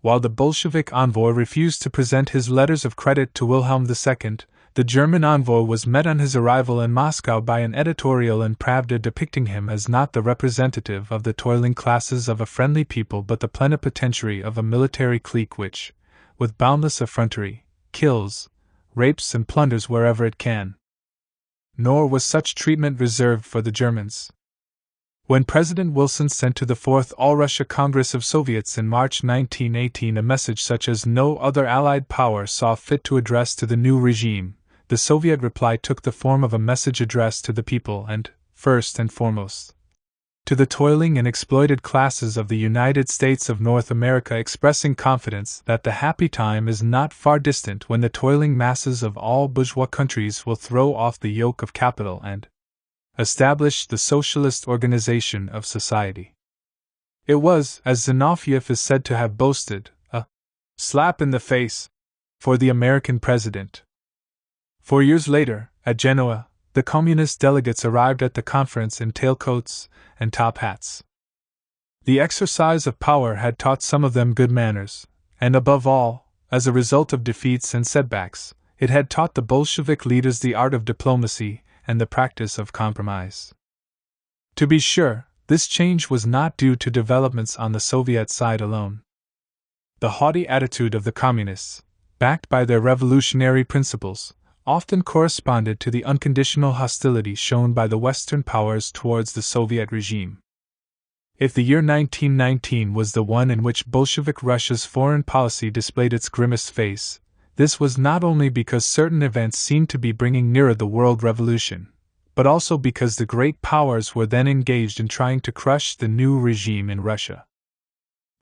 While the Bolshevik envoy refused to present his letters of credit to Wilhelm II, the German envoy was met on his arrival in Moscow by an editorial in Pravda depicting him as not the representative of the toiling classes of a friendly people but the plenipotentiary of a military clique which, with boundless effrontery, kills, rapes and plunders wherever it can. Nor was such treatment reserved for the Germans. When President Wilson sent to the Fourth All-Russia Congress of Soviets in March 1918 a message such as no other Allied power saw fit to address to the new regime, the Soviet reply took the form of a message addressed to the people and, first and foremost, to the toiling and exploited classes of the United States of North America, expressing confidence that the happy time is not far distant when the toiling masses of all bourgeois countries will throw off the yoke of capital and establish the socialist organization of society. It was, as Zinoviev is said to have boasted, a slap in the face for the American president. 4 years later, at Genoa, the communist delegates arrived at the conference in tailcoats and top hats. The exercise of power had taught some of them good manners, and above all, as a result of defeats and setbacks, it had taught the Bolshevik leaders the art of diplomacy and the practice of compromise. To be sure, this change was not due to developments on the Soviet side alone. The haughty attitude of the communists, backed by their revolutionary principles, often corresponded to the unconditional hostility shown by the Western powers towards the Soviet regime. If the year 1919 was the one in which Bolshevik Russia's foreign policy displayed its grimmest face, this was not only because certain events seemed to be bringing nearer the world revolution, but also because the great powers were then engaged in trying to crush the new regime in Russia.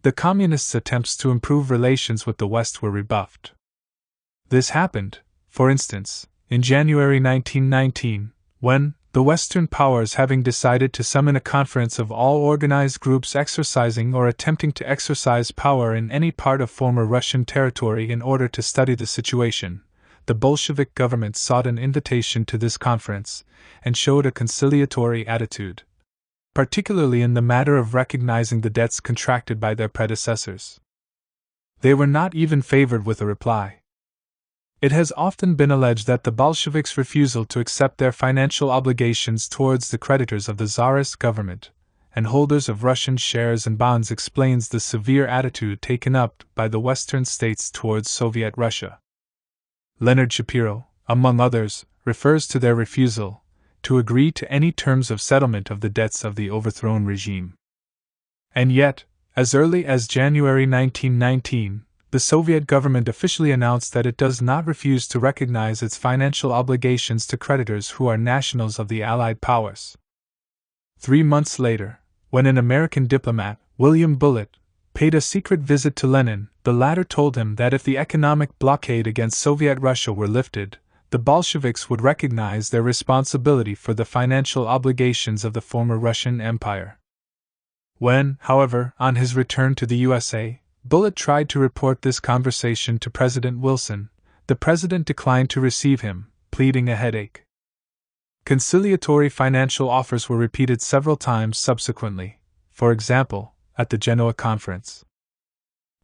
The communists' attempts to improve relations with the West were rebuffed. This happened, for instance, in January 1919, when, the Western powers having decided to summon a conference of all organized groups exercising or attempting to exercise power in any part of former Russian territory in order to study the situation, the Bolshevik government sought an invitation to this conference and showed a conciliatory attitude, particularly in the matter of recognizing the debts contracted by their predecessors. They were not even favored with a reply. It has often been alleged that the Bolsheviks' refusal to accept their financial obligations towards the creditors of the Tsarist government and holders of Russian shares and bonds explains the severe attitude taken up by the Western states towards Soviet Russia. Leonard Shapiro, among others, refers to their refusal to agree to any terms of settlement of the debts of the overthrown regime. And yet, As early as January 1919, the Soviet government officially announced that it does not refuse to recognize its financial obligations to creditors who are nationals of the Allied powers. 3 months later, when an American diplomat, William Bullitt, paid a secret visit to Lenin, the latter told him that if the economic blockade against Soviet Russia were lifted, the Bolsheviks would recognize their responsibility for the financial obligations of the former Russian Empire. When, however, on his return to the USA, Bullitt tried to report this conversation to President Wilson, the president declined to receive him, pleading a headache. Conciliatory financial offers were repeated several times subsequently, for example, at the Genoa Conference.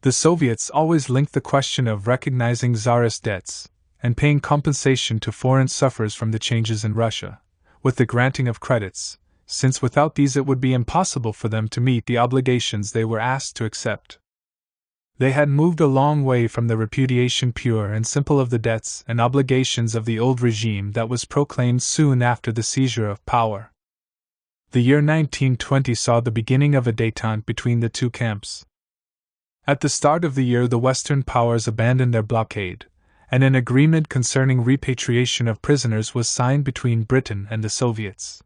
The Soviets always linked the question of recognizing Tsarist debts and paying compensation to foreign sufferers from the changes in Russia with the granting of credits, since without these it would be impossible for them to meet the obligations they were asked to accept. They had moved a long way from the repudiation pure and simple of the debts and obligations of the old regime that was proclaimed soon after the seizure of power. The year 1920 saw the beginning of a détente between the two camps. At the start of the year, the Western powers abandoned their blockade, and an agreement concerning repatriation of prisoners was signed between Britain and the Soviets.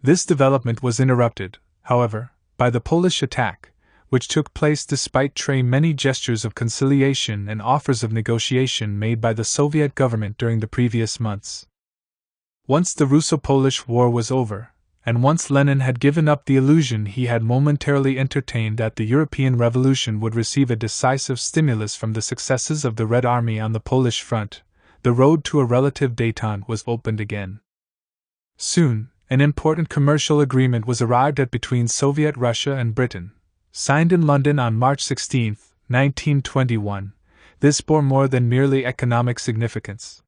This development was interrupted, however, by the Polish attack, which took place despite many gestures of conciliation and offers of negotiation made by the Soviet government during the previous months. Once the Russo-Polish War was over, and once Lenin had given up the illusion he had momentarily entertained that the European Revolution would receive a decisive stimulus from the successes of the Red Army on the Polish front, the road to a relative détente was opened again. Soon, an important commercial agreement was arrived at between Soviet Russia and Britain. Signed in London on March 16, 1921, this bore more than merely economic significance.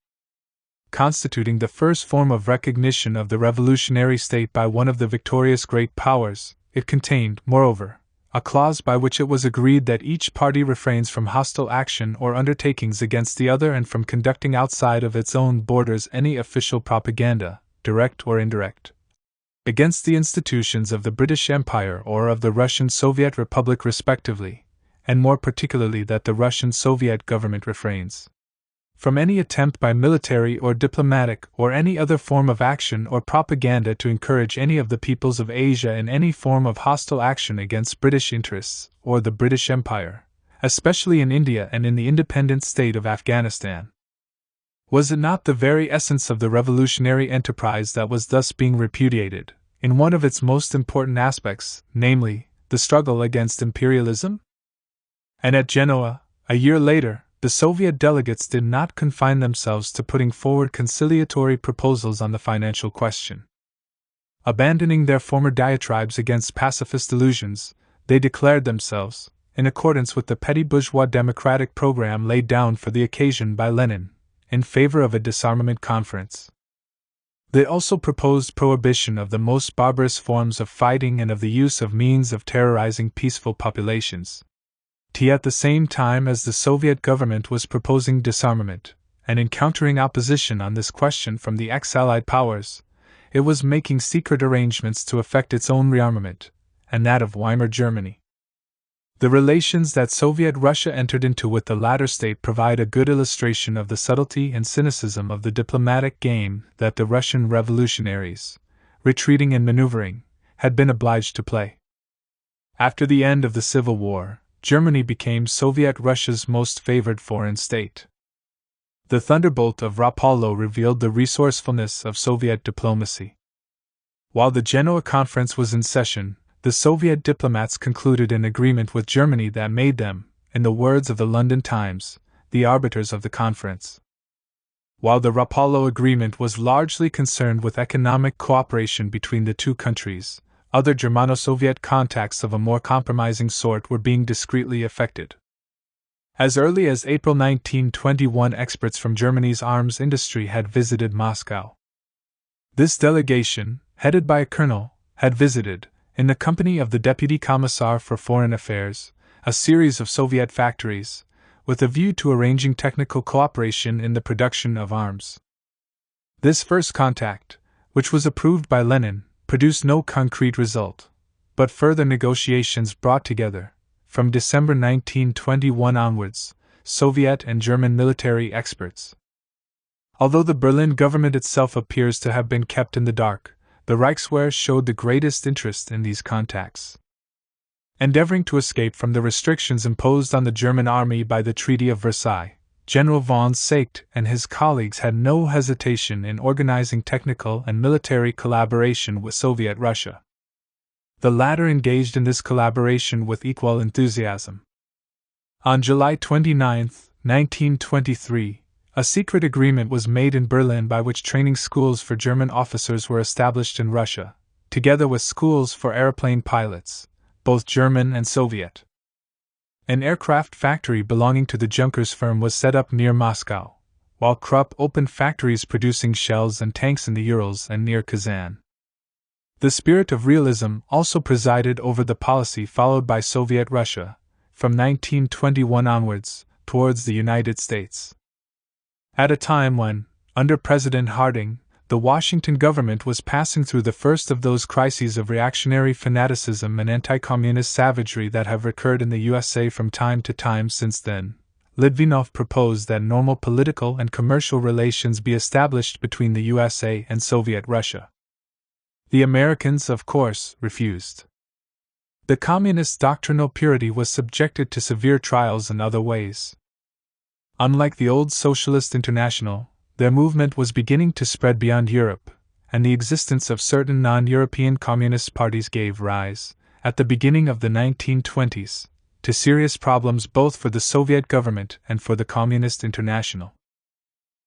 Constituting the first form of recognition of the revolutionary state by one of the victorious great powers, it contained, moreover, a clause by which it was agreed that each party refrains from hostile action or undertakings against the other and from conducting outside of its own borders any official propaganda, direct or indirect, against the institutions of the British Empire or of the Russian Soviet Republic respectively, and more particularly that the Russian Soviet government refrains from any attempt by military or diplomatic or any other form of action or propaganda to encourage any of the peoples of Asia in any form of hostile action against British interests or the British Empire, especially in India and in the independent state of Afghanistan. Was it not the very essence of the revolutionary enterprise that was thus being repudiated, in one of its most important aspects, namely, the struggle against imperialism? And at Genoa, a year later, the Soviet delegates did not confine themselves to putting forward conciliatory proposals on the financial question. Abandoning their former diatribes against pacifist illusions, they declared themselves, in accordance with the petty bourgeois democratic program laid down for the occasion by Lenin, in favor of a disarmament conference. They also proposed prohibition of the most barbarous forms of fighting and of the use of means of terrorizing peaceful populations. At the same time as the Soviet government was proposing disarmament, and encountering opposition on this question from the ex-Allied powers, it was making secret arrangements to effect its own rearmament, and that of Weimar Germany. The relations that Soviet Russia entered into with the latter state provide a good illustration of the subtlety and cynicism of the diplomatic game that the Russian revolutionaries, retreating and maneuvering, had been obliged to play. After the end of the Civil War, Germany became Soviet Russia's most favored foreign state. The thunderbolt of Rapallo revealed the resourcefulness of Soviet diplomacy. While the Genoa Conference was in session, the Soviet diplomats concluded an agreement with Germany that made them, in the words of the London Times, the arbiters of the conference. While the Rapallo agreement was largely concerned with economic cooperation between the two countries, other Germano-Soviet contacts of a more compromising sort were being discreetly effected. As early as April 1921, experts from Germany's arms industry had visited Moscow. This delegation, headed by a colonel, had visited, in the company of the Deputy Commissar for Foreign Affairs, a series of Soviet factories, with a view to arranging technical cooperation in the production of arms. This first contact, which was approved by Lenin, produced no concrete result, but further negotiations brought together, from December 1921 onwards, Soviet and German military experts. Although the Berlin government itself appears to have been kept in the dark, the Reichswehr showed the greatest interest in these contacts. Endeavoring to escape from the restrictions imposed on the German army by the Treaty of Versailles, General von Seeckt and his colleagues had no hesitation in organizing technical and military collaboration with Soviet Russia. The latter engaged in this collaboration with equal enthusiasm. On July 29, 1923, a secret agreement was made in Berlin by which training schools for German officers were established in Russia, together with schools for airplane pilots, both German and Soviet. An aircraft factory belonging to the Junkers firm was set up near Moscow, while Krupp opened factories producing shells and tanks in the Urals and near Kazan. The spirit of realism also presided over the policy followed by Soviet Russia, from 1921 onwards, towards the United States. At a time when, under President Harding, the Washington government was passing through the first of those crises of reactionary fanaticism and anti-communist savagery that have recurred in the USA from time to time since then, Litvinov proposed that normal political and commercial relations be established between the USA and Soviet Russia. The Americans, of course, refused. The communist doctrinal purity was subjected to severe trials in other ways. Unlike the old Socialist International, their movement was beginning to spread beyond Europe, and the existence of certain non-European communist parties gave rise, at the beginning of the 1920s, to serious problems both for the Soviet government and for the Communist International.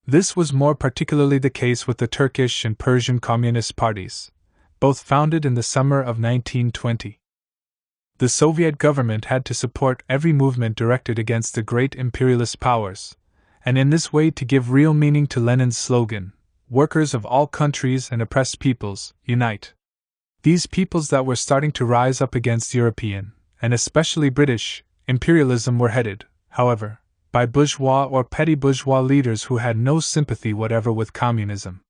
This was more particularly the case with the Turkish and Persian communist parties, both founded in the summer of 1920. The Soviet government had to support every movement directed against the great imperialist powers, and in this way to give real meaning to Lenin's slogan, "Workers of all countries and oppressed peoples, unite." These peoples that were starting to rise up against European, and especially British, imperialism were headed, however, by bourgeois or petty bourgeois leaders who had no sympathy whatever with communism.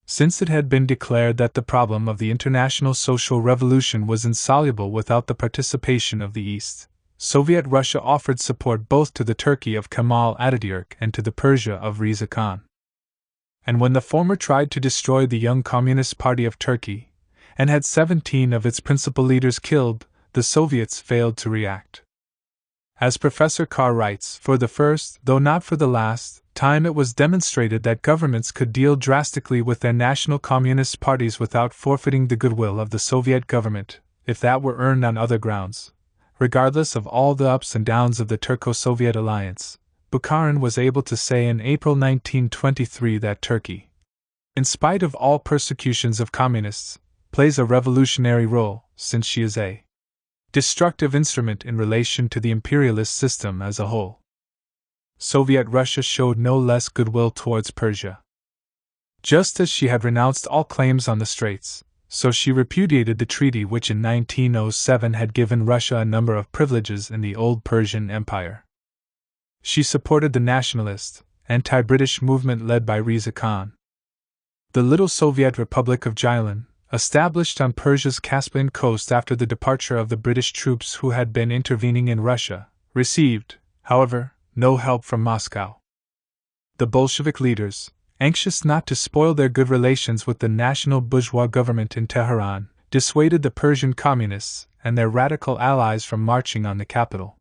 Since it had been declared that the problem of the international social revolution was insoluble without the participation of the East, Soviet Russia offered support both to the Turkey of Kemal Atatürk and to the Persia of Reza Khan. And when the former tried to destroy the young Communist Party of Turkey, and had 17 of its principal leaders killed, the Soviets failed to react. As Professor Carr writes, for the first, though not for the last, time it was demonstrated that governments could deal drastically with their national communist parties without forfeiting the goodwill of the Soviet government, if that were earned on other grounds. Regardless of all the ups and downs of the Turco-Soviet alliance, Bukharin was able to say in April 1923 that Turkey, in spite of all persecutions of communists, plays a revolutionary role, since she is a destructive instrument in relation to the imperialist system as a whole. Soviet Russia showed no less goodwill towards Persia. Just as she had renounced all claims on the Straits, so she repudiated the treaty which in 1907 had given Russia a number of privileges in the old Persian Empire. She supported the nationalist, anti-British movement led by Reza Khan. The little Soviet Republic of Jylin, established on Persia's Caspian coast after the departure of the British troops who had been intervening in Russia, received, however, no help from Moscow. The Bolshevik leaders, anxious not to spoil their good relations with the national bourgeois government in Tehran, dissuaded the Persian communists and their radical allies from marching on the capital.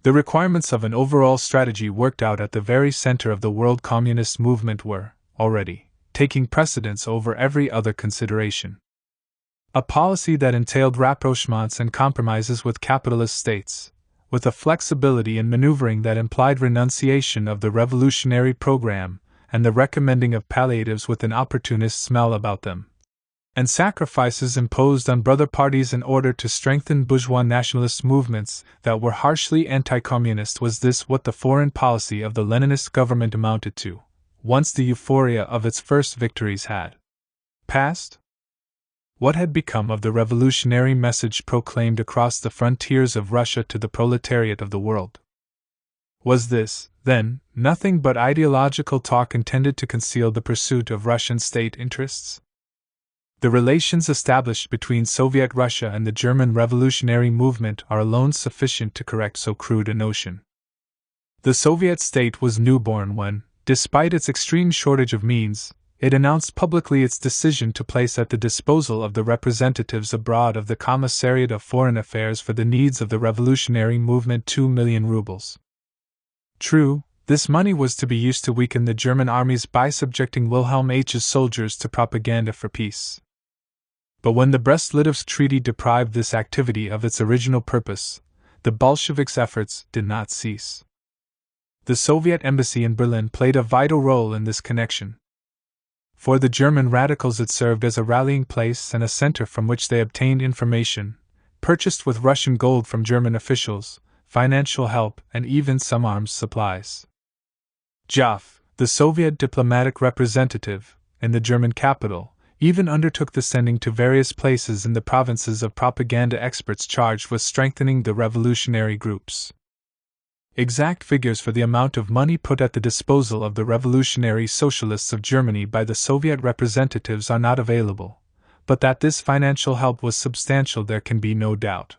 The requirements of an overall strategy worked out at the very center of the world communist movement were, already, taking precedence over every other consideration. A policy that entailed rapprochements and compromises with capitalist states, with a flexibility in maneuvering that implied renunciation of the revolutionary program and the recommending of palliatives with an opportunist smell about them, and sacrifices imposed on brother parties in order to strengthen bourgeois nationalist movements that were harshly anti-communist. Was this what the foreign policy of the Leninist government amounted to, once the euphoria of its first victories had passed? What had become of the revolutionary message proclaimed across the frontiers of Russia to the proletariat of the world? Was this, then, nothing but ideological talk intended to conceal the pursuit of Russian state interests? The relations established between Soviet Russia and the German revolutionary movement are alone sufficient to correct so crude a notion. The Soviet state was newborn when, despite its extreme shortage of means, it announced publicly its decision to place at the disposal of the representatives abroad of the Commissariat of Foreign Affairs for the needs of the revolutionary movement 2 million rubles. True, this money was to be used to weaken the German armies by subjecting Wilhelm H's soldiers to propaganda for peace. But when the Brest-Litovsk Treaty deprived this activity of its original purpose, the Bolsheviks' efforts did not cease. The Soviet embassy in Berlin played a vital role in this connection. For the German radicals it served as a rallying place and a center from which they obtained information, purchased with Russian gold from German officials, financial help, and even some arms supplies. Joff, the Soviet diplomatic representative, in the German capital, even undertook the sending to various places in the provinces of propaganda experts charged with strengthening the revolutionary groups. Exact figures for the amount of money put at the disposal of the revolutionary socialists of Germany by the Soviet representatives are not available, but that this financial help was substantial there can be no doubt.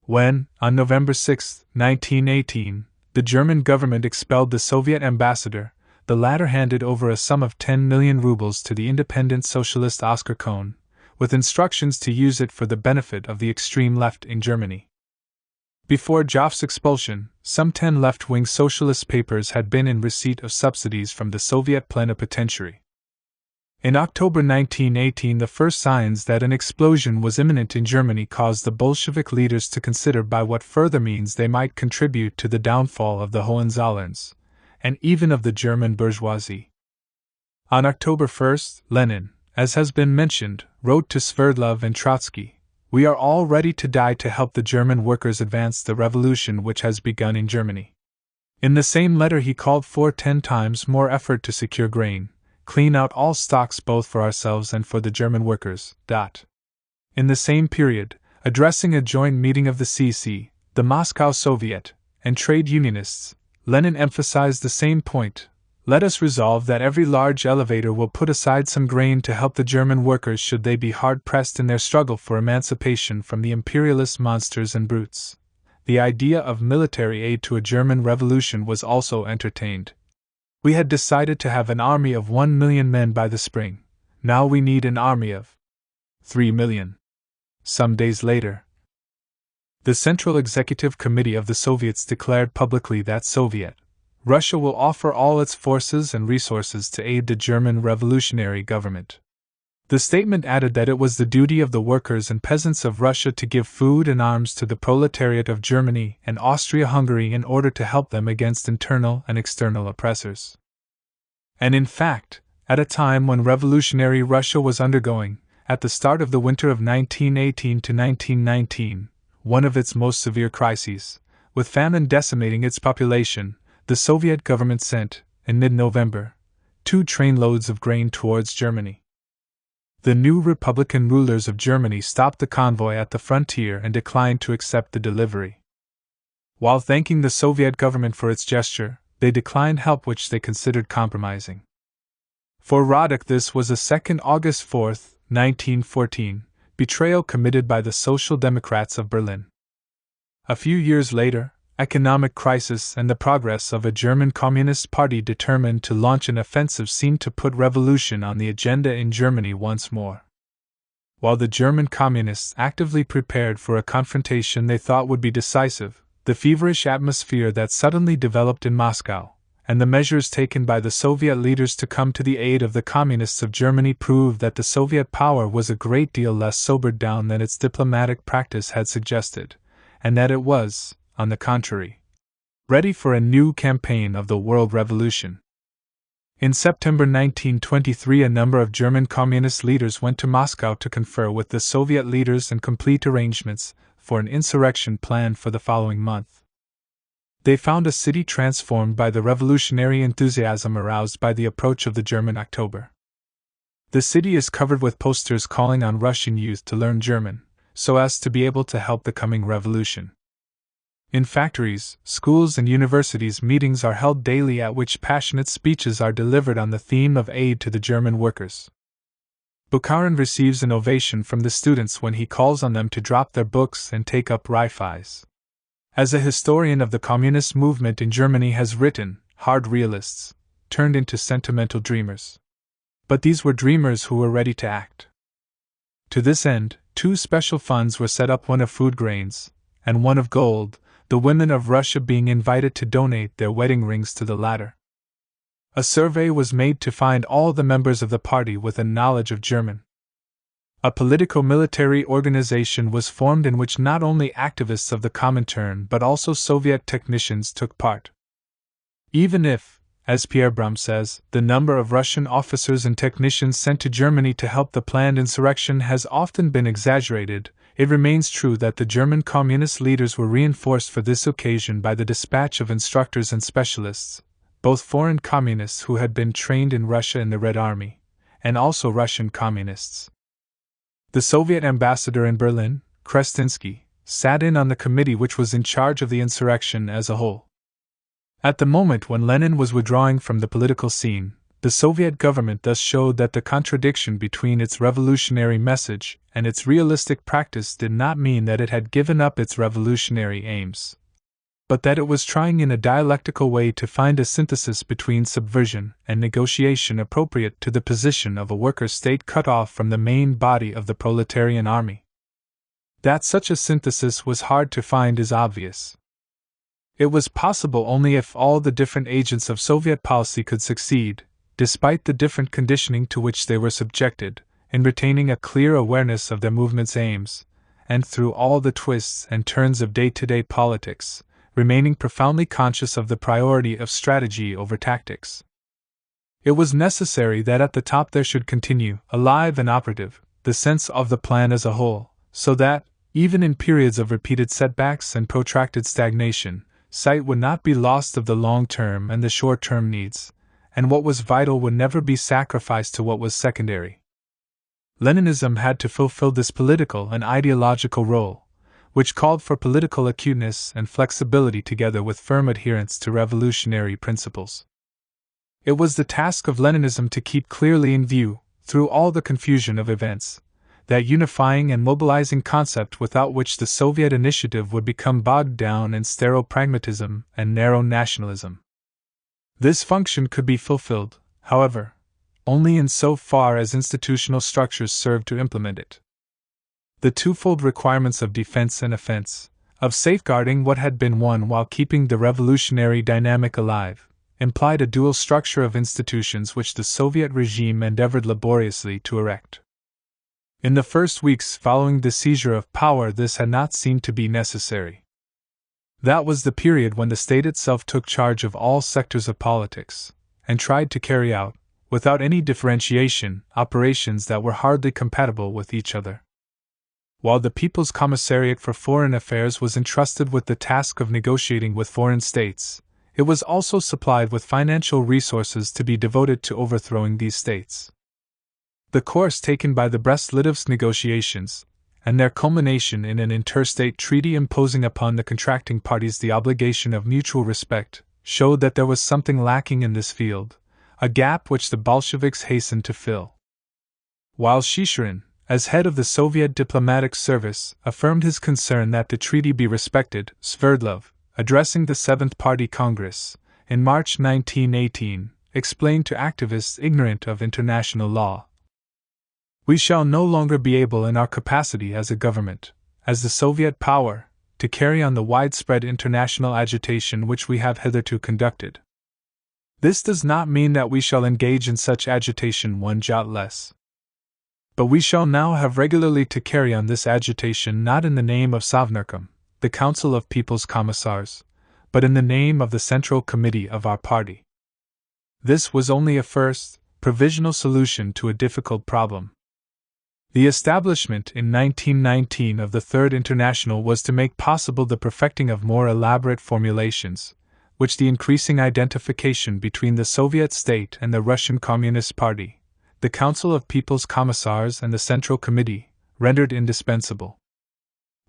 When, on November 6, 1918, the German government expelled the Soviet ambassador, the latter handed over a sum of 10 million rubles to the independent socialist Oskar Kohn, with instructions to use it for the benefit of the extreme left in Germany. Before Joff's expulsion, some 10 left-wing socialist papers had been in receipt of subsidies from the Soviet plenipotentiary. In October 1918, the first signs that an explosion was imminent in Germany caused the Bolshevik leaders to consider by what further means they might contribute to the downfall of the Hohenzollerns, and even of the German bourgeoisie. On October 1, Lenin, as has been mentioned, wrote to Sverdlov and Trotsky, "We are all ready to die to help the German workers advance the revolution which has begun in Germany." In the same letter he called for 10 times more effort to secure grain, clean out all stocks both for ourselves and for the German workers. In the same period, addressing a joint meeting of the CC, the Moscow Soviet, and trade unionists, Lenin emphasized the same point: let us resolve that every large elevator will put aside some grain to help the German workers should they be hard-pressed in their struggle for emancipation from the imperialist monsters and brutes. The idea of military aid to a German revolution was also entertained. We had decided to have an army of 1 million men by the spring. Now we need an army of 3 million. Some days later, the Central Executive Committee of the Soviets declared publicly that Russia will offer all its forces and resources to aid the German revolutionary government. The statement added that it was the duty of the workers and peasants of Russia to give food and arms to the proletariat of Germany and Austria-Hungary in order to help them against internal and external oppressors. And in fact, at a time when revolutionary Russia was undergoing, at the start of the winter of 1918 to 1919, one of its most severe crises, with famine decimating its population, the Soviet government sent, in mid-November, 2 trainloads of grain towards Germany. The new Republican rulers of Germany stopped the convoy at the frontier and declined to accept the delivery. While thanking the Soviet government for its gesture, they declined help which they considered compromising. For Radek this was a 2 August 4, 1914, betrayal committed by the Social Democrats of Berlin. A few years later, economic crisis and the progress of a German Communist Party determined to launch an offensive seemed to put revolution on the agenda in Germany once more. While the German Communists actively prepared for a confrontation they thought would be decisive, the feverish atmosphere that suddenly developed in Moscow, and the measures taken by the Soviet leaders to come to the aid of the Communists of Germany proved that the Soviet power was a great deal less sobered down than its diplomatic practice had suggested, and that it was, on the contrary, ready for a new campaign of the world revolution. In September 1923, a number of German Communist leaders went to Moscow to confer with the Soviet leaders and complete arrangements for an insurrection planned for the following month. They found a city transformed by the revolutionary enthusiasm aroused by the approach of the German October. The city is covered with posters calling on Russian youth to learn German, so as to be able to help the coming revolution. In factories, schools, and universities, meetings are held daily at which passionate speeches are delivered on the theme of aid to the German workers. Bukharin receives an ovation from the students when he calls on them to drop their books and take up rifles. As a historian of the communist movement in Germany has written, hard realists turned into sentimental dreamers. But these were dreamers who were ready to act. To this end, two special funds were set up, one of food grains and one of gold, the women of Russia being invited to donate their wedding rings to the latter. A survey was made to find all the members of the party with a knowledge of German. A politico-military organization was formed in which not only activists of the Comintern but also Soviet technicians took part. Even if, as Pierre Brum says, the number of Russian officers and technicians sent to Germany to help the planned insurrection has often been exaggerated, it remains true that the German communist leaders were reinforced for this occasion by the dispatch of instructors and specialists, both foreign communists who had been trained in Russia in the Red Army, and also Russian communists. The Soviet ambassador in Berlin, Krestinsky, sat in on the committee which was in charge of the insurrection as a whole. At the moment when Lenin was withdrawing from the political scene, the Soviet government thus showed that the contradiction between its revolutionary message and its realistic practice did not mean that it had given up its revolutionary aims, but that it was trying in a dialectical way to find a synthesis between subversion and negotiation appropriate to the position of a worker state cut off from the main body of the proletarian army. That such a synthesis was hard to find is obvious. It was possible only if all the different agents of Soviet policy could succeed, despite the different conditioning to which they were subjected, in retaining a clear awareness of their movement's aims, and through all the twists and turns of day-to-day politics, remaining profoundly conscious of the priority of strategy over tactics. It was necessary that at the top there should continue, alive and operative, the sense of the plan as a whole, so that, even in periods of repeated setbacks and protracted stagnation, sight would not be lost of the long-term and the short-term needs, and what was vital would never be sacrificed to what was secondary. Leninism had to fulfill this political and ideological role, which called for political acuteness and flexibility together with firm adherence to revolutionary principles. It was the task of Leninism to keep clearly in view, through all the confusion of events, that unifying and mobilizing concept without which the Soviet initiative would become bogged down in sterile pragmatism and narrow nationalism. This function could be fulfilled, however, only in so far as institutional structures served to implement it. The twofold requirements of defense and offense, of safeguarding what had been won while keeping the revolutionary dynamic alive, implied a dual structure of institutions which the Soviet regime endeavored laboriously to erect. In the first weeks following the seizure of power, this had not seemed to be necessary. That was the period when the state itself took charge of all sectors of politics, and tried to carry out, without any differentiation, operations that were hardly compatible with each other. While the People's Commissariat for Foreign Affairs was entrusted with the task of negotiating with foreign states, it was also supplied with financial resources to be devoted to overthrowing these states. The course taken by the Brest-Litovsk negotiations, and their culmination in an interstate treaty imposing upon the contracting parties the obligation of mutual respect, showed that there was something lacking in this field, a gap which the Bolsheviks hastened to fill. While Shishirin, as head of the Soviet diplomatic service, affirmed his concern that the treaty be respected, Sverdlov, addressing the Seventh Party Congress, in March 1918, explained to activists ignorant of international law, "We shall no longer be able in our capacity as a government, as the Soviet power, to carry on the widespread international agitation which we have hitherto conducted. This does not mean that we shall engage in such agitation one jot less. But we shall now have regularly to carry on this agitation not in the name of Sovnarkom, the Council of People's Commissars, but in the name of the Central Committee of our party." This was only a first, provisional solution to a difficult problem. The establishment in 1919 of the Third International was to make possible the perfecting of more elaborate formulations, which the increasing identification between the Soviet state and the Russian Communist Party, the Council of People's Commissars and the Central Committee, rendered indispensable.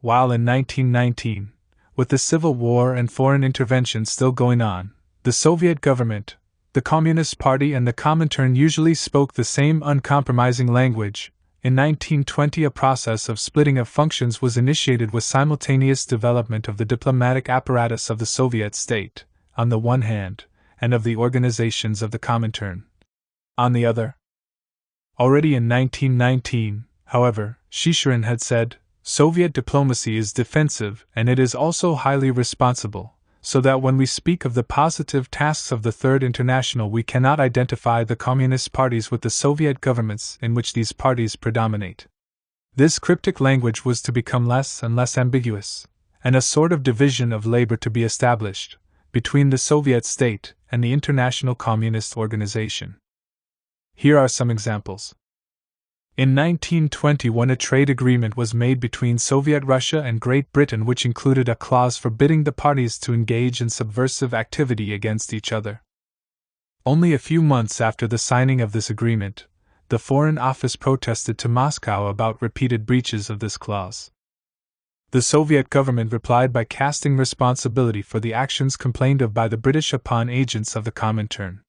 While in 1919, with the Civil War and foreign intervention still going on, the Soviet government, the Communist Party and the Comintern usually spoke the same uncompromising language. In 1920, a process of splitting of functions was initiated with simultaneous development of the diplomatic apparatus of the Soviet state, on the one hand, and of the organizations of the Comintern, on the other. Already in 1919, however, Chicherin had said, Soviet diplomacy is defensive and it is also highly responsible, so that when we speak of the positive tasks of the Third International we cannot identify the Communist parties with the Soviet governments in which these parties predominate. This cryptic language was to become less and less ambiguous, and a sort of division of labor to be established between the Soviet state and the International Communist Organization. Here are some examples. In 1921, a trade agreement was made between Soviet Russia and Great Britain which included a clause forbidding the parties to engage in subversive activity against each other. Only a few months after the signing of this agreement, the Foreign Office protested to Moscow about repeated breaches of this clause. The Soviet government replied by casting responsibility for the actions complained of by the British upon agents of the Comintern.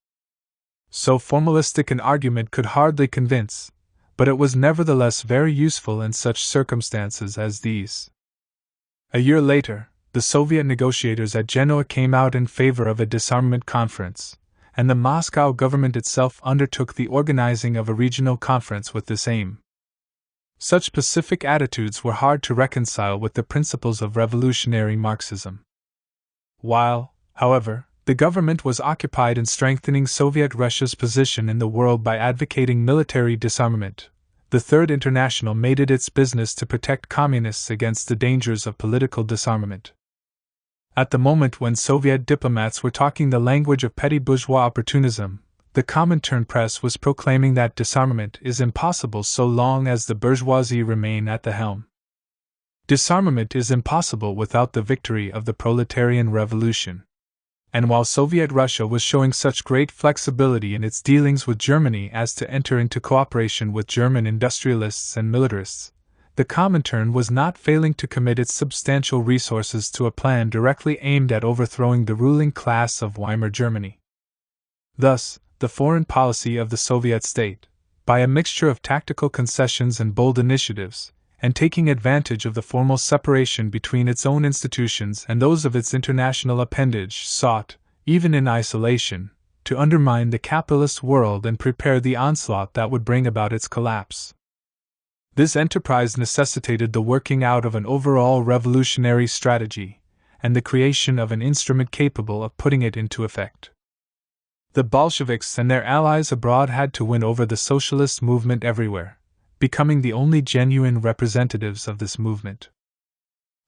So formalistic an argument could hardly convince, but it was nevertheless very useful in such circumstances as these. A year later, the Soviet negotiators at Genoa came out in favor of a disarmament conference, and the Moscow government itself undertook the organizing of a regional conference with this aim. Such pacific attitudes were hard to reconcile with the principles of revolutionary Marxism. While, however, the government was occupied in strengthening Soviet Russia's position in the world by advocating military disarmament, the Third International made it its business to protect communists against the dangers of political disarmament. At the moment when Soviet diplomats were talking the language of petty bourgeois opportunism, the Comintern press was proclaiming that disarmament is impossible so long as the bourgeoisie remain at the helm. Disarmament is impossible without the victory of the proletarian revolution. And while Soviet Russia was showing such great flexibility in its dealings with Germany as to enter into cooperation with German industrialists and militarists, the Comintern was not failing to commit its substantial resources to a plan directly aimed at overthrowing the ruling class of Weimar Germany. Thus, the foreign policy of the Soviet state, by a mixture of tactical concessions and bold initiatives, and taking advantage of the formal separation between its own institutions and those of its international appendage, sought, even in isolation, to undermine the capitalist world and prepare the onslaught that would bring about its collapse. This enterprise necessitated the working out of an overall revolutionary strategy, and the creation of an instrument capable of putting it into effect. The Bolsheviks and their allies abroad had to win over the socialist movement everywhere, becoming the only genuine representatives of this movement.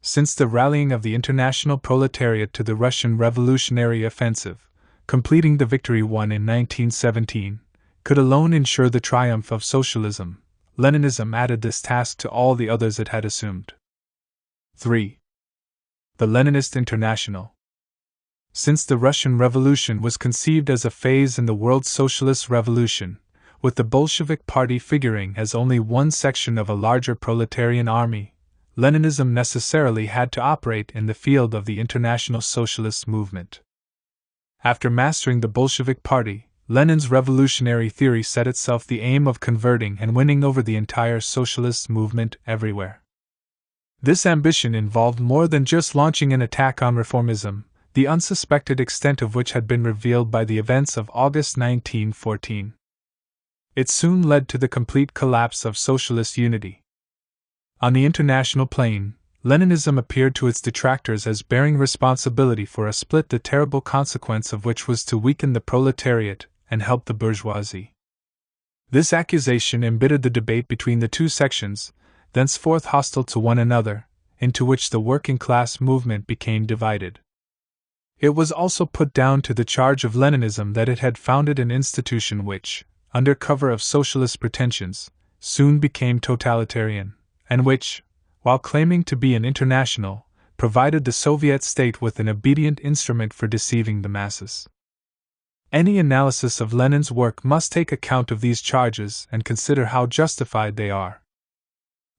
Since the rallying of the international proletariat to the Russian revolutionary offensive, completing the victory won in 1917, could alone ensure the triumph of socialism, Leninism added this task to all the others it had assumed. 3. The Leninist International. Since the Russian Revolution was conceived as a phase in the world socialist revolution, with the Bolshevik Party figuring as only one section of a larger proletarian army, Leninism necessarily had to operate in the field of the international socialist movement. After mastering the Bolshevik Party, Lenin's revolutionary theory set itself the aim of converting and winning over the entire socialist movement everywhere. This ambition involved more than just launching an attack on reformism, the unsuspected extent of which had been revealed by the events of August 1914. It soon led to the complete collapse of socialist unity. On the international plane, Leninism appeared to its detractors as bearing responsibility for a split the terrible consequence of which was to weaken the proletariat and help the bourgeoisie. This accusation embittered the debate between the two sections, thenceforth hostile to one another, into which the working class movement became divided. It was also put down to the charge of Leninism that it had founded an institution which, under cover of socialist pretensions, soon became totalitarian, and which, while claiming to be an international, provided the Soviet state with an obedient instrument for deceiving the masses. Any analysis of Lenin's work must take account of these charges and consider how justified they are.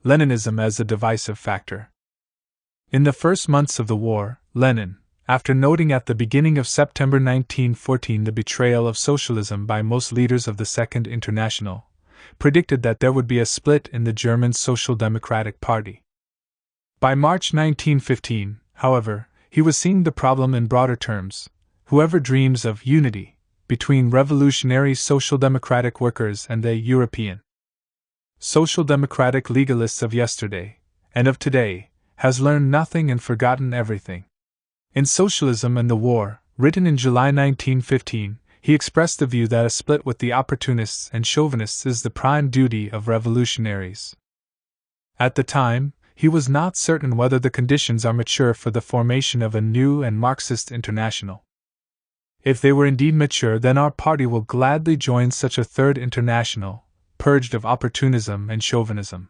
Leninism as a divisive factor. In the first months of the war, Lenin, after noting at the beginning of September 1914 the betrayal of socialism by most leaders of the Second International, predicted that there would be a split in the German Social Democratic Party. By March 1915, however, he was seeing the problem in broader terms. Whoever dreams of unity between revolutionary social democratic workers and the European social democratic legalists of yesterday and of today has learned nothing and forgotten everything. In Socialism and the War, written in July 1915, he expressed the view that a split with the opportunists and chauvinists is the prime duty of revolutionaries. At the time, he was not certain whether the conditions are mature for the formation of a new and Marxist international. If they were indeed mature, then our party will gladly join such a third international, purged of opportunism and chauvinism.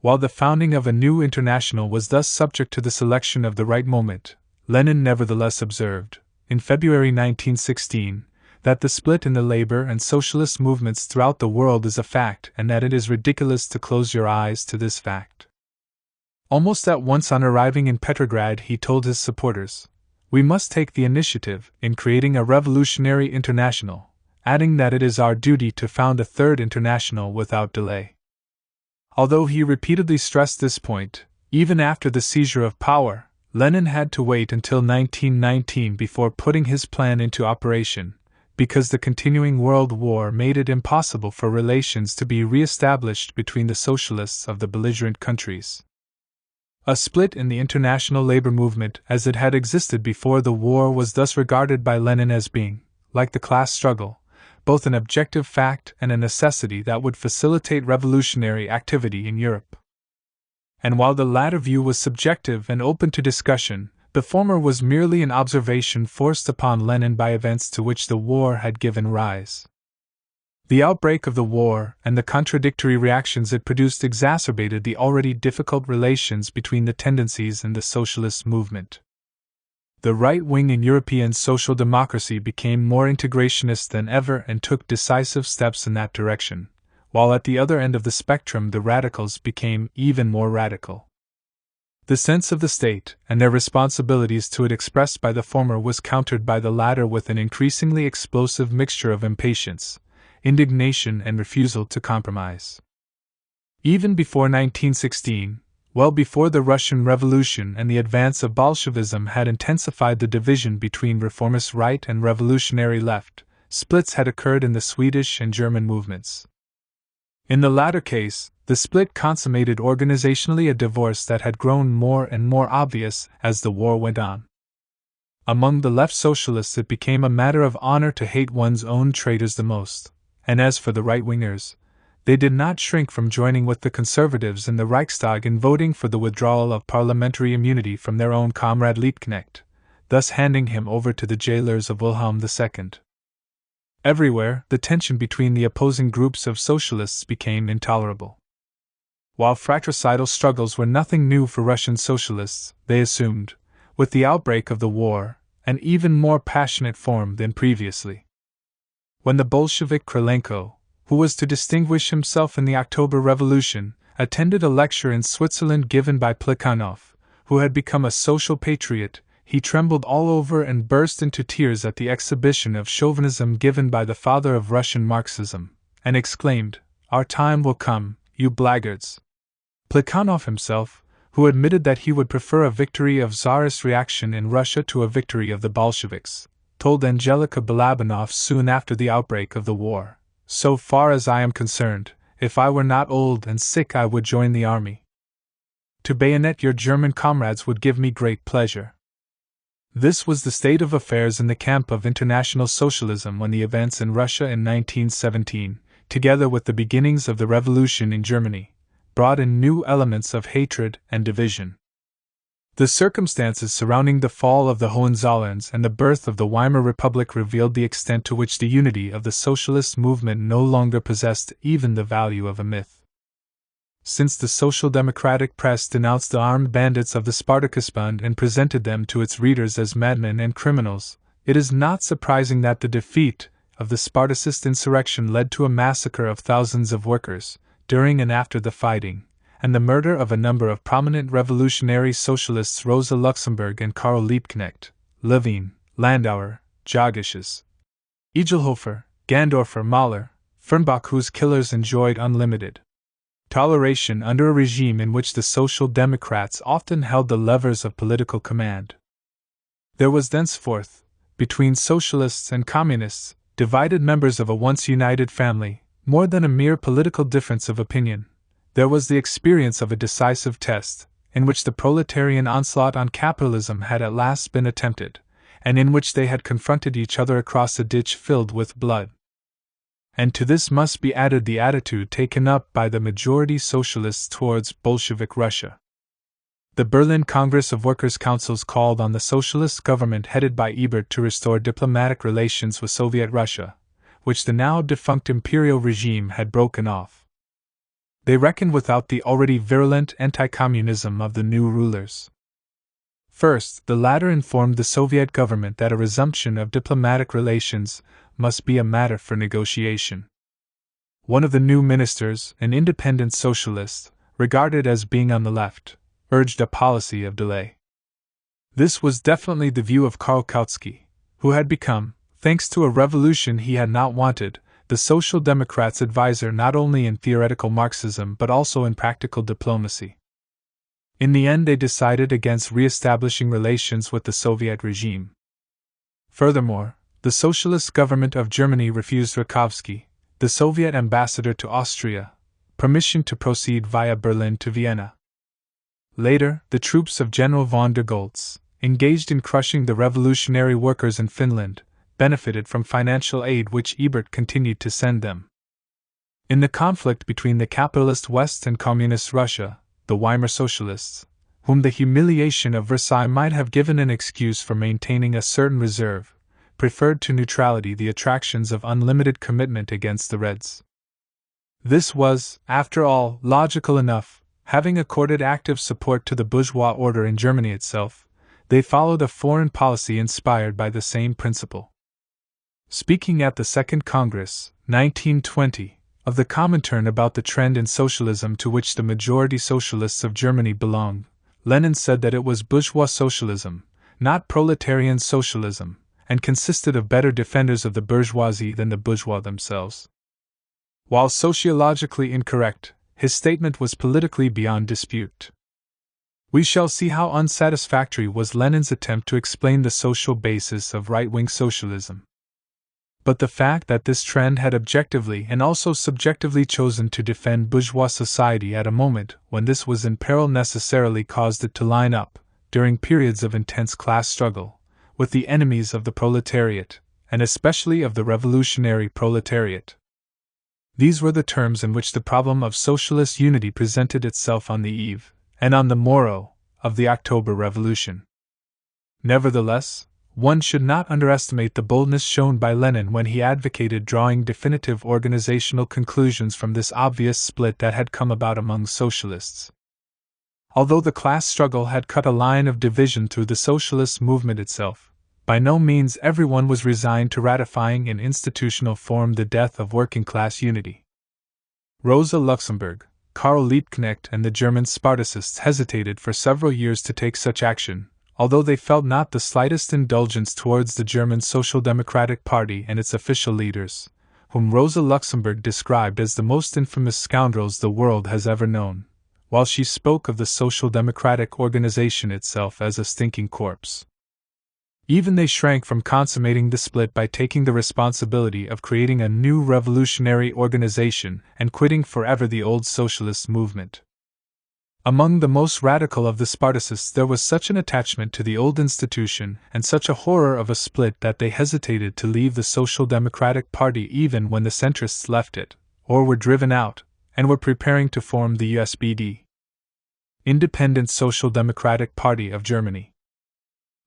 While the founding of a new international was thus subject to the selection of the right moment, Lenin nevertheless observed, in February 1916, that the split in the labor and socialist movements throughout the world is a fact and that it is ridiculous to close your eyes to this fact. Almost at once on arriving in Petrograd, he told his supporters, "We must take the initiative in creating a revolutionary international," adding that it is our duty to found a third international without delay. Although he repeatedly stressed this point, even after the seizure of power, Lenin had to wait until 1919 before putting his plan into operation, because the continuing World War made it impossible for relations to be re-established between the socialists of the belligerent countries. A split in the international labor movement as it had existed before the war was thus regarded by Lenin as being, like the class struggle, both an objective fact and a necessity that would facilitate revolutionary activity in Europe. And while the latter view was subjective and open to discussion, the former was merely an observation forced upon Lenin by events to which the war had given rise. The outbreak of the war and the contradictory reactions it produced exacerbated the already difficult relations between the tendencies in the socialist movement. The right wing in European social democracy became more integrationist than ever and took decisive steps in that direction, while at the other end of the spectrum the radicals became even more radical. The sense of the state and their responsibilities to it expressed by the former was countered by the latter with an increasingly explosive mixture of impatience, indignation, and refusal to compromise. Even before 1916, well before the Russian Revolution and the advance of Bolshevism had intensified the division between reformist right and revolutionary left, splits had occurred in the Swedish and German movements. In the latter case, the split consummated organizationally a divorce that had grown more and more obvious as the war went on. Among the left socialists it became a matter of honor to hate one's own traitors the most, and as for the right-wingers, they did not shrink from joining with the conservatives in the Reichstag in voting for the withdrawal of parliamentary immunity from their own comrade Liebknecht, thus handing him over to the jailers of Wilhelm II. Everywhere, the tension between the opposing groups of socialists became intolerable. While fratricidal struggles were nothing new for Russian socialists, they assumed, with the outbreak of the war, an even more passionate form than previously. When the Bolshevik Krylenko, who was to distinguish himself in the October Revolution, attended a lecture in Switzerland given by Plekhanov, who had become a social patriot, he trembled all over and burst into tears at the exhibition of chauvinism given by the father of Russian Marxism, and exclaimed, "Our time will come, you blackguards." Plekhanov himself, who admitted that he would prefer a victory of Tsarist reaction in Russia to a victory of the Bolsheviks, told Angelika Balabanov soon after the outbreak of the war, "So far as I am concerned, if I were not old and sick I would join the army. To bayonet your German comrades would give me great pleasure." This was the state of affairs in the camp of international socialism when the events in Russia in 1917, together with the beginnings of the revolution in Germany, brought in new elements of hatred and division. The circumstances surrounding the fall of the Hohenzollerns and the birth of the Weimar Republic revealed the extent to which the unity of the socialist movement no longer possessed even the value of a myth. Since the social democratic press denounced the armed bandits of the Spartakusbund and presented them to its readers as madmen and criminals, it is not surprising that the defeat of the Spartacist insurrection led to a massacre of thousands of workers, during and after the fighting, and the murder of a number of prominent revolutionary socialists Rosa Luxemburg and Karl Liebknecht, Levin, Landauer, Jagisches, Igelhofer, Gandorfer, Mahler, Fernbach, whose killers enjoyed unlimited toleration under a regime in which the Social Democrats often held the levers of political command. There was thenceforth, between socialists and communists, divided members of a once united family, more than a mere political difference of opinion. There was the experience of a decisive test, in which the proletarian onslaught on capitalism had at last been attempted, and in which they had confronted each other across a ditch filled with blood. And to this must be added the attitude taken up by the majority socialists towards Bolshevik Russia. The Berlin Congress of Workers' Councils called on the socialist government headed by Ebert to restore diplomatic relations with Soviet Russia, which the now defunct imperial regime had broken off. They reckoned without the already virulent anti-communism of the new rulers. First, the latter informed the Soviet government that a resumption of diplomatic relations must be a matter for negotiation. One of the new ministers, an independent socialist, regarded as being on the left, urged a policy of delay. This was definitely the view of Karl Kautsky, who had become, thanks to a revolution he had not wanted, the Social Democrats' advisor not only in theoretical Marxism but also in practical diplomacy. In the end, they decided against re-establishing relations with the Soviet regime. Furthermore, the socialist government of Germany refused Rakovsky, the Soviet ambassador to Austria, permission to proceed via Berlin to Vienna. Later, the troops of General von der Goltz, engaged in crushing the revolutionary workers in Finland, benefited from financial aid which Ebert continued to send them. In the conflict between the capitalist West and communist Russia, the Weimar socialists, whom the humiliation of Versailles might have given an excuse for maintaining a certain reserve, preferred to neutrality the attractions of unlimited commitment against the Reds. This was, after all, logical enough. Having accorded active support to the bourgeois order in Germany itself, they followed a foreign policy inspired by the same principle. Speaking at the Second Congress, 1920, of the Comintern about the trend in socialism to which the majority socialists of Germany belonged, Lenin said that it was bourgeois socialism, not proletarian socialism, and consisted of better defenders of the bourgeoisie than the bourgeois themselves. While sociologically incorrect, his statement was politically beyond dispute. We shall see how unsatisfactory was Lenin's attempt to explain the social basis of right-wing socialism. But the fact that this trend had objectively and also subjectively chosen to defend bourgeois society at a moment when this was in peril necessarily caused it to line up, during periods of intense class struggle, with the enemies of the proletariat, and especially of the revolutionary proletariat. These were the terms in which the problem of socialist unity presented itself on the eve, and on the morrow, of the October Revolution. Nevertheless, one should not underestimate the boldness shown by Lenin when he advocated drawing definitive organizational conclusions from this obvious split that had come about among socialists. Although the class struggle had cut a line of division through the socialist movement itself, by no means everyone was resigned to ratifying in institutional form the death of working-class unity. Rosa Luxemburg, Karl Liebknecht and the German Spartacists hesitated for several years to take such action, although they felt not the slightest indulgence towards the German Social Democratic Party and its official leaders, whom Rosa Luxemburg described as the most infamous scoundrels the world has ever known, while she spoke of the Social Democratic organization itself as a stinking corpse. Even they shrank from consummating the split by taking the responsibility of creating a new revolutionary organization and quitting forever the old socialist movement. Among the most radical of the Spartacists there was such an attachment to the old institution and such a horror of a split that they hesitated to leave the Social Democratic Party even when the centrists left it, or were driven out, and were preparing to form the USPD, Independent Social Democratic Party of Germany.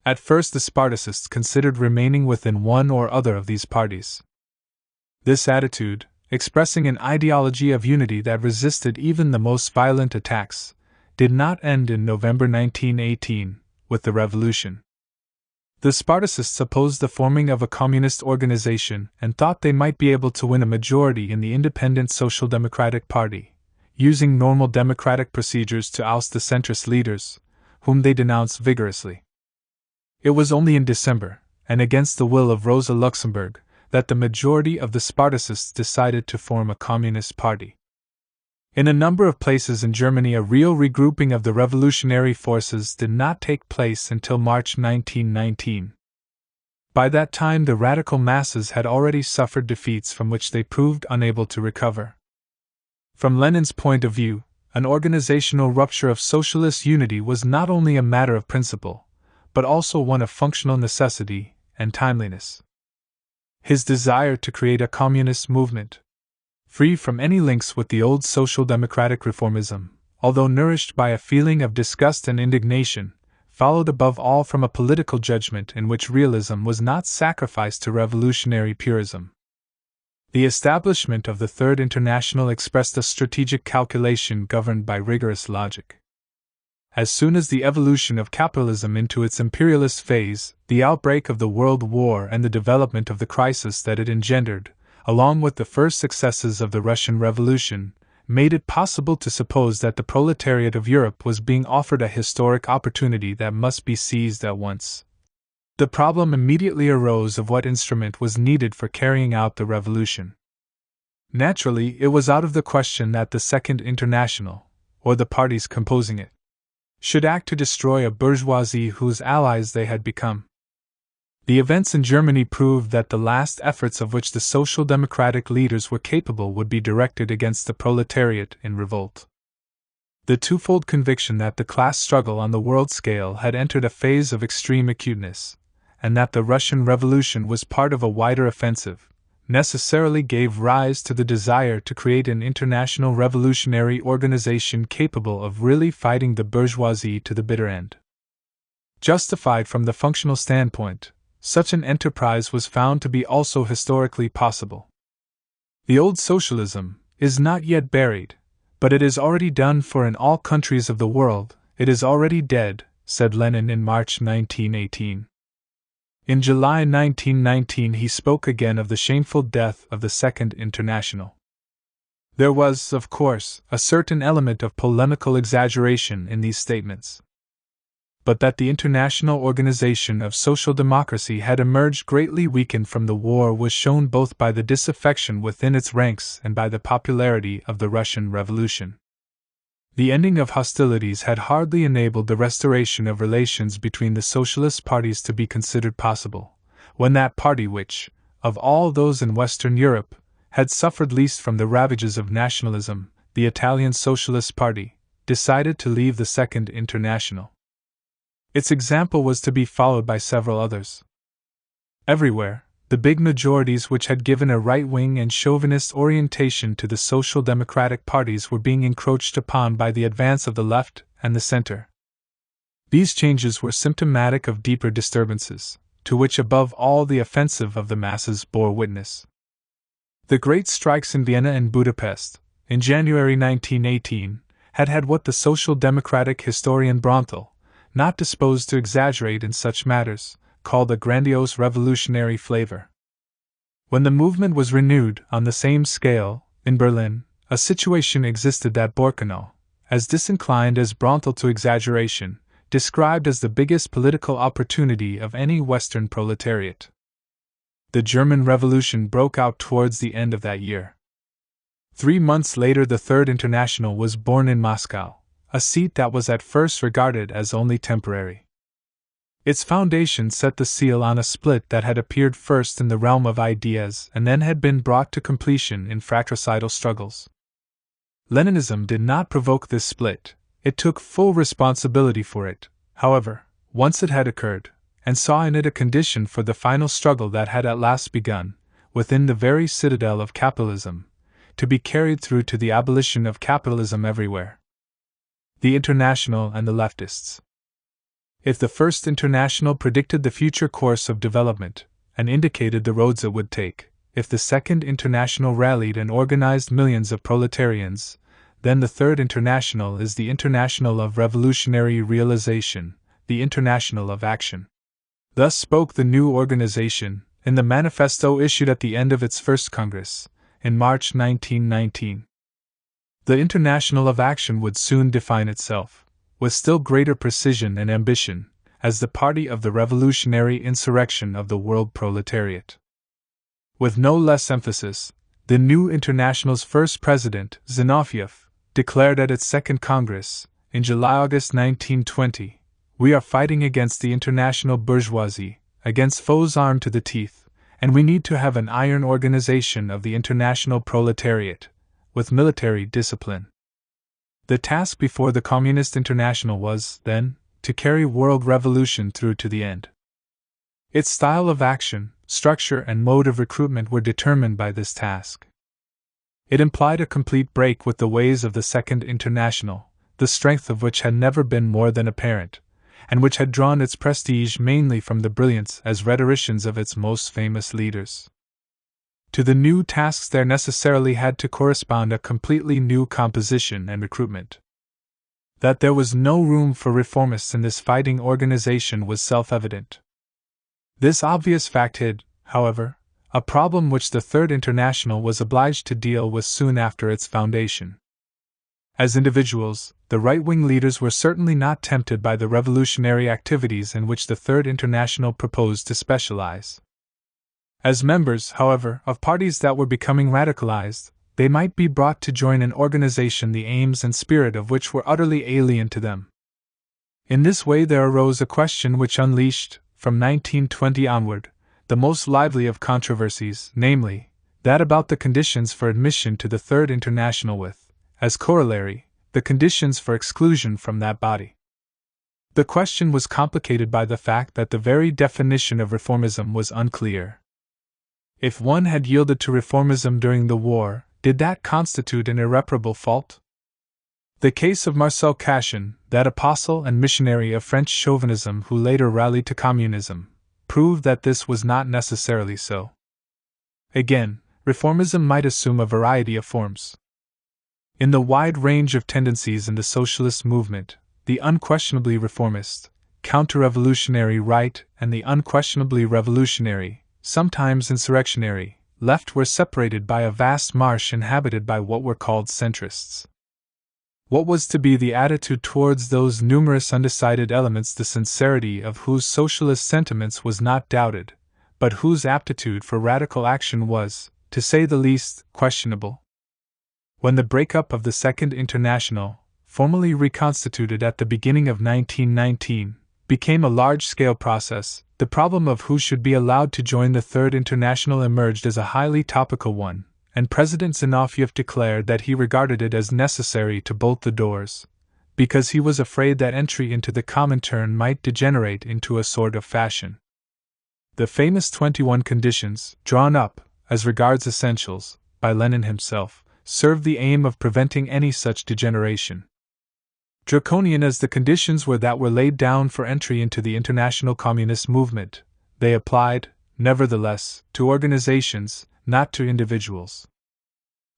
At first the Spartacists considered remaining within one or other of these parties. This attitude, expressing an ideology of unity that resisted even the most violent attacks, did not end in November 1918, with the revolution. The Spartacists opposed the forming of a communist organization and thought they might be able to win a majority in the Independent Social Democratic Party, using normal democratic procedures to oust the centrist leaders, whom they denounced vigorously. It was only in December, and against the will of Rosa Luxemburg, that the majority of the Spartacists decided to form a communist party. In a number of places in Germany, a real regrouping of the revolutionary forces did not take place until March 1919. By that time, the radical masses had already suffered defeats from which they proved unable to recover. From Lenin's point of view, an organizational rupture of socialist unity was not only a matter of principle, but also one of functional necessity and timeliness. His desire to create a communist movement, free from any links with the old social democratic reformism, although nourished by a feeling of disgust and indignation, followed above all from a political judgment in which realism was not sacrificed to revolutionary purism. The establishment of the Third International expressed a strategic calculation governed by rigorous logic. As soon as the evolution of capitalism into its imperialist phase, the outbreak of the World War and the development of the crisis that it engendered, along with the first successes of the Russian Revolution, made it possible to suppose that the proletariat of Europe was being offered a historic opportunity that must be seized at once. The problem immediately arose of what instrument was needed for carrying out the revolution. Naturally, it was out of the question that the Second International, or the parties composing it, should act to destroy a bourgeoisie whose allies they had become. The events in Germany proved that the last efforts of which the social democratic leaders were capable would be directed against the proletariat in revolt. The twofold conviction that the class struggle on the world scale had entered a phase of extreme acuteness, and that the Russian Revolution was part of a wider offensive, necessarily gave rise to the desire to create an international revolutionary organization capable of really fighting the bourgeoisie to the bitter end. Justified from the functional standpoint, such an enterprise was found to be also historically possible. The old socialism is not yet buried, but it is already done for in all countries of the world. It is already dead, said Lenin in March 1918. In July 1919 he spoke again of the shameful death of the Second International. There was, of course, a certain element of polemical exaggeration in these statements. But that the international organization of social democracy had emerged greatly weakened from the war was shown both by the disaffection within its ranks and by the popularity of the Russian Revolution. The ending of hostilities had hardly enabled the restoration of relations between the socialist parties to be considered possible, when that party which, of all those in Western Europe, had suffered least from the ravages of nationalism, the Italian Socialist Party, decided to leave the Second International. Its example was to be followed by several others. Everywhere, the big majorities which had given a right-wing and chauvinist orientation to the social democratic parties were being encroached upon by the advance of the left and the center. These changes were symptomatic of deeper disturbances, to which above all the offensive of the masses bore witness. The great strikes in Vienna and Budapest, in January 1918, had what the social democratic historian Brontel, not disposed to exaggerate in such matters, called a grandiose revolutionary flavor. When the movement was renewed on the same scale, in Berlin, a situation existed that Borkenau, as disinclined as Brontel to exaggeration, described as the biggest political opportunity of any Western proletariat. The German Revolution broke out towards the end of that year. 3 months later the Third International was born in Moscow, a seat that was at first regarded as only temporary. Its foundation set the seal on a split that had appeared first in the realm of ideas and then had been brought to completion in fratricidal struggles. Leninism did not provoke this split, it took full responsibility for it, however, once it had occurred, and saw in it a condition for the final struggle that had at last begun, within the very citadel of capitalism, to be carried through to the abolition of capitalism everywhere. The International and the leftists. If the First International predicted the future course of development, and indicated the roads it would take, if the Second International rallied and organized millions of proletarians, then the Third International is the International of revolutionary realization, the International of action. Thus spoke the new organization, in the manifesto issued at the end of its first Congress, in March 1919. The International of Action would soon define itself, with still greater precision and ambition, as the party of the revolutionary insurrection of the world proletariat. With no less emphasis, the new International's first president, Zinoviev, declared at its Second Congress, in July-August 1920, "We are fighting against the international bourgeoisie, against foes armed to the teeth, and we need to have an iron organization of the international proletariat, with military discipline." The task before the Communist International was, then, to carry world revolution through to the end. Its style of action, structure, and mode of recruitment were determined by this task. It implied a complete break with the ways of the Second International, the strength of which had never been more than apparent, and which had drawn its prestige mainly from the brilliance as rhetoricians of its most famous leaders. To the new tasks there necessarily had to correspond a completely new composition and recruitment. That there was no room for reformists in this fighting organization was self-evident. This obvious fact hid, however, a problem which the Third International was obliged to deal with soon after its foundation. As individuals, the right-wing leaders were certainly not tempted by the revolutionary activities in which the Third International proposed to specialize. As members, however, of parties that were becoming radicalized, they might be brought to join an organization the aims and spirit of which were utterly alien to them. In this way there arose a question which unleashed, from 1920 onward, the most lively of controversies, namely, that about the conditions for admission to the Third International with, as corollary, the conditions for exclusion from that body. The question was complicated by the fact that the very definition of reformism was unclear. If one had yielded to reformism during the war, did that constitute an irreparable fault? The case of Marcel, that apostle and missionary of French chauvinism who later rallied to communism, proved that this was not necessarily so. Again, reformism might assume a variety of forms. In the wide range of tendencies in the socialist movement, the unquestionably reformist, counter-revolutionary right and the unquestionably revolutionary, sometimes insurrectionary, left were separated by a vast marsh inhabited by what were called centrists. What was to be the attitude towards those numerous undecided elements the sincerity of whose socialist sentiments was not doubted, but whose aptitude for radical action was, to say the least, questionable? When the breakup of the Second International, formally reconstituted at the beginning of 1919, became a large-scale process, the problem of who should be allowed to join the Third International emerged as a highly topical one, and President Zinoviev declared that he regarded it as necessary to bolt the doors, because he was afraid that entry into the Comintern might degenerate into a sort of fashion. The famous 21 conditions, drawn up, as regards essentials, by Lenin himself, served the aim of preventing any such degeneration. Draconian as the conditions were that were laid down for entry into the international communist movement, they applied, nevertheless, to organizations, not to individuals.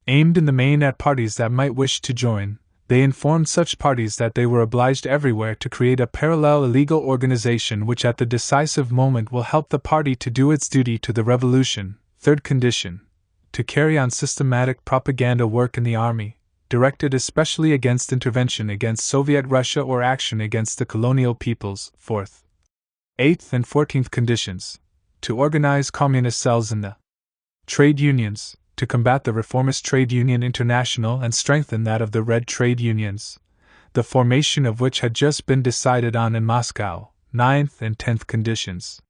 Aimed in the main at parties that might wish to join, they informed such parties that they were obliged everywhere to create a parallel illegal organization which at the decisive moment will help the party to do its duty to the revolution. Third condition, to carry on systematic propaganda work in the army, directed especially against intervention against Soviet Russia or action against the colonial peoples. Fourth, eighth and 14th conditions, to organize communist cells in the trade unions, to combat the reformist trade union international and strengthen that of the Red trade unions, the formation of which had just been decided on in Moscow. Ninth and 10th conditions.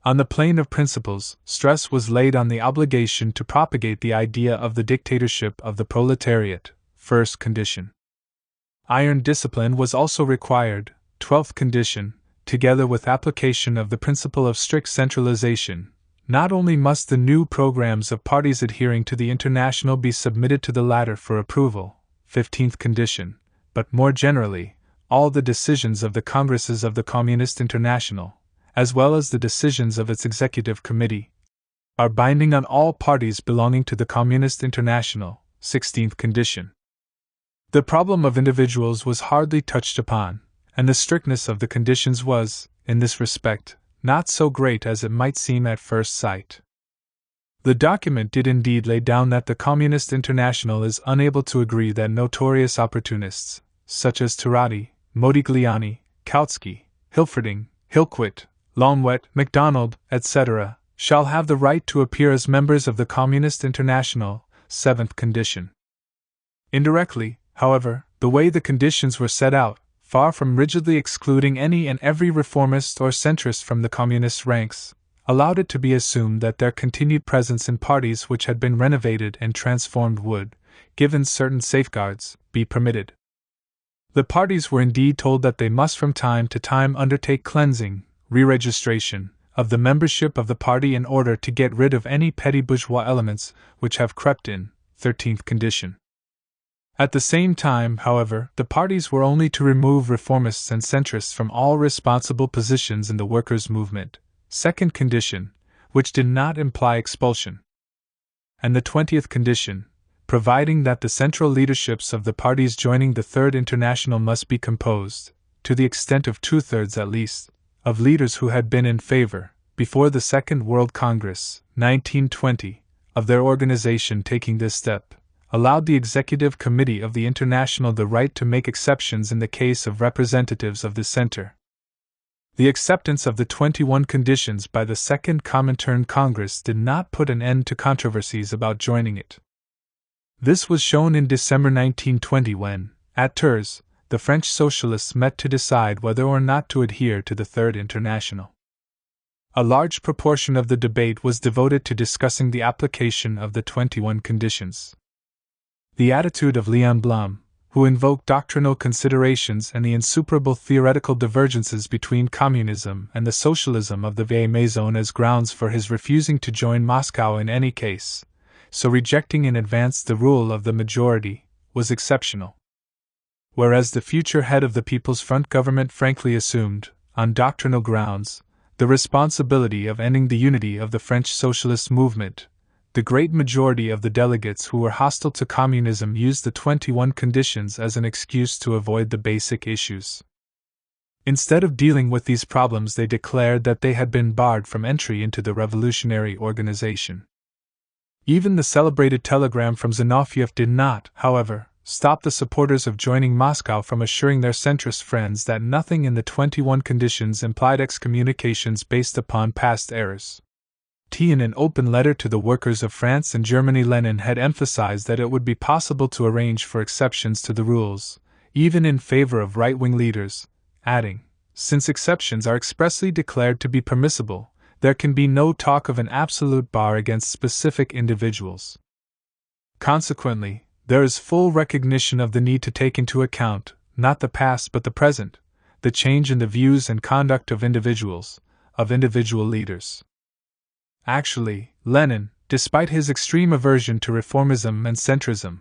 On the plane of principles, stress was laid on the obligation to propagate the idea of the dictatorship of the proletariat. First condition. Iron discipline was also required. 12th condition, together with application of the principle of strict centralization. Not only must the new programs of parties adhering to the International be submitted to the latter for approval, 15th condition, but more generally, all the decisions of the Congresses of the Communist International, as well as the decisions of its Executive Committee, are binding on all parties belonging to the Communist International. 16th condition. The problem of individuals was hardly touched upon, and the strictness of the conditions was, in this respect, not so great as it might seem at first sight. The document did indeed lay down that the Communist International is unable to agree that notorious opportunists, such as Turati, Modigliani, Kautsky, Hilferding, Hillquit, Longuet, MacDonald, etc., shall have the right to appear as members of the Communist International, 7th condition. Indirectly, however, the way the conditions were set out, far from rigidly excluding any and every reformist or centrist from the communist ranks, allowed it to be assumed that their continued presence in parties which had been renovated and transformed would, given certain safeguards, be permitted. The parties were indeed told that they must from time to time undertake cleansing, re-registration, of the membership of the party in order to get rid of any petty bourgeois elements which have crept in, 13th condition. At the same time, however, the parties were only to remove reformists and centrists from all responsible positions in the workers' movement, 2nd condition, which did not imply expulsion. And the 20th condition, providing that the central leaderships of the parties joining the Third International must be composed, to the extent of 2/3 at least, of leaders who had been in favor, before the Second World Congress, 1920, of their organization taking this step, allowed the Executive Committee of the International the right to make exceptions in the case of representatives of the Center. The acceptance of the 21 conditions by the Second Comintern Congress did not put an end to controversies about joining it. This was shown in December 1920 when, at Tours, the French socialists met to decide whether or not to adhere to the Third International. A large proportion of the debate was devoted to discussing the application of the 21 conditions. The attitude of Leon Blum, who invoked doctrinal considerations and the insuperable theoretical divergences between communism and the socialism of the Vieille Maison as grounds for his refusing to join Moscow in any case, so rejecting in advance the rule of the majority, was exceptional. Whereas the future head of the People's Front government frankly assumed, on doctrinal grounds, the responsibility of ending the unity of the French socialist movement, the great majority of the delegates who were hostile to communism used the 21 conditions as an excuse to avoid the basic issues. Instead of dealing with these problems, they declared that they had been barred from entry into the revolutionary organization. Even the celebrated telegram from Zinoviev did not, however, stop the supporters of joining Moscow from assuring their centrist friends that nothing in the 21 conditions implied excommunications based upon past errors. In an open letter to the workers of France and Germany, Lenin had emphasized that it would be possible to arrange for exceptions to the rules, even in favor of right-wing leaders, adding, "Since exceptions are expressly declared to be permissible, there can be no talk of an absolute bar against specific individuals. Consequently, there is full recognition of the need to take into account, not the past but the present, the change in the views and conduct of individuals, of individual leaders." Actually, Lenin, despite his extreme aversion to reformism and centrism,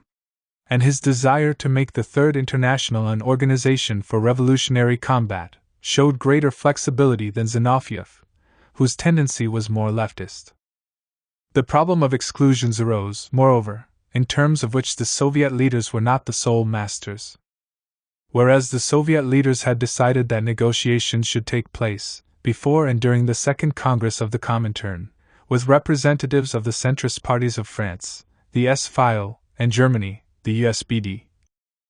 and his desire to make the Third International an organization for revolutionary combat, showed greater flexibility than Zinoviev, whose tendency was more leftist. The problem of exclusions arose, moreover, in terms of which the Soviet leaders were not the sole masters. Whereas the Soviet leaders had decided that negotiations should take place, before and during the Second Congress of the Comintern, with representatives of the centrist parties of France, the S-File, and Germany, the USPD.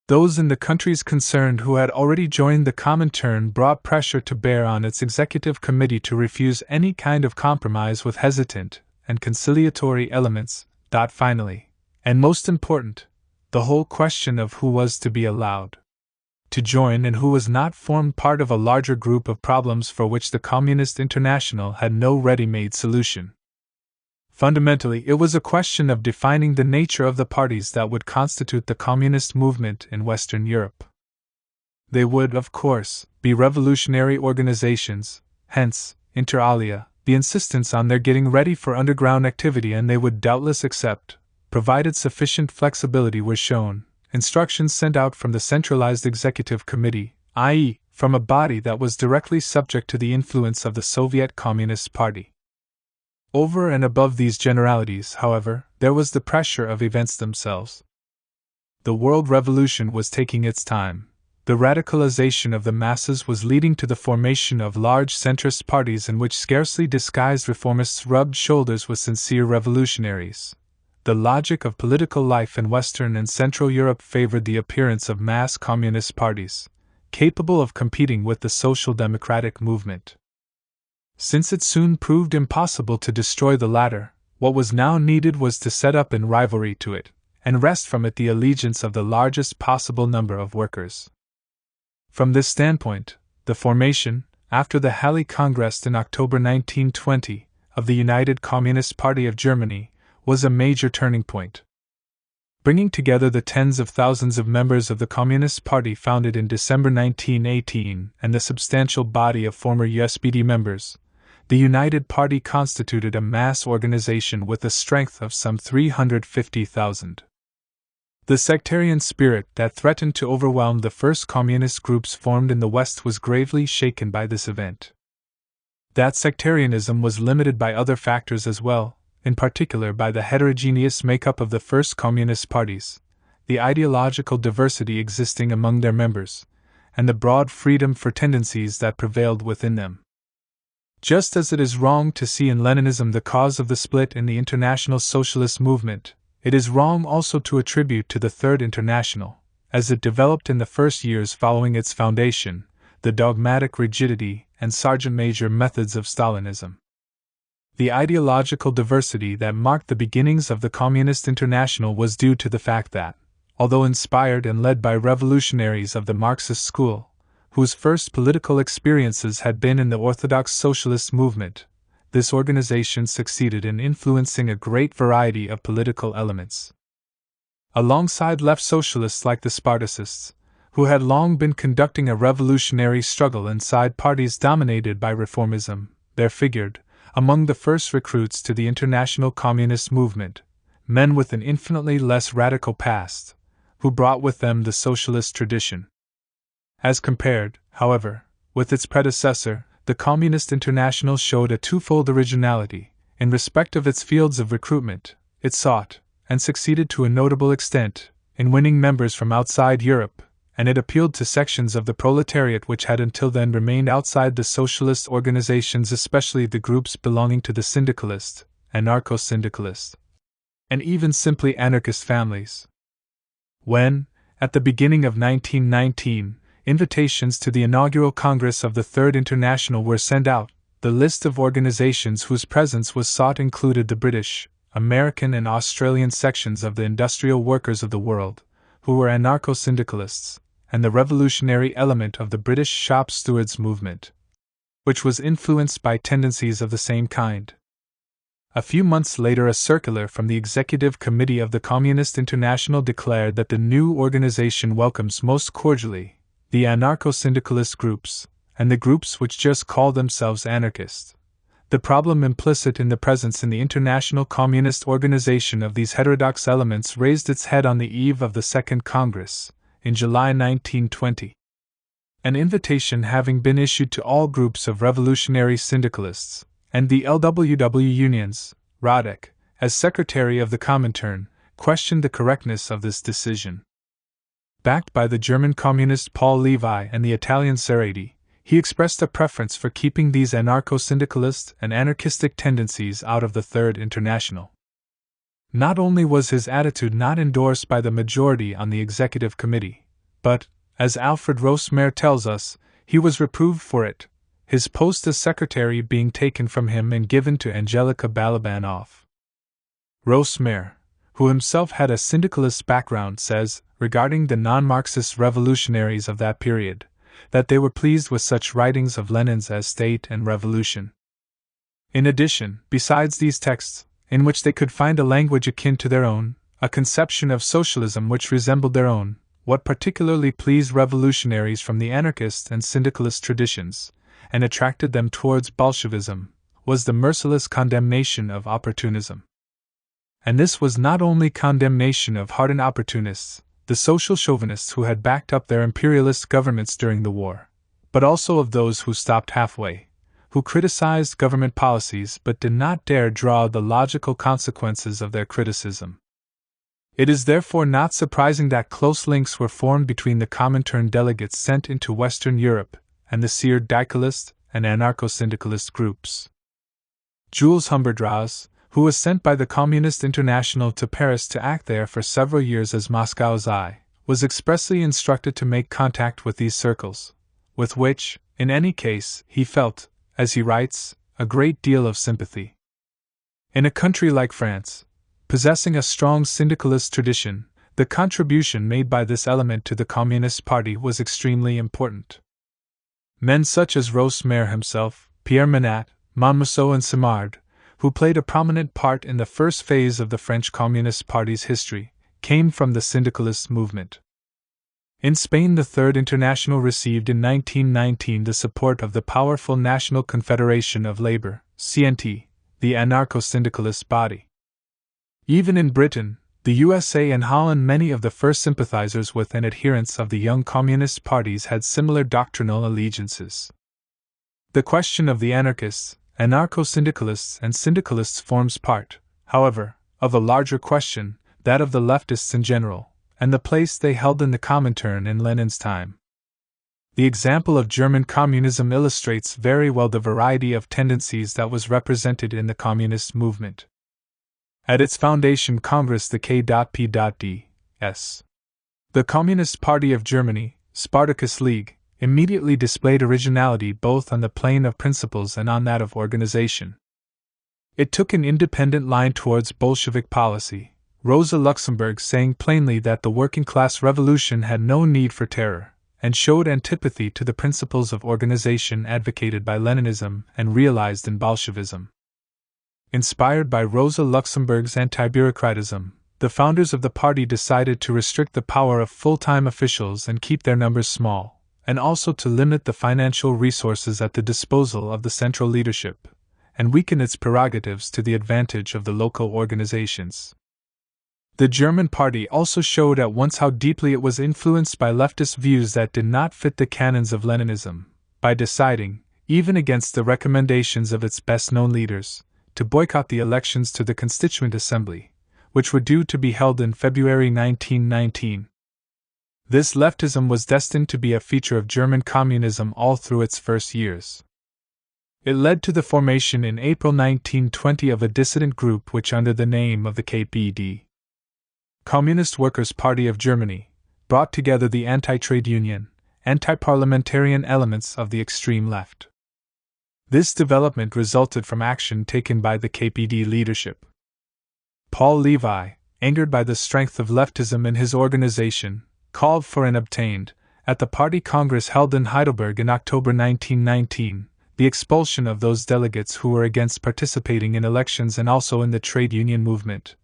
Those in the countries concerned who had already joined the Comintern brought pressure to bear on its executive committee to refuse any kind of compromise with hesitant and conciliatory elements. Finally, and most important, the whole question of who was to be allowed to join and who was not formed part of a larger group of problems for which the Communist International had no ready-made solution. Fundamentally, it was a question of defining the nature of the parties that would constitute the communist movement in Western Europe. They would, of course, be revolutionary organizations, hence, inter alia, the insistence on their getting ready for underground activity, and they would doubtless accept, provided sufficient flexibility were shown, instructions sent out from the centralized executive committee, i.e., from a body that was directly subject to the influence of the Soviet Communist Party. Over and above these generalities, however, there was the pressure of events themselves. The world revolution was taking its time. The radicalization of the masses was leading to the formation of large centrist parties in which scarcely disguised reformists rubbed shoulders with sincere revolutionaries. The logic of political life in Western and Central Europe favored the appearance of mass communist parties, capable of competing with the social democratic movement. Since it soon proved impossible to destroy the latter, what was now needed was to set up in rivalry to it, and wrest from it the allegiance of the largest possible number of workers. From this standpoint, the formation, after the Halle Congress in October 1920, of the United Communist Party of Germany, was a major turning point. Bringing together the tens of thousands of members of the Communist Party founded in December 1918 and the substantial body of former USPD members, the United Party constituted a mass organization with a strength of some 350,000. The sectarian spirit that threatened to overwhelm the first communist groups formed in the West was gravely shaken by this event. That sectarianism was limited by other factors as well, in particular by the heterogeneous makeup of the first communist parties, the ideological diversity existing among their members, and the broad freedom for tendencies that prevailed within them. Just as it is wrong to see in Leninism the cause of the split in the international socialist movement, it is wrong also to attribute to the Third International, as it developed in the first years following its foundation, the dogmatic rigidity and sergeant-major methods of Stalinism. The ideological diversity that marked the beginnings of the Communist International was due to the fact that, although inspired and led by revolutionaries of the Marxist school, whose first political experiences had been in the orthodox socialist movement, this organization succeeded in influencing a great variety of political elements. Alongside left socialists like the Spartacists, who had long been conducting a revolutionary struggle inside parties dominated by reformism, there figured, among the first recruits to the international communist movement, men with an infinitely less radical past, who brought with them the socialist tradition. As compared, however, with its predecessor, the Communist International showed a twofold originality. In respect of its fields of recruitment, it sought, and succeeded to a notable extent, in winning members from outside Europe, and it appealed to sections of the proletariat which had until then remained outside the socialist organizations, especially the groups belonging to the syndicalist, anarcho-syndicalist, and even simply anarchist families. When, at the beginning of 1919, invitations to the inaugural Congress of the Third International were sent out, the list of organizations whose presence was sought included the British, American, and Australian sections of the industrial workers of the world, who were anarcho-syndicalists, and the revolutionary element of the British shop stewards movement, which was influenced by tendencies of the same kind. A few months later, a circular from the Executive Committee of the Communist International declared that the new organization welcomes most cordially the anarcho-syndicalist groups, and the groups which just call themselves anarchists. The problem implicit in the presence in the International Communist Organization of these heterodox elements raised its head on the eve of the Second Congress, in July 1920. An invitation having been issued to all groups of revolutionary syndicalists, and the LWW unions, Radek, as secretary of the Comintern, questioned the correctness of this decision. Backed by the German communist Paul Levi and the Italian Cede, he expressed a preference for keeping these anarcho-syndicalist and anarchistic tendencies out of the Third International. Not only was his attitude not endorsed by the majority on the Executive Committee, but, as Alfred Rosemeyer tells us, he was reproved for it, his post as secretary being taken from him and given to Angelika Balabanov. Rosemeyer, who himself had a syndicalist background, says, regarding the non-Marxist revolutionaries of that period, that they were pleased with such writings of Lenin's as State and Revolution. In addition, besides these texts, in which they could find a language akin to their own, a conception of socialism which resembled their own, what particularly pleased revolutionaries from the anarchist and syndicalist traditions, and attracted them towards Bolshevism, was the merciless condemnation of opportunism. And this was not only condemnation of hardened opportunists, the social chauvinists who had backed up their imperialist governments during the war, but also of those who stopped halfway, who criticized government policies but did not dare draw the logical consequences of their criticism. It is therefore not surprising that close links were formed between the Comintern delegates sent into Western Europe and the syndicalist and anarcho-syndicalist groups. Jules Humberdraz, who was sent by the Communist International to Paris to act there for several years as Moscow's eye, was expressly instructed to make contact with these circles, with which, in any case, he felt, as he writes, a great deal of sympathy. In a country like France, possessing a strong syndicalist tradition, the contribution made by this element to the Communist Party was extremely important. Men such as Rosmer himself, Pierre Menat, Monmuseau and Simard, who played a prominent part in the first phase of the French Communist Party's history, came from the syndicalist movement. In Spain, the Third International received in 1919 the support of the powerful National Confederation of Labour, CNT, the anarcho-syndicalist body. Even in Britain, the USA and Holland, many of the first sympathizers with and adherents of the young communist parties had similar doctrinal allegiances. The question of the anarchists, anarcho-syndicalists and syndicalists forms part, however, of a larger question, that of the leftists in general, and the place they held in the Comintern in Lenin's time. The example of German communism illustrates very well the variety of tendencies that was represented in the communist movement. At its foundation Congress, the K.P.D.S., the Communist Party of Germany, Spartacus League, immediately displayed originality both on the plane of principles and on that of organization. It took an independent line towards Bolshevik policy, Rosa Luxemburg saying plainly that the working-class revolution had no need for terror, and showed antipathy to the principles of organization advocated by Leninism and realized in Bolshevism. Inspired by Rosa Luxemburg's anti-bureaucratism, the founders of the party decided to restrict the power of full-time officials and keep their numbers small, and also to limit the financial resources at the disposal of the central leadership, and weaken its prerogatives to the advantage of the local organizations. The German party also showed at once how deeply it was influenced by leftist views that did not fit the canons of Leninism, by deciding, even against the recommendations of its best-known leaders, to boycott the elections to the Constituent Assembly, which were due to be held in February 1919. This leftism was destined to be a feature of German communism all through its first years. It led to the formation in April 1920 of a dissident group which, under the name of the KPD, Communist Workers' Party of Germany, brought together the anti-trade union, anti-parliamentarian elements of the extreme left. This development resulted from action taken by the KPD leadership. Paul Levi, angered by the strength of leftism in his organization, called for and obtained, at the party congress held in Heidelberg in October 1919, the expulsion of those delegates who were against participating in elections and also in the trade union movement,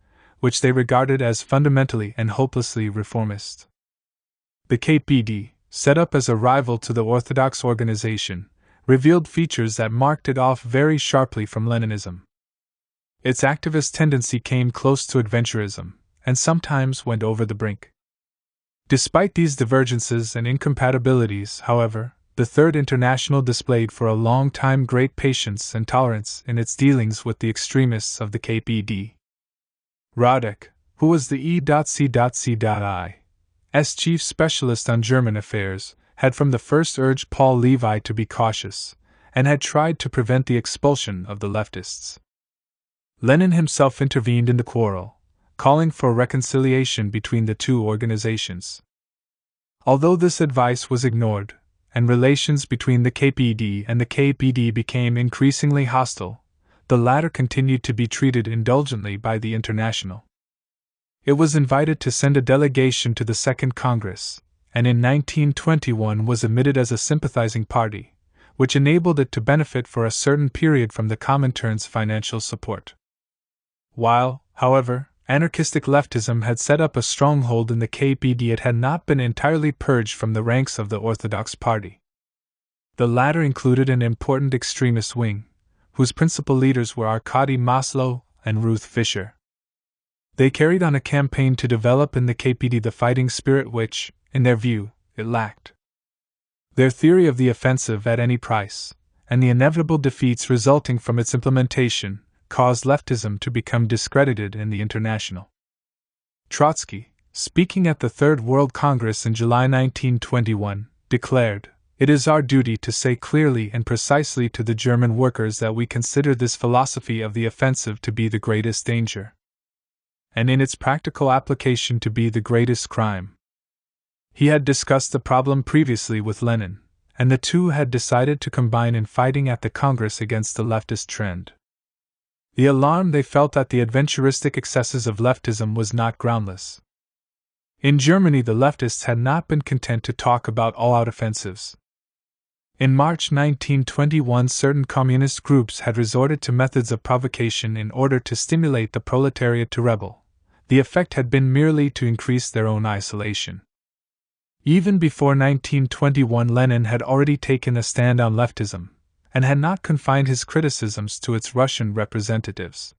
which they regarded as fundamentally and hopelessly reformist. The KPD, set up as a rival to the Orthodox organization, revealed features that marked it off very sharply from Leninism. Its activist tendency came close to adventurism, and sometimes went over the brink. Despite these divergences and incompatibilities, however, the Third International displayed for a long time great patience and tolerance in its dealings with the extremists of the KPD. Radek, who was the E.C.I.'s chief specialist on German affairs, had from the first urged Paul Levi to be cautious, and had tried to prevent the expulsion of the leftists. Lenin himself intervened in the quarrel, calling for reconciliation between the two organizations. Although this advice was ignored, and relations between the KPD and the KPD became increasingly hostile, the latter continued to be treated indulgently by the International. It was invited to send a delegation to the Second Congress, and in 1921 was admitted as a sympathizing party, which enabled it to benefit for a certain period from the Comintern's financial support. While, however, anarchistic leftism had set up a stronghold in the KPD, it had not been entirely purged from the ranks of the Orthodox Party. The latter included an important extremist wing, whose principal leaders were Arkady Maslow and Ruth Fischer. They carried on a campaign to develop in the KPD the fighting spirit which, in their view, it lacked. Their theory of the offensive at any price, and the inevitable defeats resulting from its implementation, caused leftism to become discredited in the International. Trotsky, speaking at the Third World Congress in July 1921, declared, "It is our duty to say clearly and precisely to the German workers that we consider this philosophy of the offensive to be the greatest danger, and in its practical application to be the greatest crime. He had discussed the problem previously with Lenin, and the two had decided to combine in fighting at the Congress against the leftist trend. The alarm they felt at the adventuristic excesses of leftism was not groundless. In Germany, the leftists had not been content to talk about all-out offensives. In March 1921, certain communist groups had resorted to methods of provocation in order to stimulate the proletariat to rebel. The effect had been merely to increase their own isolation. Even before 1921, Lenin had already taken a stand on leftism, and had not confined his criticisms to its Russian representatives.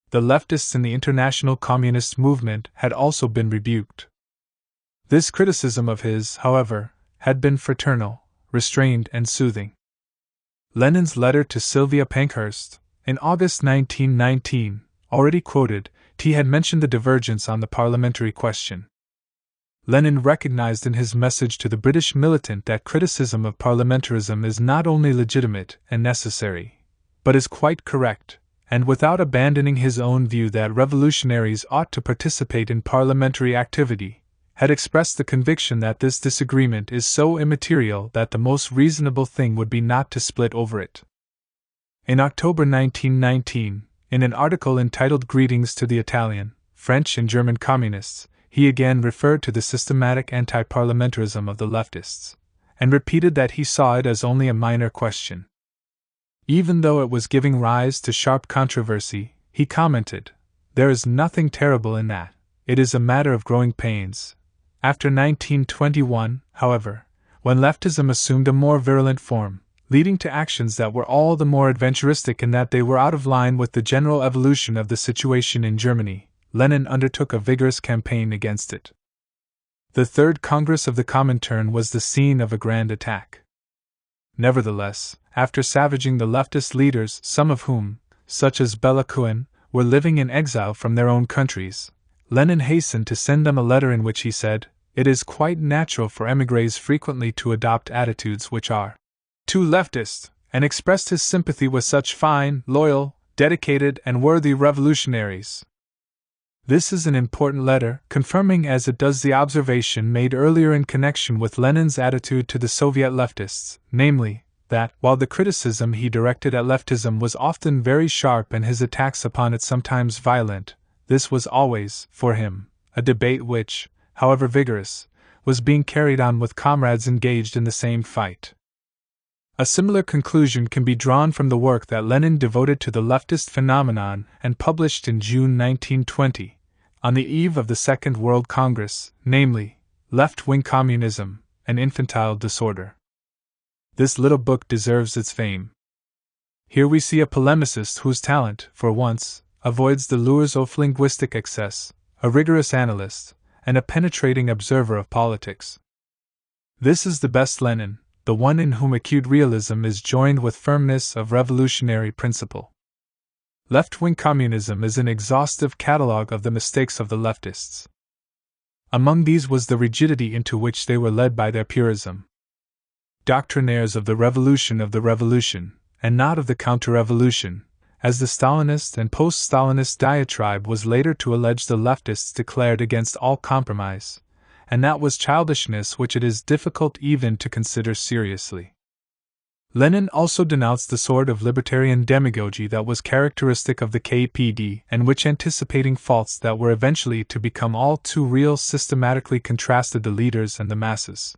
The leftists in the international communist movement had also been rebuked. This criticism of his, however, had been fraternal, restrained, and soothing. Lenin's letter to Sylvia Pankhurst, in August 1919, already quoted, had mentioned the divergence on the parliamentary question. Lenin recognized in his message to the British militant that criticism of parliamentarism is not only legitimate and necessary, but is quite correct, and without abandoning his own view that revolutionaries ought to participate in parliamentary activity, had expressed the conviction that this disagreement is so immaterial that the most reasonable thing would be not to split over it. In October 1919, in an article entitled Greetings to the Italian, French, and German Communists, he again referred to the systematic anti-parliamentarism of the leftists, and repeated that he saw it as only a minor question. Even though it was giving rise to sharp controversy, he commented, "There is nothing terrible in that, it is a matter of growing pains." After 1921, however, when leftism assumed a more virulent form, leading to actions that were all the more adventuristic in that they were out of line with the general evolution of the situation in Germany, Lenin undertook a vigorous campaign against it. The Third Congress of the Comintern was the scene of a grand attack. Nevertheless, after savaging the leftist leaders, some of whom, such as Bela Kun, were living in exile from their own countries, Lenin hastened to send them a letter in which he said, "It is quite natural for émigrés frequently to adopt attitudes which are too leftist," and expressed his sympathy with such fine, loyal, dedicated, and worthy revolutionaries. This is an important letter, confirming as it does the observation made earlier in connection with Lenin's attitude to the Soviet leftists, namely, that, while the criticism he directed at leftism was often very sharp and his attacks upon it sometimes violent, this was always, for him, a debate which, however vigorous, was being carried on with comrades engaged in the same fight. A similar conclusion can be drawn from the work that Lenin devoted to the leftist phenomenon and published in June 1920, on the eve of the Second World Congress, namely, Left-Wing Communism, an Infantile Disorder. This little book deserves its fame. Here we see a polemicist whose talent, for once, avoids the lures of linguistic excess, a rigorous analyst, and a penetrating observer of politics. This is the best Lenin, the one in whom acute realism is joined with firmness of revolutionary principle. Left-wing communism is an exhaustive catalogue of the mistakes of the leftists. Among these was the rigidity into which they were led by their purism. Doctrinaires of the revolution, and not of the counter-revolution, as the Stalinist and post-Stalinist diatribe was later to allege the leftists declared against all compromise, and that was childishness which it is difficult even to consider seriously. Lenin also denounced the sort of libertarian demagogy that was characteristic of the KPD and which, anticipating faults that were eventually to become all too real, systematically contrasted the leaders and the masses.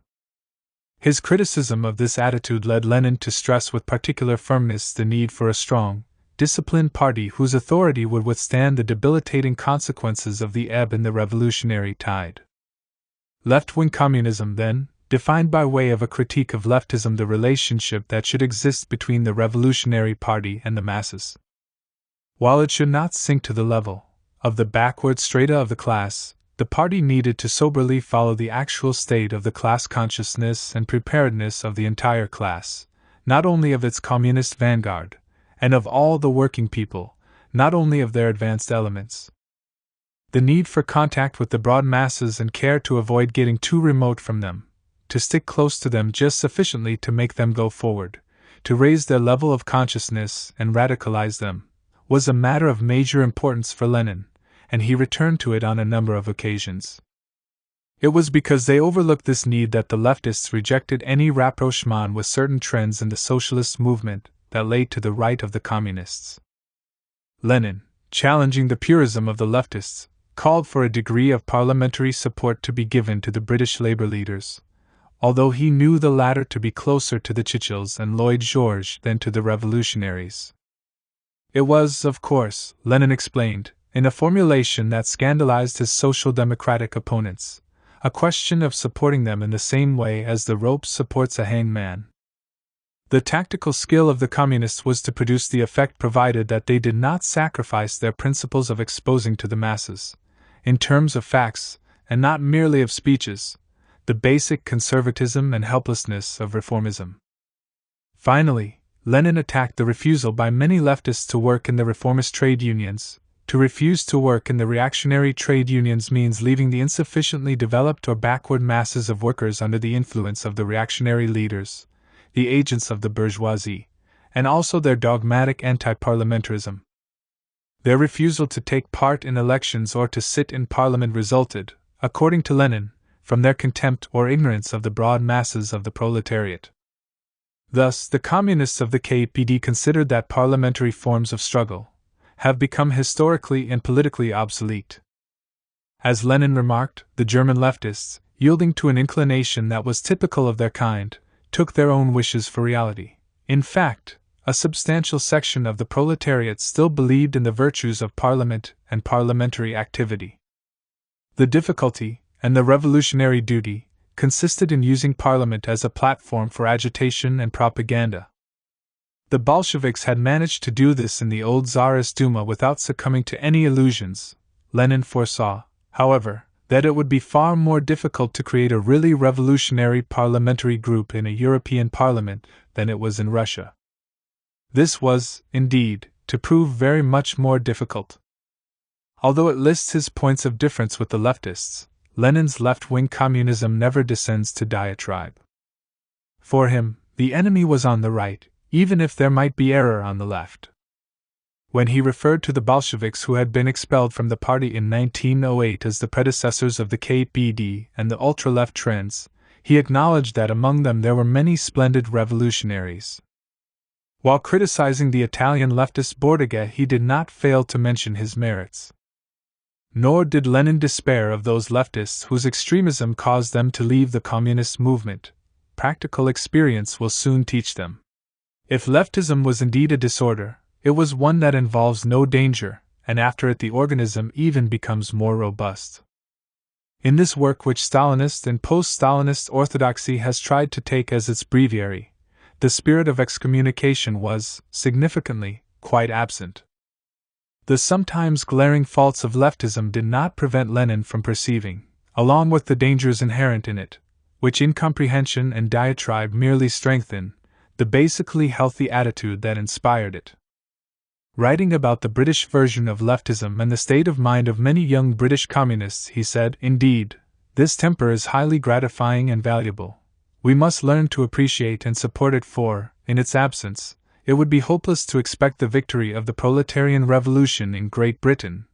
His criticism of this attitude led Lenin to stress with particular firmness the need for a strong, disciplined party whose authority would withstand the debilitating consequences of the ebb in the revolutionary tide. Left-wing communism, then, defined by way of a critique of leftism the relationship that should exist between the revolutionary party and the masses. While it should not sink to the level of the backward strata of the class, the party needed to soberly follow the actual state of the class consciousness and preparedness of the entire class, not only of its communist vanguard, and of all the working people, not only of their advanced elements. The need for contact with the broad masses and care to avoid getting too remote from them, to stick close to them just sufficiently to make them go forward, to raise their level of consciousness and radicalize them, was a matter of major importance for Lenin, and he returned to it on a number of occasions. It was because they overlooked this need that the leftists rejected any rapprochement with certain trends in the socialist movement that lay to the right of the communists. Lenin, challenging the purism of the leftists, called for a degree of parliamentary support to be given to the British Labour leaders, although he knew the latter to be closer to the Churchills and Lloyd George than to the revolutionaries. It was, of course, Lenin explained, in a formulation that scandalized his social democratic opponents, a question of supporting them in the same way as the rope supports a hanged man. The tactical skill of the communists was to produce the effect provided that they did not sacrifice their principles of exposing to the masses, in terms of facts, and not merely of speeches, the basic conservatism and helplessness of reformism. Finally, Lenin attacked the refusal by many leftists to work in the reformist trade unions. To refuse to work in the reactionary trade unions means leaving the insufficiently developed or backward masses of workers under the influence of the reactionary leaders, the agents of the bourgeoisie, and also their dogmatic anti-parliamentarism. Their refusal to take part in elections or to sit in parliament resulted, according to Lenin, from their contempt or ignorance of the broad masses of the proletariat. Thus, the communists of the KPD considered that parliamentary forms of struggle have become historically and politically obsolete. As Lenin remarked, the German leftists, yielding to an inclination that was typical of their kind, took their own wishes for reality. In fact, a substantial section of the proletariat still believed in the virtues of parliament and parliamentary activity. The difficulty, and the revolutionary duty, consisted in using parliament as a platform for agitation and propaganda. The Bolsheviks had managed to do this in the old Tsarist Duma without succumbing to any illusions. Lenin foresaw, however, that it would be far more difficult to create a really revolutionary parliamentary group in a European parliament than it was in Russia. This was, indeed, to prove very much more difficult. Although it lists his points of difference with the leftists, Lenin's left-wing communism never descends to diatribe. For him, the enemy was on the right, even if there might be error on the left. When he referred to the Bolsheviks who had been expelled from the party in 1908 as the predecessors of the KPD and the ultra-left trends, he acknowledged that among them there were many splendid revolutionaries. While criticizing the Italian leftist Bordiga, he did not fail to mention his merits. Nor did Lenin despair of those leftists whose extremism caused them to leave the communist movement. Practical experience will soon teach them. If leftism was indeed a disorder, it was one that involves no danger, and after it the organism even becomes more robust. In this work, which Stalinist and post-Stalinist orthodoxy has tried to take as its breviary, the spirit of excommunication was, significantly, quite absent. The sometimes glaring faults of leftism did not prevent Lenin from perceiving, along with the dangers inherent in it, which incomprehension and diatribe merely strengthen, the basically healthy attitude that inspired it. Writing about the British version of leftism and the state of mind of many young British communists, he said, "Indeed, this temper is highly gratifying and valuable. We must learn to appreciate and support it, for, in its absence, it would be hopeless to expect the victory of the proletarian revolution in Great Britain,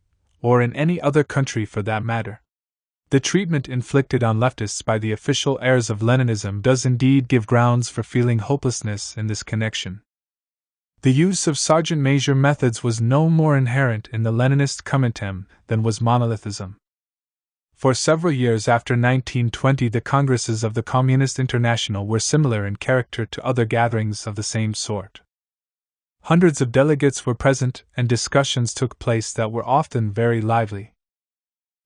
or in any other country for that matter." The treatment inflicted on leftists by the official heirs of Leninism does indeed give grounds for feeling hopelessness in this connection. The use of sergeant-major methods was no more inherent in the Leninist Comintern than was monolithism. For several years after 1920, the congresses of the Communist International were similar in character to other gatherings of the same sort. Hundreds of delegates were present, and discussions took place that were often very lively.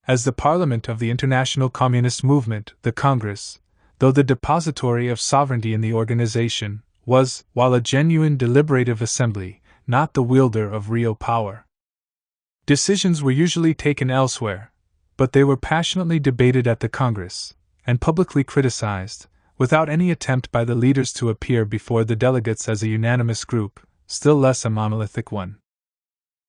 As the parliament of the international communist movement, the Congress, though the depository of sovereignty in the organization, was, while a genuine deliberative assembly, not the wielder of real power. Decisions were usually taken elsewhere, but they were passionately debated at the Congress, and publicly criticized, without any attempt by the leaders to appear before the delegates as a unanimous group, still less a monolithic one.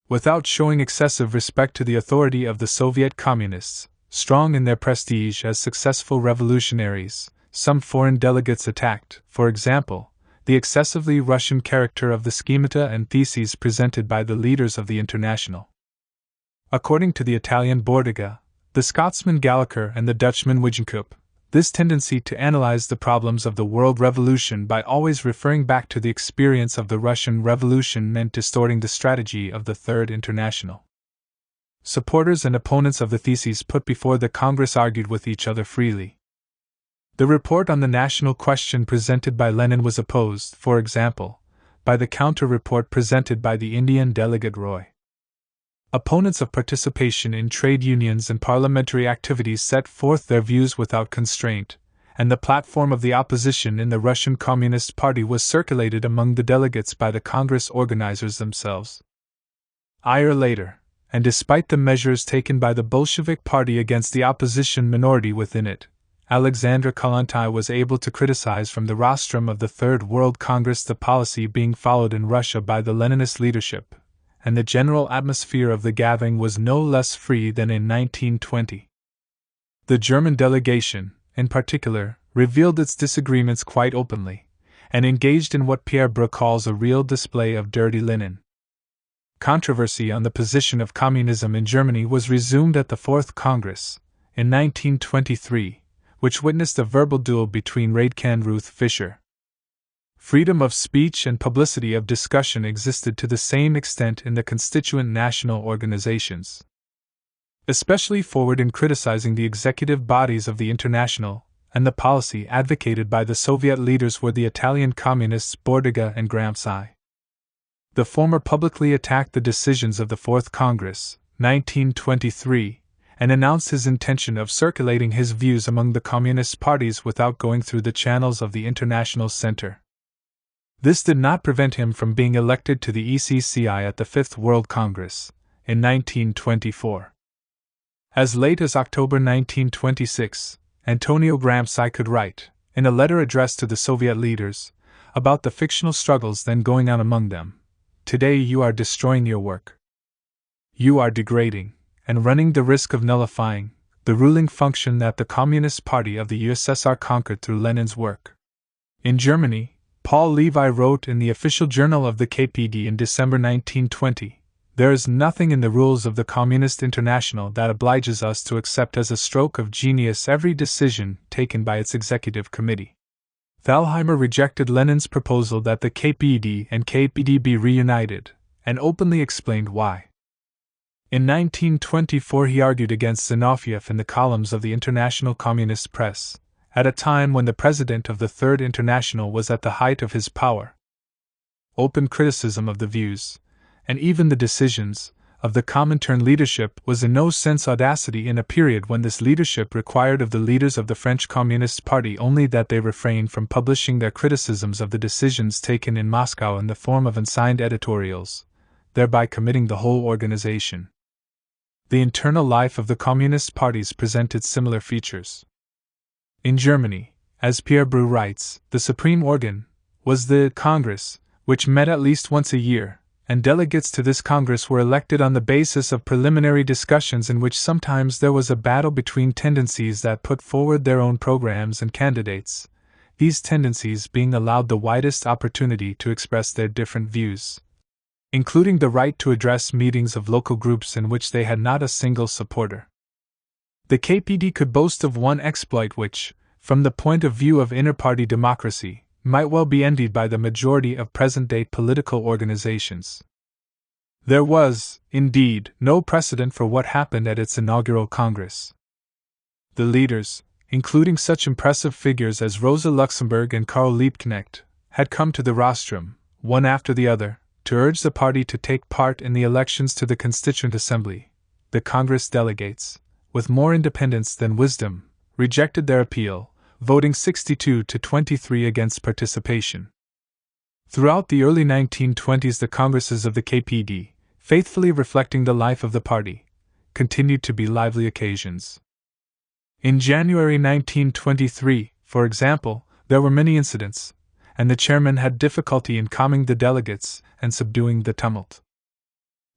Without showing excessive respect to the authority of the Soviet Communists, strong in their prestige as successful revolutionaries, some foreign delegates attacked, for example, the excessively Russian character of the schemata and theses presented by the leaders of the International. According to the Italian Bordiga, the Scotsman Gallagher and the Dutchman Wijnkoop, this tendency to analyze the problems of the world revolution by always referring back to the experience of the Russian Revolution meant distorting the strategy of the Third International. Supporters and opponents of the theses put before the Congress argued with each other freely. The report on the national question presented by Lenin was opposed, for example, by the counter-report presented by the Indian delegate Roy. Opponents of participation in trade unions and parliamentary activities set forth their views without constraint, and the platform of the opposition in the Russian Communist Party was circulated among the delegates by the Congress organizers themselves. A year later, and despite the measures taken by the Bolshevik Party against the opposition minority within it, Alexandra Kollontai was able to criticize from the rostrum of the Third World Congress the policy being followed in Russia by the Leninist leadership, and the general atmosphere of the gathering was no less free than in 1920. The German delegation, in particular, revealed its disagreements quite openly, and engaged in what Pierre Breux calls a real display of dirty linen. Controversy on the position of communism in Germany was resumed at the Fourth Congress, in 1923, which witnessed a verbal duel between Radke and Ruth Fischer. Freedom of speech and publicity of discussion existed to the same extent in the constituent national organizations. Especially forward in criticizing the executive bodies of the International and the policy advocated by the Soviet leaders were the Italian communists Bordiga and Gramsci. The former publicly attacked the decisions of the Fourth Congress, 1923, and announced his intention of circulating his views among the communist parties without going through the channels of the International Center. This did not prevent him from being elected to the ECCI at the Fifth World Congress, in 1924. As late as October 1926, Antonio Gramsci could write, in a letter addressed to the Soviet leaders, about the fictional struggles then going on among them, "Today you are destroying your work. You are degrading, and running the risk of nullifying, the ruling function that the Communist Party of the USSR conquered through Lenin's work." In Germany, Paul Levi wrote in the official journal of the KPD in December 1920, "There is nothing in the rules of the Communist International that obliges us to accept as a stroke of genius every decision taken by its executive committee." Thalheimer rejected Lenin's proposal that the KPD and KPD be reunited, and openly explained why. In 1924 he argued against Zinoviev in the columns of the International Communist Press, at a time when the president of the Third International was at the height of his power. Open criticism of the views, and even the decisions, of the Comintern leadership was in no sense audacity in a period when this leadership required of the leaders of the French Communist Party only that they refrain from publishing their criticisms of the decisions taken in Moscow in the form of unsigned editorials, thereby committing the whole organization. The internal life of the Communist parties presented similar features. In Germany, as Pierre Breux writes, the supreme organ was the Congress, which met at least once a year, and delegates to this Congress were elected on the basis of preliminary discussions in which sometimes there was a battle between tendencies that put forward their own programs and candidates, these tendencies being allowed the widest opportunity to express their different views, including the right to address meetings of local groups in which they had not a single supporter. The KPD could boast of one exploit which, from the point of view of inter-party democracy, might well be envied by the majority of present-day political organizations. There was, indeed, no precedent for what happened at its inaugural Congress. The leaders, including such impressive figures as Rosa Luxemburg and Karl Liebknecht, had come to the rostrum, one after the other, to urge the party to take part in the elections to the Constituent Assembly. The Congress delegates, with more independence than wisdom, rejected their appeal, voting 62 to 23 against participation. Throughout the early 1920s, the Congresses of the KPD, faithfully reflecting the life of the party, continued to be lively occasions. In January 1923, for example, there were many incidents, and the chairman had difficulty in calming the delegates and subduing the tumult.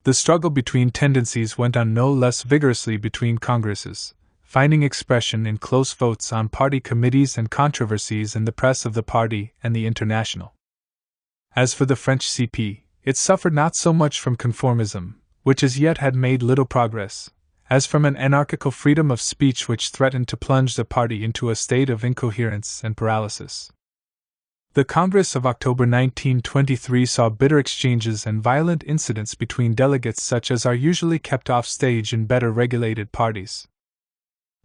The struggle between tendencies went on no less vigorously between Congresses, finding expression in close votes on party committees and controversies in the press of the party and the International. As for the French CP, it suffered not so much from conformism, which as yet had made little progress, as from an anarchical freedom of speech which threatened to plunge the party into a state of incoherence and paralysis. The Congress of October 1923 saw bitter exchanges and violent incidents between delegates such as are usually kept off stage in better regulated parties.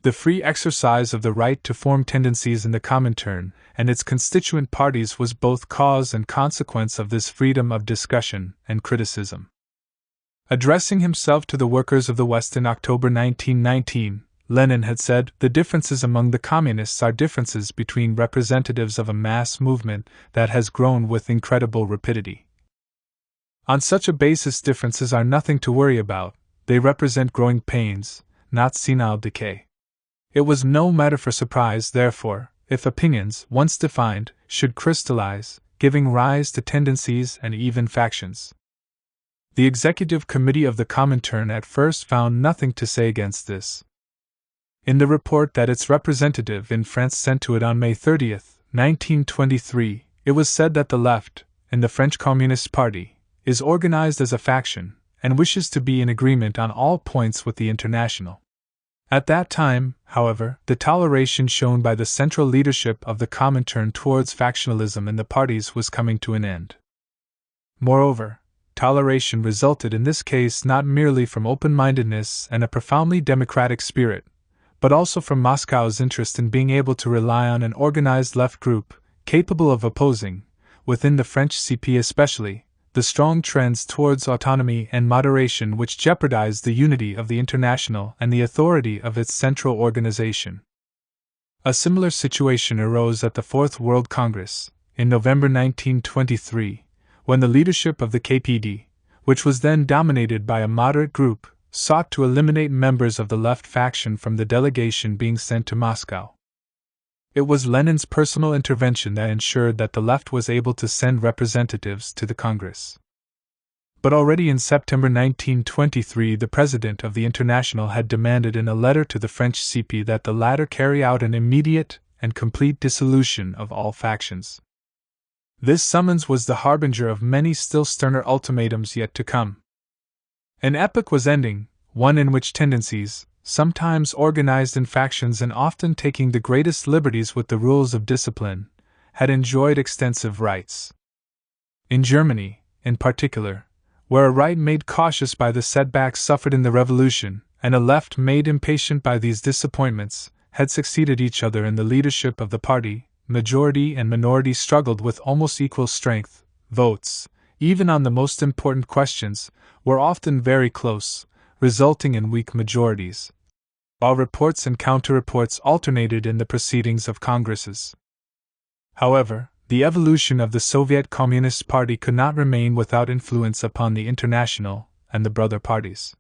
The free exercise of the right to form tendencies in the Comintern and its constituent parties was both cause and consequence of this freedom of discussion and criticism. Addressing himself to the workers of the West in October 1919, Lenin had said, "The differences among the communists are differences between representatives of a mass movement that has grown with incredible rapidity. On such a basis, differences are nothing to worry about, they represent growing pains, not senile decay." It was no matter for surprise, therefore, if opinions, once defined, should crystallize, giving rise to tendencies and even factions. The Executive Committee of the Comintern at first found nothing to say against this. In the report that its representative in France sent to it on May 30, 1923, it was said that the left, in the French Communist Party, is organized as a faction, and wishes to be in agreement on all points with the International. At that time, however, the toleration shown by the central leadership of the Comintern towards factionalism in the parties was coming to an end. Moreover, toleration resulted in this case not merely from open-mindedness and a profoundly democratic spirit, but also from Moscow's interest in being able to rely on an organized left group, capable of opposing, within the French CP especially, the strong trends towards autonomy and moderation which jeopardized the unity of the International and the authority of its central organization. A similar situation arose at the Fourth World Congress, in November 1923, when the leadership of the KPD, which was then dominated by a moderate group, sought to eliminate members of the left faction from the delegation being sent to Moscow. It was Lenin's personal intervention that ensured that the left was able to send representatives to the Congress. But already in September 1923, the president of the International had demanded in a letter to the French CP that the latter carry out an immediate and complete dissolution of all factions. This summons was the harbinger of many still sterner ultimatums yet to come. An epoch was ending, one in which tendencies, sometimes organized in factions and often taking the greatest liberties with the rules of discipline, had enjoyed extensive rights. In Germany, in particular, where a right made cautious by the setbacks suffered in the revolution, and a left made impatient by these disappointments, had succeeded each other in the leadership of the party, majority and minority struggled with almost equal strength, votes, even on the most important questions, were often very close, resulting in weak majorities, while reports and counter-reports alternated in the proceedings of Congresses. However, the evolution of the Soviet Communist Party could not remain without influence upon the International and the brother parties.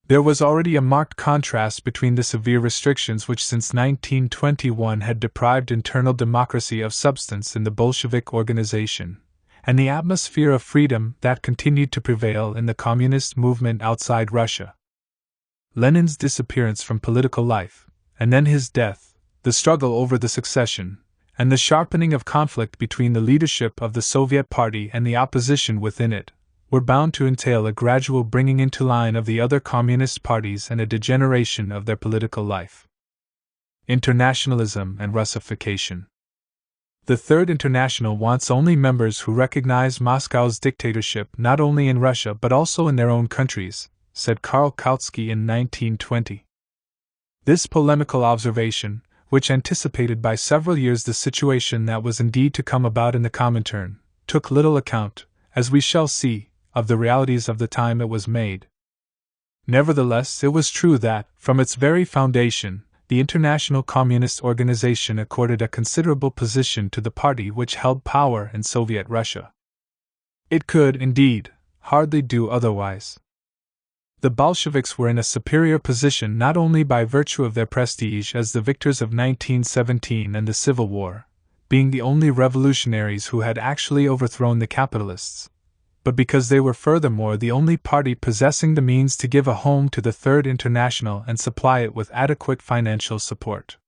There was already a marked contrast between the severe restrictions which since 1921 had deprived internal democracy of substance in the Bolshevik organization, and the atmosphere of freedom that continued to prevail in the communist movement outside Russia. Lenin's disappearance from political life, and then his death, the struggle over the succession, and the sharpening of conflict between the leadership of the Soviet Party and the opposition within it, were bound to entail a gradual bringing into line of the other communist parties and a degeneration of their political life. Internationalism and Russification. The Third International wants only members who recognize Moscow's dictatorship not only in Russia but also in their own countries, said Karl Kautsky in 1920. This polemical observation, which anticipated by several years the situation that was indeed to come about in the Comintern, took little account, as we shall see, of the realities of the time it was made. Nevertheless, it was true that, from its very foundation, the International Communist Organization accorded a considerable position to the party which held power in Soviet Russia. It could, indeed, hardly do otherwise. The Bolsheviks were in a superior position not only by virtue of their prestige as the victors of 1917 and the Civil War, being the only revolutionaries who had actually overthrown the capitalists, but because they were furthermore the only party possessing the means to give a home to the Third International and supply it with adequate financial support.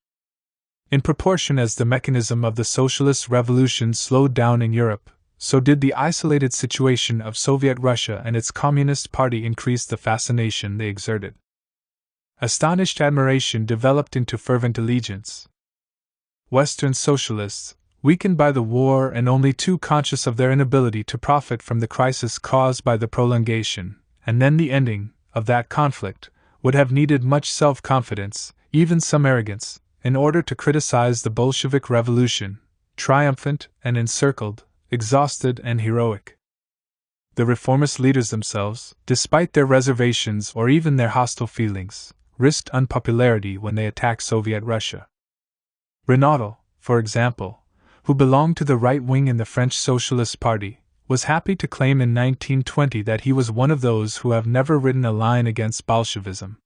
In proportion as the mechanism of the socialist revolution slowed down in Europe, so did the isolated situation of Soviet Russia and its Communist Party increase the fascination they exerted. Astonished admiration developed into fervent allegiance. Western socialists, weakened by the war and only too conscious of their inability to profit from the crisis caused by the prolongation, and then the ending, of that conflict, would have needed much self-confidence, even some arrogance, in order to criticize the Bolshevik Revolution, triumphant and encircled, exhausted and heroic. The reformist leaders themselves, despite their reservations or even their hostile feelings, risked unpopularity when they attacked Soviet Russia. Renaudot, for example, who belonged to the right wing in the French Socialist Party, was happy to claim in 1920 that he was one of those who have never written a line against Bolshevism.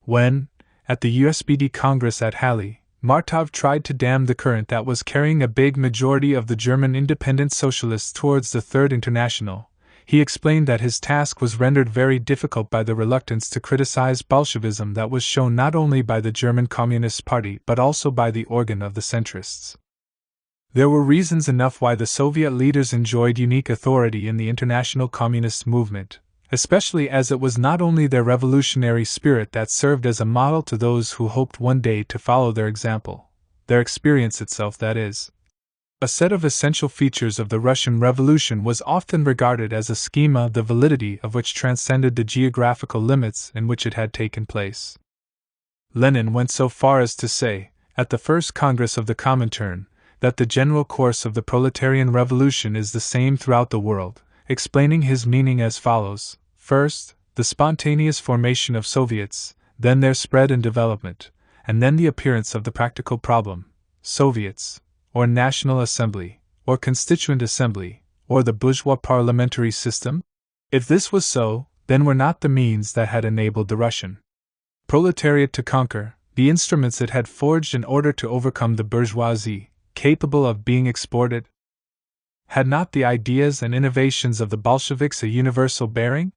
When, at the USPD Congress at Halle, Martov tried to dam the current that was carrying a big majority of the German independent socialists towards the Third International, he explained that his task was rendered very difficult by the reluctance to criticize Bolshevism that was shown not only by the German Communist Party but also by the organ of the centrists. There were reasons enough why the Soviet leaders enjoyed unique authority in the international communist movement, especially as it was not only their revolutionary spirit that served as a model to those who hoped one day to follow their example, their experience itself, that is. A set of essential features of the Russian Revolution was often regarded as a schema the validity of which transcended the geographical limits in which it had taken place. Lenin went so far as to say, at the first Congress of the Comintern, that the general course of the proletarian revolution is the same throughout the world, explaining his meaning as follows: first, the spontaneous formation of Soviets, then their spread and development, and then the appearance of the practical problem: Soviets, or National Assembly, or Constituent Assembly, or the bourgeois parliamentary system? If this was so, then were not the means that had enabled the Russian proletariat to conquer, the instruments it had forged in order to overcome the bourgeoisie, capable of being exported? Had not the ideas and innovations of the Bolsheviks a universal bearing?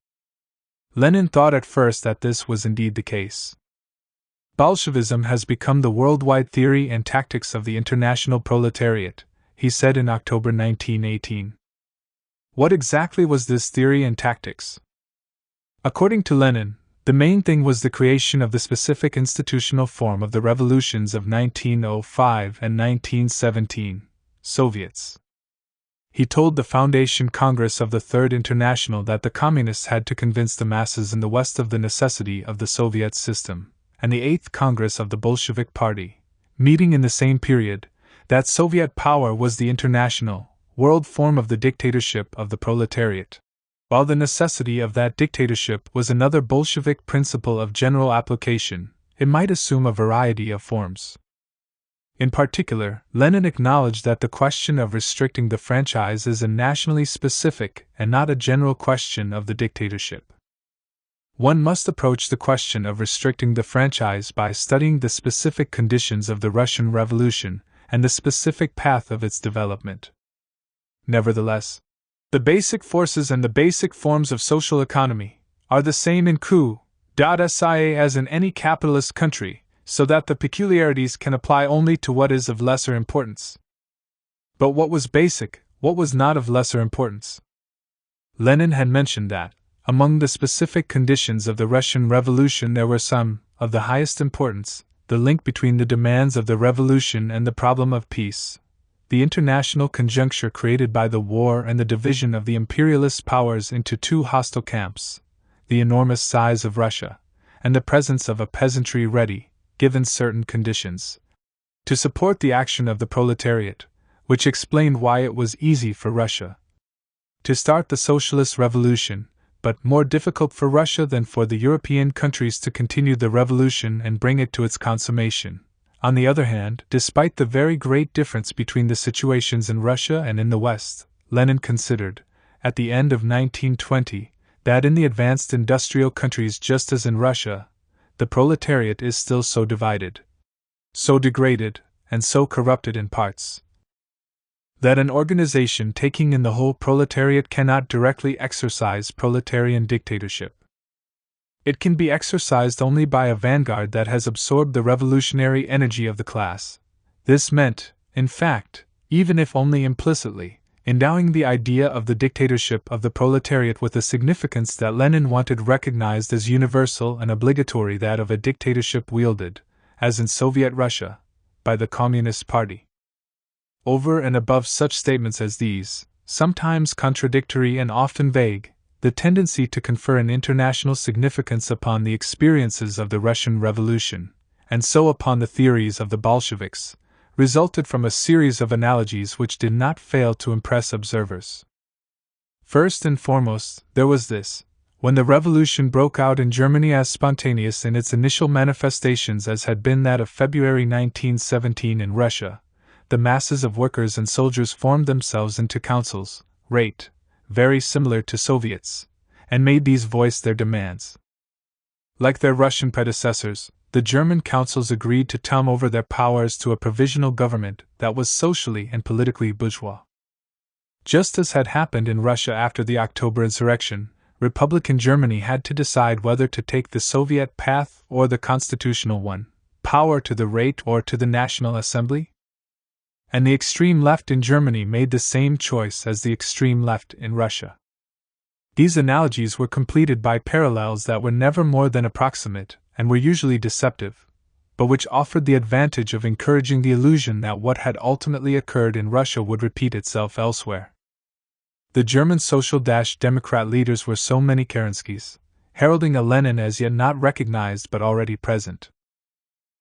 Lenin thought at first that this was indeed the case. Bolshevism has become the worldwide theory and tactics of the international proletariat, he said in October 1918. What exactly was this theory and tactics? According to Lenin, the main thing was the creation of the specific institutional form of the revolutions of 1905 and 1917, Soviets. He told the Foundation Congress of the Third International that the Communists had to convince the masses in the West of the necessity of the Soviet system, and the Eighth Congress of the Bolshevik Party, meeting in the same period, that Soviet power was the international, world form of the dictatorship of the proletariat, while the necessity of that dictatorship was another Bolshevik principle of general application. It might assume a variety of forms. In particular, Lenin acknowledged that the question of restricting the franchise is a nationally specific and not a general question of the dictatorship. One must approach the question of restricting the franchise by studying the specific conditions of the Russian Revolution and the specific path of its development. Nevertheless, the basic forces and the basic forms of social economy are the same in Q.SIA as in any capitalist country, so that the peculiarities can apply only to what is of lesser importance. But what was basic, what was not of lesser importance? Lenin had mentioned that, among the specific conditions of the Russian Revolution there were some, of the highest importance, the link between the demands of the revolution and the problem of peace, the international conjuncture created by the war and the division of the imperialist powers into two hostile camps, the enormous size of Russia, and the presence of a peasantry ready, given certain conditions, to support the action of the proletariat, which explained why it was easy for Russia to start the socialist revolution, but more difficult for Russia than for the European countries to continue the revolution and bring it to its consummation. On the other hand, despite the very great difference between the situations in Russia and in the West, Lenin considered, at the end of 1920, that in the advanced industrial countries just as in Russia, the proletariat is still so divided, so degraded, and so corrupted in parts, that an organization taking in the whole proletariat cannot directly exercise proletarian dictatorship. It can be exercised only by a vanguard that has absorbed the revolutionary energy of the class. This meant, in fact, even if only implicitly, endowing the idea of the dictatorship of the proletariat with a significance that Lenin wanted recognized as universal and obligatory, that of a dictatorship wielded, as in Soviet Russia, by the Communist Party. Over and above such statements as these, sometimes contradictory and often vague, the tendency to confer an international significance upon the experiences of the Russian Revolution, and so upon the theories of the Bolsheviks, resulted from a series of analogies which did not fail to impress observers. First and foremost, there was this: when the revolution broke out in Germany, as spontaneous in its initial manifestations as had been that of February 1917 in Russia, the masses of workers and soldiers formed themselves into councils, very similar to Soviets, and made these voice their demands. Like their Russian predecessors, the German councils agreed to turn over their powers to a provisional government that was socially and politically bourgeois. Just as had happened in Russia after the October insurrection, Republican Germany had to decide whether to take the Soviet path or the constitutional one, power to the Rate or to the National Assembly. And the extreme left in Germany made the same choice as the extreme left in Russia. These analogies were completed by parallels that were never more than approximate, and were usually deceptive, but which offered the advantage of encouraging the illusion that what had ultimately occurred in Russia would repeat itself elsewhere. The German Social-Democrat leaders were so many Kerenskys, heralding a Lenin as yet not recognized but already present.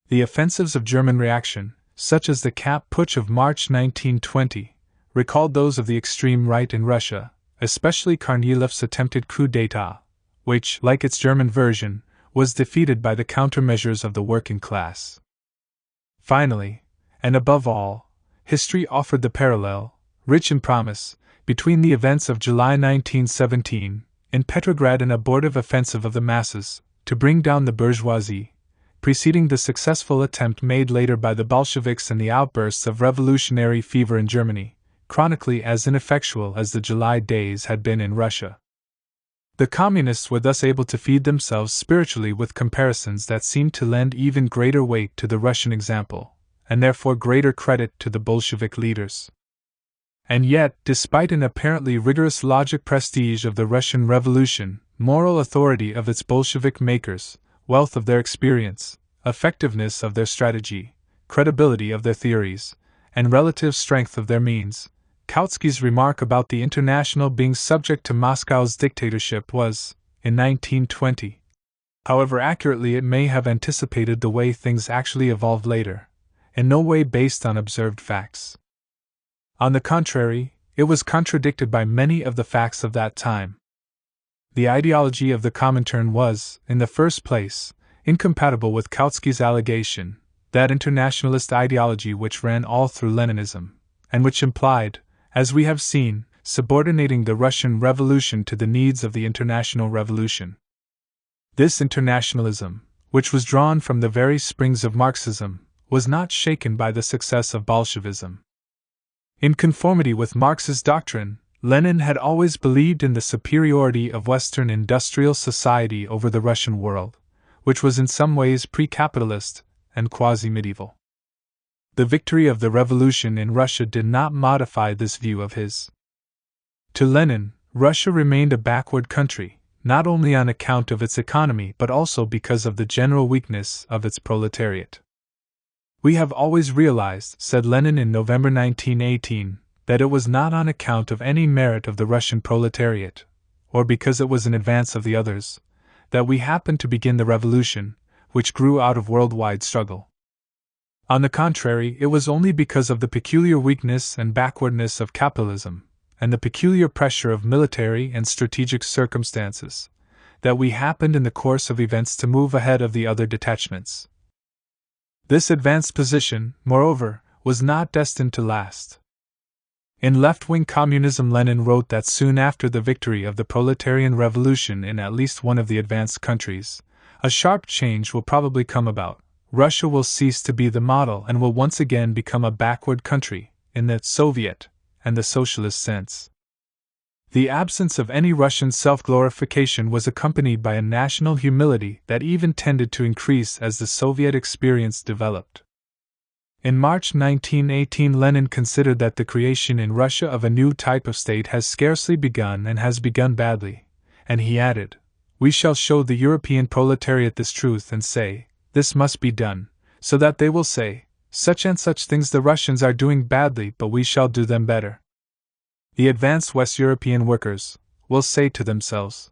The offensives of German reaction, such as the Kapp Putsch of March 1920, recalled those of the extreme right in Russia, especially Kornilov's attempted coup d'état, which, like its German version, was defeated by the countermeasures of the working class. Finally, and above all, history offered the parallel, rich in promise, between the events of July 1917, in Petrograd, an abortive offensive of the masses, to bring down the bourgeoisie, preceding the successful attempt made later by the Bolsheviks, and the outbursts of revolutionary fever in Germany, chronically as ineffectual as the July days had been in Russia. The Communists were thus able to feed themselves spiritually with comparisons that seemed to lend even greater weight to the Russian example, and therefore greater credit to the Bolshevik leaders. And yet, despite an apparently rigorous logic prestige of the Russian Revolution, moral authority of its Bolshevik makers, wealth of their experience, effectiveness of their strategy, credibility of their theories, and relative strength of their means, Kautsky's remark about the International being subject to Moscow's dictatorship was, in 1920, however accurately it may have anticipated the way things actually evolved later, in no way based on observed facts. On the contrary, it was contradicted by many of the facts of that time. The ideology of the Comintern was, in the first place, incompatible with Kautsky's allegation, that internationalist ideology which ran all through Leninism, and which implied, as we have seen, subordinating the Russian Revolution to the needs of the international revolution. This internationalism, which was drawn from the very springs of Marxism, was not shaken by the success of Bolshevism. In conformity with Marx's doctrine, Lenin had always believed in the superiority of Western industrial society over the Russian world, which was in some ways pre-capitalist and quasi-medieval. The victory of the revolution in Russia did not modify this view of his. To Lenin, Russia remained a backward country, not only on account of its economy but also because of the general weakness of its proletariat. "We have always realized," said Lenin in November 1918, "that it was not on account of any merit of the Russian proletariat, or because it was in advance of the others, that we happened to begin the revolution, which grew out of worldwide struggle. On the contrary, it was only because of the peculiar weakness and backwardness of capitalism, and the peculiar pressure of military and strategic circumstances, that we happened in the course of events to move ahead of the other detachments." This advanced position, moreover, was not destined to last. In left-wing communism, Lenin wrote that soon after the victory of the proletarian revolution in at least one of the advanced countries, a sharp change will probably come about. Russia will cease to be the model and will once again become a backward country, in the Soviet and the socialist sense. The absence of any Russian self-glorification was accompanied by a national humility that even tended to increase as the Soviet experience developed. In March 1918, Lenin considered that the creation in Russia of a new type of state has scarcely begun and has begun badly, and he added, "We shall show the European proletariat this truth and say, this must be done, so that they will say, such and such things the Russians are doing badly, but we shall do them better." The advanced West European workers will say to themselves,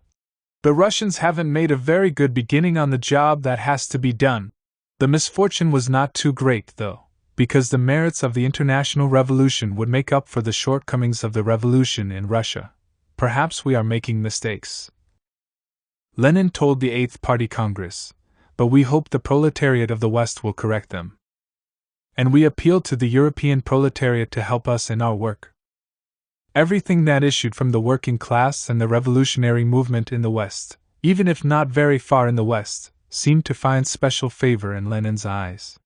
"The Russians haven't made a very good beginning on the job that has to be done." The misfortune was not too great, though, because the merits of the international revolution would make up for the shortcomings of the revolution in Russia. Perhaps we are making mistakes, Lenin told the Eighth Party Congress, but we hope the proletariat of the West will correct them. And we appeal to the European proletariat to help us in our work. Everything that issued from the working class and the revolutionary movement in the West, even if not very far in the West, seemed to find special favor in Lenin's eyes.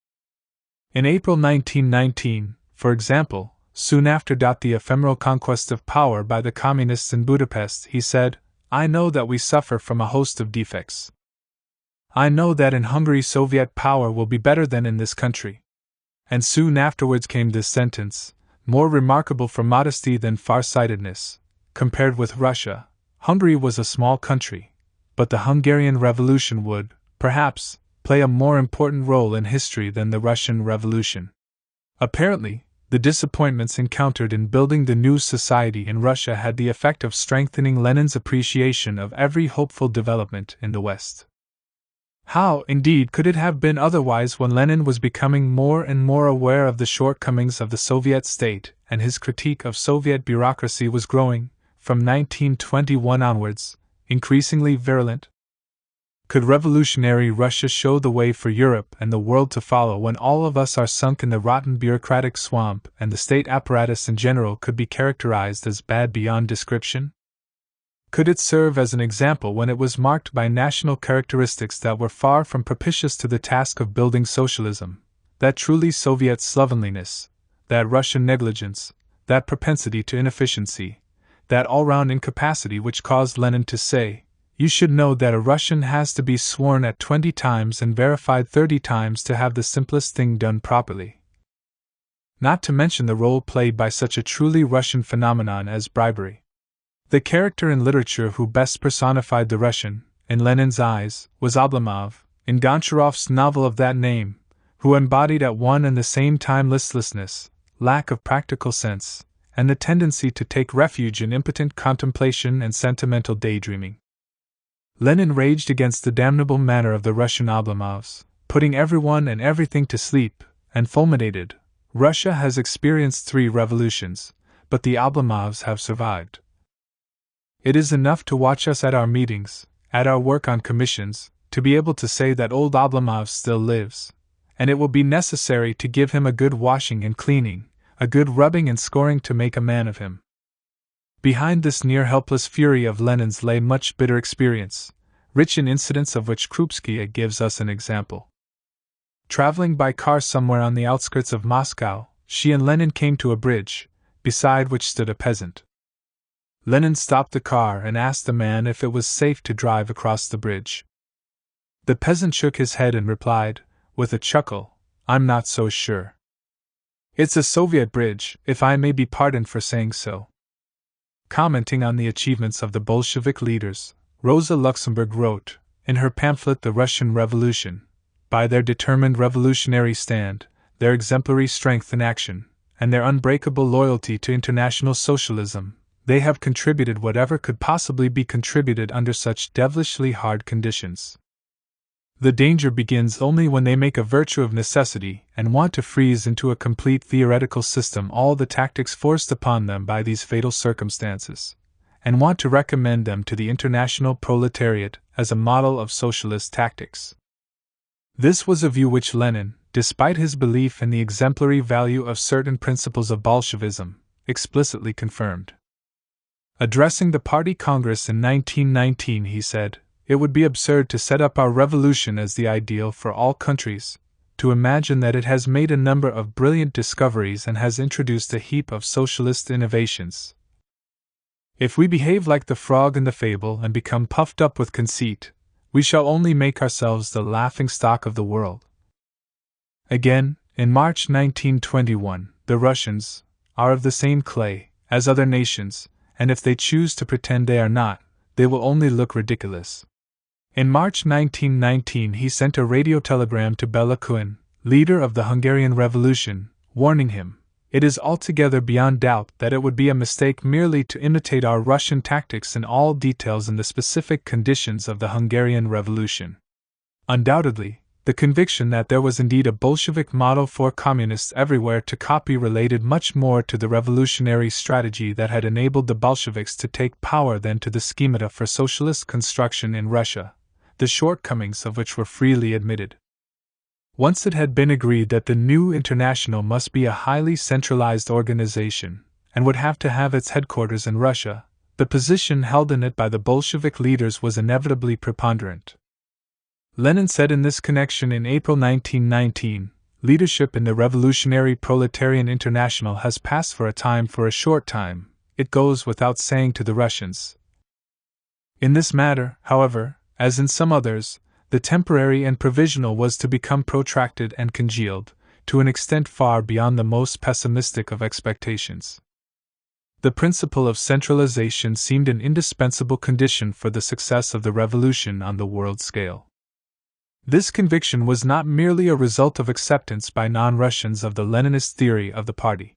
In April 1919, for example, soon after the ephemeral conquest of power by the Communists in Budapest, he said, "I know that we suffer from a host of defects. I know that in Hungary Soviet power will be better than in this country." And soon afterwards came this sentence, more remarkable for modesty than far-sightedness: compared with Russia, Hungary was a small country, but the Hungarian Revolution would, perhaps, play a more important role in history than the Russian Revolution. Apparently, the disappointments encountered in building the new society in Russia had the effect of strengthening Lenin's appreciation of every hopeful development in the West. How, indeed, could it have been otherwise when Lenin was becoming more and more aware of the shortcomings of the Soviet state, and his critique of Soviet bureaucracy was growing, from 1921 onwards, increasingly virulent? Could revolutionary Russia show the way for Europe and the world to follow when all of us are sunk in the rotten bureaucratic swamp and the state apparatus in general could be characterized as bad beyond description? Could it serve as an example when it was marked by national characteristics that were far from propitious to the task of building socialism, that truly Soviet slovenliness, that Russian negligence, that propensity to inefficiency, that all-round incapacity which caused Lenin to say, "You should know that a Russian has to be sworn at 20 times and verified 30 times to have the simplest thing done properly"? Not to mention the role played by such a truly Russian phenomenon as bribery. The character in literature who best personified the Russian, in Lenin's eyes, was Oblomov, in Goncharov's novel of that name, who embodied at one and the same time listlessness, lack of practical sense, and the tendency to take refuge in impotent contemplation and sentimental daydreaming. Lenin raged against the damnable manner of the Russian Oblomovs, putting everyone and everything to sleep, and fulminated, "Russia has experienced 3 revolutions, but the Oblomovs have survived." It is enough to watch us at our meetings, at our work on commissions, to be able to say that old Oblomov still lives, and it will be necessary to give him a good washing and cleaning, a good rubbing and scoring to make a man of him. Behind this near-helpless fury of Lenin's lay much bitter experience, rich in incidents of which Krupskaya gives us an example. Traveling by car somewhere on the outskirts of Moscow, she and Lenin came to a bridge, beside which stood a peasant. Lenin stopped the car and asked the man if it was safe to drive across the bridge. The peasant shook his head and replied, with a chuckle, "I'm not so sure. It's a Soviet bridge, if I may be pardoned for saying so." Commenting on the achievements of the Bolshevik leaders, Rosa Luxemburg wrote, in her pamphlet The Russian Revolution, "By their determined revolutionary stand, their exemplary strength in action, and their unbreakable loyalty to international socialism, they have contributed whatever could possibly be contributed under such devilishly hard conditions. The danger begins only when they make a virtue of necessity and want to freeze into a complete theoretical system all the tactics forced upon them by these fatal circumstances, and want to recommend them to the international proletariat as a model of socialist tactics." This was a view which Lenin, despite his belief in the exemplary value of certain principles of Bolshevism, explicitly confirmed. Addressing the party congress in 1919, he said, "It would be absurd to set up our revolution as the ideal for all countries, to imagine that it has made a number of brilliant discoveries and has introduced a heap of socialist innovations. If we behave like the frog in the fable and become puffed up with conceit, we shall only make ourselves the laughing stock of the world." Again, In March 1921, the Russians are of the same clay as other nations, and if they choose to pretend they are not, they will only look ridiculous. In March 1919, he sent a radio telegram to Bela Kun, leader of the Hungarian Revolution, warning him, "It is altogether beyond doubt that it would be a mistake merely to imitate our Russian tactics in all details in the specific conditions of the Hungarian Revolution." Undoubtedly, the conviction that there was indeed a Bolshevik model for communists everywhere to copy related much more to the revolutionary strategy that had enabled the Bolsheviks to take power than to the schemata for socialist construction in Russia, the shortcomings of which were freely admitted. Once it had been agreed that the new International must be a highly centralized organization, and would have to have its headquarters in Russia, the position held in it by the Bolshevik leaders was inevitably preponderant. Lenin said in this connection in April 1919, "Leadership in the Revolutionary Proletarian International has passed for a short time, it goes without saying to the Russians." In this matter, however, as in some others, the temporary and provisional was to become protracted and congealed, to an extent far beyond the most pessimistic of expectations. The principle of centralization seemed an indispensable condition for the success of the revolution on the world scale. This conviction was not merely a result of acceptance by non-Russians of the Leninist theory of the party.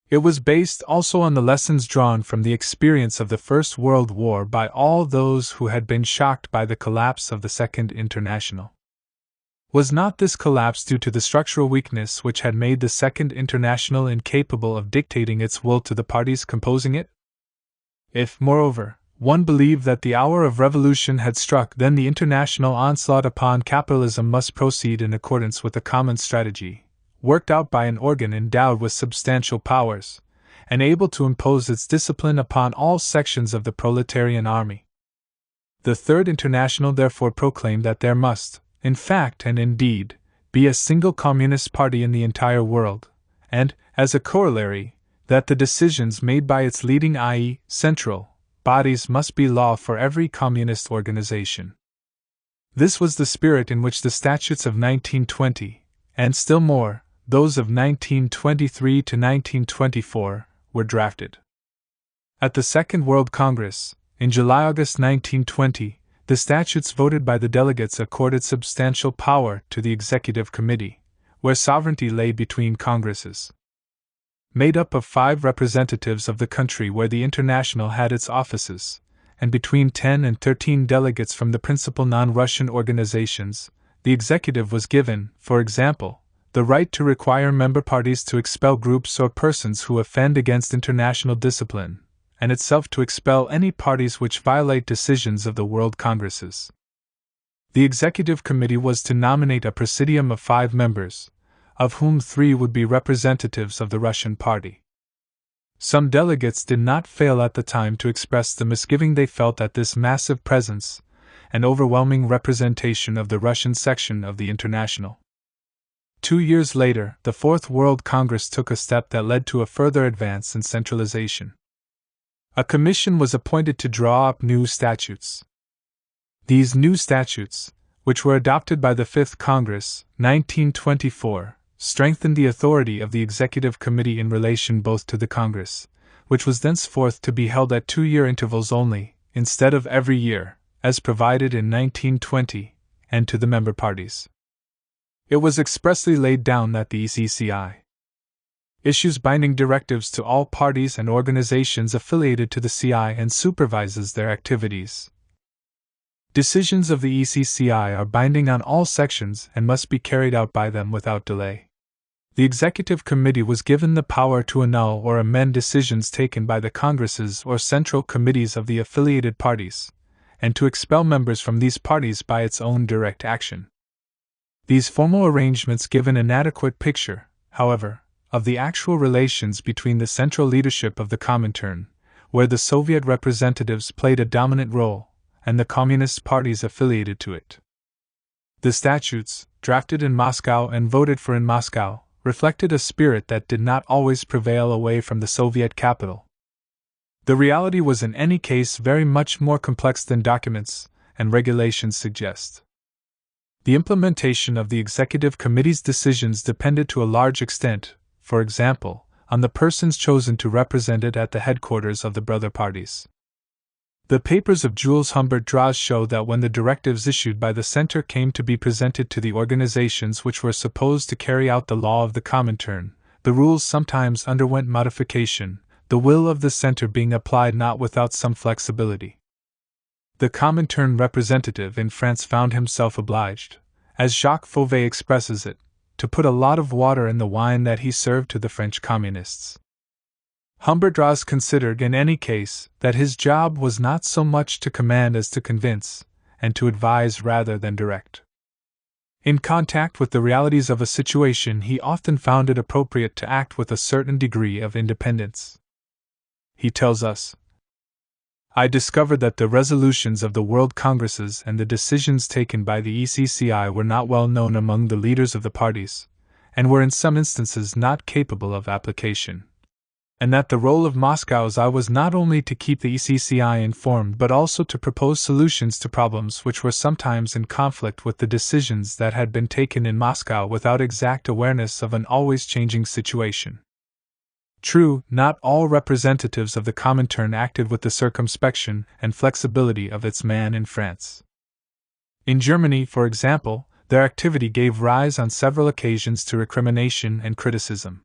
It was based also on the lessons drawn from the experience of the First World War by all those who had been shocked by the collapse of the Second International. Was not this collapse due to the structural weakness which had made the Second International incapable of dictating its will to the parties composing it? If, moreover, one believed that the hour of revolution had struck, then the international onslaught upon capitalism must proceed in accordance with a common strategy, worked out by an organ endowed with substantial powers, and able to impose its discipline upon all sections of the proletarian army. The Third International therefore proclaimed that there must, in fact and indeed, be a single communist party in the entire world, and, as a corollary, that the decisions made by its leading, i.e., central, bodies must be law for every communist organization. This was the spirit in which the statutes of 1920, and still more, those of 1923 to 1924, were drafted. At the Second World Congress, in July-August 1920, the statutes voted by the delegates accorded substantial power to the Executive Committee, where sovereignty lay between Congresses. Made up of 5 representatives of the country where the International had its offices, and between 10 and 13 delegates from the principal non-Russian organizations, the executive was given, for example, the right to require member parties to expel groups or persons who offend against international discipline, and itself to expel any parties which violate decisions of the World Congresses. The Executive Committee was to nominate a presidium of 5 members, of whom 3 would be representatives of the Russian party. Some delegates did not fail at the time to express the misgiving they felt at this massive presence and overwhelming representation of the Russian section of the International. 2 years later, the Fourth World Congress took a step that led to a further advance in centralization. A commission was appointed to draw up new statutes. These new statutes, which were adopted by the Fifth Congress, 1924, strengthened the authority of the Executive Committee in relation both to the Congress, which was thenceforth to be held at 2-year intervals only, instead of every year, as provided in 1920, and to the member parties. It was expressly laid down that the ECCI issues binding directives to all parties and organizations affiliated to the CI and supervises their activities. Decisions of the ECCI are binding on all sections and must be carried out by them without delay. The Executive Committee was given the power to annul or amend decisions taken by the Congresses or central committees of the affiliated parties, and to expel members from these parties by its own direct action. These formal arrangements give an inadequate picture, however, of the actual relations between the central leadership of the Comintern, where the Soviet representatives played a dominant role, and the Communist parties affiliated to it. The statutes, drafted in Moscow and voted for in Moscow, reflected a spirit that did not always prevail away from the Soviet capital. The reality was in any case very much more complex than documents and regulations suggest. The implementation of the executive committee's decisions depended to a large extent, for example, on the persons chosen to represent it at the headquarters of the brother parties. The papers of Jules Humbert Draws show that when the directives issued by the Centre came to be presented to the organizations which were supposed to carry out the law of the Comintern, the rules sometimes underwent modification, the will of the Centre being applied not without some flexibility. The Comintern representative in France found himself obliged, as Jacques Fauvet expresses it, to put a lot of water in the wine that he served to the French communists. Humbert Draws considered in any case that his job was not so much to command as to convince, and to advise rather than direct. In contact with the realities of a situation, he often found it appropriate to act with a certain degree of independence. He tells us, "I discovered that the resolutions of the World Congresses and the decisions taken by the ECCI were not well known among the leaders of the parties, and were in some instances not capable of application. And that the role of Moscow's I was not only to keep the ECCI informed but also to propose solutions to problems which were sometimes in conflict with the decisions that had been taken in Moscow without exact awareness of an always changing situation." True, not all representatives of the Comintern acted with the circumspection and flexibility of its man in France. In Germany, for example, their activity gave rise on several occasions to recrimination and criticism.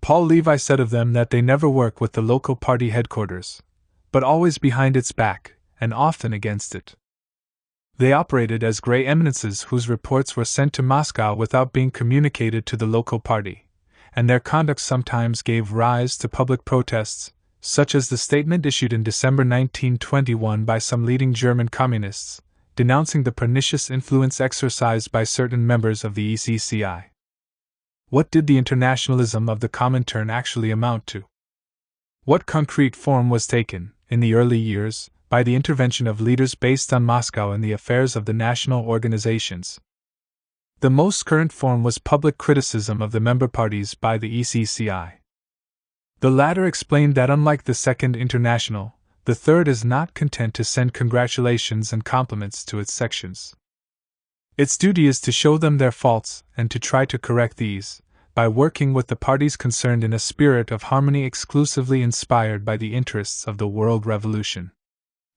Paul Levi said of them that they never work with the local party headquarters, but always behind its back, and often against it. They operated as grey eminences whose reports were sent to Moscow without being communicated to the local party, and their conduct sometimes gave rise to public protests, such as the statement issued in December 1921 by some leading German communists, denouncing the pernicious influence exercised by certain members of the ECCI. What did the internationalism of the Comintern actually amount to? What concrete form was taken, in the early years, by the intervention of leaders based on Moscow in the affairs of the national organizations? The most current form was public criticism of the member parties by the ECCI. The latter explained that unlike the Second International, the Third is not content to send congratulations and compliments to its sections. Its duty is to show them their faults and to try to correct these, by working with the parties concerned in a spirit of harmony exclusively inspired by the interests of the world revolution.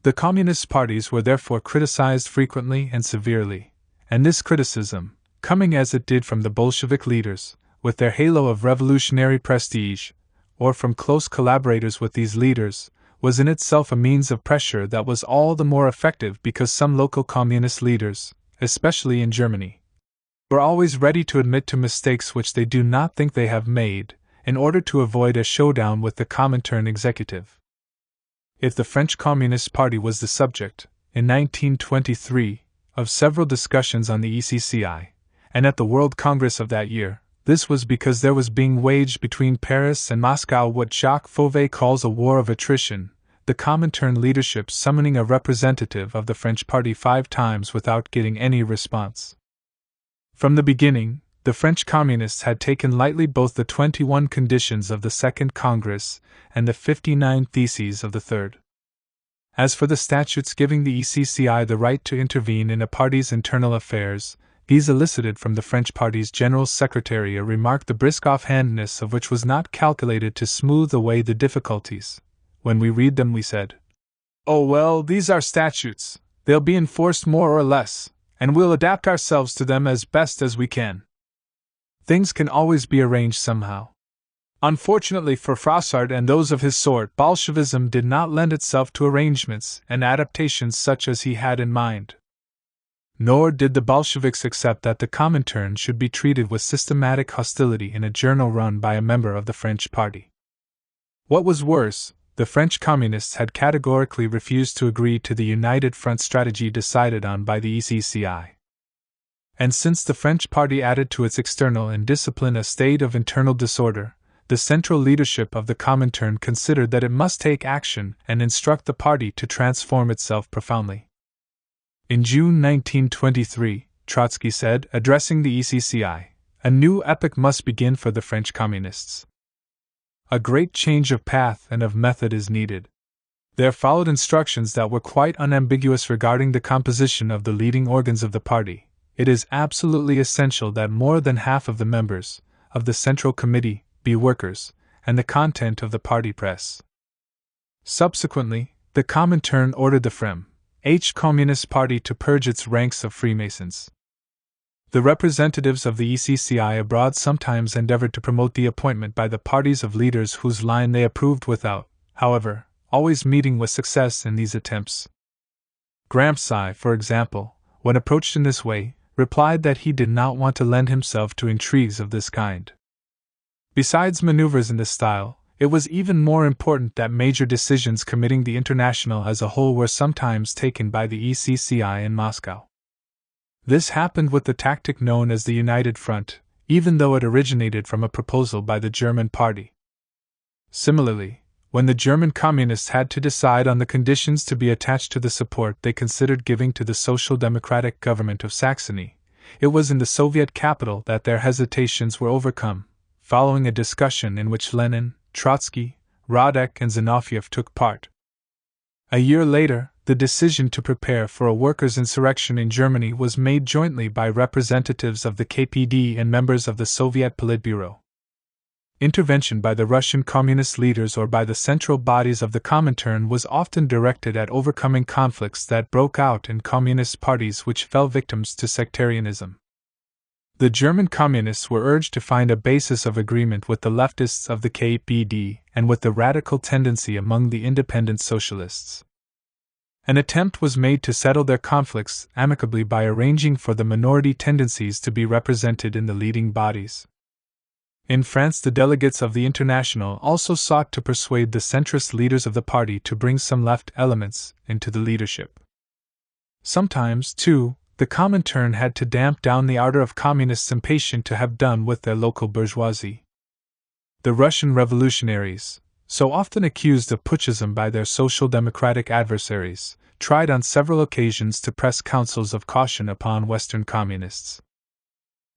The Communist parties were therefore criticized frequently and severely, and this criticism, coming as it did from the Bolshevik leaders, with their halo of revolutionary prestige, or from close collaborators with these leaders, was in itself a means of pressure that was all the more effective because some local communist leaders, especially in Germany, were always ready to admit to mistakes which they do not think they have made, in order to avoid a showdown with the Comintern executive. If the French Communist Party was the subject, in 1923, of several discussions on the ECCI, and at the World Congress of that year, this was because there was being waged between Paris and Moscow what Jacques Fauvet calls a war of attrition, the Comintern leadership summoning a representative of the French party 5 times without getting any response. From the beginning, the French Communists had taken lightly both the 21 conditions of the Second Congress and the 59 theses of the Third. As for the statutes giving the ECCI the right to intervene in a party's internal affairs, these elicited from the French party's General Secretary a remark the brisk offhandedness of which was not calculated to smooth away the difficulties. When we read them we said, "Oh well, these are statutes, they'll be enforced more or less, and we'll adapt ourselves to them as best as we can. Things can always be arranged somehow." Unfortunately for Froissart and those of his sort, Bolshevism did not lend itself to arrangements and adaptations such as he had in mind. Nor did the Bolsheviks accept that the Comintern should be treated with systematic hostility in a journal run by a member of the French party. What was worse, the French Communists had categorically refused to agree to the United Front strategy decided on by the ECCI. And since the French party added to its external indiscipline a state of internal disorder, the central leadership of the Comintern considered that it must take action and instruct the party to transform itself profoundly. In June 1923, Trotsky said, addressing the ECCI, "A new epoch must begin for the French Communists. A great change of path and of method is needed." There followed instructions that were quite unambiguous regarding the composition of the leading organs of the party, it is absolutely essential that more than half of the members of the Central Committee be workers, and the content of the party press. Subsequently, the Comintern ordered the Communist Party to purge its ranks of Freemasons. The representatives of the ECCI abroad sometimes endeavored to promote the appointment by the parties of leaders whose line they approved without, however, always meeting with success in these attempts. Gramsci, for example, when approached in this way, replied that he did not want to lend himself to intrigues of this kind. Besides maneuvers in this style, it was even more important that major decisions committing the International as a whole were sometimes taken by the ECCI in Moscow. This happened with the tactic known as the United Front, even though it originated from a proposal by the German party. Similarly, when the German Communists had to decide on the conditions to be attached to the support they considered giving to the Social Democratic government of Saxony, it was in the Soviet capital that their hesitations were overcome, following a discussion in which Lenin, Trotsky, Radek, and Zinoviev took part. A year later, the decision to prepare for a workers' insurrection in Germany was made jointly by representatives of the KPD and members of the Soviet Politburo. Intervention by the Russian Communist leaders or by the central bodies of the Comintern was often directed at overcoming conflicts that broke out in Communist parties which fell victims to sectarianism. The German Communists were urged to find a basis of agreement with the leftists of the KPD and with the radical tendency among the independent socialists. An attempt was made to settle their conflicts amicably by arranging for the minority tendencies to be represented in the leading bodies. In France, the delegates of the International also sought to persuade the centrist leaders of the party to bring some left elements into the leadership. Sometimes, too, the Comintern had to damp down the ardor of communists impatient to have done with their local bourgeoisie. The Russian revolutionaries, so often accused of putschism by their social democratic adversaries, tried on several occasions to press counsels of caution upon Western communists.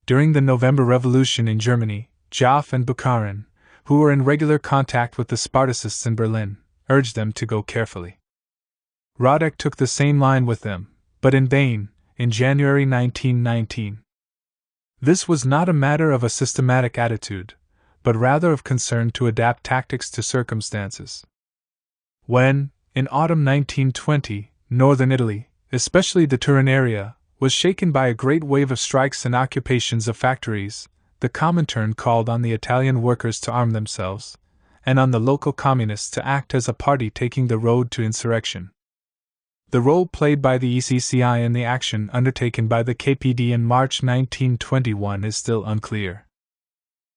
During the November Revolution in Germany, Joff and Bukharin, who were in regular contact with the Spartacists in Berlin, urged them to go carefully. Radek took the same line with them, but in vain, in January 1919. This was not a matter of a systematic attitude, but rather of concern to adapt tactics to circumstances. When, in autumn 1920, northern Italy, especially the Turin area, was shaken by a great wave of strikes and occupations of factories, the Comintern called on the Italian workers to arm themselves, and on the local communists to act as a party taking the road to insurrection. The role played by the ECCI in the action undertaken by the KPD in March 1921 is still unclear.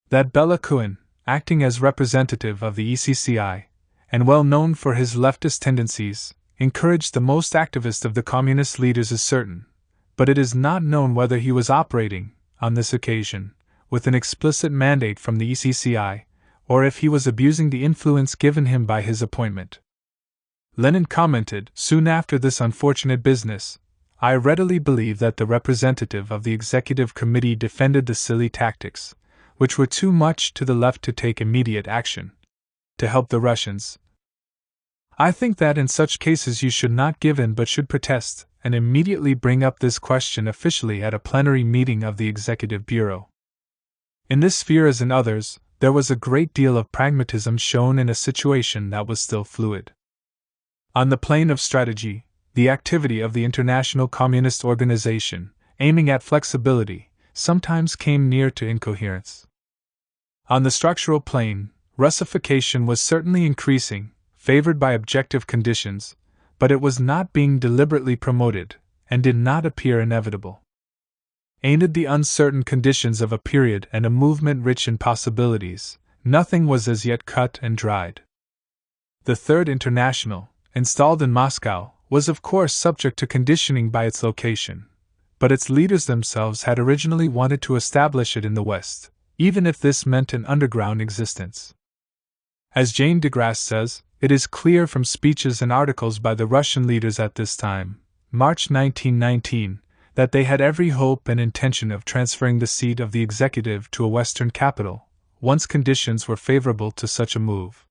That Bela Kun, acting as representative of the ECCI, and well known for his leftist tendencies, encouraged the most activist of the communist leaders is certain, but it is not known whether he was operating, on this occasion, with an explicit mandate from the ECCI, or if he was abusing the influence given him by his appointment. Lenin commented, soon after this unfortunate business, "I readily believe that the representative of the Executive Committee defended the silly tactics, which were too much to the left to take immediate action, to help the Russians. I think that in such cases you should not give in but should protest, and immediately bring up this question officially at a plenary meeting of the Executive Bureau." In this sphere as in others, there was a great deal of pragmatism shown in a situation that was still fluid. On the plane of strategy, the activity of the International Communist Organization, aiming at flexibility, sometimes came near to incoherence. On the structural plane, Russification was certainly increasing, favored by objective conditions, but it was not being deliberately promoted, and did not appear inevitable. Amid the uncertain conditions of a period and a movement rich in possibilities, nothing was as yet cut and dried. The Third International, installed in Moscow, was of course subject to conditioning by its location, but its leaders themselves had originally wanted to establish it in the West, even if this meant an underground existence. As Jane de Grasse says, it is clear from speeches and articles by the Russian leaders at this time, March 1919, that they had every hope and intention of transferring the seat of the executive to a Western capital, once conditions were favorable to such a move.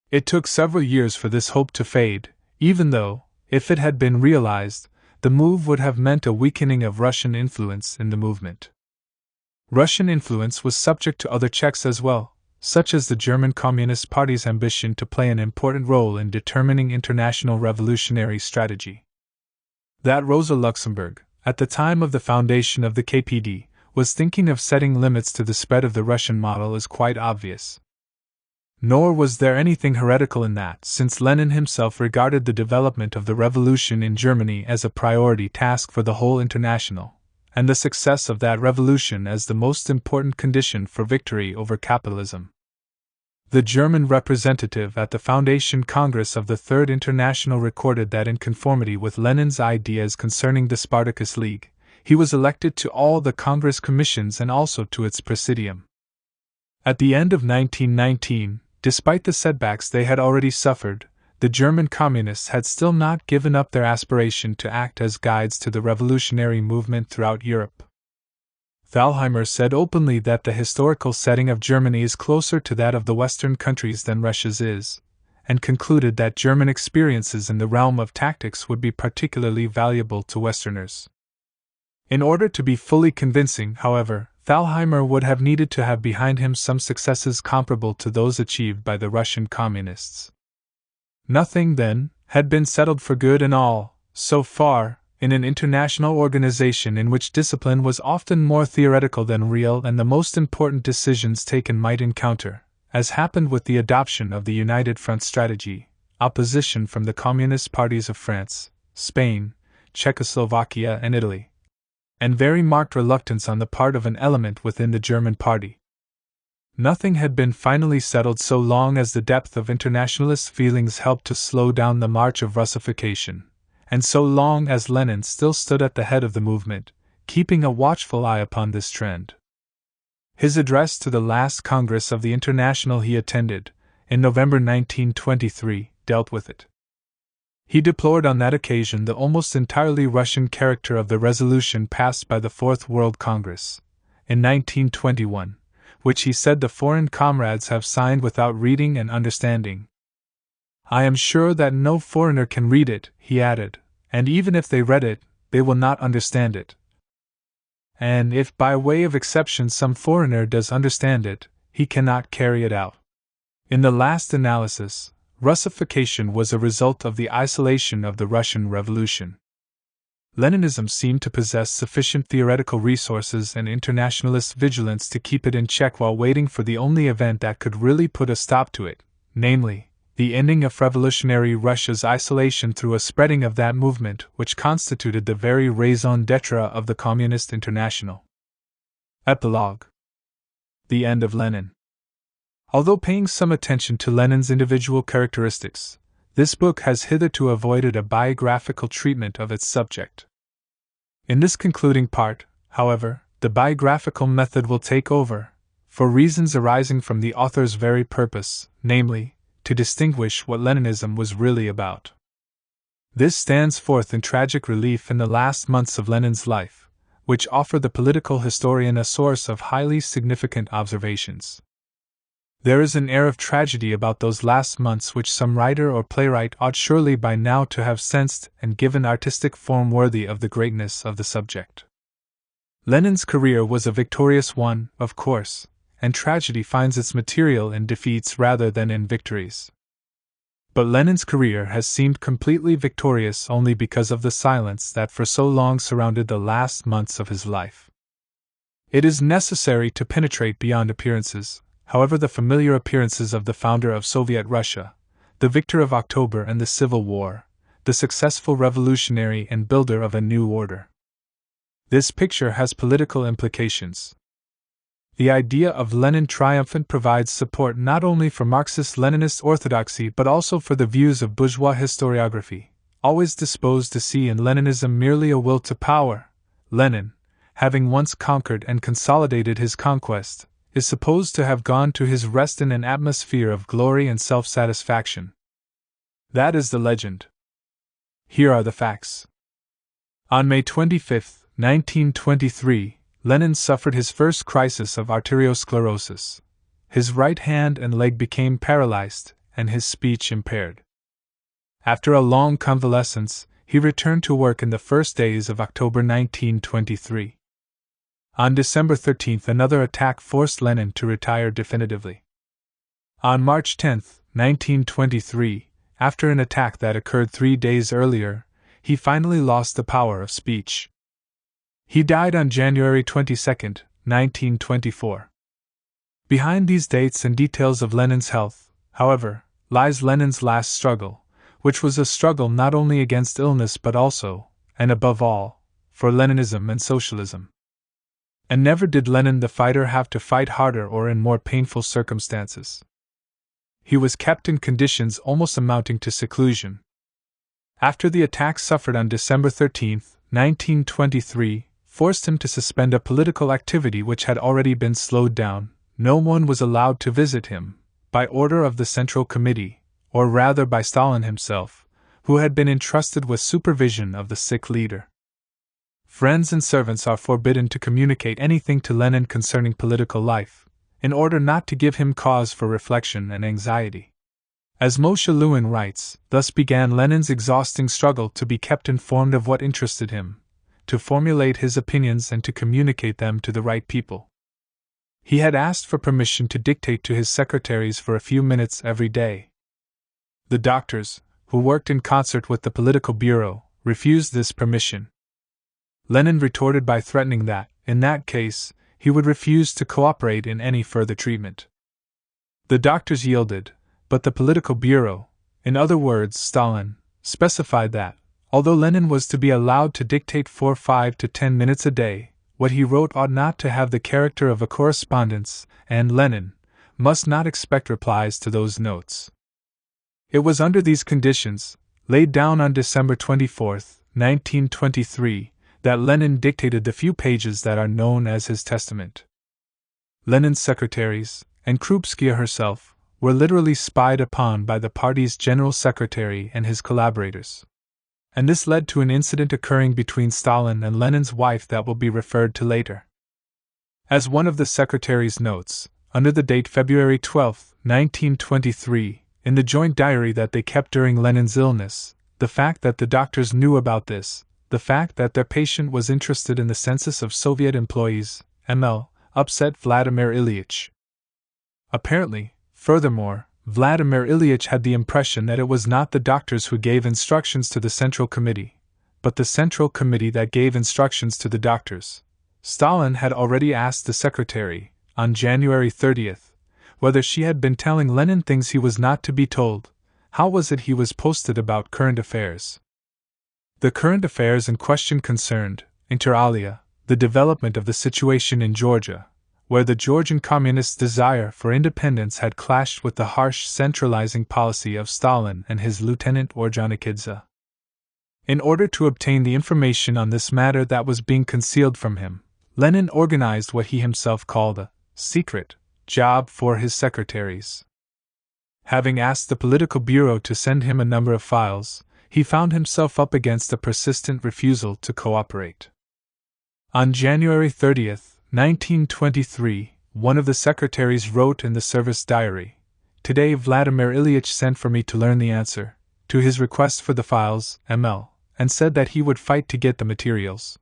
It took several years for this hope to fade, even though, if it had been realized, the move would have meant a weakening of Russian influence in the movement. Russian influence was subject to other checks as well, such as the German Communist Party's ambition to play an important role in determining international revolutionary strategy. That Rosa Luxemburg, at the time of the foundation of the KPD, was thinking of setting limits to the spread of the Russian model is quite obvious. Nor was there anything heretical in that, since Lenin himself regarded the development of the revolution in Germany as a priority task for the whole International, and the success of that revolution as the most important condition for victory over capitalism. The German representative at the Foundation Congress of the Third International recorded that in conformity with Lenin's ideas concerning the Spartacus League, he was elected to all the Congress commissions and also to its presidium. At the end of 1919, despite the setbacks they had already suffered, the German Communists had still not given up their aspiration to act as guides to the revolutionary movement throughout Europe. Thalheimer said openly that the historical setting of Germany is closer to that of the Western countries than Russia's is, and concluded that German experiences in the realm of tactics would be particularly valuable to Westerners. In order to be fully convincing, however, Thalheimer would have needed to have behind him some successes comparable to those achieved by the Russian Communists. Nothing, then, had been settled for good and all, so far, in an international organization in which discipline was often more theoretical than real and the most important decisions taken might encounter, as happened with the adoption of the United Front strategy, opposition from the Communist parties of France, Spain, Czechoslovakia, and Italy, and very marked reluctance on the part of an element within the German party. Nothing had been finally settled so long as the depth of internationalist feelings helped to slow down the march of Russification, and so long as Lenin still stood at the head of the movement, keeping a watchful eye upon this trend. His address to the last Congress of the International he attended, in November 1923, dealt with it. He deplored on that occasion the almost entirely Russian character of the resolution passed by the Fourth World Congress, in 1921, which he said the foreign comrades have signed without reading and understanding. I am sure that no foreigner can read it, he added, and even if they read it, they will not understand it. And if by way of exception some foreigner does understand it, he cannot carry it out. In the last analysis, Russification was a result of the isolation of the Russian Revolution. Leninism seemed to possess sufficient theoretical resources and internationalist vigilance to keep it in check while waiting for the only event that could really put a stop to it, namely, the ending of revolutionary Russia's isolation through a spreading of that movement which constituted the very raison d'etre of the Communist International. Epilogue. The end of Lenin. Although paying some attention to Lenin's individual characteristics, this book has hitherto avoided a biographical treatment of its subject. In this concluding part, however, the biographical method will take over, for reasons arising from the author's very purpose, namely, to distinguish what Leninism was really about. This stands forth in tragic relief in the last months of Lenin's life, which offer the political historian a source of highly significant observations. There is an air of tragedy about those last months which some writer or playwright ought surely by now to have sensed and given artistic form worthy of the greatness of the subject. Lenin's career was a victorious one, of course, and tragedy finds its material in defeats rather than in victories. But Lenin's career has seemed completely victorious only because of the silence that for so long surrounded the last months of his life. It is necessary to penetrate beyond appearances, however the familiar appearances of the founder of Soviet Russia, the victor of October and the Civil War, the successful revolutionary and builder of a new order. This picture has political implications. The idea of Lenin triumphant provides support not only for Marxist-Leninist orthodoxy but also for the views of bourgeois historiography, always disposed to see in Leninism merely a will to power. Lenin, having once conquered and consolidated his conquest, is supposed to have gone to his rest in an atmosphere of glory and self-satisfaction. That is the legend. Here are the facts. On May 25, 1923, Lenin suffered his first crisis of arteriosclerosis. His right hand and leg became paralyzed, and his speech impaired. After a long convalescence, he returned to work in the first days of October 1923. On December 13, another attack forced Lenin to retire definitively. On March 10, 1923, after an attack that occurred 3 days earlier, he finally lost the power of speech. He died on January 22, 1924. Behind these dates and details of Lenin's health, however, lies Lenin's last struggle, which was a struggle not only against illness but also, and above all, for Leninism and socialism. And never did Lenin the fighter have to fight harder or in more painful circumstances. He was kept in conditions almost amounting to seclusion. After the attack suffered on December 13, 1923, forced him to suspend a political activity which had already been slowed down, no one was allowed to visit him, by order of the Central Committee, or rather by Stalin himself, who had been entrusted with supervision of the sick leader. Friends and servants are forbidden to communicate anything to Lenin concerning political life, in order not to give him cause for reflection and anxiety. As Moshe Lewin writes, thus began Lenin's exhausting struggle to be kept informed of what interested him, to formulate his opinions and to communicate them to the right people. He had asked for permission to dictate to his secretaries for a few minutes every day. The doctors, who worked in concert with the political bureau, refused this permission. Lenin retorted by threatening that, in that case, he would refuse to cooperate in any further treatment. The doctors yielded, but the political bureau, in other words Stalin, specified that, although Lenin was to be allowed to dictate for 5 to 10 minutes a day, what he wrote ought not to have the character of a correspondence, and Lenin must not expect replies to those notes. It was under these conditions, laid down on December 24, 1923, that Lenin dictated the few pages that are known as his testament. Lenin's secretaries, and Krupskaya herself, were literally spied upon by the party's general secretary and his collaborators. And this led to an incident occurring between Stalin and Lenin's wife that will be referred to later. As one of the secretaries notes, under the date February 12, 1923, in the joint diary that they kept during Lenin's illness, the fact that the doctors knew about this, the fact that their patient was interested in the census of Soviet employees, ML, upset Vladimir Ilyich. Apparently, furthermore, Vladimir Ilyich had the impression that it was not the doctors who gave instructions to the Central Committee, but the Central Committee that gave instructions to the doctors. Stalin had already asked the secretary, on January 30th, whether she had been telling Lenin things he was not to be told. How was it he was posted about current affairs? The current affairs in question concerned, inter alia, the development of the situation in Georgia, where the Georgian communists' desire for independence had clashed with the harsh centralizing policy of Stalin and his lieutenant Orjonikidze. In order to obtain the information on this matter that was being concealed from him, Lenin organized what he himself called a secret job for his secretaries. Having asked the political bureau to send him a number of files, he found himself up against a persistent refusal to cooperate. On January 30, 1923, one of the secretaries wrote in the service diary, "Today Vladimir Ilyich sent for me to learn the answer to his request for the files, ML, and said that he would fight to get the materials."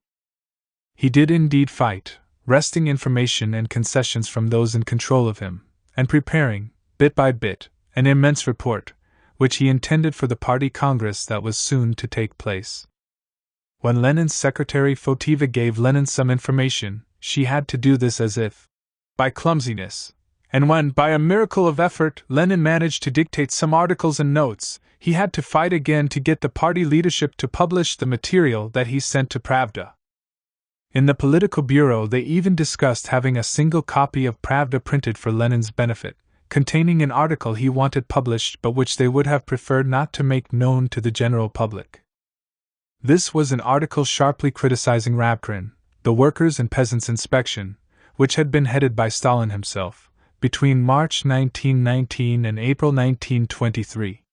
He did indeed fight, wresting information and concessions from those in control of him, and preparing, bit by bit, an immense report, which he intended for the party congress that was soon to take place. When Lenin's secretary Fotiva gave Lenin some information, she had to do this as if by clumsiness, and when, by a miracle of effort, Lenin managed to dictate some articles and notes, he had to fight again to get the party leadership to publish the material that he sent to Pravda. In the political bureau they even discussed having a single copy of Pravda printed for Lenin's benefit, containing an article he wanted published but which they would have preferred not to make known to the general public. This was an article sharply criticizing Rabkin, the Workers' and Peasants' Inspection, which had been headed by Stalin himself, between March 1919 and April 1923.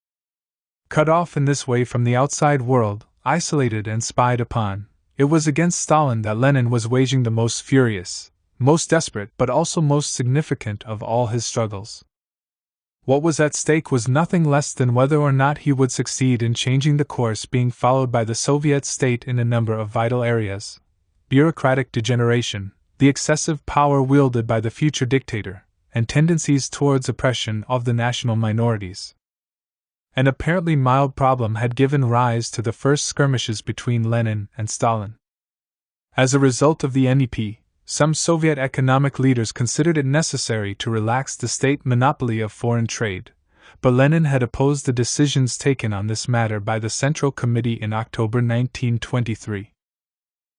Cut off in this way from the outside world, isolated and spied upon, it was against Stalin that Lenin was waging the most furious, most desperate but also most significant of all his struggles. What was at stake was nothing less than whether or not he would succeed in changing the course being followed by the Soviet state in a number of vital areas: bureaucratic degeneration, the excessive power wielded by the future dictator, and tendencies towards oppression of the national minorities. An apparently mild problem had given rise to the first skirmishes between Lenin and Stalin. As a result of the NEP, some Soviet economic leaders considered it necessary to relax the state monopoly of foreign trade, but Lenin had opposed the decisions taken on this matter by the Central Committee in October 1923.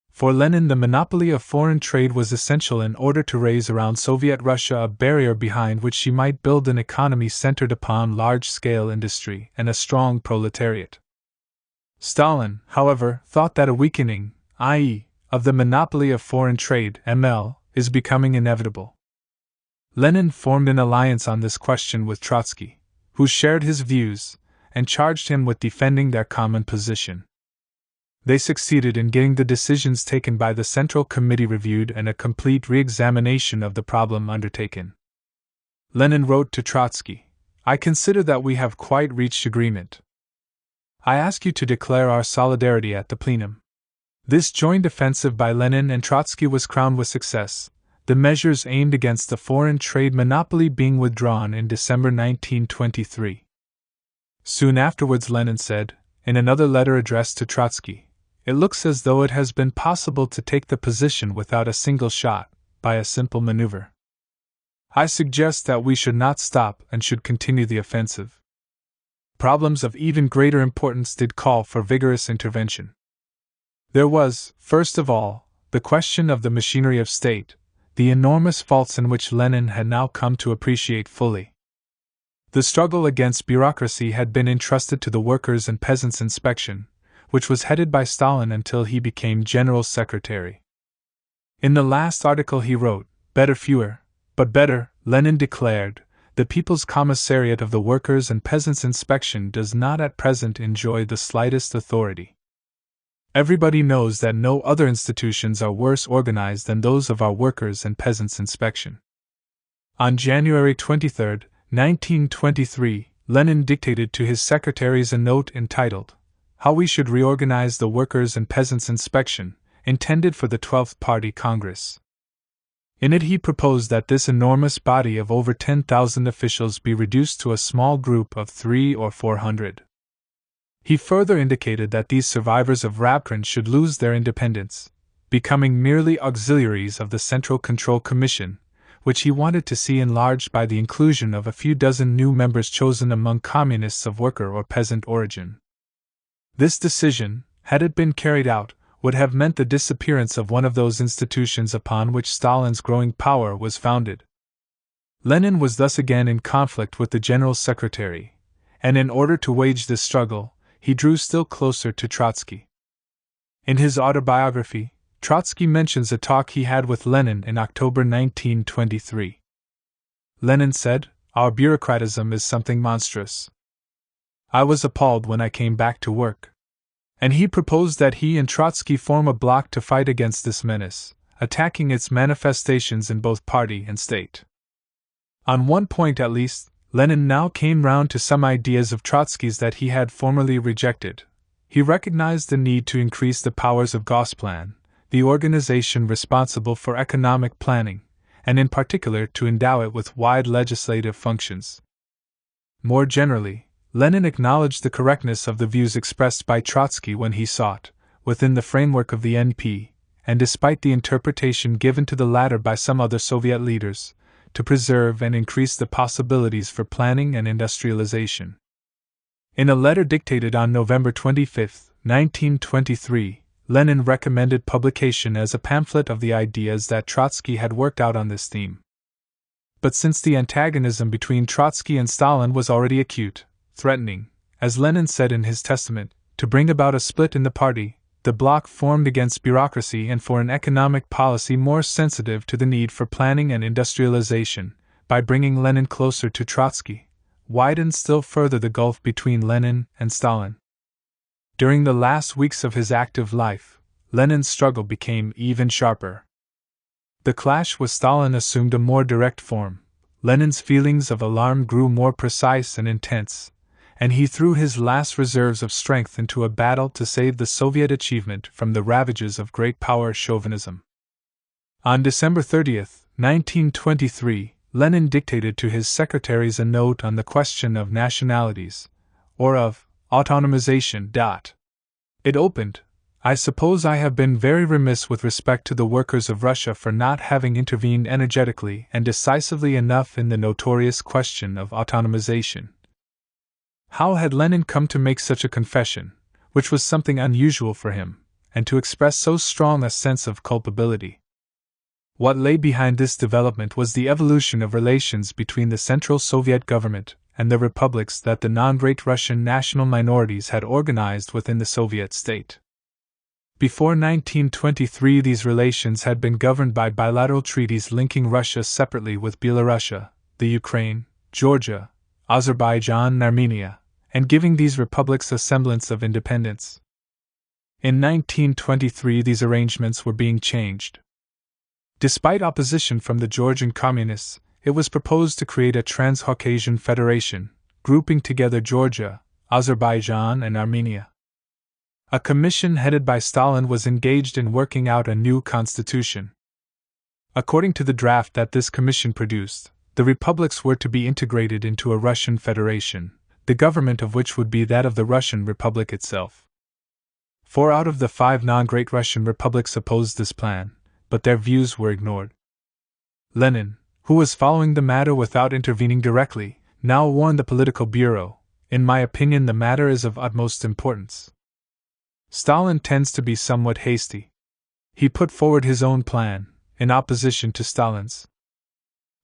For Lenin, the monopoly of foreign trade was essential in order to raise around Soviet Russia a barrier behind which she might build an economy centered upon large-scale industry and a strong proletariat. Stalin, however, thought that a weakening, i.e., of the monopoly of foreign trade (ML), is becoming inevitable. Lenin formed an alliance on this question with Trotsky, who shared his views, and charged him with defending their common position. They succeeded in getting the decisions taken by the Central Committee reviewed and a complete re-examination of the problem undertaken. Lenin wrote to Trotsky, "I consider that we have quite reached agreement. I ask you to declare our solidarity at the plenum." This joint offensive by Lenin and Trotsky was crowned with success, the measures aimed against the foreign trade monopoly being withdrawn in December 1923. Soon afterwards, Lenin said, in another letter addressed to Trotsky, "It looks as though it has been possible to take the position without a single shot, by a simple maneuver. I suggest that we should not stop and should continue the offensive." Problems of even greater importance did call for vigorous intervention. There was, first of all, the question of the machinery of state, the enormous faults in which Lenin had now come to appreciate fully. The struggle against bureaucracy had been entrusted to the Workers' and Peasants' Inspection, which was headed by Stalin until he became General Secretary. In the last article he wrote, "Better fewer, but better," Lenin declared, "the People's Commissariat of the Workers' and Peasants' Inspection does not at present enjoy the slightest authority. Everybody knows that no other institutions are worse organized than those of our Workers' and Peasants' Inspection." On January 23, 1923, Lenin dictated to his secretaries a note entitled, "How we should reorganize the Workers' and Peasants' Inspection," intended for the 12th Party Congress. In it he proposed that this enormous body of over 10,000 officials be reduced to a small group of 300 or 400. He further indicated that these survivors of Rabkin should lose their independence, becoming merely auxiliaries of the Central Control Commission, which he wanted to see enlarged by the inclusion of a few dozen new members chosen among communists of worker or peasant origin. This decision, had it been carried out, would have meant the disappearance of one of those institutions upon which Stalin's growing power was founded. Lenin was thus again in conflict with the General Secretary, and in order to wage this struggle, he drew still closer to Trotsky. In his autobiography, Trotsky mentions a talk he had with Lenin in October 1923. Lenin said, "Our bureaucratism is something monstrous. I was appalled when I came back to work." And he proposed that he and Trotsky form a bloc to fight against this menace, attacking its manifestations in both party and state. On one point at least, Lenin now came round to some ideas of Trotsky's that he had formerly rejected. He recognized the need to increase the powers of Gosplan, the organization responsible for economic planning, and in particular to endow it with wide legislative functions. More generally, Lenin acknowledged the correctness of the views expressed by Trotsky when he sought, within the framework of the NP, and despite the interpretation given to the latter by some other Soviet leaders, to preserve and increase the possibilities for planning and industrialization. In a letter dictated on November 25, 1923, Lenin recommended publication as a pamphlet of the ideas that Trotsky had worked out on this theme. But since the antagonism between Trotsky and Stalin was already acute, threatening, as Lenin said in his testament, to bring about a split in the party, the bloc formed against bureaucracy and for an economic policy more sensitive to the need for planning and industrialization, by bringing Lenin closer to Trotsky, widened still further the gulf between Lenin and Stalin. During the last weeks of his active life, Lenin's struggle became even sharper. The clash with Stalin assumed a more direct form. Lenin's feelings of alarm grew more precise and intense, and he threw his last reserves of strength into a battle to save the Soviet achievement from the ravages of great power chauvinism. On December 30, 1923, Lenin dictated to his secretaries a note on the question of nationalities, or of autonomization. It opened, "I suppose I have been very remiss with respect to the workers of Russia for not having intervened energetically and decisively enough in the notorious question of autonomization." How had Lenin come to make such a confession, which was something unusual for him, and to express so strong a sense of culpability? What lay behind this development was the evolution of relations between the Central Soviet government and the republics that the non-great Russian national minorities had organized within the Soviet state. Before 1923, these relations had been governed by bilateral treaties linking Russia separately with Belarus, the Ukraine, Georgia, Azerbaijan and Armenia, and giving these republics a semblance of independence. In 1923, these arrangements were being changed. Despite opposition from the Georgian communists, it was proposed to create a Transcaucasian Federation, grouping together Georgia, Azerbaijan, and Armenia. A commission headed by Stalin was engaged in working out a new constitution. According to the draft that this commission produced, the republics were to be integrated into a Russian federation, the government of which would be that of the Russian Republic itself. 4 out of the 5 non-great Russian republics opposed this plan, but their views were ignored. Lenin, who was following the matter without intervening directly, now warned the political bureau, "In my opinion, the matter is of utmost importance." Stalin tends to be somewhat hasty. He put forward his own plan, in opposition to Stalin's.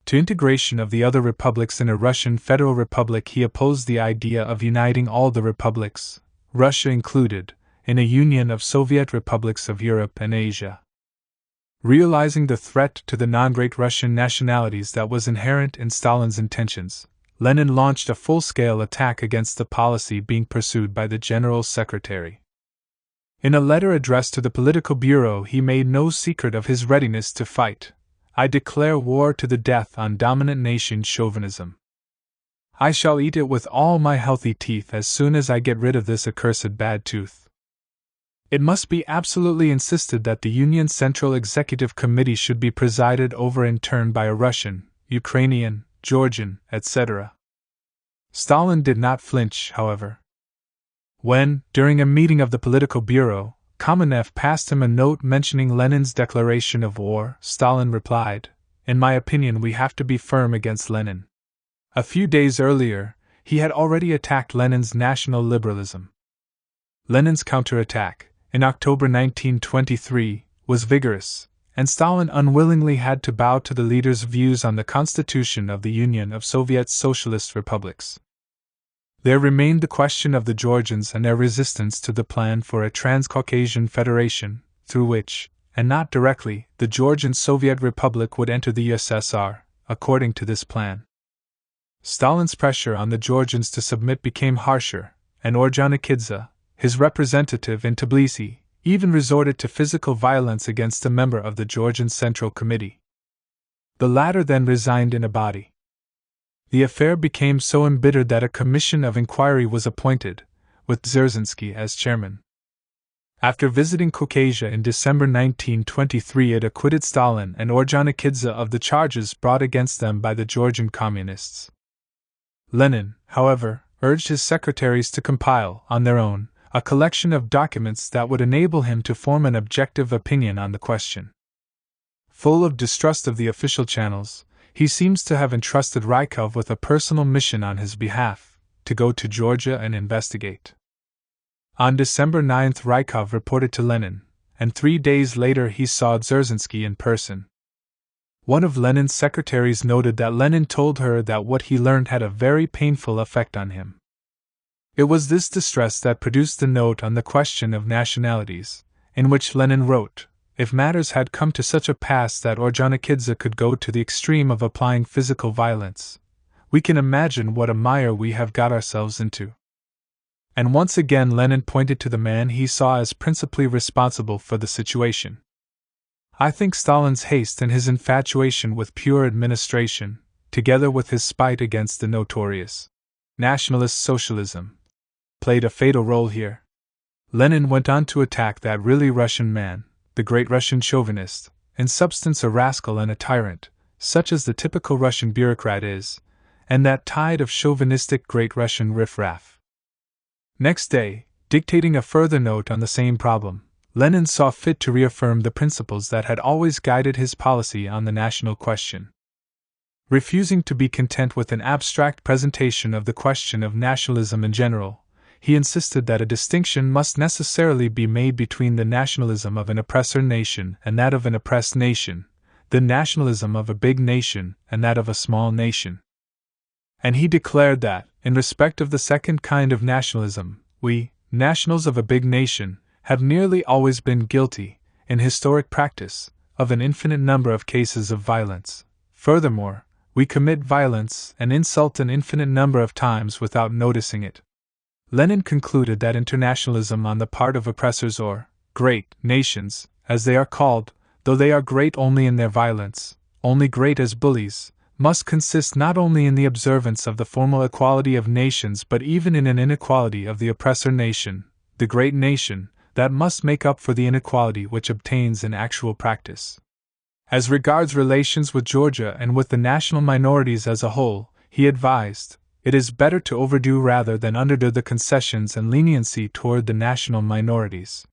To integration of the other republics in a Russian federal republic, he opposed the idea of uniting all the republics, Russia included, in a union of Soviet republics of Europe and Asia. Realizing the threat to the non-great Russian nationalities that was inherent in Stalin's intentions, Lenin launched a full-scale attack against the policy being pursued by the General Secretary. In a letter addressed to the Political Bureau, he made no secret of his readiness to fight. "I declare war to the death on dominant nation chauvinism. I shall eat it with all my healthy teeth as soon as I get rid of this accursed bad tooth. It must be absolutely insisted that the Union Central Executive Committee should be presided over in turn by a Russian, Ukrainian, Georgian, etc." Stalin did not flinch, however. When, during a meeting of the Political Bureau, Kamenev passed him a note mentioning Lenin's declaration of war, Stalin replied, "In my opinion, we have to be firm against Lenin." A few days earlier, he had already attacked Lenin's national liberalism. Lenin's counterattack, in October 1923, was vigorous, and Stalin unwillingly had to bow to the leader's views on the constitution of the Union of Soviet Socialist Republics. There remained the question of the Georgians and their resistance to the plan for a Transcaucasian Federation, through which, and not directly, the Georgian Soviet Republic would enter the USSR, according to this plan. Stalin's pressure on the Georgians to submit became harsher, and Ordzhonikidze, his representative in Tbilisi, even resorted to physical violence against a member of the Georgian Central Committee. The latter then resigned in a body. The affair became so embittered that a commission of inquiry was appointed, with Dzerzhinsky as chairman. After visiting Caucasia in December 1923, it acquitted Stalin and Ordzhonikidze of the charges brought against them by the Georgian communists. Lenin, however, urged his secretaries to compile, on their own, a collection of documents that would enable him to form an objective opinion on the question. Full of distrust of the official channels, he seems to have entrusted Rykov with a personal mission on his behalf, to go to Georgia and investigate. On December 9, Rykov reported to Lenin, and 3 days later he saw Dzerzhinsky in person. One of Lenin's secretaries noted that Lenin told her that what he learned had a very painful effect on him. It was this distress that produced the note on the question of nationalities, in which Lenin wrote, "If matters had come to such a pass that Ordzhonikidze could go to the extreme of applying physical violence, we can imagine what a mire we have got ourselves into." And once again Lenin pointed to the man he saw as principally responsible for the situation. I think Stalin's haste and his infatuation with pure administration, together with his spite against the notorious nationalist socialism, played a fatal role here. Lenin went on to attack that really Russian man, the great Russian chauvinist, in substance a rascal and a tyrant, such as the typical Russian bureaucrat is, and that tide of chauvinistic great Russian riff-raff. Next day, dictating a further note on the same problem, Lenin saw fit to reaffirm the principles that had always guided his policy on the national question. Refusing to be content with an abstract presentation of the question of nationalism in general, he insisted that a distinction must necessarily be made between the nationalism of an oppressor nation and that of an oppressed nation, the nationalism of a big nation and that of a small nation. And he declared that, in respect of the second kind of nationalism, we, nationals of a big nation, have nearly always been guilty, in historic practice, of an infinite number of cases of violence. Furthermore, we commit violence and insult an infinite number of times without noticing it. Lenin concluded that internationalism on the part of oppressors or great nations, as they are called, though they are great only in their violence, only great as bullies, must consist not only in the observance of the formal equality of nations but even in an inequality of the oppressor nation, the great nation, that must make up for the inequality which obtains in actual practice. As regards relations with Georgia and with the national minorities as a whole, he advised, it is better to overdo rather than underdo the concessions and leniency toward the national minorities.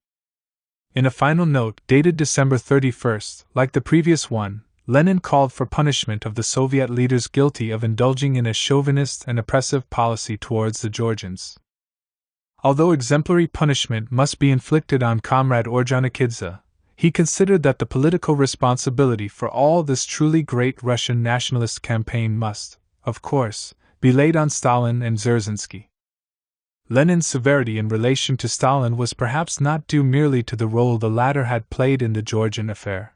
In a final note dated December 31st, like the previous one, Lenin called for punishment of the Soviet leaders guilty of indulging in a chauvinist and oppressive policy towards the Georgians. Although exemplary punishment must be inflicted on Comrade Ordzhonikidze, he considered that the political responsibility for all this truly great Russian nationalist campaign must, of course, be laid on Stalin and Dzerzhinsky. Lenin's severity in relation to Stalin was perhaps not due merely to the role the latter had played in the Georgian affair.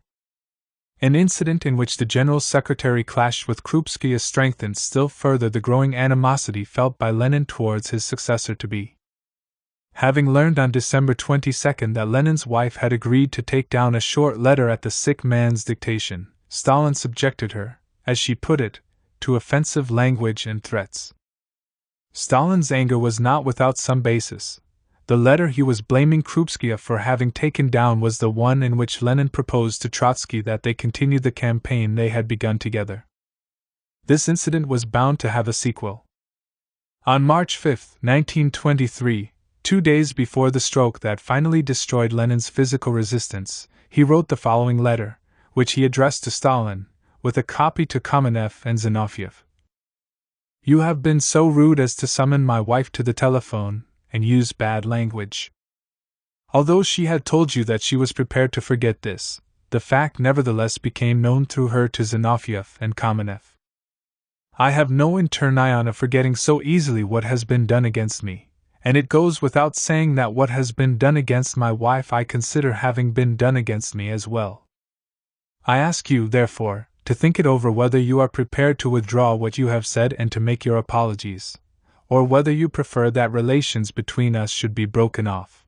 An incident in which the General Secretary clashed with Krupskaya strengthened still further the growing animosity felt by Lenin towards his successor-to-be. Having learned on December 22 that Lenin's wife had agreed to take down a short letter at the sick man's dictation, Stalin subjected her, as she put it, to offensive language and threats. Stalin's anger was not without some basis. The letter he was blaming Krupskaya for having taken down was the one in which Lenin proposed to Trotsky that they continue the campaign they had begun together. This incident was bound to have a sequel. On March 5, 1923, 2 days before the stroke that finally destroyed Lenin's physical resistance, he wrote the following letter, which he addressed to Stalin, with a copy to Kamenev and Zinoviev. You have been so rude as to summon my wife to the telephone, and use bad language. Although she had told you that she was prepared to forget this, the fact nevertheless became known through her to Zinoviev and Kamenev. I have no intention of forgetting so easily what has been done against me, and it goes without saying that what has been done against my wife I consider having been done against me as well. I ask you, therefore, to think it over whether you are prepared to withdraw what you have said and to make your apologies, or whether you prefer that relations between us should be broken off.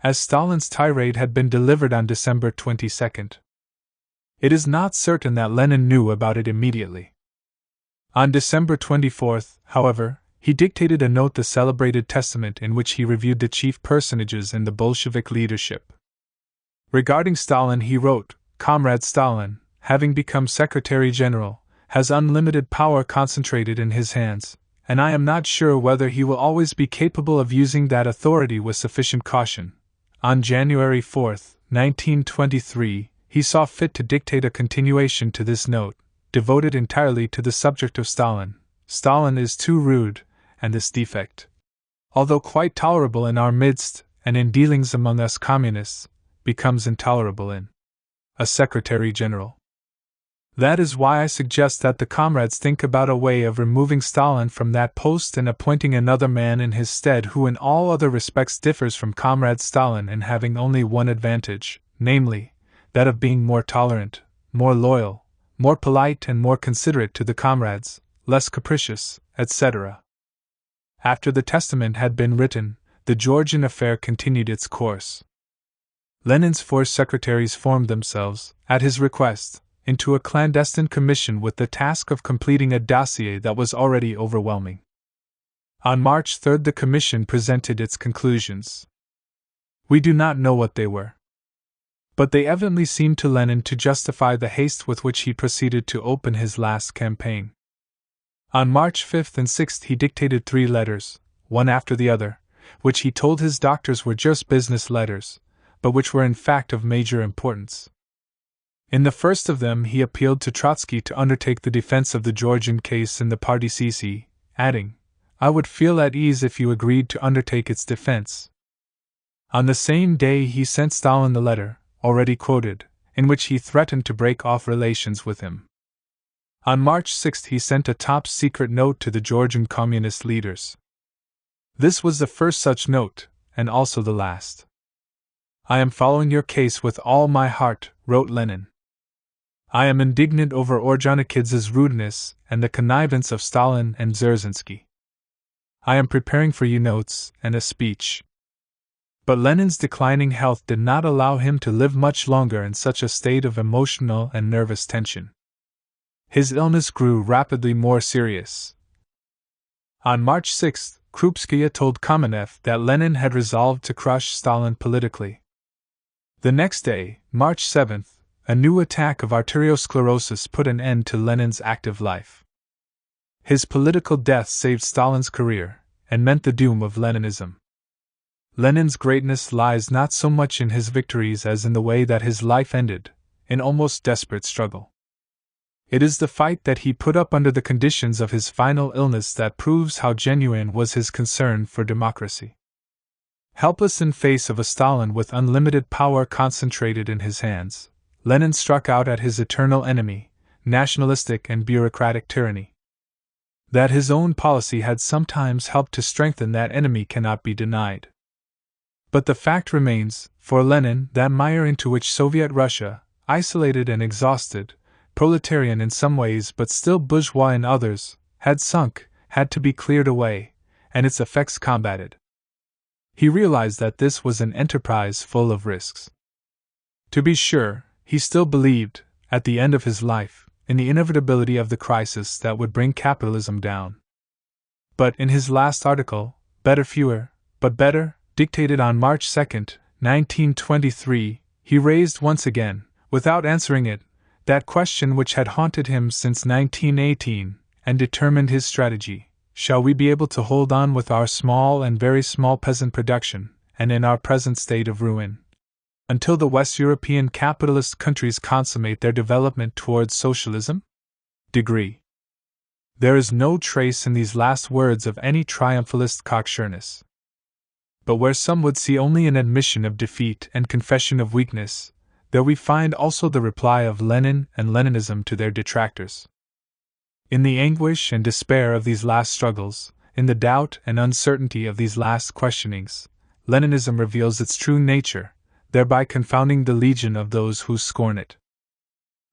As Stalin's tirade had been delivered on December 22. It is not certain that Lenin knew about it immediately. On December 24, however, he dictated a note, the celebrated testament, in which he reviewed the chief personages in the Bolshevik leadership. Regarding Stalin he wrote, Comrade Stalin, having become Secretary General, has unlimited power concentrated in his hands, and I am not sure whether he will always be capable of using that authority with sufficient caution. On January 4, 1923, he saw fit to dictate a continuation to this note, devoted entirely to the subject of Stalin. Stalin is too rude, and this defect, although quite tolerable in our midst and in dealings among us communists, becomes intolerable in a Secretary General. That is why I suggest that the comrades think about a way of removing Stalin from that post and appointing another man in his stead who in all other respects differs from Comrade Stalin and having only one advantage, namely, that of being more tolerant, more loyal, more polite and more considerate to the comrades, less capricious, etc. After the testament had been written, the Georgian affair continued its course. Lenin's 4 secretaries formed themselves, at his request, into a clandestine commission with the task of completing a dossier that was already overwhelming. On March 3 the commission presented its conclusions. We do not know what they were, but they evidently seemed to Lenin to justify the haste with which he proceeded to open his last campaign. On March 5 and 6 he dictated 3 letters, one after the other, which he told his doctors were just business letters, but which were in fact of major importance. In the first of them he appealed to Trotsky to undertake the defense of the Georgian case in the party CC, adding, "I would feel at ease if you agreed to undertake its defense." On the same day he sent Stalin the letter, already quoted, in which he threatened to break off relations with him. On March 6 he sent a top-secret note to the Georgian communist leaders. This was the first such note, and also the last. "I am following your case with all my heart," wrote Lenin. "I am indignant over Ordzhonikidze's rudeness and the connivance of Stalin and Dzerzhinsky. I am preparing for you notes and a speech." But Lenin's declining health did not allow him to live much longer in such a state of emotional and nervous tension. His illness grew rapidly more serious. On March 6, Krupskaya told Kamenev that Lenin had resolved to crush Stalin politically. The next day, March 7, a new attack of arteriosclerosis put an end to Lenin's active life. His political death saved Stalin's career, and meant the doom of Leninism. Lenin's greatness lies not so much in his victories as in the way that his life ended, in almost desperate struggle. It is the fight that he put up under the conditions of his final illness that proves how genuine was his concern for democracy. Helpless in face of a Stalin with unlimited power concentrated in his hands, Lenin struck out at his eternal enemy, nationalistic and bureaucratic tyranny. That his own policy had sometimes helped to strengthen that enemy cannot be denied. But the fact remains, for Lenin, that mire into which Soviet Russia, isolated and exhausted, proletarian in some ways but still bourgeois in others, had sunk, had to be cleared away, and its effects combated. He realized that this was an enterprise full of risks. To be sure, he still believed, at the end of his life, in the inevitability of the crisis that would bring capitalism down. But in his last article, Better Fewer, but Better, dictated on March 2, 1923, he raised once again, without answering it, that question which had haunted him since 1918, and determined his strategy: shall we be able to hold on with our small and very small peasant production, and in our present state of ruin, until the West European capitalist countries consummate their development towards socialism? Degree. There is no trace in these last words of any triumphalist cocksureness. But where some would see only an admission of defeat and confession of weakness, there we find also the reply of Lenin and Leninism to their detractors. In the anguish and despair of these last struggles, in the doubt and uncertainty of these last questionings, Leninism reveals its true nature, thereby confounding the legion of those who scorn it.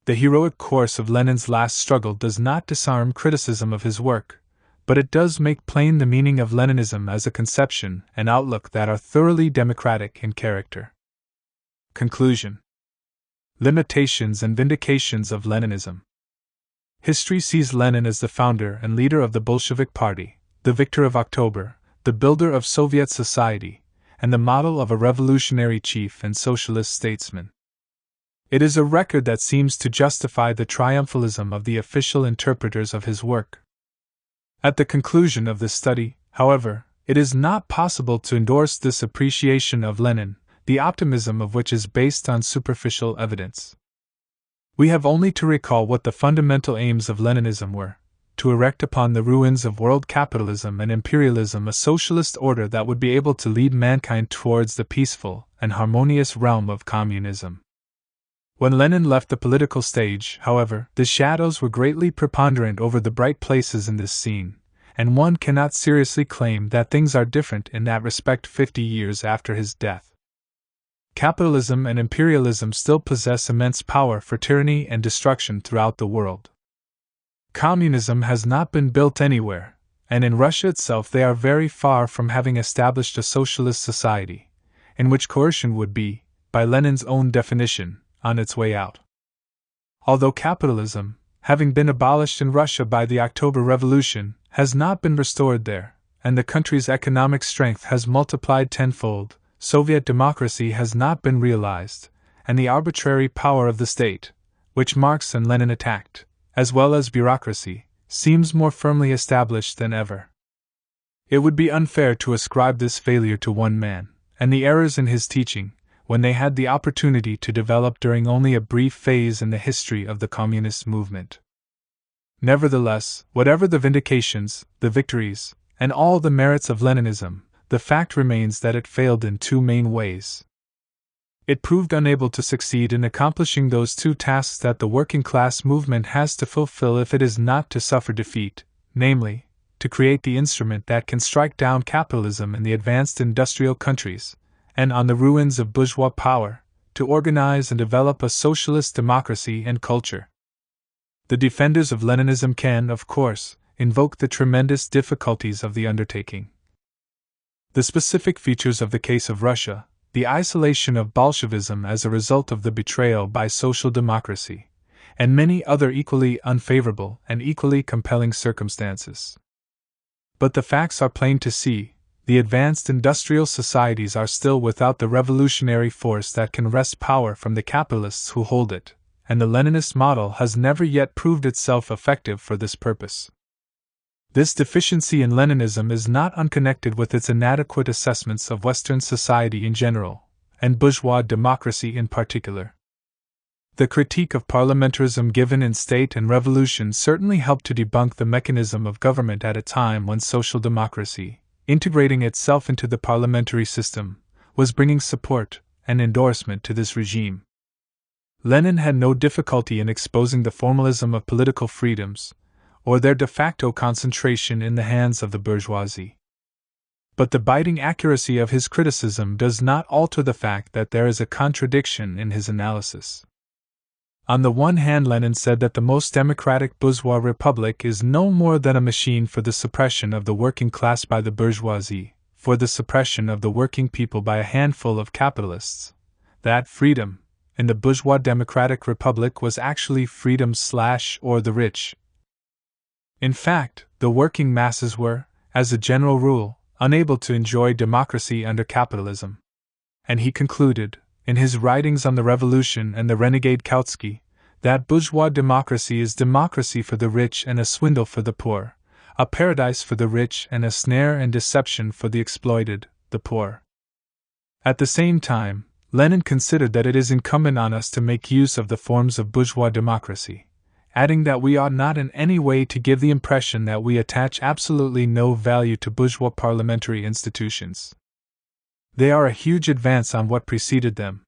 The heroic course of Lenin's last struggle does not disarm criticism of his work, but it does make plain the meaning of Leninism as a conception and outlook that are thoroughly democratic in character. Conclusion. Limitations and vindications of Leninism. History sees Lenin as the founder and leader of the Bolshevik Party, the victor of October, the builder of Soviet society, and the model of a revolutionary chief and socialist statesman. It is a record that seems to justify the triumphalism of the official interpreters of his work. At the conclusion of this study, however, it is not possible to endorse this appreciation of Lenin, the optimism of which is based on superficial evidence. We have only to recall what the fundamental aims of Leninism were: to erect upon the ruins of world capitalism and imperialism a socialist order that would be able to lead mankind towards the peaceful and harmonious realm of communism. When Lenin left the political stage, however, the shadows were greatly preponderant over the bright places in this scene, and one cannot seriously claim that things are different in that respect 50 years after his death. Capitalism and imperialism still possess immense power for tyranny and destruction throughout the world. Communism has not been built anywhere, and in Russia itself they are very far from having established a socialist society, in which coercion would be, by Lenin's own definition, on its way out. although capitalism, having been abolished in Russia by the October Revolution, has not been restored there, and the country's economic strength has multiplied tenfold, Soviet democracy has not been realized, and the arbitrary power of the state, which Marx and Lenin attacked, as well as bureaucracy, seems more firmly established than ever. It would be unfair to ascribe this failure to one man, and the errors in his teaching, when they had the opportunity to develop during only a brief phase in the history of the communist movement. Nevertheless, whatever the vindications, the victories, and all the merits of Leninism, the fact remains that it failed in two main ways. It proved unable to succeed in accomplishing those two tasks that the working class movement has to fulfill if it is not to suffer defeat, namely, to create the instrument that can strike down capitalism in the advanced industrial countries, and on the ruins of bourgeois power, to organize and develop a socialist democracy and culture. The defenders of Leninism can, of course, invoke the tremendous difficulties of the undertaking. The specific features of the case of Russia, the isolation of Bolshevism as a result of the betrayal by social democracy, and many other equally unfavorable and equally compelling circumstances. But the facts are plain to see: the advanced industrial societies are still without the revolutionary force that can wrest power from the capitalists who hold it, and the Leninist model has never yet proved itself effective for this purpose. This deficiency in Leninism is not unconnected with its inadequate assessments of Western society in general, and bourgeois democracy in particular. The critique of parliamentarism given in State and Revolution certainly helped to debunk the mechanism of government at a time when social democracy, integrating itself into the parliamentary system, was bringing support and endorsement to this regime. Lenin had no difficulty in exposing the formalism of political freedoms, or their de facto concentration in the hands of the bourgeoisie. But the biting accuracy of his criticism does not alter the fact that there is a contradiction in his analysis. On the one hand, Lenin said that the most democratic bourgeois republic is no more than a machine for the suppression of the working class by the bourgeoisie, for the suppression of the working people by a handful of capitalists. That freedom, in the bourgeois democratic republic, was actually freedom or the rich. In fact, the working masses were, as a general rule, unable to enjoy democracy under capitalism. And he concluded, in his writings on the Revolution and the renegade Kautsky, that bourgeois democracy is democracy for the rich and a swindle for the poor, a paradise for the rich and a snare and deception for the exploited, the poor. At the same time, Lenin considered that it is incumbent on us to make use of the forms of bourgeois democracy, adding that we ought not in any way to give the impression that we attach absolutely no value to bourgeois parliamentary institutions. They are a huge advance on what preceded them.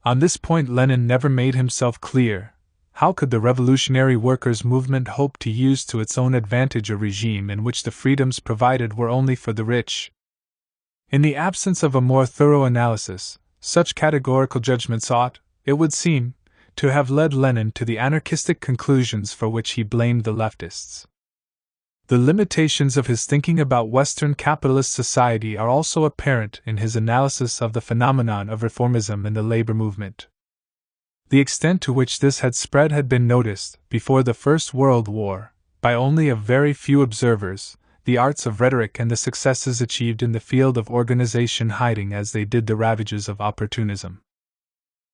On this point Lenin never made himself clear. How could the revolutionary workers' movement hope to use to its own advantage a regime in which the freedoms provided were only for the rich? In the absence of a more thorough analysis, such categorical judgments ought, it would seem, to have led Lenin to the anarchistic conclusions for which he blamed the leftists. The limitations of his thinking about Western capitalist society are also apparent in his analysis of the phenomenon of reformism in the labor movement. The extent to which this had spread had been noticed, before the First World War, by only a very few observers, the arts of rhetoric and the successes achieved in the field of organization hiding as they did the ravages of opportunism.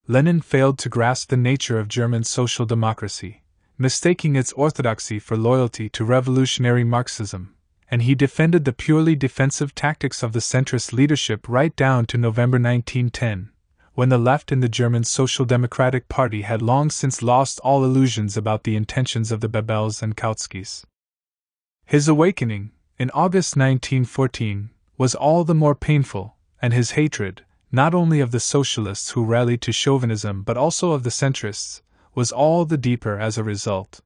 Lenin failed to grasp the nature of German social democracy, mistaking its orthodoxy for loyalty to revolutionary Marxism, and he defended the purely defensive tactics of the centrist leadership right down to November 1910, when the left in the German Social Democratic Party had long since lost all illusions about the intentions of the Bebels and Kautskys. His awakening, in August 1914, was all the more painful, and his hatred, not only of the socialists who rallied to chauvinism but also of the centrists, was all the deeper as a result.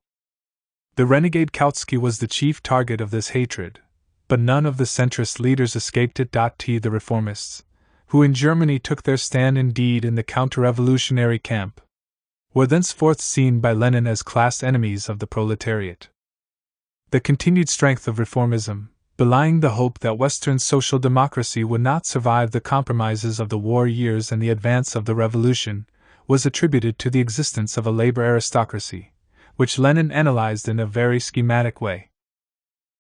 The renegade Kautsky was the chief target of this hatred, but none of the centrist leaders escaped it. The reformists, who in Germany took their stand indeed in the counter-revolutionary camp, were thenceforth seen by Lenin as class enemies of the proletariat. The continued strength of reformism, belying the hope that Western social democracy would not survive the compromises of the war years and the advance of the revolution, was attributed to the existence of a labor aristocracy, which Lenin analyzed in a very schematic way.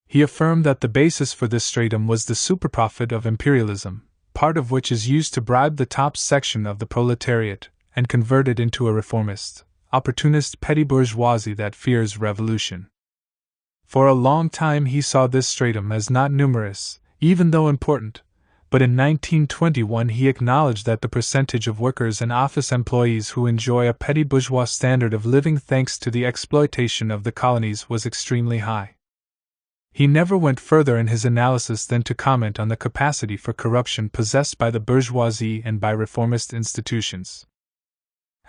He affirmed that the basis for this stratum was the superprofit of imperialism, part of which is used to bribe the top section of the proletariat and convert it into a reformist, opportunist petty bourgeoisie that fears revolution. For a long time he saw this stratum as not numerous, even though important, but in 1921 he acknowledged that the percentage of workers and office employees who enjoy a petty bourgeois standard of living thanks to the exploitation of the colonies was extremely high. He never went further in his analysis than to comment on the capacity for corruption possessed by the bourgeoisie and by reformist institutions.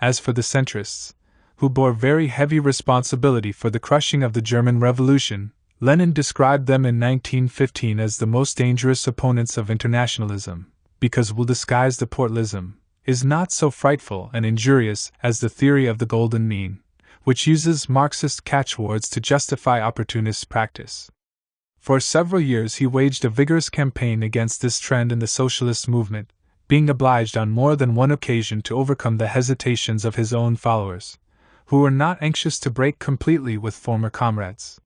As for the centrists, who bore very heavy responsibility for the crushing of the German Revolution, Lenin described them in 1915 as the most dangerous opponents of internationalism, because will disguise the portalism, is not so frightful and injurious as the theory of the golden mean, which uses Marxist catchwords to justify opportunist practice. For several years he waged a vigorous campaign against this trend in the socialist movement, being obliged on more than one occasion to overcome the hesitations of his own followers, who were not anxious to break completely with former comrades.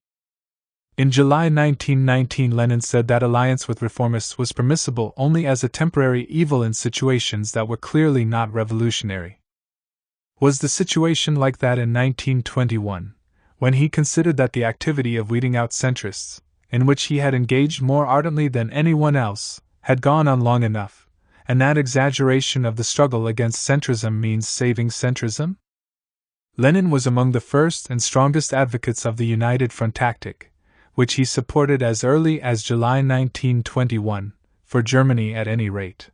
In July 1919, Lenin said that alliance with reformists was permissible only as a temporary evil in situations that were clearly not revolutionary. Was the situation like that in 1921, when he considered that the activity of weeding out centrists, in which he had engaged more ardently than anyone else, had gone on long enough, and that exaggeration of the struggle against centrism means saving centrism? Lenin was among the first and strongest advocates of the United Front tactic, which he supported as early as July 1921, for Germany at any rate.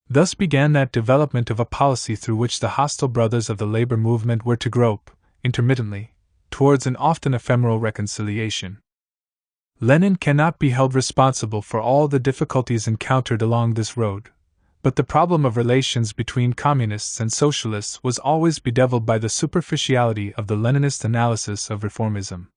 Thus began that development of a policy through which the hostile brothers of the labor movement were to grope, intermittently, towards an often ephemeral reconciliation. Lenin cannot be held responsible for all the difficulties encountered along this road, but the problem of relations between communists and socialists was always bedeviled by the superficiality of the Leninist analysis of reformism.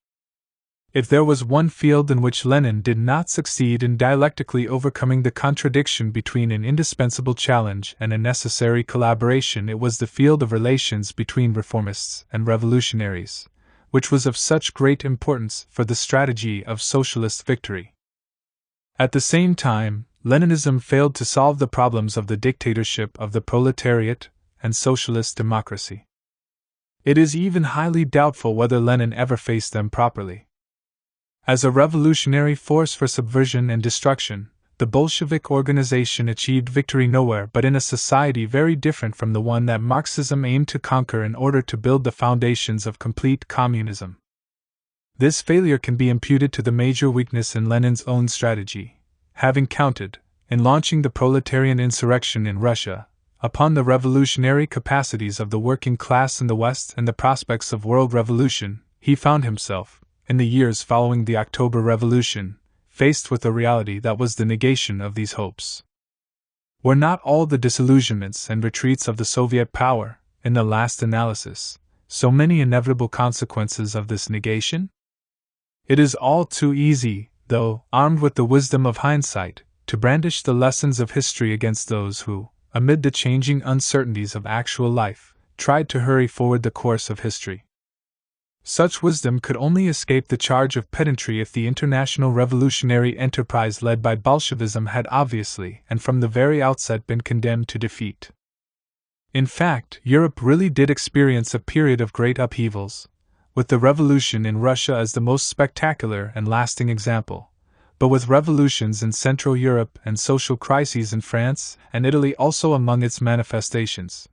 If there was one field in which Lenin did not succeed in dialectically overcoming the contradiction between an indispensable challenge and a necessary collaboration, it was the field of relations between reformists and revolutionaries, which was of such great importance for the strategy of socialist victory. At the same time, Leninism failed to solve the problems of the dictatorship of the proletariat and socialist democracy. It is even highly doubtful whether Lenin ever faced them properly. As a revolutionary force for subversion and destruction, the Bolshevik organization achieved victory nowhere but in a society very different from the one that Marxism aimed to conquer in order to build the foundations of complete communism. This failure can be imputed to the major weakness in Lenin's own strategy, having counted, in launching the proletarian insurrection in Russia, upon the revolutionary capacities of the working class in the West and the prospects of world revolution. He found himself, in the years following the October Revolution, faced with a reality that was the negation of these hopes. Were not all the disillusionments and retreats of the Soviet power, in the last analysis, so many inevitable consequences of this negation? It is all too easy, though, armed with the wisdom of hindsight, to brandish the lessons of history against those who, amid the changing uncertainties of actual life, tried to hurry forward the course of history. Such wisdom could only escape the charge of pedantry if the international revolutionary enterprise led by Bolshevism had obviously and from the very outset been condemned to defeat. In fact, Europe really did experience a period of great upheavals, with the revolution in Russia as the most spectacular and lasting example, but with revolutions in Central Europe and social crises in France and Italy also among its manifestations.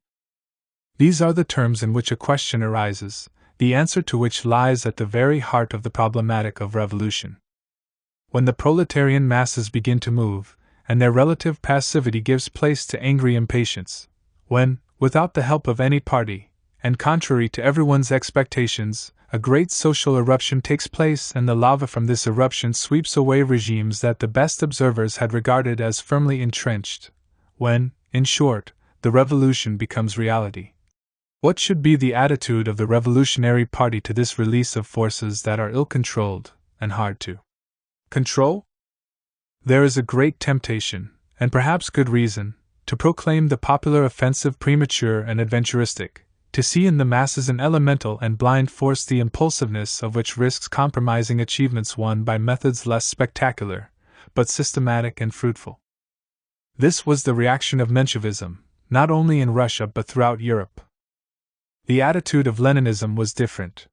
These are the terms in which a question arises, the answer to which lies at the very heart of the problematic of revolution. When the proletarian masses begin to move, and their relative passivity gives place to angry impatience, when, without the help of any party, and contrary to everyone's expectations, a great social eruption takes place and the lava from this eruption sweeps away regimes that the best observers had regarded as firmly entrenched, when, in short, the revolution becomes reality. What should be the attitude of the revolutionary party to this release of forces that are ill-controlled and hard to control? There is a great temptation, and perhaps good reason, to proclaim the popular offensive premature and adventuristic, to see in the masses an elemental and blind force the impulsiveness of which risks compromising achievements won by methods less spectacular, but systematic and fruitful. This was the reaction of Menshevism, not only in Russia but throughout Europe. The attitude of Leninism was different.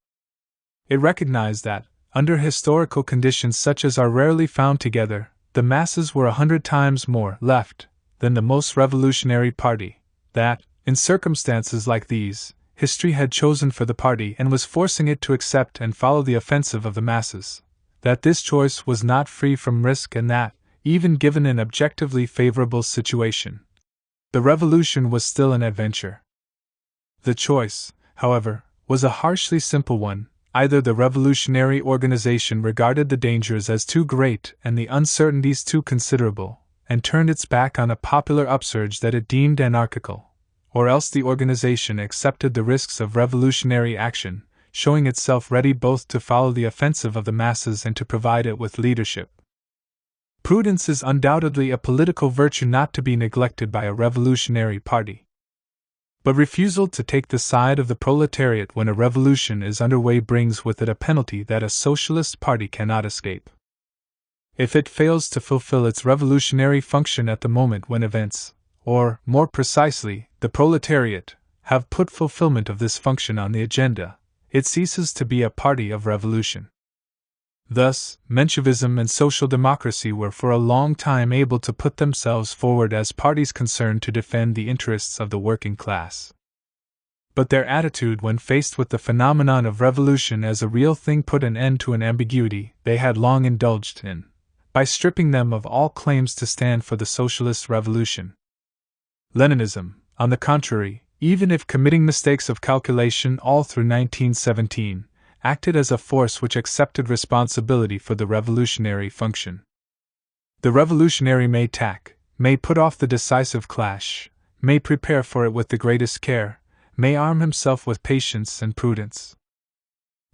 It recognized that, under historical conditions such as are rarely found together, the masses were 100 times more left than the most revolutionary party, that, in circumstances like these, history had chosen for the party and was forcing it to accept and follow the offensive of the masses, that this choice was not free from risk and that, even given an objectively favorable situation, the revolution was still an adventure. The choice, however, was a harshly simple one. Either the revolutionary organization regarded the dangers as too great and the uncertainties too considerable, and turned its back on a popular upsurge that it deemed anarchical, or else the organization accepted the risks of revolutionary action, showing itself ready both to follow the offensive of the masses and to provide it with leadership. Prudence is undoubtedly a political virtue not to be neglected by a revolutionary party. But refusal to take the side of the proletariat when a revolution is underway brings with it a penalty that a socialist party cannot escape. If it fails to fulfill its revolutionary function at the moment when events, or, more precisely, the proletariat, have put fulfillment of this function on the agenda, it ceases to be a party of revolution. Thus, Menshevism and social democracy were for a long time able to put themselves forward as parties concerned to defend the interests of the working class. But their attitude when faced with the phenomenon of revolution as a real thing put an end to an ambiguity they had long indulged in, by stripping them of all claims to stand for the socialist revolution. Leninism, on the contrary, even if committing mistakes of calculation all through 1917, acted as a force which accepted responsibility for the revolutionary function. The revolutionary may tack, may put off the decisive clash, may prepare for it with the greatest care, may arm himself with patience and prudence.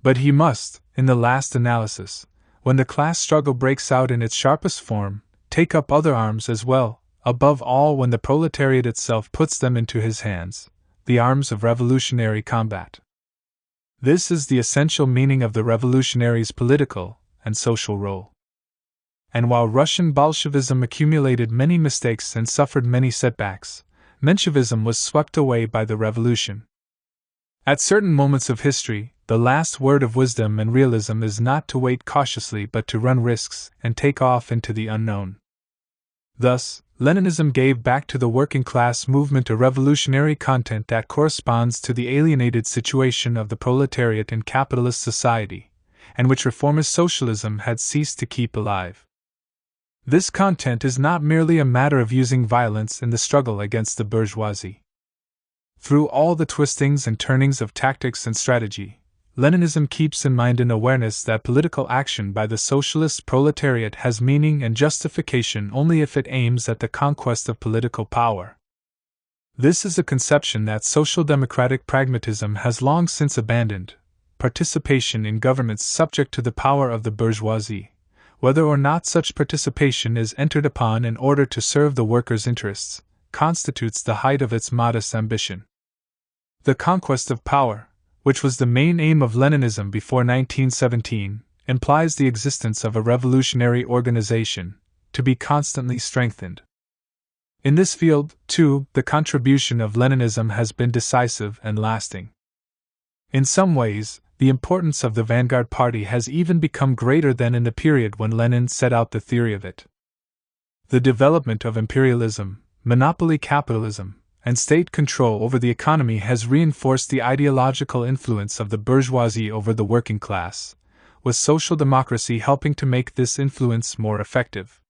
But he must, in the last analysis, when the class struggle breaks out in its sharpest form, take up other arms as well, above all when the proletariat itself puts them into his hands, the arms of revolutionary combat. This is the essential meaning of the revolutionary's political and social role. And while Russian Bolshevism accumulated many mistakes and suffered many setbacks, Menshevism was swept away by the revolution. At certain moments of history, the last word of wisdom and realism is not to wait cautiously but to run risks and take off into the unknown. Thus, Leninism gave back to the working class movement a revolutionary content that corresponds to the alienated situation of the proletariat in capitalist society, and which reformist socialism had ceased to keep alive. This content is not merely a matter of using violence in the struggle against the bourgeoisie. Through all the twistings and turnings of tactics and strategy, Leninism keeps in mind an awareness that political action by the socialist proletariat has meaning and justification only if it aims at the conquest of political power. This is a conception that social democratic pragmatism has long since abandoned. Participation in governments subject to the power of the bourgeoisie, whether or not such participation is entered upon in order to serve the workers' interests, constitutes the height of its modest ambition. The conquest of power, which was the main aim of Leninism before 1917, implies the existence of a revolutionary organization, to be constantly strengthened. In this field, too, the contribution of Leninism has been decisive and lasting. In some ways, the importance of the vanguard party has even become greater than in the period when Lenin set out the theory of it. The development of imperialism, monopoly capitalism, and state control over the economy has reinforced the ideological influence of the bourgeoisie over the working class, with social democracy helping to make this influence more effective.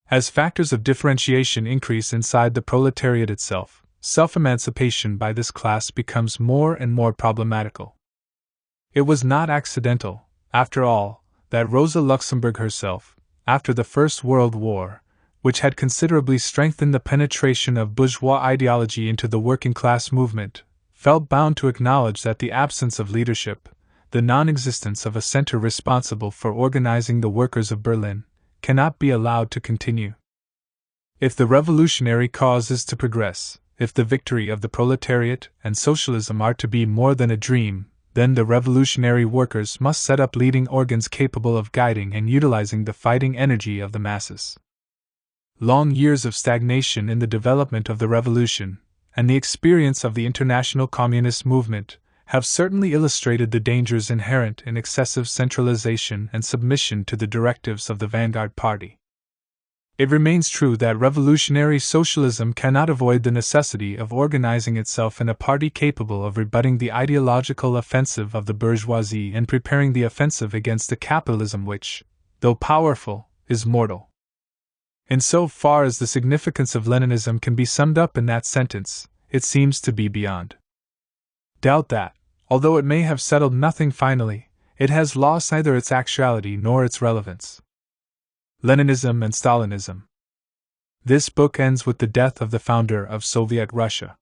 As factors of differentiation increase inside the proletariat itself, self-emancipation by this class becomes more and more problematical. It was not accidental, after all, that Rosa Luxemburg herself, after the First World War, which had considerably strengthened the penetration of bourgeois ideology into the working-class movement, felt bound to acknowledge that the absence of leadership, the non-existence of a center responsible for organizing the workers of Berlin, cannot be allowed to continue. If the revolutionary cause is to progress, if the victory of the proletariat and socialism are to be more than a dream, then the revolutionary workers must set up leading organs capable of guiding and utilizing the fighting energy of the masses. Long years of stagnation in the development of the revolution, and the experience of the international communist movement, have certainly illustrated the dangers inherent in excessive centralization and submission to the directives of the vanguard party. It remains true that revolutionary socialism cannot avoid the necessity of organizing itself in a party capable of rebutting the ideological offensive of the bourgeoisie and preparing the offensive against the capitalism which, though powerful, is mortal. In so far as the significance of Leninism can be summed up in that sentence, it seems to be beyond doubt that, although it may have settled nothing finally, it has lost neither its actuality nor its relevance. Leninism and Stalinism. This book ends with the death of the founder of Soviet Russia.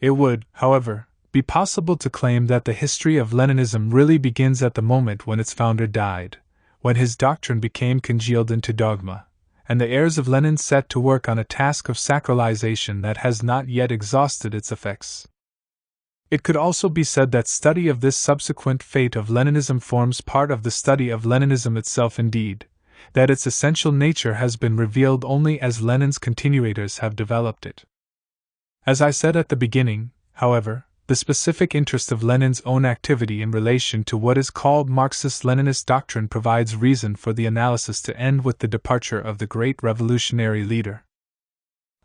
It would, however, be possible to claim that the history of Leninism really begins at the moment when its founder died, when his doctrine became congealed into dogma, and the heirs of Lenin set to work on a task of sacralization that has not yet exhausted its effects. It could also be said that study of this subsequent fate of Leninism forms part of the study of Leninism itself, indeed, that its essential nature has been revealed only as Lenin's continuators have developed it. As I said at the beginning, however, the specific interest of Lenin's own activity in relation to what is called Marxist-Leninist doctrine provides reason for the analysis to end with the departure of the great revolutionary leader.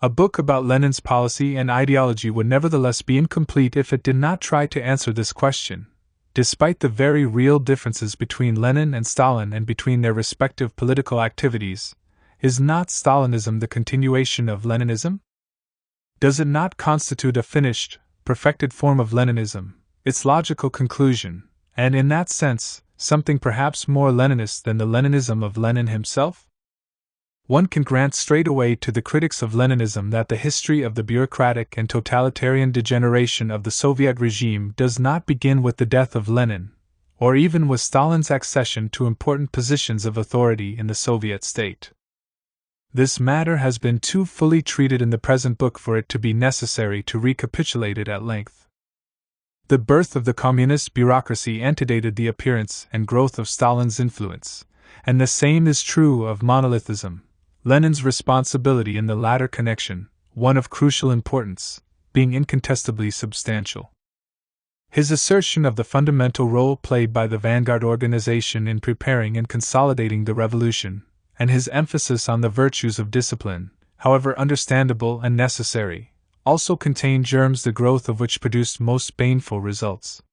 A book about Lenin's policy and ideology would nevertheless be incomplete if it did not try to answer this question. Despite the very real differences between Lenin and Stalin and between their respective political activities, is not Stalinism the continuation of Leninism? Does it not constitute a finished, perfected form of Leninism, its logical conclusion, and in that sense, something perhaps more Leninist than the Leninism of Lenin himself? One can grant straight away to the critics of Leninism that the history of the bureaucratic and totalitarian degeneration of the Soviet regime does not begin with the death of Lenin, or even with Stalin's accession to important positions of authority in the Soviet state. This matter has been too fully treated in the present book for it to be necessary to recapitulate it at length. The birth of the communist bureaucracy antedated the appearance and growth of Stalin's influence, and the same is true of monolithism. Lenin's responsibility in the latter connection, one of crucial importance, being incontestably substantial. His assertion of the fundamental role played by the vanguard organization in preparing and consolidating the revolution, and his emphasis on the virtues of discipline, however understandable and necessary, also contain germs the growth of which produced most baneful results.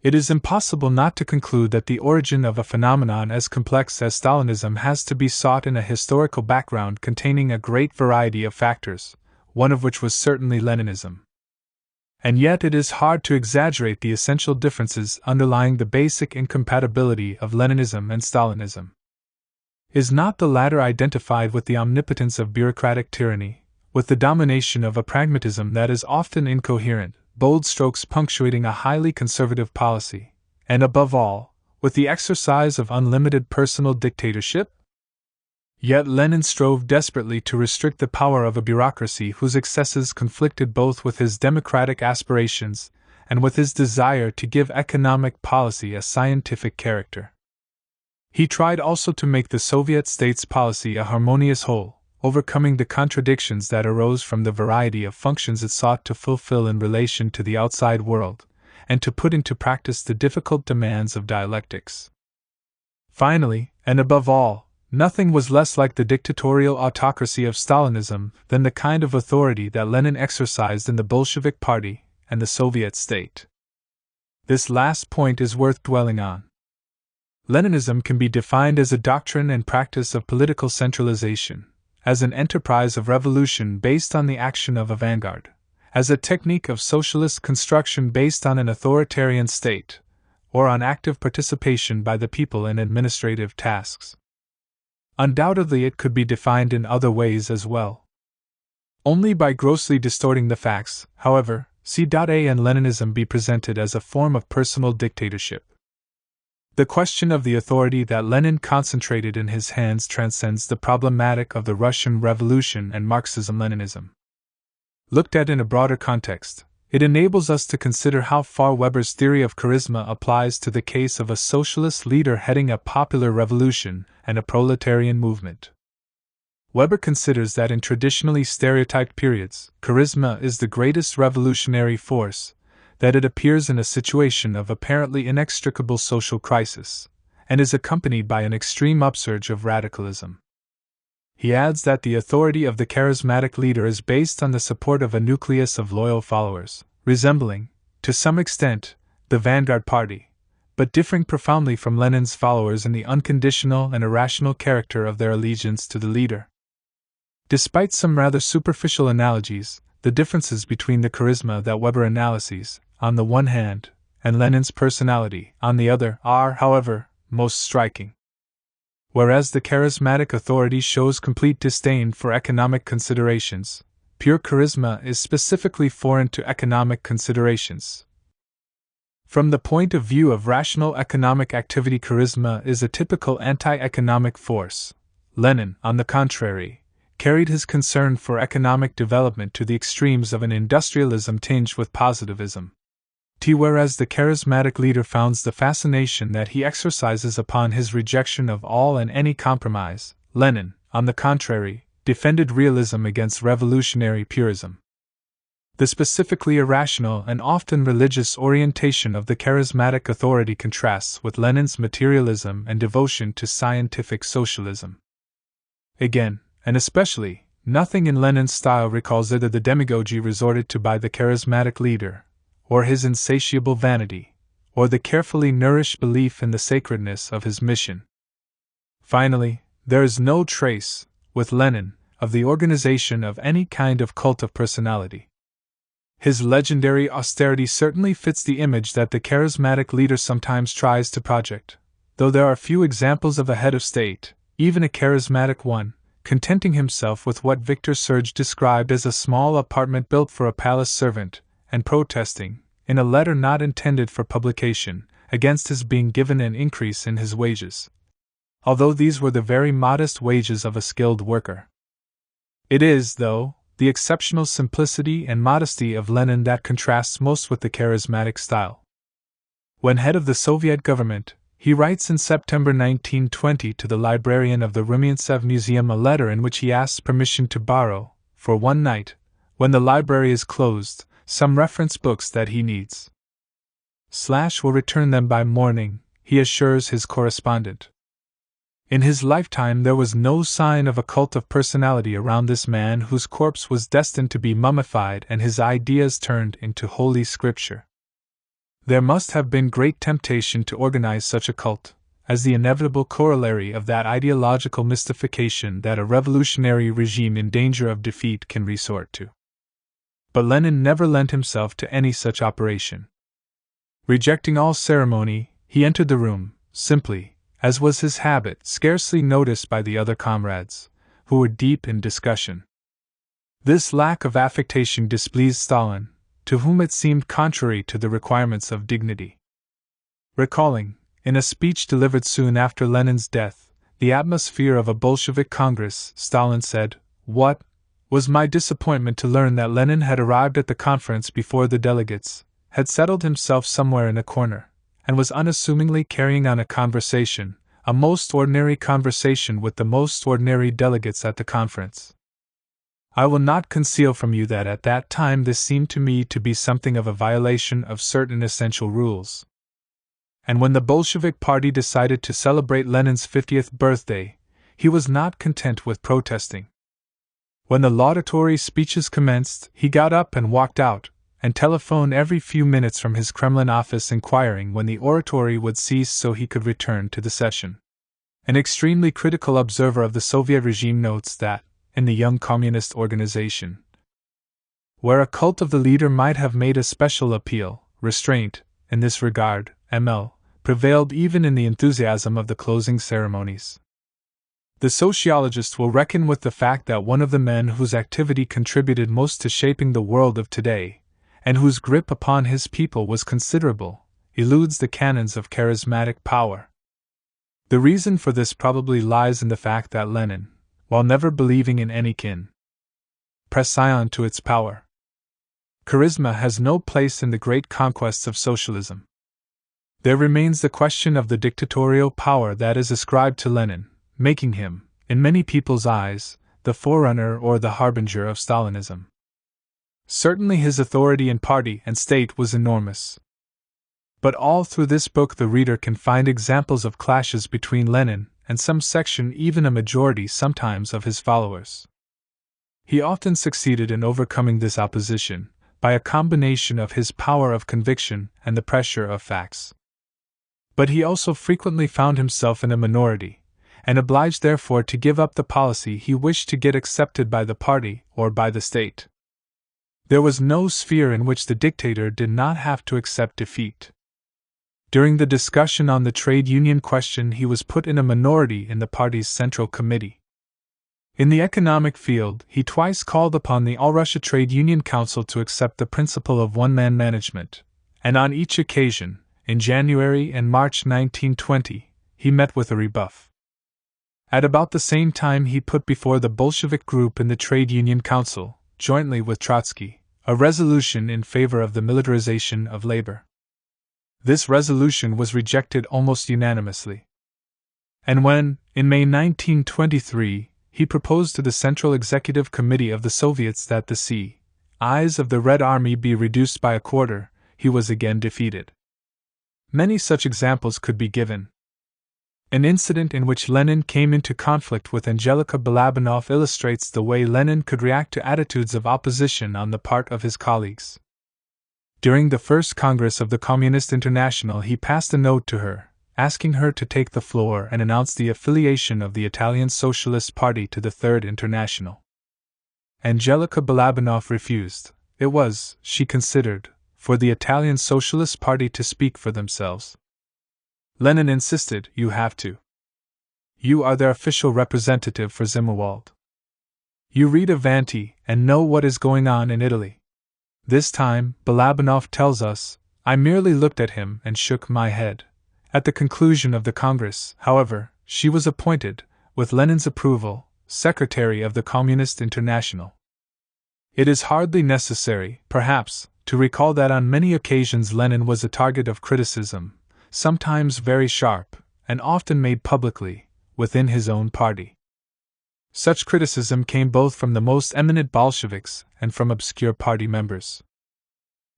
It is impossible not to conclude that the origin of a phenomenon as complex as Stalinism has to be sought in a historical background containing a great variety of factors, one of which was certainly Leninism. And yet it is hard to exaggerate the essential differences underlying the basic incompatibility of Leninism and Stalinism. Is not the latter identified with the omnipotence of bureaucratic tyranny, with the domination of a pragmatism that is often incoherent, bold strokes punctuating a highly conservative policy, and above all, with the exercise of unlimited personal dictatorship? Yet Lenin strove desperately to restrict the power of a bureaucracy whose excesses conflicted both with his democratic aspirations and with his desire to give economic policy a scientific character. He tried also to make the Soviet state's policy a harmonious whole, overcoming the contradictions that arose from the variety of functions it sought to fulfill in relation to the outside world, and to put into practice the difficult demands of dialectics. Finally, and above all, nothing was less like the dictatorial autocracy of Stalinism than the kind of authority that Lenin exercised in the Bolshevik Party and the Soviet state. This last point is worth dwelling on. Leninism can be defined as a doctrine and practice of political centralization, as an enterprise of revolution based on the action of a vanguard, as a technique of socialist construction based on an authoritarian state, or on active participation by the people in administrative tasks. Undoubtedly it could be defined in other ways as well. Only by grossly distorting the facts, however, cede and Leninism be presented as a form of personal dictatorship. The question of the authority that Lenin concentrated in his hands transcends the problematic of the Russian Revolution and Marxism-Leninism. Looked at in a broader context, it enables us to consider how far Weber's theory of charisma applies to the case of a socialist leader heading a popular revolution and a proletarian movement. Weber considers that in traditionally stereotyped periods, charisma is the greatest revolutionary force, that it appears in a situation of apparently inextricable social crisis, and is accompanied by an extreme upsurge of radicalism. He adds that the authority of the charismatic leader is based on the support of a nucleus of loyal followers, resembling, to some extent, the vanguard party, but differing profoundly from Lenin's followers in the unconditional and irrational character of their allegiance to the leader. Despite some rather superficial analogies, the differences between the charisma that Weber analyses, on the one hand, and Lenin's personality, on the other, are, however, most striking. Whereas the charismatic authority shows complete disdain for economic considerations, pure charisma is specifically foreign to economic considerations. From the point of view of rational economic activity, charisma is a typical anti-economic force. Lenin, on the contrary, carried his concern for economic development to the extremes of an industrialism tinged with positivism. Whereas the charismatic leader founds the fascination that he exercises upon his rejection of all and any compromise, Lenin, on the contrary, defended realism against revolutionary purism. The specifically irrational and often religious orientation of the charismatic authority contrasts with Lenin's materialism and devotion to scientific socialism. Again, and especially, nothing in Lenin's style recalls either the demagogy resorted to by the charismatic leader, or his insatiable vanity, or the carefully nourished belief in the sacredness of his mission. Finally, there is no trace, with Lenin, of the organization of any kind of cult of personality. His legendary austerity certainly fits the image that the charismatic leader sometimes tries to project, though there are few examples of a head of state, even a charismatic one, contenting himself with what Victor Serge described as a small apartment built for a palace servant, and protesting, in a letter not intended for publication, against his being given an increase in his wages, although these were the very modest wages of a skilled worker. It is, though, the exceptional simplicity and modesty of Lenin that contrasts most with the charismatic style. When head of the Soviet government, he writes in September 1920 to the librarian of the Rumyantsev Museum a letter in which he asks permission to borrow, for one night, when the library is closed, some reference books that he needs. Will return them by morning, he assures his correspondent. In his lifetime there was no sign of a cult of personality around this man whose corpse was destined to be mummified and his ideas turned into holy scripture. There must have been great temptation to organize such a cult, as the inevitable corollary of that ideological mystification that a revolutionary regime in danger of defeat can resort to. But Lenin never lent himself to any such operation. Rejecting all ceremony, he entered the room, simply, as was his habit, scarcely noticed by the other comrades, who were deep in discussion. This lack of affectation displeased Stalin, to whom it seemed contrary to the requirements of dignity. Recalling, in a speech delivered soon after Lenin's death, the atmosphere of a Bolshevik Congress, Stalin said, "What was my disappointment to learn that Lenin had arrived at the conference before the delegates, had settled himself somewhere in a corner, and was unassumingly carrying on a conversation, a most ordinary conversation with the most ordinary delegates at the conference. I will not conceal from you that at that time this seemed to me to be something of a violation of certain essential rules. And when the Bolshevik party decided to celebrate Lenin's 50th birthday, he was not content with protesting. When the laudatory speeches commenced, he got up and walked out, and telephoned every few minutes from his Kremlin office inquiring when the oratory would cease so he could return to the session." An extremely critical observer of the Soviet regime notes that, in the young communist organization, where a cult of the leader might have made a special appeal, restraint, in this regard, prevailed even in the enthusiasm of the closing ceremonies. The sociologist will reckon with the fact that one of the men whose activity contributed most to shaping the world of today, and whose grip upon his people was considerable, eludes the canons of charismatic power. The reason for this probably lies in the fact that Lenin, while never believing in any pression to its power, charisma has no place in the great conquests of socialism. There remains the question of the dictatorial power that is ascribed to Lenin, making him, in many people's eyes, the forerunner or the harbinger of Stalinism. Certainly his authority in party and state was enormous. But all through this book the reader can find examples of clashes between Lenin and some section, even a majority sometimes, of his followers. He often succeeded in overcoming this opposition by a combination of his power of conviction and the pressure of facts. But he also frequently found himself in a minority, and obliged therefore to give up the policy he wished to get accepted by the party or by the state. There was no sphere in which the dictator did not have to accept defeat. During the discussion on the trade union question, he was put in a minority in the party's Central Committee. In the economic field, he twice called upon the All-Russia Trade Union Council to accept the principle of one-man management, and on each occasion, in January and March 1920, he met with a rebuff. At about the same time he put before the Bolshevik group in the Trade Union Council, jointly with Trotsky, a resolution in favor of the militarization of labor. This resolution was rejected almost unanimously. And when, in May 1923, he proposed to the Central Executive Committee of the Soviets that the size of the Red Army be reduced by a quarter, he was again defeated. Many such examples could be given. An incident in which Lenin came into conflict with Angelika Balabanov illustrates the way Lenin could react to attitudes of opposition on the part of his colleagues. During the first Congress of the Communist International, he passed a note to her, asking her to take the floor and announce the affiliation of the Italian Socialist Party to the Third International. Angelika Balabanov refused. It was, she considered, for the Italian Socialist Party to speak for themselves. Lenin insisted, "You have to. You are their official representative for Zimmerwald. You read Avanti and know what is going on in Italy." This time, Balabanov tells us, "I merely looked at him and shook my head." At the conclusion of the Congress, however, she was appointed, with Lenin's approval, Secretary of the Communist International. It is hardly necessary, perhaps, to recall that on many occasions Lenin was a target of criticism, sometimes very sharp, and often made publicly, within his own party. Such criticism came both from the most eminent Bolsheviks and from obscure party members.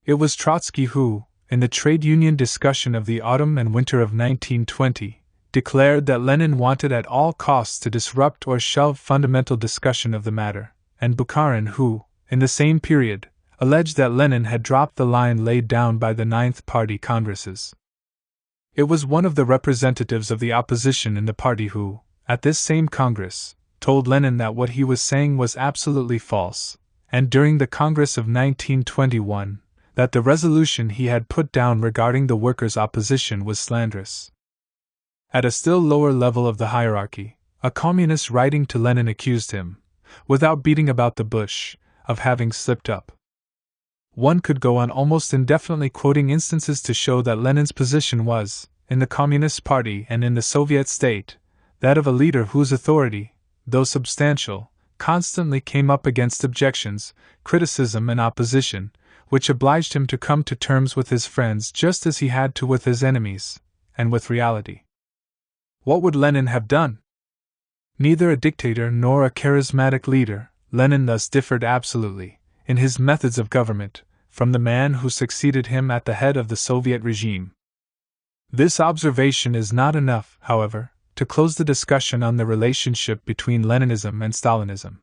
It was Trotsky who, in the trade union discussion of the autumn and winter of 1920, declared that Lenin wanted at all costs to disrupt or shelve fundamental discussion of the matter, and Bukharin who, in the same period, alleged that Lenin had dropped the line laid down by the Ninth Party Congresses. It was one of the representatives of the opposition in the party who, at this same Congress, told Lenin that what he was saying was absolutely false, and during the Congress of 1921, that the resolution he had put down regarding the workers' opposition was slanderous. At a still lower level of the hierarchy, a communist writing to Lenin accused him, without beating about the bush, of having slipped up. One could go on almost indefinitely quoting instances to show that Lenin's position was, in the Communist Party and in the Soviet state, that of a leader whose authority, though substantial, constantly came up against objections, criticism and opposition, which obliged him to come to terms with his friends just as he had to with his enemies, and with reality. What would Lenin have done? Neither a dictator nor a charismatic leader, Lenin thus differed absolutely, in his methods of government, from the man who succeeded him at the head of the Soviet regime. This observation is not enough, however, to close the discussion on the relationship between Leninism and Stalinism.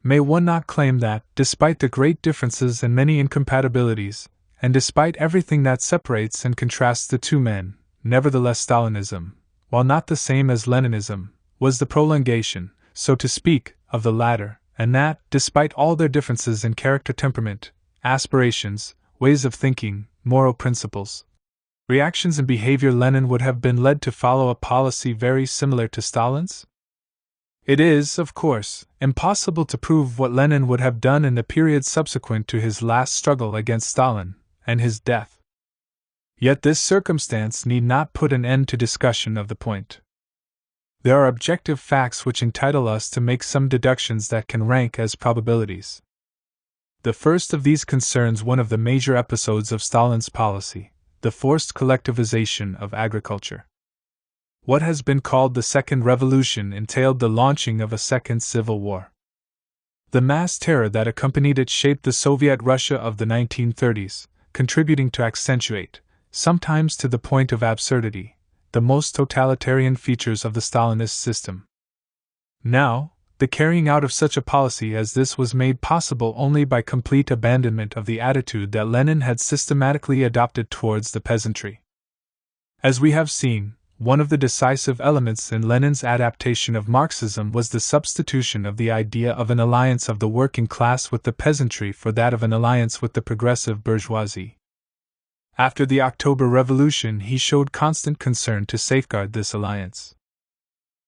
May one not claim that, despite the great differences and many incompatibilities, and despite everything that separates and contrasts the two men, nevertheless Stalinism, while not the same as Leninism, was the prolongation, so to speak, of the latter, and that, despite all their differences in character, temperament, aspirations, ways of thinking, moral principles, reactions and behavior, Lenin would have been led to follow a policy very similar to Stalin's? It is, of course, impossible to prove what Lenin would have done in the period subsequent to his last struggle against Stalin, and his death. Yet this circumstance need not put an end to discussion of the point. There are objective facts which entitle us to make some deductions that can rank as probabilities. The first of these concerns one of the major episodes of Stalin's policy, the forced collectivization of agriculture. What has been called the Second Revolution entailed the launching of a second civil war. The mass terror that accompanied it shaped the Soviet Russia of the 1930s, contributing to accentuate, sometimes to the point of absurdity, the most totalitarian features of the Stalinist system. Now, the carrying out of such a policy as this was made possible only by complete abandonment of the attitude that Lenin had systematically adopted towards the peasantry. As we have seen, one of the decisive elements in Lenin's adaptation of Marxism was the substitution of the idea of an alliance of the working class with the peasantry for that of an alliance with the progressive bourgeoisie. After the October Revolution, he showed constant concern to safeguard this alliance.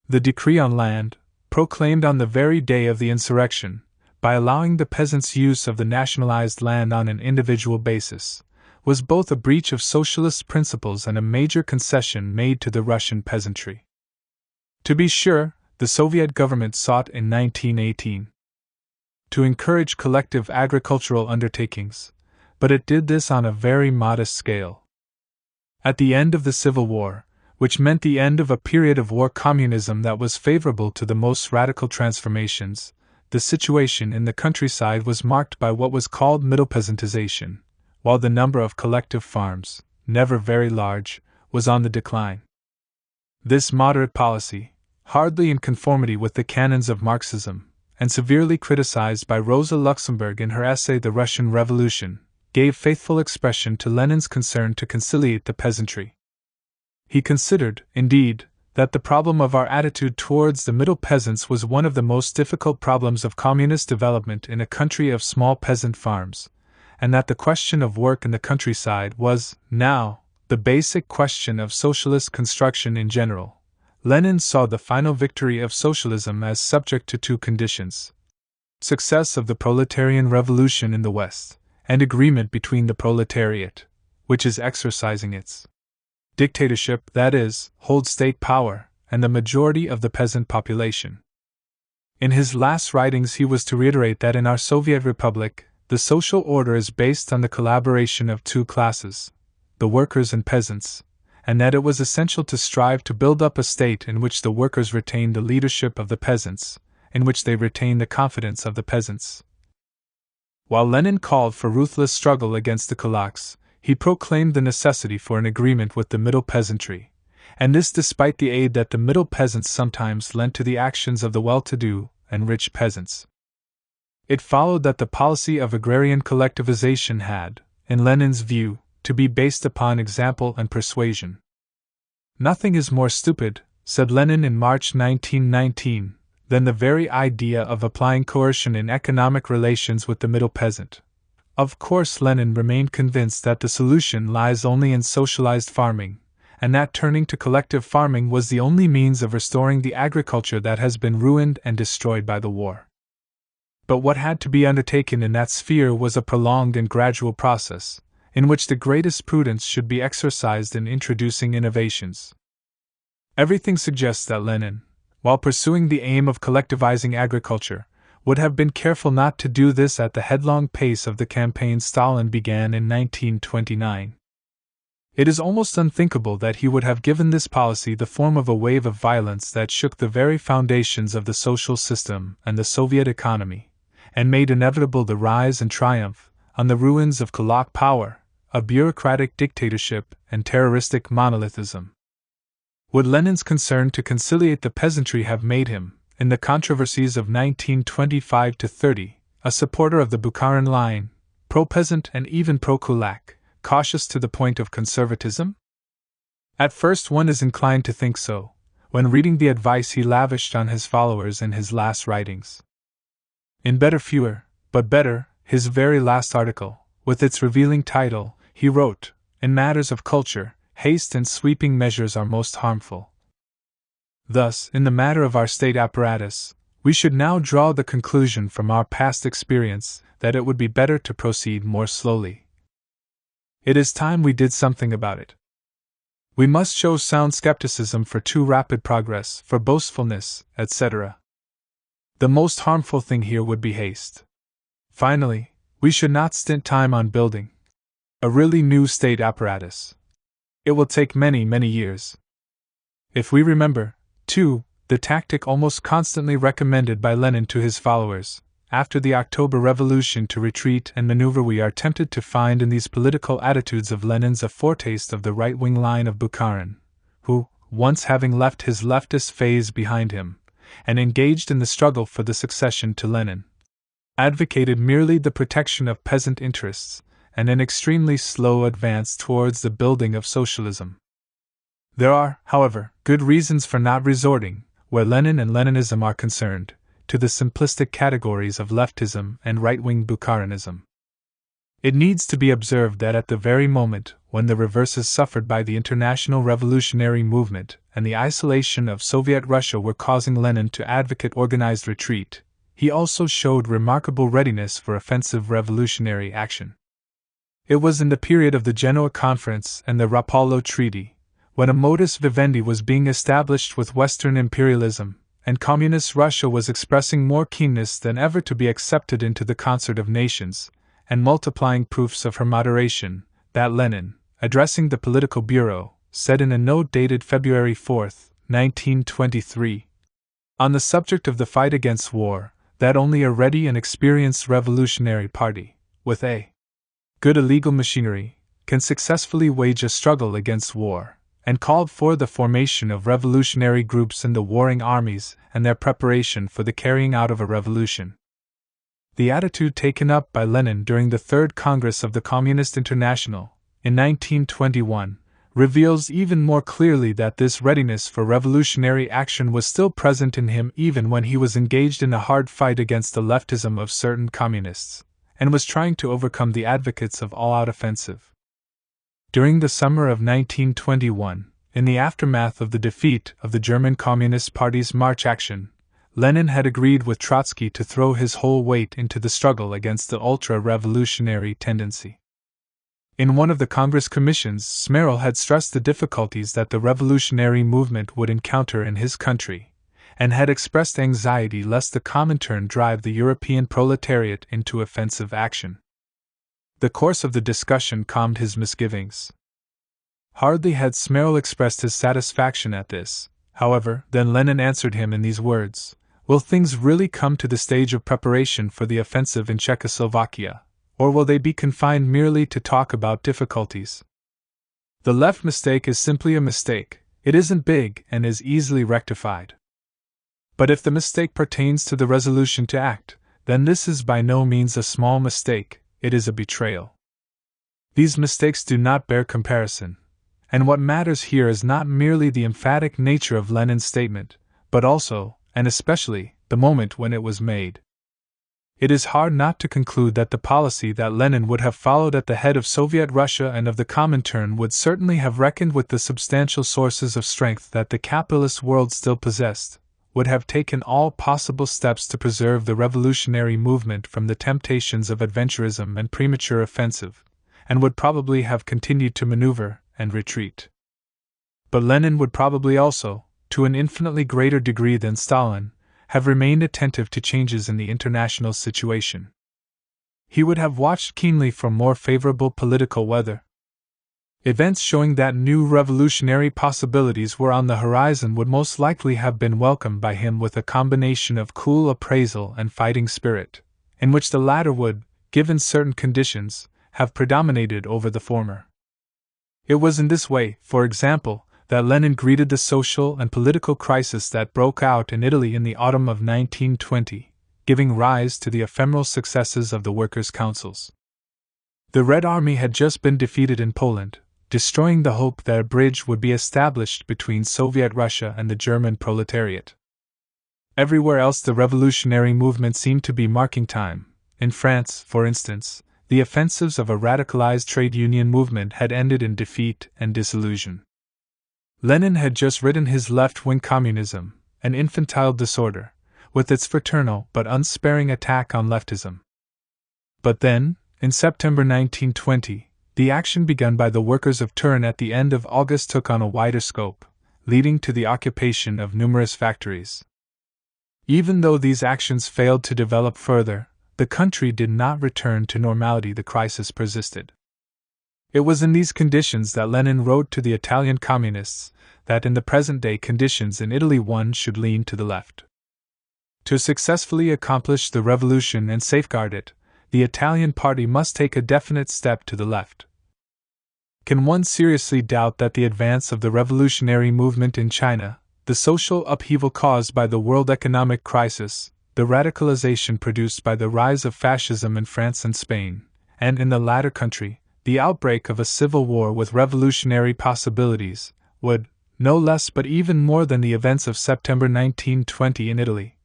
The decree on land, proclaimed on the very day of the insurrection, by allowing the peasants use of the nationalized land on an individual basis, was both a breach of socialist principles and a major concession made to the Russian peasantry. To be sure, the Soviet government sought in 1918 to encourage collective agricultural undertakings, but it did this on a very modest scale. At the end of the Civil War, which meant the end of a period of war communism that was favorable to the most radical transformations, the situation in the countryside was marked by what was called middle peasantization, while the number of collective farms, never very large, was on the decline. This moderate policy, hardly in conformity with the canons of Marxism, and severely criticized by Rosa Luxemburg in her essay The Russian Revolution, gave faithful expression to Lenin's concern to conciliate the peasantry. He considered, indeed, that the problem of our attitude towards the middle peasants was one of the most difficult problems of communist development in a country of small peasant farms, and that the question of work in the countryside was, now, the basic question of socialist construction in general. Lenin saw the final victory of socialism as subject to two conditions: success of the proletarian revolution in the West, and agreement between the proletariat, which is exercising its dictatorship, that is, hold state power, and the majority of the peasant population. In his last writings he was to reiterate that in our Soviet Republic, the social order is based on the collaboration of two classes, the workers and peasants, and that it was essential to strive to build up a state in which the workers retain the leadership of the peasants, in which they retain the confidence of the peasants. While Lenin called for ruthless struggle against the kulaks, he proclaimed the necessity for an agreement with the middle peasantry, and this despite the aid that the middle peasants sometimes lent to the actions of the well-to-do and rich peasants. It followed that the policy of agrarian collectivization had, in Lenin's view, to be based upon example and persuasion. Nothing is more stupid, said Lenin in March 1919, than the very idea of applying coercion in economic relations with the middle peasant. Of course, Lenin remained convinced that the solution lies only in socialized farming, and that turning to collective farming was the only means of restoring the agriculture that has been ruined and destroyed by the war. But what had to be undertaken in that sphere was a prolonged and gradual process, in which the greatest prudence should be exercised in introducing innovations. Everything suggests that Lenin, while pursuing the aim of collectivizing agriculture, would have been careful not to do this at the headlong pace of the campaign Stalin began in 1929. It is almost unthinkable that he would have given this policy the form of a wave of violence that shook the very foundations of the social system and the Soviet economy, and made inevitable the rise and triumph, on the ruins of kulak power, of bureaucratic dictatorship and terroristic monolithism. Would Lenin's concern to conciliate the peasantry have made him, in the controversies of 1925-30, a supporter of the Bukharin line, pro-peasant and even pro-kulak, cautious to the point of conservatism? At first one is inclined to think so, when reading the advice he lavished on his followers in his last writings. In Better Fewer, but Better, his very last article, with its revealing title, he wrote, "In matters of culture, haste and sweeping measures are most harmful." Thus, in the matter of our state apparatus, we should now draw the conclusion from our past experience that it would be better to proceed more slowly. It is time we did something about it. We must show sound skepticism for too rapid progress, for boastfulness, etc. The most harmful thing here would be haste. Finally, we should not stint time on building a really new state apparatus. It will take many, many years. If we remember, too, the tactic almost constantly recommended by Lenin to his followers, after the October Revolution, to retreat and maneuver, we are tempted to find in these political attitudes of Lenin's a foretaste of the right-wing line of Bukharin, who, once having left his leftist phase behind him, and engaged in the struggle for the succession to Lenin, advocated merely the protection of peasant interests, and an extremely slow advance towards the building of socialism. There are, however, good reasons for not resorting, where Lenin and Leninism are concerned, to the simplistic categories of leftism and right-wing Bukharinism. It needs to be observed that at the very moment when the reverses suffered by the international revolutionary movement and the isolation of Soviet Russia were causing Lenin to advocate organized retreat, he also showed remarkable readiness for offensive revolutionary action. It was in the period of the Genoa Conference and the Rapallo Treaty, when a modus vivendi was being established with Western imperialism, and Communist Russia was expressing more keenness than ever to be accepted into the concert of nations, and multiplying proofs of her moderation, that Lenin, addressing the Political Bureau, said in a note dated February 4, 1923, on the subject of the fight against war, that only a ready and experienced revolutionary party, with a good illegal machinery, can successfully wage a struggle against war, and called for the formation of revolutionary groups in the warring armies and their preparation for the carrying out of a revolution. The attitude taken up by Lenin during the Third Congress of the Communist International, in 1921, reveals even more clearly that this readiness for revolutionary action was still present in him even when he was engaged in a hard fight against the leftism of certain communists, and was trying to overcome the advocates of all-out offensive. During the summer of 1921, in the aftermath of the defeat of the German Communist Party's March action, Lenin had agreed with Trotsky to throw his whole weight into the struggle against the ultra-revolutionary tendency. In one of the Congress commissions, Smeril had stressed the difficulties that the revolutionary movement would encounter in his country, and had expressed anxiety lest the Comintern drive the European proletariat into offensive action. The course of the discussion calmed his misgivings. Hardly had Smeril expressed his satisfaction at this, however, than Lenin answered him in these words: "Will things really come to the stage of preparation for the offensive in Czechoslovakia, or will they be confined merely to talk about difficulties? The left mistake is simply a mistake, it isn't big and is easily rectified. But if the mistake pertains to the resolution to act, then this is by no means a small mistake, it is a betrayal. These mistakes do not bear comparison, and what matters here is not merely the emphatic nature of Lenin's statement, but also, and especially, the moment when it was made. It is hard not to conclude that the policy that Lenin would have followed at the head of Soviet Russia and of the Comintern would certainly have reckoned with the substantial sources of strength that the capitalist world still possessed, would have taken all possible steps to preserve the revolutionary movement from the temptations of adventurism and premature offensive, and would probably have continued to maneuver and retreat. But Lenin would probably also, to an infinitely greater degree than Stalin, have remained attentive to changes in the international situation. He would have watched keenly for more favorable political weather. Events showing that new revolutionary possibilities were on the horizon would most likely have been welcomed by him with a combination of cool appraisal and fighting spirit, in which the latter would, given certain conditions, have predominated over the former. It was in this way, for example, that Lenin greeted the social and political crisis that broke out in Italy in the autumn of 1920, giving rise to the ephemeral successes of the workers' councils. The Red Army had just been defeated in Poland, destroying the hope that a bridge would be established between Soviet Russia and the German proletariat. Everywhere else the revolutionary movement seemed to be marking time. In France, for instance, the offensives of a radicalized trade union movement had ended in defeat and disillusion. Lenin had just ridden his left-wing communism, an infantile disorder, with its fraternal but unsparing attack on leftism. But then, in September 1920, the action begun by the workers of Turin at the end of August took on a wider scope, leading to the occupation of numerous factories. Even though these actions failed to develop further, the country did not return to normality. The crisis persisted. It was in these conditions that Lenin wrote to the Italian communists that in the present-day conditions in Italy one should lean to the left. To successfully accomplish the revolution and safeguard it, the Italian party must take a definite step to the left. Can one seriously doubt that the advance of the revolutionary movement in China, the social upheaval caused by the world economic crisis, the radicalization produced by the rise of fascism in France and Spain, and in the latter country, the outbreak of a civil war with revolutionary possibilities, would, no less but even more than the events of September 1920 in Italy,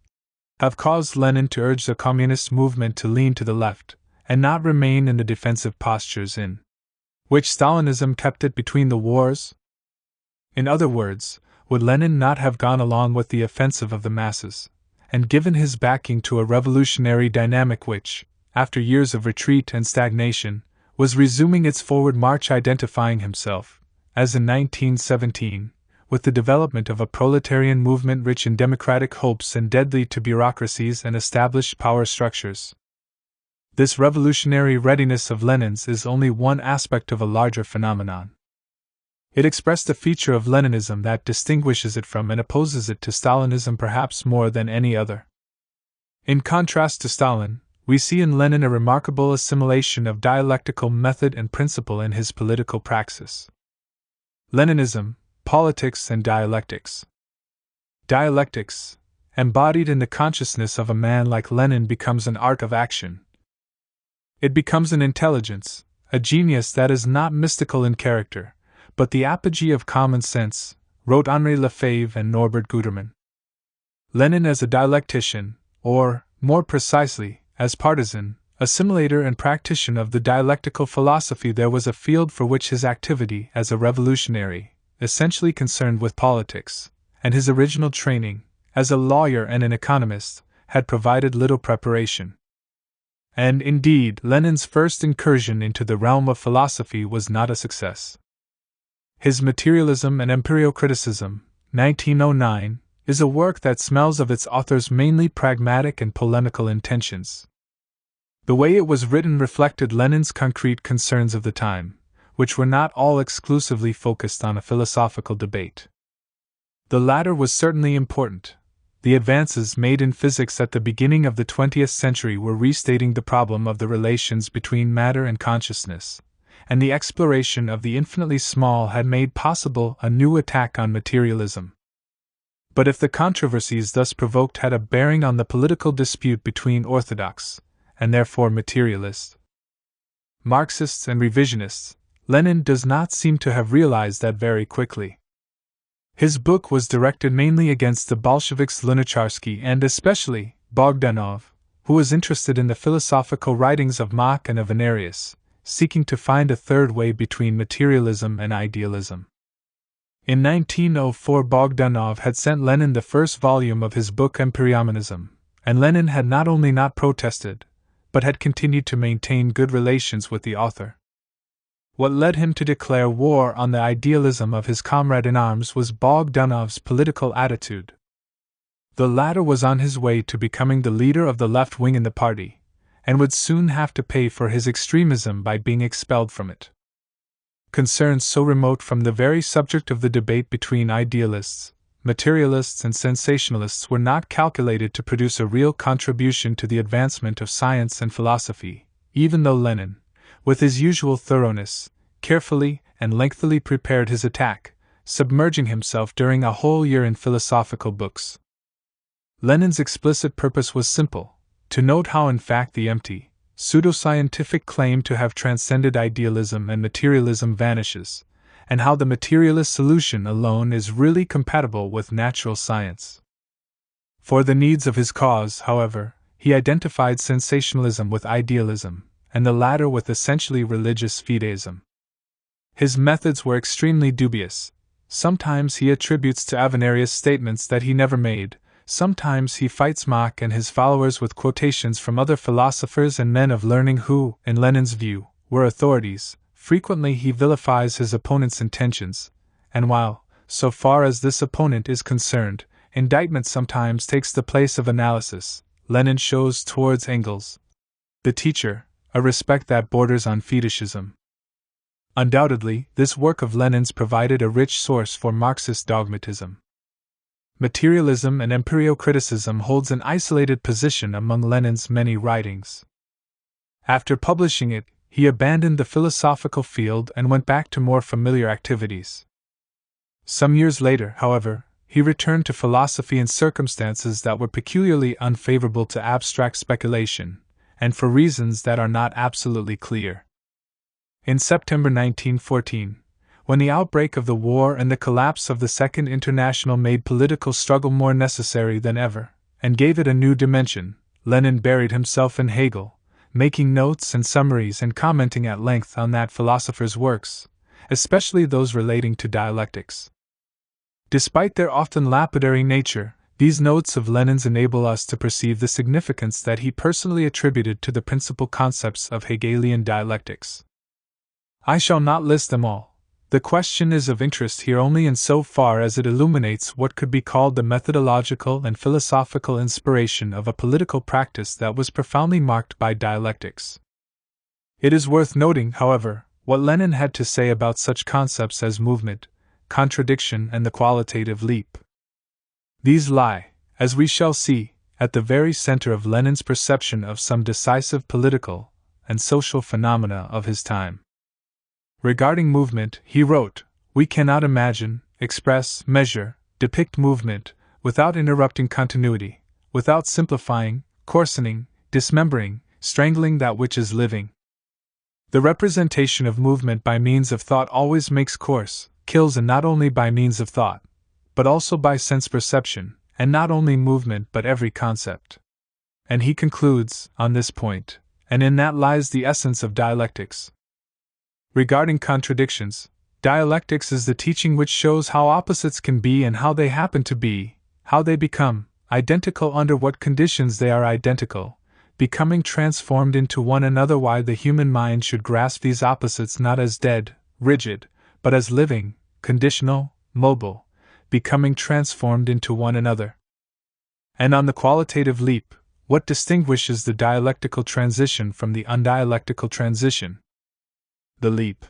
have caused Lenin to urge the communist movement to lean to the left, and not remain in the defensive postures in which Stalinism kept it between the wars? In other words, would Lenin not have gone along with the offensive of the masses, and given his backing to a revolutionary dynamic which, after years of retreat and stagnation, was resuming its forward march, identifying himself, as in 1917, with the development of a proletarian movement rich in democratic hopes and deadly to bureaucracies and established power structures? This revolutionary readiness of Lenin's is only one aspect of a larger phenomenon. It expressed a feature of Leninism that distinguishes it from and opposes it to Stalinism perhaps more than any other. In contrast to Stalin, we see in Lenin a remarkable assimilation of dialectical method and principle in his political praxis. Leninism, Politics and Dialectics. Dialectics, embodied in the consciousness of a man like Lenin, becomes an art of action. It becomes an intelligence, a genius that is not mystical in character, but the apogee of common sense, wrote Henri Lefebvre and Norbert Guterman. Lenin as a dialectician, or, more precisely, as partisan, assimilator and practitioner of the dialectical philosophy, there was a field for which his activity as a revolutionary, essentially concerned with politics, and his original training, as a lawyer and an economist, had provided little preparation. And indeed, Lenin's first incursion into the realm of philosophy was not a success. His Materialism and Empirio-Criticism, 1909, is a work that smells of its author's mainly pragmatic and polemical intentions. The way it was written reflected Lenin's concrete concerns of the time, which were not all exclusively focused on a philosophical debate. The latter was certainly important. The advances made in physics at the beginning of the 20th century were restating the problem of the relations between matter and consciousness, and the exploration of the infinitely small had made possible a new attack on materialism. But if the controversies thus provoked had a bearing on the political dispute between orthodox, and therefore materialists, Marxists and revisionists, Lenin does not seem to have realized that very quickly. His book was directed mainly against the Bolsheviks Lunacharsky and especially Bogdanov, who was interested in the philosophical writings of Mach and of Venerius, seeking to find a third way between materialism and idealism. In 1904, Bogdanov had sent Lenin the first volume of his book Empiriomonism, and Lenin had not only not protested, but had continued to maintain good relations with the author. What led him to declare war on the idealism of his comrade in arms was Bogdanov's political attitude. The latter was on his way to becoming the leader of the left wing in the party, and would soon have to pay for his extremism by being expelled from it. Concerns so remote from the very subject of the debate between idealists, materialists, and sensationalists were not calculated to produce a real contribution to the advancement of science and philosophy, even though Lenin, with his usual thoroughness, carefully and lengthily prepared his attack, submerging himself during a whole year in philosophical books. Lenin's explicit purpose was simple: to note how in fact the empty, pseudoscientific claim to have transcended idealism and materialism vanishes, and how the materialist solution alone is really compatible with natural science. For the needs of his cause, however, he identified sensationalism with idealism, and the latter with essentially religious fideism. His methods were extremely dubious. Sometimes he attributes to Avenarius statements that he never made, sometimes he fights Mach and his followers with quotations from other philosophers and men of learning who, in Lenin's view, were authorities, frequently he vilifies his opponent's intentions, and while, so far as this opponent is concerned, indictment sometimes takes the place of analysis, Lenin shows towards Engels, the teacher, a respect that borders on fetishism. Undoubtedly, this work of Lenin's provided a rich source for Marxist dogmatism. Materialism and empirio-criticism holds an isolated position among Lenin's many writings. After publishing it, he abandoned the philosophical field and went back to more familiar activities. Some years later, however, he returned to philosophy in circumstances that were peculiarly unfavorable to abstract speculation, and for reasons that are not absolutely clear. In September 1914, when the outbreak of the war and the collapse of the Second International made political struggle more necessary than ever, and gave it a new dimension, Lenin buried himself in Hegel, making notes and summaries and commenting at length on that philosopher's works, especially those relating to dialectics. Despite their often lapidary nature, these notes of Lenin's enable us to perceive the significance that he personally attributed to the principal concepts of Hegelian dialectics. I shall not list them all. The question is of interest here only in so far as it illuminates what could be called the methodological and philosophical inspiration of a political practice that was profoundly marked by dialectics. It is worth noting, however, what Lenin had to say about such concepts as movement, contradiction, and the qualitative leap. These lie, as we shall see, at the very center of Lenin's perception of some decisive political and social phenomena of his time. Regarding movement, he wrote, "We cannot imagine, express, measure, depict movement, without interrupting continuity, without simplifying, coarsening, dismembering, strangling that which is living. The representation of movement by means of thought always makes coarse, kills, and not only by means of thought, but also by sense perception, and not only movement but every concept." And he concludes, on this point, and in that lies the essence of dialectics. Regarding contradictions, dialectics is the teaching which shows how opposites can be and how they happen to be, how they become identical, under what conditions they are identical, becoming transformed into one another, why the human mind should grasp these opposites not as dead, rigid, but as living, conditional, mobile, becoming transformed into one another. And on the qualitative leap, what distinguishes the dialectical transition from the undialectical transition? The leap.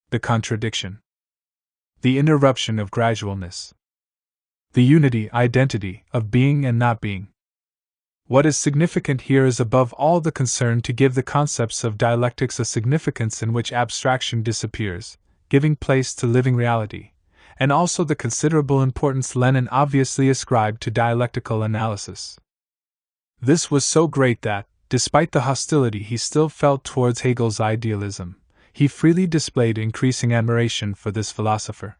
The contradiction. The interruption of gradualness. The unity, identity, of being and not being. What is significant here is above all the concern to give the concepts of dialectics a significance in which abstraction disappears, giving place to living reality, and also the considerable importance Lenin obviously ascribed to dialectical analysis. This was so great that, despite the hostility he still felt towards Hegel's idealism, he freely displayed increasing admiration for this philosopher.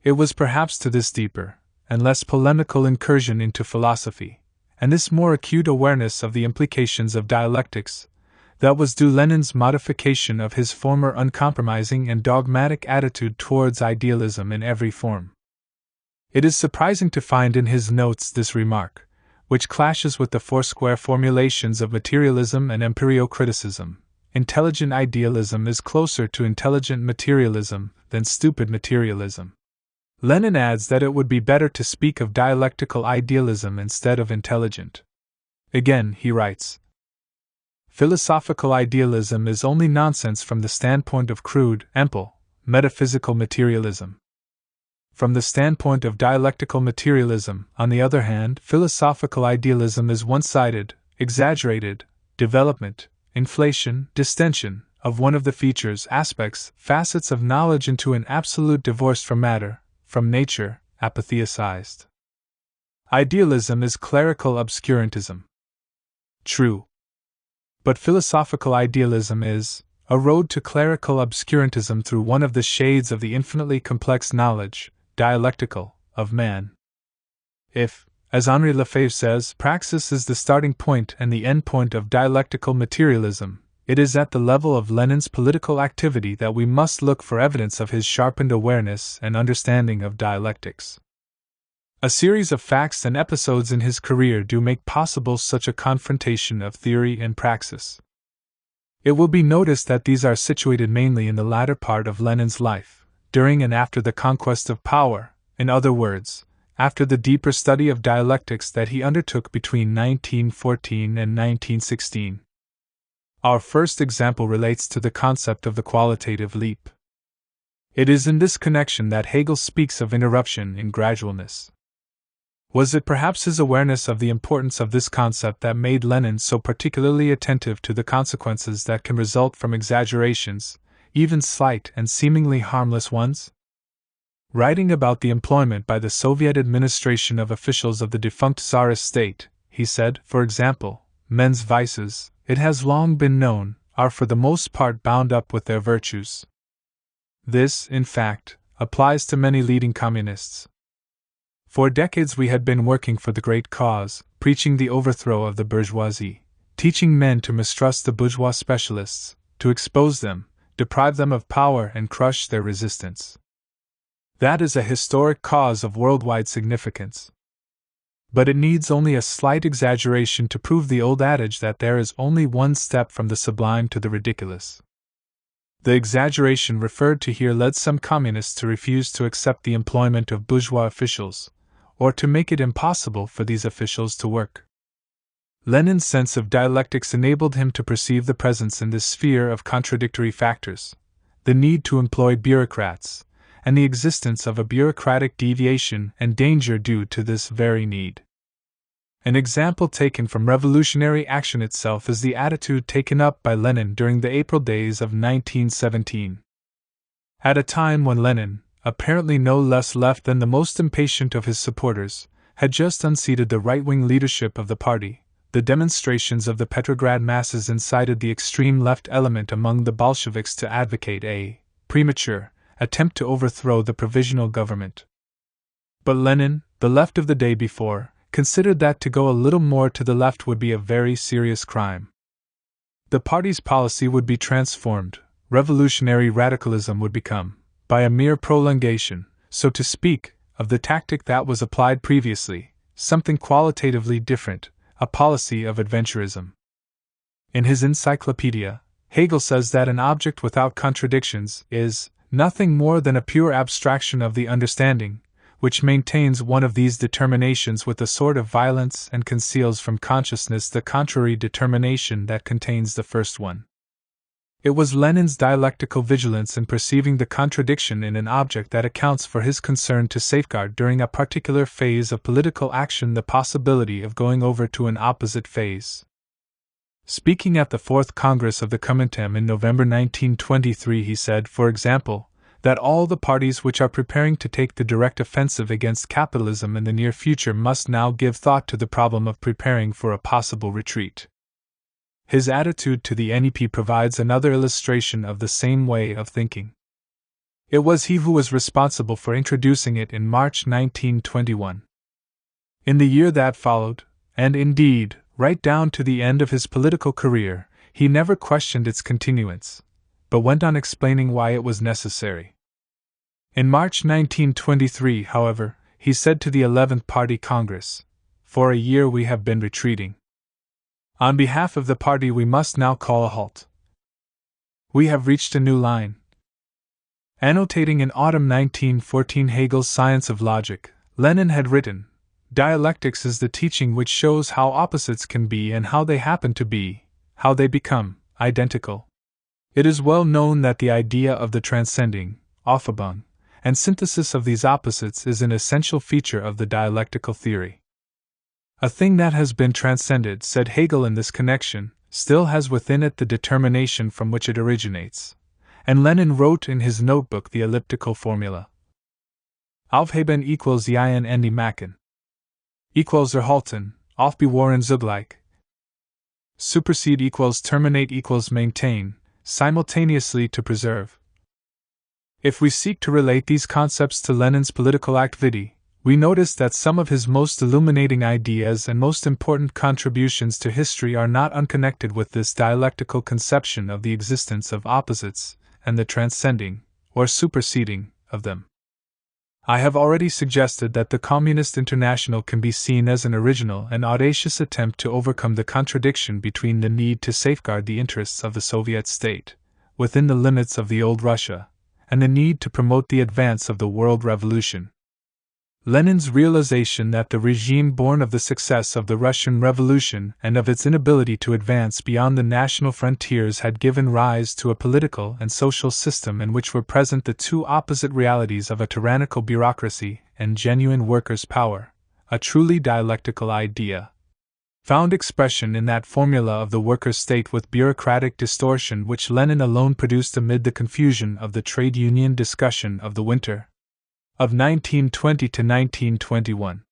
It was perhaps to this deeper and less polemical incursion into philosophy, and this more acute awareness of the implications of dialectics, that was due Lenin's modification of his former uncompromising and dogmatic attitude towards idealism in every form. It is surprising to find in his notes this remark, which clashes with the foursquare formulations of materialism and empirio-criticism: intelligent idealism is closer to intelligent materialism than stupid materialism. Lenin adds that it would be better to speak of dialectical idealism instead of intelligent. Again, he writes, "Philosophical idealism is only nonsense from the standpoint of crude, ample, metaphysical materialism. From the standpoint of dialectical materialism, on the other hand, philosophical idealism is one-sided, exaggerated, development, inflation, distension, of one of the features, aspects, facets of knowledge into an absolute divorce from matter, from nature, apatheicized. Idealism is clerical obscurantism." True. But philosophical idealism is a road to clerical obscurantism through one of the shades of the infinitely complex knowledge, dialectical, of man. If, as Henri Lefebvre says, praxis is the starting point and the end point of dialectical materialism, it is at the level of Lenin's political activity that we must look for evidence of his sharpened awareness and understanding of dialectics. A series of facts and episodes in his career do make possible such a confrontation of theory and praxis. It will be noticed that these are situated mainly in the latter part of Lenin's life, during and after the conquest of power, in other words, after the deeper study of dialectics that he undertook between 1914 and 1916. Our first example relates to the concept of the qualitative leap. It is in this connection that Hegel speaks of interruption in gradualness. Was it perhaps his awareness of the importance of this concept that made Lenin so particularly attentive to the consequences that can result from exaggerations, even slight and seemingly harmless ones? Writing about the employment by the Soviet administration of officials of the defunct Tsarist state, he said, for example, men's vices, it has long been known, are for the most part bound up with their virtues. This, in fact, applies to many leading communists. For decades we had been working for the great cause, preaching the overthrow of the bourgeoisie, teaching men to mistrust the bourgeois specialists, to expose them, deprive them of power and crush their resistance. That is a historic cause of worldwide significance. But it needs only a slight exaggeration to prove the old adage that there is only one step from the sublime to the ridiculous. The exaggeration referred to here led some communists to refuse to accept the employment of bourgeois officials, or to make it impossible for these officials to work. Lenin's sense of dialectics enabled him to perceive the presence in this sphere of contradictory factors, the need to employ bureaucrats, and the existence of a bureaucratic deviation and danger due to this very need. An example taken from revolutionary action itself is the attitude taken up by Lenin during the April days of 1917. At a time when Lenin, apparently no less left than the most impatient of his supporters, had just unseated the right-wing leadership of the party, the demonstrations of the Petrograd masses incited the extreme left element among the Bolsheviks to advocate a premature attempt to overthrow the provisional government. But Lenin, the left of the day before, considered that to go a little more to the left would be a very serious crime. The party's policy would be transformed, revolutionary radicalism would become, by a mere prolongation, so to speak, of the tactic that was applied previously, something qualitatively different, a policy of adventurism. In his encyclopedia, Hegel says that an object without contradictions is nothing more than a pure abstraction of the understanding, which maintains one of these determinations with a sort of violence and conceals from consciousness the contrary determination that contains the first one. It was Lenin's dialectical vigilance in perceiving the contradiction in an object that accounts for his concern to safeguard during a particular phase of political action the possibility of going over to an opposite phase. Speaking at the Fourth Congress of the Comintern in November 1923, he said, for example, that all the parties which are preparing to take the direct offensive against capitalism in the near future must now give thought to the problem of preparing for a possible retreat. His attitude to the NEP provides another illustration of the same way of thinking. It was he who was responsible for introducing it in March 1921. In the year that followed, and indeed, right down to the end of his political career, he never questioned its continuance, but went on explaining why it was necessary. In March 1923, however, he said to the 11th Party Congress, "For a year we have been retreating. On behalf of the party we must now call a halt. We have reached a new line." Annotating in autumn 1914 Hegel's Science of Logic, Lenin had written, "Dialectics is the teaching which shows how opposites can be and how they happen to be, how they become identical. It is well known that the idea of the transcending, Aufhebung, and synthesis of these opposites is an essential feature of the dialectical theory. A thing that has been transcended," said Hegel in this connection, "still has within it the determination from which it originates," and Lenin wrote in his notebook the elliptical formula. Aufheben equals Yin Ende machen. Equals erhalten, aufbewahren zugleich. Supersede equals terminate equals maintain, simultaneously to preserve. If we seek to relate these concepts to Lenin's political activity, we notice that some of his most illuminating ideas and most important contributions to history are not unconnected with this dialectical conception of the existence of opposites and the transcending, or superseding, of them. I have already suggested that the Communist International can be seen as an original and audacious attempt to overcome the contradiction between the need to safeguard the interests of the Soviet state, within the limits of the old Russia, and the need to promote the advance of the world revolution. Lenin's realization that the regime born of the success of the Russian Revolution and of its inability to advance beyond the national frontiers had given rise to a political and social system in which were present the two opposite realities of a tyrannical bureaucracy and genuine workers' power, a truly dialectical idea, found expression in that formula of the workers' state with bureaucratic distortion which Lenin alone produced amid the confusion of the trade union discussion of the winter of 1920 to 1921.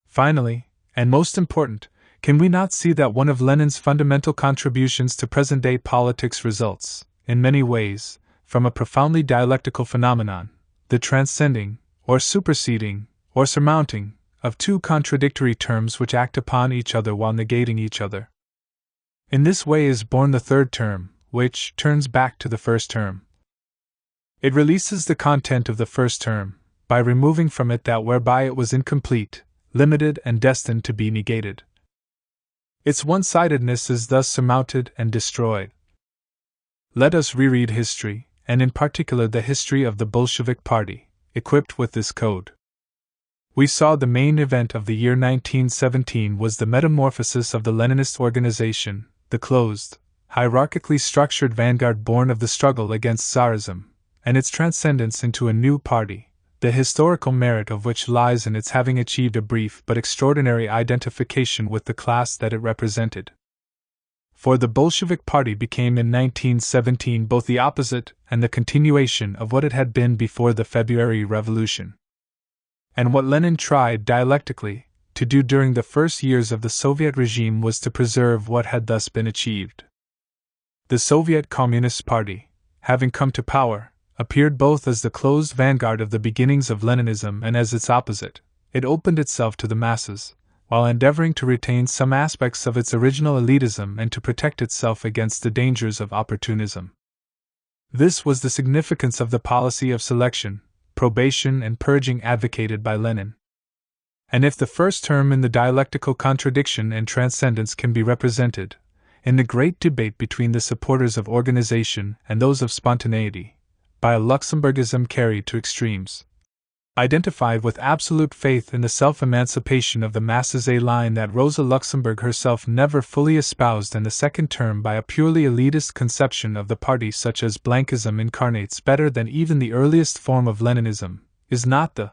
Finally, and most important, can we not see that one of Lenin's fundamental contributions to present-day politics results, in many ways, from a profoundly dialectical phenomenon, the transcending, or superseding, or surmounting, of two contradictory terms which act upon each other while negating each other? In this way is born the third term, which turns back to the first term. It releases the content of the first term, by removing from it that whereby it was incomplete, limited, and destined to be negated. Its one-sidedness is thus surmounted and destroyed. Let us reread history, and in particular the history of the Bolshevik Party, equipped with this code. We saw the main event of the year 1917 was the metamorphosis of the Leninist organization, the closed, hierarchically structured vanguard born of the struggle against Tsarism, and its transcendence into a new party, the historical merit of which lies in its having achieved a brief but extraordinary identification with the class that it represented. For the Bolshevik Party became in 1917 both the opposite and the continuation of what it had been before the February Revolution. And what Lenin tried dialectically to do during the first years of the Soviet regime was to preserve what had thus been achieved. The Soviet Communist Party, having come to power, appeared both as the closed vanguard of the beginnings of Leninism and as its opposite. It opened itself to the masses, while endeavoring to retain some aspects of its original elitism and to protect itself against the dangers of opportunism. This was the significance of the policy of selection, probation, and purging advocated by Lenin. And if the first term in the dialectical contradiction and transcendence can be represented, in the great debate between the supporters of organization and those of spontaneity, by a Luxemburgism carried to extremes, identified with absolute faith in the self-emancipation of the masses, a line that Rosa Luxemburg herself never fully espoused, and the second term by a purely elitist conception of the party such as Blankism incarnates better than even the earliest form of Leninism, is not the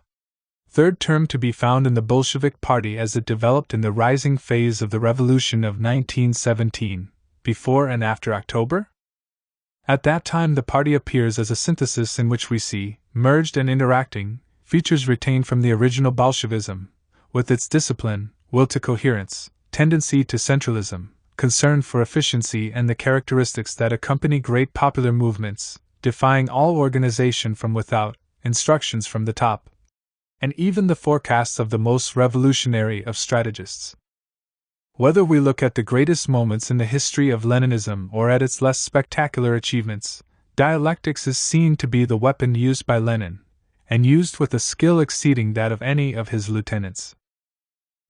third term to be found in the Bolshevik Party as it developed in the rising phase of the Revolution of 1917, before and after October? At that time the party appears as a synthesis in which we see, merged and interacting, features retained from the original Bolshevism, with its discipline, will to coherence, tendency to centralism, concern for efficiency, and the characteristics that accompany great popular movements, defying all organization from without, instructions from the top, and even the forecasts of the most revolutionary of strategists. Whether we look at the greatest moments in the history of Leninism or at its less spectacular achievements, dialectics is seen to be the weapon used by Lenin, and used with a skill exceeding that of any of his lieutenants.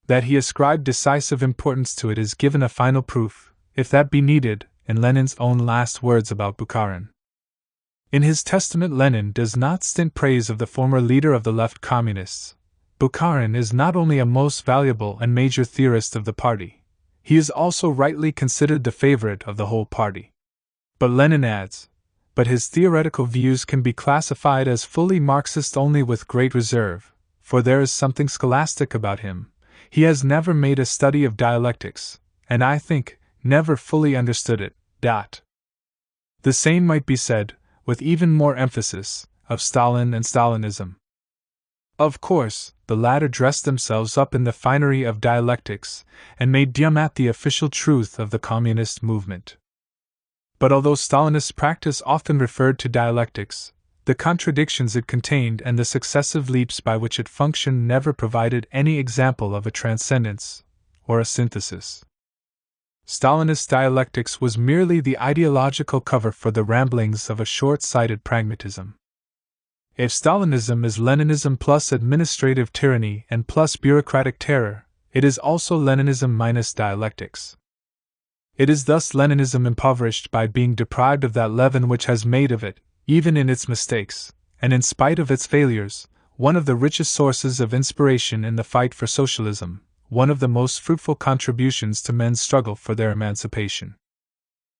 That he ascribed decisive importance to it is given a final proof, if that be needed, in Lenin's own last words about Bukharin. In his testament, Lenin does not stint praise of the former leader of the left communists. Bukharin is not only a most valuable and major theorist of the party, he is also rightly considered the favorite of the whole party. But Lenin adds, but his theoretical views can be classified as fully Marxist only with great reserve, for there is something scholastic about him. He has never made a study of dialectics, and I think, never fully understood it. The same might be said, with even more emphasis, of Stalin and Stalinism. Of course, the latter dressed themselves up in the finery of dialectics, and made Diamat the official truth of the communist movement. But although Stalinist practice often referred to dialectics, the contradictions it contained and the successive leaps by which it functioned never provided any example of a transcendence, or a synthesis. Stalinist dialectics was merely the ideological cover for the ramblings of a short-sighted pragmatism. If Stalinism is Leninism plus administrative tyranny and plus bureaucratic terror, it is also Leninism minus dialectics. It is thus Leninism impoverished by being deprived of that leaven which has made of it, even in its mistakes, and in spite of its failures, one of the richest sources of inspiration in the fight for socialism, one of the most fruitful contributions to men's struggle for their emancipation.